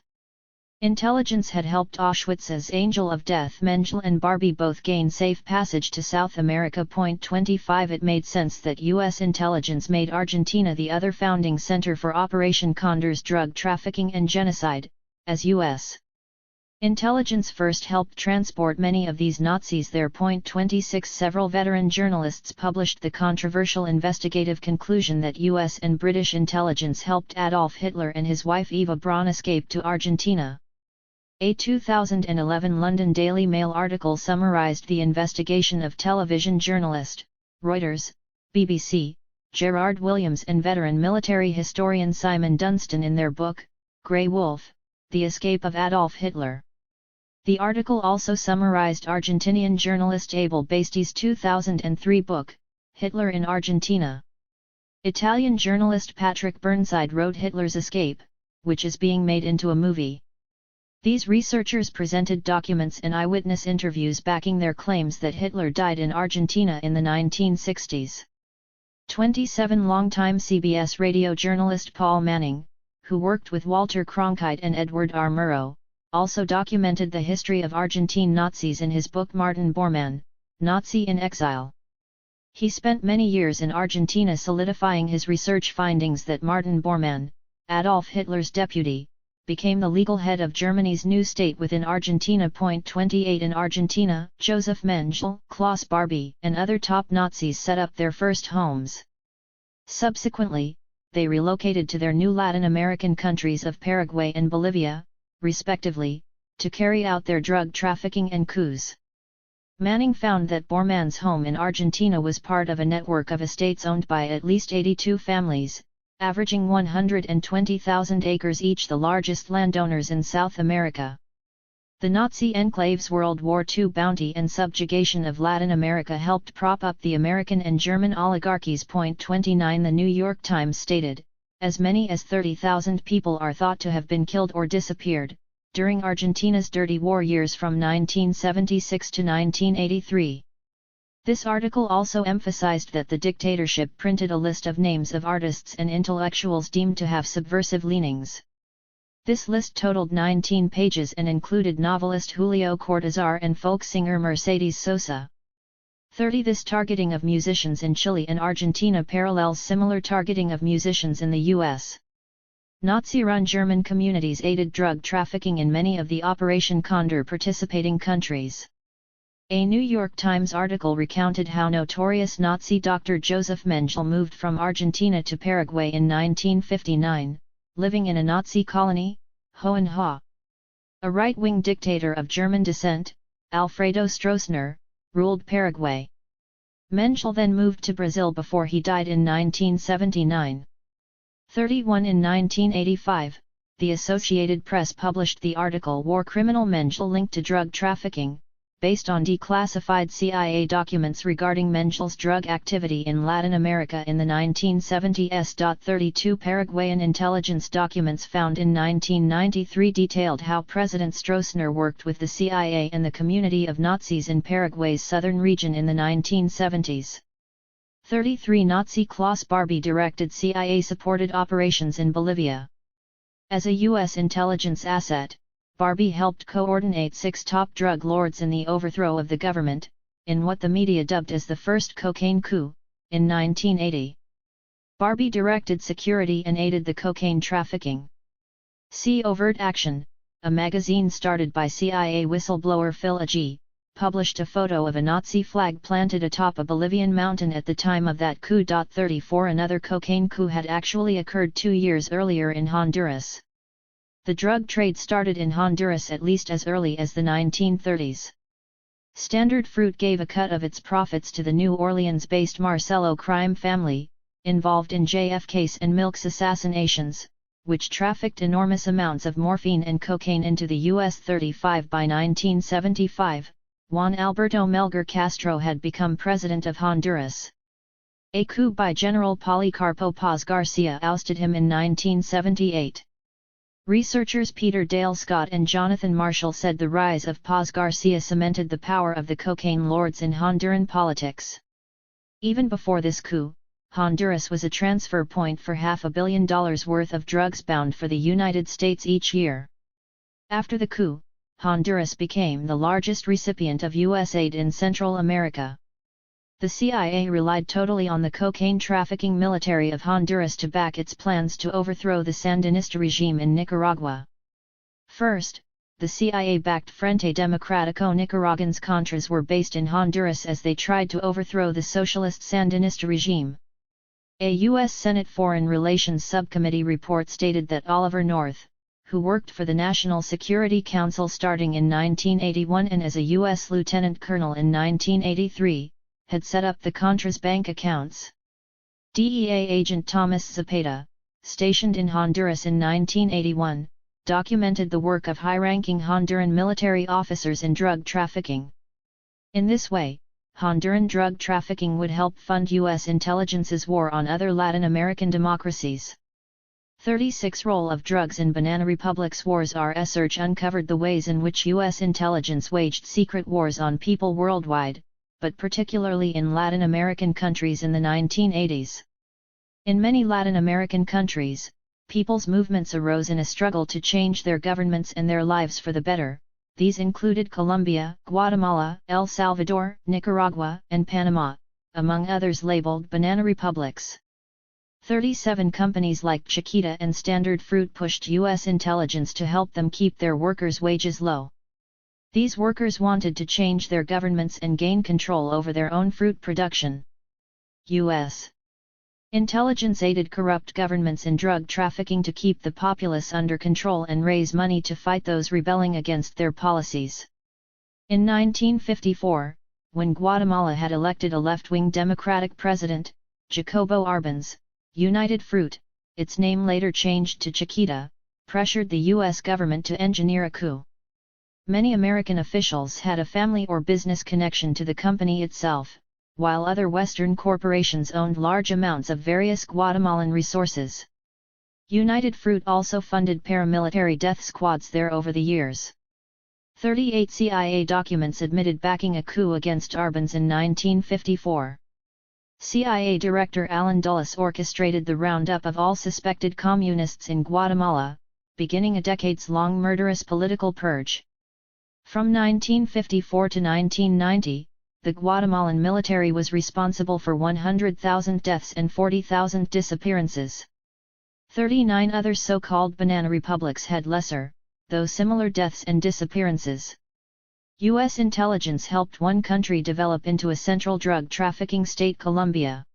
intelligence had helped Auschwitz's Angel of Death Mengele and Barbie both gain safe passage to South America. 25 It made sense that U.S. intelligence made Argentina the other founding center for Operation Condor's drug trafficking and genocide, as U.S. intelligence first helped transport many of these Nazis there. 26 Several veteran journalists published the controversial investigative conclusion that U.S. and British intelligence helped Adolf Hitler and his wife Eva Braun escape to Argentina. A 2011 London Daily Mail article summarised the investigation of television journalist, Reuters, BBC, Gerard Williams and veteran military historian Simon Dunstan in their book, Grey Wolf, The Escape of Adolf Hitler. The article also summarised Argentinian journalist Abel Basti's 2003 book, Hitler in Argentina. Italian journalist Patrick Burnside wrote Hitler's Escape, which is being made into a movie. These researchers presented documents and eyewitness interviews backing their claims that Hitler died in Argentina in the 1960s. 27 Longtime CBS radio journalist Paul Manning, who worked with Walter Cronkite and Edward R. Murrow, also documented the history of Argentine Nazis in his book Martin Bormann, Nazi in Exile. He spent many years in Argentina solidifying his research findings that Martin Bormann, Adolf Hitler's deputy, became the legal head of Germany's new state within Argentina. 28 In Argentina, Joseph Mengele, Klaus Barbie, and other top Nazis set up their first homes. Subsequently, they relocated to their new Latin American countries of Paraguay and Bolivia, respectively, to carry out their drug trafficking and coups. Manning found that Bormann's home in Argentina was part of a network of estates owned by at least 82 families, averaging 120,000 acres each, the largest landowners in South America. The Nazi enclave's World War II bounty and subjugation of Latin America helped prop up the American and German oligarchies. 29 The New York Times stated, as many as 30,000 people are thought to have been killed or disappeared, during Argentina's dirty war years from 1976 to 1983. This article also emphasized that the dictatorship printed a list of names of artists and intellectuals deemed to have subversive leanings. This list totaled 19 pages and included novelist Julio Cortázar and folk singer Mercedes Sosa. 30 This targeting of musicians in Chile and Argentina parallels similar targeting of musicians in the U.S. Nazi-run German communities aided drug trafficking in many of the Operation Condor participating countries. A New York Times article recounted how notorious Nazi Dr. Joseph Mengele moved from Argentina to Paraguay in 1959, living in a Nazi colony, Hohenhauer. A right-wing dictator of German descent, Alfredo Stroessner, ruled Paraguay. Mengele then moved to Brazil before he died in 1979. 31 In 1985, the Associated Press published the article War Criminal Mengele Linked to Drug Trafficking, based on declassified CIA documents regarding Mengele's drug activity in Latin America in the 1970s. 32 Paraguayan intelligence documents found in 1993 detailed how President Stroessner worked with the CIA and the community of Nazis in Paraguay's southern region in the 1970s. 33 Nazi Klaus Barbie directed CIA-supported operations in Bolivia. As a U.S. intelligence asset, Barbie helped coordinate 6 top drug lords in the overthrow of the government, in what the media dubbed as the first cocaine coup, in 1980. Barbie directed security and aided the cocaine trafficking. See Overt Action, a magazine started by CIA whistleblower Phil Agee, published a photo of a Nazi flag planted atop a Bolivian mountain at the time of that coup. 34 Another cocaine coup had actually occurred 2 years earlier in Honduras. The drug trade started in Honduras at least as early as the 1930s. Standard Fruit gave a cut of its profits to the New Orleans-based Marcello crime family, involved in JFK's and Milk's assassinations, which trafficked enormous amounts of morphine and cocaine into the U.S. 35 by 1975, Juan Alberto Melgar Castro had become president of Honduras. A coup by General Policarpo Paz Garcia ousted him in 1978. Researchers Peter Dale Scott and Jonathan Marshall said the rise of Paz Garcia cemented the power of the cocaine lords in Honduran politics. Even before this coup, Honduras was a transfer point for $500 million worth of drugs bound for the United States each year. After the coup, Honduras became the largest recipient of U.S. aid in Central America. The CIA relied totally on the cocaine trafficking military of Honduras to back its plans to overthrow the Sandinista regime in Nicaragua. First, the CIA-backed Frente Democrático Nicaraguans Contras were based in Honduras as they tried to overthrow the socialist Sandinista regime. A U.S. Senate Foreign Relations Subcommittee report stated that Oliver North, who worked for the National Security Council starting in 1981 and as a U.S. lieutenant colonel in 1983, had set up the Contras' bank accounts. DEA agent Thomas Zepeda, stationed in Honduras in 1981, documented the work of high-ranking Honduran military officers in drug trafficking. In this way, Honduran drug trafficking would help fund U.S. intelligence's war on other Latin American democracies. 36 Role of drugs in Banana Republic's wars. Our research uncovered the ways in which U.S. intelligence waged secret wars on people worldwide, but particularly in Latin American countries in the 1980s. In many Latin American countries, people's movements arose in a struggle to change their governments and their lives for the better. These included Colombia, Guatemala, El Salvador, Nicaragua, and Panama, among others labeled banana republics. 37 companies like Chiquita and Standard Fruit pushed U.S. intelligence to help them keep their workers' wages low. These workers wanted to change their governments and gain control over their own fruit production. U.S. intelligence aided corrupt governments in drug trafficking to keep the populace under control and raise money to fight those rebelling against their policies. In 1954, when Guatemala had elected a left-wing Democratic president, Jacobo Arbenz, United Fruit, its name later changed to Chiquita, pressured the U.S. government to engineer a coup. Many American officials had a family or business connection to the company itself, while other Western corporations owned large amounts of various Guatemalan resources. United Fruit also funded paramilitary death squads there over the years. 38 CIA documents admitted backing a coup against Arbenz in 1954. CIA Director Alan Dulles orchestrated the roundup of all suspected communists in Guatemala, beginning a decades-long murderous political purge. From 1954 to 1990, the Guatemalan military was responsible for 100,000 deaths and 40,000 disappearances. 39 other so-called banana republics had lesser, though similar deaths and disappearances. U.S. intelligence helped one country develop into a central drug trafficking state, Colombia.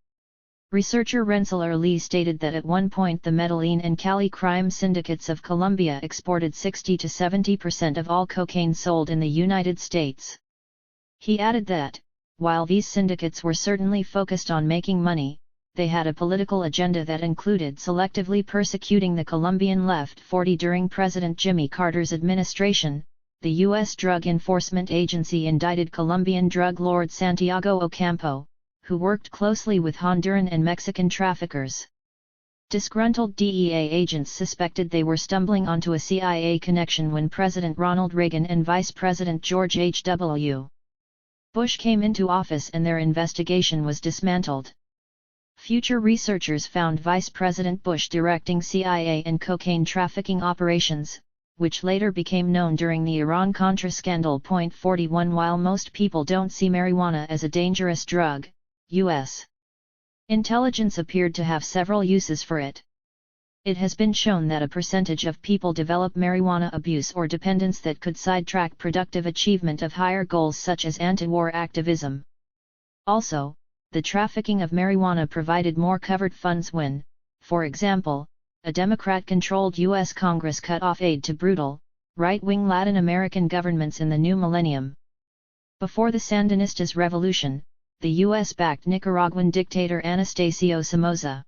Researcher Rensselaer Lee stated that at one point the Medellin and Cali crime syndicates of Colombia exported 60 to 70% of all cocaine sold in the United States. He added that, while these syndicates were certainly focused on making money, they had a political agenda that included selectively persecuting the Colombian left. 40 During President Jimmy Carter's administration, the U.S. Drug Enforcement Agency indicted Colombian drug lord Santiago Ocampo, who worked closely with Honduran and Mexican traffickers. Disgruntled DEA agents suspected they were stumbling onto a CIA connection when President Ronald Reagan and Vice President George H.W. Bush came into office and their investigation was dismantled. Future researchers found Vice President Bush directing CIA and cocaine trafficking operations, which later became known during the Iran-Contra scandal. 41 While most people don't see marijuana as a dangerous drug, U.S. intelligence appeared to have several uses for it. It has been shown that a percentage of people develop marijuana abuse or dependence that could sidetrack productive achievement of higher goals such as anti-war activism. Also, the trafficking of marijuana provided more covered funds when, for example, a Democrat-controlled U.S. Congress cut off aid to brutal, right-wing Latin American governments in the new millennium. Before the Sandinistas' revolution, the US-backed Nicaraguan dictator Anastasio Somoza.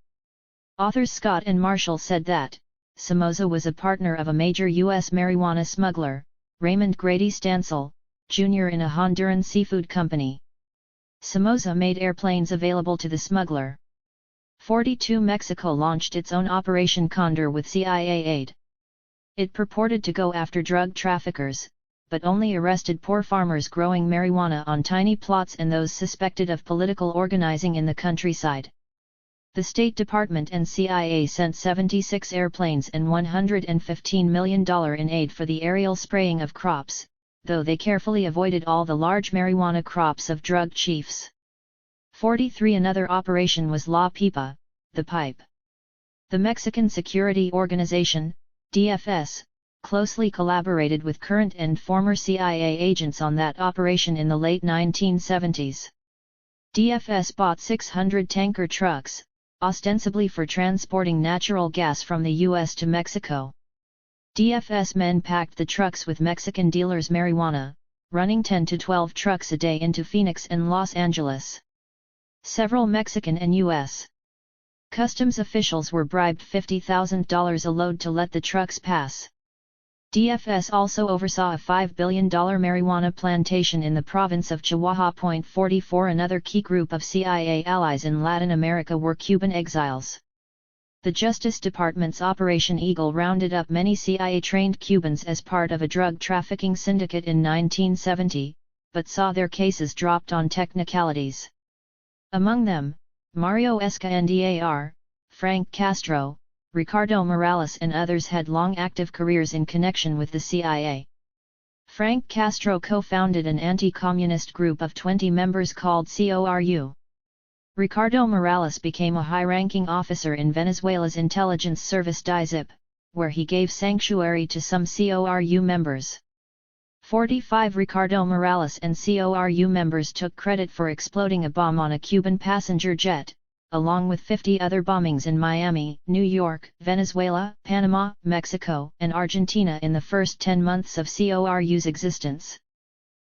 Authors Scott and Marshall said that Somoza was a partner of a major U.S. marijuana smuggler, Raymond Grady Stansel, Jr. in a Honduran seafood company. Somoza made airplanes available to the smuggler. 42 Mexico launched its own Operation Condor with CIA aid. It purported to go after drug traffickers, but only arrested poor farmers growing marijuana on tiny plots and those suspected of political organizing in the countryside. The State Department and CIA sent 76 airplanes and $115 million in aid for the aerial spraying of crops, though they carefully avoided all the large marijuana crops of drug chiefs. 43 Another operation was La Pipa, the pipe. The Mexican Security Organization, DFS, closely collaborated with current and former CIA agents on that operation in the late 1970s. DFS bought 600 tanker trucks, ostensibly for transporting natural gas from the U.S. to Mexico. DFS men packed the trucks with Mexican dealers' marijuana, running 10 to 12 trucks a day into Phoenix and Los Angeles. Several Mexican and U.S. customs officials were bribed $50,000 a load to let the trucks pass. DFS also oversaw a $5 billion marijuana plantation in the province of Chihuahua. 44 Another key group of CIA allies in Latin America were Cuban exiles. The Justice Department's Operation Eagle rounded up many CIA-trained Cubans as part of a drug trafficking syndicate in 1970, but saw their cases dropped on technicalities. Among them, Mario Escandar, Frank Castro, Ricardo Morales and others had long active careers in connection with the CIA. Frank Castro co-founded an anti-communist group of 20 members called CORU. Ricardo Morales became a high-ranking officer in Venezuela's intelligence service DIZIP, where he gave sanctuary to some CORU members. 45 Ricardo Morales and CORU members took credit for exploding a bomb on a Cuban passenger jet, along with 50 other bombings in Miami, New York, Venezuela, Panama, Mexico, and Argentina in the first 10 months of CORU's existence.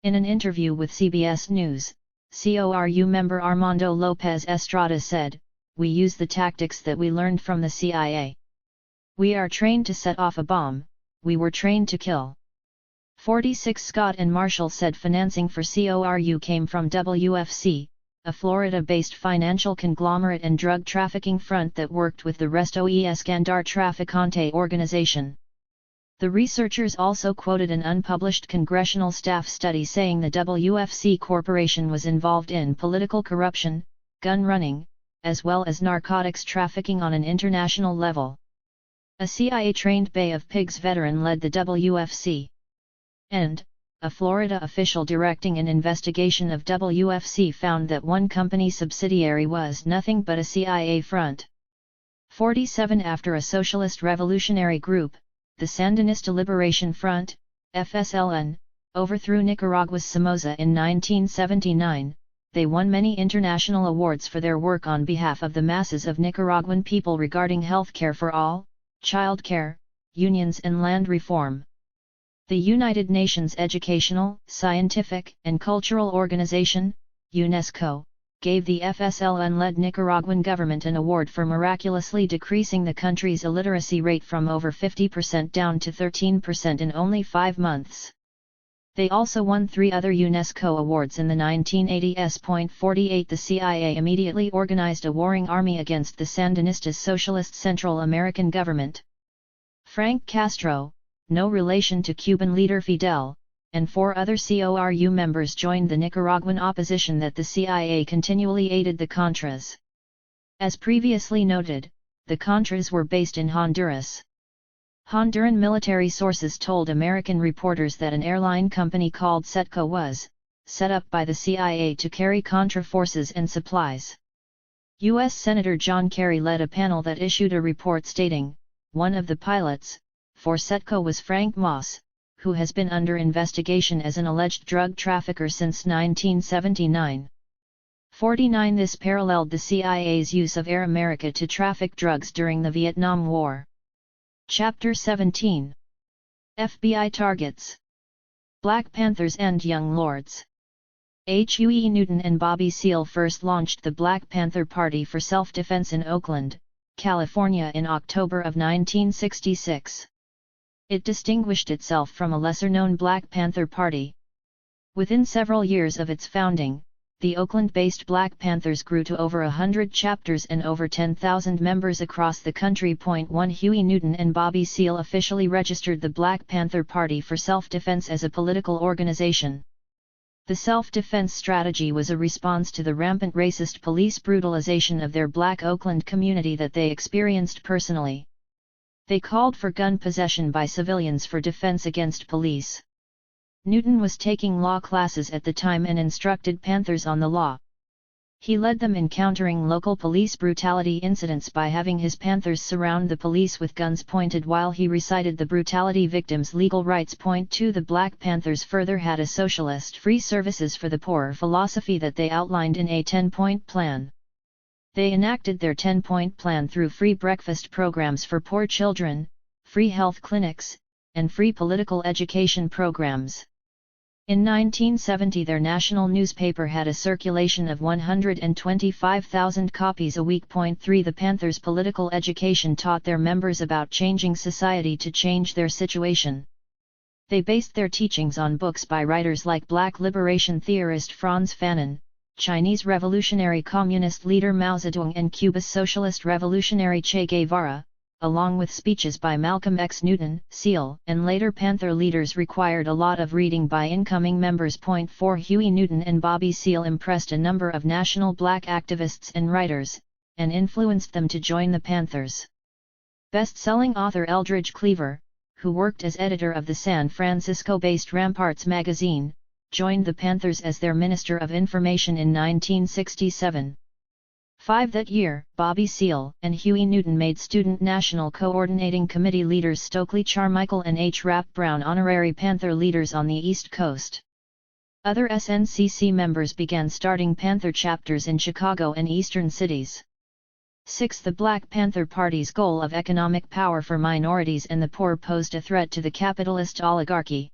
In an interview with CBS News, CORU member Armando Lopez Estrada said, "We use the tactics that we learned from the CIA. We are trained to set off a bomb, we were trained to kill." 46 Scott and Marshall said financing for CORU came from WFC, a Florida-based financial conglomerate and drug trafficking front that worked with the Resto y Escandar Traficante organization. The researchers also quoted an unpublished congressional staff study saying the WFC Corporation was involved in political corruption, gun running, as well as narcotics trafficking on an international level. A CIA-trained Bay of Pigs veteran led the WFC. And, a Florida official directing an investigation of WFC found that one company subsidiary was nothing but a CIA front. 47 After a socialist revolutionary group, the Sandinista Liberation Front, FSLN, overthrew Nicaragua's Somoza in 1979, they won many international awards for their work on behalf of the masses of Nicaraguan people regarding health care for all, child care, unions and land reform. The United Nations Educational, Scientific, and Cultural Organization, UNESCO, gave the FSLN-led Nicaraguan government an award for miraculously decreasing the country's illiteracy rate from over 50% down to 13% in only 5 months. They also won 3 other UNESCO awards in the 1980s. 48 The CIA immediately organized a warring army against the Sandinistas' Socialist Central American government. Frank Castro, no relation to Cuban leader Fidel, and 4 other CORU members joined the Nicaraguan opposition that the CIA continually aided the Contras. As previously noted, the Contras were based in Honduras. Honduran military sources told American reporters that an airline company called Setco was set up by the CIA to carry Contra forces and supplies. U.S. Senator John Kerry led a panel that issued a report stating, one of the pilots for Setco was Frank Moss, who has been under investigation as an alleged drug trafficker since 1979. 49 This paralleled the CIA's use of Air America to traffic drugs during the Vietnam War. Chapter 17. FBI targets. Black Panthers and Young Lords. Huey Newton and Bobby Seale first launched the Black Panther Party for Self-Defense in Oakland, California in October of 1966. It distinguished itself from a lesser-known Black Panther Party. Within several years of its founding, the Oakland-based Black Panthers grew to over 100 chapters and over 10,000 members across the country. 1 Huey Newton and Bobby Seale officially registered the Black Panther Party for Self-Defense as a political organization. The self-defense strategy was a response to the rampant racist police brutalization of their Black Oakland community that they experienced personally. They called for gun possession by civilians for defense against police. Newton was taking law classes at the time and instructed Panthers on the law. He led them in countering local police brutality incidents by having his Panthers surround the police with guns pointed while he recited the brutality victims' legal rights. 2 The Black Panthers further had a socialist free services for the poor philosophy that they outlined in a 10-point plan. They enacted their 10-point plan through free breakfast programs for poor children, free health clinics, and free political education programs. In 1970 their national newspaper had a circulation of 125,000 copies a week. 3 The Panthers' political education taught their members about changing society to change their situation. They based their teachings on books by writers like Black liberation theorist Frantz Fanon, Chinese revolutionary communist leader Mao Zedong and Cuba's socialist revolutionary Che Guevara, along with speeches by Malcolm X. Newton, Seale, and later Panther leaders required a lot of reading by incoming members. 4 Huey Newton and Bobby Seale impressed a number of national Black activists and writers, and influenced them to join the Panthers. Best-selling author Eldridge Cleaver, who worked as editor of the San Francisco-based Ramparts magazine, joined the Panthers as their Minister of Information in 1967. 5 That year, Bobby Seale and Huey Newton made Student National Coordinating Committee leaders Stokely Carmichael and H. Rap Brown honorary Panther leaders on the East Coast. Other SNCC members began starting Panther chapters in Chicago and eastern cities. 6 The Black Panther Party's goal of economic power for minorities and the poor posed a threat to the capitalist oligarchy.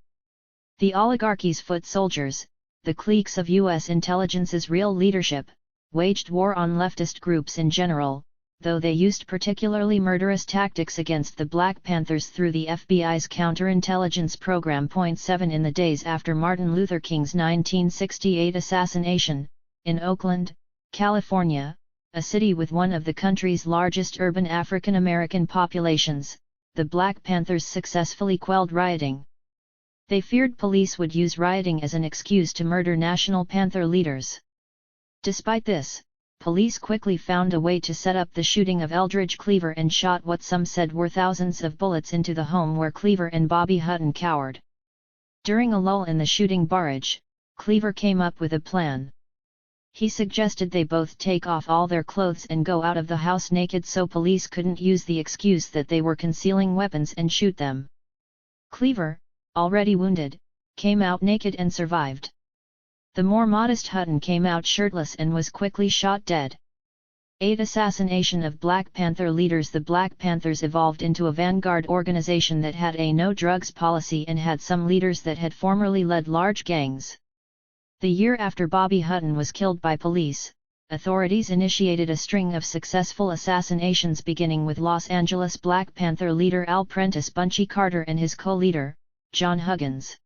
The oligarchy's foot soldiers, the cliques of U.S. intelligence's real leadership, waged war on leftist groups in general, though they used particularly murderous tactics against the Black Panthers through the FBI's counterintelligence program. 7 In the days after Martin Luther King's 1968 assassination, in Oakland, California, a city with one of the country's largest urban African American populations, the Black Panthers successfully quelled rioting. They feared police would use rioting as an excuse to murder National Panther leaders. Despite this, police quickly found a way to set up the shooting of Eldridge Cleaver and shot what some said were thousands of bullets into the home where Cleaver and Bobby Hutton cowered. During a lull in the shooting barrage, Cleaver came up with a plan. He suggested they both take off all their clothes and go out of the house naked so police couldn't use the excuse that they were concealing weapons and shoot them. Cleaver, already wounded, came out naked and survived. The more modest Hutton came out shirtless and was quickly shot dead. 8 Assassination of Black Panther leaders. The Black Panthers evolved into a vanguard organization that had a no-drugs policy and had some leaders that had formerly led large gangs. The year after Bobby Hutton was killed by police, authorities initiated a string of successful assassinations beginning with Los Angeles Black Panther leader Al Prentice Bunchy Carter and his co-leader, John Huggins.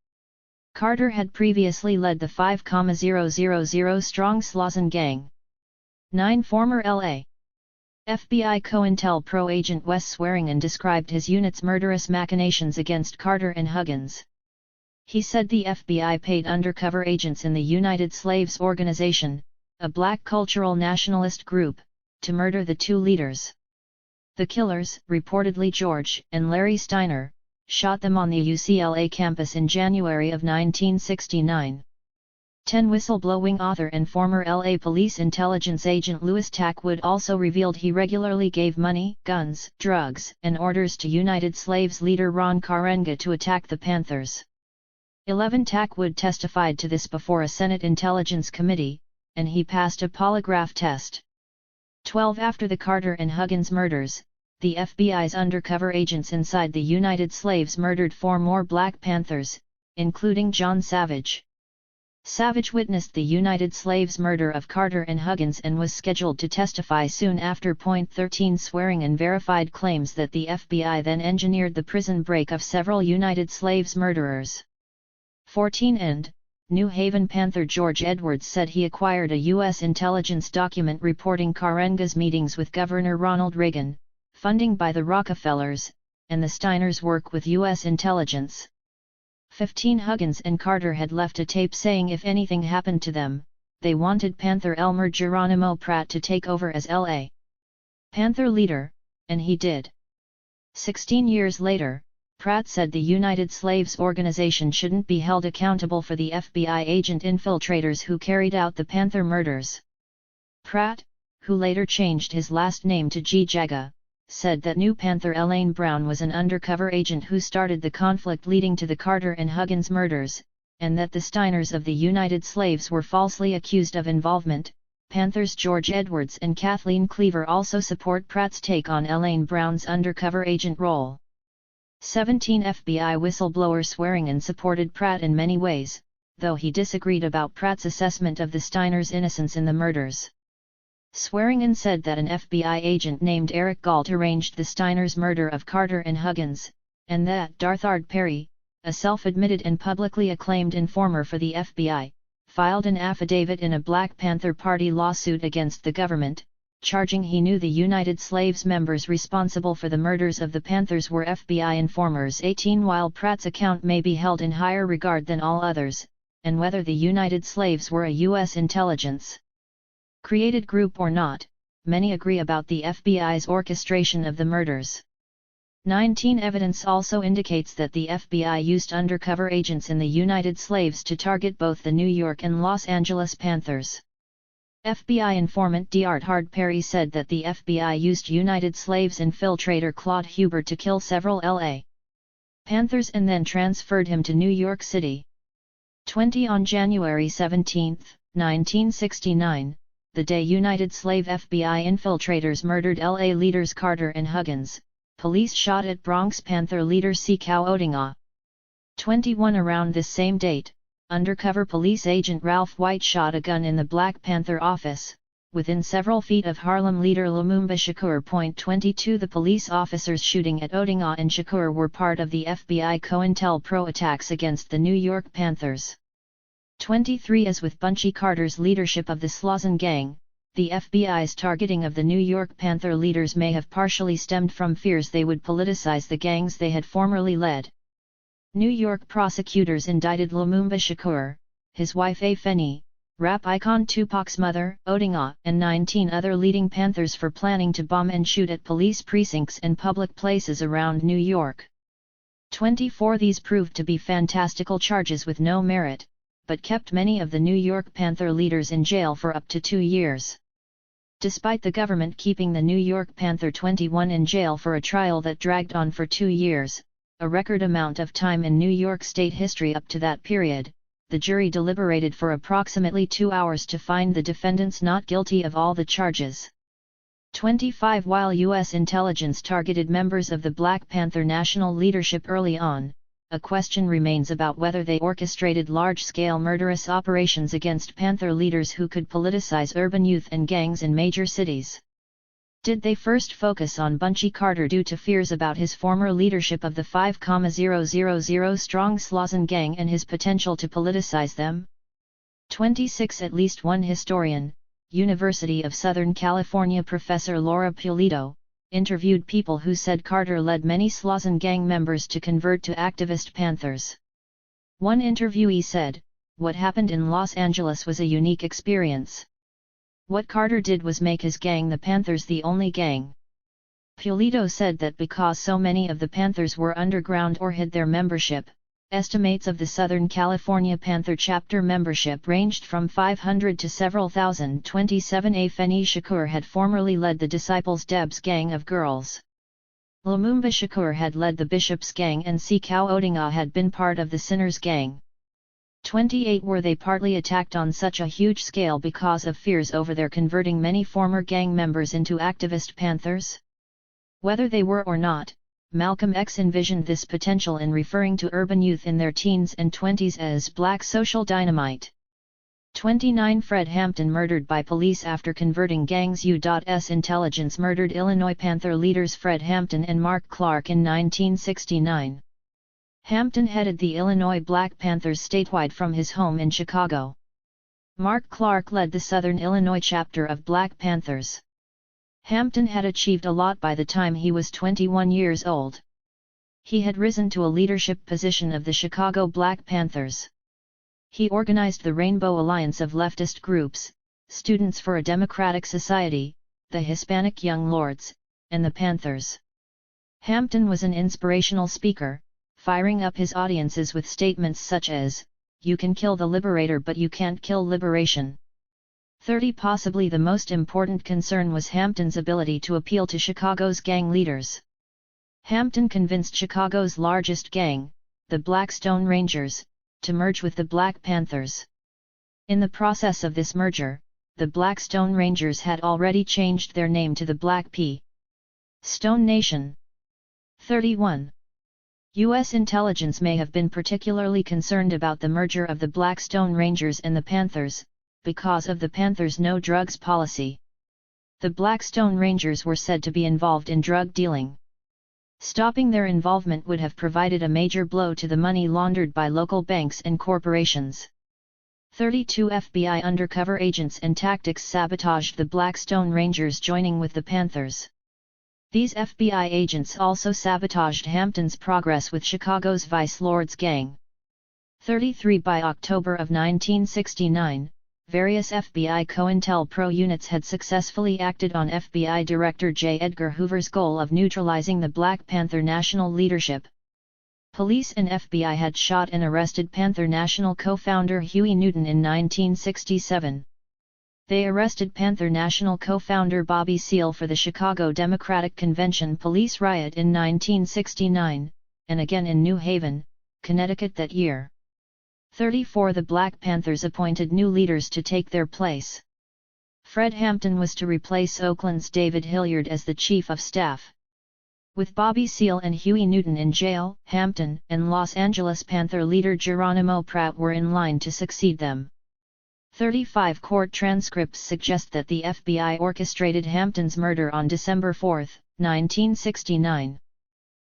Carter had previously led the 5,000-strong Slauson Gang. 9 Former L.A. FBI COINTELPRO agent Wes Swearingen described his unit's murderous machinations against Carter and Huggins. He said the FBI paid undercover agents in the United Slaves Organization, a black cultural nationalist group, to murder the two leaders. The killers, reportedly George and Larry Steiner, shot them on the UCLA campus in January of 1969. 10 Whistleblowing author and former LA police intelligence agent Louis Tackwood also revealed he regularly gave money, guns, drugs, and orders to United Slaves leader Ron Karenga to attack the Panthers. 11 Tackwood testified to this before a Senate Intelligence Committee, and he passed a polygraph test. 12 After the Carter and Huggins murders, the FBI's undercover agents inside the United Slaves murdered 4 more Black Panthers, including John Savage. Savage witnessed the United Slaves' murder of Carter and Huggins and was scheduled to testify soon after. 13 Swearing and verified claims that the FBI then engineered the prison break of several United Slaves murderers. 14 End, New Haven Panther George Edwards said he acquired a U.S. intelligence document reporting Karenga's meetings with Governor Ronald Reagan, funding by the Rockefellers, and the Steiners' work with U.S. intelligence. 15 Huggins and Carter had left a tape saying if anything happened to them, they wanted Panther Elmer Geronimo Pratt to take over as L.A. Panther leader, and he did. 16 years later, Pratt said the United Slaves Organization shouldn't be held accountable for the FBI agent infiltrators who carried out the Panther murders. Pratt, who later changed his last name to G. Jaga, said that new Panther Elaine Brown was an undercover agent who started the conflict leading to the Carter and Huggins murders, and that the Steiners of the United Slaves were falsely accused of involvement. Panthers George Edwards and Kathleen Cleaver also support Pratt's take on Elaine Brown's undercover agent role. 17 FBI whistleblower Swearingen supported Pratt in many ways, though he disagreed about Pratt's assessment of the Steiners' innocence in the murders. Swearingen said that an FBI agent named Eric Galt arranged the Steiners' murder of Carter and Huggins, and that Darthard Perry, a self-admitted and publicly acclaimed informer for the FBI, filed an affidavit in a Black Panther Party lawsuit against the government, charging he knew the United Slaves members responsible for the murders of the Panthers were FBI informers. 18 While Pratt's account may be held in higher regard than all others, and whether the United Slaves were a U.S. intelligence created group or not, many agree about the FBI's orchestration of the murders. 19 Evidence also indicates that the FBI used undercover agents in the United Slaves to target both the New York and Los Angeles Panthers. FBI informant Darthard Perry said that the FBI used United Slaves infiltrator Claude Huber to kill several L.A. Panthers and then transferred him to New York City. 20 On January 17, 1969, the day United Slave FBI infiltrators murdered L.A. leaders Carter and Huggins, police shot at Bronx Panther leader Sekau Odinga. 21 Around this same date, undercover police agent Ralph White shot a gun in the Black Panther office, within several feet of Harlem leader Lumumba Shakur. 22 The police officers shooting at Odinga and Shakur were part of the FBI COINTELPRO attacks against the New York Panthers. 23 As with Bunchy Carter's leadership of the Slauson Gang, the FBI's targeting of the New York Panther leaders may have partially stemmed from fears they would politicize the gangs they had formerly led. New York prosecutors indicted Lumumba Shakur, his wife Afeni, rap icon Tupac's mother, Odinga, and 19 other leading Panthers for planning to bomb and shoot at police precincts and public places around New York. 24 These proved to be fantastical charges with no merit, but kept many of the New York Panther leaders in jail for up to 2 years. Despite the government keeping the New York Panther 21 in jail for a trial that dragged on for 2 years, a record amount of time in New York state history up to that period, the jury deliberated for approximately 2 hours to find the defendants not guilty of all the charges. 25 While U.S. intelligence targeted members of the Black Panther national leadership early on, a question remains about whether they orchestrated large-scale murderous operations against Panther leaders who could politicize urban youth and gangs in major cities. Did they first focus on Bunchy Carter due to fears about his former leadership of the 5,000-strong Slauson Gang and his potential to politicize them? 26 At least one historian, University of Southern California professor Laura Pulido, interviewed people who said Carter led many Slauson Gang members to convert to activist Panthers. One interviewee said, "What happened in Los Angeles was a unique experience. What Carter did was make his gang the Panthers the only gang." Pulido said that because so many of the Panthers were underground or hid their membership, estimates of the Southern California Panther chapter membership ranged from 500 to several thousand. 27 Afeni Shakur had formerly led the Disciples Debs gang of girls. Lumumba Shakur had led the Bishops gang and Sekau Odinga had been part of the Sinners gang. 28 Were they partly attacked on such a huge scale because of fears over their converting many former gang members into activist Panthers? Whether they were or not, Malcolm X envisioned this potential in referring to urban youth in their teens and 20s as black social dynamite. 29 Fred Hampton murdered by police after converting gangs. U.S. intelligence murdered Illinois Panther leaders Fred Hampton and Mark Clark in 1969. Hampton headed the Illinois Black Panthers statewide from his home in Chicago. Mark Clark led the Southern Illinois chapter of Black Panthers. Hampton had achieved a lot by the time he was 21 years old. He had risen to a leadership position of the Chicago Black Panthers. He organized the Rainbow Alliance of leftist groups, Students for a Democratic Society, the Hispanic Young Lords, and the Panthers. Hampton was an inspirational speaker, firing up his audiences with statements such as, "You can kill the liberator but you can't kill liberation." 30 Possibly the most important concern was Hampton's ability to appeal to Chicago's gang leaders. Hampton convinced Chicago's largest gang, the Blackstone Rangers, to merge with the Black Panthers. In the process of this merger, the Blackstone Rangers had already changed their name to the Black P. Stone Nation. 31. U.S. intelligence may have been particularly concerned about the merger of the Blackstone Rangers and the Panthers, because of the Panthers' no-drugs policy. The Blackstone Rangers were said to be involved in drug dealing. Stopping their involvement would have provided a major blow to the money laundered by local banks and corporations. 32 FBI undercover agents and tactics sabotaged the Blackstone Rangers joining with the Panthers. These FBI agents also sabotaged Hampton's progress with Chicago's Vice Lords gang. 33 By October of 1969, various FBI COINTELPRO units had successfully acted on FBI Director J. Edgar Hoover's goal of neutralizing the Black Panther national leadership. Police and FBI had shot and arrested Panther National co-founder Huey Newton in 1967. They arrested Panther National co-founder Bobby Seale for the Chicago Democratic Convention police riot in 1969, and again in New Haven, Connecticut that year. 34 The Black Panthers appointed new leaders to take their place. Fred Hampton was to replace Oakland's David Hilliard as the chief of staff. With Bobby Seale and Huey Newton in jail, Hampton and Los Angeles Panther leader Geronimo Pratt were in line to succeed them. 35 Court transcripts suggest that the FBI orchestrated Hampton's murder on December 4, 1969.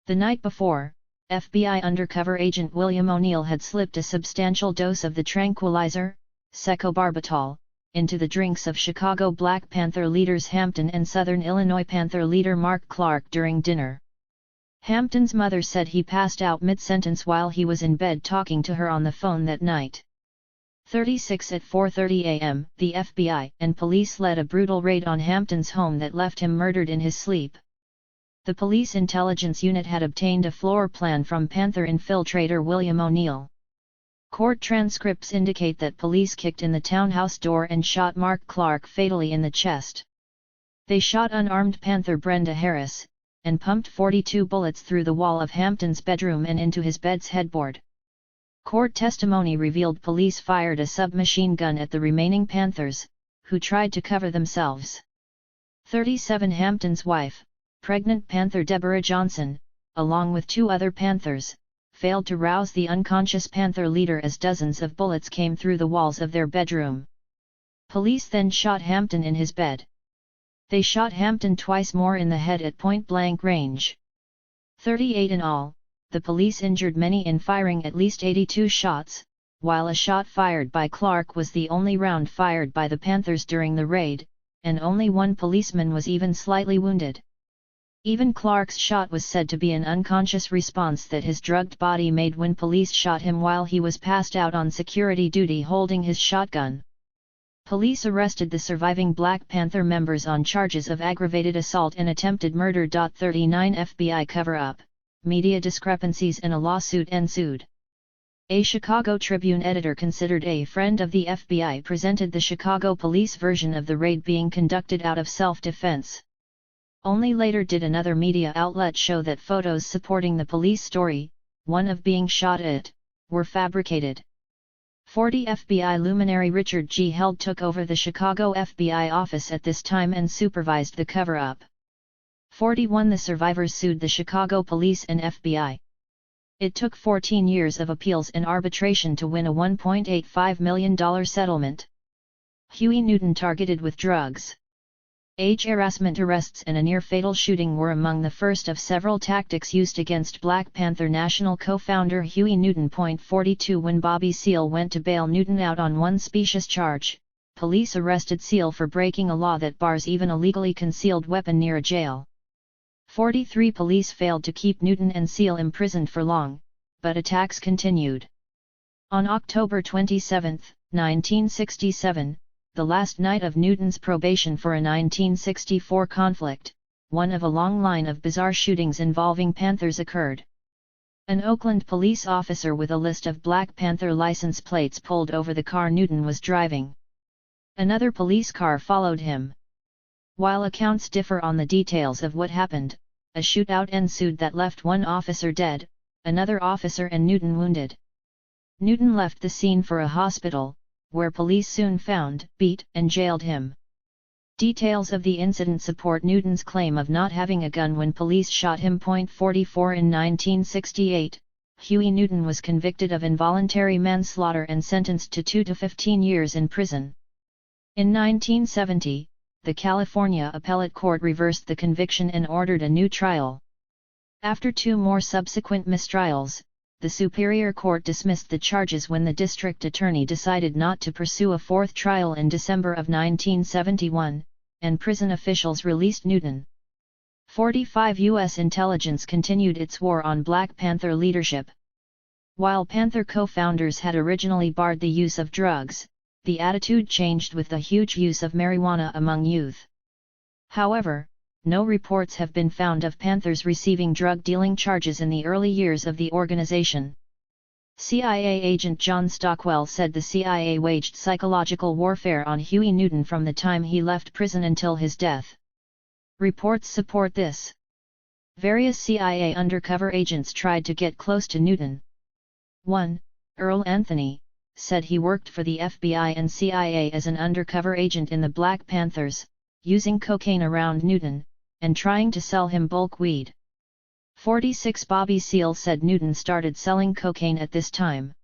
The night before, FBI undercover agent William O'Neill had slipped a substantial dose of the tranquilizer, secobarbital, into the drinks of Chicago Black Panther leaders Hampton and Southern Illinois Panther leader Mark Clark during dinner. Hampton's mother said he passed out mid-sentence while he was in bed talking to her on the phone that night. 36 At 4:30 a.m., the FBI and police led a brutal raid on Hampton's home that left him murdered in his sleep. The police intelligence unit had obtained a floor plan from Panther infiltrator William O'Neill. Court transcripts indicate that police kicked in the townhouse door and shot Mark Clark fatally in the chest. They shot unarmed Panther Brenda Harris, and pumped 42 bullets through the wall of Hampton's bedroom and into his bed's headboard. Court testimony revealed police fired a submachine gun at the remaining Panthers, who tried to cover themselves. 37 Hampton's wife, pregnant Panther Deborah Johnson, along with 2 other Panthers, failed to rouse the unconscious Panther leader as dozens of bullets came through the walls of their bedroom. Police then shot Hampton in his bed. They shot Hampton twice more in the head at point-blank range. 38 in all, the police injured many in firing at least 82 shots, while a shot fired by Clark was the only round fired by the Panthers during the raid, and only one policeman was even slightly wounded. Even Clark's shot was said to be an unconscious response that his drugged body made when police shot him while he was passed out on security duty holding his shotgun. Police arrested the surviving Black Panther members on charges of aggravated assault and attempted murder. 39 FBI cover-up, media discrepancies and a lawsuit ensued. A Chicago Tribune editor considered a friend of the FBI presented the Chicago police version of the raid being conducted out of self-defense. Only later did another media outlet show that photos supporting the police story, one of being shot at, were fabricated. 40 FBI luminary Richard G. Held took over the Chicago FBI office at this time and supervised the cover-up. 41 The survivors sued the Chicago police and FBI. It took 14 years of appeals and arbitration to win a $1.85 million settlement. Huey Newton targeted with drugs. Age harassment arrests and a near-fatal shooting were among the first of several tactics used against Black Panther National co-founder Huey Newton. 42 When Bobby Seale went to bail Newton out on one specious charge, police arrested Seale for breaking a law that bars even a legally concealed weapon near a jail. 43 Police failed to keep Newton and Seale imprisoned for long, but attacks continued. On October 27, 1967, the last night of Newton's probation for a 1964 conflict, one of a long line of bizarre shootings involving Panthers occurred. An Oakland police officer with a list of Black Panther license plates pulled over the car Newton was driving. Another police car followed him. While accounts differ on the details of what happened, a shootout ensued that left one officer dead, another officer and Newton wounded. Newton left the scene for a hospital, where police soon found, beat, and jailed him. Details of the incident support Newton's claim of not having a gun when police shot him. 44 In 1968, Huey Newton was convicted of involuntary manslaughter and sentenced to 2 to 15 years in prison. In 1970, the California Appellate Court reversed the conviction and ordered a new trial. After 2 more subsequent mistrials, the Superior Court dismissed the charges when the district attorney decided not to pursue a 4th trial in December of 1971, and prison officials released Newton. 45 U.S. intelligence continued its war on Black Panther leadership. While Panther co-founders had originally barred the use of drugs, the attitude changed with the huge use of marijuana among youth. However, no reports have been found of Panthers receiving drug-dealing charges in the early years of the organization. CIA agent John Stockwell said the CIA waged psychological warfare on Huey Newton from the time he left prison until his death. Reports support this. Various CIA undercover agents tried to get close to Newton. 1. Earl Anthony said he worked for the FBI and CIA as an undercover agent in the Black Panthers, using cocaine around Newton, and trying to sell him bulk weed. 46 Bobby Seale said Newton started selling cocaine at this time.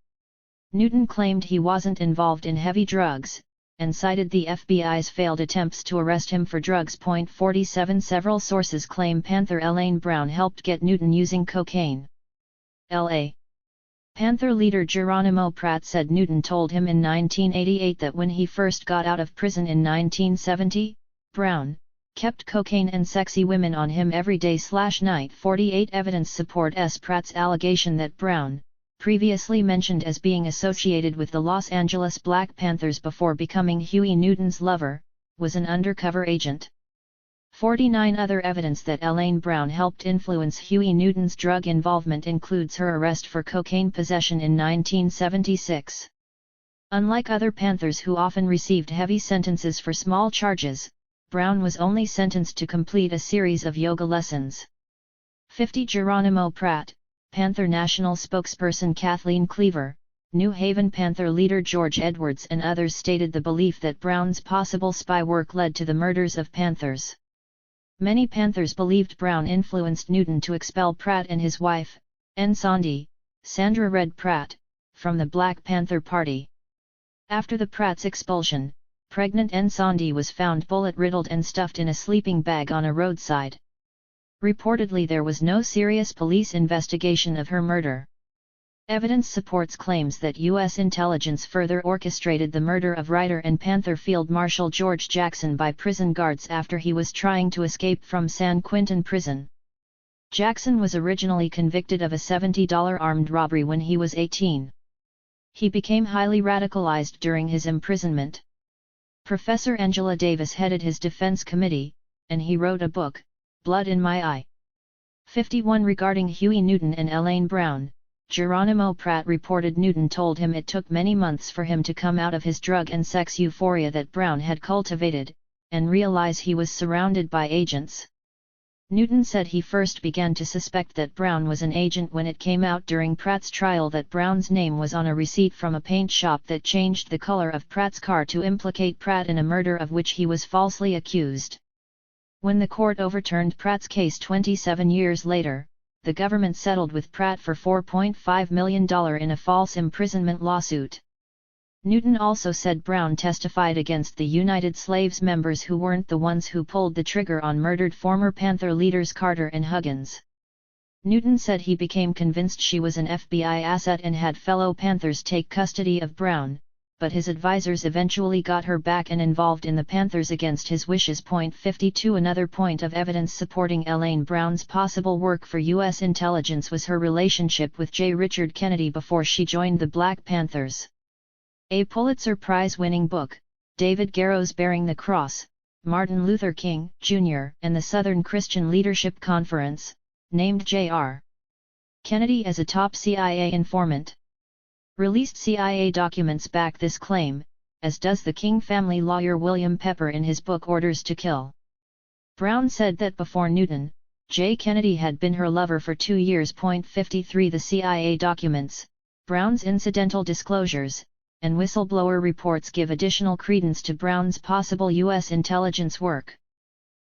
Newton claimed he wasn't involved in heavy drugs, and cited the FBI's failed attempts to arrest him for drugs. 47 Several sources claim Panther Elaine Brown helped get Newton using cocaine. L.A. Panther leader Geronimo Pratt said Newton told him in 1988 that when he first got out of prison in 1970, Brown kept cocaine and sexy women on him every day/night. 48 Evidence supports Pratt's allegation that Brown, previously mentioned as being associated with the Los Angeles Black Panthers before becoming Huey Newton's lover, was an undercover agent. 49 Other evidence that Elaine Brown helped influence Huey Newton's drug involvement includes her arrest for cocaine possession in 1976. Unlike other Panthers who often received heavy sentences for small charges, Brown was only sentenced to complete a series of yoga lessons. 50 Geronimo Pratt, Panther National spokesperson Kathleen Cleaver, New Haven Panther leader George Edwards and others stated the belief that Brown's possible spy work led to the murders of Panthers. Many Panthers believed Brown influenced Newton to expel Pratt and his wife, Nsandi, Sandra Red Pratt, from the Black Panther Party. After the Pratt's expulsion, pregnant Nsandi was found bullet-riddled and stuffed in a sleeping bag on a roadside. Reportedly there was no serious police investigation of her murder. Evidence supports claims that U.S. intelligence further orchestrated the murder of writer and Panther Field Marshal George Jackson by prison guards after he was trying to escape from San Quentin prison. Jackson was originally convicted of a $70 armed robbery when he was 18. He became highly radicalized during his imprisonment. Professor Angela Davis headed his defense committee, and he wrote a book, Blood in My Eye. 51 Regarding Huey Newton and Elaine Brown, Geronimo Pratt reported Newton told him it took many months for him to come out of his drug and sex euphoria that Brown had cultivated, and realize he was surrounded by agents. Newton said he first began to suspect that Brown was an agent when it came out during Pratt's trial that Brown's name was on a receipt from a paint shop that changed the color of Pratt's car to implicate Pratt in a murder of which he was falsely accused. When the court overturned Pratt's case 27 years later, the government settled with Pratt for $4.5 million in a false imprisonment lawsuit. Newton also said Brown testified against the United Slaves members who weren't the ones who pulled the trigger on murdered former Panther leaders Carter and Huggins. Newton said he became convinced she was an FBI asset and had fellow Panthers take custody of Brown, but his advisors eventually got her back and involved in the Panthers against his wishes. 52 Another point of evidence supporting Elaine Brown's possible work for U.S. intelligence was her relationship with J. Richard Kennedy before she joined the Black Panthers. A Pulitzer Prize-winning book, David Garrow's Bearing the Cross, Martin Luther King, Jr. and the Southern Christian Leadership Conference, named J.R. Kennedy as a top CIA informant. Released CIA documents back this claim, as does the King family lawyer William Pepper in his book Orders to Kill. Brown said that before Newton, J. Kennedy had been her lover for 2 years. 53 The CIA documents, Brown's incidental disclosures, and whistleblower reports give additional credence to Brown's possible U.S. intelligence work.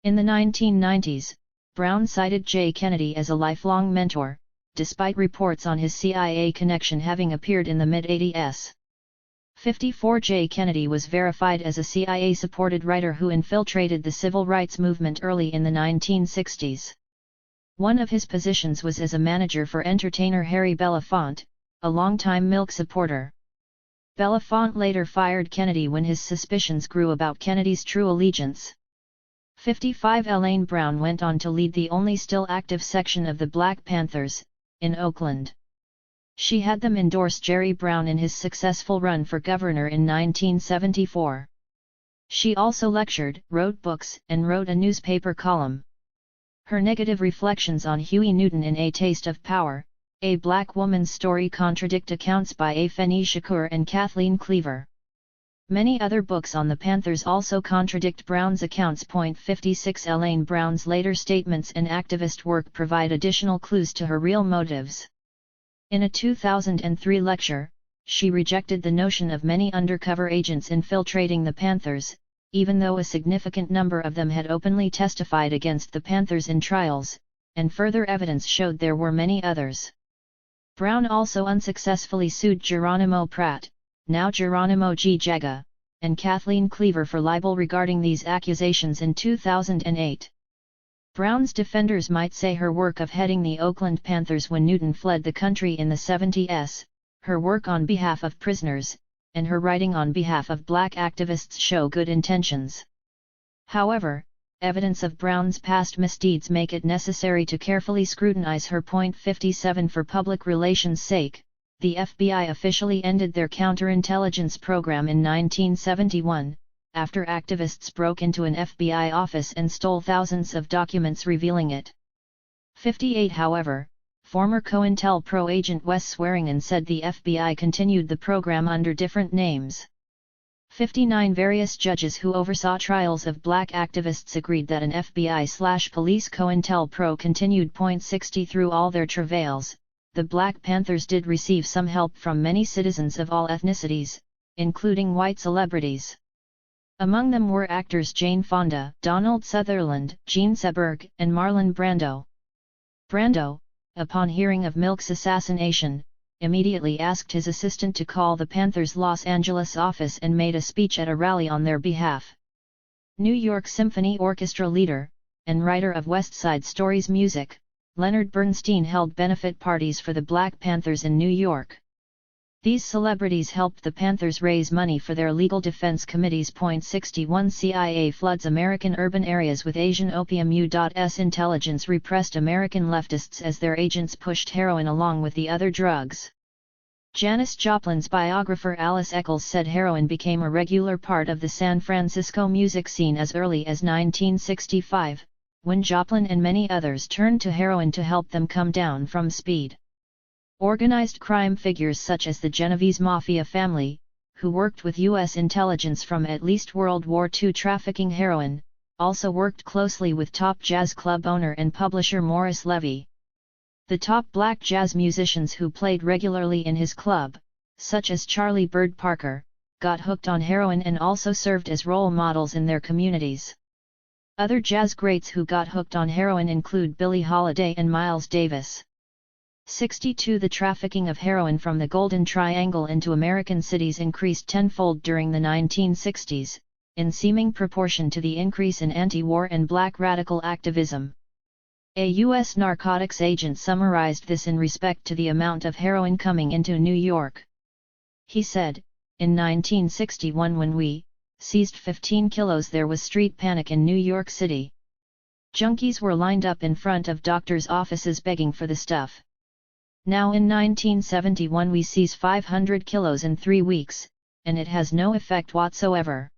In the 1990s, Brown cited J. Kennedy as a lifelong mentor, despite reports on his CIA connection having appeared in the mid-80s. 54 J. Kennedy was verified as a CIA-supported writer who infiltrated the civil rights movement early in the 1960s. One of his positions was as a manager for entertainer Harry Belafonte, a longtime Milk supporter. Belafonte later fired Kennedy when his suspicions grew about Kennedy's true allegiance. 55 Elaine Brown went on to lead the only still active section of the Black Panthers, in Oakland. She had them endorse Jerry Brown in his successful run for governor in 1974. She also lectured, wrote books, and wrote a newspaper column. Her negative reflections on Huey Newton in A Taste of Power, A Black Woman's Story contradict accounts by Afeni Shakur and Kathleen Cleaver. Many other books on the Panthers also contradict Brown's accounts. 56 Elaine Brown's later statements and activist work provide additional clues to her real motives. In a 2003 lecture, she rejected the notion of many undercover agents infiltrating the Panthers, even though a significant number of them had openly testified against the Panthers in trials, and further evidence showed there were many others. Brown also unsuccessfully sued Geronimo Pratt, now Geronimo G. Jaga, and Kathleen Cleaver for libel regarding these accusations in 2008. Brown's defenders might say her work of heading the Oakland Panthers when Newton fled the country in the 70s, her work on behalf of prisoners, and her writing on behalf of black activists show good intentions. However, evidence of Brown's past misdeeds make it necessary to carefully scrutinize her. 57 For public relations' sake, the FBI officially ended their counterintelligence program in 1971, after activists broke into an FBI office and stole thousands of documents revealing it. 58 However, former COINTELPRO agent Wes Swearingen said the FBI continued the program under different names. 59 Various judges who oversaw trials of black activists agreed that an FBI/police COINTELPRO continued. 60 Through all their travails, the Black Panthers did receive some help from many citizens of all ethnicities, including white celebrities. Among them were actors Jane Fonda, Donald Sutherland, Gene Seberg, and Marlon Brando. Brando, upon hearing of Milk's assassination, immediately asked his assistant to call the Panthers' Los Angeles office and made a speech at a rally on their behalf. New York Symphony Orchestra leader, and writer of West Side Story's music, Leonard Bernstein held benefit parties for the Black Panthers in New York. These celebrities helped the Panthers raise money for their legal defense committees. 61 CIA floods American urban areas with Asian opium. U.S. intelligence repressed American leftists as their agents pushed heroin along with the other drugs. Janis Joplin's biographer Alice Eccles said heroin became a regular part of the San Francisco music scene as early as 1965, when Joplin and many others turned to heroin to help them come down from speed. Organized crime figures such as the Genovese Mafia family, who worked with U.S. intelligence from at least World War II trafficking heroin, also worked closely with top jazz club owner and publisher Morris Levy. The top black jazz musicians who played regularly in his club, such as Charlie Bird Parker, got hooked on heroin and also served as role models in their communities. Other jazz greats who got hooked on heroin include Billie Holiday and Miles Davis. 62 The trafficking of heroin from the Golden Triangle into American cities increased tenfold during the 1960s, in seeming proportion to the increase in anti-war and black radical activism. A U.S. narcotics agent summarized this in respect to the amount of heroin coming into New York. He said, "In 1961 when we seized 15 kilos there was street panic in New York City. Junkies were lined up in front of doctors' offices begging for the stuff. Now in 1971 we seize 500 kilos in 3 weeks, and it has no effect whatsoever."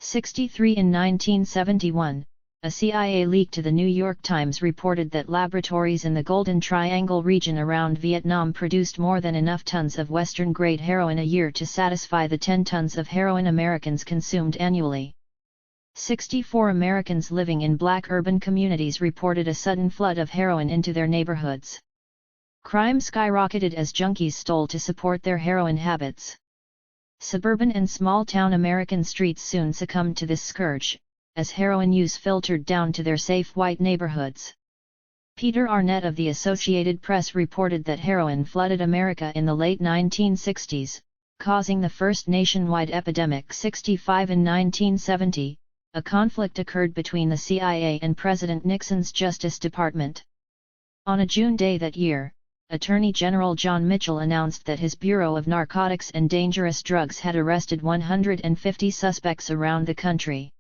63 In 1971, a CIA leak to the New York Times reported that laboratories in the Golden Triangle region around Vietnam produced more than enough tons of Western-grade heroin a year to satisfy the 10 tons of heroin Americans consumed annually. 64 Americans living in black urban communities reported a sudden flood of heroin into their neighborhoods. Crime skyrocketed as junkies stole to support their heroin habits. Suburban and small-town American streets soon succumbed to this scourge, as heroin use filtered down to their safe white neighborhoods. Peter Arnett of the Associated Press reported that heroin flooded America in the late 1960s, causing the first nationwide epidemic. 65 In 1970, a conflict occurred between the CIA and President Nixon's Justice Department. On a June day that year, Attorney General John Mitchell announced that his Bureau of Narcotics and Dangerous Drugs had arrested 150 suspects around the country.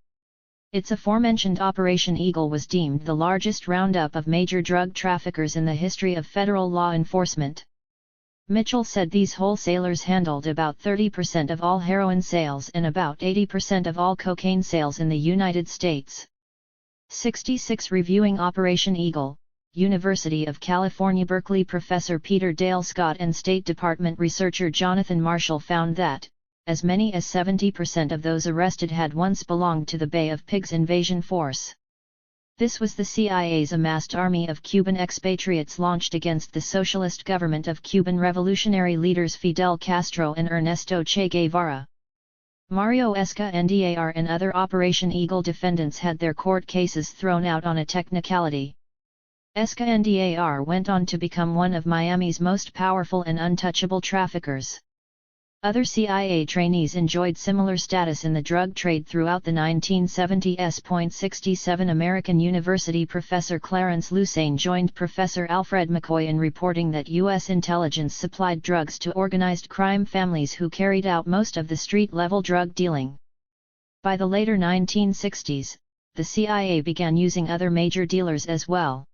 Its aforementioned Operation Eagle was deemed the largest roundup of major drug traffickers in the history of federal law enforcement. Mitchell said these wholesalers handled about 30% of all heroin sales and about 80% of all cocaine sales in the United States. 66 Reviewing Operation Eagle, University of California Berkeley professor Peter Dale Scott and State Department researcher Jonathan Marshall found that, as many as 70% of those arrested had once belonged to the Bay of Pigs invasion force. This was the CIA's amassed army of Cuban expatriates launched against the socialist government of Cuban revolutionary leaders Fidel Castro and Ernesto Che Guevara. Mario Escandar and other Operation Eagle defendants had their court cases thrown out on a technicality. Escandar went on to become one of Miami's most powerful and untouchable traffickers. Other CIA trainees enjoyed similar status in the drug trade throughout the 1970s. 67 American University professor Clarence Lusane joined Professor Alfred McCoy in reporting that U.S. intelligence supplied drugs to organized crime families who carried out most of the street-level drug dealing. By the later 1960s, the CIA began using other major dealers as well.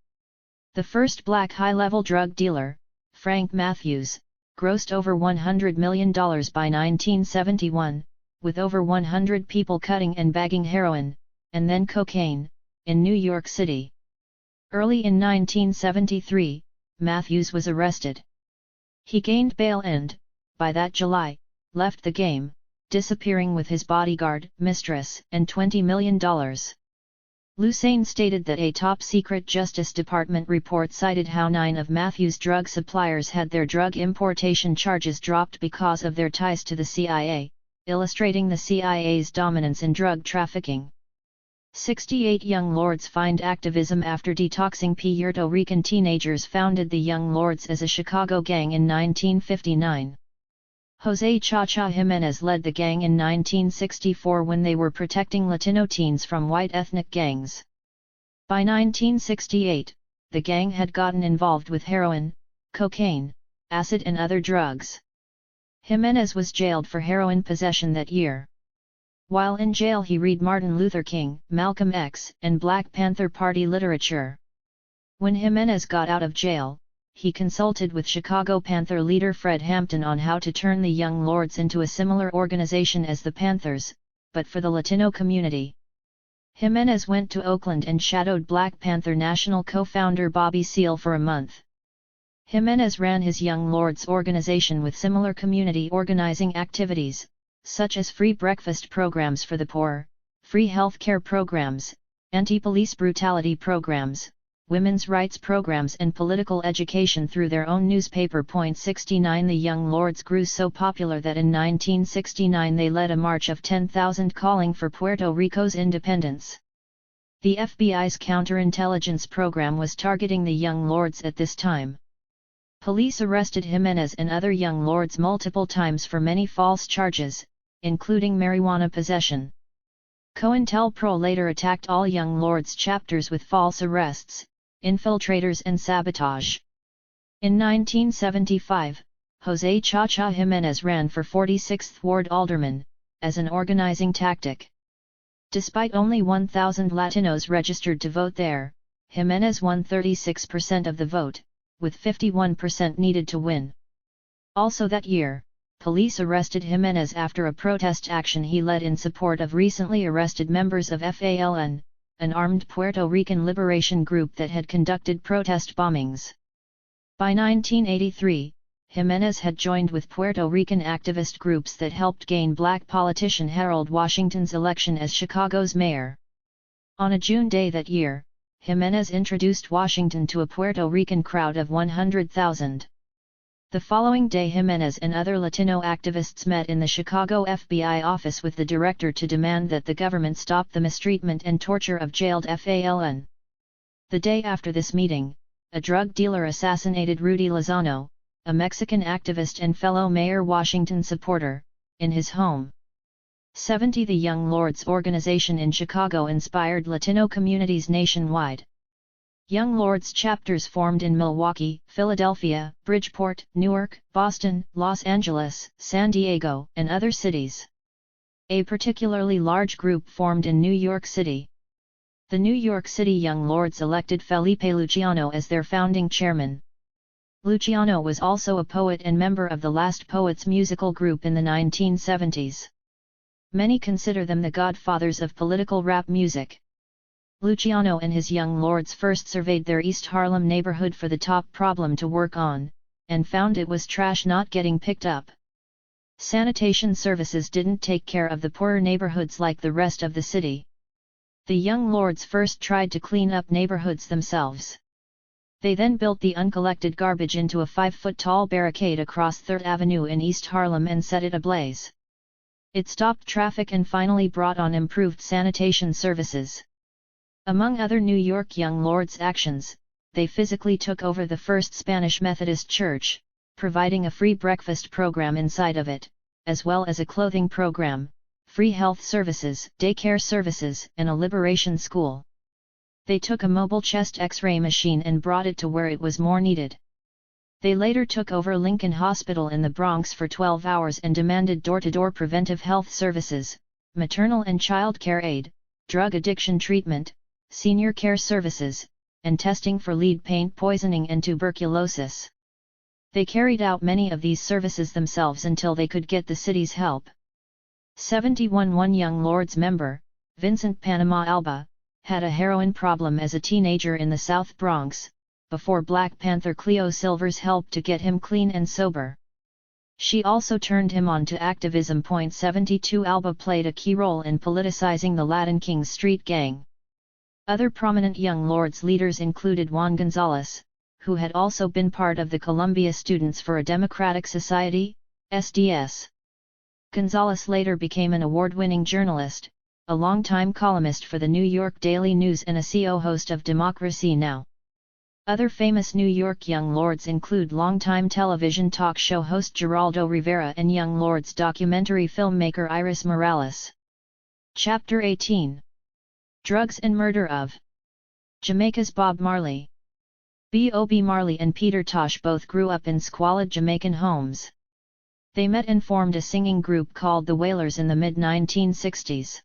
The first black high-level drug dealer, Frank Matthews, grossed over $100 million by 1971, with over 100 people cutting and bagging heroin, and then cocaine, in New York City. Early in 1973, Matthews was arrested. He gained bail and, by that July, left the game, disappearing with his bodyguard, mistress, and $20 million. Lusane stated that a top-secret Justice Department report cited how 9 of Matthews' drug suppliers had their drug importation charges dropped because of their ties to the CIA, illustrating the CIA's dominance in drug trafficking. 68 Young Lords find activism after detoxing. Puerto Rican teenagers founded the Young Lords as a Chicago gang in 1959. José Cha-Cha Jiménez led the gang in 1964 when they were protecting Latino teens from white ethnic gangs. By 1968, the gang had gotten involved with heroin, cocaine, acid and other drugs. Jiménez was jailed for heroin possession that year. While in jail he read Martin Luther King, Malcolm X, and Black Panther Party literature. When Jiménez got out of jail, he consulted with Chicago Panther leader Fred Hampton on how to turn the Young Lords into a similar organization as the Panthers, but for the Latino community. Jiménez went to Oakland and shadowed Black Panther national co-founder Bobby Seale for a month. Jiménez ran his Young Lords organization with similar community organizing activities, such as free breakfast programs for the poor, free health care programs, anti-police brutality programs, women's rights programs and political education through their own newspaper. 69 The Young Lords grew so popular that in 1969 they led a march of 10,000 calling for Puerto Rico's independence. The FBI's counterintelligence program was targeting the Young Lords at this time. Police arrested Jimenez and other Young Lords multiple times for many false charges, including marijuana possession. COINTELPRO later attacked all Young Lords chapters with false arrests, infiltrators and sabotage. In 1975, José Chacha Jimenez ran for 46th Ward Alderman, as an organizing tactic. Despite only 1,000 Latinos registered to vote there, Jimenez won 36% of the vote, with 51% needed to win. Also that year, police arrested Jimenez after a protest action he led in support of recently arrested members of FALN, an armed Puerto Rican liberation group that had conducted protest bombings. By 1983, Jimenez had joined with Puerto Rican activist groups that helped gain black politician Harold Washington's election as Chicago's mayor. On a June day that year, Jimenez introduced Washington to a Puerto Rican crowd of 100,000. The following day Jimenez and other Latino activists met in the Chicago FBI office with the director to demand that the government stop the mistreatment and torture of jailed FALN. The day after this meeting, a drug dealer assassinated Rudy Lozano, a Mexican activist and fellow Mayor Washington supporter, in his home. 70 The Young Lords organization in Chicago inspired Latino communities nationwide. Young Lords chapters formed in Milwaukee, Philadelphia, Bridgeport, Newark, Boston, Los Angeles, San Diego, and other cities. A particularly large group formed in New York City. The New York City Young Lords elected Felipe Luciano as their founding chairman. Luciano was also a poet and member of the Last Poets musical group in the 1970s. Many consider them the godfathers of political rap music. Luciano and his Young Lords first surveyed their East Harlem neighborhood for the top problem to work on, and found it was trash not getting picked up. Sanitation services didn't take care of the poorer neighborhoods like the rest of the city. The Young Lords first tried to clean up neighborhoods themselves. They then built the uncollected garbage into a 5-foot-tall barricade across 3rd Avenue in East Harlem and set it ablaze. It stopped traffic and finally brought on improved sanitation services. Among other New York Young Lords' actions, they physically took over the First Spanish Methodist Church, providing a free breakfast program inside of it, as well as a clothing program, free health services, daycare services, and a liberation school. They took a mobile chest X-ray machine and brought it to where it was more needed. They later took over Lincoln Hospital in the Bronx for 12 hours and demanded door-to-door preventive health services, maternal and child care aid, drug addiction treatment, senior care services, and testing for lead paint poisoning and tuberculosis. They carried out many of these services themselves until they could get the city's help. 71 One Young Lords member, Vincent Panama Alba, had a heroin problem as a teenager in the South Bronx, before Black Panther Cleo Silver's help to get him clean and sober. She also turned him on to activism. 72 Alba played a key role in politicizing the Latin Kings Street Gang. Other prominent Young Lords leaders included Juan Gonzalez, who had also been part of the Columbia Students for a Democratic Society, SDS. Gonzalez later became an award-winning journalist, a longtime columnist for the New York Daily News and a CO host of Democracy Now! Other famous New York Young Lords include longtime television talk show host Geraldo Rivera and Young Lords documentary filmmaker Iris Morales. Chapter 18. Drugs and Murder of Jamaica's Bob Marley. Bob Marley and Peter Tosh both grew up in squalid Jamaican homes. They met and formed a singing group called the Wailers in the mid-1960s.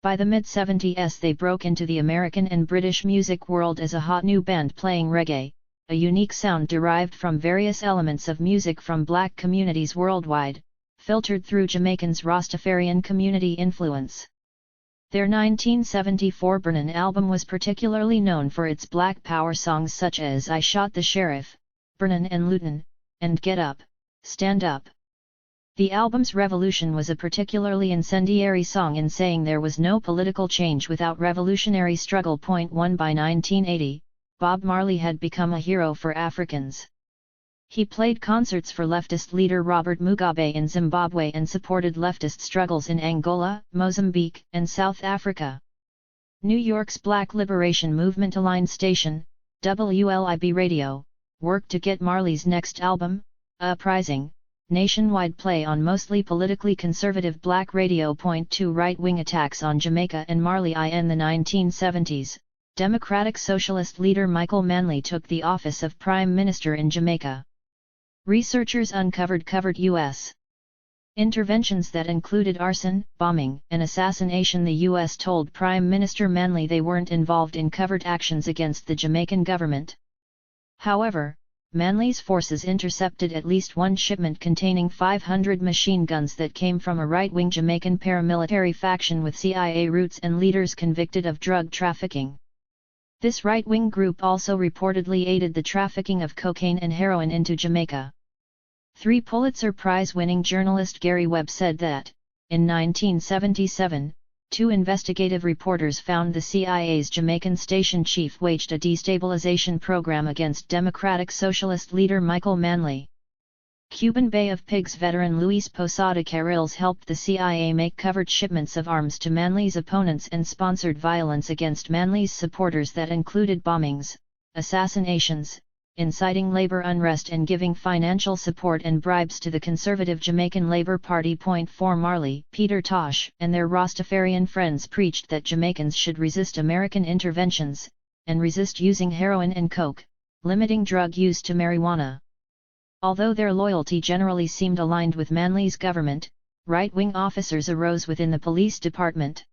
By the mid-70s they broke into the American and British music world as a hot new band playing reggae, a unique sound derived from various elements of music from black communities worldwide, filtered through Jamaicans' Rastafarian community influence. Their 1974 Burnin' album was particularly known for its black power songs such as I Shot the Sheriff, Burnin' and Lootin', and Get Up, Stand Up. The album's Revolution was a particularly incendiary song in saying there was no political change without revolutionary struggle. 1 By 1980, Bob Marley had become a hero for Africans. He played concerts for leftist leader Robert Mugabe in Zimbabwe and supported leftist struggles in Angola, Mozambique, and South Africa. New York's Black Liberation Movement-aligned station, WLIB Radio, worked to get Marley's next album, Uprising, nationwide play on mostly politically conservative black radio. 2 Right-wing attacks on Jamaica and Marley. In the 1970s, Democratic Socialist leader Michael Manley took the office of Prime Minister in Jamaica. Researchers uncovered covert U.S. interventions that included arson, bombing, and assassination. The U.S. told Prime Minister Manley they weren't involved in covert actions against the Jamaican government. However, Manley's forces intercepted at least one shipment containing 500 machine guns that came from a right-wing Jamaican paramilitary faction with CIA roots and leaders convicted of drug trafficking. This right-wing group also reportedly aided the trafficking of cocaine and heroin into Jamaica. 3 Pulitzer Prize-winning journalist Gary Webb said that, in 1977, 2 investigative reporters found the CIA's Jamaican station chief waged a destabilization program against Democratic Socialist leader Michael Manley. Cuban Bay of Pigs veteran Luis Posada Carriles helped the CIA make covert shipments of arms to Manley's opponents and sponsored violence against Manley's supporters that included bombings, assassinations, inciting labor unrest and giving financial support and bribes to the conservative Jamaican Labour Party. 4 Marley, Peter Tosh, and their Rastafarian friends preached that Jamaicans should resist American interventions, and resist using heroin and coke, limiting drug use to marijuana. Although their loyalty generally seemed aligned with Manley's government, right-wing officers arose within the police department.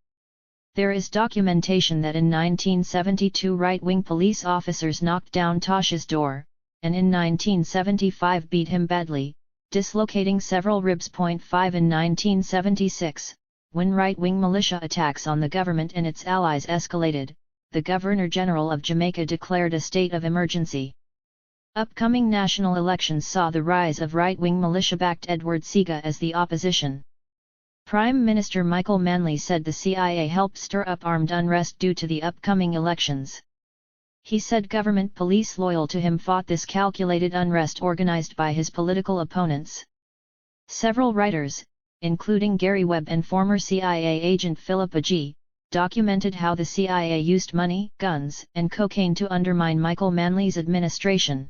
There is documentation that in 1972 right-wing police officers knocked down Tosh's door, and in 1975 beat him badly, dislocating several ribs. 5 In 1976, when right-wing militia attacks on the government and its allies escalated, the Governor-General of Jamaica declared a state of emergency. Upcoming national elections saw the rise of right-wing militia-backed Edward Seaga as the opposition. Prime Minister Michael Manley said the CIA helped stir up armed unrest due to the upcoming elections. He said government police loyal to him fought this calculated unrest organized by his political opponents. Several writers, including Gary Webb and former CIA agent Philippa G., documented how the CIA used money, guns, and cocaine to undermine Michael Manley's administration.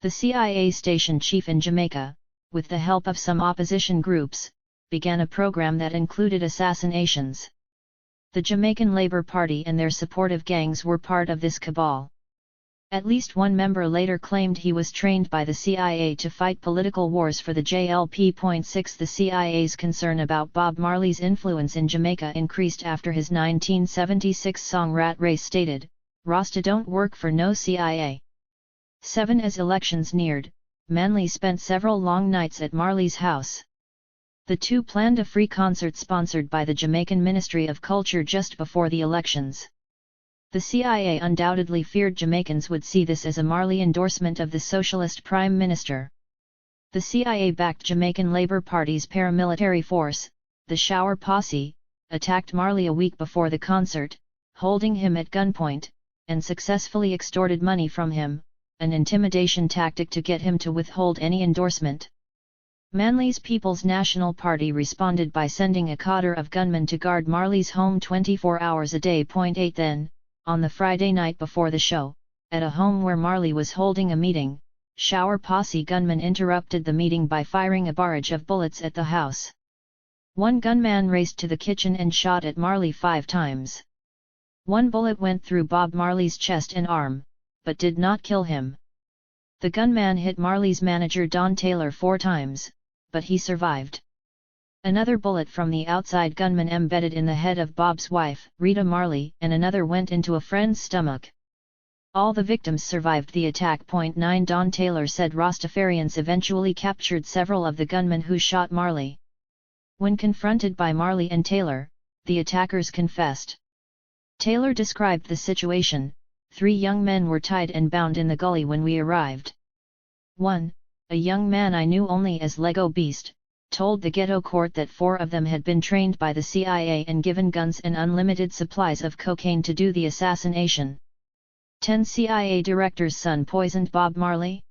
The CIA station chief in Jamaica, with the help of some opposition groups, began a program that included assassinations. The Jamaican Labour Party and their supportive gangs were part of this cabal. At least one member later claimed he was trained by the CIA to fight political wars for the JLP. 6 The CIA's concern about Bob Marley's influence in Jamaica increased after his 1976 song Rat Race stated, "Rasta don't work for no CIA." 7 As elections neared, Manley spent several long nights at Marley's house. The two planned a free concert sponsored by the Jamaican Ministry of Culture just before the elections. The CIA undoubtedly feared Jamaicans would see this as a Marley endorsement of the socialist prime minister. The CIA backed Jamaican Labour Party's paramilitary force, the Shower Posse, attacked Marley a week before the concert, holding him at gunpoint, and successfully extorted money from him, an intimidation tactic to get him to withhold any endorsement. Manley's People's National Party responded by sending a cadre of gunmen to guard Marley's home 24 hours a day. 8 Then, on the Friday night before the show, at a home where Marley was holding a meeting, Shower Posse gunmen interrupted the meeting by firing a barrage of bullets at the house. One gunman raced to the kitchen and shot at Marley 5 times. One bullet went through Bob Marley's chest and arm, but did not kill him. The gunman hit Marley's manager Don Taylor 4 times, but he survived. Another bullet from the outside gunman embedded in the head of Bob's wife, Rita Marley, and another went into a friend's stomach. All the victims survived the attack. 9 Don Taylor said Rastafarians eventually captured several of the gunmen who shot Marley. When confronted by Marley and Taylor, the attackers confessed. Taylor described the situation: 3 young men were tied and bound in the gully when we arrived. 1. A young man I knew only as Lego Beast, told the ghetto court that 4 of them had been trained by the CIA and given guns and unlimited supplies of cocaine to do the assassination. 10 CIA director's son poisoned Bob Marley.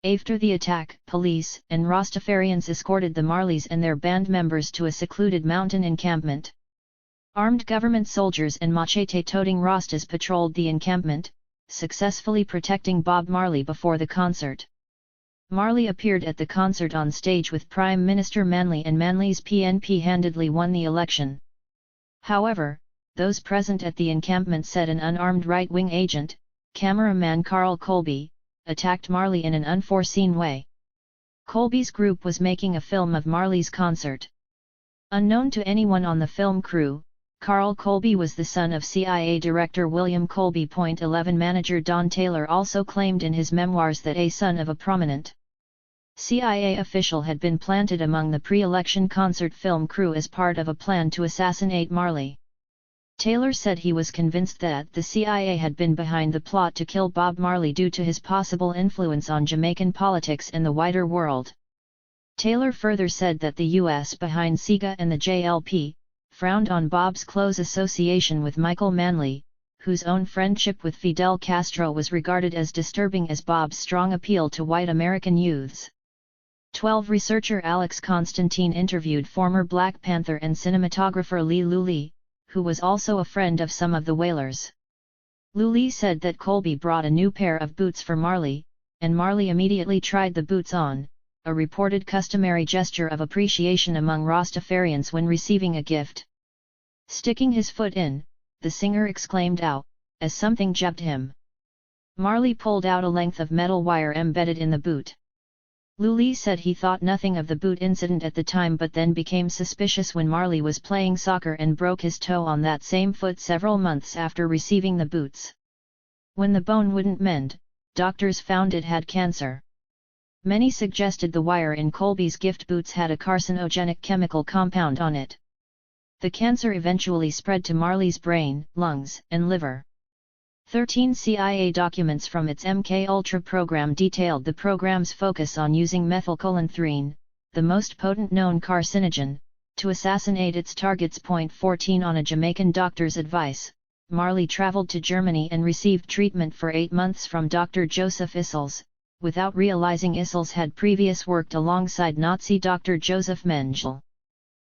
After the attack, police and Rastafarians escorted the Marleys and their band members to a secluded mountain encampment. Armed government soldiers and machete-toting Rastas patrolled the encampment, successfully protecting Bob Marley before the concert. Marley appeared at the concert on stage with Prime Minister Manley, and Manley's PNP handedly won the election. However, those present at the encampment said an unarmed right-wing agent, cameraman Carl Colby, attacked Marley in an unforeseen way. Colby's group was making a film of Marley's concert. Unknown to anyone on the film crew, Carl Colby was the son of CIA Director William Colby. 11 Manager Don Taylor also claimed in his memoirs that a son of a prominent CIA official had been planted among the pre-election concert film crew as part of a plan to assassinate Marley. Taylor said he was convinced that the CIA had been behind the plot to kill Bob Marley due to his possible influence on Jamaican politics and the wider world. Taylor further said that the U.S. behind SIGA and the JLP, frowned on Bob's close association with Michael Manley, whose own friendship with Fidel Castro was regarded as disturbing as Bob's strong appeal to white American youths. 12 Researcher Alex Constantine interviewed former Black Panther and cinematographer Lee Lully, who was also a friend of some of the Wailers. Lully said that Colby brought a new pair of boots for Marley, and Marley immediately tried the boots on, a reported customary gesture of appreciation among Rastafarians when receiving a gift. Sticking his foot in, the singer exclaimed "ow," as something jabbed him. Marley pulled out a length of metal wire embedded in the boot. Lully said he thought nothing of the boot incident at the time, but then became suspicious when Marley was playing soccer and broke his toe on that same foot several months after receiving the boots. When the bone wouldn't mend, doctors found it had cancer. Many suggested the wire in Colby's gift boots had a carcinogenic chemical compound on it. The cancer eventually spread to Marley's brain, lungs, and liver. 13 CIA documents from its MKUltra program detailed the program's focus on using methylcholinethrin, the most potent known carcinogen, to assassinate its targets. 14 On a Jamaican doctor's advice, Marley traveled to Germany and received treatment for 8 months from Dr. Joseph Issels, without realizing Issels had previously worked alongside Nazi Dr. Joseph Mengele.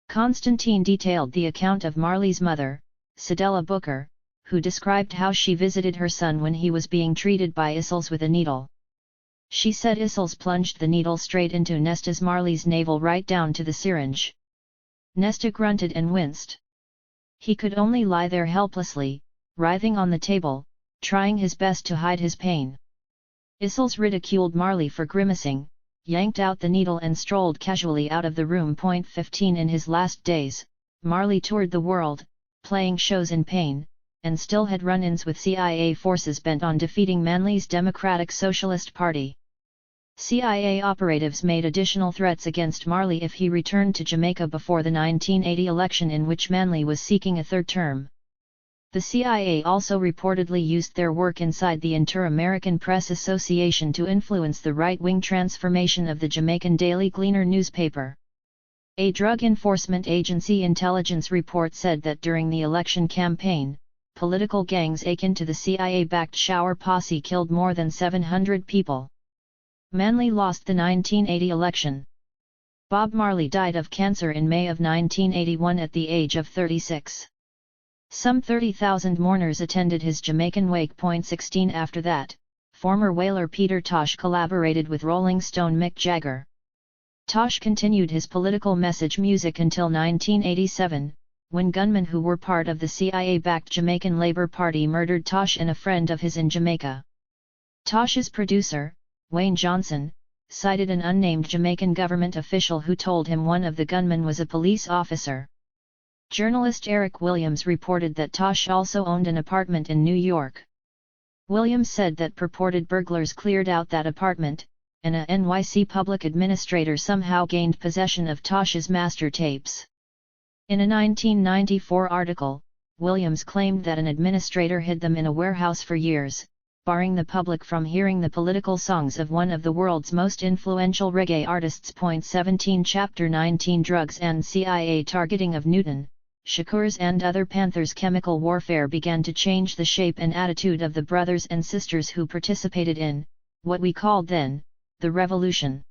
Constantine detailed the account of Marley's mother, Cedella Booker, who described how she visited her son when he was being treated by Issels with a needle. She said Issels plunged the needle straight into Nesta's Marley's navel, right down to the syringe. Nesta grunted and winced. He could only lie there helplessly, writhing on the table, trying his best to hide his pain. Issels ridiculed Marley for grimacing, yanked out the needle and strolled casually out of the room. 15 In his last days, Marley toured the world, playing shows in pain, and still had run-ins with CIA forces bent on defeating Manley's Democratic Socialist Party. CIA operatives made additional threats against Marley if he returned to Jamaica before the 1980 election, in which Manley was seeking a third term. The CIA also reportedly used their work inside the Inter-American Press Association to influence the right-wing transformation of the Jamaican Daily Gleaner newspaper. A Drug Enforcement Agency intelligence report said that during the election campaign, political gangs akin to the CIA-backed Shower Posse killed more than 700 people. Manley lost the 1980 election. Bob Marley died of cancer in May of 1981 at the age of 36. Some 30,000 mourners attended his Jamaican wake. 16 After that, former Wailer Peter Tosh collaborated with Rolling Stone Mick Jagger. Tosh continued his political message music until 1987, when gunmen who were part of the CIA-backed Jamaican Labour Party murdered Tosh and a friend of his in Jamaica. Tosh's producer, Wayne Johnson, cited an unnamed Jamaican government official who told him one of the gunmen was a police officer. Journalist Eric Williams reported that Tosh also owned an apartment in New York. Williams said that purported burglars cleared out that apartment, and a NYC public administrator somehow gained possession of Tosh's master tapes. In a 1994 article, Williams claimed that an administrator hid them in a warehouse for years, barring the public from hearing the political songs of one of the world's most influential reggae artists. 17 Chapter 19 Drugs and CIA targeting of Newton, Shakur's and other Panthers. Chemical warfare began to change the shape and attitude of the brothers and sisters who participated in, what we called then, the revolution.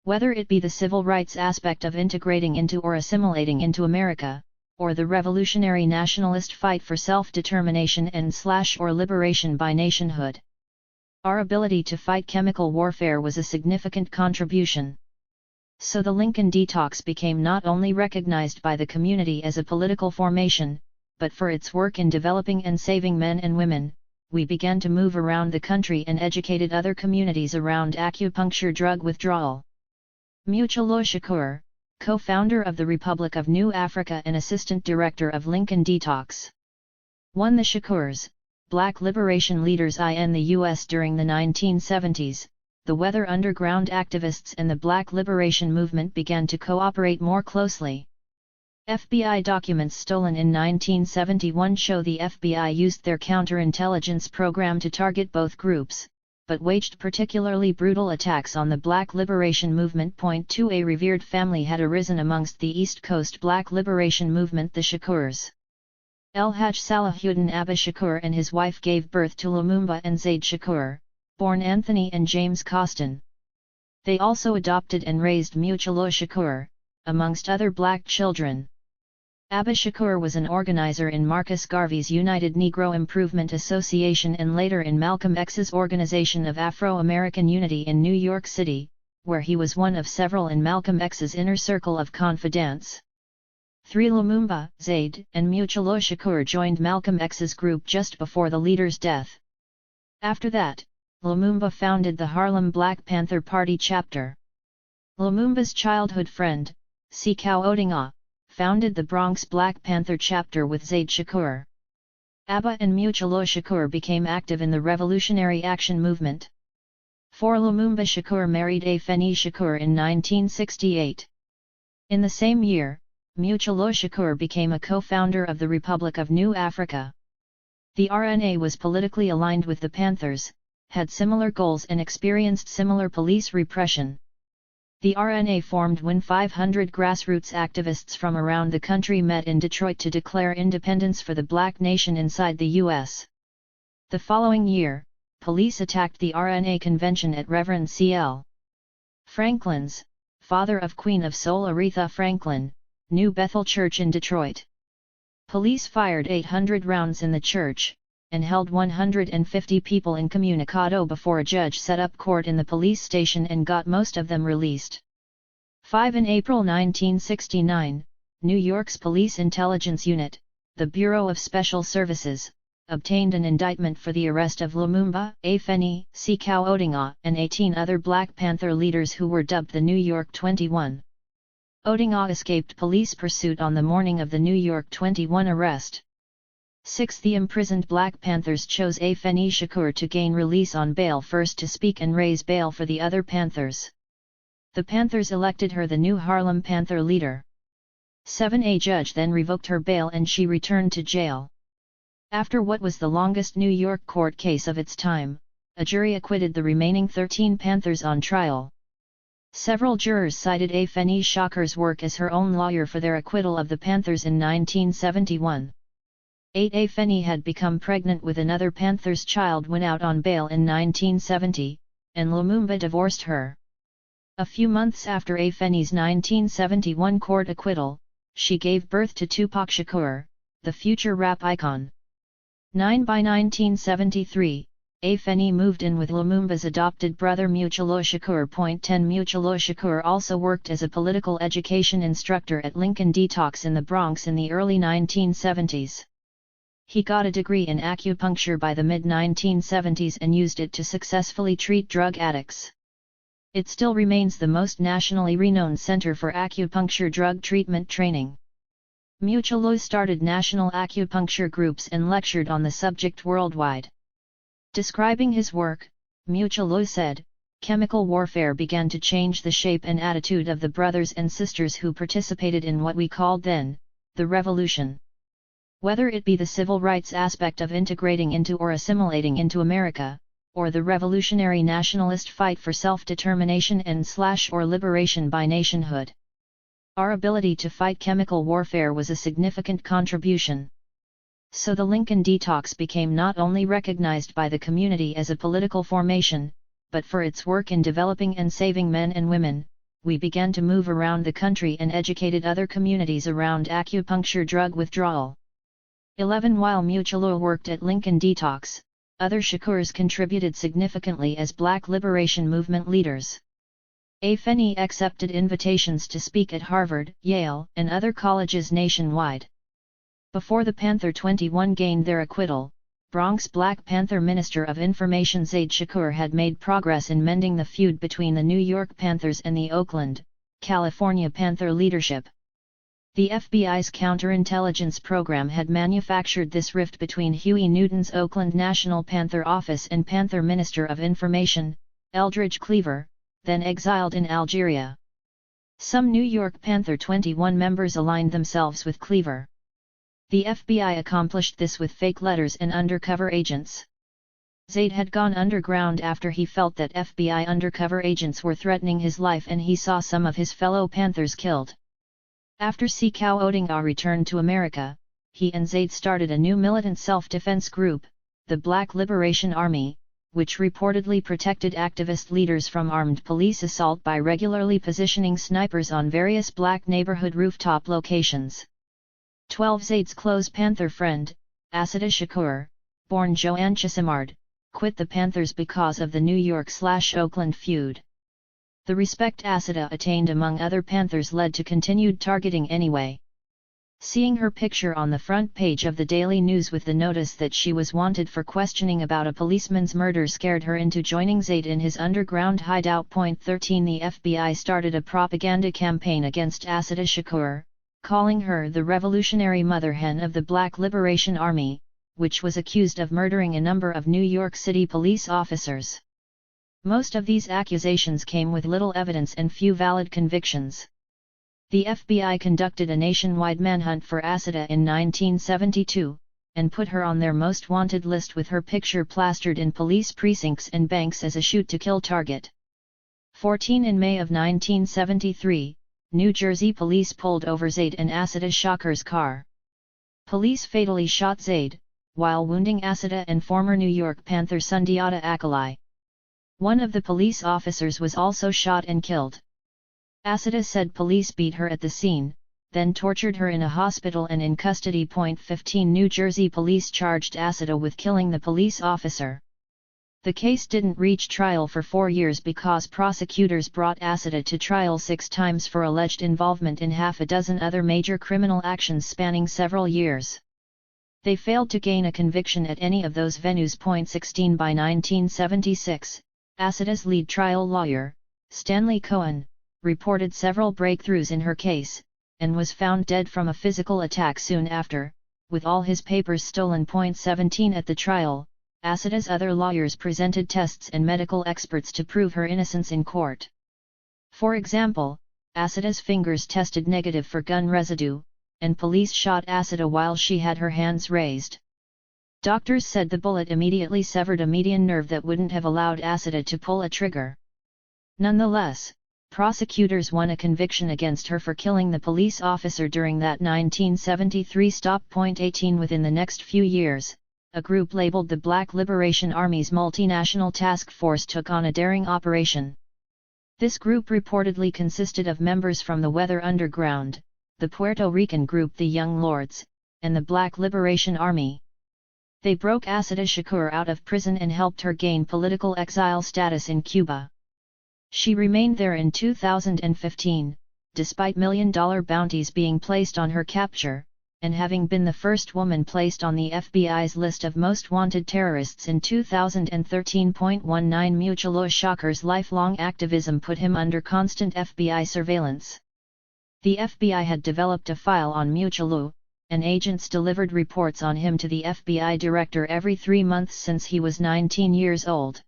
Whether it be the civil rights aspect of integrating into or assimilating into America, or the revolutionary nationalist fight for self-determination and/or liberation by nationhood. Our ability to fight chemical warfare was a significant contribution. So the Lincoln Detox became not only recognized by the community as a political formation, but for its work in developing and saving men and women. We began to move around the country and educated other communities around acupuncture drug withdrawal. Mutulu Shakur, co-founder of the Republic of New Africa and assistant director of Lincoln Detox. 1. The Shakurs, black liberation leaders in the U.S. during the 1970s, the Weather Underground activists and the Black Liberation Movement began to cooperate more closely. FBI documents stolen in 1971 show the FBI used their counterintelligence program to target both groups, but waged particularly brutal attacks on the Black Liberation Movement. 2. A revered family had arisen amongst the East Coast Black Liberation Movement, the Shakurs. El-Hajj Salahuddin Abba Shakur and his wife gave birth to Lumumba and Zaid Shakur, born Anthony and James Costin. They also adopted and raised Mutulu Shakur, amongst other black children. Abba Shakur was an organizer in Marcus Garvey's United Negro Improvement Association and later in Malcolm X's Organization of Afro-American Unity in New York City, where he was one of several in Malcolm X's inner circle of confidants. 3. Lumumba, Zaid, and Mutulu Shakur joined Malcolm X's group just before the leader's death. After that, Lumumba founded the Harlem Black Panther Party chapter. Lumumba's childhood friend, Sekou Odinga, founded the Bronx Black Panther chapter with Zaid Shakur. Abba and Mutulu Shakur became active in the Revolutionary Action Movement. 4. Lumumba Shakur married Afeni Shakur in 1968. In the same year, Mutulu Shakur became a co-founder of the Republic of New Africa. The RNA was politically aligned with the Panthers, had similar goals and experienced similar police repression. The RNA formed when 500 grassroots activists from around the country met in Detroit to declare independence for the black nation inside the U.S. The following year, police attacked the RNA convention at Reverend C.L. Franklin's, father of Queen of Soul Aretha Franklin, New Bethel Church in Detroit. Police fired 800 rounds in the church, and held 150 people incommunicado before a judge set up court in the police station and got most of them released. 5. In April 1969, New York's Police Intelligence Unit, the Bureau of Special Services, obtained an indictment for the arrest of Lumumba, Afeni, Sekou Odinga, and 18 other Black Panther leaders who were dubbed the New York 21. Odinga escaped police pursuit on the morning of the New York 21 arrest. 6. The imprisoned Black Panthers chose Afeni Shakur to gain release on bail first to speak and raise bail for the other Panthers. The Panthers elected her the new Harlem Panther leader. 7. A judge then revoked her bail and she returned to jail. After what was the longest New York court case of its time, a jury acquitted the remaining 13 Panthers on trial. Several jurors cited Afeni Shakur's work as her own lawyer for their acquittal of the Panthers in 1971. 8. Afeni had become pregnant with another Panther's child when out on bail in 1970, and Lumumba divorced her. A few months after Afeni's 1971 court acquittal, she gave birth to Tupac Shakur, the future rap icon. 9. By 1973, Afeni moved in with Lumumba's adopted brother Mutulu Shakur. 10. Mutulu Shakur also worked as a political education instructor at Lincoln Detox in the Bronx in the early 1970s. He got a degree in acupuncture by the mid-1970s and used it to successfully treat drug addicts. It still remains the most nationally renowned center for acupuncture drug treatment training. Mutulu started national acupuncture groups and lectured on the subject worldwide. Describing his work, Mutulu said, "Chemical warfare began to change the shape and attitude of the brothers and sisters who participated in what we called then, the revolution. Whether it be the civil rights aspect of integrating into or assimilating into America, or the revolutionary nationalist fight for self-determination and/or liberation by nationhood. Our ability to fight chemical warfare was a significant contribution. So the Lincoln Detox became not only recognized by the community as a political formation, but for its work in developing and saving men and women. we began to move around the country and educated other communities around acupuncture drug withdrawal. 11 While Mutualo worked at Lincoln Detox, other Shakurs contributed significantly as Black liberation movement leaders. Afeni accepted invitations to speak at Harvard, Yale, and other colleges nationwide. Before the Panther 21 gained their acquittal, Bronx Black Panther Minister of Information Zaid Shakur had made progress in mending the feud between the New York Panthers and the Oakland, California Panther leadership. The FBI's counterintelligence program had manufactured this rift between Huey Newton's Oakland National Panther Office and Panther Minister of Information, Eldridge Cleaver, then exiled in Algeria. Some New York Panther 21 members aligned themselves with Cleaver. The FBI accomplished this with fake letters and undercover agents. Zaid had gone underground after he felt that FBI undercover agents were threatening his life and he saw some of his fellow Panthers killed. After Sekau Odinga returned to America, he and Zaid started a new militant self-defense group, the Black Liberation Army, which reportedly protected activist leaders from armed police assault by regularly positioning snipers on various black neighborhood rooftop locations. 12 Zaid's close Panther friend, Assata Shakur, born Joanne Chisimard, quit the Panthers because of the New York/Oakland feud. The respect Assata attained among other Panthers led to continued targeting anyway. Seeing her picture on the front page of the Daily News with the notice that she was wanted for questioning about a policeman's murder scared her into joining Zaid in his underground hideout. 13 The FBI started a propaganda campaign against Assata Shakur, calling her the revolutionary mother hen of the Black Liberation Army, which was accused of murdering a number of New York City police officers. Most of these accusations came with little evidence and few valid convictions. The FBI conducted a nationwide manhunt for Assata in 1972, and put her on their most wanted list with her picture plastered in police precincts and banks as a shoot-to-kill target. 14 In May of 1973, New Jersey police pulled over Zaid and Assata Shakur's car. Police fatally shot Zaid, while wounding Assata and former New York Panther Sundiata Acoli. One of the police officers was also shot and killed. Assata said police beat her at the scene, then tortured her in a hospital and in custody. 15 New Jersey police charged Assata with killing the police officer. The case didn't reach trial for 4 years because prosecutors brought Assata to trial 6 times for alleged involvement in half a dozen other major criminal actions spanning several years. They failed to gain a conviction at any of those venues. 16 By 1976, Assata's lead trial lawyer, Stanley Cohen, reported several breakthroughs in her case, and was found dead from a physical attack soon after, with all his papers stolen. 17 At the trial, Assata's other lawyers presented tests and medical experts to prove her innocence in court. For example, Assata's fingers tested negative for gun residue, and police shot Assata while she had her hands raised. Doctors said the bullet immediately severed a median nerve that wouldn't have allowed Assata to pull a trigger. Nonetheless, prosecutors won a conviction against her for killing the police officer during that 1973 stop. 18 Within the next few years, a group labeled the Black Liberation Army's multinational task force took on a daring operation. This group reportedly consisted of members from the Weather Underground, the Puerto Rican group the Young Lords, and the Black Liberation Army. They broke Assata Shakur out of prison and helped her gain political exile status in Cuba. She remained there in 2015, despite million-dollar bounties being placed on her capture, and having been the first woman placed on the FBI's list of most wanted terrorists in 2013. 19 Mutualo Shakur's lifelong activism put him under constant FBI surveillance. The FBI had developed a file on Mutualo, and agents delivered reports on him to the FBI director every 3 months since he was 19 years old.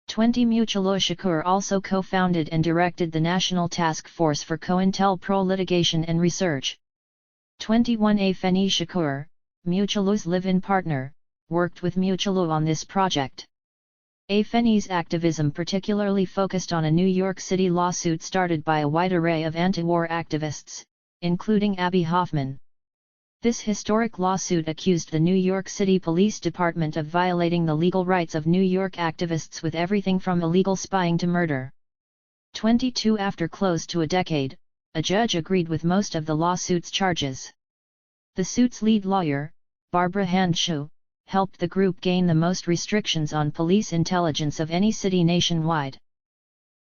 20 Mutualo Shakur also co-founded and directed the National Task Force for COINTELPRO Litigation and Research. 21 Afeni Shakur, Mutualo's live-in partner, worked with Mutualo on this project. Afeni's activism particularly focused on a New York City lawsuit started by a wide array of anti-war activists, including Abby Hoffman. This historic lawsuit accused the New York City Police Department of violating the legal rights of New York activists with everything from illegal spying to murder. 22 After close to a decade, a judge agreed with most of the lawsuit's charges. The suit's lead lawyer, Barbara Handschuh, helped the group gain the most restrictions on police intelligence of any city nationwide.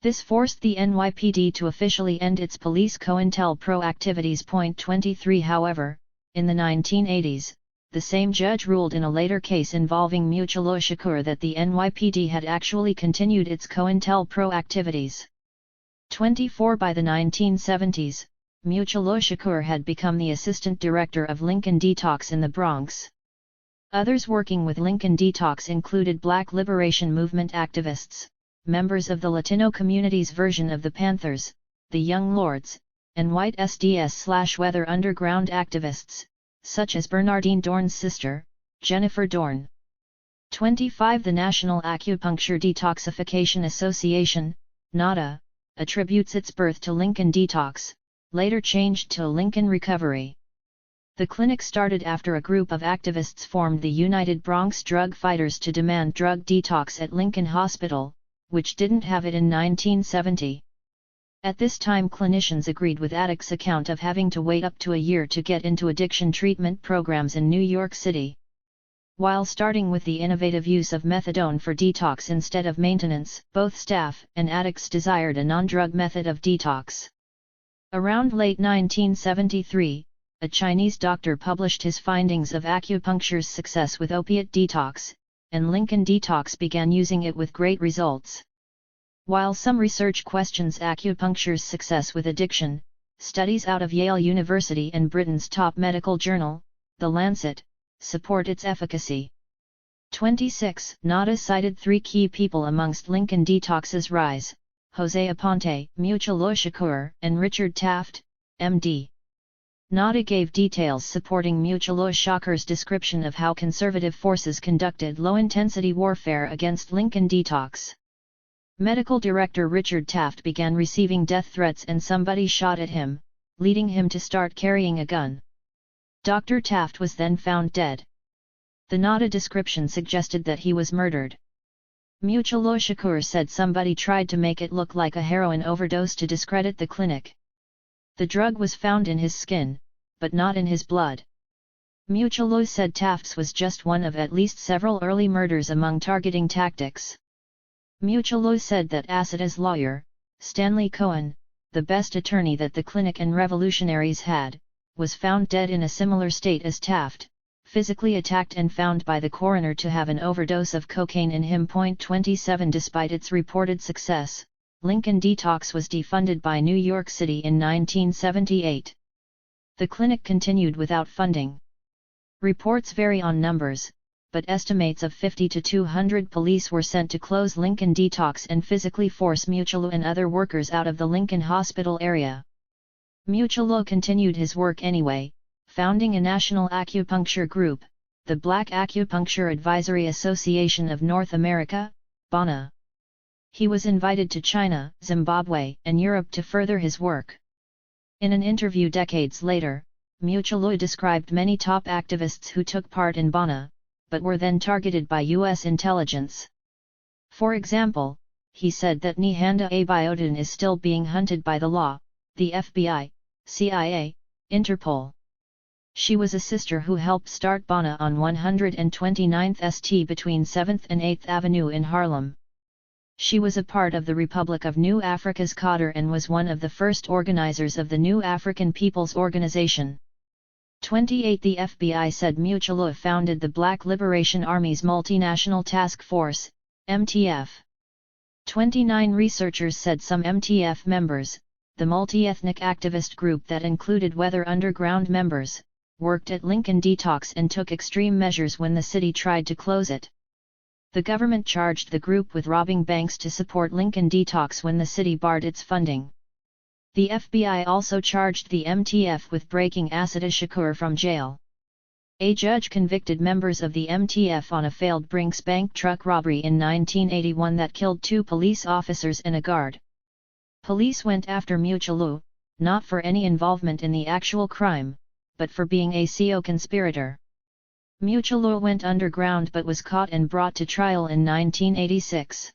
This forced the NYPD to officially end its police COINTELPRO activities. 23 However, in the 1980s, the same judge ruled in a later case involving Mutual Shakur that the NYPD had actually continued its COINTELPRO activities. 24 By the 1970s, Mutual Shakur had become the assistant director of Lincoln Detox in the Bronx. Others working with Lincoln Detox included Black Liberation Movement activists, members of the Latino community's version of the Panthers, the Young Lords, and white SDS/Weather Underground activists, such as Bernardine Dorn's sister, Jennifer Dorn. 25 The National Acupuncture Detoxification Association, NADA, attributes its birth to Lincoln Detox, later changed to Lincoln Recovery. The clinic started after a group of activists formed the United Bronx Drug Fighters to demand drug detox at Lincoln Hospital, which didn't have it in 1970. At this time clinicians agreed with addicts' account of having to wait up to a year to get into addiction treatment programs in New York City. While starting with the innovative use of methadone for detox instead of maintenance, both staff and addicts desired a non-drug method of detox. Around late 1973, a Chinese doctor published his findings of acupuncture's success with opiate detox, and Lincoln Detox began using it with great results. While some research questions acupuncture's success with addiction, studies out of Yale University and Britain's top medical journal, The Lancet, support its efficacy. 26 NADA cited three key people amongst Lincoln Detox's rise: Jose Aponte, Mutual Shakur, and Richard Taft, M.D. NADA gave details supporting Mutual Shakur's description of how conservative forces conducted low-intensity warfare against Lincoln Detox. Medical director Richard Taft began receiving death threats and somebody shot at him, leading him to start carrying a gun. Dr. Taft was then found dead. The NADA description suggested that he was murdered. Mutual Shakur said somebody tried to make it look like a heroin overdose to discredit the clinic. The drug was found in his skin, but not in his blood. Mutual said Taft's was just one of at least several early murders among targeting tactics. Mutual said that Acida's lawyer, Stanley Cohen, the best attorney that the clinic and revolutionaries had, was found dead in a similar state as Taft, physically attacked and found by the coroner to have an overdose of cocaine in him. 27 Despite its reported success, Lincoln Detox was defunded by New York City in 1978. The clinic continued without funding. Reports vary on numbers, but estimates of 50 to 200 police were sent to close Lincoln Detox and physically force Mutual and other workers out of the Lincoln Hospital area. Mutual continued his work anyway, founding a national acupuncture group, the Black Acupuncture Advisory Association of North America, BANA. He was invited to China, Zimbabwe, and Europe to further his work. In an interview decades later, Mutual described many top activists who took part in BANA, but were then targeted by U.S. intelligence. For example, he said that Nihanda Abiodun is still being hunted by the law, the FBI, CIA, Interpol. She was a sister who helped start BANA on 129th St between 7th and 8th Avenue in Harlem. She was a part of the Republic of New Africa's Cadre and was one of the first organizers of the New African People's Organization. 28 The FBI said Mutual founded the Black Liberation Army's Multinational Task Force, MTF. 29 Researchers said some MTF members, the multi-ethnic activist group that included Weather Underground members, worked at Lincoln Detox and took extreme measures when the city tried to close it. The government charged the group with robbing banks to support Lincoln Detox when the city barred its funding. The FBI also charged the MTF with breaking Acida Shakur from jail. A judge convicted members of the MTF on a failed Brinks Bank truck robbery in 1981 that killed 2 police officers and a guard. Police went after Mutual, not for any involvement in the actual crime, but for being a co-conspirator. Mutual went underground but was caught and brought to trial in 1986.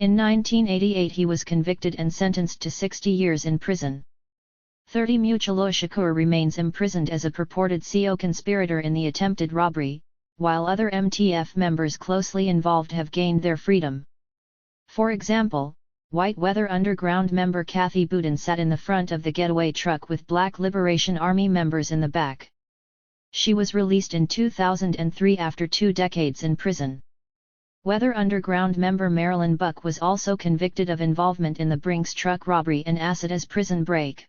In 1988 he was convicted and sentenced to 60 years in prison. 30 Mutulu Shakur remains imprisoned as a purported co-conspirator in the attempted robbery, while other MTF members closely involved have gained their freedom. For example, White Weather Underground member Kathy Boudin sat in the front of the getaway truck with Black Liberation Army members in the back. She was released in 2003 after 2 decades in prison. Weather Underground member Marilyn Buck was also convicted of involvement in the Brinks truck robbery and acid as prison break.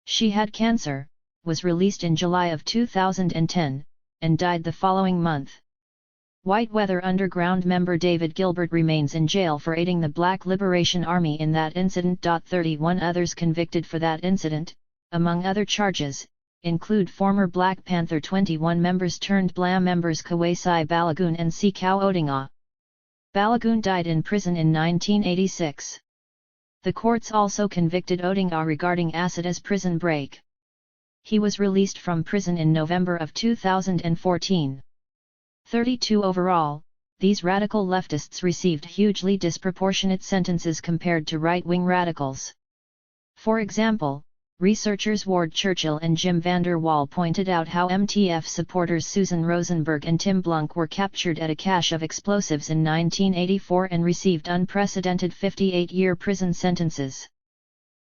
She had cancer, was released in July of 2010, and died the following month. White Weather Underground member David Gilbert remains in jail for aiding the Black Liberation Army in that incident. 31 others convicted for that incident, among other charges, include former Black Panther 21 members turned BLA members Kawesai Balagoon and Sikau Odinga. Balagoon died in prison in 1986. The courts also convicted Odinga regarding acid as prison break. He was released from prison in November of 2014. 32 overall, these radical leftists received hugely disproportionate sentences compared to right-wing radicals. For example, researchers Ward Churchill and Jim Vander Wall pointed out how MTF supporters Susan Rosenberg and Tim Blunk were captured at a cache of explosives in 1984 and received unprecedented 58-year prison sentences.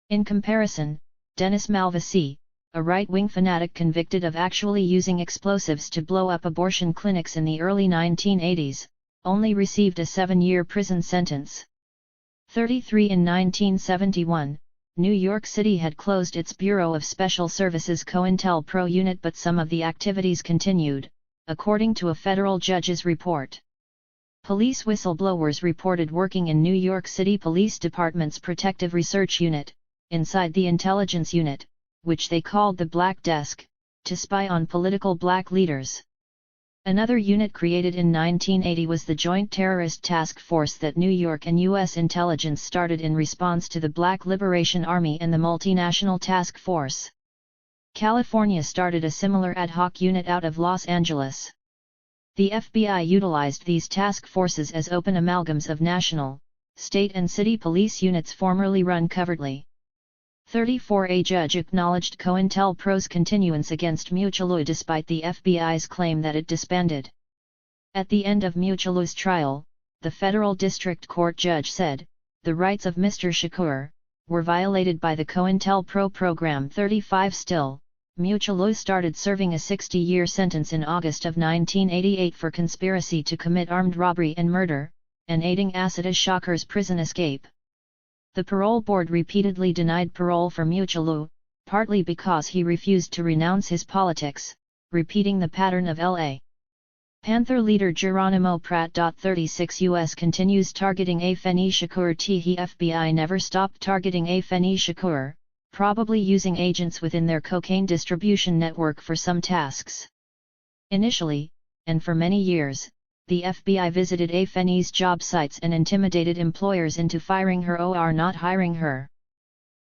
In comparison, Dennis Malvasi, a right-wing fanatic convicted of actually using explosives to blow up abortion clinics in the early 1980s, only received a 7-year prison sentence. 33 In 1971, New York City had closed its Bureau of Special Services COINTELPRO unit, but some of the activities continued, according to a federal judge's report. Police whistleblowers reported working in New York City Police Department's Protective Research Unit, inside the Intelligence Unit, which they called the Black Desk, to spy on political black leaders. Another unit created in 1980 was the Joint Terrorist Task Force that New York and U.S. intelligence started in response to the Black Liberation Army and the Multinational Task Force. California started a similar ad hoc unit out of Los Angeles. The FBI utilized these task forces as open amalgams of national, state and city police units formerly run covertly. 34 A judge acknowledged COINTELPRO's continuance against Mutulu despite the FBI's claim that it disbanded. At the end of Mutulu's trial, the federal district court judge said, "The rights of Mr. Shakur were violated by the COINTELPRO program." 35 Still, Mutulu started serving a 60-year sentence in August of 1988 for conspiracy to commit armed robbery and murder, and aiding Asada Shakur's prison escape. The parole board repeatedly denied parole for Mutulu, partly because he refused to renounce his politics, repeating the pattern of L.A. Panther leader Geronimo Pratt. 36 U.S. continues targeting Afeni Shakur. The FBI never stopped targeting Afeni Shakur, probably using agents within their cocaine distribution network for some tasks. Initially, and for many years, the FBI visited Afeni's job sites and intimidated employers into firing her or not hiring her.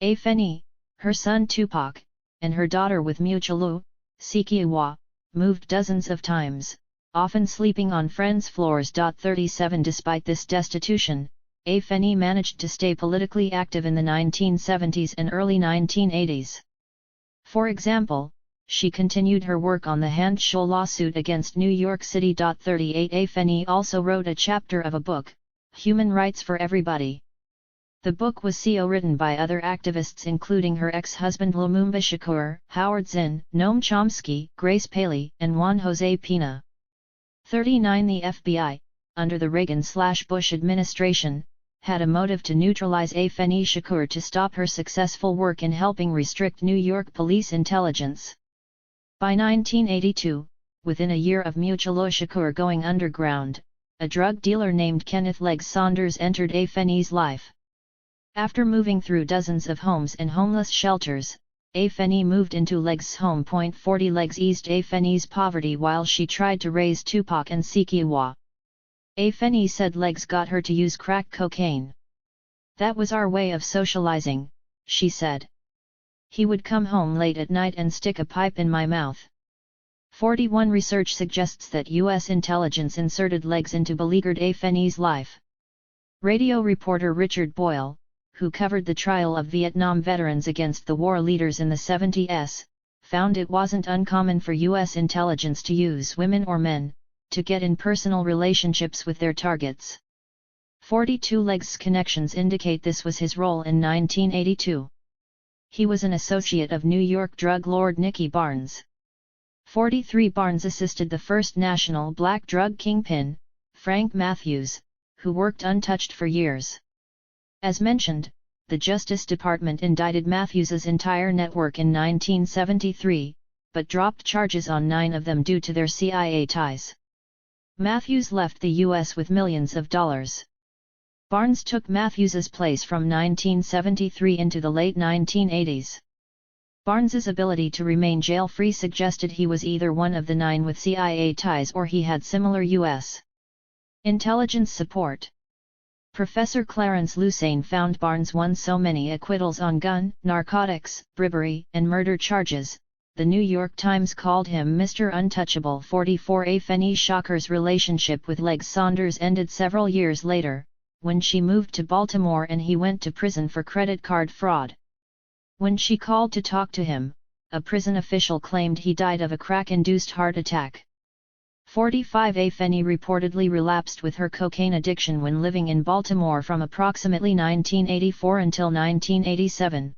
Afeni, her son Tupac, and her daughter with Mutulu, Sikiwa, moved dozens of times, often sleeping on friends' floors. 37 Despite this destitution, Afeni managed to stay politically active in the 1970s and early 1980s. For example, she continued her work on the Handshow lawsuit against New York City. 38 Afeni also wrote a chapter of a book, Human Rights for Everybody. The book was co-written by other activists including her ex-husband Lumumba Shakur, Howard Zinn, Noam Chomsky, Grace Paley, and Juan José Pina. 39 The FBI, under the Reagan/Bush administration, had a motive to neutralize Afeni Shakur to stop her successful work in helping restrict New York police intelligence. By 1982, within a year of Mutulu Shakur going underground, a drug dealer named Kenneth Legs Saunders entered Afeni's life. After moving through dozens of homes and homeless shelters, Afeni moved into Legs' home. 40 Legs eased Afeni's poverty while she tried to raise Tupac and Sikiwa. Afeni said Legs got her to use crack cocaine. "That was our way of socializing," she said. "He would come home late at night and stick a pipe in my mouth." 41 Research suggests that U.S. intelligence inserted Legs into beleaguered Afeni's life. Radio reporter Richard Boyle, who covered the trial of Vietnam veterans against the war leaders in the 70s, found it wasn't uncommon for U.S. intelligence to use women or men to get in personal relationships with their targets. 42 Legs' connections indicate this was his role in 1982. He was an associate of New York drug lord Nicky Barnes. 43 Barnes assisted the first national black drug kingpin, Frank Matthews, who worked untouched for years. As mentioned, the Justice Department indicted Matthews's entire network in 1973, but dropped charges on 9 of them due to their CIA ties. Matthews left the U.S. with millions of dollars. Barnes took Matthews's place from 1973 into the late 1980s. Barnes's ability to remain jail-free suggested he was either one of the 9 with CIA ties or he had similar U.S. intelligence support. Professor Clarence Lusane found Barnes won so many acquittals on gun, narcotics, bribery, and murder charges. The New York Times called him Mr. Untouchable. 44 Afeni Shocker's relationship with Legs Saunders ended several years later, when she moved to Baltimore and he went to prison for credit card fraud. When she called to talk to him, a prison official claimed he died of a crack-induced heart attack. 45 Afeni reportedly relapsed with her cocaine addiction when living in Baltimore from approximately 1984 until 1987.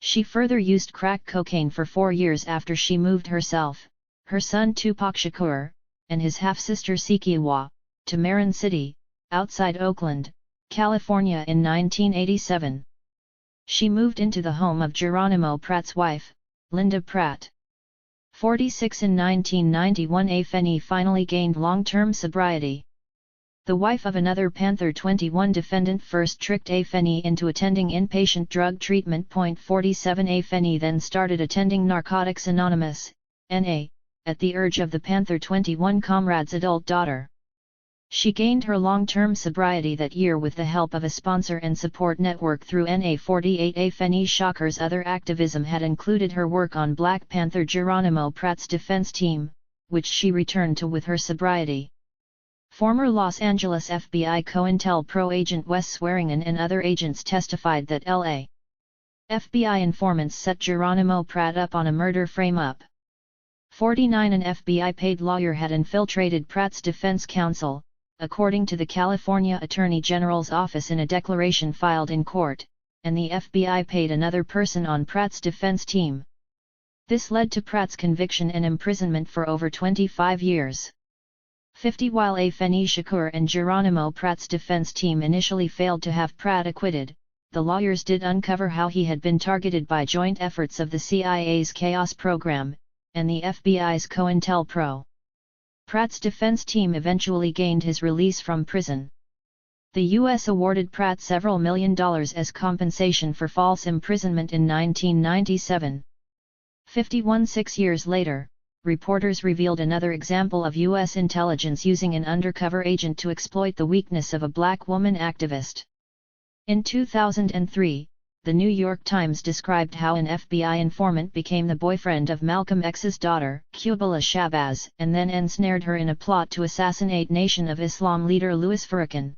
She further used crack cocaine for 4 years after she moved herself, her son Tupac Shakur, and his half-sister Sikiwa, to Marin City, outside Oakland, California in 1987. She moved into the home of Geronimo Pratt's wife, Linda Pratt. 46 In 1991 Afeni finally gained long-term sobriety. The wife of another Panther 21 defendant first tricked Afeni into attending inpatient drug treatment. 47 Afeni then started attending Narcotics Anonymous, NA, at the urge of the Panther 21 comrade's adult daughter. She gained her long-term sobriety that year with the help of a sponsor and support network through NA. 48 Afeni Shocker's other activism had included her work on Black Panther Geronimo Pratt's defense team, which she returned to with her sobriety. Former Los Angeles FBI COINTELPRO agent Wes Swearingen and other agents testified that L.A. FBI informants set Geronimo Pratt up on a murder frame-up. 49 An FBI paid lawyer had infiltrated Pratt's defense counsel, according to the California Attorney General's office in a declaration filed in court, and the FBI paid another person on Pratt's defense team. This led to Pratt's conviction and imprisonment for over 25 years. 50 While Afeni Shakur and Geronimo Pratt's defense team initially failed to have Pratt acquitted, the lawyers did uncover how he had been targeted by joint efforts of the CIA's Chaos program, and the FBI's COINTELPRO. Pratt's defense team eventually gained his release from prison. The U.S. awarded Pratt several $1 million as compensation for false imprisonment in 1997. 51 6 years later, reporters revealed another example of U.S. intelligence using an undercover agent to exploit the weakness of a black woman activist. In 2003, the New York Times described how an FBI informant became the boyfriend of Malcolm X's daughter, Qubala Shabazz, and then ensnared her in a plot to assassinate Nation of Islam leader Louis Farrakhan.